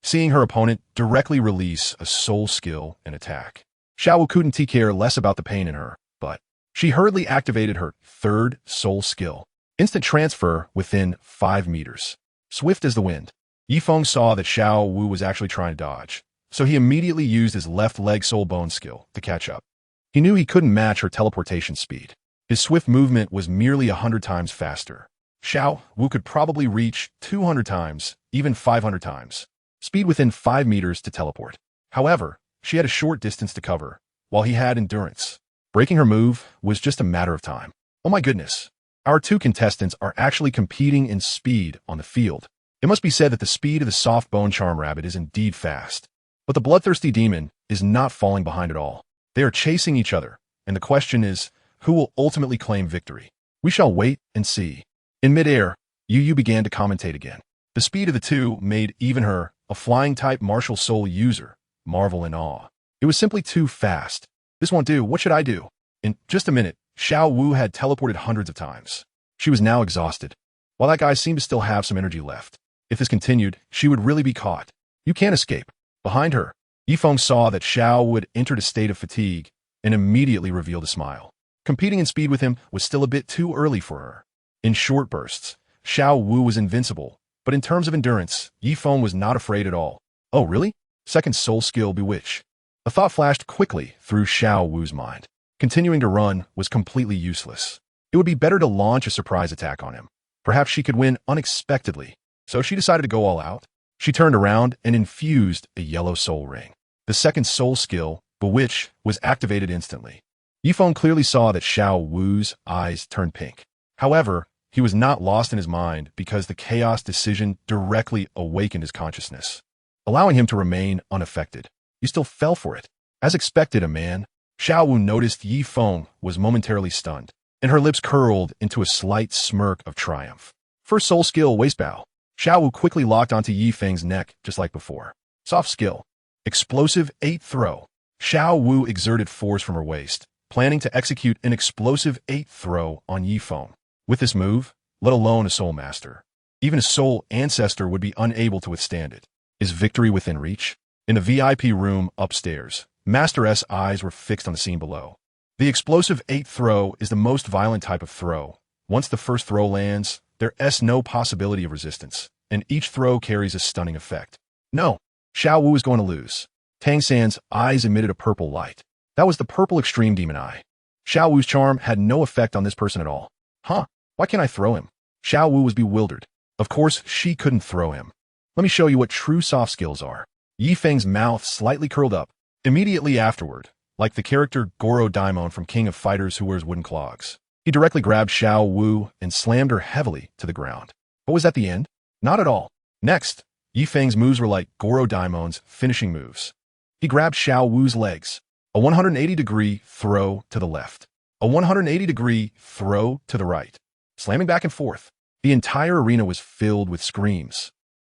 Seeing her opponent directly release a soul skill and attack. Xiao Wu couldn't care less about the pain in her, but she hurriedly activated her third soul skill. Instant transfer within 5 meters. Swift as the wind. Yi Feng saw that Xiao Wu was actually trying to dodge, so he immediately used his left leg soul bone skill to catch up. He knew he couldn't match her teleportation speed. His swift movement was merely 100 times faster. Xiao Wu could probably reach 200 times, even 500 times. Speed within 5 meters to teleport. However, she had a short distance to cover, while he had endurance. Breaking her move was just a matter of time. Oh my goodness. Our 2 contestants are actually competing in speed on the field. It must be said that the speed of the soft bone charm rabbit is indeed fast. But the bloodthirsty demon is not falling behind at all. They are chasing each other, and the question is, who will ultimately claim victory? We shall wait and see. In midair, Yu began to commentate again. The speed of the 2 made even her, a flying-type martial soul user, marvel in awe. It was simply too fast. This won't do. What should I do? In just a minute, Xiao Wu had teleported hundreds of times. She was now exhausted, while that guy seemed to still have some energy left. If this continued, she would really be caught. You can't escape. Behind her, Yifeng saw that Xiao Wu had entered a state of fatigue and immediately revealed a smile. Competing in speed with him was still a bit too early for her. In short bursts, Xiao Wu was invincible, but in terms of endurance, Yifeng was not afraid at all. Oh, really? Second soul skill, Bewitch. A thought flashed quickly through Xiao Wu's mind. Continuing to run was completely useless. It would be better to launch a surprise attack on him. Perhaps she could win unexpectedly. So she decided to go all out. She turned around and infused a yellow soul ring. The second soul skill, Bewitch, was activated instantly. Yifeng clearly saw that Xiao Wu's eyes turned pink. However, he was not lost in his mind because the chaos decision directly awakened his consciousness, allowing him to remain unaffected. He still fell for it. As expected, a man, Xiao Wu noticed Yifeng was momentarily stunned, and her lips curled into a slight smirk of triumph. First soul skill, waist bow. Xiao Wu quickly locked onto Yifeng's neck just like before. Soft skill, explosive 8 throw. Xiao Wu exerted force from her waist, planning to execute an explosive 8 throw on Yifeng. With this move, let alone a soul master, even a soul ancestor would be unable to withstand it. Is victory within reach? In the VIP room upstairs, Master S' eyes were fixed on the scene below. The explosive 8 throw is the most violent type of throw. Once the first throw lands, there is no possibility of resistance, and each throw carries a stunning effect. No, Xiao Wu is going to lose. Tang San's eyes emitted a purple light. That was the purple extreme demon eye. Xiao Wu's charm had no effect on this person at all. Huh? Why can't I throw him? Xiao Wu was bewildered. Of course, she couldn't throw him. Let me show you what true soft skills are. Yifeng's mouth slightly curled up. Immediately afterward, like the character Goro Daimon from King of Fighters who wears wooden clogs, he directly grabbed Xiao Wu and slammed her heavily to the ground. But was that the end? Not at all. Next, Yifeng's moves were like Goro Daimon's finishing moves. He grabbed Xiao Wu's legs. A 180-degree throw to the left. A 180-degree throw to the right. Slamming back and forth. The entire arena was filled with screams.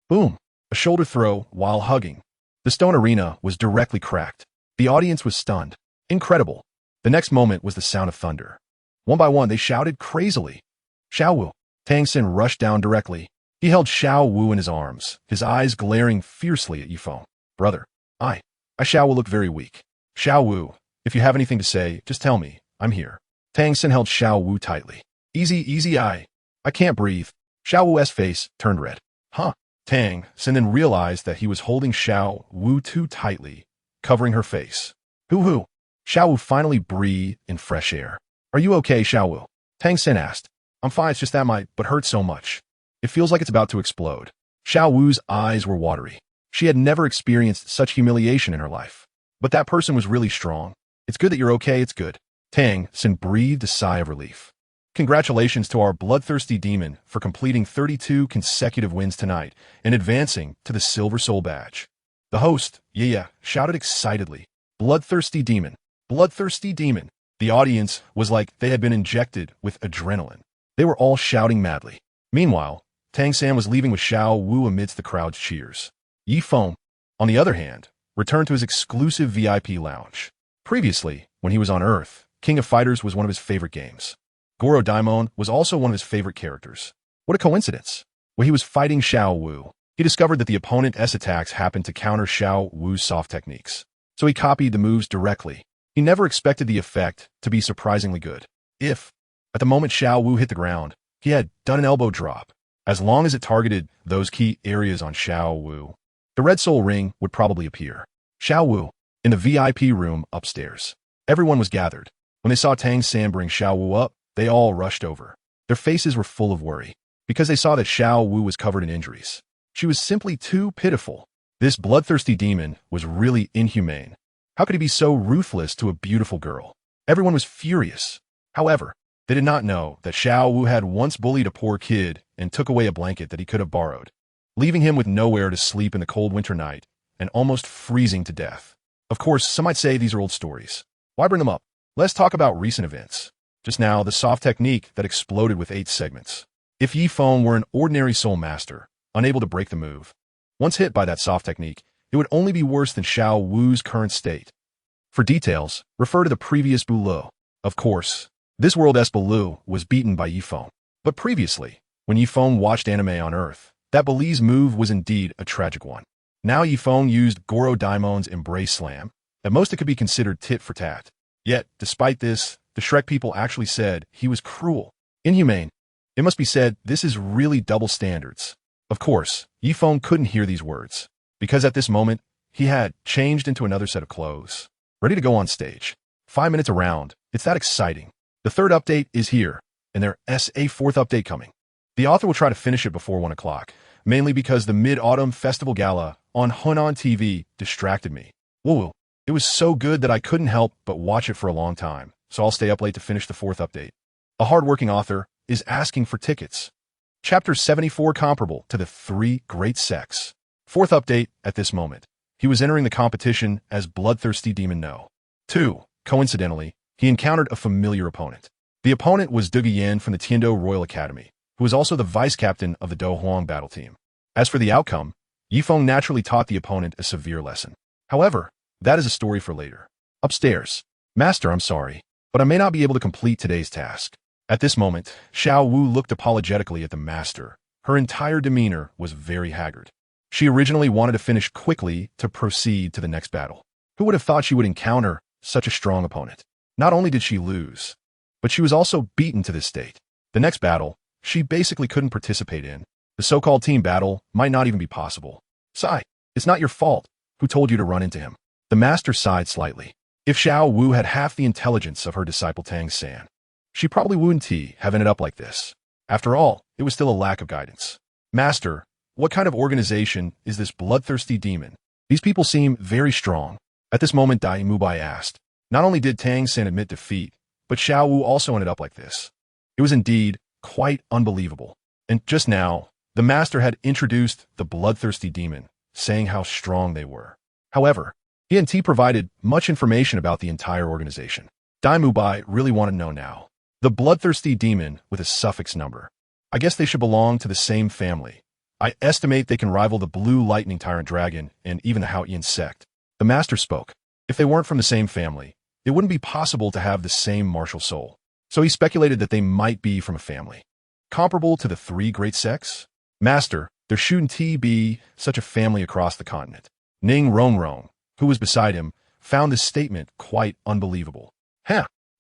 Boom! A shoulder throw while hugging. The stone arena was directly cracked. The audience was stunned. Incredible. The next moment was the sound of thunder. One by one, they shouted crazily. Xiao Wu. Tang San rushed down directly. He held Xiao Wu in his arms, his eyes glaring fiercely at Yifeng. Brother, I Xiao Wu look very weak. Xiao Wu, if you have anything to say, just tell me. I'm here. Tang San held Xiao Wu tightly. Easy, I can't breathe. Xiao Wu's face turned red. Huh? Tang San then realized that he was holding Xiao Wu too tightly, covering her face. Who? Xiao Wu finally breathed in fresh air. Are you okay, Xiao Wu? Tang San asked. I'm fine, it's just that my butt hurts so much. It feels like it's about to explode. Xiao Wu's eyes were watery. She had never experienced such humiliation in her life. But that person was really strong. It's good that you're okay, it's good. Tang San breathed a sigh of relief. Congratulations to our bloodthirsty demon for completing 32 consecutive wins tonight and advancing to the Silver Soul Badge. The host, yeah, shouted excitedly. Bloodthirsty demon. Bloodthirsty demon. The audience was like they had been injected with adrenaline. They were all shouting madly. Meanwhile, Tang San was leaving with Xiao Wu amidst the crowd's cheers. Yifeng, on the other hand, returned to his exclusive VIP lounge. Previously, when he was on Earth, King of Fighters was one of his favorite games. Goro Daimon was also one of his favorite characters. What a coincidence. When he was fighting Xiao Wu, he discovered that the opponent's attacks happened to counter Xiao Wu's soft techniques. So he copied the moves directly. He never expected the effect to be surprisingly good. If, at the moment Xiao Wu hit the ground, he had done an elbow drop, as long as it targeted those key areas on Xiao Wu, the red soul ring would probably appear. Xiao Wu, in the VIP room upstairs. Everyone was gathered. When they saw Tang San bring Xiao Wu up, they all rushed over. Their faces were full of worry, because they saw that Xiao Wu was covered in injuries. She was simply too pitiful. This bloodthirsty demon was really inhumane. How could he be so ruthless to a beautiful girl? Everyone was furious. However, they did not know that Xiao Wu had once bullied a poor kid and took away a blanket that he could have borrowed, leaving him with nowhere to sleep in the cold winter night and almost freezing to death. Of course, some might say these are old stories. Why bring them up? Let's talk about recent events. Just now, the soft technique that exploded with 8 segments. If Yifeng were an ordinary soul master, unable to break the move, once hit by that soft technique, it would only be worse than Xiao Wu's current state. For details, refer to the previous Douluo. Of course, this world's Douluo was beaten by Yifeng. But previously, when Yifeng watched anime on Earth, That Belize move was indeed a tragic one. Now Feng used Goro Daimon's Embrace Slam. At most it could be considered tit for tat. Yet, despite this, the Shrek people actually said he was cruel, inhumane. It must be said, this is really double standards. Of course, Feng couldn't hear these words, because at this moment, he had changed into another set of clothes, ready to go on stage. 5 minutes around, it's that exciting. The third update is here, and there's a fourth update coming. The author will try to finish it before 1 o'clock, mainly because the Mid-Autumn Festival Gala on Hunan TV distracted me. Woo! It was so good that I couldn't help but watch it for a long time, so I'll stay up late to finish the fourth update. A hard-working author is asking for tickets. Chapter 74 comparable to the Three Great Sects. Fourth update at this moment. He was entering the competition as Bloodthirsty Demon No. 2. Coincidentally, he encountered a familiar opponent. The opponent was Yen from the Tiando Royal Academy, who was also the vice-captain of the Douluo battle team. As for the outcome, Feng naturally taught the opponent a severe lesson. However, that is a story for later. Upstairs. Master, I'm sorry, but I may not be able to complete today's task. At this moment, Xiao Wu looked apologetically at the master. Her entire demeanor was very haggard. She originally wanted to finish quickly to proceed to the next battle. Who would have thought she would encounter such a strong opponent? Not only did she lose, but she was also beaten to this state. The next battle, she basically couldn't participate in. The so-called team battle might not even be possible. Sigh, it's not your fault. Who told you to run into him? The master sighed slightly. If Xiao Wu had half the intelligence of her disciple Tang San, she probably wouldn't have ended up like this. After all, it was still a lack of guidance. Master, what kind of organization is this bloodthirsty demon? These people seem very strong. At this moment, Dai Mubai asked. Not only did Tang San admit defeat, but Xiao Wu also ended up like this. It was indeed quite unbelievable. And just now, the master had introduced the bloodthirsty demon, saying how strong they were. However, he and T provided much information about the entire organization. Dai Mubai really wanted to know now. The bloodthirsty demon with a suffix number. I guess they should belong to the same family. I estimate they can rival the blue lightning tyrant dragon and even the Haotian sect. The master spoke. If they weren't from the same family, it wouldn't be possible to have the same martial soul. So he speculated that they might be from a family comparable to the Three Great Sects. Master, there shouldn't be such a family across the continent. Ning Rongrong, who was beside him, found this statement quite unbelievable.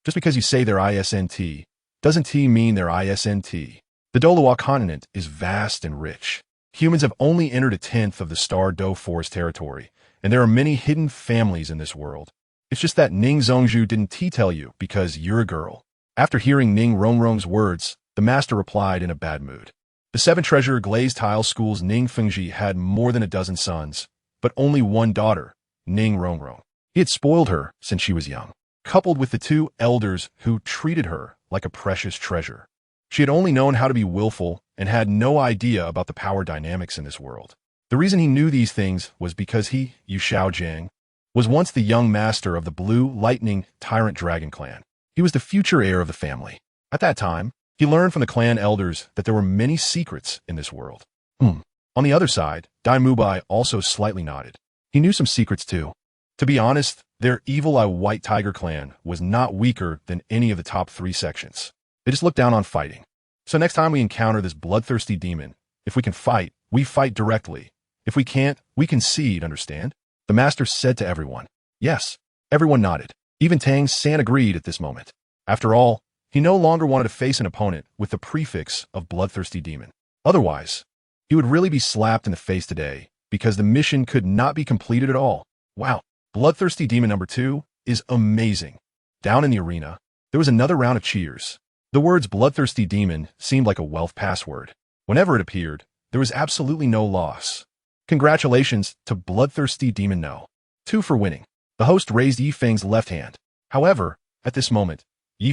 Just because you say they're ISNT, doesn't T mean they're ISNT? The Douluo continent is vast and rich. Humans have only entered a tenth of the Star Do Forest territory, and there are many hidden families in this world. It's just that Ning Zhongzhu didn't tell you because you're a girl. After hearing Ning Rongrong's words, the master replied in a bad mood. The Seven Treasure Glazed Tile School's Ning Fengji had more than a dozen sons, but only one daughter, Ning Rongrong. He had spoiled her since she was young, coupled with the two elders who treated her like a precious treasure. She had only known how to be willful and had no idea about the power dynamics in this world. The reason he knew these things was because he, Xiaogang, was once the young master of the Blue Lightning Tyrant Dragon clan. He was the future heir of the family. At that time, he learned from the clan elders that there were many secrets in this world. On the other side, Dai Mubai also slightly nodded. He knew some secrets too. To be honest, their Evil Eye White Tiger clan was not weaker than any of the top 3 sections. They just looked down on fighting. So next time we encounter this bloodthirsty demon, if we can fight, we fight directly. If we can't, we concede, understand? The master said to everyone. Yes, everyone nodded. Even Tang San agreed at this moment. After all, he no longer wanted to face an opponent with the prefix of bloodthirsty demon. Otherwise, he would really be slapped in the face today because the mission could not be completed at all. Wow, bloodthirsty demon number 2 is amazing. Down in the arena, there was another round of cheers. The words bloodthirsty demon seemed like a wealth password. Whenever it appeared, there was absolutely no loss. Congratulations to bloodthirsty demon No. 2 for winning. The host raised Feng's left hand. However, at this moment,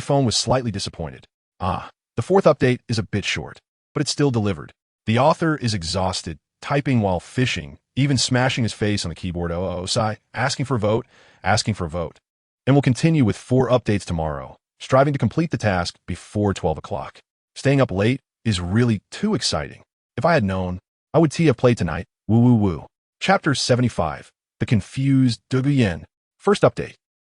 Feng was slightly disappointed. The fourth update is a bit short, but it's still delivered. The author is exhausted, typing while fishing, even smashing his face on the keyboard. Sigh, asking for vote. And we'll continue with 4 updates tomorrow, striving to complete the task before 12 o'clock. Staying up late is really too exciting. If I had known, I would have played tonight. Woo woo woo. Chapter 75. The Confused Yen. First update.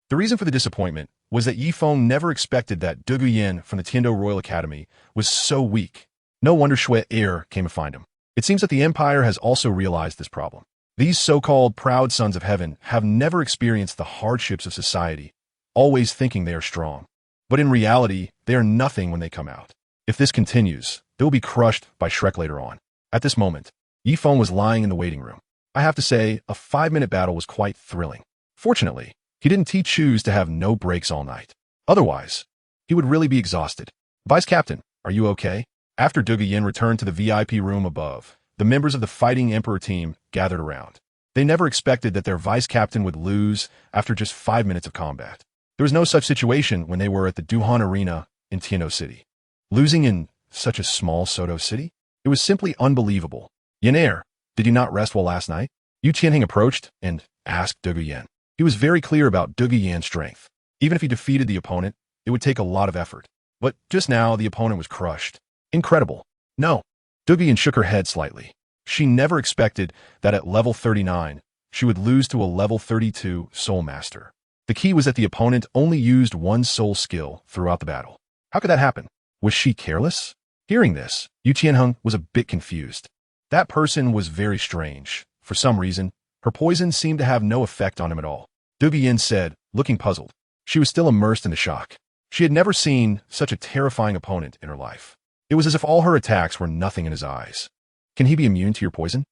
The reason for the disappointment was that Feng never expected that Yen from the Tiando Royal Academy was so weak. No wonder Shui Air came to find him. It seems that the Empire has also realized this problem. These so-called proud sons of heaven have never experienced the hardships of society, always thinking they are strong. But in reality, they are nothing when they come out. If this continues, they will be crushed by Shrek later on. At this moment, Feng was lying in the waiting room. I have to say, a 5-minute battle was quite thrilling. Fortunately, he didn't choose to have no breaks all night. Otherwise, he would really be exhausted. Vice Captain, are you okay? After Yin returned to the VIP room above, the members of the Fighting Emperor team gathered around. They never expected that their vice captain would lose after just 5 minutes of combat. There was no such situation when they were at the Duhan Arena in Tiano City. Losing in such a small Soto city? It was simply unbelievable. Yen, did you not rest well last night? Yu Qianheng approached and asked Yen. He was very clear about Yan's strength. Even if he defeated the opponent, it would take a lot of effort. But just now, the opponent was crushed. Incredible. No. Yan shook her head slightly. She never expected that at level 39, she would lose to a level 32 Soul Master. The key was that the opponent only used one soul skill throughout the battle. How could that happen? Was she careless? Hearing this, Yu Qianheng was a bit confused. That person was very strange. For some reason, her poison seemed to have no effect on him at all. Yin said, looking puzzled. She was still immersed in the shock. She had never seen such a terrifying opponent in her life. It was as if all her attacks were nothing in his eyes. Can he be immune to your poison?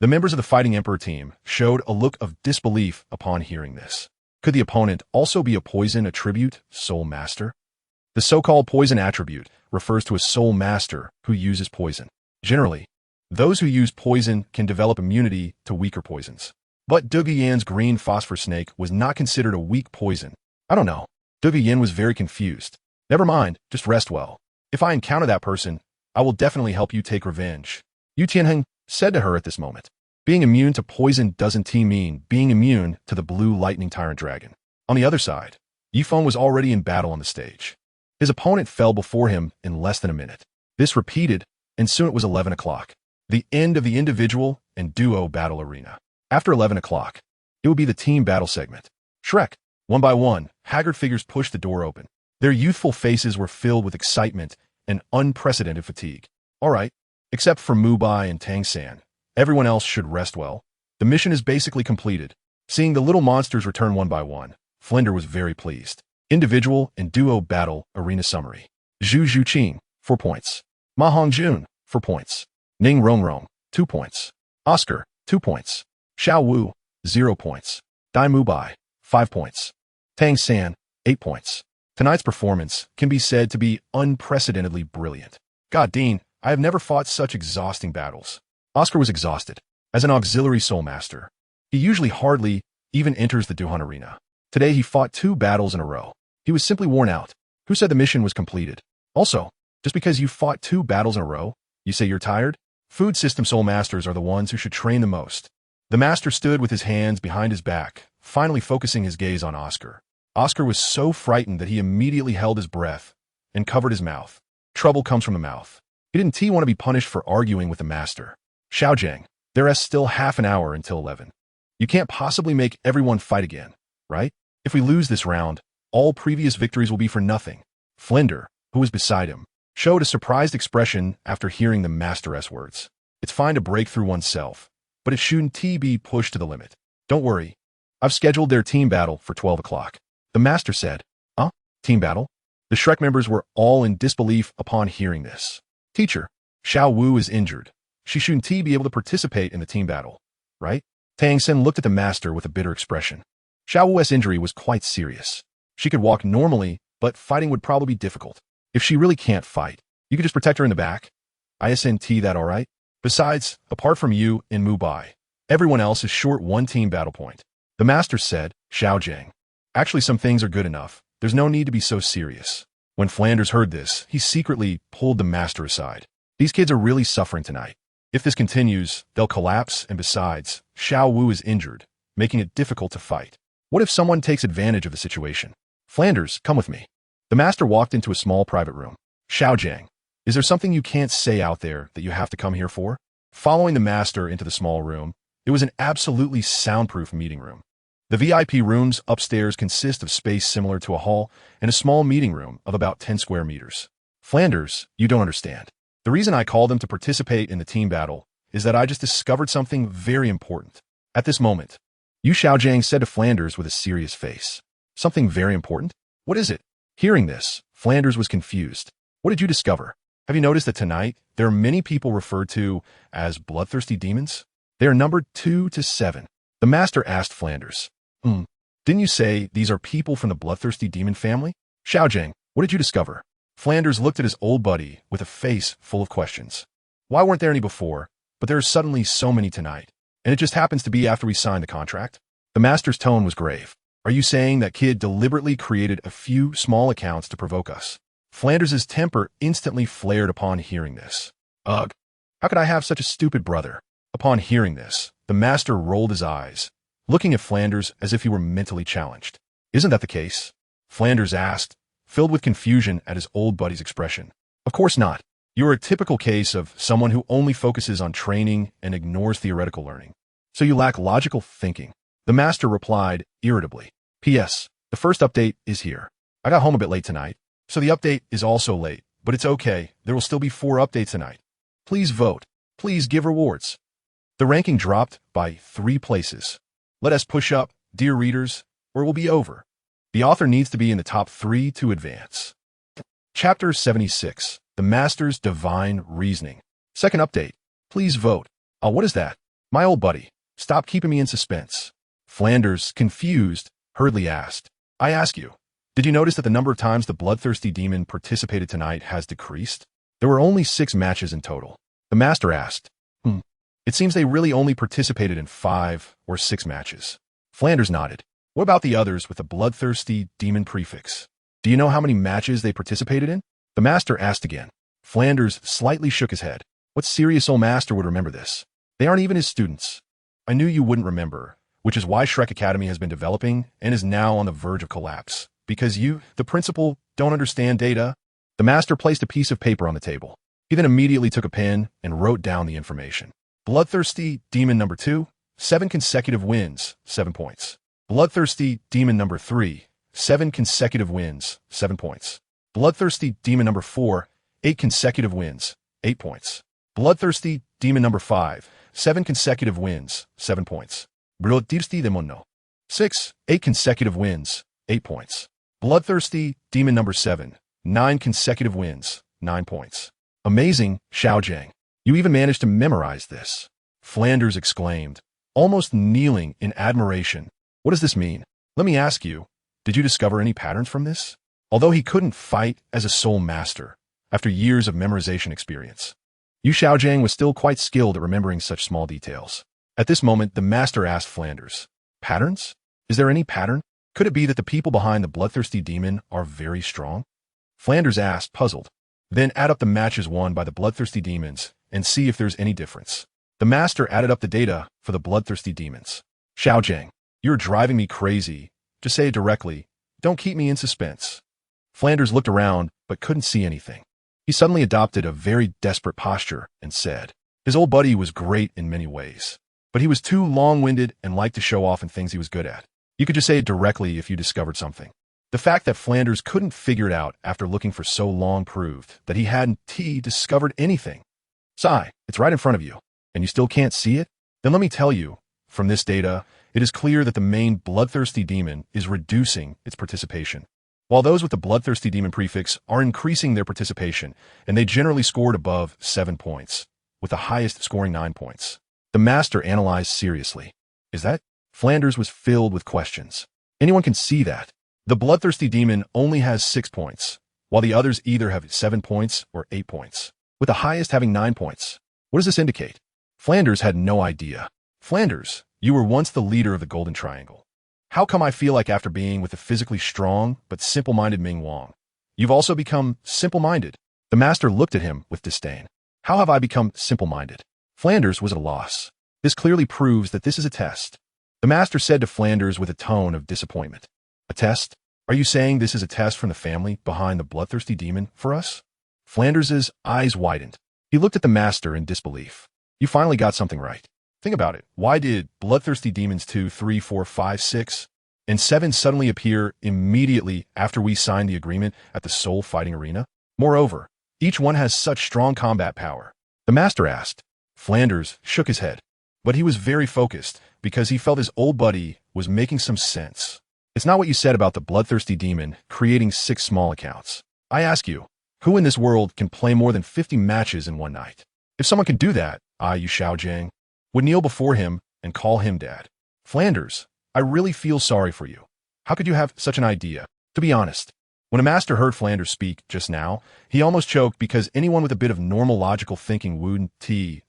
The members of the Fighting Emperor team showed a look of disbelief upon hearing this. Could the opponent also be a poison attribute, Soul Master? The so-called poison attribute refers to a Soul Master who uses poison. Generally, those who use poison can develop immunity to weaker poisons. But Yan's green phosphor snake was not considered a weak poison. I don't know. Yin was very confused. Never mind, just rest well. If I encounter that person, I will definitely help you take revenge. Yu Qianheng said to her at this moment. Being immune to poison doesn't mean being immune to the blue lightning tyrant dragon. On the other side, Feng was already in battle on the stage. His opponent fell before him in less than a minute. This repeated, and soon it was 11 o'clock. The end of the individual and duo battle arena. After 11 o'clock, it would be the team battle segment. Shrek. One by one, haggard figures pushed the door open. Their youthful faces were filled with excitement and unprecedented fatigue. All right, except for Mubai and Tang San. Everyone else should rest well. The mission is basically completed. Seeing the little monsters return one by one, Flender was very pleased. Individual and duo battle arena summary. Zhu Zhuqing, 4 points. Ma Hongjun, 4 points. Ning Rongrong, 2 points. Oscar, 2 points. Xiao Wu, 0 points. Dai Mubai, 5 points. Tang San, 8 points. Tonight's performance can be said to be unprecedentedly brilliant. God, Dean, I have never fought such exhausting battles. Oscar was exhausted. As an auxiliary soul master, he usually hardly even enters the Duhan arena. Today he fought 2 battles in a row. He was simply worn out. Who said the mission was completed? Also, just because you fought 2 battles in a row, you say you're tired? Food system soul masters are the ones who should train the most. The master stood with his hands behind his back, finally focusing his gaze on Oscar. Oscar was so frightened that he immediately held his breath and covered his mouth. Trouble comes from the mouth. He didn't want to be punished for arguing with the master. Xiaogang, there's still half an hour until 11. You can't possibly make everyone fight again, right? If we lose this round, all previous victories will be for nothing. Flender, who was beside him, showed a surprised expression after hearing the master's words. It's fine to break through oneself, but it shouldn't be pushed to the limit. Don't worry. I've scheduled their team battle for 12 o'clock. The master said, Team battle? The Shrek members were all in disbelief upon hearing this. Teacher, Xiao Wu is injured. She shouldn't be able to participate in the team battle, right? Tang San looked at the master with a bitter expression. Xiao Wu's injury was quite serious. She could walk normally, but fighting would probably be difficult. If she really can't fight, you could just protect her in the back. Isn't that all right? Besides, apart from you and Mubai, everyone else is short 1 team battle point. The master said, Xiaogang. Actually, some things are good enough. There's no need to be so serious. When Flanders heard this, he secretly pulled the master aside. These kids are really suffering tonight. If this continues, they'll collapse, and besides, Xiao Wu is injured, making it difficult to fight. What if someone takes advantage of the situation? Flanders, come with me. The master walked into a small private room. Xiaogang, is there something you can't say out there that you have to come here for? Following the master into the small room, it was an absolutely soundproof meeting room. The VIP rooms upstairs consist of space similar to a hall and a small meeting room of about 10 square meters. Flanders, you don't understand. The reason I called them to participate in the team battle is that I just discovered something very important. At this moment, Xiaogang said to Flanders with a serious face. Something very important? What is it? Hearing this, Flanders was confused. What did you discover? Have you noticed that tonight, there are many people referred to as bloodthirsty demons? They are numbered 2 to 7. The master asked Flanders. Didn't you say these are people from the bloodthirsty demon family? Xiaogang, what did you discover? Flanders looked at his old buddy with a face full of questions. Why weren't there any before, but there are suddenly so many tonight? And it just happens to be after we signed the contract? The master's tone was grave. Are you saying that kid deliberately created a few small accounts to provoke us? Flanders' temper instantly flared upon hearing this. Ugh, how could I have such a stupid brother? Upon hearing this, the master rolled his eyes, looking at Flanders as if he were mentally challenged. Isn't that the case? Flanders asked, filled with confusion at his old buddy's expression. Of course not. You are a typical case of someone who only focuses on training and ignores theoretical learning. So you lack logical thinking. The master replied irritably. P.S. The first update is here. I got home a bit late tonight, so the update is also late, but it's okay. There will still be 4 updates tonight. Please vote. Please give rewards. The ranking dropped by 3 places. Let us push up, dear readers, or it will be over. The author needs to be in the top 3 to advance. Chapter 76. The Master's Divine Reasoning. Second update. Please vote. Oh, what is that? My old buddy. Stop keeping me in suspense. Flanders, confused, hurriedly asked. I ask you, did you notice that the number of times the bloodthirsty demon participated tonight has decreased? There were only 6 matches in total. The master asked. It seems they really only participated in 5 or 6 matches. Flanders nodded. What about the others with the bloodthirsty demon prefix? Do you know how many matches they participated in? The master asked again. Flanders slightly shook his head. What serious old master would remember this? They aren't even his students. I knew you wouldn't remember, which is why Shrek Academy has been developing and is now on the verge of collapse. Because you, the principal, don't understand data. The master placed a piece of paper on the table. He then immediately took a pen and wrote down the information. Bloodthirsty demon number 2, 7 consecutive wins, 7 points. Bloodthirsty demon number 3, 7 consecutive wins, 7 points. Bloodthirsty demon number 4, 8 consecutive wins, 8 points. Bloodthirsty demon number 5, 7 consecutive wins, 7 points. Bloodthirsty demonno. 6, 8 consecutive wins, 8 points. Bloodthirsty demon number 7, 9 consecutive wins, 9 points. Amazing, Xiaogang. You even managed to memorize this. Flanders exclaimed, almost kneeling in admiration. What does this mean? Let me ask you, did you discover any patterns from this? Although he couldn't fight as a soul master, after years of memorization experience, Xiaogang was still quite skilled at remembering such small details. At this moment, the master asked Flanders, patterns? Is there any pattern? Could it be that the people behind the bloodthirsty demon are very strong? Flanders asked, puzzled. Then add up the matches won by the bloodthirsty demons and see if there's any difference. The master added up the data for the bloodthirsty demons. Xiaogang, you're driving me crazy. Just say it directly. Don't keep me in suspense. Flanders looked around, but couldn't see anything. He suddenly adopted a very desperate posture and said, his old buddy was great in many ways, but he was too long-winded and liked to show off in things he was good at. You could just say it directly if you discovered something. The fact that Flanders couldn't figure it out after looking for so long proved that he hadn't discovered anything. Sigh, it's right in front of you, and you still can't see it? Then let me tell you, from this data, it is clear that the main bloodthirsty demon is reducing its participation, while those with the bloodthirsty demon prefix are increasing their participation, and they generally scored above 7 points, with the highest scoring 9 points. The master analyzed seriously. Is that? Flanders was filled with questions. Anyone can see that. The bloodthirsty demon only has 6 points, while the others either have 7 points or 8 points, with the highest having 9 points. What does this indicate? Flanders had no idea. Flanders, you were once the leader of the Golden Triangle. How come I feel like after being with the physically strong but simple-minded Ming Wang, you've also become simple-minded? The master looked at him with disdain. How have I become simple-minded? Flanders was at a loss. This clearly proves that this is a test. The master said to Flanders with a tone of disappointment. A test? Are you saying this is a test from the family behind the bloodthirsty demon for us? Flanders's eyes widened. He looked at the master in disbelief. You finally got something right. Think about it. Why did bloodthirsty demons 2, 3, 4, 5, 6, and 7 suddenly appear immediately after we signed the agreement at the Soul Fighting Arena? Moreover, each one has such strong combat power. The master asked. Flanders shook his head. But he was very focused, because he felt his old buddy was making some sense. It's not what you said about the bloodthirsty demon creating 6 small accounts. I ask you, who in this world can play more than 50 matches in one night? If someone could do that, you Xiaogang, would kneel before him and call him dad. Flanders, I really feel sorry for you. How could you have such an idea? To be honest, when a master heard Flanders speak just now, he almost choked because anyone with a bit of normal logical thinking wouldn't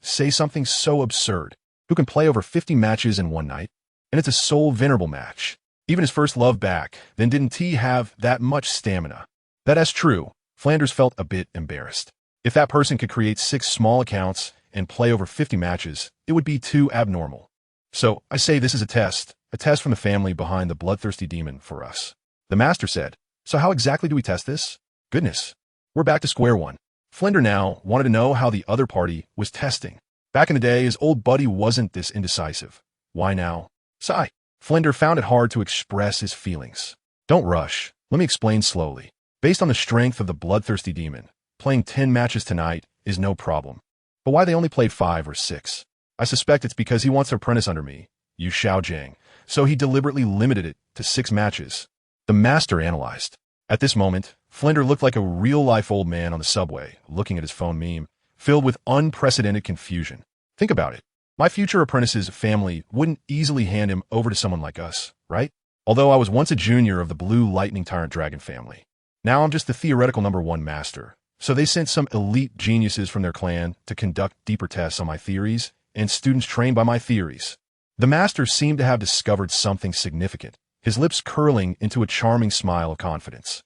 say something so absurd. Who can play over 50 matches in one night? And it's a soul venerable match. Even his first love back, then didn't he have that much stamina? That's true. Flanders felt a bit embarrassed. If that person could create 6 small accounts and play over 50 matches, it would be too abnormal. So, I say this is a test from the family behind the bloodthirsty demon for us. The master said, so how exactly do we test this? Goodness. We're back to square one. Flinder now wanted to know how the other party was testing. Back in the day, his old buddy wasn't this indecisive. Why now? Sigh. Flinder found it hard to express his feelings. Don't rush. Let me explain slowly. Based on the strength of the bloodthirsty demon, playing 10 matches tonight is no problem. But why they only played 5 or 6? I suspect it's because he wants to apprentice under me, you Xiaogang, so he deliberately limited it to 6 matches. The master analyzed. At this moment, Flinder looked like a real-life old man on the subway, looking at his phone meme, filled with unprecedented confusion. Think about it. My future apprentice's family wouldn't easily hand him over to someone like us, right? Although I was once a junior of the Blue Lightning Tyrant Dragon family. Now I'm just the theoretical number 1 master. So they sent some elite geniuses from their clan to conduct deeper tests on my theories, and students trained by my theories. The master seemed to have discovered something significant, his lips curling into a charming smile of confidence.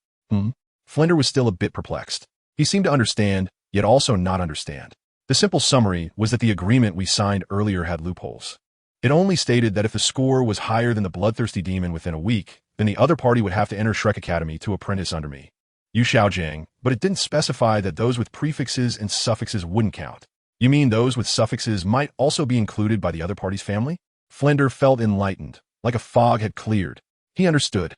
Flinder was still a bit perplexed. He seemed to understand, yet also not understand. The simple summary was that the agreement we signed earlier had loopholes. It only stated that if the score was higher than the bloodthirsty demon within a week, then the other party would have to enter Shrek Academy to apprentice under me. You Xiaogang, but it didn't specify that those with prefixes and suffixes wouldn't count. You mean those with suffixes might also be included by the other party's family? Flinder felt enlightened, like a fog had cleared. He understood.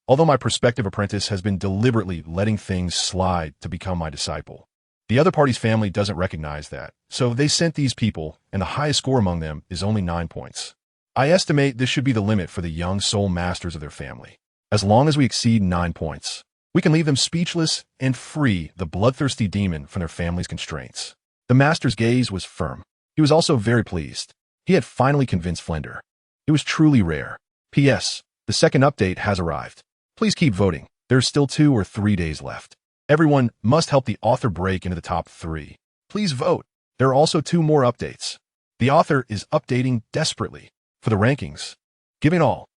Although my prospective apprentice has been deliberately letting things slide to become my disciple. The other party's family doesn't recognize that, so they sent these people, and the highest score among them is only 9 points. I estimate this should be the limit for the young soul masters of their family. As long as we exceed 9 points, we can leave them speechless and free the bloodthirsty demon from their family's constraints. The master's gaze was firm. He was also very pleased. He had finally convinced Flinder. It was truly rare. P.S. The second update has arrived. Please keep voting. There's still 2 or 3 days left. Everyone must help the author break into the top 3. Please vote. There are also 2 more updates. The author is updating desperately for the rankings. Giving all.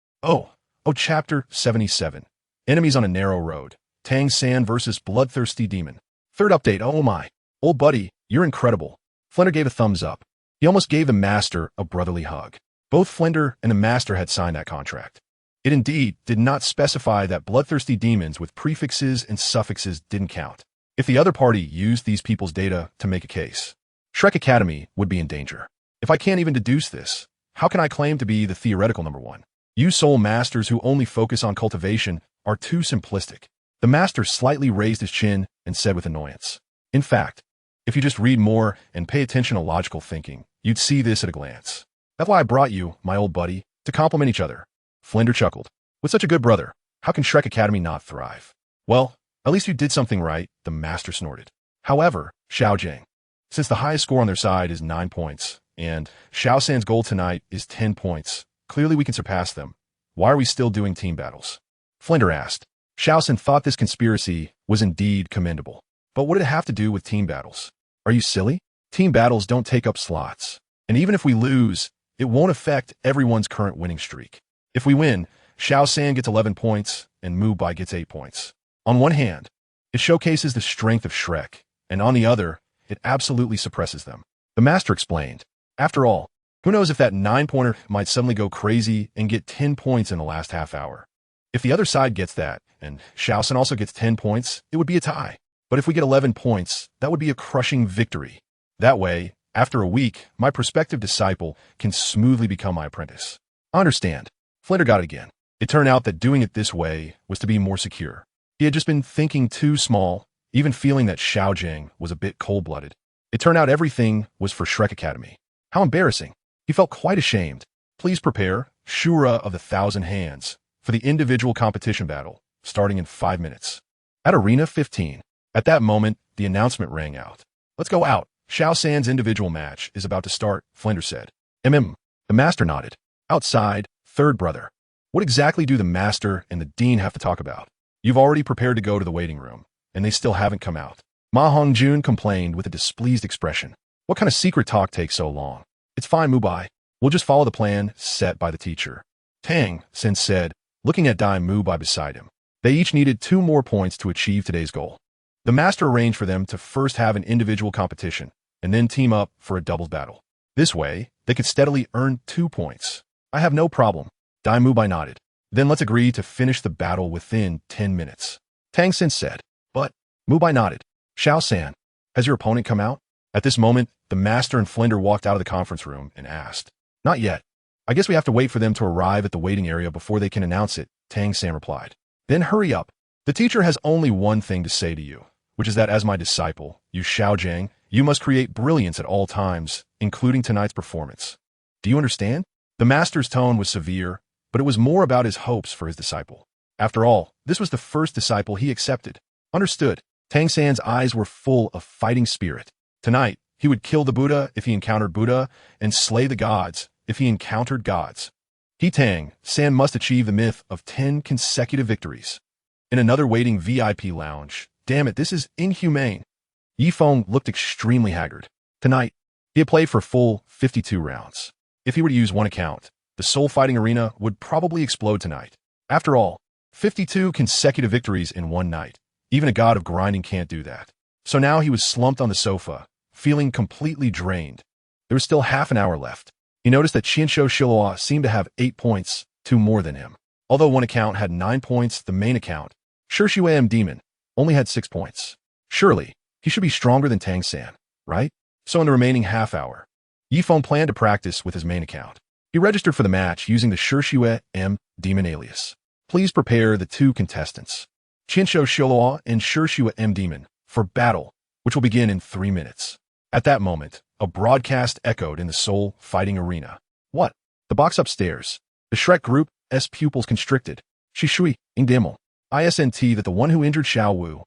Chapter 77. Enemies on a narrow road. Tang San versus bloodthirsty demon. Third update. Oh my. Old buddy, you're incredible. Flinder gave a thumbs up. He almost gave the master a brotherly hug. Both Flinder and the master had signed that contract. It indeed did not specify that bloodthirsty demons with prefixes and suffixes didn't count. If the other party used these people's data to make a case, Shrek Academy would be in danger. If I can't even deduce this, how can I claim to be the theoretical number 1? You soul masters who only focus on cultivation are too simplistic. The master slightly raised his chin and said with annoyance. In fact, if you just read more and pay attention to logical thinking, you'd see this at a glance. That's why I brought you, my old buddy, to complement each other. Flinder chuckled. With such a good brother, how can Shrek Academy not thrive? Well, at least you did something right, the master snorted. However, Xiaogang, since the highest score on their side is 9 points, and Xiao San's goal tonight is 10 points, clearly we can surpass them. Why are we still doing team battles? Flinder asked. Xiao San thought this conspiracy was indeed commendable. But what did it have to do with team battles? Are you silly? Team battles don't take up slots. And even if we lose, it won't affect everyone's current winning streak. If we win, Xiao San gets 11 points and Mu Bai gets 8 points. On one hand, it showcases the strength of Shrek, and on the other, it absolutely suppresses them. The master explained. After all, who knows if that 9-pointer might suddenly go crazy and get 10 points in the last half hour. If the other side gets that, and Xiao San also gets 10 points, it would be a tie. But if we get 11 points, that would be a crushing victory. That way, after a week, my prospective disciple can smoothly become my apprentice. I understand. Flinder got it again. It turned out that doing it this way was to be more secure. He had just been thinking too small, even feeling that Xiaogang was a bit cold-blooded. It turned out everything was for Shrek Academy. How embarrassing. He felt quite ashamed. Please prepare, Shura of the Thousand Hands, for the individual competition battle, starting in 5 minutes. At Arena 15. At that moment, the announcement rang out. Let's go out. Xiao San's individual match is about to start, Flender said. The master nodded. Outside, third brother. What exactly do the master and the dean have to talk about? You've already prepared to go to the waiting room, and they still haven't come out. Ma Hongjun complained with a displeased expression. What kind of secret talk takes so long? It's fine, Mubai. We'll just follow the plan set by the teacher. Tang San said, looking at Dai Mubai beside him. They each needed 2 more points to achieve today's goal. The master arranged for them to first have an individual competition, and then team up for a doubles battle. This way, they could steadily earn 2 points. I have no problem. Dai Mubai nodded. Then let's agree to finish the battle within 10 minutes. Tang San said. But, Mubai nodded. Xiao San, has your opponent come out? At this moment, the master and Flender walked out of the conference room and asked. Not yet. I guess we have to wait for them to arrive at the waiting area before they can announce it, Tang San replied. Then hurry up. The teacher has only one thing to say to you, which is that as my disciple, you Xiaogang, you must create brilliance at all times, including tonight's performance. Do you understand? The master's tone was severe, but it was more about his hopes for his disciple. After all, this was the first disciple he accepted. Understood. Tang San's eyes were full of fighting spirit. Tonight, he would kill the Buddha if he encountered Buddha, and slay the gods if he encountered gods. He Tang San must achieve the myth of 10 consecutive victories. In another waiting VIP lounge, damn it, this is inhumane. Feng looked extremely haggard. Tonight, he had played for full 52 rounds. If he were to use one account, the soul fighting arena would probably explode tonight. After all, 52 consecutive victories in one night. Even a god of grinding can't do that. So now he was slumped on the sofa, feeling completely drained. There was still half an hour left. He noticed that Qianshou Shiluo seemed to have 8 points, 2 more than him. Although one account had 9 points, the main account, Shishuam Demon, only had 6 points. Surely, he should be stronger than Tang San, right? So in the remaining half hour, Feng planned to practice with his main account. He registered for the match using the Shishuam Demon alias. Please prepare the 2 contestants, Qianshou Shiluo and Shishuam Demon, for battle, which will begin in 3 minutes. At that moment, a broadcast echoed in the soul fighting arena. What? The box upstairs. The Shrek group's pupils constricted. Shishui, Ingdemo. ISNT that the one who injured Xiao Wu.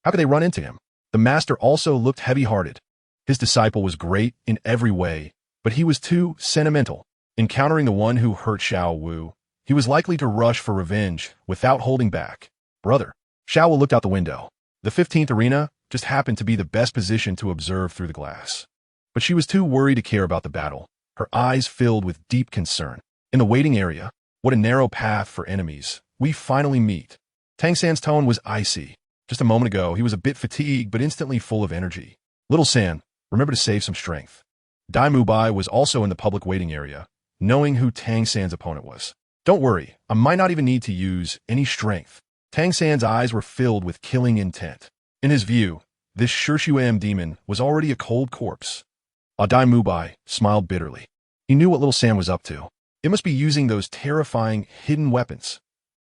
How could they run into him? The master also looked heavy-hearted. His disciple was great in every way, but he was too sentimental. Encountering the one who hurt Xiao Wu, he was likely to rush for revenge without holding back. Brother. Xiao Wu looked out the window. The 15th arena just happened to be the best position to observe through the glass. But she was too worried to care about the battle, her eyes filled with deep concern. In the waiting area, what a narrow path for enemies. We finally meet. Tang San's tone was icy. Just a moment ago, he was a bit fatigued, but instantly full of energy. Little San, remember to save some strength. Dai Mubai was also in the public waiting area, knowing who Tang San's opponent was. Don't worry, I might not even need to use any strength. Tang San's eyes were filled with killing intent. In his view, this Shishuam demon was already a cold corpse. Dai Mubai smiled bitterly. He knew what little San was up to. It must be using those terrifying hidden weapons.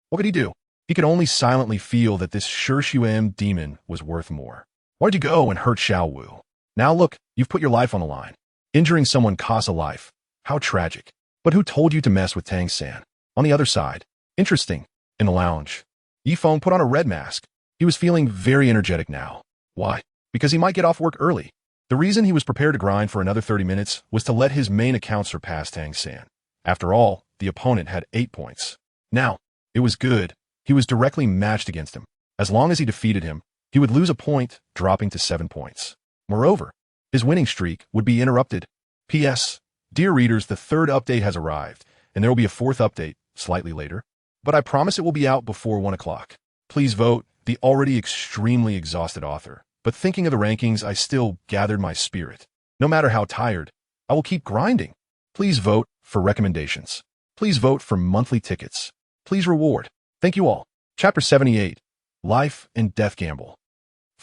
What could he do? He could only silently feel that this Shishuam demon was worth more. Why'd you go and hurt Xiao Wu? Now look, you've put your life on the line. Injuring someone costs a life. How tragic. But who told you to mess with Tang San? On the other side. Interesting. In the lounge. Feng put on a red mask. He was feeling very energetic now. Why? Because he might get off work early. The reason he was prepared to grind for another 30 minutes was to let his main account surpass Tang San. After all, the opponent had 8 points. Now, it was good. He was directly matched against him. As long as he defeated him, he would lose a point, dropping to 7 points. Moreover, his winning streak would be interrupted. P.S. Dear readers, the 3rd update has arrived, and there will be a 4th update, slightly later. But I promise it will be out before 1 o'clock. Please vote, the already extremely exhausted author. But thinking of the rankings, I still gathered my spirit. No matter how tired, I will keep grinding. Please vote for recommendations. Please vote for monthly tickets. Please reward. Thank you all. Chapter 78. Life and Death Gamble.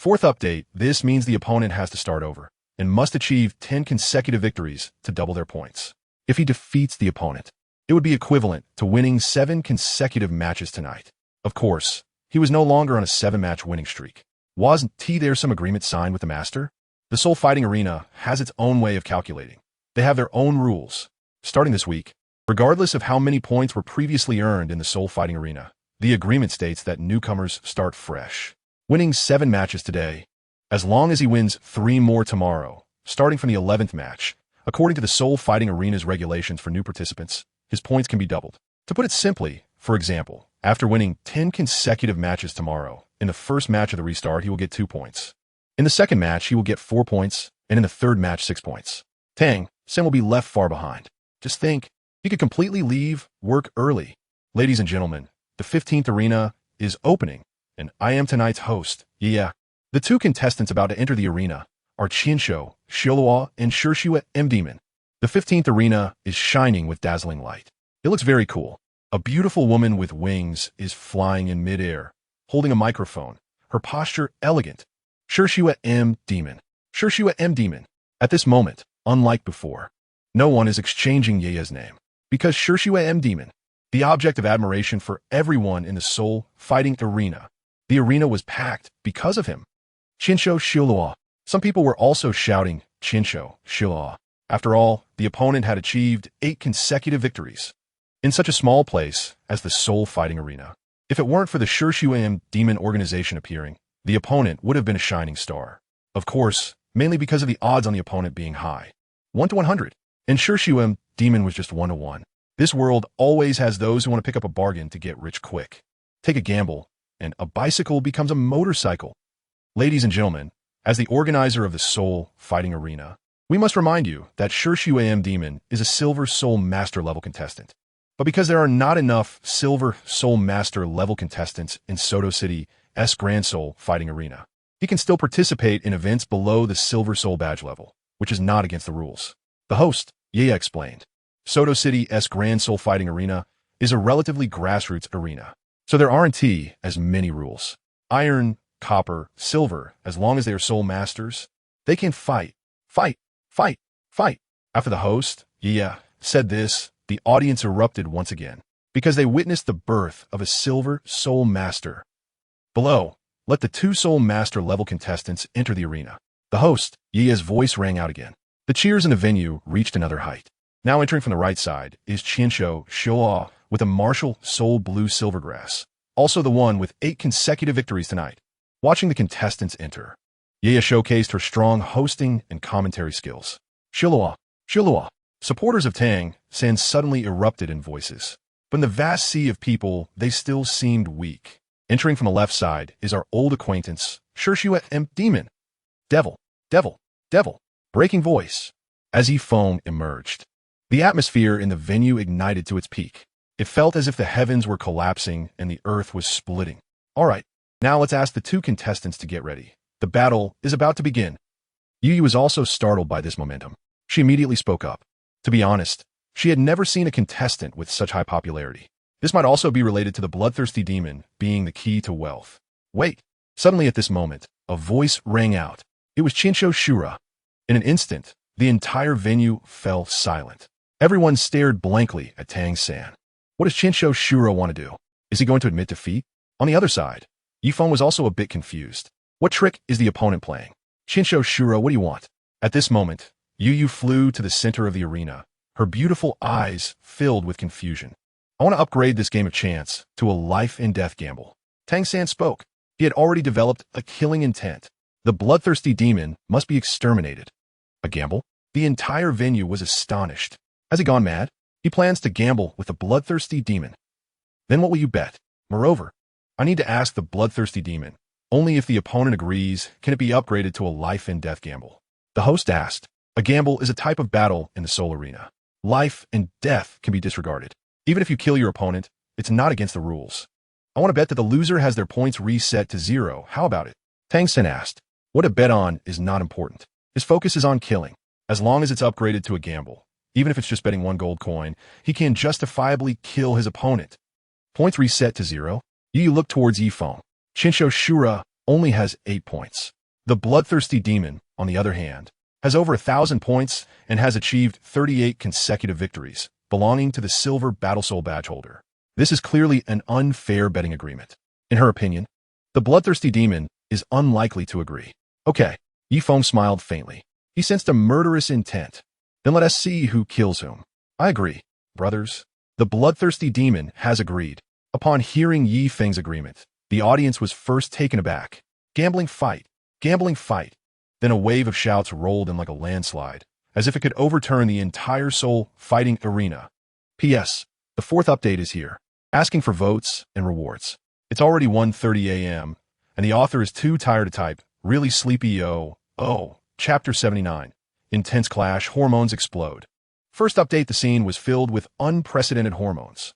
4th update, this means the opponent has to start over and must achieve 10 consecutive victories to double their points. If he defeats the opponent, it would be equivalent to winning 7 consecutive matches tonight. Of course, he was no longer on a 7-match winning streak. Wasn't there some agreement signed with the master? The Soul Fighting Arena has its own way of calculating. They have their own rules. Starting this week, regardless of how many points were previously earned in the Soul Fighting Arena, the agreement states that newcomers start fresh. Winning 7 matches today, as long as he wins 3 more tomorrow, starting from the 11th match, according to the Soul Fighting Arena's regulations for new participants, his points can be doubled. To put it simply, for example, after winning 10 consecutive matches tomorrow, in the first match of the restart he will get 2 points. In the second match he will get 4 points, and in the third match 6 points. Tang San will be left far behind. Just think, he could completely leave work early. Ladies and gentlemen, the 15th arena is opening, and I am tonight's host. Yeah. The 2 contestants about to enter the arena are Qianshou, Xiaogang, and Shishua Demon. The 15th arena is shining with dazzling light. It looks very cool. A beautiful woman with wings is flying in midair, holding a microphone, her posture elegant. Shishua Demon. Shishua Demon. At this moment, unlike before, no one is exchanging Yeya's name, because Shishua Demon, the object of admiration for everyone in the Soul Fighting Arena. The arena was packed because of him. Qianshou Xiaogang. Some people were also shouting Qianshou Xiaogang. After all, the opponent had achieved 8 consecutive victories in such a small place as the Soul Fighting Arena. If it weren't for the Shishua Demon organization appearing, the opponent would have been a shining star. Of course, mainly because of the odds on the opponent being high. 1 to 100. And Shishua Demon was just 1 to 1. This world always has those who want to pick up a bargain to get rich quick. Take a gamble, and a bicycle becomes a motorcycle. Ladies and gentlemen, as the organizer of the Soul Fighting Arena, we must remind you that Shishua Demon is a Silver Soul Master level contestant. But because there are not enough Silver Soul Master level contestants in Soto City's Grand Soul Fighting Arena, he can still participate in events below the Silver Soul badge level, which is not against the rules. The host, Yeya, explained, Soto City's Grand Soul Fighting Arena is a relatively grassroots arena, so there aren't as many rules. Iron, copper, silver, as long as they are Soul Masters, they can fight. After the host, Yeya, said this, the audience erupted once again, because they witnessed the birth of a Silver Soul Master. Below, let the 2 Soul Master level contestants enter the arena. The host, Yeya's voice rang out again. The cheers in the venue reached another height. Now entering from the right side is Qianshou Xiaogang with a martial soul blue silvergrass, also the one with 8 consecutive victories tonight. Watching the contestants enter, Yeya showcased her strong hosting and commentary skills. Xiaogang. Supporters of Tang San suddenly erupted in voices. But in the vast sea of people, they still seemed weak. Entering from the left side is our old acquaintance, Shishua Demon. Devil. Breaking voice. As Feng emerged, the atmosphere in the venue ignited to its peak. It felt as if the heavens were collapsing and the earth was splitting. All right, now let's ask the 2 contestants to get ready. The battle is about to begin. Yu was also startled by this momentum. She immediately spoke up. To be honest, she had never seen a contestant with such high popularity. This might also be related to the bloodthirsty demon being the key to wealth. Wait! Suddenly at this moment, a voice rang out. It was Qianshou Shura. In an instant, the entire venue fell silent. Everyone stared blankly at Tang San. What does Qianshou Shura want to do? Is he going to admit defeat? On the other side, Feng was also a bit confused. What trick is the opponent playing? Qianshou Shura, what do you want? At this moment, Yu flew to the center of the arena, her beautiful eyes filled with confusion. I want to upgrade this game of chance to a life and death gamble. Tang San spoke. He had already developed a killing intent. The bloodthirsty demon must be exterminated. A gamble? The entire venue was astonished. Has he gone mad? He plans to gamble with the bloodthirsty demon. Then what will you bet? Moreover, I need to ask the bloodthirsty demon. Only if the opponent agrees can it be upgraded to a life and death gamble. The host asked. A gamble is a type of battle in the Soul Arena. Life and death can be disregarded. Even if you kill your opponent, it's not against the rules. I want to bet that the loser has their points reset to 0. How about it? Tang San asked. What to bet on is not important. His focus is on killing. As long as it's upgraded to a gamble, even if it's just betting 1 gold coin, he can justifiably kill his opponent. Points reset to 0. Yu looked towards Feng. Qianshou Shura only has 8 points. The bloodthirsty demon, on the other hand, has over 1,000 points and has achieved 38 consecutive victories, belonging to the Silver Battle Soul badge holder. This is clearly an unfair betting agreement. In her opinion, the bloodthirsty demon is unlikely to agree. Okay, Yi Feng smiled faintly. He sensed a murderous intent. Then let us see who kills whom. I agree, brothers. The bloodthirsty demon has agreed. Upon hearing Yi Feng's agreement, the audience was first taken aback. Gambling fight. Gambling fight. Then a wave of shouts rolled in like a landslide, as if it could overturn the entire soul fighting arena. P.S. The fourth update is here, asking for votes and rewards. It's already 1:30 a.m., and the author is too tired to type. Really sleepy, yo. Oh, Chapter 79. Intense clash, hormones explode. First update, the scene was filled with unprecedented hormones.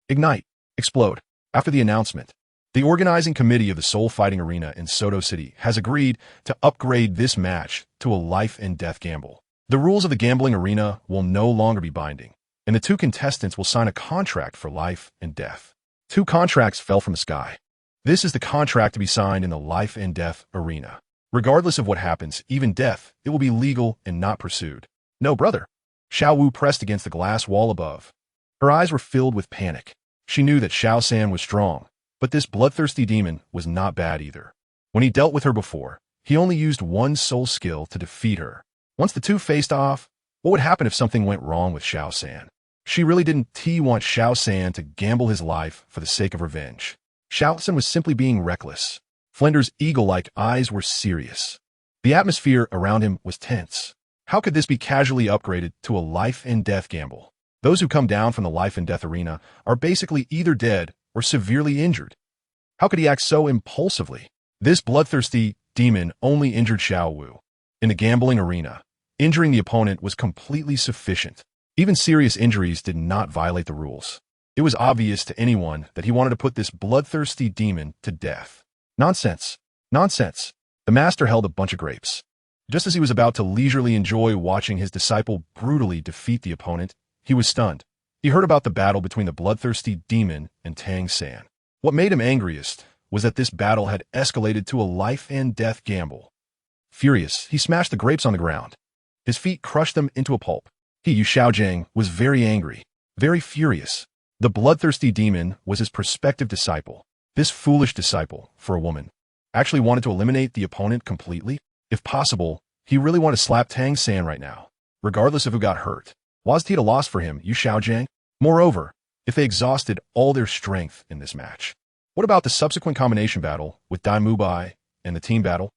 Ignite, explode. After the announcement, the organizing committee of the Soul Fighting Arena in Soto City has agreed to upgrade this match to a life and death gamble. The rules of the gambling arena will no longer be binding, and the two contestants will sign a contract for life and death. Two contracts fell from the sky. This is the contract to be signed in the life and death arena. Regardless of what happens, even death, it will be legal and not pursued. No, brother. Xiao Wu pressed against the glass wall above. Her eyes were filled with panic. She knew that Xiao San was strong, but this bloodthirsty demon was not bad either. When he dealt with her before, he only used one soul skill to defeat her. Once the two faced off, what would happen if something went wrong with Xiao San? She really didn't want Xiao San to gamble his life for the sake of revenge. Xiao San was simply being reckless. Flender's eagle-like eyes were serious. The atmosphere around him was tense. How could this be casually upgraded to a life and death gamble? Those who come down from the life and death arena are basically either dead or severely injured. How could he act so impulsively? This bloodthirsty demon only injured Xiao Wu. In the gambling arena, injuring the opponent was completely sufficient. Even serious injuries did not violate the rules. It was obvious to anyone that he wanted to put this bloodthirsty demon to death. Nonsense. Nonsense. The master held a bunch of grapes. Just as he was about to leisurely enjoy watching his disciple brutally defeat the opponent, he was stunned. He heard about the battle between the bloodthirsty demon and Tang San. What made him angriest was that this battle had escalated to a life and death gamble. Furious, he smashed the grapes on the ground. His feet crushed them into a pulp. He, Xiaogang, was very angry, very furious. The bloodthirsty demon was his prospective disciple. This foolish disciple, for a woman, actually wanted to eliminate the opponent completely. If possible, he really wanted to slap Tang San right now, regardless of who got hurt. Was it a loss for him, Xiaogang? Moreover, if they exhausted all their strength in this match, what about the subsequent combination battle with Dai Mubai and the team battle?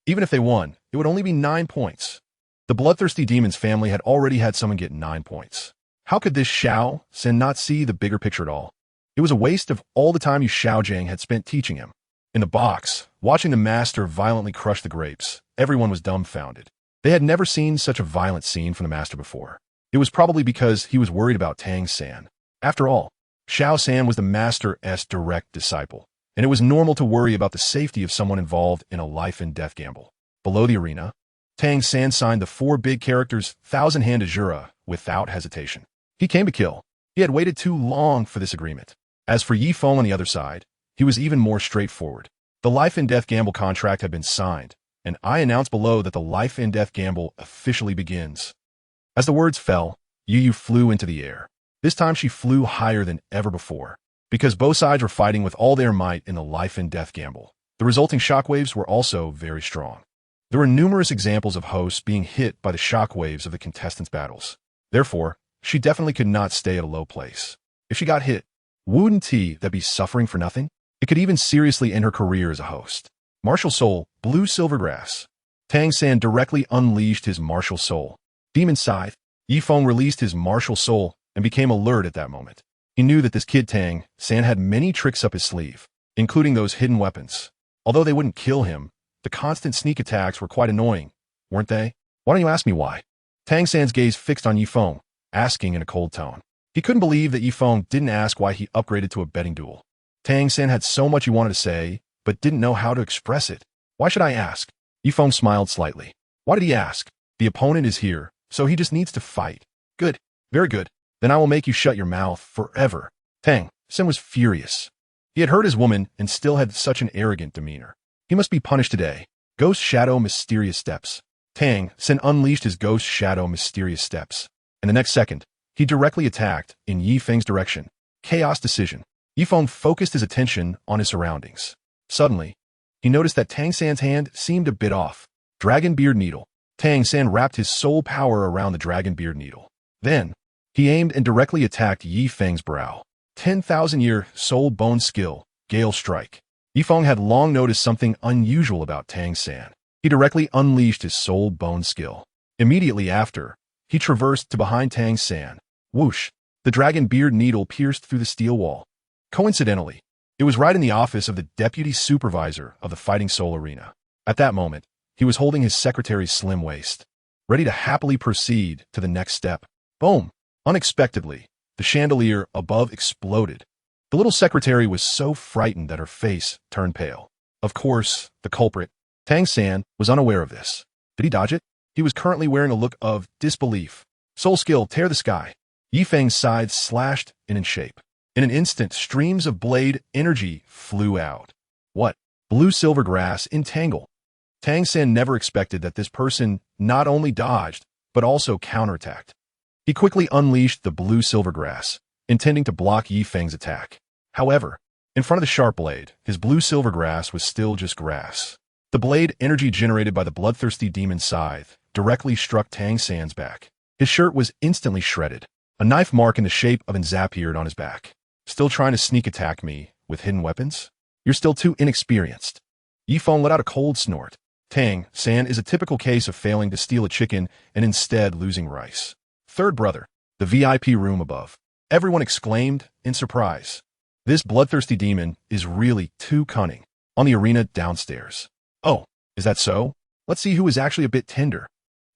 Even if they won, it would only be 9 points. The bloodthirsty demon's family had already had someone get 9 points. How could this Xiao San not see the bigger picture at all? It was a waste of all the time Xiaogang had spent teaching him. In the box, watching the master violently crush the grapes, everyone was dumbfounded. They had never seen such a violent scene from the master before. It was probably because he was worried about Tang San. After all, Xiao San was the master's direct disciple, and it was normal to worry about the safety of someone involved in a life and death gamble. Below the arena, Tang San signed the 4 big characters' 1,000-hand Azura without hesitation. He came to kill. He had waited too long for this agreement. As for Yi Feng on the other side, he was even more straightforward. The life and death gamble contract had been signed, and I announced below that the life and death gamble officially begins. As the words fell, Yu flew into the air. This time she flew higher than ever before, because both sides were fighting with all their might in the life and death gamble. The resulting shockwaves were also very strong. There were numerous examples of hosts being hit by the shockwaves of the contestants' battles. Therefore, she definitely could not stay at a low place. If she got hit, wouldn't that be suffering for nothing? It could even seriously end her career as a host. Martial Soul, Blue Silvergrass. Tang San directly unleashed his martial soul. Demon Scythe. Yi Feng released his martial soul and became alert at that moment. He knew that this kid Tang San had many tricks up his sleeve, including those hidden weapons. Although they wouldn't kill him, the constant sneak attacks were quite annoying, weren't they? Why don't you ask me why? Tang San's gaze fixed on Yi Feng, asking in a cold tone. He couldn't believe that Yi Feng didn't ask why he upgraded to a betting duel. Tang San had so much he wanted to say, but didn't know how to express it. Why should I ask? Yi Feng smiled slightly. Why did he ask? The opponent is here, so he just needs to fight. Good. Very good. Then I will make you shut your mouth forever. Tang San was furious. He had hurt his woman and still had such an arrogant demeanor. He must be punished today. Ghost Shadow Mysterious Steps. Tang San unleashed his Ghost Shadow Mysterious Steps. And the next second, he directly attacked in Yi Feng's direction. Chaos Decision. Yi Feng focused his attention on his surroundings. Suddenly, he noticed that Tang San's hand seemed a bit off. Dragon Beard Needle. Tang San wrapped his soul power around the Dragon Beard Needle. Then, he aimed and directly attacked Yi Feng's brow. 10,000-year soul bone skill, Gale Strike. Yi Feng had long noticed something unusual about Tang San. He directly unleashed his soul bone skill. Immediately after, he traversed to behind Tang San. Whoosh! The Dragon Beard Needle pierced through the steel wall. Coincidentally, it was right in the office of the deputy supervisor of the Fighting Soul Arena. At that moment, he was holding his secretary's slim waist, ready to happily proceed to the next step. Boom! Unexpectedly, the chandelier above exploded. The little secretary was so frightened that her face turned pale. Of course, the culprit, Tang San, was unaware of this. Did he dodge it? He was currently wearing a look of disbelief. Soul skill, tear the sky. Yi Feng's sides slashed in shape. In an instant, streams of blade energy flew out. What? Blue-silver grass entangle. Tang San never expected that this person not only dodged, but also counterattacked. He quickly unleashed the blue-silver grass, intending to block Yi Feng's attack. However, in front of the sharp blade, his blue-silver grass was still just grass. The blade energy generated by the bloodthirsty demon scythe directly struck Tang San's back. His shirt was instantly shredded. A knife mark in the shape of an zap appeared on his back. Still trying to sneak attack me with hidden weapons? You're still too inexperienced. Yi Feng let out a cold snort. Tang San is a typical case of failing to steal a chicken and instead losing rice. Third brother, the VIP room above. Everyone exclaimed in surprise. This bloodthirsty demon is really too cunning. On the arena downstairs. Oh, is that so? Let's see who is actually a bit tender.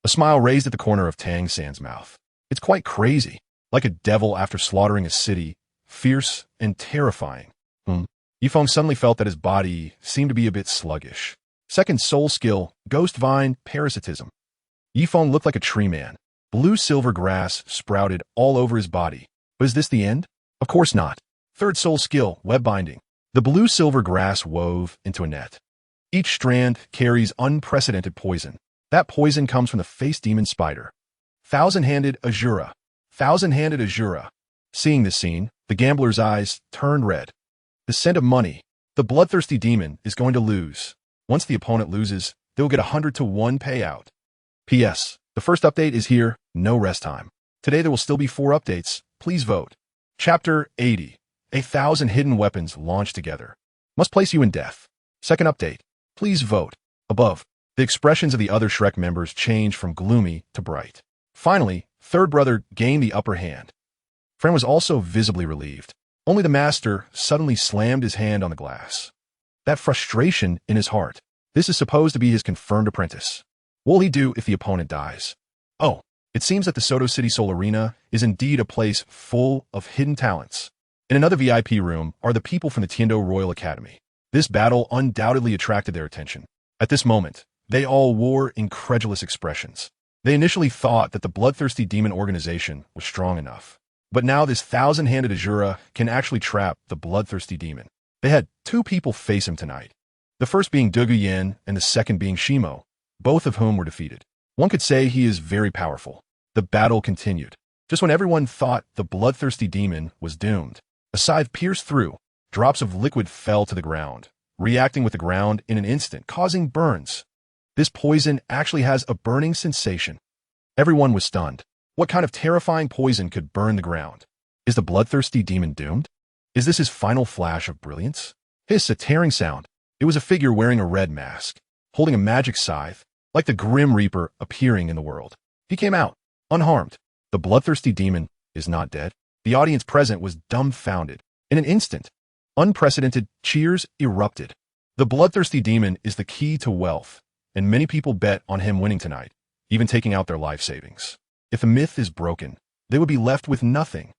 A smile raised at the corner of Tang San's mouth. It's quite crazy, like a devil after slaughtering a city, fierce and terrifying. Yi Feng suddenly felt that his body seemed to be a bit sluggish. Second soul skill, Ghost Vine Parasitism. Yi Feng looked like a tree man. Blue-silver grass sprouted all over his body. But is this the end? Of course not. Third soul skill, Web Binding. The blue-silver grass wove into a net. Each strand carries unprecedented poison. That poison comes from the face demon spider. Thousand-handed Azura. Thousand-handed Azura. Seeing this scene, the gambler's eyes turned red. The scent of money. The bloodthirsty demon is going to lose. Once the opponent loses, they will get 100-to-1 payout. P.S. The first update is here, no rest time. Today there will still be 4 updates. Please vote. Chapter 80. 1,000 hidden weapons launched together. Must place you in death. Second update. Please vote. Above. The expressions of the other Shrek members changed from gloomy to bright. Finally, third brother gained the upper hand. Feng was also visibly relieved. Only the master suddenly slammed his hand on the glass. That frustration in his heart. This is supposed to be his confirmed apprentice. What will he do if the opponent dies? Oh, it seems that the Soto City Soul Arena is indeed a place full of hidden talents. In another VIP room are the people from the Tiendo Royal Academy. This battle undoubtedly attracted their attention. At this moment, they all wore incredulous expressions. They initially thought that the bloodthirsty demon organization was strong enough. But now this thousand-handed Azura can actually trap the bloodthirsty demon. They had 2 people face him tonight. The first being Dugu Yin and the second being Shimo, both of whom were defeated. One could say he is very powerful. The battle continued. Just when everyone thought the bloodthirsty demon was doomed, a scythe pierced through. Drops of liquid fell to the ground, reacting with the ground in an instant, causing burns. This poison actually has a burning sensation. Everyone was stunned. What kind of terrifying poison could burn the ground? Is the bloodthirsty demon doomed? Is this his final flash of brilliance? Hiss, a tearing sound. It was a figure wearing a red mask, holding a magic scythe, like the Grim Reaper appearing in the world. He came out, unharmed. The bloodthirsty demon is not dead. The audience present was dumbfounded. In an instant, unprecedented cheers erupted. The bloodthirsty demon is the key to wealth, and many people bet on him winning tonight, even taking out their life savings. If the myth is broken, they would be left with nothing.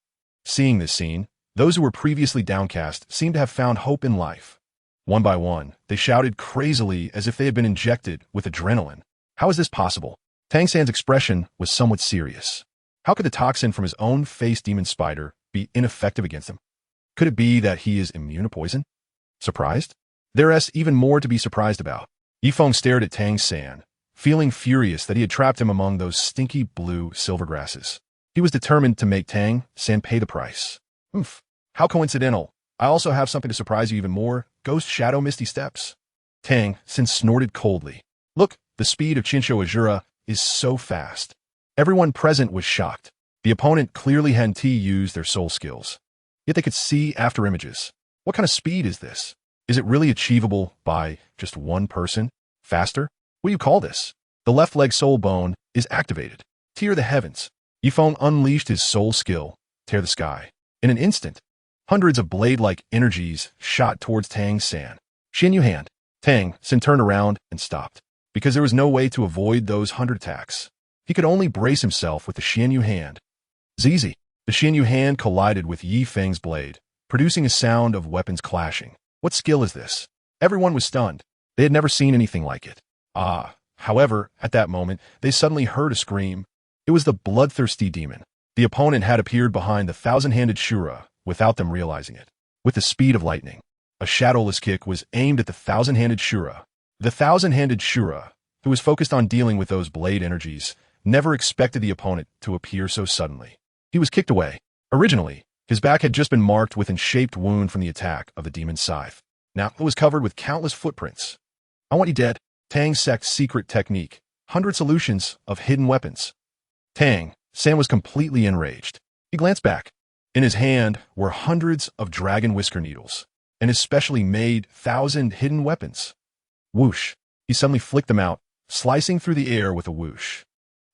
Seeing this scene, those who were previously downcast seemed to have found hope in life. One by one, they shouted crazily as if they had been injected with adrenaline. How is this possible? Tang San's expression was somewhat serious. How could the toxin from his own face demon spider be ineffective against him? Could it be that he is immune to poison? Surprised? There is even more to be surprised about. Yi Feng stared at Tang San, feeling furious that he had trapped him among those stinky blue silver grasses. He was determined to make Tang San pay the price. Oof, how coincidental. I also have something to surprise you even more. Ghost Shadow Misty Steps. Tang San snorted coldly. Look, the The speed of Chinsho Azura is so fast. Everyone present was shocked. The opponent clearly hadn't used their soul skills. Yet they could see after images. What kind of speed is this? Is it really achievable by just one person? Faster? What do you call this? The left leg soul bone is activated. Tear the heavens. Yifeng unleashed his soul skill. Tear the sky. In an instant, hundreds of blade-like energies shot towards Tang San. Xianyu hand. Tang San turned around and stopped. Because there was no way to avoid those 100 attacks. He could only brace himself with the Xianyu hand. Zizi. The Xianyu hand collided with Yifeng's blade, producing a sound of weapons clashing. What skill is this? Everyone was stunned. They had never seen anything like it. However, at that moment, they suddenly heard a scream. It was the bloodthirsty demon. The opponent had appeared behind the thousand-handed Shura without them realizing it. With the speed of lightning, a shadowless kick was aimed at the thousand-handed Shura. The thousand-handed Shura, who was focused on dealing with those blade energies, never expected the opponent to appear so suddenly. He was kicked away. Originally, his back had just been marked with an shaped wound from the attack of the demon's scythe. Now it was covered with countless footprints. I want you dead. Tang San's secret technique. 100 solutions of hidden weapons. Tang San was completely enraged. He glanced back. In his hand were hundreds of dragon whisker needles, and his specially made 1,000 hidden weapons. Whoosh. He suddenly flicked them out, slicing through the air with a whoosh.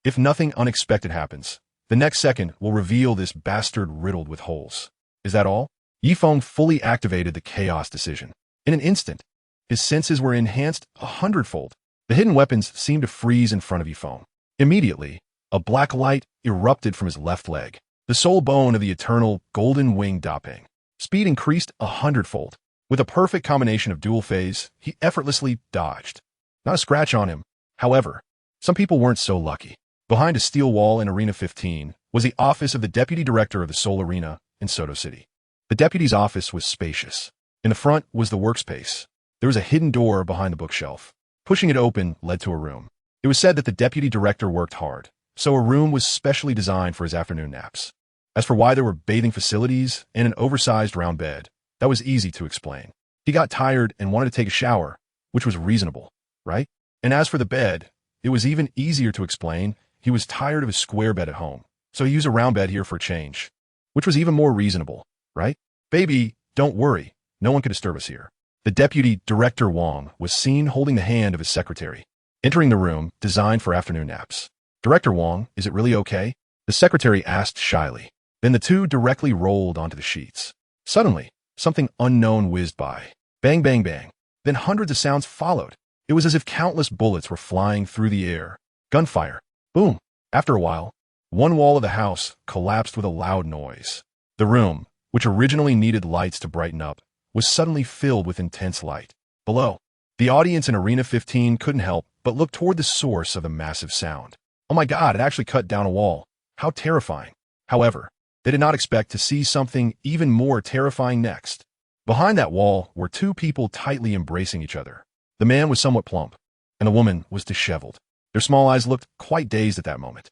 If nothing unexpected happens, the next second will reveal this bastard riddled with holes. Is that all? Yifeng fully activated the chaos decision. In an instant, his senses were enhanced 100-fold. The hidden weapons seemed to freeze in front of Yifeng. Immediately, a black light erupted from his left leg. The soul bone of the eternal golden-winged Dapeng. Speed increased 100-fold. With a perfect combination of dual phase, he effortlessly dodged. Not a scratch on him. However, some people weren't so lucky. Behind a steel wall in Arena 15 was the office of the Deputy Director of the Soul Arena in Soto City. The deputy's office was spacious. In the front was the workspace. There was a hidden door behind the bookshelf. Pushing it open led to a room. It was said that the Deputy Director worked hard, so a room was specially designed for his afternoon naps. As for why there were bathing facilities and an oversized round bed, that was easy to explain. He got tired and wanted to take a shower, which was reasonable, right? And as for the bed, it was even easier to explain. He was tired of his square bed at home, so he used a round bed here for a change, which was even more reasonable, right? Baby, don't worry. No one could disturb us here. The Deputy Director Wang was seen holding the hand of his secretary, entering the room designed for afternoon naps. Director Wang, is it really okay? The secretary asked shyly. Then the two directly rolled onto the sheets. Suddenly, something unknown whizzed by. Bang, bang, bang. Then hundreds of sounds followed. It was as if countless bullets were flying through the air. Gunfire. Boom. After a while, one wall of the house collapsed with a loud noise. The room, which originally needed lights to brighten up, was suddenly filled with intense light. Below, the audience in Arena 15 couldn't help but look toward the source of the massive sound. Oh my God, it actually cut down a wall. How terrifying. However, they did not expect to see something even more terrifying next. Behind that wall were two people tightly embracing each other. The man was somewhat plump, and the woman was disheveled. Their small eyes looked quite dazed at that moment.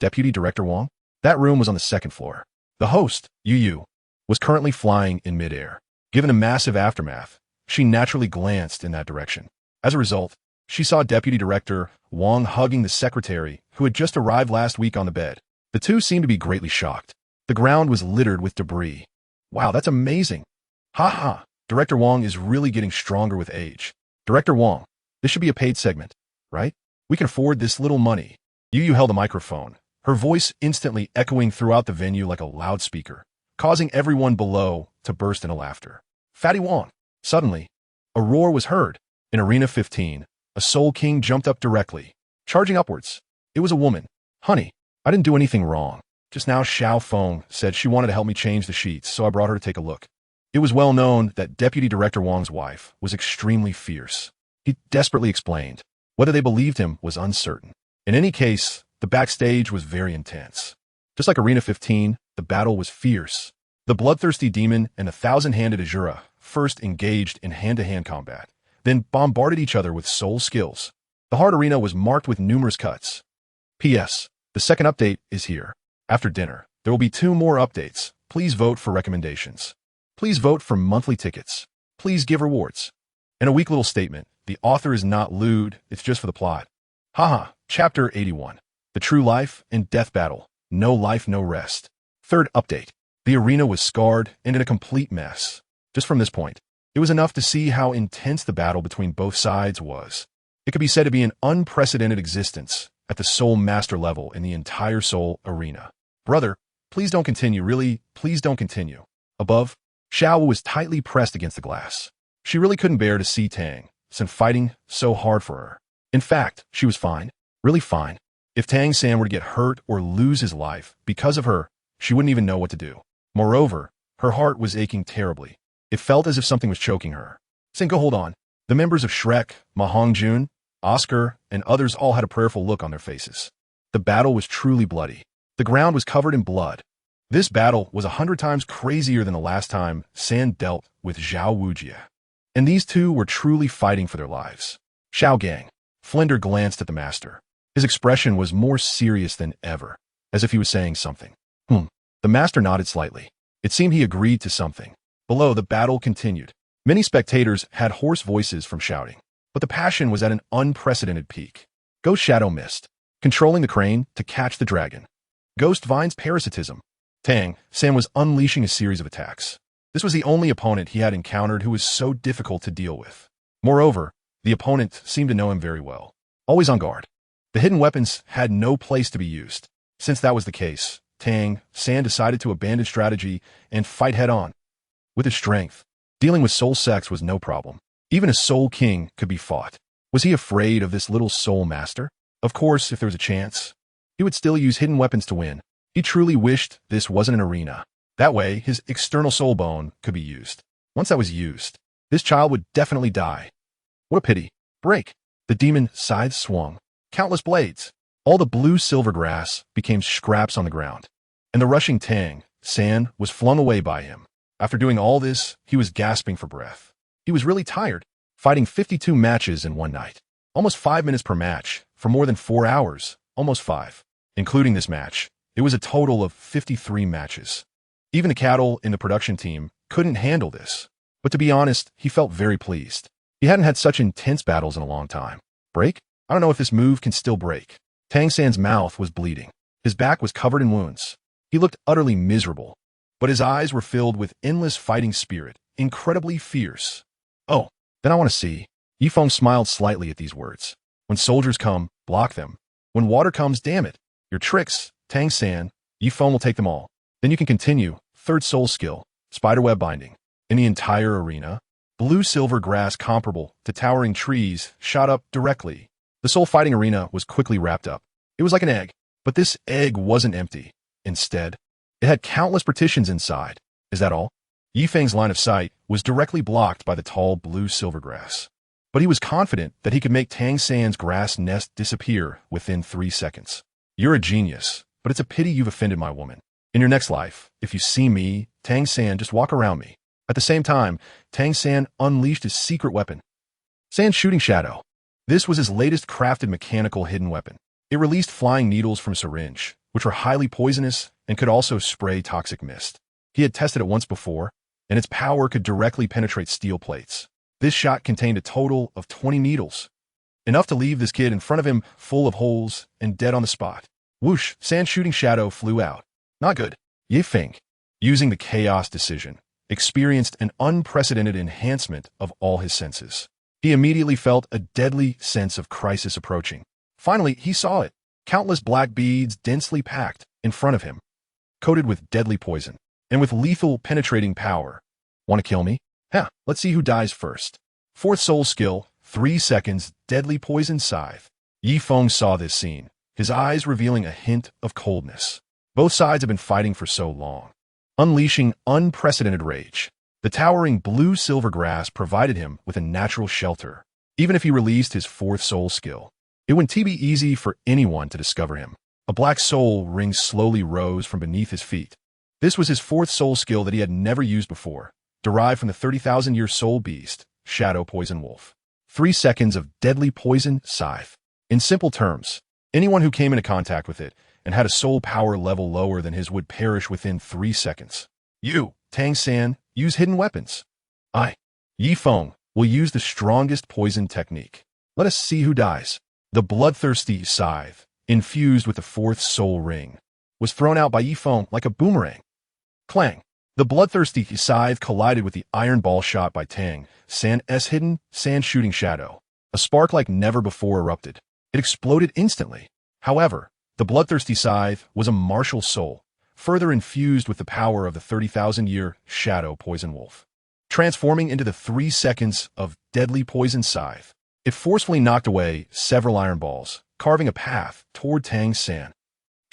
Deputy Director Wang? That room was on the second floor. The host, Yu, was currently flying in midair. Given the massive aftermath, she naturally glanced in that direction. As a result, she saw Deputy Director Wang hugging the secretary who had just arrived last week on the bed. The two seemed to be greatly shocked. The ground was littered with debris. Wow, that's amazing. Ha ha, Director Wang is really getting stronger with age. Director Wang, this should be a paid segment, right? We can afford this little money. Yu held a microphone, her voice instantly echoing throughout the venue like a loudspeaker, causing everyone below to burst into laughter. Fatty Wang. Suddenly, a roar was heard. In Arena 15, a Soul King jumped up directly, charging upwards. It was a woman. Honey, I didn't do anything wrong. Just now Feng said she wanted to help me change the sheets, so I brought her to take a look. It was well known that Deputy Director Wang's wife was extremely fierce. He desperately explained. Whether they believed him was uncertain. In any case, the backstage was very intense. Just like Arena 15, the battle was fierce. The bloodthirsty demon and the thousand-handed Azura first engaged in hand-to-hand combat, then bombarded each other with soul skills. The hard arena was marked with numerous cuts. P.S. The second update is here. After dinner, there will be 2 more updates. Please vote for recommendations. Please vote for monthly tickets. Please give rewards. And a weak little statement. the author is not lewd, it's just for the plot. Haha, Chapter 81. The True Life and Death Battle. No life, no rest. Third update. The arena was scarred and in a complete mess. Just from this point, it was enough to see how intense the battle between both sides was. It could be said to be an unprecedented existence at the Soul Master level in the entire Soul arena. Brother, please don't continue, really, please don't continue. Above, Xiao was tightly pressed against the glass. She really couldn't bear to see Tang San fighting so hard for her. In fact, she was fine, really fine. If Tang San were to get hurt or lose his life because of her, she wouldn't even know what to do. Moreover, her heart was aching terribly. It felt as if something was choking her. Cinco, hold on. The members of Shrek, Ma Hongjun, Oscar, and others all had a prayerful look on their faces. The battle was truly bloody. The ground was covered in blood. This battle was 100 times crazier than the last time San dealt with Zhao Wujie. And these two were truly fighting for their lives. Xiaogang. Flinder glanced at the master. His expression was more serious than ever, as if he was saying something. The master nodded slightly. It seemed he agreed to something. Below, the battle continued. Many spectators had hoarse voices from shouting, but the passion was at an unprecedented peak. Ghost Shadow missed, controlling the crane to catch the dragon. Ghost Vine's parasitism. Tang San was unleashing a series of attacks. This was the only opponent he had encountered who was so difficult to deal with. Moreover, the opponent seemed to know him very well. Always on guard. The hidden weapons had no place to be used. Since that was the case, Tang San decided to abandon strategy and fight head-on. With his strength, dealing with soul sex was no problem. Even a soul king could be fought. Was he afraid of this little soul master? Of course, if there was a chance, he would still use hidden weapons to win. He truly wished this wasn't an arena. That way, his external soul bone could be used. Once that was used, this child would definitely die. What a pity. Break. The demon scythe swung. Countless blades. All the blue silver grass became scraps on the ground. And the rushing Tang San was flung away by him. After doing all this, he was gasping for breath. He was really tired, fighting 52 matches in one night. Almost 5 minutes per match, for more than 4 hours, almost 5. Including this match, it was a total of 53 matches. Even the cattle in the production team couldn't handle this. But to be honest, he felt very pleased. He hadn't had such intense battles in a long time. Break? I don't know if this move can still break. Tang San's mouth was bleeding. His back was covered in wounds. He looked utterly miserable. But his eyes were filled with endless fighting spirit, incredibly fierce. Oh, then I want to see. Feng smiled slightly at these words. When soldiers come, block them. When water comes, damn it. Your tricks, Tang San, Feng will take them all. Then you can continue. Third soul skill, spiderweb binding. In the entire arena, blue-silver grass comparable to towering trees shot up directly. The soul fighting arena was quickly wrapped up. It was like an egg, but this egg wasn't empty. Instead, it had countless partitions inside. Is that all? Feng's line of sight was directly blocked by the tall blue-silver grass. But he was confident that he could make Tang San's grass nest disappear within 3 seconds. You're a genius, but it's a pity you've offended my woman. In your next life, if you see me, Tang San, just walk around me. At the same time, Tang San unleashed his secret weapon. San's shooting shadow. This was his latest crafted mechanical hidden weapon. It released flying needles from a syringe, which were highly poisonous and could also spray toxic mist. He had tested it once before, and its power could directly penetrate steel plates. This shot contained a total of 20 needles, enough to leave this kid in front of him full of holes and dead on the spot. Whoosh, San's shooting shadow flew out. Not good. Feng, using the chaos decision, experienced an unprecedented enhancement of all his senses. He immediately felt a deadly sense of crisis approaching. Finally, he saw it. Countless black beads densely packed in front of him, coated with deadly poison, and with lethal penetrating power. Want to kill me? Let's see who dies first. Fourth soul skill, 3 seconds, deadly poison scythe. Feng saw this scene, his eyes revealing a hint of coldness. Both sides have been fighting for so long. Unleashing unprecedented rage, the towering blue-silver grass provided him with a natural shelter. Even if he released his fourth soul skill, it wouldn't be easy for anyone to discover him. A black soul ring slowly rose from beneath his feet. This was his fourth soul skill that he had never used before, derived from the 30,000-year soul beast, Shadow Poison Wolf. 3 seconds of deadly poison scythe. In simple terms, anyone who came into contact with it and had a soul power level lower than his would perish within 3 seconds. You, Tang San, use hidden weapons. Feng, We'll use the strongest poison technique. Let us see who dies. The bloodthirsty scythe, infused with the fourth soul ring, was thrown out by Feng like a boomerang. Clang! The bloodthirsty scythe collided with the iron ball shot by Tang San's hidden sand shooting shadow. A spark like never before erupted. It exploded instantly. However, the bloodthirsty scythe was a martial soul, further infused with the power of the 30,000-year shadow poison wolf. Transforming into the 3 seconds of deadly poison scythe, it forcefully knocked away several iron balls, carving a path toward Tang San.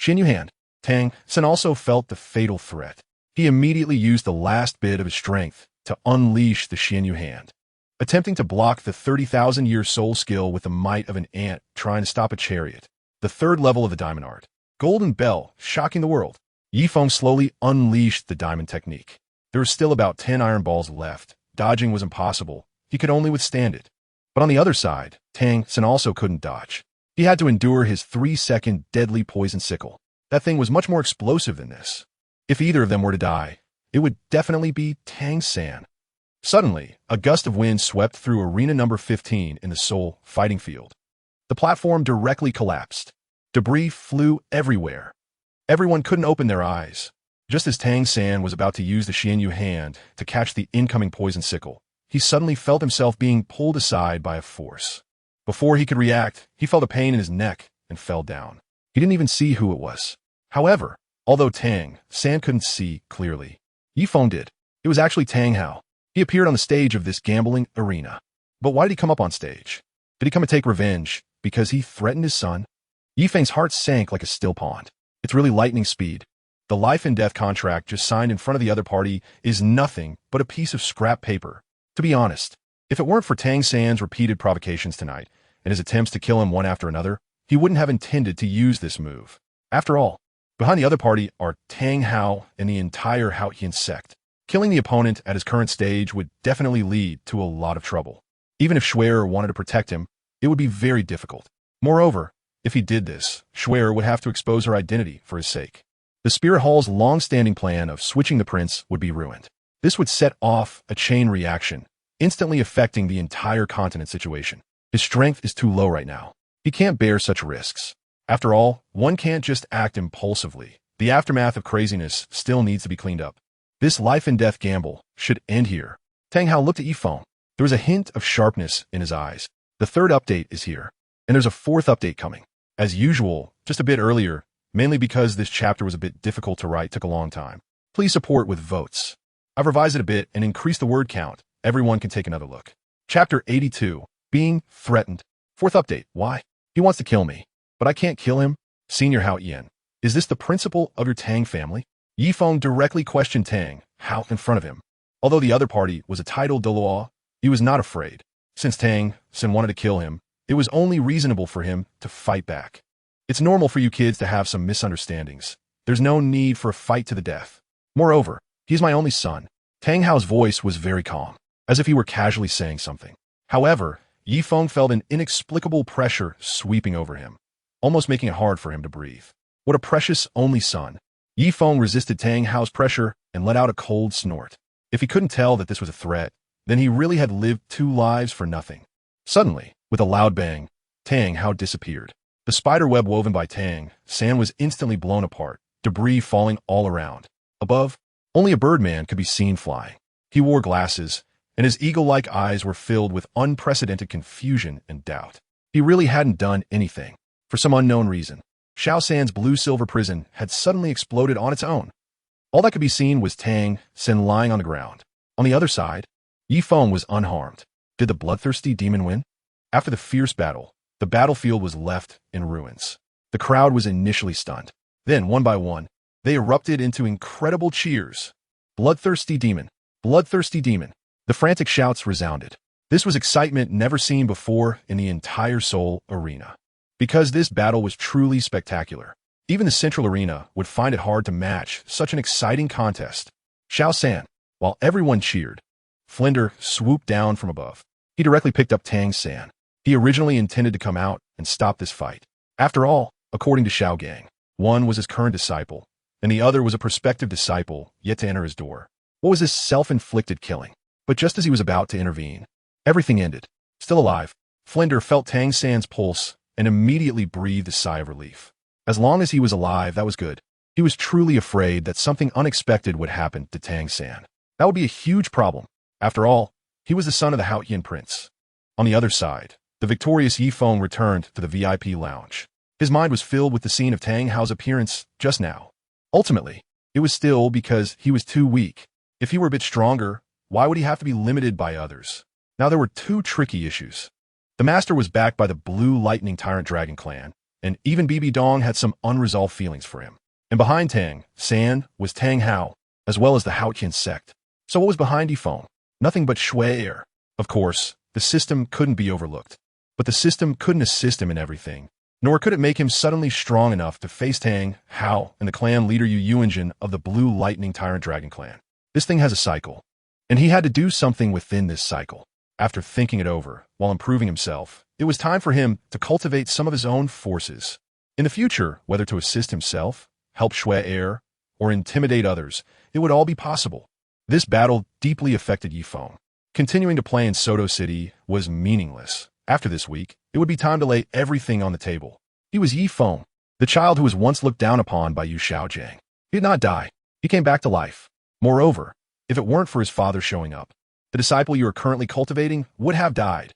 Xinyu hand. Tang San also felt the fatal threat. He immediately used the last bit of his strength to unleash the Xinyu hand, attempting to block the 30,000-year soul skill with the might of an ant trying to stop a chariot. The third level of the diamond art. Golden Bell, shocking the world. Feng slowly unleashed the diamond technique. There were still about 10 iron balls left. Dodging was impossible. He could only withstand it. But on the other side, Tang San also couldn't dodge. He had to endure his 3-second deadly poison sickle. That thing was much more explosive than this. If either of them were to die, it would definitely be Tang San. Suddenly, a gust of wind swept through arena number 15 in the Soul fighting field. The platform directly collapsed. Debris flew everywhere. Everyone couldn't open their eyes. Just as Tang San was about to use the Xianyu hand to catch the incoming poison sickle, he suddenly felt himself being pulled aside by a force. Before he could react, he felt a pain in his neck and fell down. He didn't even see who it was. However, although Tang San couldn't see clearly, Feng did. It was actually Tang Hao. He appeared on the stage of this gambling arena. But why did he come up on stage? Did he come to take revenge because he threatened his son? Feng's heart sank like a still pond. It's really lightning speed. The life and death contract just signed in front of the other party is nothing but a piece of scrap paper. To be honest, if it weren't for Tang San's repeated provocations tonight and his attempts to kill him one after another, he wouldn't have intended to use this move. After all, behind the other party are Tang Hao and the entire Haotian sect. Killing the opponent at his current stage would definitely lead to a lot of trouble. Even if Schwer wanted to protect him, it would be very difficult. Moreover, if he did this, Schwer would have to expose her identity for his sake. The Spirit Hall's long-standing plan of switching the prince would be ruined. This would set off a chain reaction, instantly affecting the entire continent situation. His strength is too low right now. He can't bear such risks. After all, one can't just act impulsively. The aftermath of craziness still needs to be cleaned up. This life and death gamble should end here. Tang Hao looked at Feng. There was a hint of sharpness in his eyes. The third update is here, and there's a fourth update coming. As usual, just a bit earlier, mainly because this chapter was a bit difficult to write, took a long time. Please support with votes. I've revised it a bit and increased the word count. Everyone can take another look. Chapter 82, Being Threatened. Fourth update. Why? He wants to kill me, but I can't kill him. Senior Hao Yen. Is this the principle of your Tang family? Feng directly questioned Tang Hao in front of him. Although the other party was a titled Douluo, he was not afraid. Since Tang San wanted to kill him, it was only reasonable for him to fight back. It's normal for you kids to have some misunderstandings. There's no need for a fight to the death. Moreover, he's my only son. Tang Hao's voice was very calm, as if he were casually saying something. However, Feng felt an inexplicable pressure sweeping over him, almost making it hard for him to breathe. What a precious only son. Feng resisted Tang Hao's pressure and let out a cold snort. If he couldn't tell that this was a threat, then he really had lived 2 lives for nothing. Suddenly, with a loud bang, Tang Hao disappeared. The spider web woven by Tang San was instantly blown apart, debris falling all around. Above, only a birdman could be seen flying. He wore glasses, and his eagle-like eyes were filled with unprecedented confusion and doubt. He really hadn't done anything. For some unknown reason, Xiao San's blue-silver prison had suddenly exploded on its own. All that could be seen was Tang San lying on the ground. On the other side, Feng was unharmed. Did the bloodthirsty demon win? After the fierce battle, the battlefield was left in ruins. The crowd was initially stunned. Then, one by one, they erupted into incredible cheers. Bloodthirsty demon! Bloodthirsty demon! The frantic shouts resounded. This was excitement never seen before in the entire Soul arena. Because this battle was truly spectacular, even the central arena would find it hard to match such an exciting contest. Xiao San, while everyone cheered, Flinder swooped down from above. He directly picked up Tang San. He originally intended to come out and stop this fight. After all, according to Xiaogang, one was his current disciple, and the other was a prospective disciple yet to enter his door. What was this self-inflicted killing? But just as he was about to intervene, Everything ended. Still alive, Flinder felt Tang San's pulse and immediately breathed a sigh of relief. As long as he was alive, that was good. He was truly afraid that something unexpected would happen to Tang San. That would be a huge problem. After all, he was the son of the Haotian prince. On the other side, the victorious Yi Feng returned to the VIP lounge. His mind was filled with the scene of Tang Hao's appearance just now. Ultimately, it was still because he was too weak. If he were a bit stronger, why would he have to be limited by others? Now there were two tricky issues. The master was backed by the Blue Lightning Tyrant Dragon clan, and even Bibi Dong had some unresolved feelings for him. And behind Tang San was Tang Hao, as well as the Haotian sect. So what was behind Yi Feng? Nothing but shui air. Of course, the system couldn't be overlooked. But the system couldn't assist him in everything, nor could it make him suddenly strong enough to face Tang Hao and the clan leader Yu Yuanjin of the Blue Lightning Tyrant Dragon clan. This thing has a cycle, and he had to do something within this cycle. After thinking it over, while improving himself, it was time for him to cultivate some of his own forces. In the future, whether to assist himself, help shui air, or intimidate others, it would all be possible. This battle deeply affected Yi Feng. Continuing to play in Soto City was meaningless. After this week, it would be time to lay everything on the table. He was Yi Feng, the child who was once looked down upon by Xiaogang. He did not die. He came back to life. Moreover, if it weren't for his father showing up, the disciple you are currently cultivating would have died.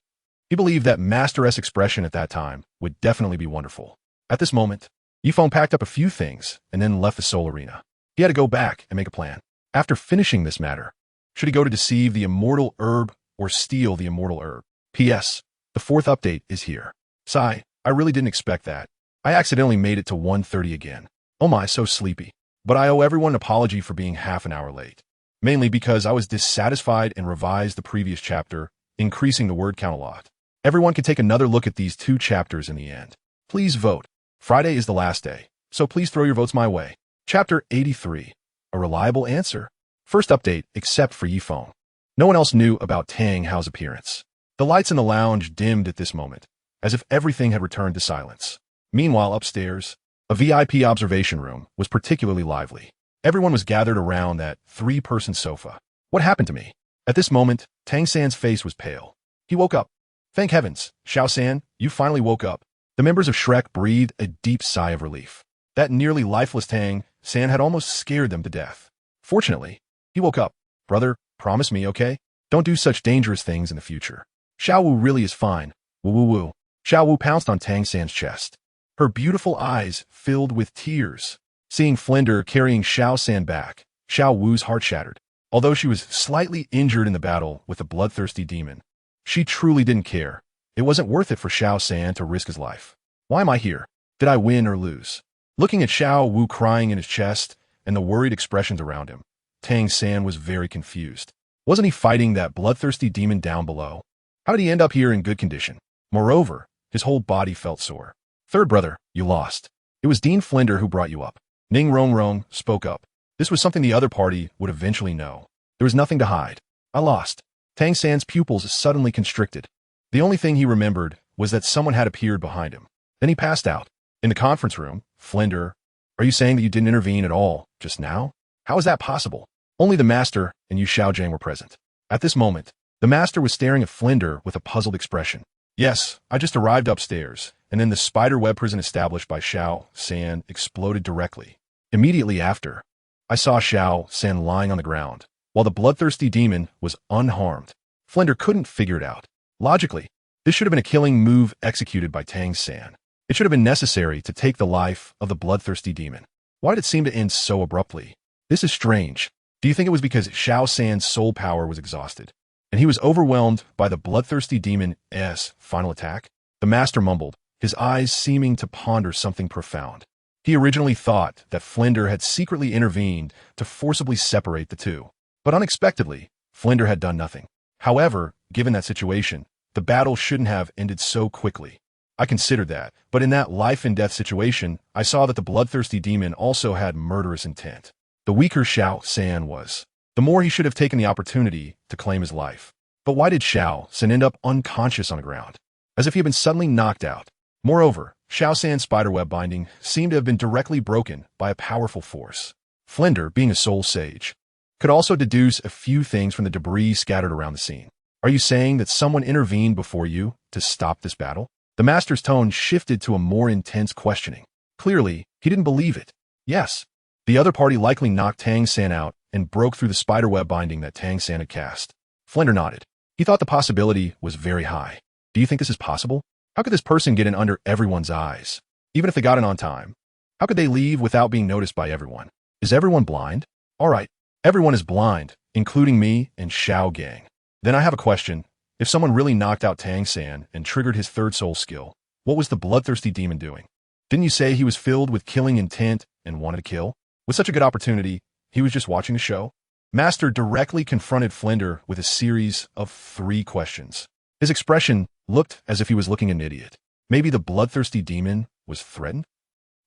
He believed that Master-S expression at that time would definitely be wonderful. At this moment, Yi Feng packed up a few things and then left the Soul Arena. He had to go back and make a plan. After finishing this matter, should he go to deceive the immortal herb or steal the immortal herb? P.S. The fourth update is here. Sigh, I really didn't expect that. I accidentally made it to 1:30 again. Oh my, so sleepy. But I owe everyone an apology for being half an hour late. Mainly because I was dissatisfied and revised the previous chapter, increasing the word count a lot. Everyone can take another look at these two chapters in the end. Please vote. Friday is the last day, so please throw your votes my way. Chapter 83. A reliable answer. First update, except for Yi Feng. No one else knew about Tang Hao's appearance. The lights in the lounge dimmed at this moment, as if everything had returned to silence. Meanwhile, upstairs, a VIP observation room was particularly lively. Everyone was gathered around that three-person sofa. What happened to me? At this moment, Tang San's face was pale. He woke up. Thank heavens, Xiao San, you finally woke up. The members of Shrek breathed a deep sigh of relief. That nearly lifeless Tang San had almost scared them to death. Fortunately, he woke up. Brother, promise me, okay? Don't do such dangerous things in the future. Xiao Wu really is fine. Woo woo woo. Xiao Wu pounced on Tang San's chest. Her beautiful eyes filled with tears. Seeing Flinder carrying Xiao San back, Xiao Wu's heart shattered. Although she was slightly injured in the battle with the bloodthirsty demon, she truly didn't care. It wasn't worth it for Xiao San to risk his life. Why am I here? Did I win or lose? Looking at Xiao Wu crying in his chest and the worried expressions around him, Tang San was very confused. Wasn't he fighting that bloodthirsty demon down below? How did he end up here in good condition? Moreover, his whole body felt sore. Third brother, you lost. It was Dean Flinder who brought you up. Ning Rong Rong spoke up. This was something the other party would eventually know. There was nothing to hide. I lost. Tang San's pupils suddenly constricted. The only thing he remembered was that someone had appeared behind him. Then he passed out. In the conference room, Flinder, are you saying that you didn't intervene at all just now? How is that possible? Only the master and Yu Xiaogang were present. At this moment, the master was staring at Flinder with a puzzled expression. Yes, I just arrived upstairs, and then the spider web prison established by Xiao San exploded directly. Immediately after, I saw Xiao San lying on the ground, while the bloodthirsty demon was unharmed. Flinder couldn't figure it out. Logically, this should have been a killing move executed by Tang San. It should have been necessary to take the life of the bloodthirsty demon. Why did it seem to end so abruptly? This is strange. Do you think it was because Xiao San's soul power was exhausted, and he was overwhelmed by the bloodthirsty demon's final attack? The master mumbled, his eyes seeming to ponder something profound. He originally thought that Flinder had secretly intervened to forcibly separate the two. But unexpectedly, Flinder had done nothing. However, given that situation, the battle shouldn't have ended so quickly. I considered that, but in that life-and-death situation, I saw that the bloodthirsty demon also had murderous intent. The weaker Xiao San was, the more he should have taken the opportunity to claim his life. But why did Xiao San end up unconscious on the ground? As if he had been suddenly knocked out. Moreover, Xiao San's spiderweb binding seemed to have been directly broken by a powerful force. Flinder, being a soul sage, could also deduce a few things from the debris scattered around the scene. Are you saying that someone intervened before you to stop this battle? The master's tone shifted to a more intense questioning. Clearly, he didn't believe it. Yes. The other party likely knocked Tang San out and broke through the spiderweb binding that Tang San had cast. Flender nodded. He thought the possibility was very high. Do you think this is possible? How could this person get in under everyone's eyes? Even if they got in on time, how could they leave without being noticed by everyone? Is everyone blind? All right, everyone is blind, including me and Xiaogang. Then I have a question. If someone really knocked out Tang San and triggered his third soul skill, what was the bloodthirsty demon doing? Didn't you say he was filled with killing intent and wanted to kill? With such a good opportunity, he was just watching the show? Master directly confronted Flender with a series of 3 questions. His expression looked as if he was looking an idiot. Maybe the bloodthirsty demon was threatened?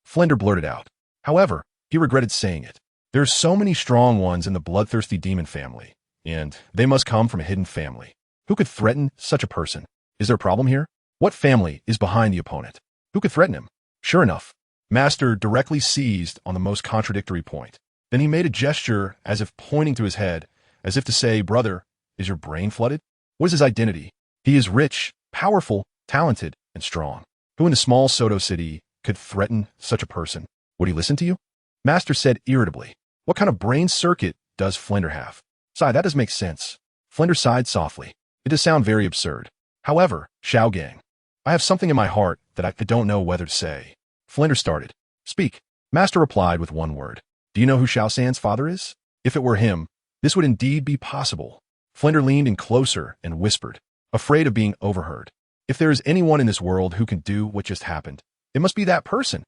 Flender blurted out. However, he regretted saying it. There are so many strong ones in the bloodthirsty demon family, and they must come from a hidden family. Who could threaten such a person? Is there a problem here? What family is behind the opponent? Who could threaten him? Sure enough, Master directly seized on the most contradictory point. Then he made a gesture as if pointing to his head, as if to say, "Brother, is your brain flooded? What is his identity? He is rich, powerful, talented, and strong. Who in the small Soto city could threaten such a person? Would he listen to you?" Master said irritably. What kind of brain circuit does Flender have? Sigh, that does make sense. Flender sighed softly. It does sound very absurd. However, Xiaogang, I have something in my heart that I don't know whether to say. Flender started. Speak. Master replied with one word. Do you know who Xiao San's father is? If it were him, this would indeed be possible. Flender leaned in closer and whispered, afraid of being overheard. If there is anyone in this world who can do what just happened, it must be that person.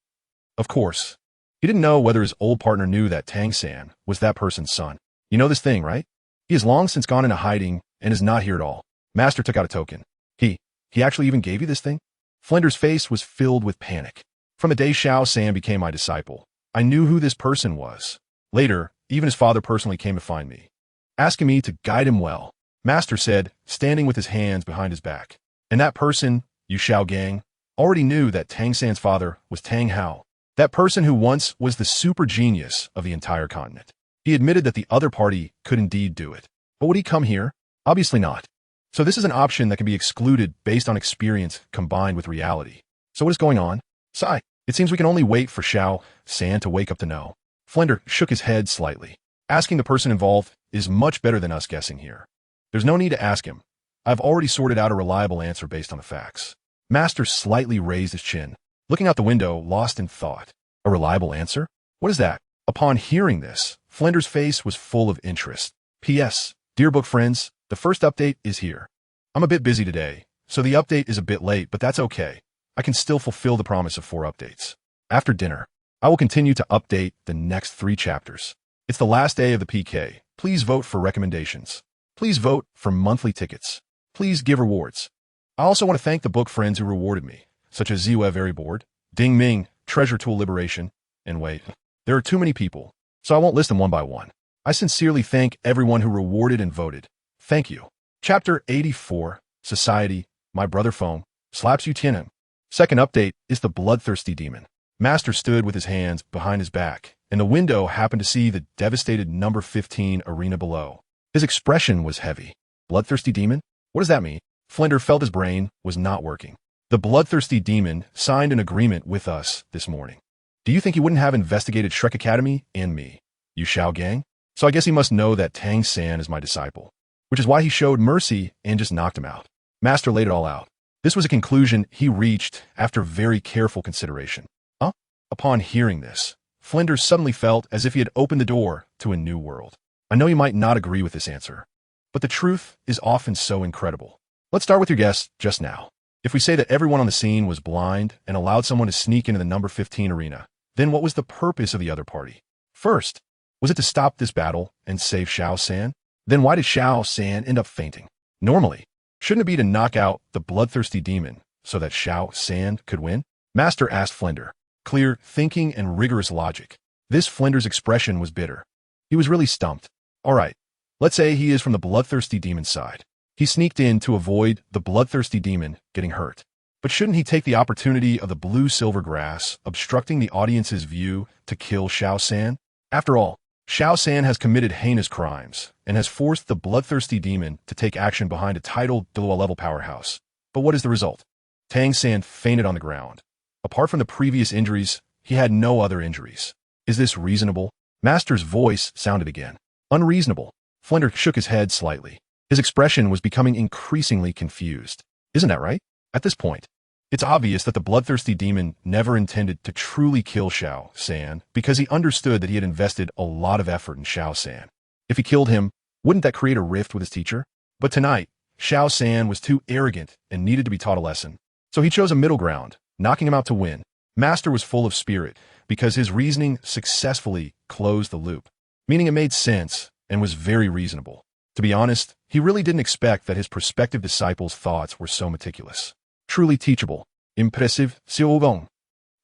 Of course. He didn't know whether his old partner knew that Tang San was that person's son. You know this thing, right? He has long since gone into hiding and is not here at all. Master took out a token. He actually even gave you this thing? Flender's face was filled with panic. From the day Xiao San became my disciple, I knew who this person was. Later, even his father personally came to find me, asking me to guide him well. Master said, standing with his hands behind his back. And that person, you Xiaogang, already knew that Tang San's father was Tang Hao, that person who once was the super genius of the entire continent. He admitted that the other party could indeed do it. But would he come here? Obviously not. So this is an option that can be excluded based on experience combined with reality. So what is going on? Sigh. It seems we can only wait for Xiao San to wake up to know. Flender shook his head slightly. Asking the person involved is much better than us guessing here. There's no need to ask him. I've already sorted out a reliable answer based on the facts. Master slightly raised his chin, looking out the window, lost in thought. A reliable answer? What is that? Upon hearing this, Flender's face was full of interest. P.S. Dear book friends, the first update is here. I'm a bit busy today, so the update is a bit late, but that's okay. I can still fulfill the promise of 4 updates. After dinner, I will continue to update the next 3 chapters. It's the last day of the PK. Please vote for recommendations. Please vote for monthly tickets. Please give rewards. I also want to thank the book friends who rewarded me, such as Ziwe Very Bored, Ding Ming, Treasure Tool Liberation, and wait, there are too many people, so I won't list them one by one. I sincerely thank everyone who rewarded and voted. Thank you. Chapter 84, Society, My Brother Feng, Slaps You Tianheng. Second update is the bloodthirsty demon. Master stood with his hands behind his back, and the window happened to see the devastated number 15 arena below. His expression was heavy. Bloodthirsty demon? What does that mean? Flender felt his brain was not working. The bloodthirsty demon signed an agreement with us this morning. Do you think he wouldn't have investigated Shrek Academy and me? You Xiaogang? So I guess he must know that Tang San is my disciple, which is why he showed mercy and just knocked him out. Master laid it all out. This was a conclusion he reached after very careful consideration. Huh? Upon hearing this, Flender suddenly felt as if he had opened the door to a new world. I know you might not agree with this answer, but the truth is often so incredible. Let's start with your guess just now. If we say that everyone on the scene was blind and allowed someone to sneak into the number 15 arena, then what was the purpose of the other party? First, was it to stop this battle and save Xiao San? Then why did Xiao San end up fainting? Normally, shouldn't it be to knock out the bloodthirsty demon so that Xiao San could win? Master asked Flender. Clear thinking and rigorous logic. This Flender's expression was bitter. He was really stumped. All right, let's say he is from the bloodthirsty demon's side. He sneaked in to avoid the bloodthirsty demon getting hurt. But shouldn't he take the opportunity of the blue-silver grass obstructing the audience's view to kill Xiao San? After all, Xiao San has committed heinous crimes and has forced the bloodthirsty demon to take action behind a titled Douluo-level powerhouse. But what is the result? Tang San fainted on the ground. Apart from the previous injuries, he had no other injuries. Is this reasonable? Master's voice sounded again. Unreasonable. Flender shook his head slightly. His expression was becoming increasingly confused. Isn't that right? At this point, it's obvious that the bloodthirsty demon never intended to truly kill Xiao San because he understood that he had invested a lot of effort in Xiao San. If he killed him, wouldn't that create a rift with his teacher? But tonight, Xiao San was too arrogant and needed to be taught a lesson. So he chose a middle ground, knocking him out to win. Master was full of spirit because his reasoning successfully closed the loop, meaning it made sense and was very reasonable. To be honest, he really didn't expect that his prospective disciples' thoughts were so meticulous. Truly teachable. Impressive, Xiaogang.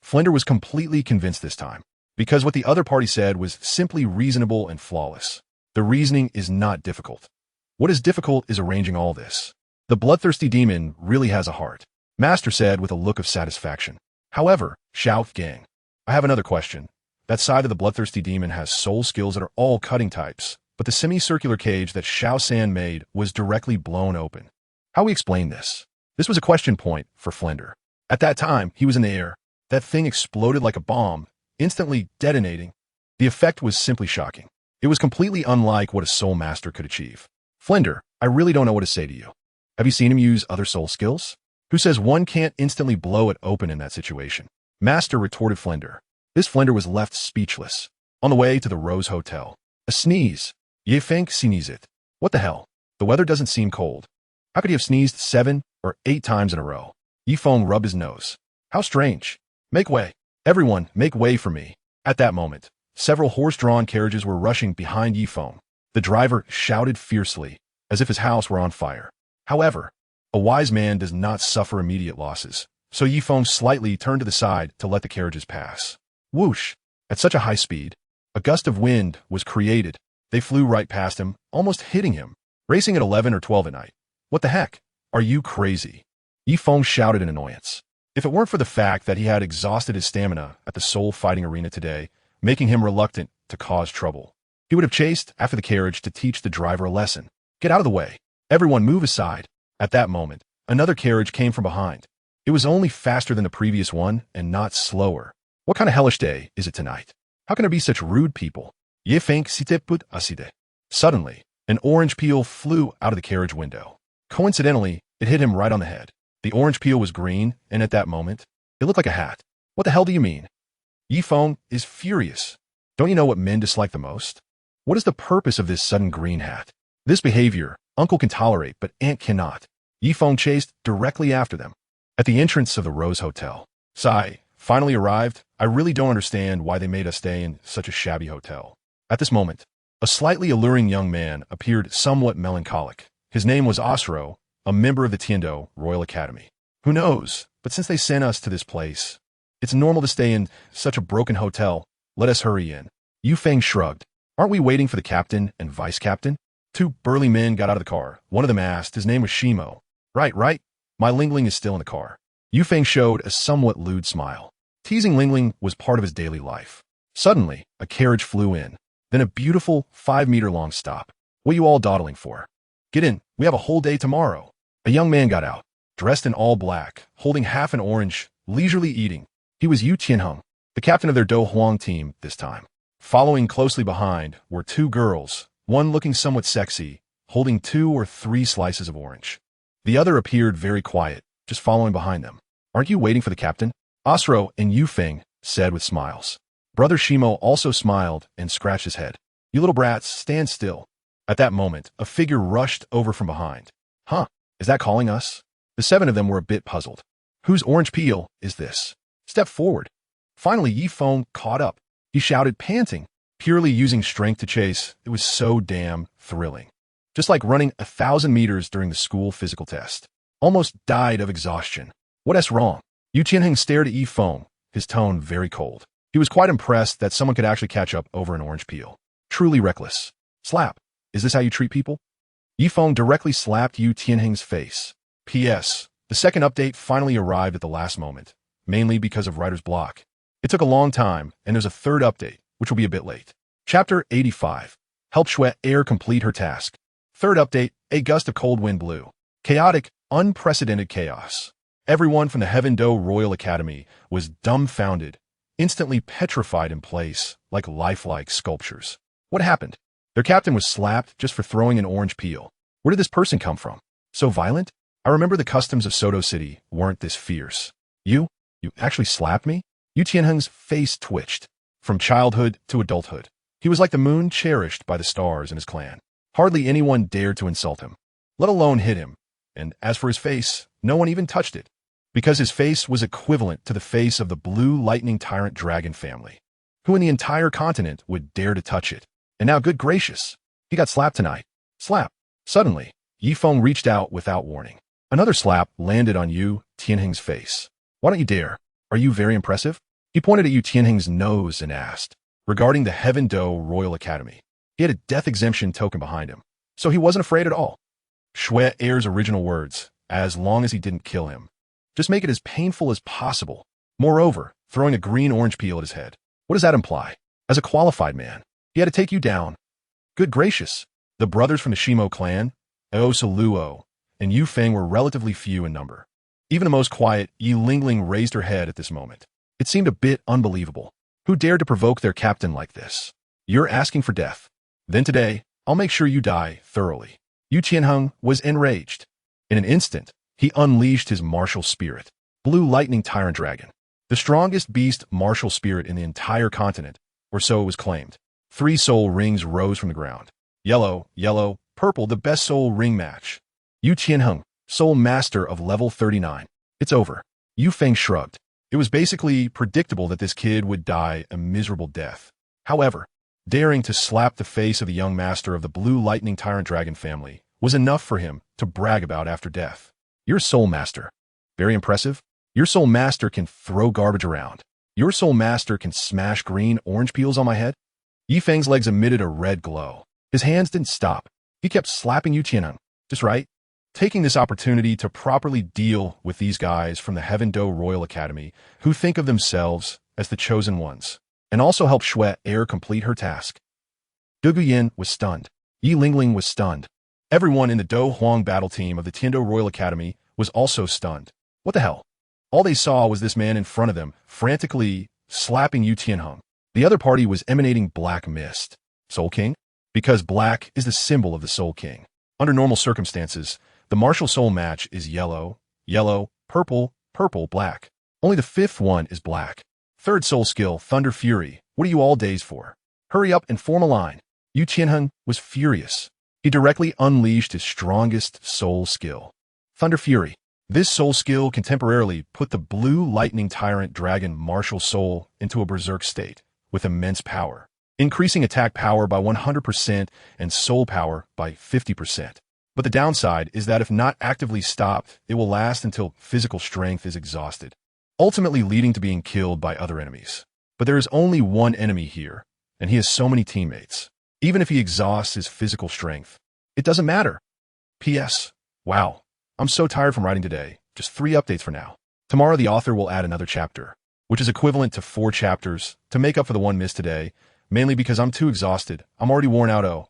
Flender was completely convinced this time, because what the other party said was simply reasonable and flawless. The reasoning is not difficult. What is difficult is arranging all this. The bloodthirsty demon really has a heart, Master said with a look of satisfaction. However, Xiaogang, I have another question. That side of the bloodthirsty demon has soul skills that are all cutting types, but the semicircular cage that Xiao San made was directly blown open. How we explain this? This was a question point for Flender. At that time, he was in the air. That thing exploded like a bomb, instantly detonating. The effect was simply shocking. It was completely unlike what a soul master could achieve. Flender, I really don't know what to say to you. Have you seen him use other soul skills? Who says one can't instantly blow it open in that situation? Master retorted Flender. This Flender was left speechless. On the way to the Rose Hotel. A sneeze. Ye Feng sneeze it. What the hell? The weather doesn't seem cold. How could he have sneezed 7 or 8 times in a row? Yi Feng rubbed his nose. How strange. Make way. Everyone, make way for me. At that moment, several horse-drawn carriages were rushing behind Yi Feng. The driver shouted fiercely, as if his house were on fire. However, a wise man does not suffer immediate losses, so Yi Feng slightly turned to the side to let the carriages pass. Whoosh! At such a high speed, a gust of wind was created. They flew right past him, almost hitting him, racing at 11 or 12 at night. What the heck? Are you crazy? Yi Feng shouted in annoyance. If it weren't for the fact that he had exhausted his stamina at the soul fighting arena today, making him reluctant to cause trouble, he would have chased after the carriage to teach the driver a lesson. Get out of the way. Everyone move aside. At that moment, another carriage came from behind. It was only faster than the previous one and not slower. What kind of hellish day is it tonight? How can there be such rude people? Ye Feng siteput aside. Suddenly, an orange peel flew out of the carriage window. Coincidentally, it hit him right on the head. The orange peel was green, and at that moment, it looked like a hat. What the hell do you mean? Yi Feng is furious. Don't you know what men dislike the most? What is the purpose of this sudden green hat? This behavior, Uncle can tolerate, but Aunt cannot. Yi Feng chased directly after them. At the entrance of the Rose Hotel, Sai finally arrived. I really don't understand why they made us stay in such a shabby hotel. At this moment, a slightly alluring young man appeared somewhat melancholic. His name was Osro, a member of the Tiando Royal Academy. Who knows, but since they sent us to this place, it's normal to stay in such a broken hotel. Let us hurry in. Yu Feng shrugged. Aren't we waiting for the captain and vice captain? 2 burly men got out of the car. One of them asked. His name was Shimo. Right. My Lingling is still in the car. Yu Feng showed a somewhat lewd smile. Teasing Lingling was part of his daily life. Suddenly, a carriage flew in. Then a beautiful 5-meter-long stop. What are you all dawdling for? Get in. We have a whole day tomorrow. A young man got out, dressed in all black, holding half an orange, leisurely eating. He was Yu Tianheng, the captain of their Do Huang team this time. Following closely behind were 2 girls, one looking somewhat sexy, holding 2 or 3 slices of orange. The other appeared very quiet, just following behind them. Aren't you waiting for the captain? Osro and Yu Feng said with smiles. Brother Shimo also smiled and scratched his head. You little brats, stand still. At that moment, a figure rushed over from behind. Huh, is that calling us? The 7 of them were a bit puzzled. Whose orange peel is this? Step forward. Finally, Yi Feng caught up. He shouted, panting, purely using strength to chase. It was so damn thrilling. Just like running 1,000 meters during the school physical test. Almost died of exhaustion. What's wrong? Yu Tianheng stared at Yi Feng, his tone very cold. He was quite impressed that someone could actually catch up over an orange peel. Truly reckless. Slap. Is this how you treat people? Yi Feng directly slapped Yu Tianheng's face. P.S. The second update finally arrived at the last moment, mainly because of writer's block. It took a long time, and there's a third update, which will be a bit late. Chapter 85. Help Shui Air complete her task. Third update, a gust of cold wind blew. Chaotic, unprecedented chaos. Everyone from the Heaven Do Royal Academy was dumbfounded, instantly petrified in place, like lifelike sculptures. What happened? Their captain was slapped just for throwing an orange peel. Where did this person come from? So violent? I remember the customs of Soto City weren't this fierce. You actually slapped me? Yu Tianheng's face twitched. From childhood to adulthood, he was like the moon cherished by the stars in his clan. Hardly anyone dared to insult him, let alone hit him. And as for his face, no one even touched it, because his face was equivalent to the face of the blue lightning tyrant dragon family. Who in the entire continent would dare to touch it? And now, good gracious, he got slapped tonight. Slap. Suddenly, Feng reached out without warning. Another slap landed on Yu Tianheng's face. Why don't you dare? Are you very impressive? He pointed at Yu Tianheng's nose and asked, regarding the Heaven Do Royal Academy. He had a death exemption token behind him, so he wasn't afraid at all. Shui Air's original words, as long as he didn't kill him. Just make it as painful as possible. Moreover, throwing a green-orange peel at his head. What does that imply? As a qualified man, he had to take you down. Good gracious. The brothers from the Shimo clan, Douluo, and Yu Feng were relatively few in number. Even the most quiet Yi Lingling raised her head at this moment. It seemed a bit unbelievable. Who dared to provoke their captain like this? You're asking for death. Then today, I'll make sure you die thoroughly. Yu Tianheng was enraged. In an instant, he unleashed his martial spirit, Blue Lightning Tyrant Dragon, the strongest beast martial spirit in the entire continent, or so it was claimed. 3 soul rings rose from the ground. Yellow, yellow, purple, the best soul ring match. Yu Tianheng, soul master of level 39. It's over. Yu Feng shrugged. It was basically predictable that this kid would die a miserable death. However, daring to slap the face of the young master of the Blue Lightning Tyrant Dragon family was enough for him to brag about after death. Your soul master. Very impressive. Your soul master can throw garbage around. Your soul master can smash green orange peels on my head. Yi Feng's legs emitted a red glow. His hands didn't stop. He kept slapping Yu Tianheng. Just right. Taking this opportunity to properly deal with these guys from the Heaven Do Royal Academy who think of themselves as the chosen ones, and also help Shui Air complete her task. Du Guyan was stunned. Yi Lingling was stunned. Everyone in the Do Huang battle team of the Tiando Royal Academy was also stunned. What the hell? All they saw was this man in front of them, frantically slapping Yu Tianheng. The other party was emanating black mist. Soul King? Because black is the symbol of the Soul King. Under normal circumstances, the martial soul match is yellow, yellow, purple, purple, black. Only the 5th one is black. 3rd soul skill, Thunder Fury. What are you all dazed for? Hurry up and form a line. Yu Tianheng was furious. He directly unleashed his strongest soul skill, Thunder Fury. This soul skill can temporarily put the Blue Lightning Tyrant Dragon martial soul into a berserk state with immense power, increasing attack power by 100% and soul power by 50%. But the downside is that if not actively stopped, it will last until physical strength is exhausted, ultimately leading to being killed by other enemies. But there is only one enemy here, and he has so many teammates. Even if he exhausts his physical strength, it doesn't matter. P.S. Wow, I'm so tired from writing today. Just 3 updates for now. Tomorrow the author will add another chapter, which is equivalent to 4 chapters, to make up for the one missed today, mainly because I'm too exhausted. I'm already worn out. Oh,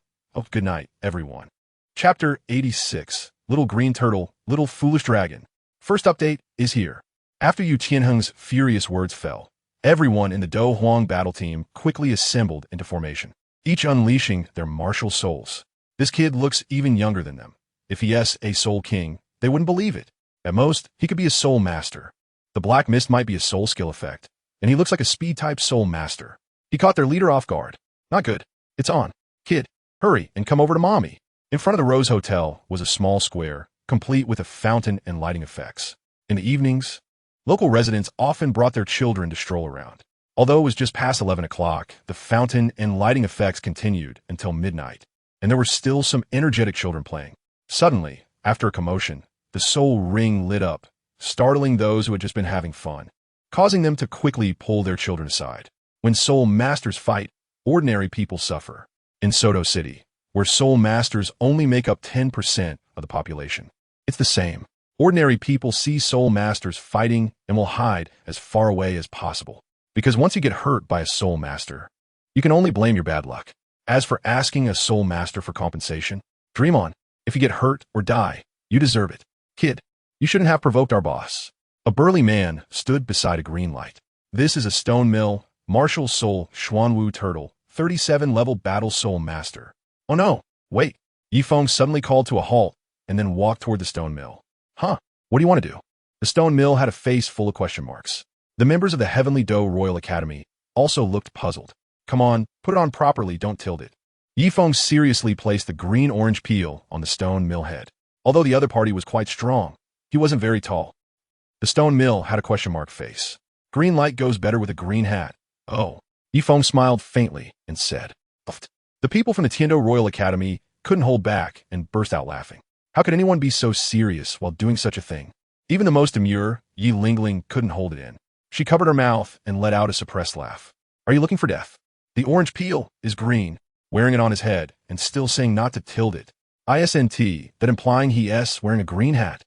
good night, everyone. Chapter 86. Little Green Turtle, Little Foolish Dragon. First update is here. After Yu Tianheng's furious words fell, everyone in the Do Huang battle team quickly assembled into formation, each unleashing their martial souls. This kid looks even younger than them. If he is a Soul King, they wouldn't believe it. At most, he could be a Soul Master. The Black Mist might be a soul skill effect, and he looks like a speed-type Soul Master. He caught their leader off guard. Not good. It's on. Kid, hurry and come over to Mommy. In front of the Rose Hotel was a small square, complete with a fountain and lighting effects. In the evenings, local residents often brought their children to stroll around. Although it was just past 11 o'clock, the fountain and lighting effects continued until midnight, and there were still some energetic children playing. Suddenly, after a commotion, the soul ring lit up, startling those who had just been having fun, causing them to quickly pull their children aside. When soul masters fight, ordinary people suffer. In Soto City, where soul masters only make up 10% of the population, it's the same. Ordinary people see soul masters fighting and will hide as far away as possible. Because once you get hurt by a soul master, You can only blame your bad luck. As for asking a soul master for compensation, dream on. If you get hurt or die, you deserve it. Kid, you shouldn't have provoked our boss. A burly man stood beside a green light. This is a stone mill, martial soul Xuanwu turtle, 37-level battle soul master. Oh no, wait. Yifeng suddenly called to a halt and then walked toward the stone mill. Huh, what do you want to do? The stone mill had a face full of question marks. The members of the Heavenly Doe Royal Academy also looked puzzled. Come on, put it on properly, don't tilt it. Yifeng seriously placed the green-orange peel on the stone mill head. Although the other party was quite strong, he wasn't very tall. The stone mill had a question mark face. Green light goes better with a green hat. Oh. Yifeng smiled faintly and said, Uft. The people from the Tiando Royal Academy couldn't hold back and burst out laughing. How could anyone be so serious while doing such a thing? Even the most demure, Yi Lingling couldn't hold it in. She covered her mouth and let out a suppressed laugh. Are you looking for death? The orange peel is green, wearing it on his head and still saying not to tilt it. ISNT, that implying he is wearing a green hat.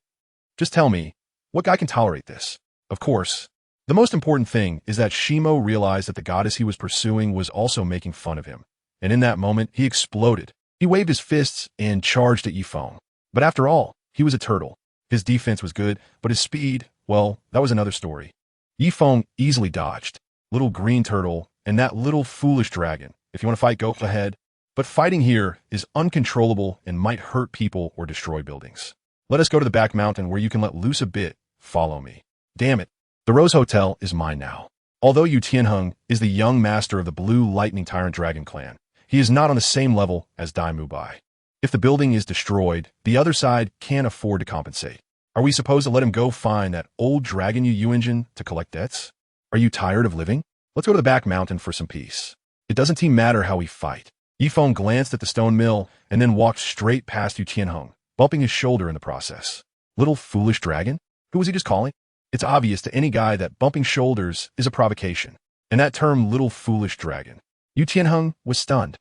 Just tell me, what guy can tolerate this? Of course. The most important thing is that Shimo realized that the goddess he was pursuing was also making fun of him. And in that moment, he exploded. He waved his fists and charged at Yifeng. But after all, he was a turtle. His defense was good, but his speed, well, that was another story. Yifeng easily dodged. Little green turtle and that little foolish dragon. If you want to fight, go ahead. But fighting here is uncontrollable and might hurt people or destroy buildings. Let us go to the back mountain where you can let loose a bit. Follow me. Damn it. The Rose Hotel is mine now. Although Yu Tianheng is the young master of the Blue Lightning Tyrant Dragon clan, he is not on the same level as Dai Mubai. If the building is destroyed, the other side can't afford to compensate. Are we supposed to let him go find that old Dragon Yu engine to collect debts? Are you tired of living? Let's go to the back mountain for some peace. It doesn't even matter how we fight. Yifeng glanced at the stone mill and then walked straight past Yu Tianheng, bumping his shoulder in the process. Little foolish dragon? Who was he just calling? It's obvious to any guy that bumping shoulders is a provocation. And that term, little foolish dragon. Yu Tianheng was stunned.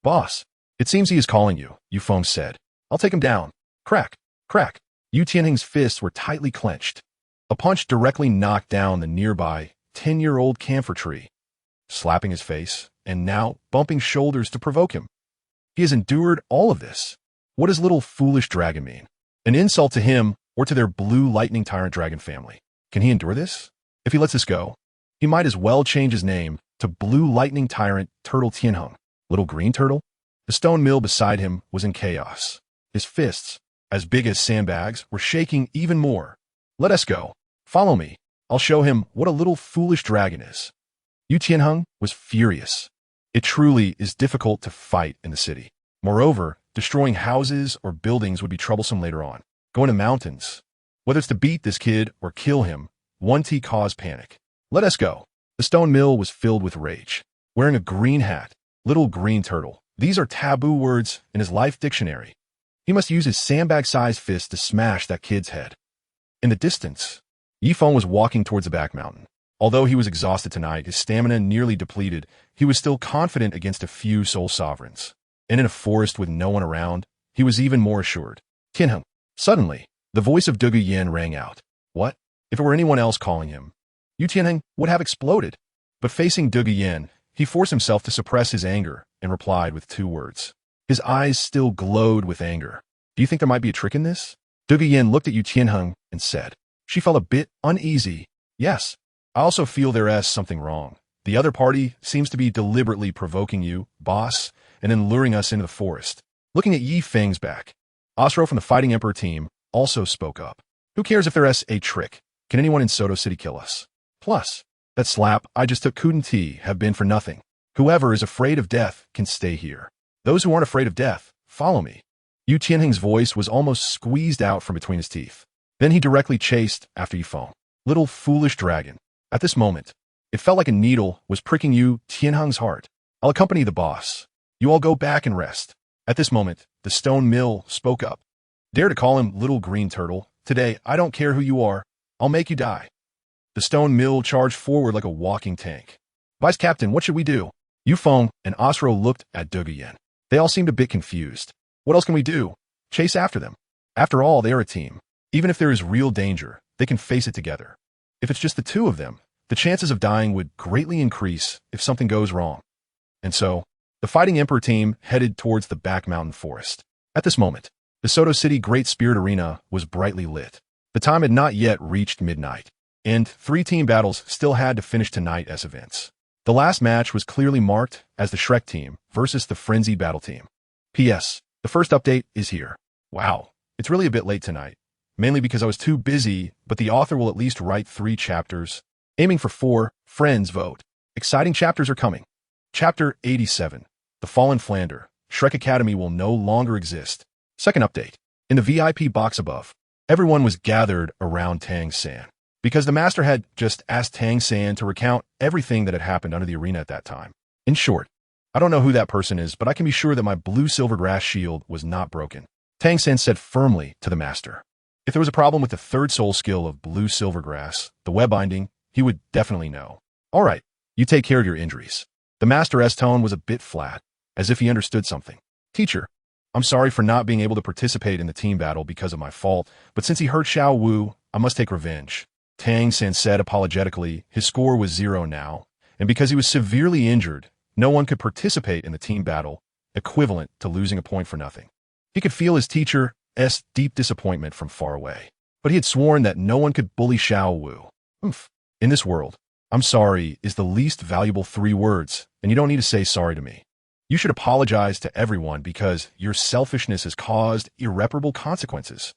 Boss, it seems he is calling you, Yifeng said. I'll take him down. Crack, crack. Yu Tianheng's fists were tightly clenched. A punch directly knocked down the nearby 10-year-old camphor tree, slapping his face, and now bumping shoulders to provoke him. He has endured all of this. What does little foolish dragon mean? An insult to him or to their Blue Lightning Tyrant Dragon family. Can he endure this? If he lets this go, he might as well change his name to Blue Lightning Tyrant Turtle Tianheng. Little green turtle? The stone mill beside him was in chaos. His fists, as big as sandbags, were shaking even more. Let us go. Follow me. I'll show him what a little foolish dragon is. Yu Tianheng was furious. It truly is difficult to fight in the city. Moreover, destroying houses or buildings would be troublesome later on. Going to mountains. Whether it's to beat this kid or kill him, one T caused panic. Let us go. The stone mill was filled with rage. Wearing a green hat, little green turtle. These are taboo words in his life dictionary. He must use his sandbag-sized fist to smash that kid's head. In the distance, Yifeng was walking towards the back mountain. Although he was exhausted tonight, his stamina nearly depleted, he was still confident against a few soul sovereigns. And in a forest with no one around, he was even more assured. Tianheng. Suddenly, the voice of Dugu Yin rang out. What? If it were anyone else calling him, Yu Tianheng would have exploded. But facing Dugu Yin, he forced himself to suppress his anger and replied with 2 words. His eyes still glowed with anger. Do you think there might be a trick in this? Dugu Yin looked at Yu Tianheng and said. She felt a bit uneasy. Yes, I also feel there is something wrong. The other party seems to be deliberately provoking you, boss, and then luring us into the forest. Looking at Yi Feng's back, Osro from the Fighting Emperor team also spoke up. Who cares if there is a trick? Can anyone in Soto City kill us? Plus, that slap I just took couldn't have been for nothing. Whoever is afraid of death can stay here. Those who aren't afraid of death, follow me. Yu Tianheng's voice was almost squeezed out from between his teeth. Then he directly chased after Yifeng. Little foolish dragon. At this moment, it felt like a needle was pricking Yu Tianheng's heart. I'll accompany the boss. You all go back and rest. At this moment, the stone mill spoke up. Dare to call him little green turtle. Today, I don't care who you are. I'll make you die. The stone mill charged forward like a walking tank. Vice Captain, what should we do? Yifeng and Osro looked at Dugu Yin. They all seemed a bit confused. What else can we do? Chase after them. After all, they are a team. Even if there is real danger, they can face it together. If it's just the 2 of them, the chances of dying would greatly increase if something goes wrong. And so, the Fighting Emperor team headed towards the back mountain forest. At this moment, the Soto City Great Spirit Arena was brightly lit. The time had not yet reached midnight, and 3 team battles still had to finish tonight as events. The last match was clearly marked as the Shrek team versus the Frenzy Battle team. P.S. The first update is here. Wow, it's really a bit late tonight, mainly because I was too busy, but the author will at least write 3 chapters, aiming for 4, friends vote. Exciting chapters are coming. Chapter 87, The Fallen Flander, Shrek Academy will no longer exist. Second update. In the VIP box above, everyone was gathered around Tang San, because the master had just asked Tang San to recount everything that had happened under the arena at that time. In short, I don't know who that person is, but I can be sure that my blue silver grass shield was not broken. Tang San said firmly to the master. If there was a problem with the 3rd soul skill of blue silver grass, the web binding, he would definitely know. All right, you take care of your injuries. The master's tone was a bit flat, as if he understood something. Teacher, I'm sorry for not being able to participate in the team battle because of my fault, but since he hurt Xiao Wu, I must take revenge. Tang San said apologetically. His score was 0 now, and because he was severely injured, no one could participate in the team battle, equivalent to losing a point for nothing. He could feel his teacher's deep disappointment from far away, but he had sworn that no one could bully Xiao Wu. In this world, I'm sorry is the least valuable 3 words, and you don't need to say sorry to me. You should apologize to everyone because your selfishness has caused irreparable consequences.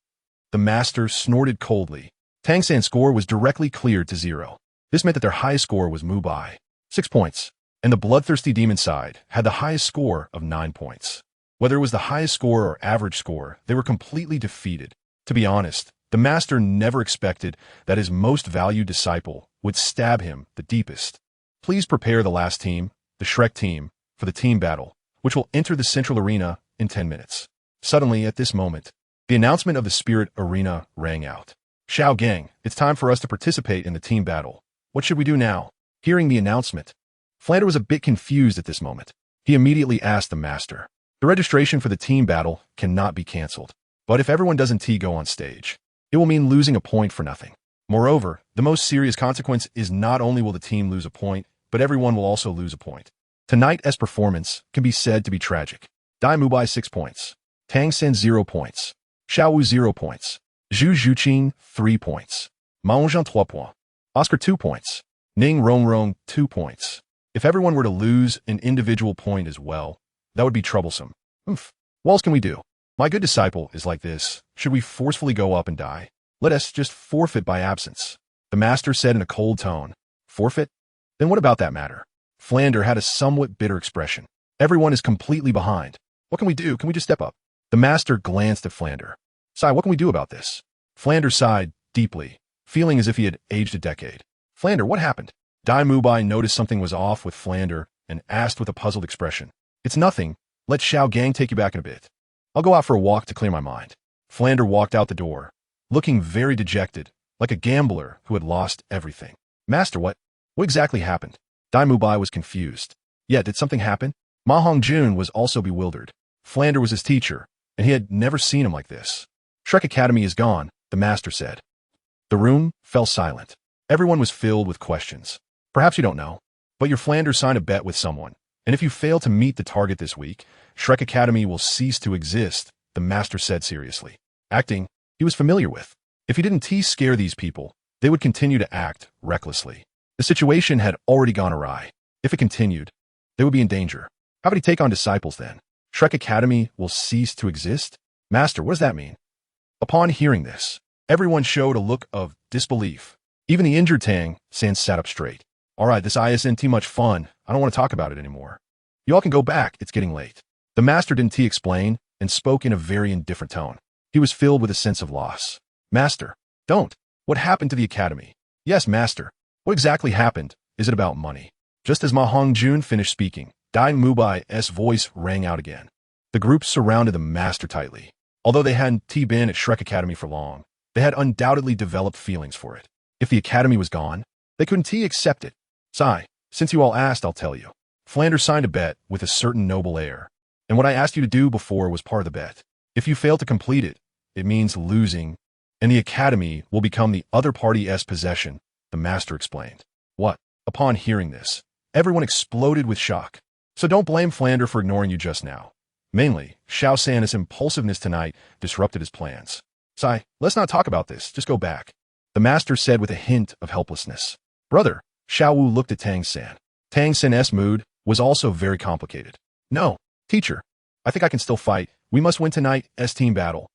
The master snorted coldly. Tang San's score was directly cleared to 0. This meant that their highest score was Mubai, 6 points, and the bloodthirsty demon side had the highest score of 9 points. Whether it was the highest score or average score, they were completely defeated. To be honest, the master never expected that his most valued disciple would stab him the deepest. Please prepare the last team, the Shrek team, for the team battle, which will enter the central arena in 10 minutes. Suddenly, at this moment, the announcement of the spirit arena rang out. Xiaogang, it's time for us to participate in the team battle. What should we do now? Hearing the announcement, Flander was a bit confused at this moment. He immediately asked the master. The registration for the team battle cannot be cancelled, but if everyone doesn't go on stage, it will mean losing a point for nothing. Moreover, the most serious consequence is not only will the team lose a point, but everyone will also lose a point. Tonight's performance can be said to be tragic. Dai Mubai 6 points. Tang San 0 points. Xiao Wu 0 points. Zhu Zhuqin 3 points. Mao Zhan 3 points. Oscar 2 points. Ning Rongrong 2 points. If everyone were to lose an individual point as well, that would be troublesome. What else can we do? My good disciple is like this. Should we forcefully go up and die? Let us just forfeit by absence. The master said in a cold tone. Forfeit? Then what about that matter? Flander had a somewhat bitter expression. Everyone is completely behind. What can we do? Can we just step up? The master glanced at Flander. Sigh, what can we do about this? Flander sighed deeply, feeling as if he had aged a decade. Flander, what happened? Dai Mubai noticed something was off with Flander and asked with a puzzled expression. It's nothing. Let Xiaogang take you back in a bit. I'll go out for a walk to clear my mind. Flander walked out the door, looking very dejected, like a gambler who had lost everything. Master, what exactly happened? Dai Mubai was confused. Yeah, did something happen? Ma Hongjun was also bewildered. Flander was his teacher, and he had never seen him like this. Shrek Academy is gone, the master said. The room fell silent. Everyone was filled with questions. Perhaps you don't know, but your Flander signed a bet with someone, and if you fail to meet the target this week, Shrek Academy will cease to exist, the master said seriously. Acting, he was familiar with. If he didn't scare these people, they would continue to act recklessly. The situation had already gone awry. If it continued, they would be in danger. How would he take on disciples then? Shrek Academy will cease to exist? Master, what does that mean? Upon hearing this, everyone showed a look of disbelief. Even the injured Tang San sat up straight. All right, this isn't too much fun. I don't want to talk about it anymore. You all can go back. It's getting late. The master didn't explain and spoke in a very indifferent tone. He was filled with a sense of loss. Master, don't. What happened to the academy? Yes, master. What exactly happened? Is it about money? Just as Ma Hongjun finished speaking, Dai Mubai's voice rang out again. The group surrounded the master tightly. Although they hadn't been at Shrek Academy for long, they had undoubtedly developed feelings for it. If the academy was gone, they couldn't accept it. Sigh, since you all asked, I'll tell you. Flanders signed a bet with a certain noble air, and what I asked you to do before was part of the bet. If you fail to complete it, it means losing, and the academy will become the other party's possession, the master explained. What? Upon hearing this, everyone exploded with shock. So don't blame Flander for ignoring you just now. Mainly, Xiao San's impulsiveness tonight disrupted his plans. Sai, let's not talk about this, just go back. The master said with a hint of helplessness. Brother, Xiao Wu looked at Tang San. Tang San's mood was also very complicated. No, teacher, I think I can still fight. We must win tonight, team battle.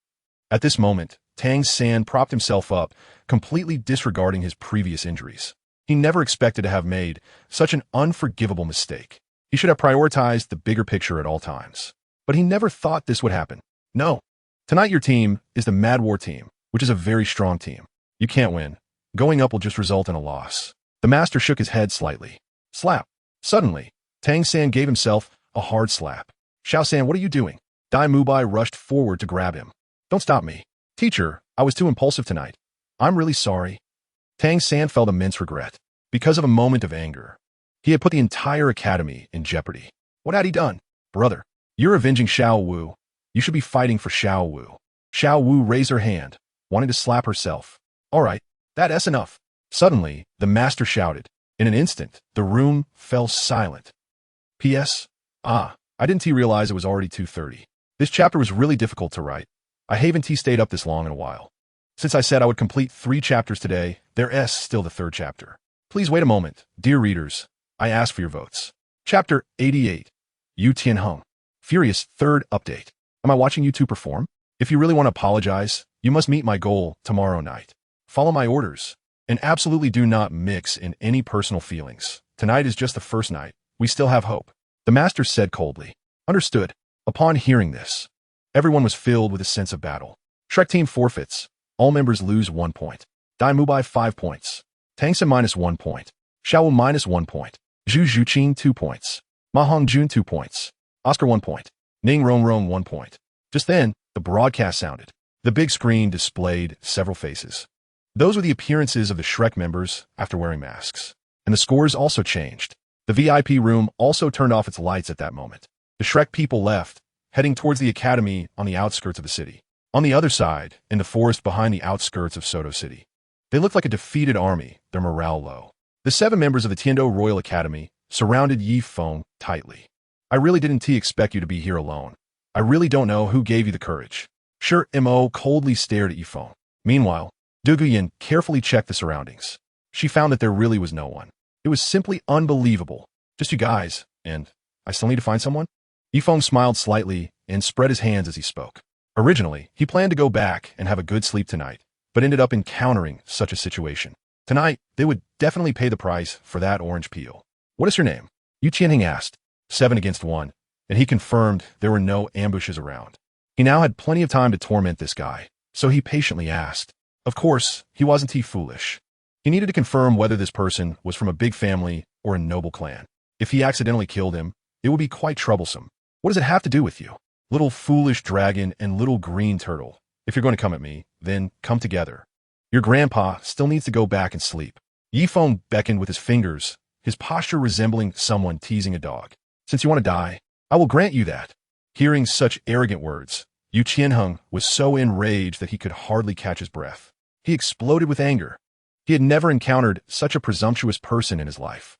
At this moment, Tang San propped himself up, completely disregarding his previous injuries. He never expected to have made such an unforgivable mistake. He should have prioritized the bigger picture at all times. But he never thought this would happen. No. Tonight your team is the Mad War team, which is a very strong team. You can't win. Going up will just result in a loss. The master shook his head slightly. Slap. Suddenly, Tang San gave himself a hard slap. Xiao San, what are you doing? Dai Mubai rushed forward to grab him. Don't stop me. Teacher, I was too impulsive tonight. I'm really sorry. Tang San felt immense regret. Because of a moment of anger, he had put the entire academy in jeopardy. What had he done? Brother, you're avenging Xiao Wu. You should be fighting for Xiao Wu. Xiao Wu raised her hand, wanting to slap herself. All right, that's enough. Suddenly, the master shouted. In an instant, the room fell silent. P.S. I didn't realize it was already 2:30. This chapter was really difficult to write. I haven't stayed up this long in a while. Since I said I would complete 3 chapters today, there's still the 3rd chapter. Please wait a moment, dear readers. I ask for your votes. Chapter 88. Yu Tianheng. Furious 3rd update. Am I watching you two perform? If you really want to apologize, you must meet my goal tomorrow night. Follow my orders. And absolutely do not mix in any personal feelings. Tonight is just the first night. We still have hope. The master said coldly. Understood. Upon hearing this, everyone was filled with a sense of battle. Shrek team forfeits. All members lose 1 point. Dai Mubai 5 points. Tang San -1 point. Xiao Wu -1 point. Zhu Zhuqing 2 points. Ma Hongjun 2 points. Oscar 1 point. Ning Rong 1 point. Just then, the broadcast sounded. The big screen displayed several faces. Those were the appearances of the Shrek members after wearing masks. And the scores also changed. The VIP room also turned off its lights at that moment. The Shrek people left, heading towards the academy on the outskirts of the city. On the other side, in the forest behind the outskirts of Soto City, they looked like a defeated army, their morale low. The 7 members of the Tiando Royal Academy surrounded Yi Feng tightly. I really didn't expect you to be here alone. I really don't know who gave you the courage. Sure, Mo coldly stared at Yi Feng. Meanwhile, Duguyan carefully checked the surroundings. She found that there really was no one. It was simply unbelievable. Just you guys, and I still need to find someone? Yi Feng smiled slightly and spread his hands as he spoke. Originally, he planned to go back and have a good sleep tonight, but ended up encountering such a situation. Tonight, they would definitely pay the price for that orange peel. What is your name? Yu Qianheng asked. 7 against 1, and he confirmed there were no ambushes around. He now had plenty of time to torment this guy, so he patiently asked. Of course, he wasn't foolish. He needed to confirm whether this person was from a big family or a noble clan. If he accidentally killed him, it would be quite troublesome. What does it have to do with you? Little foolish dragon and little green turtle. If you're going to come at me, then come together. Your grandpa still needs to go back and sleep. Yi Feng beckoned with his fingers, his posture resembling someone teasing a dog. Since you want to die, I will grant you that. Hearing such arrogant words, Yu Qianheng was so enraged that he could hardly catch his breath. He exploded with anger. He had never encountered such a presumptuous person in his life.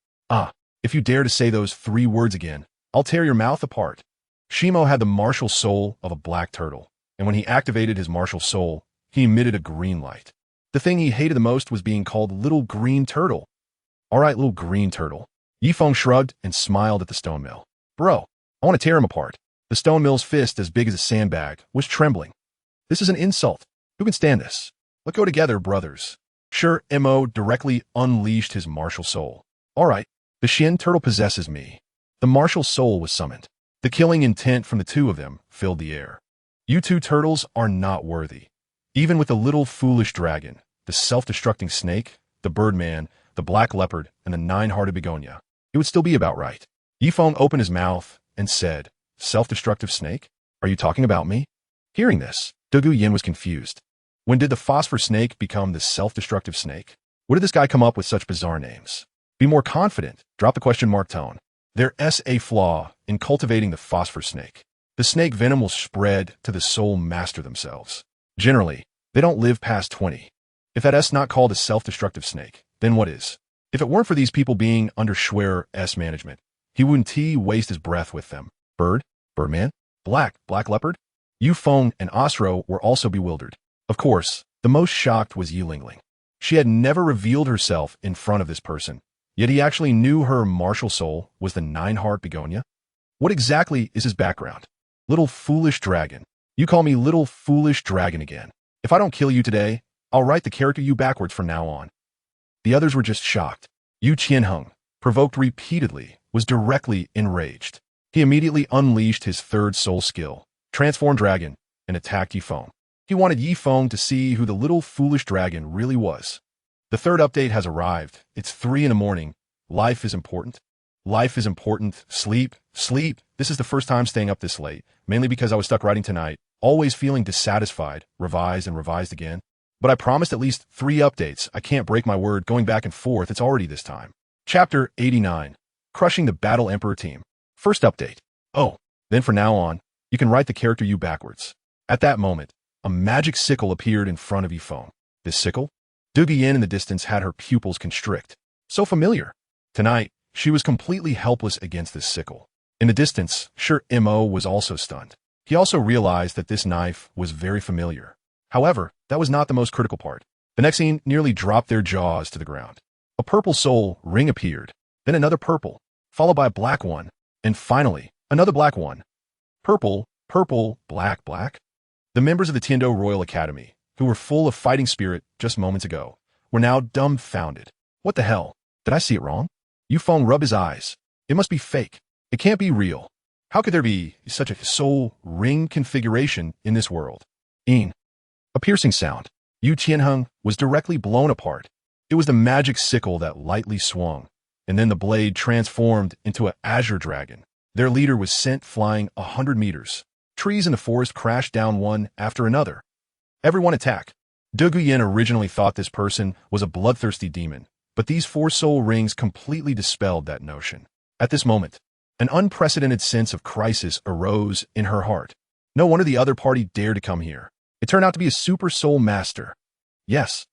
If you dare to say those 3 words again, I'll tear your mouth apart. Shimo had the martial soul of a black turtle, and when he activated his martial soul, he emitted a green light. The thing he hated the most was being called Little Green Turtle. All right, Little Green Turtle. Yi Feng shrugged and smiled at the stone mill. Bro, I want to tear him apart. The stone mill's fist, as big as a sandbag, was trembling. This is an insult. Who can stand this? Let's go together, brothers. Sure, Mo directly unleashed his martial soul. All right, the Shin Turtle possesses me. The martial soul was summoned. The killing intent from the 2 of them filled the air. You 2 turtles are not worthy. Even with the little foolish dragon, the self-destructing snake, the birdman, the black leopard, and the 9-hearted begonia, it would still be about right. Yi Feng opened his mouth and said, Self-destructive snake? Are you talking about me? Hearing this, Dugu Yin was confused. When did the phosphor snake become the self-destructive snake? Where did this guy come up with such bizarre names? Be more confident. Drop the question mark tone. There's a flaw in cultivating the phosphor snake. The snake venom will spread to the soul master themselves. Generally, they don't live past 20. If that's not called a self-destructive snake, then what is? If it weren't for these people being under Schwer's management, He wouldn't waste his breath with them. Bird? Birdman? Black leopard? Yu Feng and Osro were also bewildered. Of course, the most shocked was Yi Lingling. She had never revealed herself in front of this person, yet he actually knew her martial soul was the nine-heart begonia. What exactly is his background? Little foolish dragon. You call me little foolish dragon again. If I don't kill you today, I'll write the character you backwards from now on. The others were just shocked. Yu Qianheng, provoked repeatedly, was directly enraged. He immediately unleashed his third soul skill, Transform Dragon, and attacked Yi Feng. He wanted Yi Feng to see who the little foolish dragon really was. The third update has arrived. It's 3 in the morning. Life is important. Life is important. Sleep. This is the first time staying up this late, mainly because I was stuck writing tonight, always feeling dissatisfied, revised and revised again. But I promised at least 3 updates. I can't break my word going back and forth. It's already this time. Chapter 89. Crushing the Battle Emperor Team. First update. Oh, then from now on, you can write the character you backwards. At that moment, a magic sickle appeared in front of Yi Feng. This sickle? Dugu Yin in the distance had her pupils constrict. So familiar. Tonight, she was completely helpless against this sickle. In the distance, Sure Mo was also stunned. He also realized that this knife was very familiar. However, that was not the most critical part. The next scene nearly dropped their jaws to the ground. A purple soul ring appeared, then another purple, followed by a black one, and finally, another black one. Purple, black. The members of the Tiando Royal Academy, who were full of fighting spirit just moments ago, were now dumbfounded. What the hell? Did I see it wrong? Yu Feng rubbed his eyes. It must be fake. It can't be real. How could there be such a soul ring configuration in this world? A piercing sound. Yu Qianheng was directly blown apart. It was the magic sickle that lightly swung, and then the blade transformed into an azure dragon. Their leader was sent flying 100 meters. Trees in the forest crashed down one after another. Everyone attack. Dugu Yin originally thought this person was a bloodthirsty demon, but these 4 soul rings completely dispelled that notion. At this moment, an unprecedented sense of crisis arose in her heart. No wonder the other party dared to come here. It turned out to be a super soul master. Yes.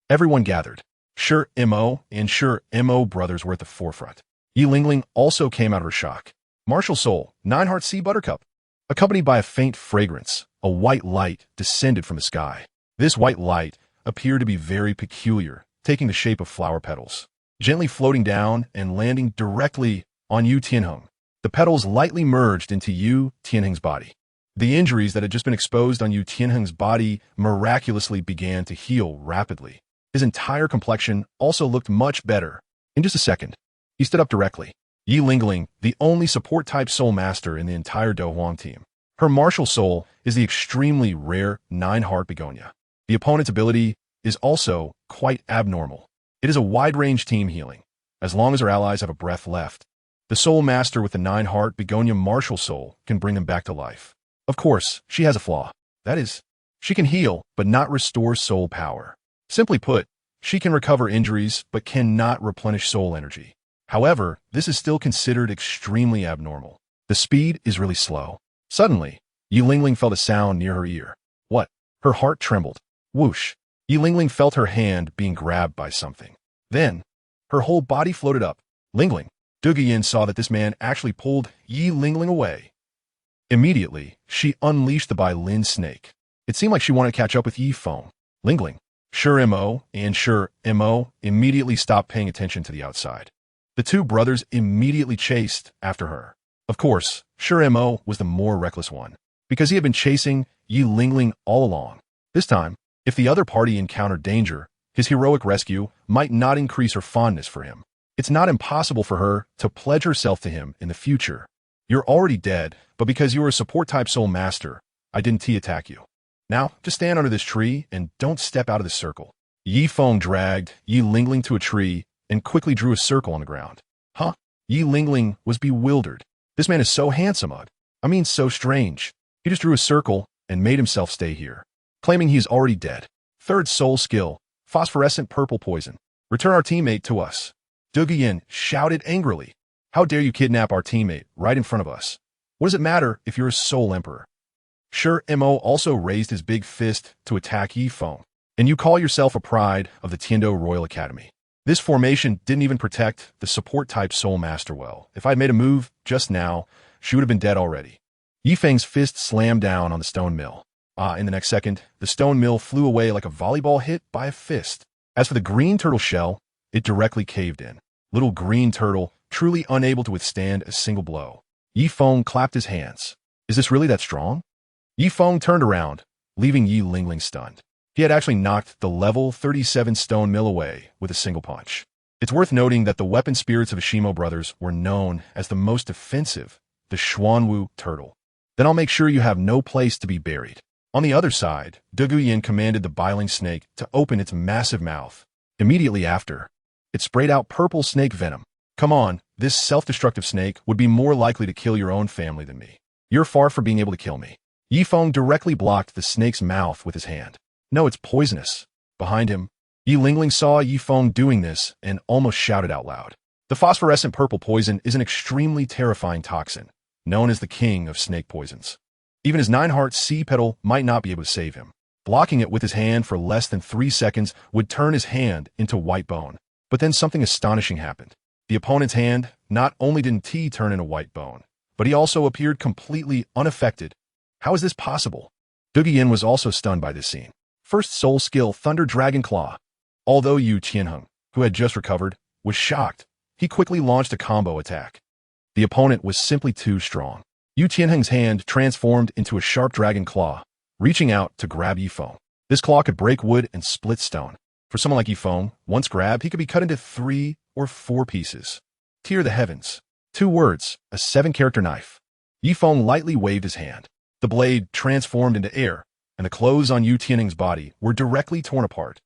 Everyone gathered. Sure Mo and Sure Mo brothers were at the forefront. Yi Lingling also came out of her shock. Martial soul, 9-heart sea buttercup. Accompanied by a faint fragrance, a white light descended from the sky. This white light appeared to be very peculiar, taking the shape of flower petals, gently floating down and landing directly on Yu Tianheng. The petals lightly merged into Yu Tianheng's body. The injuries that had just been exposed on Yu Tianheng's body miraculously began to heal rapidly. His entire complexion also looked much better. In just a second, he stood up directly. Yi Lingling, the only support-type soul master in the entire Douluo team. Her martial soul is the extremely rare 9-heart begonia. The opponent's ability is also quite abnormal. It is a wide-range team healing, as long as her allies have a breath left. The soul master with the 9-heart begonia martial soul can bring them back to life. Of course, she has a flaw. That is, she can heal, but not restore soul power. Simply put, she can recover injuries, but cannot replenish soul energy. However, this is still considered extremely abnormal. The speed is really slow. Suddenly, Yi Lingling felt a sound near her ear. What? Her heart trembled. Whoosh. Yi Lingling felt her hand being grabbed by something. Then, her whole body floated up. Lingling. Dugu Yin saw that this man actually pulled Yi Lingling away. Immediately, she unleashed the Bai Lin snake. It seemed like she wanted to catch up with Yi Feng. Lingling, Sure Mo, and Sure Mo immediately stopped paying attention to the outside. The 2 brothers immediately chased after her. Of course, Sure Mo was the more reckless one, because he had been chasing Yi Lingling all along. This time, if the other party encountered danger, his heroic rescue might not increase her fondness for him. It's not impossible for her to pledge herself to him in the future. You're already dead, but because you are a support-type soul master, I didn't attack you. Now, just stand under this tree and don't step out of the circle. Yi Feng dragged Yi Lingling to a tree and quickly drew a circle on the ground. Huh? Yi Lingling was bewildered. This man is so handsome, so strange. He just drew a circle and made himself stay here, claiming he is already dead. Third soul skill, phosphorescent purple poison. Return our teammate to us. Dugu Yin shouted angrily. How dare you kidnap our teammate right in front of us? What does it matter if you're a soul emperor? Sure Mo also raised his big fist to attack Yi Feng. And you call yourself a pride of the Tiando Royal Academy. This formation didn't even protect the support-type Soul Master well. If I'd made a move just now, she would have been dead already. Yifeng's fist slammed down on the stone mill. In the next second, the stone mill flew away like a volleyball hit by a fist. As for the green turtle shell, it directly caved in. Little green turtle, truly unable to withstand a single blow. Yifeng clapped his hands. Is this really that strong? Yifeng turned around, leaving Yi Lingling stunned. He had actually knocked the level 37 stone mill away with a single punch. It's worth noting that the weapon spirits of Ashimo brothers were known as the most defensive, the Xuanwu turtle. Then I'll make sure you have no place to be buried. On the other side, Douluo commanded the biling snake to open its massive mouth. Immediately after, it sprayed out purple snake venom. Come on, this self-destructive snake would be more likely to kill your own family than me. You're far from being able to kill me. Yifeng directly blocked the snake's mouth with his hand. No, it's poisonous. Behind him, Yi Lingling saw Yifeng doing this and almost shouted out loud. The phosphorescent purple poison is an extremely terrifying toxin, known as the king of snake poisons. Even his 9-heart sea petal might not be able to save him. Blocking it with his hand for less than 3 seconds would turn his hand into white bone. But then something astonishing happened. The opponent's hand not only didn't turn into white bone, but he also appeared completely unaffected. How is this possible? Douluo was also stunned by this scene. First soul skill, Thunder Dragon Claw. Although Yu Qianheng, who had just recovered, was shocked, he quickly launched a combo attack. The opponent was simply too strong. Yu Qianheng's hand transformed into a sharp dragon claw, reaching out to grab Yifeng. This claw could break wood and split stone. For someone like Yifeng, once grabbed, he could be cut into 3 or 4 pieces. Tear the heavens. 2 words, a 7-character knife. Yifeng lightly waved his hand. The blade transformed into air, and the clothes on Yu Tianheng's body were directly torn apart.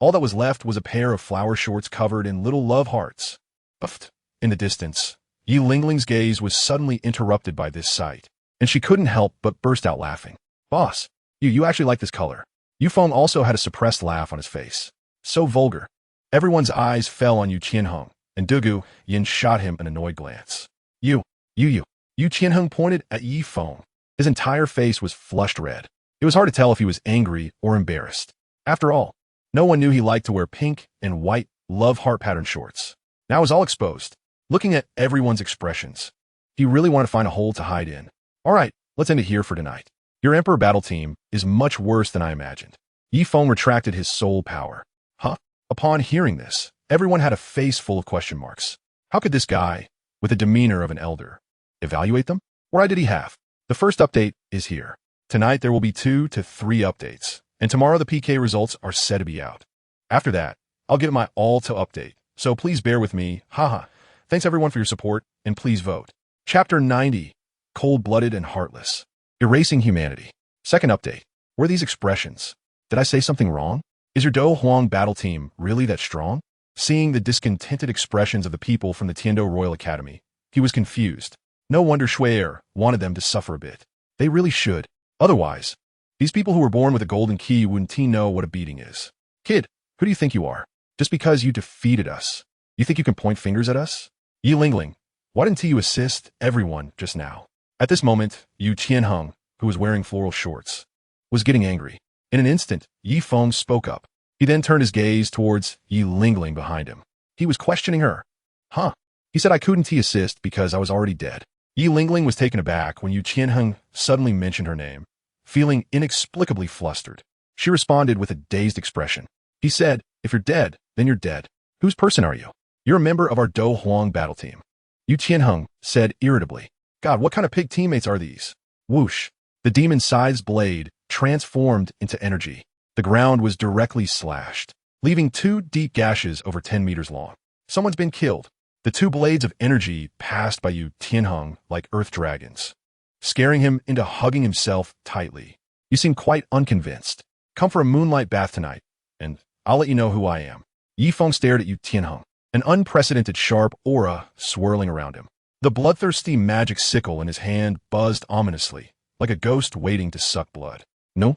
All that was left was a pair of flower shorts covered in little love hearts. Buffed. In the distance, Yi Lingling's gaze was suddenly interrupted by this sight, and she couldn't help but burst out laughing. Boss, you actually like this color. Yifeng also had a suppressed laugh on his face. So vulgar. Everyone's eyes fell on Yu Qianheng, and Douluo shot him an annoyed glance. Yu Qianheng pointed at Yifeng. His entire face was flushed red. It was hard to tell if he was angry or embarrassed. After all, no one knew he liked to wear pink and white love heart pattern shorts. Now it was all exposed. Looking at everyone's expressions, he really wanted to find a hole to hide in. All right, let's end it here for tonight. Your Emperor battle team is much worse than I imagined. Yifeng retracted his soul power. Huh? Upon hearing this, everyone had a face full of question marks. How could this guy, with the demeanor of an elder, evaluate them? What idea did he have? The first update is here. Tonight there will be 2 to 3 updates, and tomorrow the PK results are said to be out. After that, I'll give it my all to update, so please bear with me, haha. Thanks everyone for your support, and please vote. Chapter 90, Cold-Blooded and Heartless. Erasing Humanity. Second update. Were these expressions? Did I say something wrong? Is your Do Huang battle team really that strong? Seeing the discontented expressions of the people from the Tiando Royal Academy, he was confused. No wonder Shui'er wanted them to suffer a bit. They really should. Otherwise, these people who were born with a golden key wouldn't know what a beating is. Kid, who do you think you are? Just because you defeated us, you think you can point fingers at us? Yi Lingling, why didn't you assist everyone just now? At this moment, Yu Qianheng, who was wearing floral shorts, was getting angry. In an instant, Yifeng spoke up. He then turned his gaze towards Yi Lingling behind him. He was questioning her. Huh? He said I couldn't assist because I was already dead. Yi Lingling was taken aback when Yu Qianheng suddenly mentioned her name, feeling inexplicably flustered. She responded with a dazed expression. He said, if you're dead, then you're dead. Whose person are you? You're a member of our Do Huang battle team. Yu Qianheng said irritably. God, what kind of pig teammates are these? Whoosh. The demon-sized blade transformed into energy. The ground was directly slashed, leaving 2 deep gashes over 10 meters long. Someone's been killed. The 2 blades of energy passed by Yu Qianheng like earth dragons, scaring him into hugging himself tightly. You seem quite unconvinced. Come for a moonlight bath tonight, and I'll let you know who I am. Yifeng stared at Yu Qianheng, an unprecedented sharp aura swirling around him. The bloodthirsty magic sickle in his hand buzzed ominously, like a ghost waiting to suck blood. No.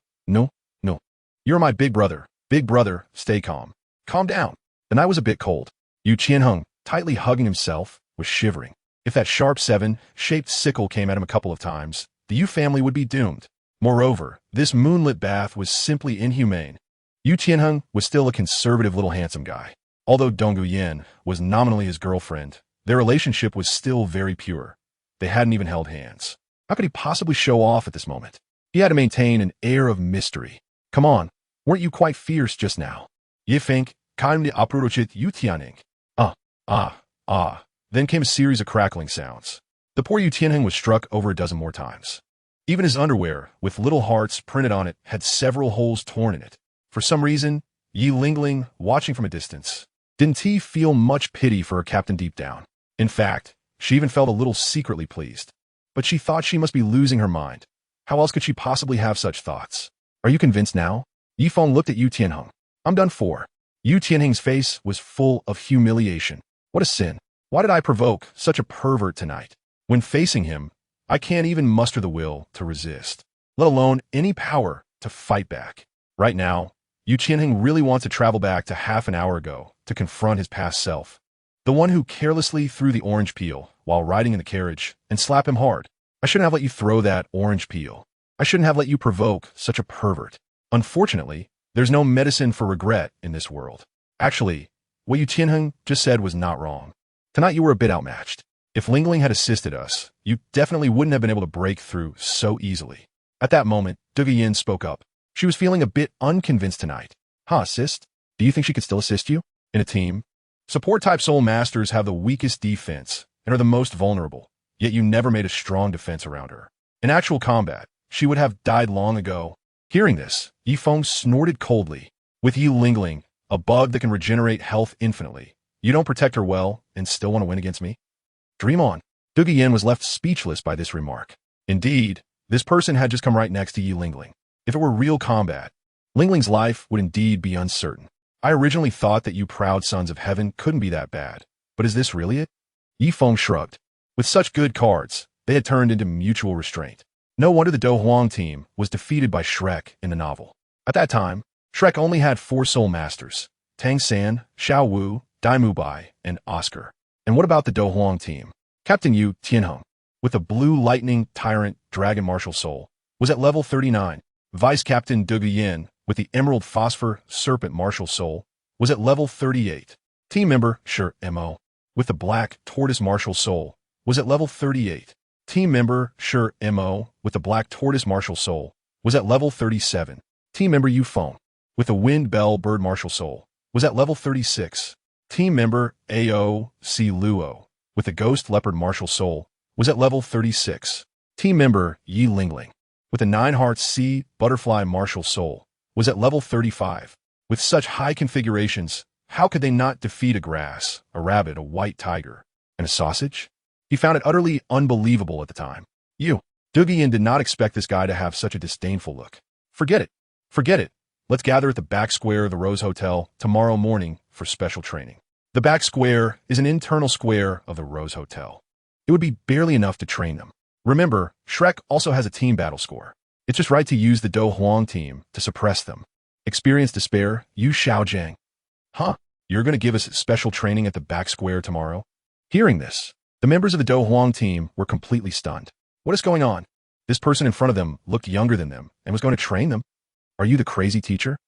You're my big brother. Big brother, stay calm. Calm down. The night was a bit cold. Yu Qianheng, tightly hugging himself, was shivering. If that sharp 7-shaped sickle came at him a couple of times, the Yu family would be doomed. Moreover, this moonlit bath was simply inhumane. Yu Qianheng was still a conservative little handsome guy. Although Donggu Yin was nominally his girlfriend, their relationship was still very pure. They hadn't even held hands. How could he possibly show off at this moment? He had to maintain an air of mystery. Come on, weren't you quite fierce just now? Ye Feng, kindly approached Yu Tianheng. Then came a series of crackling sounds. The poor Yu Tianheng was struck over a dozen more times. Even his underwear, with little hearts printed on it, had several holes torn in it. For some reason, Yi Lingling, watching from a distance, didn't he feel much pity for her captain deep down. In fact, she even felt a little secretly pleased. But she thought she must be losing her mind. How else could she possibly have such thoughts? Are you convinced now? Yi Feng looked at Yu Tianheng. I'm done for. Yu Tianheng's face was full of humiliation. What a sin. Why did I provoke such a pervert tonight? When facing him, I can't even muster the will to resist, let alone any power to fight back. Right now, Yu Tianheng really wants to travel back to half an hour ago to confront his past self. The one who carelessly threw the orange peel while riding in the carriage and slap him hard. I shouldn't have let you throw that orange peel. I shouldn't have let you provoke such a pervert. Unfortunately, there's no medicine for regret in this world. Actually, what Yu Tianheng just said was not wrong. Tonight you were a bit outmatched. If Lingling had assisted us, you definitely wouldn't have been able to break through so easily. At that moment, Donggu Yin spoke up. She was feeling a bit unconvinced tonight. Assist? Do you think she could still assist you? In a team? Support-type soul masters have the weakest defense and are the most vulnerable, yet you never made a strong defense around her. In actual combat, she would have died long ago. Hearing this, Yi Feng snorted coldly. With Yi Lingling, a bug that can regenerate health infinitely, you don't protect her well and still want to win against me? Dream on. Donggu Yin was left speechless by this remark. Indeed, this person had just come right next to Yi Lingling. If it were real combat, Lingling's life would indeed be uncertain. I originally thought that you proud sons of heaven couldn't be that bad, but is this really it? Yi Feng shrugged. With such good cards, they had turned into mutual restraint. No wonder the Douluo team was defeated by Shrek in the novel. At that time, Shrek only had 4 soul masters: Tang San, Xiao Wu, Dai Mubai, and Oscar. And what about the Douluo team? Captain Yu Tianheng, with a blue lightning tyrant dragon martial soul, was at level 39. Vice Captain Donggu Yin, with the emerald phosphor serpent martial soul, was at level 38. Team member Shi Mo, with the black tortoise martial soul, was at level 38. Team member Shi Mo, with the black tortoise martial soul, was at level 37. Team member Yu Feng, with the wind bell bird martial soul, was at level 36. Team member Ao Si Luo, with the ghost leopard martial soul, was at level 36. Team member Yi Lingling, with the 9 hearts sea butterfly martial soul, was at level 35. With such high configurations, how could they not defeat a grass, a rabbit, a white tiger, and a sausage? He found it utterly unbelievable at the time. Donggu Yin did not expect this guy to have such a disdainful look. Forget it. Forget it. Let's gather at the back square of the Rose Hotel tomorrow morning for special training. The back square is an internal square of the Rose Hotel. It would be barely enough to train them. Remember, Shrek also has a team battle score. It's just right to use the Douluo team to suppress them. Experience despair, use Xiaogang. You're going to give us special training at the back square tomorrow? Hearing this, the members of the Douluo team were completely stunned. What is going on? This person in front of them looked younger than them and was going to train them. Are you the crazy teacher?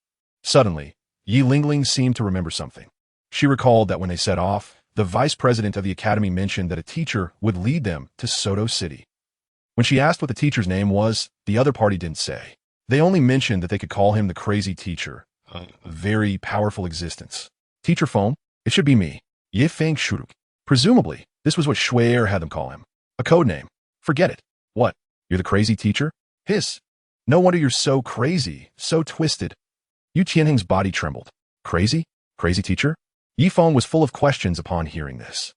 Suddenly, Yi Lingling seemed to remember something. She recalled that when they set off, the vice president of the academy mentioned that a teacher would lead them to Soto City. When she asked what the teacher's name was, the other party didn't say. They only mentioned that they could call him the crazy teacher, a very powerful existence. Teacher Feng? It should be me. Ye Feng Shuruk. Presumably, this was what Shui'er had them call him. A code name. Forget it. What? You're the crazy teacher? Hiss. No wonder you're so crazy, so twisted. Yu Tianheng's body trembled. Crazy? Crazy teacher? Yi Feng was full of questions upon hearing this.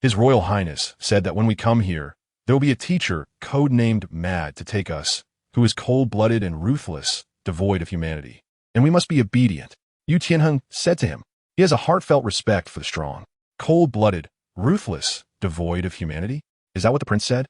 His Royal Highness said that when we come here, there will be a teacher code-named Mad to take us, who is cold-blooded and ruthless, devoid of humanity. And we must be obedient. Yu Tianheng said to him. He has a heartfelt respect for the strong. Cold-blooded, ruthless, devoid of humanity? Is that what the prince said?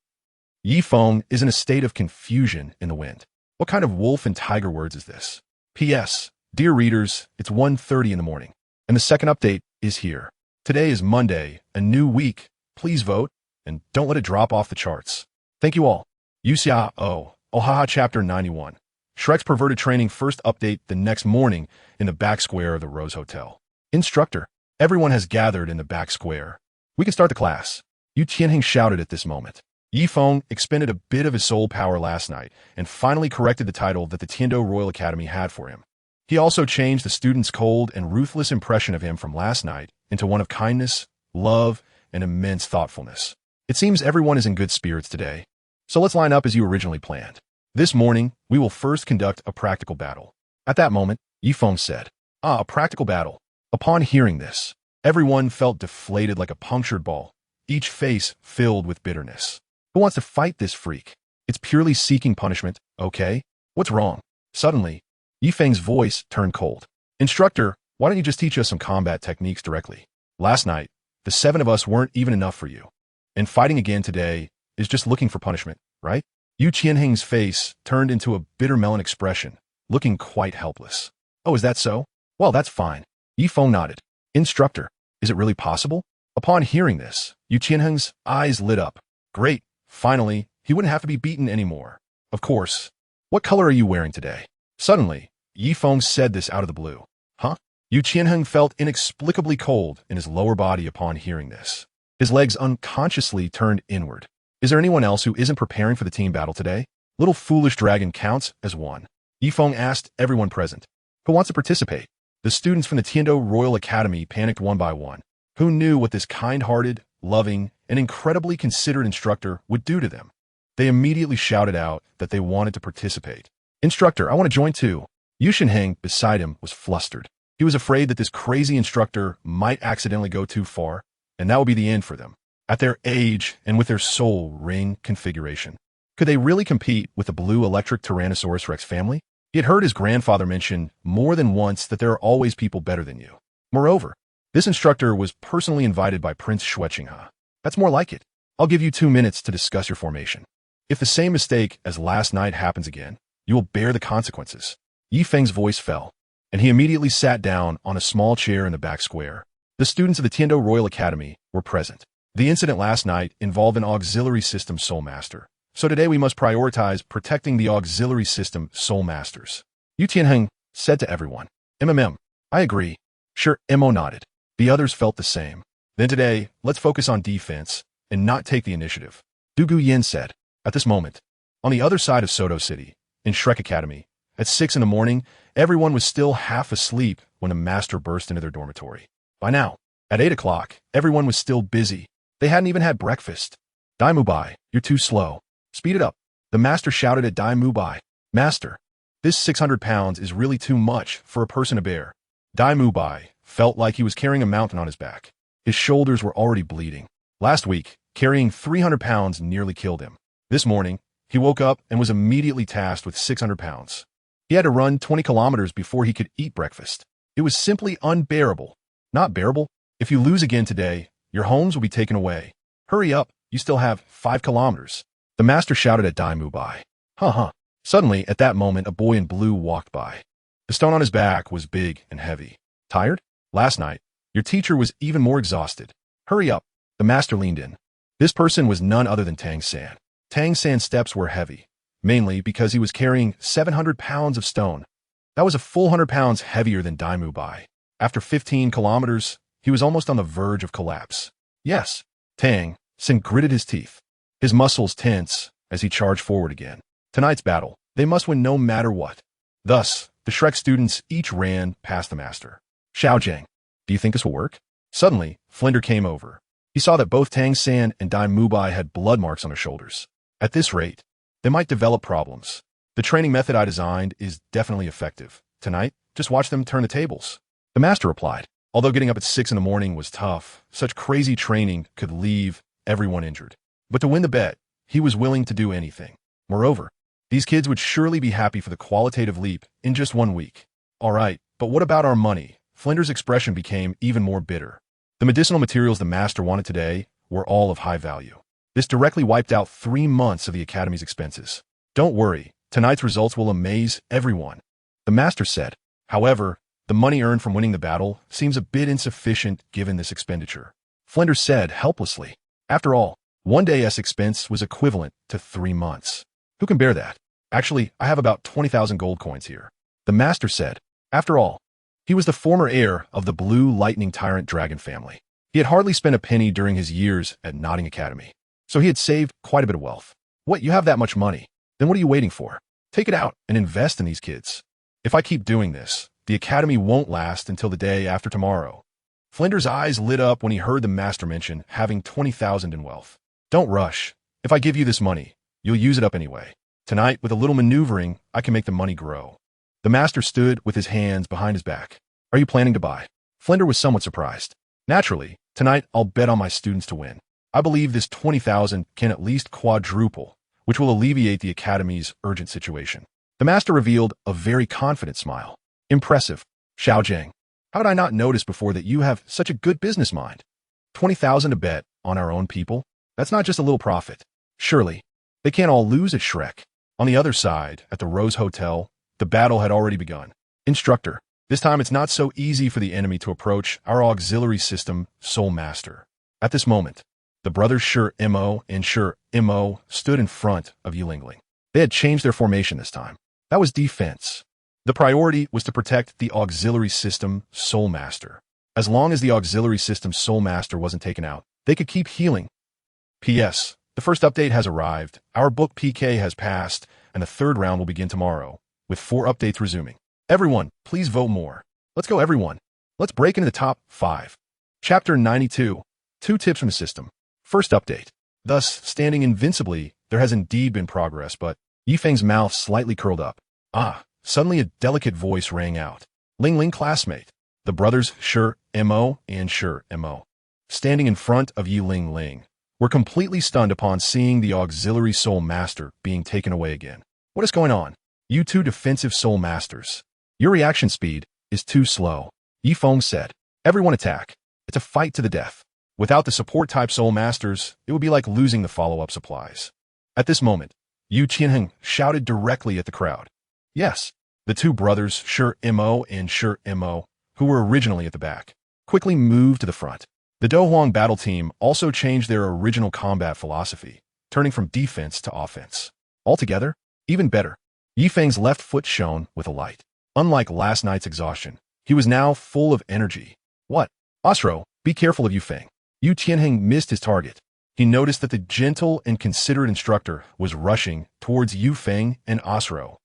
Yi Feng is in a state of confusion in the wind. What kind of wolf and tiger words is this? P.S. Dear readers, it's 1:30 in the morning, and the second update is here. Today is Monday, a new week. Please vote, and don't let it drop off the charts. Thank you all. Yuxiao, Ohaha Chapter 91. Shrek's perverted training first update the next morning in the back square of the Rose Hotel. Instructor, everyone has gathered in the back square. We can start the class. Yu Qianheng shouted at this moment. Yi Feng expended a bit of his soul power last night and finally corrected the title that the Tiando Royal Academy had for him. He also changed the students' cold and ruthless impression of him from last night into one of kindness, love, and immense thoughtfulness. It seems everyone is in good spirits today. So let's line up as you originally planned. This morning, we will first conduct a practical battle. At that moment, Yi Feng said, a practical battle. Upon hearing this, everyone felt deflated like a punctured ball, each face filled with bitterness. Who wants to fight this freak? It's purely seeking punishment, okay? What's wrong? Suddenly, Yi Feng's voice turned cold. Instructor, why don't you just teach us some combat techniques directly? Last night, the 7 of us weren't even enough for you. And fighting again today is just looking for punishment, right? Yu Qianheng's face turned into a bitter melon expression, looking quite helpless. Oh, is that so? Well, that's fine. Yi Feng nodded. Instructor, is it really possible? Upon hearing this, Yu Qianheng's eyes lit up. Great. Finally, he wouldn't have to be beaten anymore. Of course. What color are you wearing today? Suddenly, Yi Feng said this out of the blue. Huh? Yu Qianheng felt inexplicably cold in his lower body upon hearing this. His legs unconsciously turned inward. Is there anyone else who isn't preparing for the team battle today? Little foolish dragon counts as one. Yi Feng asked everyone present. Who wants to participate? The students from the Tiando Royal Academy panicked one by one. Who knew what this kind-hearted, loving, and incredibly considerate instructor would do to them? They immediately shouted out that they wanted to participate. Instructor, I want to join too. Yu Qianheng, beside him, was flustered. He was afraid that this crazy instructor might accidentally go too far, and that would be the end for them. At their age and with their soul ring configuration, could they really compete with the blue electric Tyrannosaurus Rex family? He had heard his grandfather mention more than once that there are always people better than you. Moreover, this instructor was personally invited by Prince Shuqinghe. That's more like it. I'll give you 2 minutes to discuss your formation. If the same mistake as last night happens again, you will bear the consequences. Yi Feng's voice fell, and he immediately sat down on a small chair in the back square. The students of the Tiando Royal Academy were present. The incident last night involved an auxiliary system soul master. So today we must prioritize protecting the auxiliary system soul masters. Yu Qianheng said to everyone. I agree. Sure, Mo nodded. The others felt the same. Then today, let's focus on defense and not take the initiative. Du Guyan said. At this moment, on the other side of Soto City, in Shrek Academy, at 6 in the morning, everyone was still half asleep when the master burst into their dormitory. By now, at 8 o'clock, everyone was still busy. They hadn't even had breakfast. Dai Mubai, you're too slow. Speed it up. The master shouted at Dai Mubai. Master, this 600 pounds is really too much for a person to bear. Dai Mubai felt like he was carrying a mountain on his back. His shoulders were already bleeding. Last week, carrying 300 pounds nearly killed him. This morning, he woke up and was immediately tasked with 600 pounds. He had to run 20 kilometers before he could eat breakfast. It was simply unbearable. Not bearable. If you lose again today, your homes will be taken away. Hurry up, you still have 5 kilometers. The master shouted at Dai Mubai. Suddenly, at that moment, a boy in blue walked by. The stone on his back was big and heavy. Tired? Last night, your teacher was even more exhausted. Hurry up. The master leaned in. This person was none other than Tang San. Tang San's steps were heavy, mainly because he was carrying 700 pounds of stone. That was a full 100 pounds heavier than Dai Mubai. After 15 kilometers, he was almost on the verge of collapse. Yes, Tang San gritted his teeth. His muscles tense as he charged forward again. Tonight's battle, they must win no matter what. Thus, the Shrek students each ran past the master. Xiaogang, do you think this will work? Suddenly, Flinder came over. He saw that both Tang San and Dai Mubai had blood marks on their shoulders. At this rate, they might develop problems. The training method I designed is definitely effective. Tonight, just watch them turn the tables. The master replied. Although getting up at 6 in the morning was tough, such crazy training could leave everyone injured. But to win the bet, he was willing to do anything. Moreover, these kids would surely be happy for the qualitative leap in just 1 week. All right, but what about our money? Flinder's expression became even more bitter. The medicinal materials the master wanted today were all of high value. This directly wiped out 3 months of the Academy's expenses. Don't worry, tonight's results will amaze everyone. The master said. However, the money earned from winning the battle seems a bit insufficient given this expenditure. Flinder said helplessly. After all, 1 day's expense was equivalent to 3 months. Who can bear that? Actually, I have about 20,000 gold coins here. The master said. After all, He was the former heir of the Blue Lightning Tyrant Dragon family. He had hardly spent a penny during his years at Notting Academy, so he had saved quite a bit of wealth. What, you have that much money? Then what are you waiting for? Take it out and invest in these kids. If I keep doing this, the academy won't last until the day after tomorrow. Flinder's eyes lit up when he heard the master mention having 20,000 in wealth. Don't rush. If I give you this money, you'll use it up anyway. Tonight, with a little maneuvering, I can make the money grow. The master stood with his hands behind his back. Are you planning to buy? Flinder was somewhat surprised. Naturally, tonight I'll bet on my students to win. I believe this 20,000 can at least quadruple, which will alleviate the academy's urgent situation. The master revealed a very confident smile. Impressive. Xiaogang, how did I not notice before that you have such a good business mind? 20,000 to bet on our own people? That's not just a little profit. Surely, they can't all lose at Shrek. On the other side, at the Rose Hotel, the battle had already begun. Instructor, this time it's not so easy for the enemy to approach our auxiliary system, Soul Master. At this moment, the brothers Shi Mo and Shi Mo stood in front of Yulingling. They had changed their formation this time. That was defense. The priority was to protect the auxiliary system, Soul Master. As long as the auxiliary system, Soul Master, wasn't taken out, they could keep healing. P.S. The first update has arrived, our book PK has passed, and the third round will begin tomorrow, with 4 updates resuming. Everyone, please vote more. Let's go, everyone. Let's break into the top 5. Chapter 92. 2 tips from the system. First update. Thus, standing invincibly, there has indeed been progress, but Yifeng's mouth slightly curled up. Suddenly a delicate voice rang out. Ling Ling, classmate. The brothers Shi Mo and Shi Mo, standing in front of Yi Ling Ling, were completely stunned upon seeing the auxiliary soul master being taken away again. What is going on? You two defensive soul masters. Your reaction speed is too slow. Yi Feng said. Everyone attack. It's a fight to the death. Without the support-type soul masters, it would be like losing the follow-up supplies. At this moment, Yu Qianheng shouted directly at the crowd. Yes, the 2 brothers Shi Mo and Shi Mo, who were originally at the back, quickly moved to the front. The Dohuang battle team also changed their original combat philosophy, turning from defense to offense. Altogether, even better. Yifeng's left foot shone with a light. Unlike last night's exhaustion, he was now full of energy. What? Osro, be careful of Yifeng. Yu Qianheng missed his target. He noticed that the gentle and considerate instructor was rushing towards Yifeng and Osro.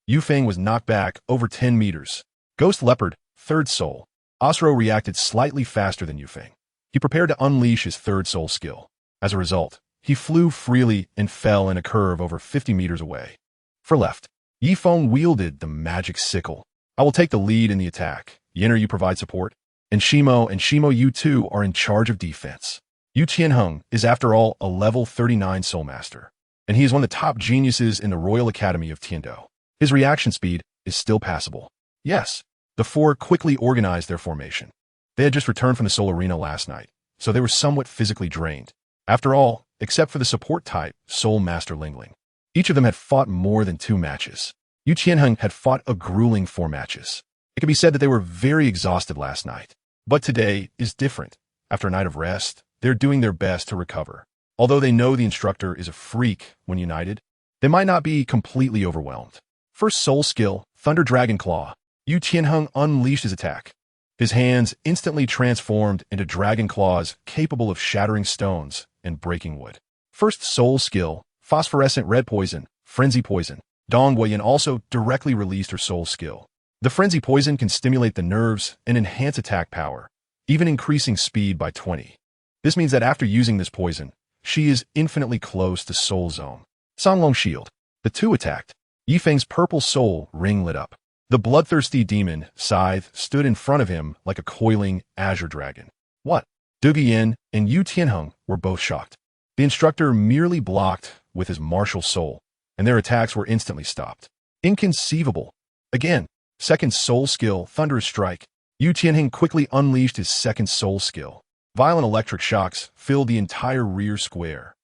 Yifeng was knocked back over 10 meters. Ghost Leopard, 3rd soul. Osro reacted slightly faster than Yifeng. He prepared to unleash his 3rd soul skill. As a result, he flew freely and fell in a curve over 50 meters away. For left, Yifeng wielded the magic sickle. I will take the lead in the attack. Yinner, you provide support. And Shimo, you two are in charge of defense. Yu Qianheng is, after all, a level 39 soul master, and he is one of the top geniuses in the Royal Academy of Tiando. His reaction speed is still passable. Yes, the 4 quickly organized their formation. They had just returned from the Soul Arena last night, so they were somewhat physically drained. After all, except for the support type, Soul Master Lingling. Each of them had fought more than 2 matches. Yu Qianheng had fought a grueling 4 matches. It can be said that they were very exhausted last night. But today is different. After a night of rest, they're doing their best to recover. Although they know the instructor is a freak when united, they might not be completely overwhelmed. First soul skill, Thunder Dragon Claw. Yu Qianheng unleashed his attack. His hands instantly transformed into dragon claws capable of shattering stones and breaking wood. First soul skill, Phosphorescent Red Poison, Frenzy Poison. Dong Guoyan also directly released her soul skill. The Frenzy Poison can stimulate the nerves and enhance attack power, even increasing speed by 20. This means that after using this poison, she is infinitely close to Soul Zone. Songlong Shield. The 2 attacked. Yifeng's purple soul ring lit up. The bloodthirsty demon, Scythe, stood in front of him like a coiling azure dragon. What? Du Guiyin and Yu Tianheng were both shocked. The instructor merely blocked with his martial soul, and their attacks were instantly stopped. Inconceivable. Again, second soul skill, Thunderous Strike. Yu Tianheng quickly unleashed his second soul skill. Violent electric shocks filled the entire rear square.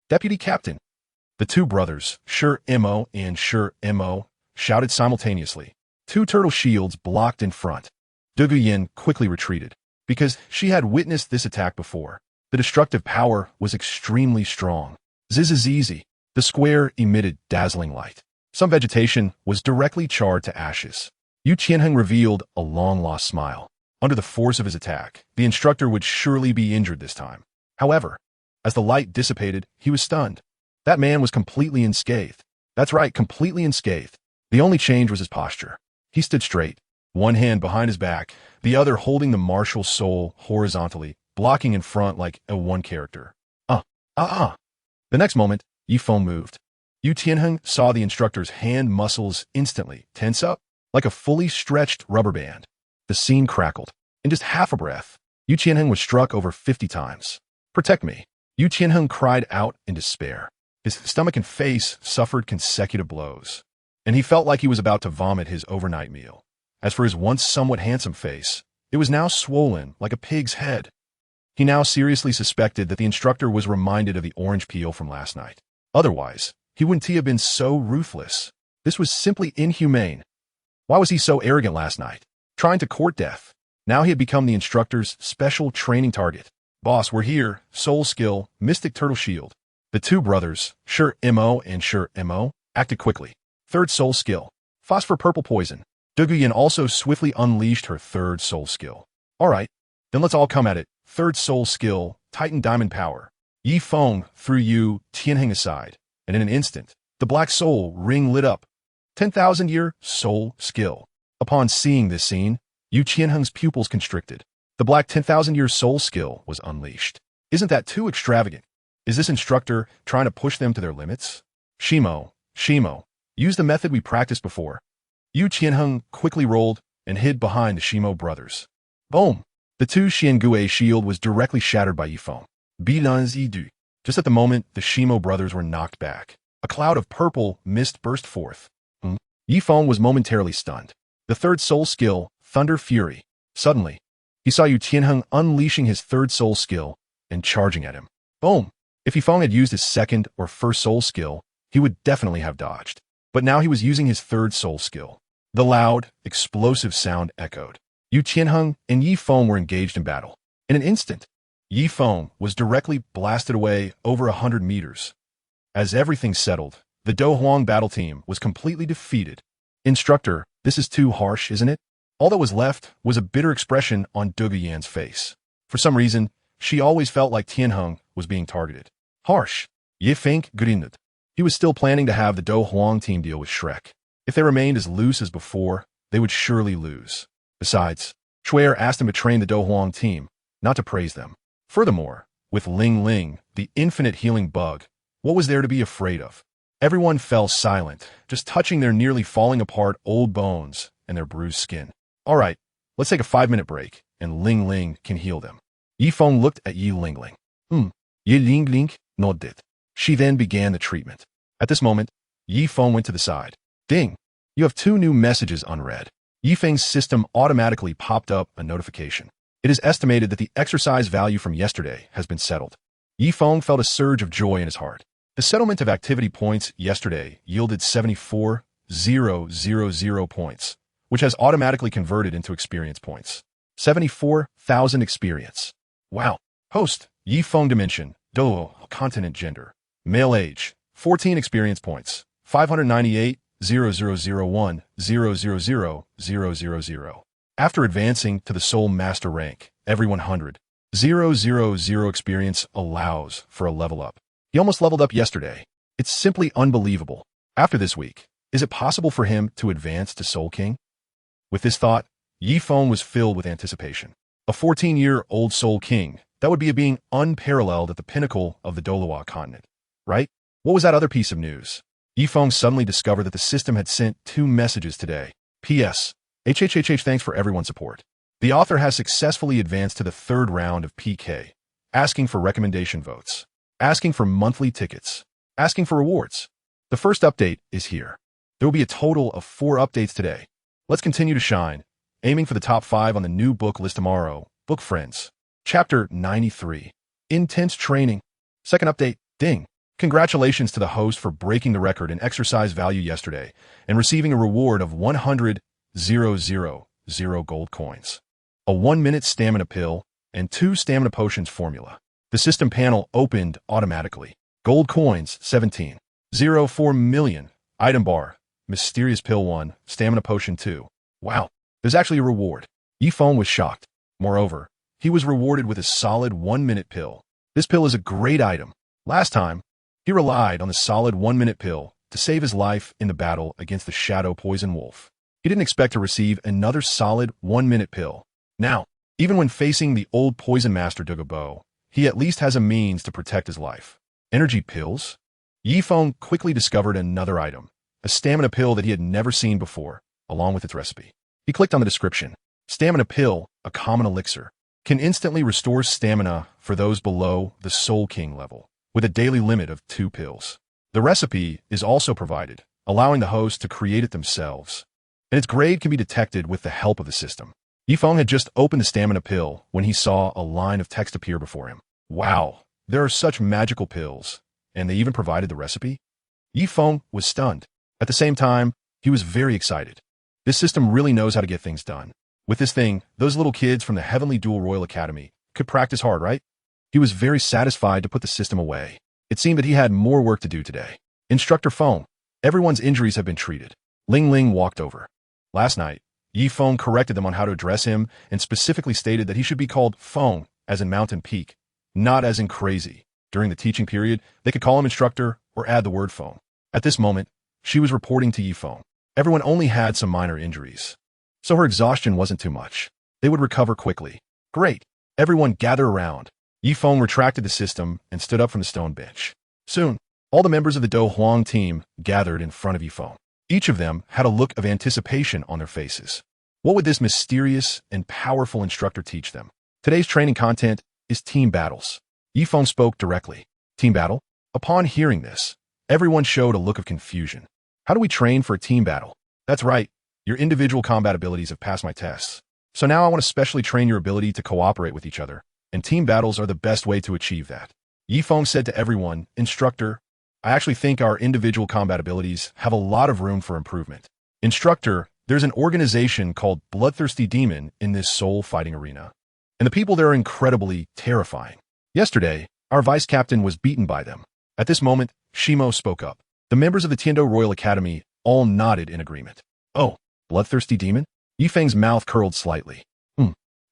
Deputy Captain. The 2 brothers, Shi Mo and Shi Mo, shouted simultaneously. 2 turtle shields blocked in front. Du Guiyin quickly retreated. Because she had witnessed this attack before, the destructive power was extremely strong. Zizizizi. The square emitted dazzling light. Some vegetation was directly charred to ashes. Yu Qianheng revealed a long-lost smile. Under the force of his attack, the instructor would surely be injured this time. However, as the light dissipated, he was stunned. That man was completely unscathed. That's right, completely unscathed. The only change was his posture. He stood straight, one hand behind his back, the other holding the martial soul horizontally, blocking in front like a one character. The next moment, Yi Feng moved. Yu Tianheng saw the instructor's hand muscles instantly tense up, like a fully stretched rubber band. The scene crackled. In just half a breath, Yu Tianheng was struck over 50 times. Protect me. Yu Tianheng cried out in despair. His stomach and face suffered consecutive blows, and he felt like he was about to vomit his overnight meal. As for his once somewhat handsome face, it was now swollen like a pig's head. He now seriously suspected that the instructor was reminded of the orange peel from last night. Otherwise, he wouldn't have been so ruthless. This was simply inhumane. Why was he so arrogant last night, trying to court death? Now he had become the instructor's special training target. Boss, we're here. Soul skill, Mystic Turtle Shield. The two brothers, Sure Mo and Sure Mo, acted quickly. Third soul skill, Phosphor Purple Poison. Duguyan also swiftly unleashed her third soul skill. All right, then let's all come at it. Third soul skill, Titan Diamond Power. Yi Feng threw Yu Tianheng aside, and in an instant, the black soul ring lit up. 10,000-year soul skill. Upon seeing this scene, Yu Tianheng's pupils constricted. The black 10,000-year soul skill was unleashed. Isn't that too extravagant? Is this instructor trying to push them to their limits? Shimo, use the method we practiced before. Yu Tianheng quickly rolled and hid behind the Shimo brothers. Boom! The two Xiangui shield was directly shattered by Yi Feng. Just at the moment, the Shimo brothers were knocked back. A cloud of purple mist burst forth. Yi Feng was momentarily stunned. The third soul skill, Thunder Fury. Suddenly, he saw Yu Tianheng unleashing his third soul skill and charging at him. Boom! If Yi Feng had used his second or first soul skill, he would definitely have dodged. But now he was using his third soul skill. The loud, explosive sound echoed. Yu Tianheng and Yi Feng were engaged in battle. In an instant, Yi Feng was directly blasted away over 100 meters. As everything settled, the Douluo battle team was completely defeated. Instructor, this is too harsh, isn't it? All that was left was a bitter expression on Duguyan's face. For some reason, she always felt like Tianheng was being targeted. Harsh. Yi Feng grinned. He was still planning to have the Douluo team deal with Shrek. If they remained as loose as before, they would surely lose. Besides, Shuer asked him to train the Douluo team, not to praise them. Furthermore, with Ling Ling, the infinite healing bug, what was there to be afraid of? Everyone fell silent, just touching their nearly falling apart old bones and their bruised skin. All right, let's take a 5-minute break, and Ling Ling can heal them. Yi Feng looked at Yi Ling Ling. Yi Ling Ling nodded. She then began the treatment. At this moment, Yi Feng went to the side. Ding! You have 2 new messages unread. Yi Feng's system automatically popped up a notification. It is estimated that the exercise value from yesterday has been settled. Yi Feng felt a surge of joy in his heart. The settlement of activity points yesterday yielded 74,000 points, which has automatically converted into experience points. 74,000 experience. Wow. Host, Yi Feng Dimension, Douluo, Continent Gender. Male age, 14 experience points. 598, 0001, 000. After advancing to the Soul Master rank, every 100, 000 experience allows for a level up. He almost leveled up yesterday. It's simply unbelievable. After this week, is it possible for him to advance to Soul King? With this thought, Yi Feng was filled with anticipation. A 14-year-old Soul King, that would be a being unparalleled at the pinnacle of the Douluo continent, right? What was that other piece of news? Yi Feng suddenly discovered that the system had sent 2 messages today. P.S. HHHH, thanks for everyone's support. The author has successfully advanced to the 3rd round of PK, asking for recommendation votes, asking for monthly tickets, asking for rewards. The first update is here. There will be a total of 4 updates today. Let's continue to shine, aiming for the top 5 on the new book list tomorrow. Book Friends. Chapter 93. Intense Training. Second update, ding. Congratulations to the host for breaking the record in exercise value yesterday and receiving a reward of 100,000 gold coins, a 1-minute stamina pill, and 2 stamina potions formula. The system panel opened automatically. Gold coins, 17. 04 million. Item bar. Mysterious pill 1. Stamina potion 2. Wow, there's actually a reward. Yi Feng was shocked. Moreover, he was rewarded with a solid 1-minute pill. This pill is a great item. Last time, he relied on the solid 1-minute pill to save his life in the battle against the shadow poison wolf. He didn't expect to receive another solid 1-minute pill. Now, even when facing the old poison master Douluo, he at least has a means to protect his life. Energy pills? Yi Feng quickly discovered another item, a stamina pill that he had never seen before, along with its recipe. He clicked on the description. Stamina pill, a common elixir, can instantly restore stamina for those below the Soul King level, with a daily limit of 2 pills. The recipe is also provided, allowing the host to create it themselves, and its grade can be detected with the help of the system. Yi Feng had just opened the stamina pill when he saw a line of text appear before him. Wow, there are such magical pills, and they even provided the recipe? Yi Feng was stunned. At the same time, he was very excited. This system really knows how to get things done. With this thing, those little kids from the Heavenly Dual Royal Academy could practice hard, right? He was very satisfied to put the system away. It seemed that he had more work to do today. Instructor Feng, everyone's injuries have been treated. Ling Ling walked over. Last night, Yi Feng corrected them on how to address him and specifically stated that he should be called Feng, as in Mountain Peak, not as in Crazy. During the teaching period, they could call him instructor or add the word Feng. At this moment, she was reporting to Yi Feng. Everyone only had some minor injuries, so her exhaustion wasn't too much. They would recover quickly. Great. Everyone gather around. Yi Feng retracted the system and stood up from the stone bench. Soon, all the members of the Douluo team gathered in front of Yi Feng. Each of them had a look of anticipation on their faces. What would this mysterious and powerful instructor teach them? Today's training content is team battles. Yi Feng spoke directly. Team battle? Upon hearing this, everyone showed a look of confusion. How do we train for a team battle? That's right. Your individual combat abilities have passed my tests. So now I want to specially train your ability to cooperate with each other, and team battles are the best way to achieve that. Yi Feng said to everyone, Instructor, I actually think our individual combat abilities have a lot of room for improvement. Instructor, there's an organization called Bloodthirsty Demon in this soul fighting arena, and the people there are incredibly terrifying. Yesterday, our vice captain was beaten by them. At this moment, Shimo spoke up. The members of the Tiando Royal Academy all nodded in agreement. Oh, Bloodthirsty Demon? Yi Feng's mouth curled slightly.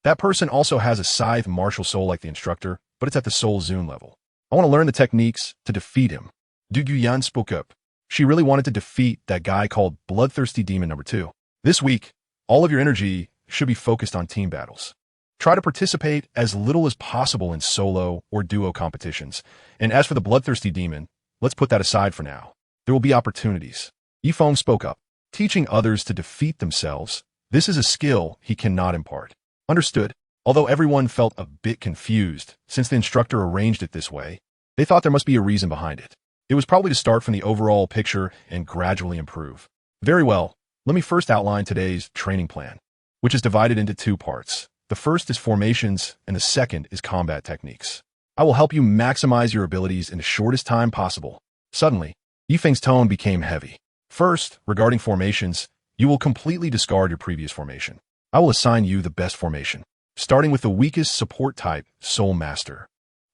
That person also has a scythe martial soul like the instructor, but it's at the Soul Zune level. I want to learn the techniques to defeat him. Du Guyan spoke up. She really wanted to defeat that guy called Bloodthirsty Demon number 2. This week, all of your energy should be focused on team battles. Try to participate as little as possible in solo or duo competitions. And as for the Bloodthirsty Demon, let's put that aside for now. There will be opportunities. Yi Feng spoke up. Teaching others to defeat themselves, this is a skill he cannot impart. Understood. Although everyone felt a bit confused, since the instructor arranged it this way, they thought there must be a reason behind it. It was probably to start from the overall picture and gradually improve. Very well, let me first outline today's training plan, which is divided into 2 parts. The first is formations, and the second is combat techniques. I will help you maximize your abilities in the shortest time possible. Suddenly, Yi Feng's tone became heavy. First, regarding formations, you will completely discard your previous formation. I will assign you the best formation, starting with the weakest support type, Soul Master.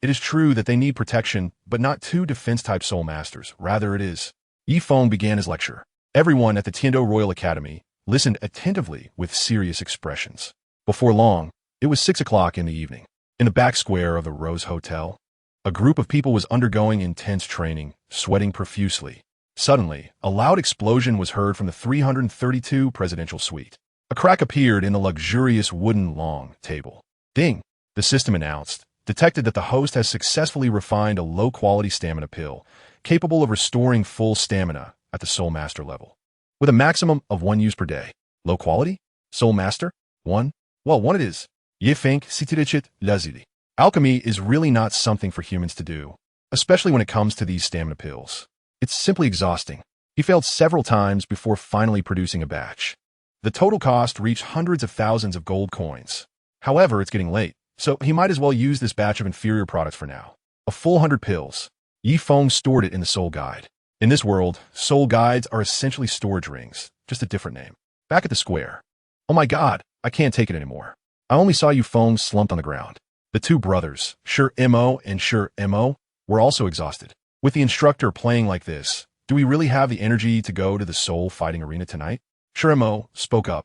It is true that they need protection, but not 2 defense-type Soul Masters. Rather, it is. Yi Feng began his lecture. Everyone at the Tiando Royal Academy listened attentively with serious expressions. Before long, it was 6 o'clock in the evening. In the back square of the Rose Hotel, a group of people was undergoing intense training, sweating profusely. Suddenly, a loud explosion was heard from the 332 presidential suite. A crack appeared in the luxurious wooden long table. Ding! The system announced, detected that the host has successfully refined a low-quality stamina pill, capable of restoring full stamina at the Soul Master level, with a maximum of 1 use per day. Low quality? Soul Master? 1? Well, 1 it is. Ye Feng Sitirichit Lazili. Alchemy is really not something for humans to do, especially when it comes to these stamina pills. It's simply exhausting. He failed several times before finally producing a batch. The total cost reached hundreds of thousands of gold coins. However, it's getting late, so he might as well use this batch of inferior products for now. A full 100 pills. Yi Feng stored it in the Soul Guide. In this world, Soul Guides are essentially storage rings, just a different name. Back at the square. Oh my god, I can't take it anymore. I only saw Yi Feng slumped on the ground. The 2 brothers, Sure Mo and Sure Mo, were also exhausted. With the instructor playing like this, do we really have the energy to go to the soul fighting arena tonight? Sure Mo spoke up.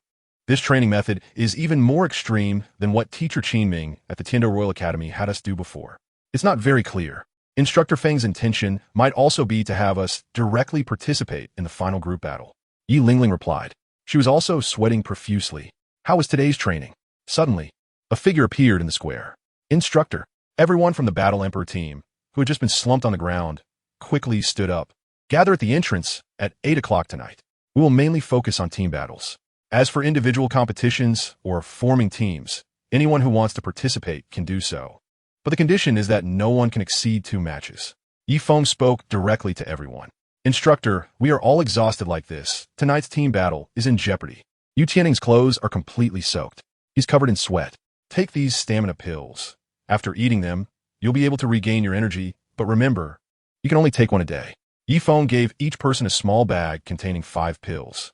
This training method is even more extreme than what teacher Qinming at the Tiando Royal Academy had us do before. It's not very clear. Instructor Feng's intention might also be to have us directly participate in the final group battle. Yi Lingling replied. She was also sweating profusely. How was today's training? Suddenly, a figure appeared in the square. Instructor. Everyone from the Battle Emperor team, who had just been slumped on the ground, quickly stood up. Gather at the entrance at 8 o'clock tonight. We will mainly focus on team battles. As for individual competitions or forming teams, anyone who wants to participate can do so. But the condition is that no one can exceed 2 matches. Yi Feng spoke directly to everyone. Instructor, we are all exhausted like this. Tonight's team battle is in jeopardy. Yu Tianing's clothes are completely soaked. He's covered in sweat. Take these stamina pills. After eating them, you'll be able to regain your energy, but remember, you can only take one a day. Yi Feng gave each person a small bag containing 5 pills.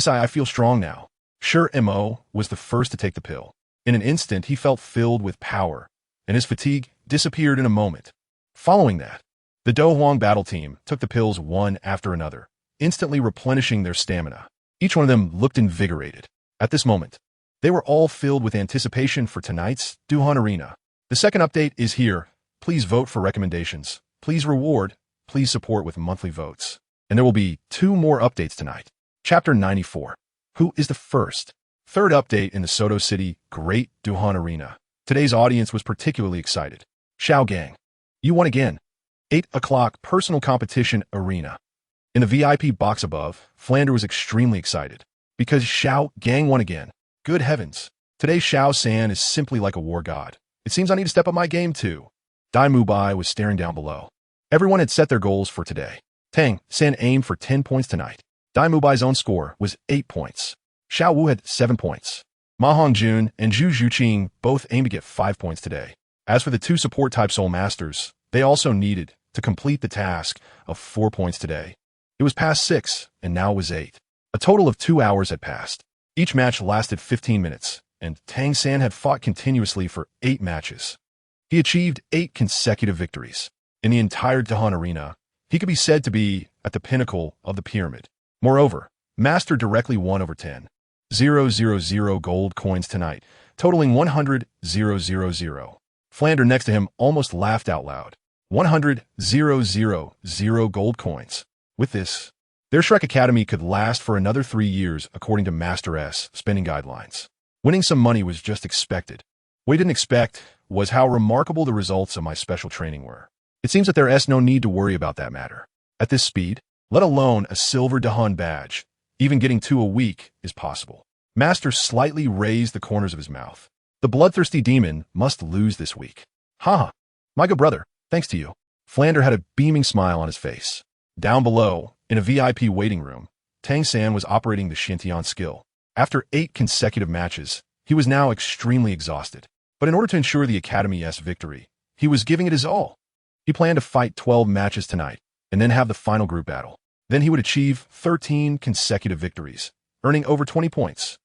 I feel strong now. Sure Mo was the first to take the pill. In an instant, he felt filled with power, and his fatigue disappeared in a moment. Following that, the Douluo battle team took the pills one after another, instantly replenishing their stamina. Each one of them looked invigorated. At this moment, they were all filled with anticipation for tonight's Douluo Arena. The second update is here. Please vote for recommendations. Please reward. Please support with monthly votes. And there will be 2 more updates tonight. Chapter 94. Who is the first? Third update in the Soto City Great Douluo Arena. Today's audience was particularly excited. Xiaogang. You won again. 8 o'clock personal competition arena. In the VIP box above, Flander was extremely excited. Because Xiaogang won again. Good heavens. Today Tang San is simply like a war god. It seems I need to step up my game too. Dai Mubai was staring down below. Everyone had set their goals for today. Tang San aimed for 10 points tonight. Dai Mubai's own score was 8 points. Xiao Wu had 7 points. Ma Hongjun and Zhu Zhuqing both aimed to get 5 points today. As for the 2 support-type Soul Masters, they also needed to complete the task of 4 points today. It was past 6, and now it was 8. A total of 2 hours had passed. Each match lasted 15 minutes, and Tang San had fought continuously for 8 matches. He achieved 8 consecutive victories. In the entire Douluo Arena, he could be said to be at the pinnacle of the pyramid. Moreover, Master directly won over 10,000 gold coins tonight, totaling 100,000. Flander next to him almost laughed out loud. 100,000 gold coins. With this, their Shrek Academy could last for another 3 years according to Master S spending guidelines. Winning some money was just expected. What he didn't expect was how remarkable the results of my special training were. It seems that there is no need to worry about that matter. At this speed, let alone a silver Dahan badge, even getting 2 a week is possible. Master slightly raised the corners of his mouth. The bloodthirsty demon must lose this week. Ha! My good brother, thanks to you. Flander had a beaming smile on his face. Down below, in a VIP waiting room, Tang San was operating the Xintian skill. After 8 consecutive matches, he was now extremely exhausted. But in order to ensure the Academy's victory, he was giving it his all. He planned to fight 12 matches tonight, and then have the final group battle. Then he would achieve 13 consecutive victories, earning over 20 points.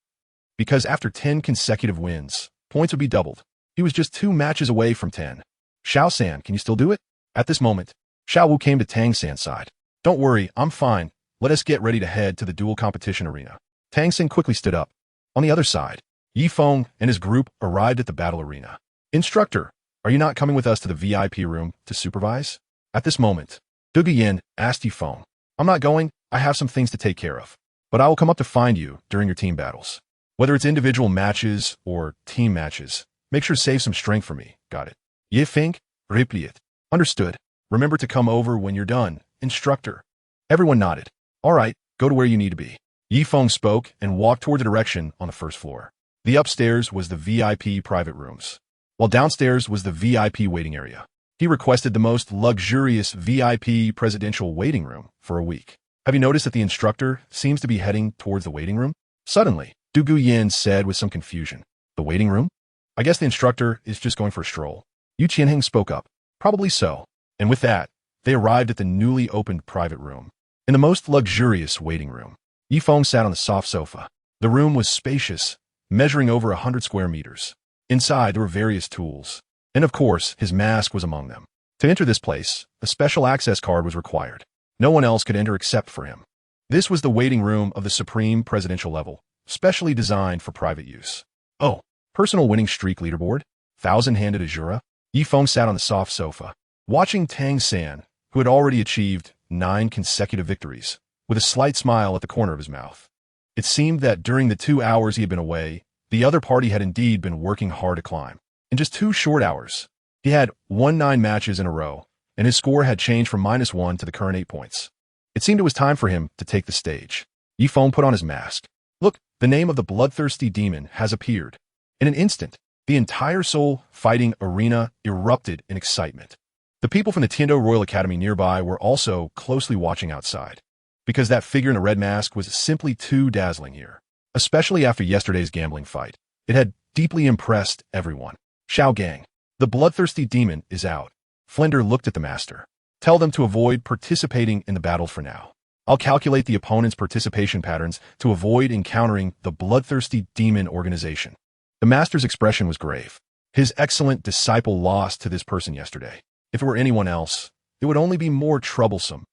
Because after 10 consecutive wins, points would be doubled. He was just 2 matches away from 10. Xiao San, can you still do it? At this moment, Xiao Wu came to Tang San's side. Don't worry, I'm fine. Let us get ready to head to the dual competition arena. Tang San quickly stood up. On the other side, Yi Feng and his group arrived at the battle arena. Instructor, are you not coming with us to the VIP room to supervise? At this moment, Du Guyan asked Yi Feng. I'm not going, I have some things to take care of. But I will come up to find you during your team battles. Whether it's individual matches or team matches, make sure to save some strength for me. Got it? Ye Feng, replied. Understood. Remember to come over when you're done, instructor. Everyone nodded. All right, go to where you need to be. Yi Feng spoke and walked toward the direction on the first floor. The upstairs was the VIP private rooms, while downstairs was the VIP waiting area. He requested the most luxurious VIP presidential waiting room for a week. Have you noticed that the instructor seems to be heading towards the waiting room? Suddenly, Du Guyan said with some confusion. The waiting room? I guess the instructor is just going for a stroll. Yu Qianheng spoke up. Probably so. And with that, they arrived at the newly opened private room. In the most luxurious waiting room, Yi Feng sat on the soft sofa. The room was spacious, measuring over 100 square meters. Inside, there were various tools. And of course, his mask was among them. To enter this place, a special access card was required. No one else could enter except for him. This was the waiting room of the supreme presidential level, specially designed for private use. Oh, personal winning streak leaderboard? Thousand-handed Azura? Feng sat on the soft sofa, watching Tang San, who had already achieved 9 consecutive victories, with a slight smile at the corner of his mouth. It seemed that during the 2 hours he had been away, the other party had indeed been working hard to climb. In just 2 short hours, he had won 9 matches in a row, and his score had changed from -1 to the current 8 points. It seemed it was time for him to take the stage. Feng put on his mask. Look, the name of the bloodthirsty demon has appeared. In an instant, the entire soul fighting arena erupted in excitement. The people from the Tiando Royal Academy nearby were also closely watching outside, because that figure in a red mask was simply too dazzling here. Especially after yesterday's gambling fight, it had deeply impressed everyone. Xiaogang, the bloodthirsty demon, is out. Flender looked at the master. Tell them to avoid participating in the battle for now. I'll calculate the opponent's participation patterns to avoid encountering the bloodthirsty demon organization. The master's expression was grave. His excellent disciple lost to this person yesterday. If it were anyone else, it would only be more troublesome.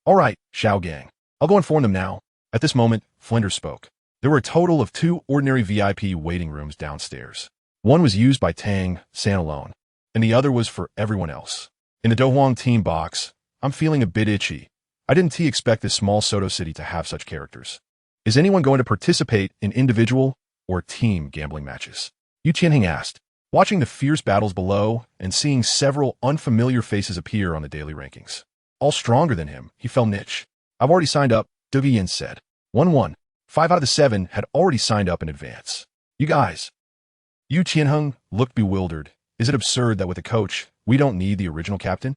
All right, Xiaogang. I'll go inform them now. At this moment, Flender spoke. There were a total of 2 ordinary VIP waiting rooms downstairs. One was used by Tang San alone, and the other was for everyone else. In the Douluo team box, I'm feeling a bit itchy. I didn't expect this small Soto city to have such characters. Is anyone going to participate in individual or team gambling matches? Yu Qianheng asked, watching the fierce battles below and seeing several unfamiliar faces appear on the daily rankings. All stronger than him, he felt niche. I've already signed up, Du Yin said. 1-1. 5 out of the 7 had already signed up in advance. You guys. Yu Qianheng looked bewildered. Is it absurd that with a coach, we don't need the original captain?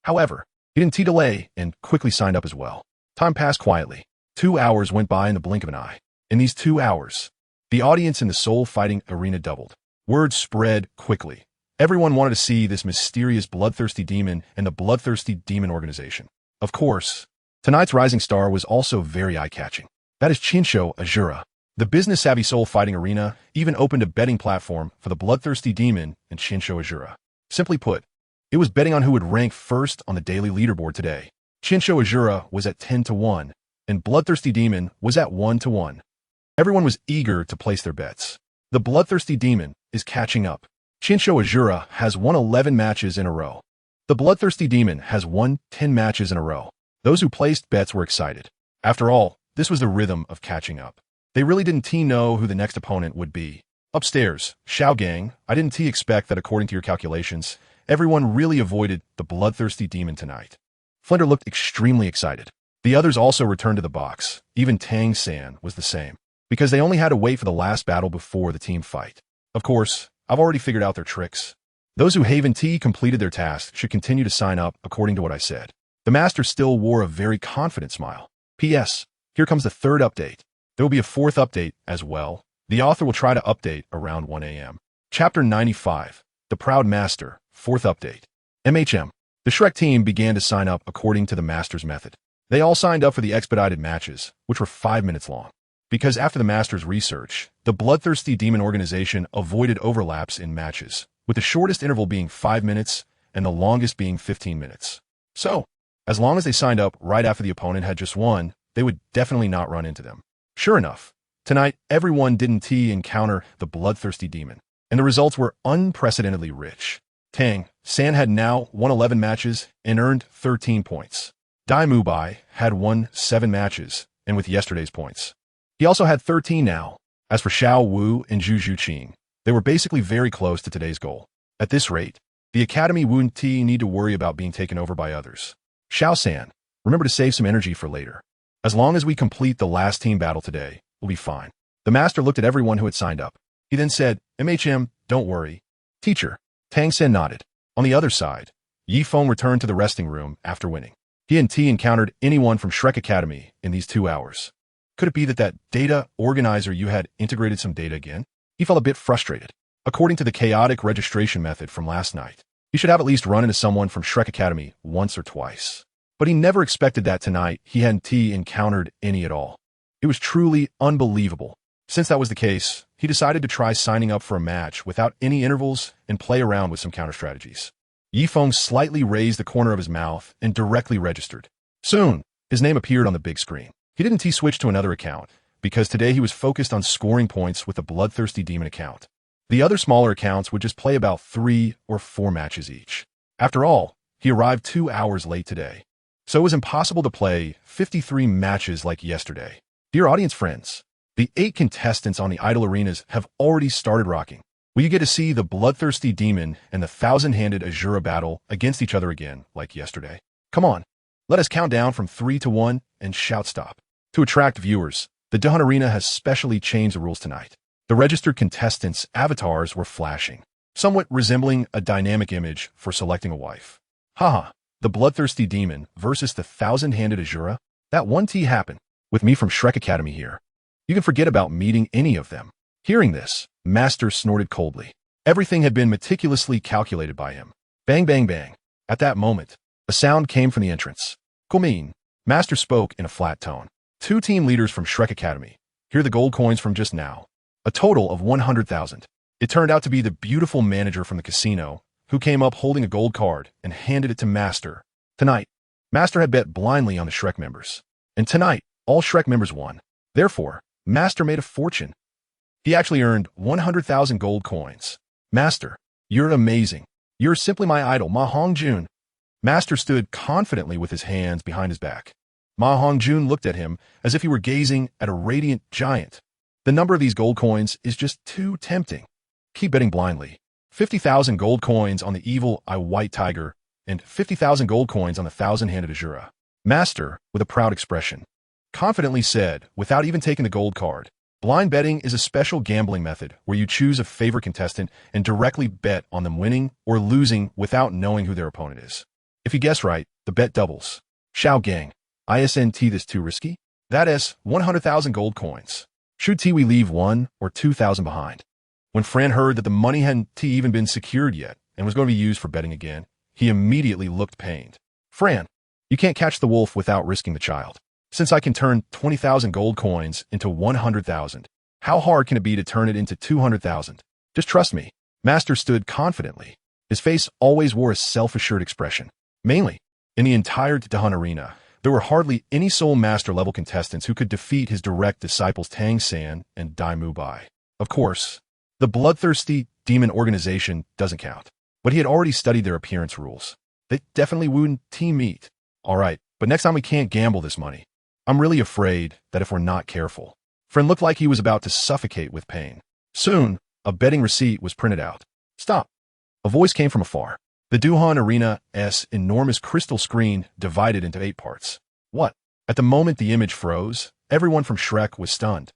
However, he didn't delay and quickly signed up as well. Time passed quietly. 2 hours went by in the blink of an eye. In these 2 hours, the audience in the soul-fighting arena doubled. Word spread quickly. Everyone wanted to see this mysterious bloodthirsty demon and the bloodthirsty demon organization. Of course, tonight's rising star was also very eye-catching. That is Qinsho Azura. The business-savvy soul-fighting arena even opened a betting platform for the bloodthirsty demon and Qinsho Azura. Simply put, it was betting on who would rank first on the daily leaderboard today. Qinsho Azura was at 10-1, and bloodthirsty demon was at 1-1. Everyone was eager to place their bets. The bloodthirsty demon is catching up. Qinsho Azura has won 11 matches in a row. The bloodthirsty demon has won 10 matches in a row. Those who placed bets were excited. After all, this was the rhythm of catching up. They really didn't know who the next opponent would be. Upstairs, Xiaogang, I didn't expect that according to your calculations, everyone really avoided the bloodthirsty demon tonight. Flender looked extremely excited. The others also returned to the box. Even Tang San was the same, because they only had to wait for the last battle before the team fight. Of course, I've already figured out their tricks. Those who Haven T completed their task should continue to sign up according to what I said. The master still wore a very confident smile. P.S. Here comes the 3rd update. There will be a 4th update as well. The author will try to update around 1 a.m. Chapter 95. The Proud Master. 4th update. MHM. The Shrek team began to sign up according to the master's method. They all signed up for the expedited matches, which were 5 minutes long. Because after the master's research, the bloodthirsty demon organization avoided overlaps in matches, with the shortest interval being 5 minutes and the longest being 15 minutes. So, as long as they signed up right after the opponent had just won, they would definitely not run into them. Sure enough, tonight everyone didn't encounter the bloodthirsty demon, and the results were unprecedentedly rich. Tang San had now won 11 matches and earned 13 points. Dai Mubai had won 7 matches, and with yesterday's points, he also had 13 now. As for Xiao Wu and Zhu Zhuqing, they were basically very close to today's goal. At this rate, the Academy wouldn't need to worry about being taken over by others. Xiao San, remember to save some energy for later. As long as we complete the last team battle today, we'll be fine. The master looked at everyone who had signed up. He then said, MHM, don't worry. Teacher. Tang San nodded. On the other side, Feng returned to the resting room after winning. He hadn't encountered anyone from Shrek Academy in these 2 hours. Could it be that data organizer you had integrated some data again? He felt a bit frustrated. According to the chaotic registration method from last night, he should have at least run into someone from Shrek Academy once or twice. But he never expected that tonight he hadn't encountered any at all. It was truly unbelievable. Since that was the case, he decided to try signing up for a match without any intervals and play around with some counter strategies. Feng slightly raised the corner of his mouth and directly registered. Soon, his name appeared on the big screen. He didn't switch to another account, because today he was focused on scoring points with the bloodthirsty demon account. The other smaller accounts would just play about 3 or 4 matches each. After all, he arrived 2 hours late today, so it was impossible to play 53 matches like yesterday. Dear audience friends, the 8 contestants on the idol arenas have already started rocking. Will you get to see the bloodthirsty demon and the thousand-handed Azura battle against each other again like yesterday? Come on, let us count down from 3 to 1 and shout stop. To attract viewers, the Dawn Arena has specially changed the rules tonight. The registered contestants' avatars were flashing, somewhat resembling a dynamic image for selecting a wife. Haha, the bloodthirsty demon versus the thousand-handed Azura? That 1T happened. With me from Shrek Academy here. You can forget about meeting any of them. Hearing this, Master snorted coldly. Everything had been meticulously calculated by him. Bang, bang, bang. At that moment, a sound came from the entrance. Kumin, Master spoke in a flat tone. 2 team leaders from Shrek Academy. Here are the gold coins from just now. A total of 100,000. It turned out to be the beautiful manager from the casino, who came up holding a gold card and handed it to Master. Tonight, Master had bet blindly on the Shrek members. And tonight, all Shrek members won. Therefore, Master made a fortune. He actually earned 100,000 gold coins. Master, you're amazing. You're simply my idol, Ma Hongjun. Master stood confidently with his hands behind his back. Ma Hongjun looked at him as if he were gazing at a radiant giant. The number of these gold coins is just too tempting. Keep betting blindly. 50,000 gold coins on the evil white tiger and 50,000 gold coins on the thousand-handed Azura. Master, with a proud expression, confidently said, without even taking the gold card, blind betting is a special gambling method where you choose a favorite contestant and directly bet on them winning or losing without knowing who their opponent is. If you guess right, the bet doubles. Xiaogang, isn't this too risky? That is 100,000 gold coins. Should we leave 1 or 2,000 behind? When Fran heard that the money hadn't even been secured yet and was going to be used for betting again, he immediately looked pained. Fran, you can't catch the wolf without risking the child. Since I can turn 20,000 gold coins into 100,000, how hard can it be to turn it into 200,000? Just trust me. Master stood confidently. His face always wore a self-assured expression. Mainly, in the entire Dawn Arena, there were hardly any Soul Master level contestants who could defeat his direct disciples Tang San and Dai Mubai. Of course, the bloodthirsty demon organization doesn't count, but he had already studied their appearance rules. They definitely wouldn't team meet. All right, but next time we can't gamble this money. I'm really afraid that if we're not careful. Fren looked like he was about to suffocate with pain. Soon, a betting receipt was printed out. Stop. A voice came from afar. The Dawn Arena's enormous crystal screen divided into 8 parts. What? At the moment the image froze, everyone from Shrek was stunned.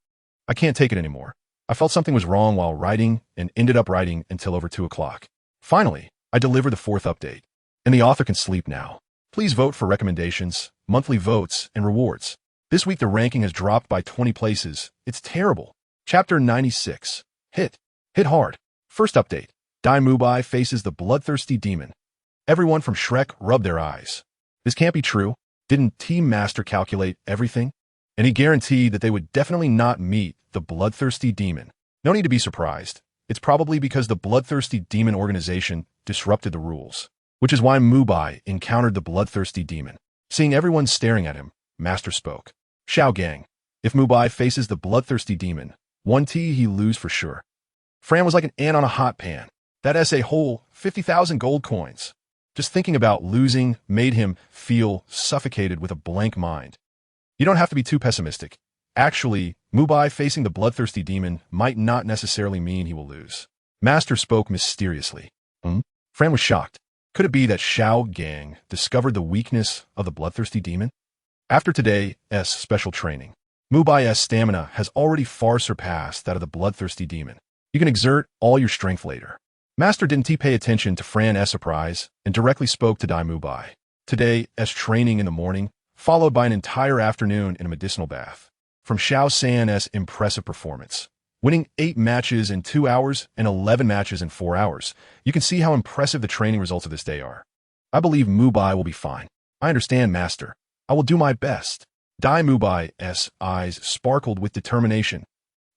I can't take it anymore. I felt something was wrong while writing and ended up writing until over 2 o'clock. Finally, I delivered the 4th update. And the author can sleep now. Please vote for recommendations, monthly votes, and rewards. This week the ranking has dropped by 20 places. It's terrible. Chapter 96. Hit. Hit hard. First update. Dai Mubai faces the bloodthirsty demon. Everyone from Shrek rubbed their eyes. This can't be true. Didn't Team Master calculate everything? And he guaranteed that they would definitely not meet the bloodthirsty demon. No need to be surprised. It's probably because the bloodthirsty demon organization disrupted the rules, which is why Mubai encountered the bloodthirsty demon. Seeing everyone staring at him, Master spoke. Xiaogang, if Mubai faces the bloodthirsty demon, 1T he lose for sure. Fran was like an ant on a hot pan. That a whole 50,000 gold coins. Just thinking about losing made him feel suffocated with a blank mind. You don't have to be too pessimistic. Actually, Mubai facing the bloodthirsty demon might not necessarily mean he will lose. Master spoke mysteriously. Fran was shocked. Could it be that Xiaogang discovered the weakness of the bloodthirsty demon? After today's special training, Mubai's stamina has already far surpassed that of the bloodthirsty demon. You can exert all your strength later. Master didn't pay attention to Fran's surprise and directly spoke to Dai Mubai. Today's training in the morning, followed by an entire afternoon in a medicinal bath. From Xiao San's impressive performance, winning 8 matches in 2 hours and 11 matches in 4 hours, you can see how impressive the training results of this day are. I believe Mubai will be fine. I understand, Master. I will do my best. Dai Mubai's eyes sparkled with determination.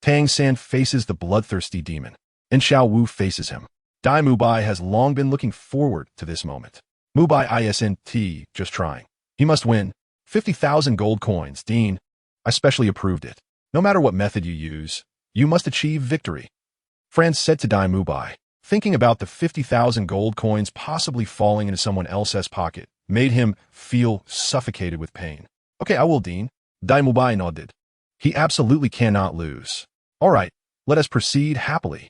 Tang San faces the bloodthirsty demon, and Xiao Wu faces him. Dai Mubai has long been looking forward to this moment. Mubai isn't just trying. He must win. 50,000 gold coins, Dean. I specially approved it. No matter what method you use, you must achieve victory. Franz said to Dai Mubai. Thinking about the 50,000 gold coins possibly falling into someone else's pocket made him feel suffocated with pain. Okay, I will, Dean. Dai Mubai nodded. He absolutely cannot lose. All right, let us proceed happily.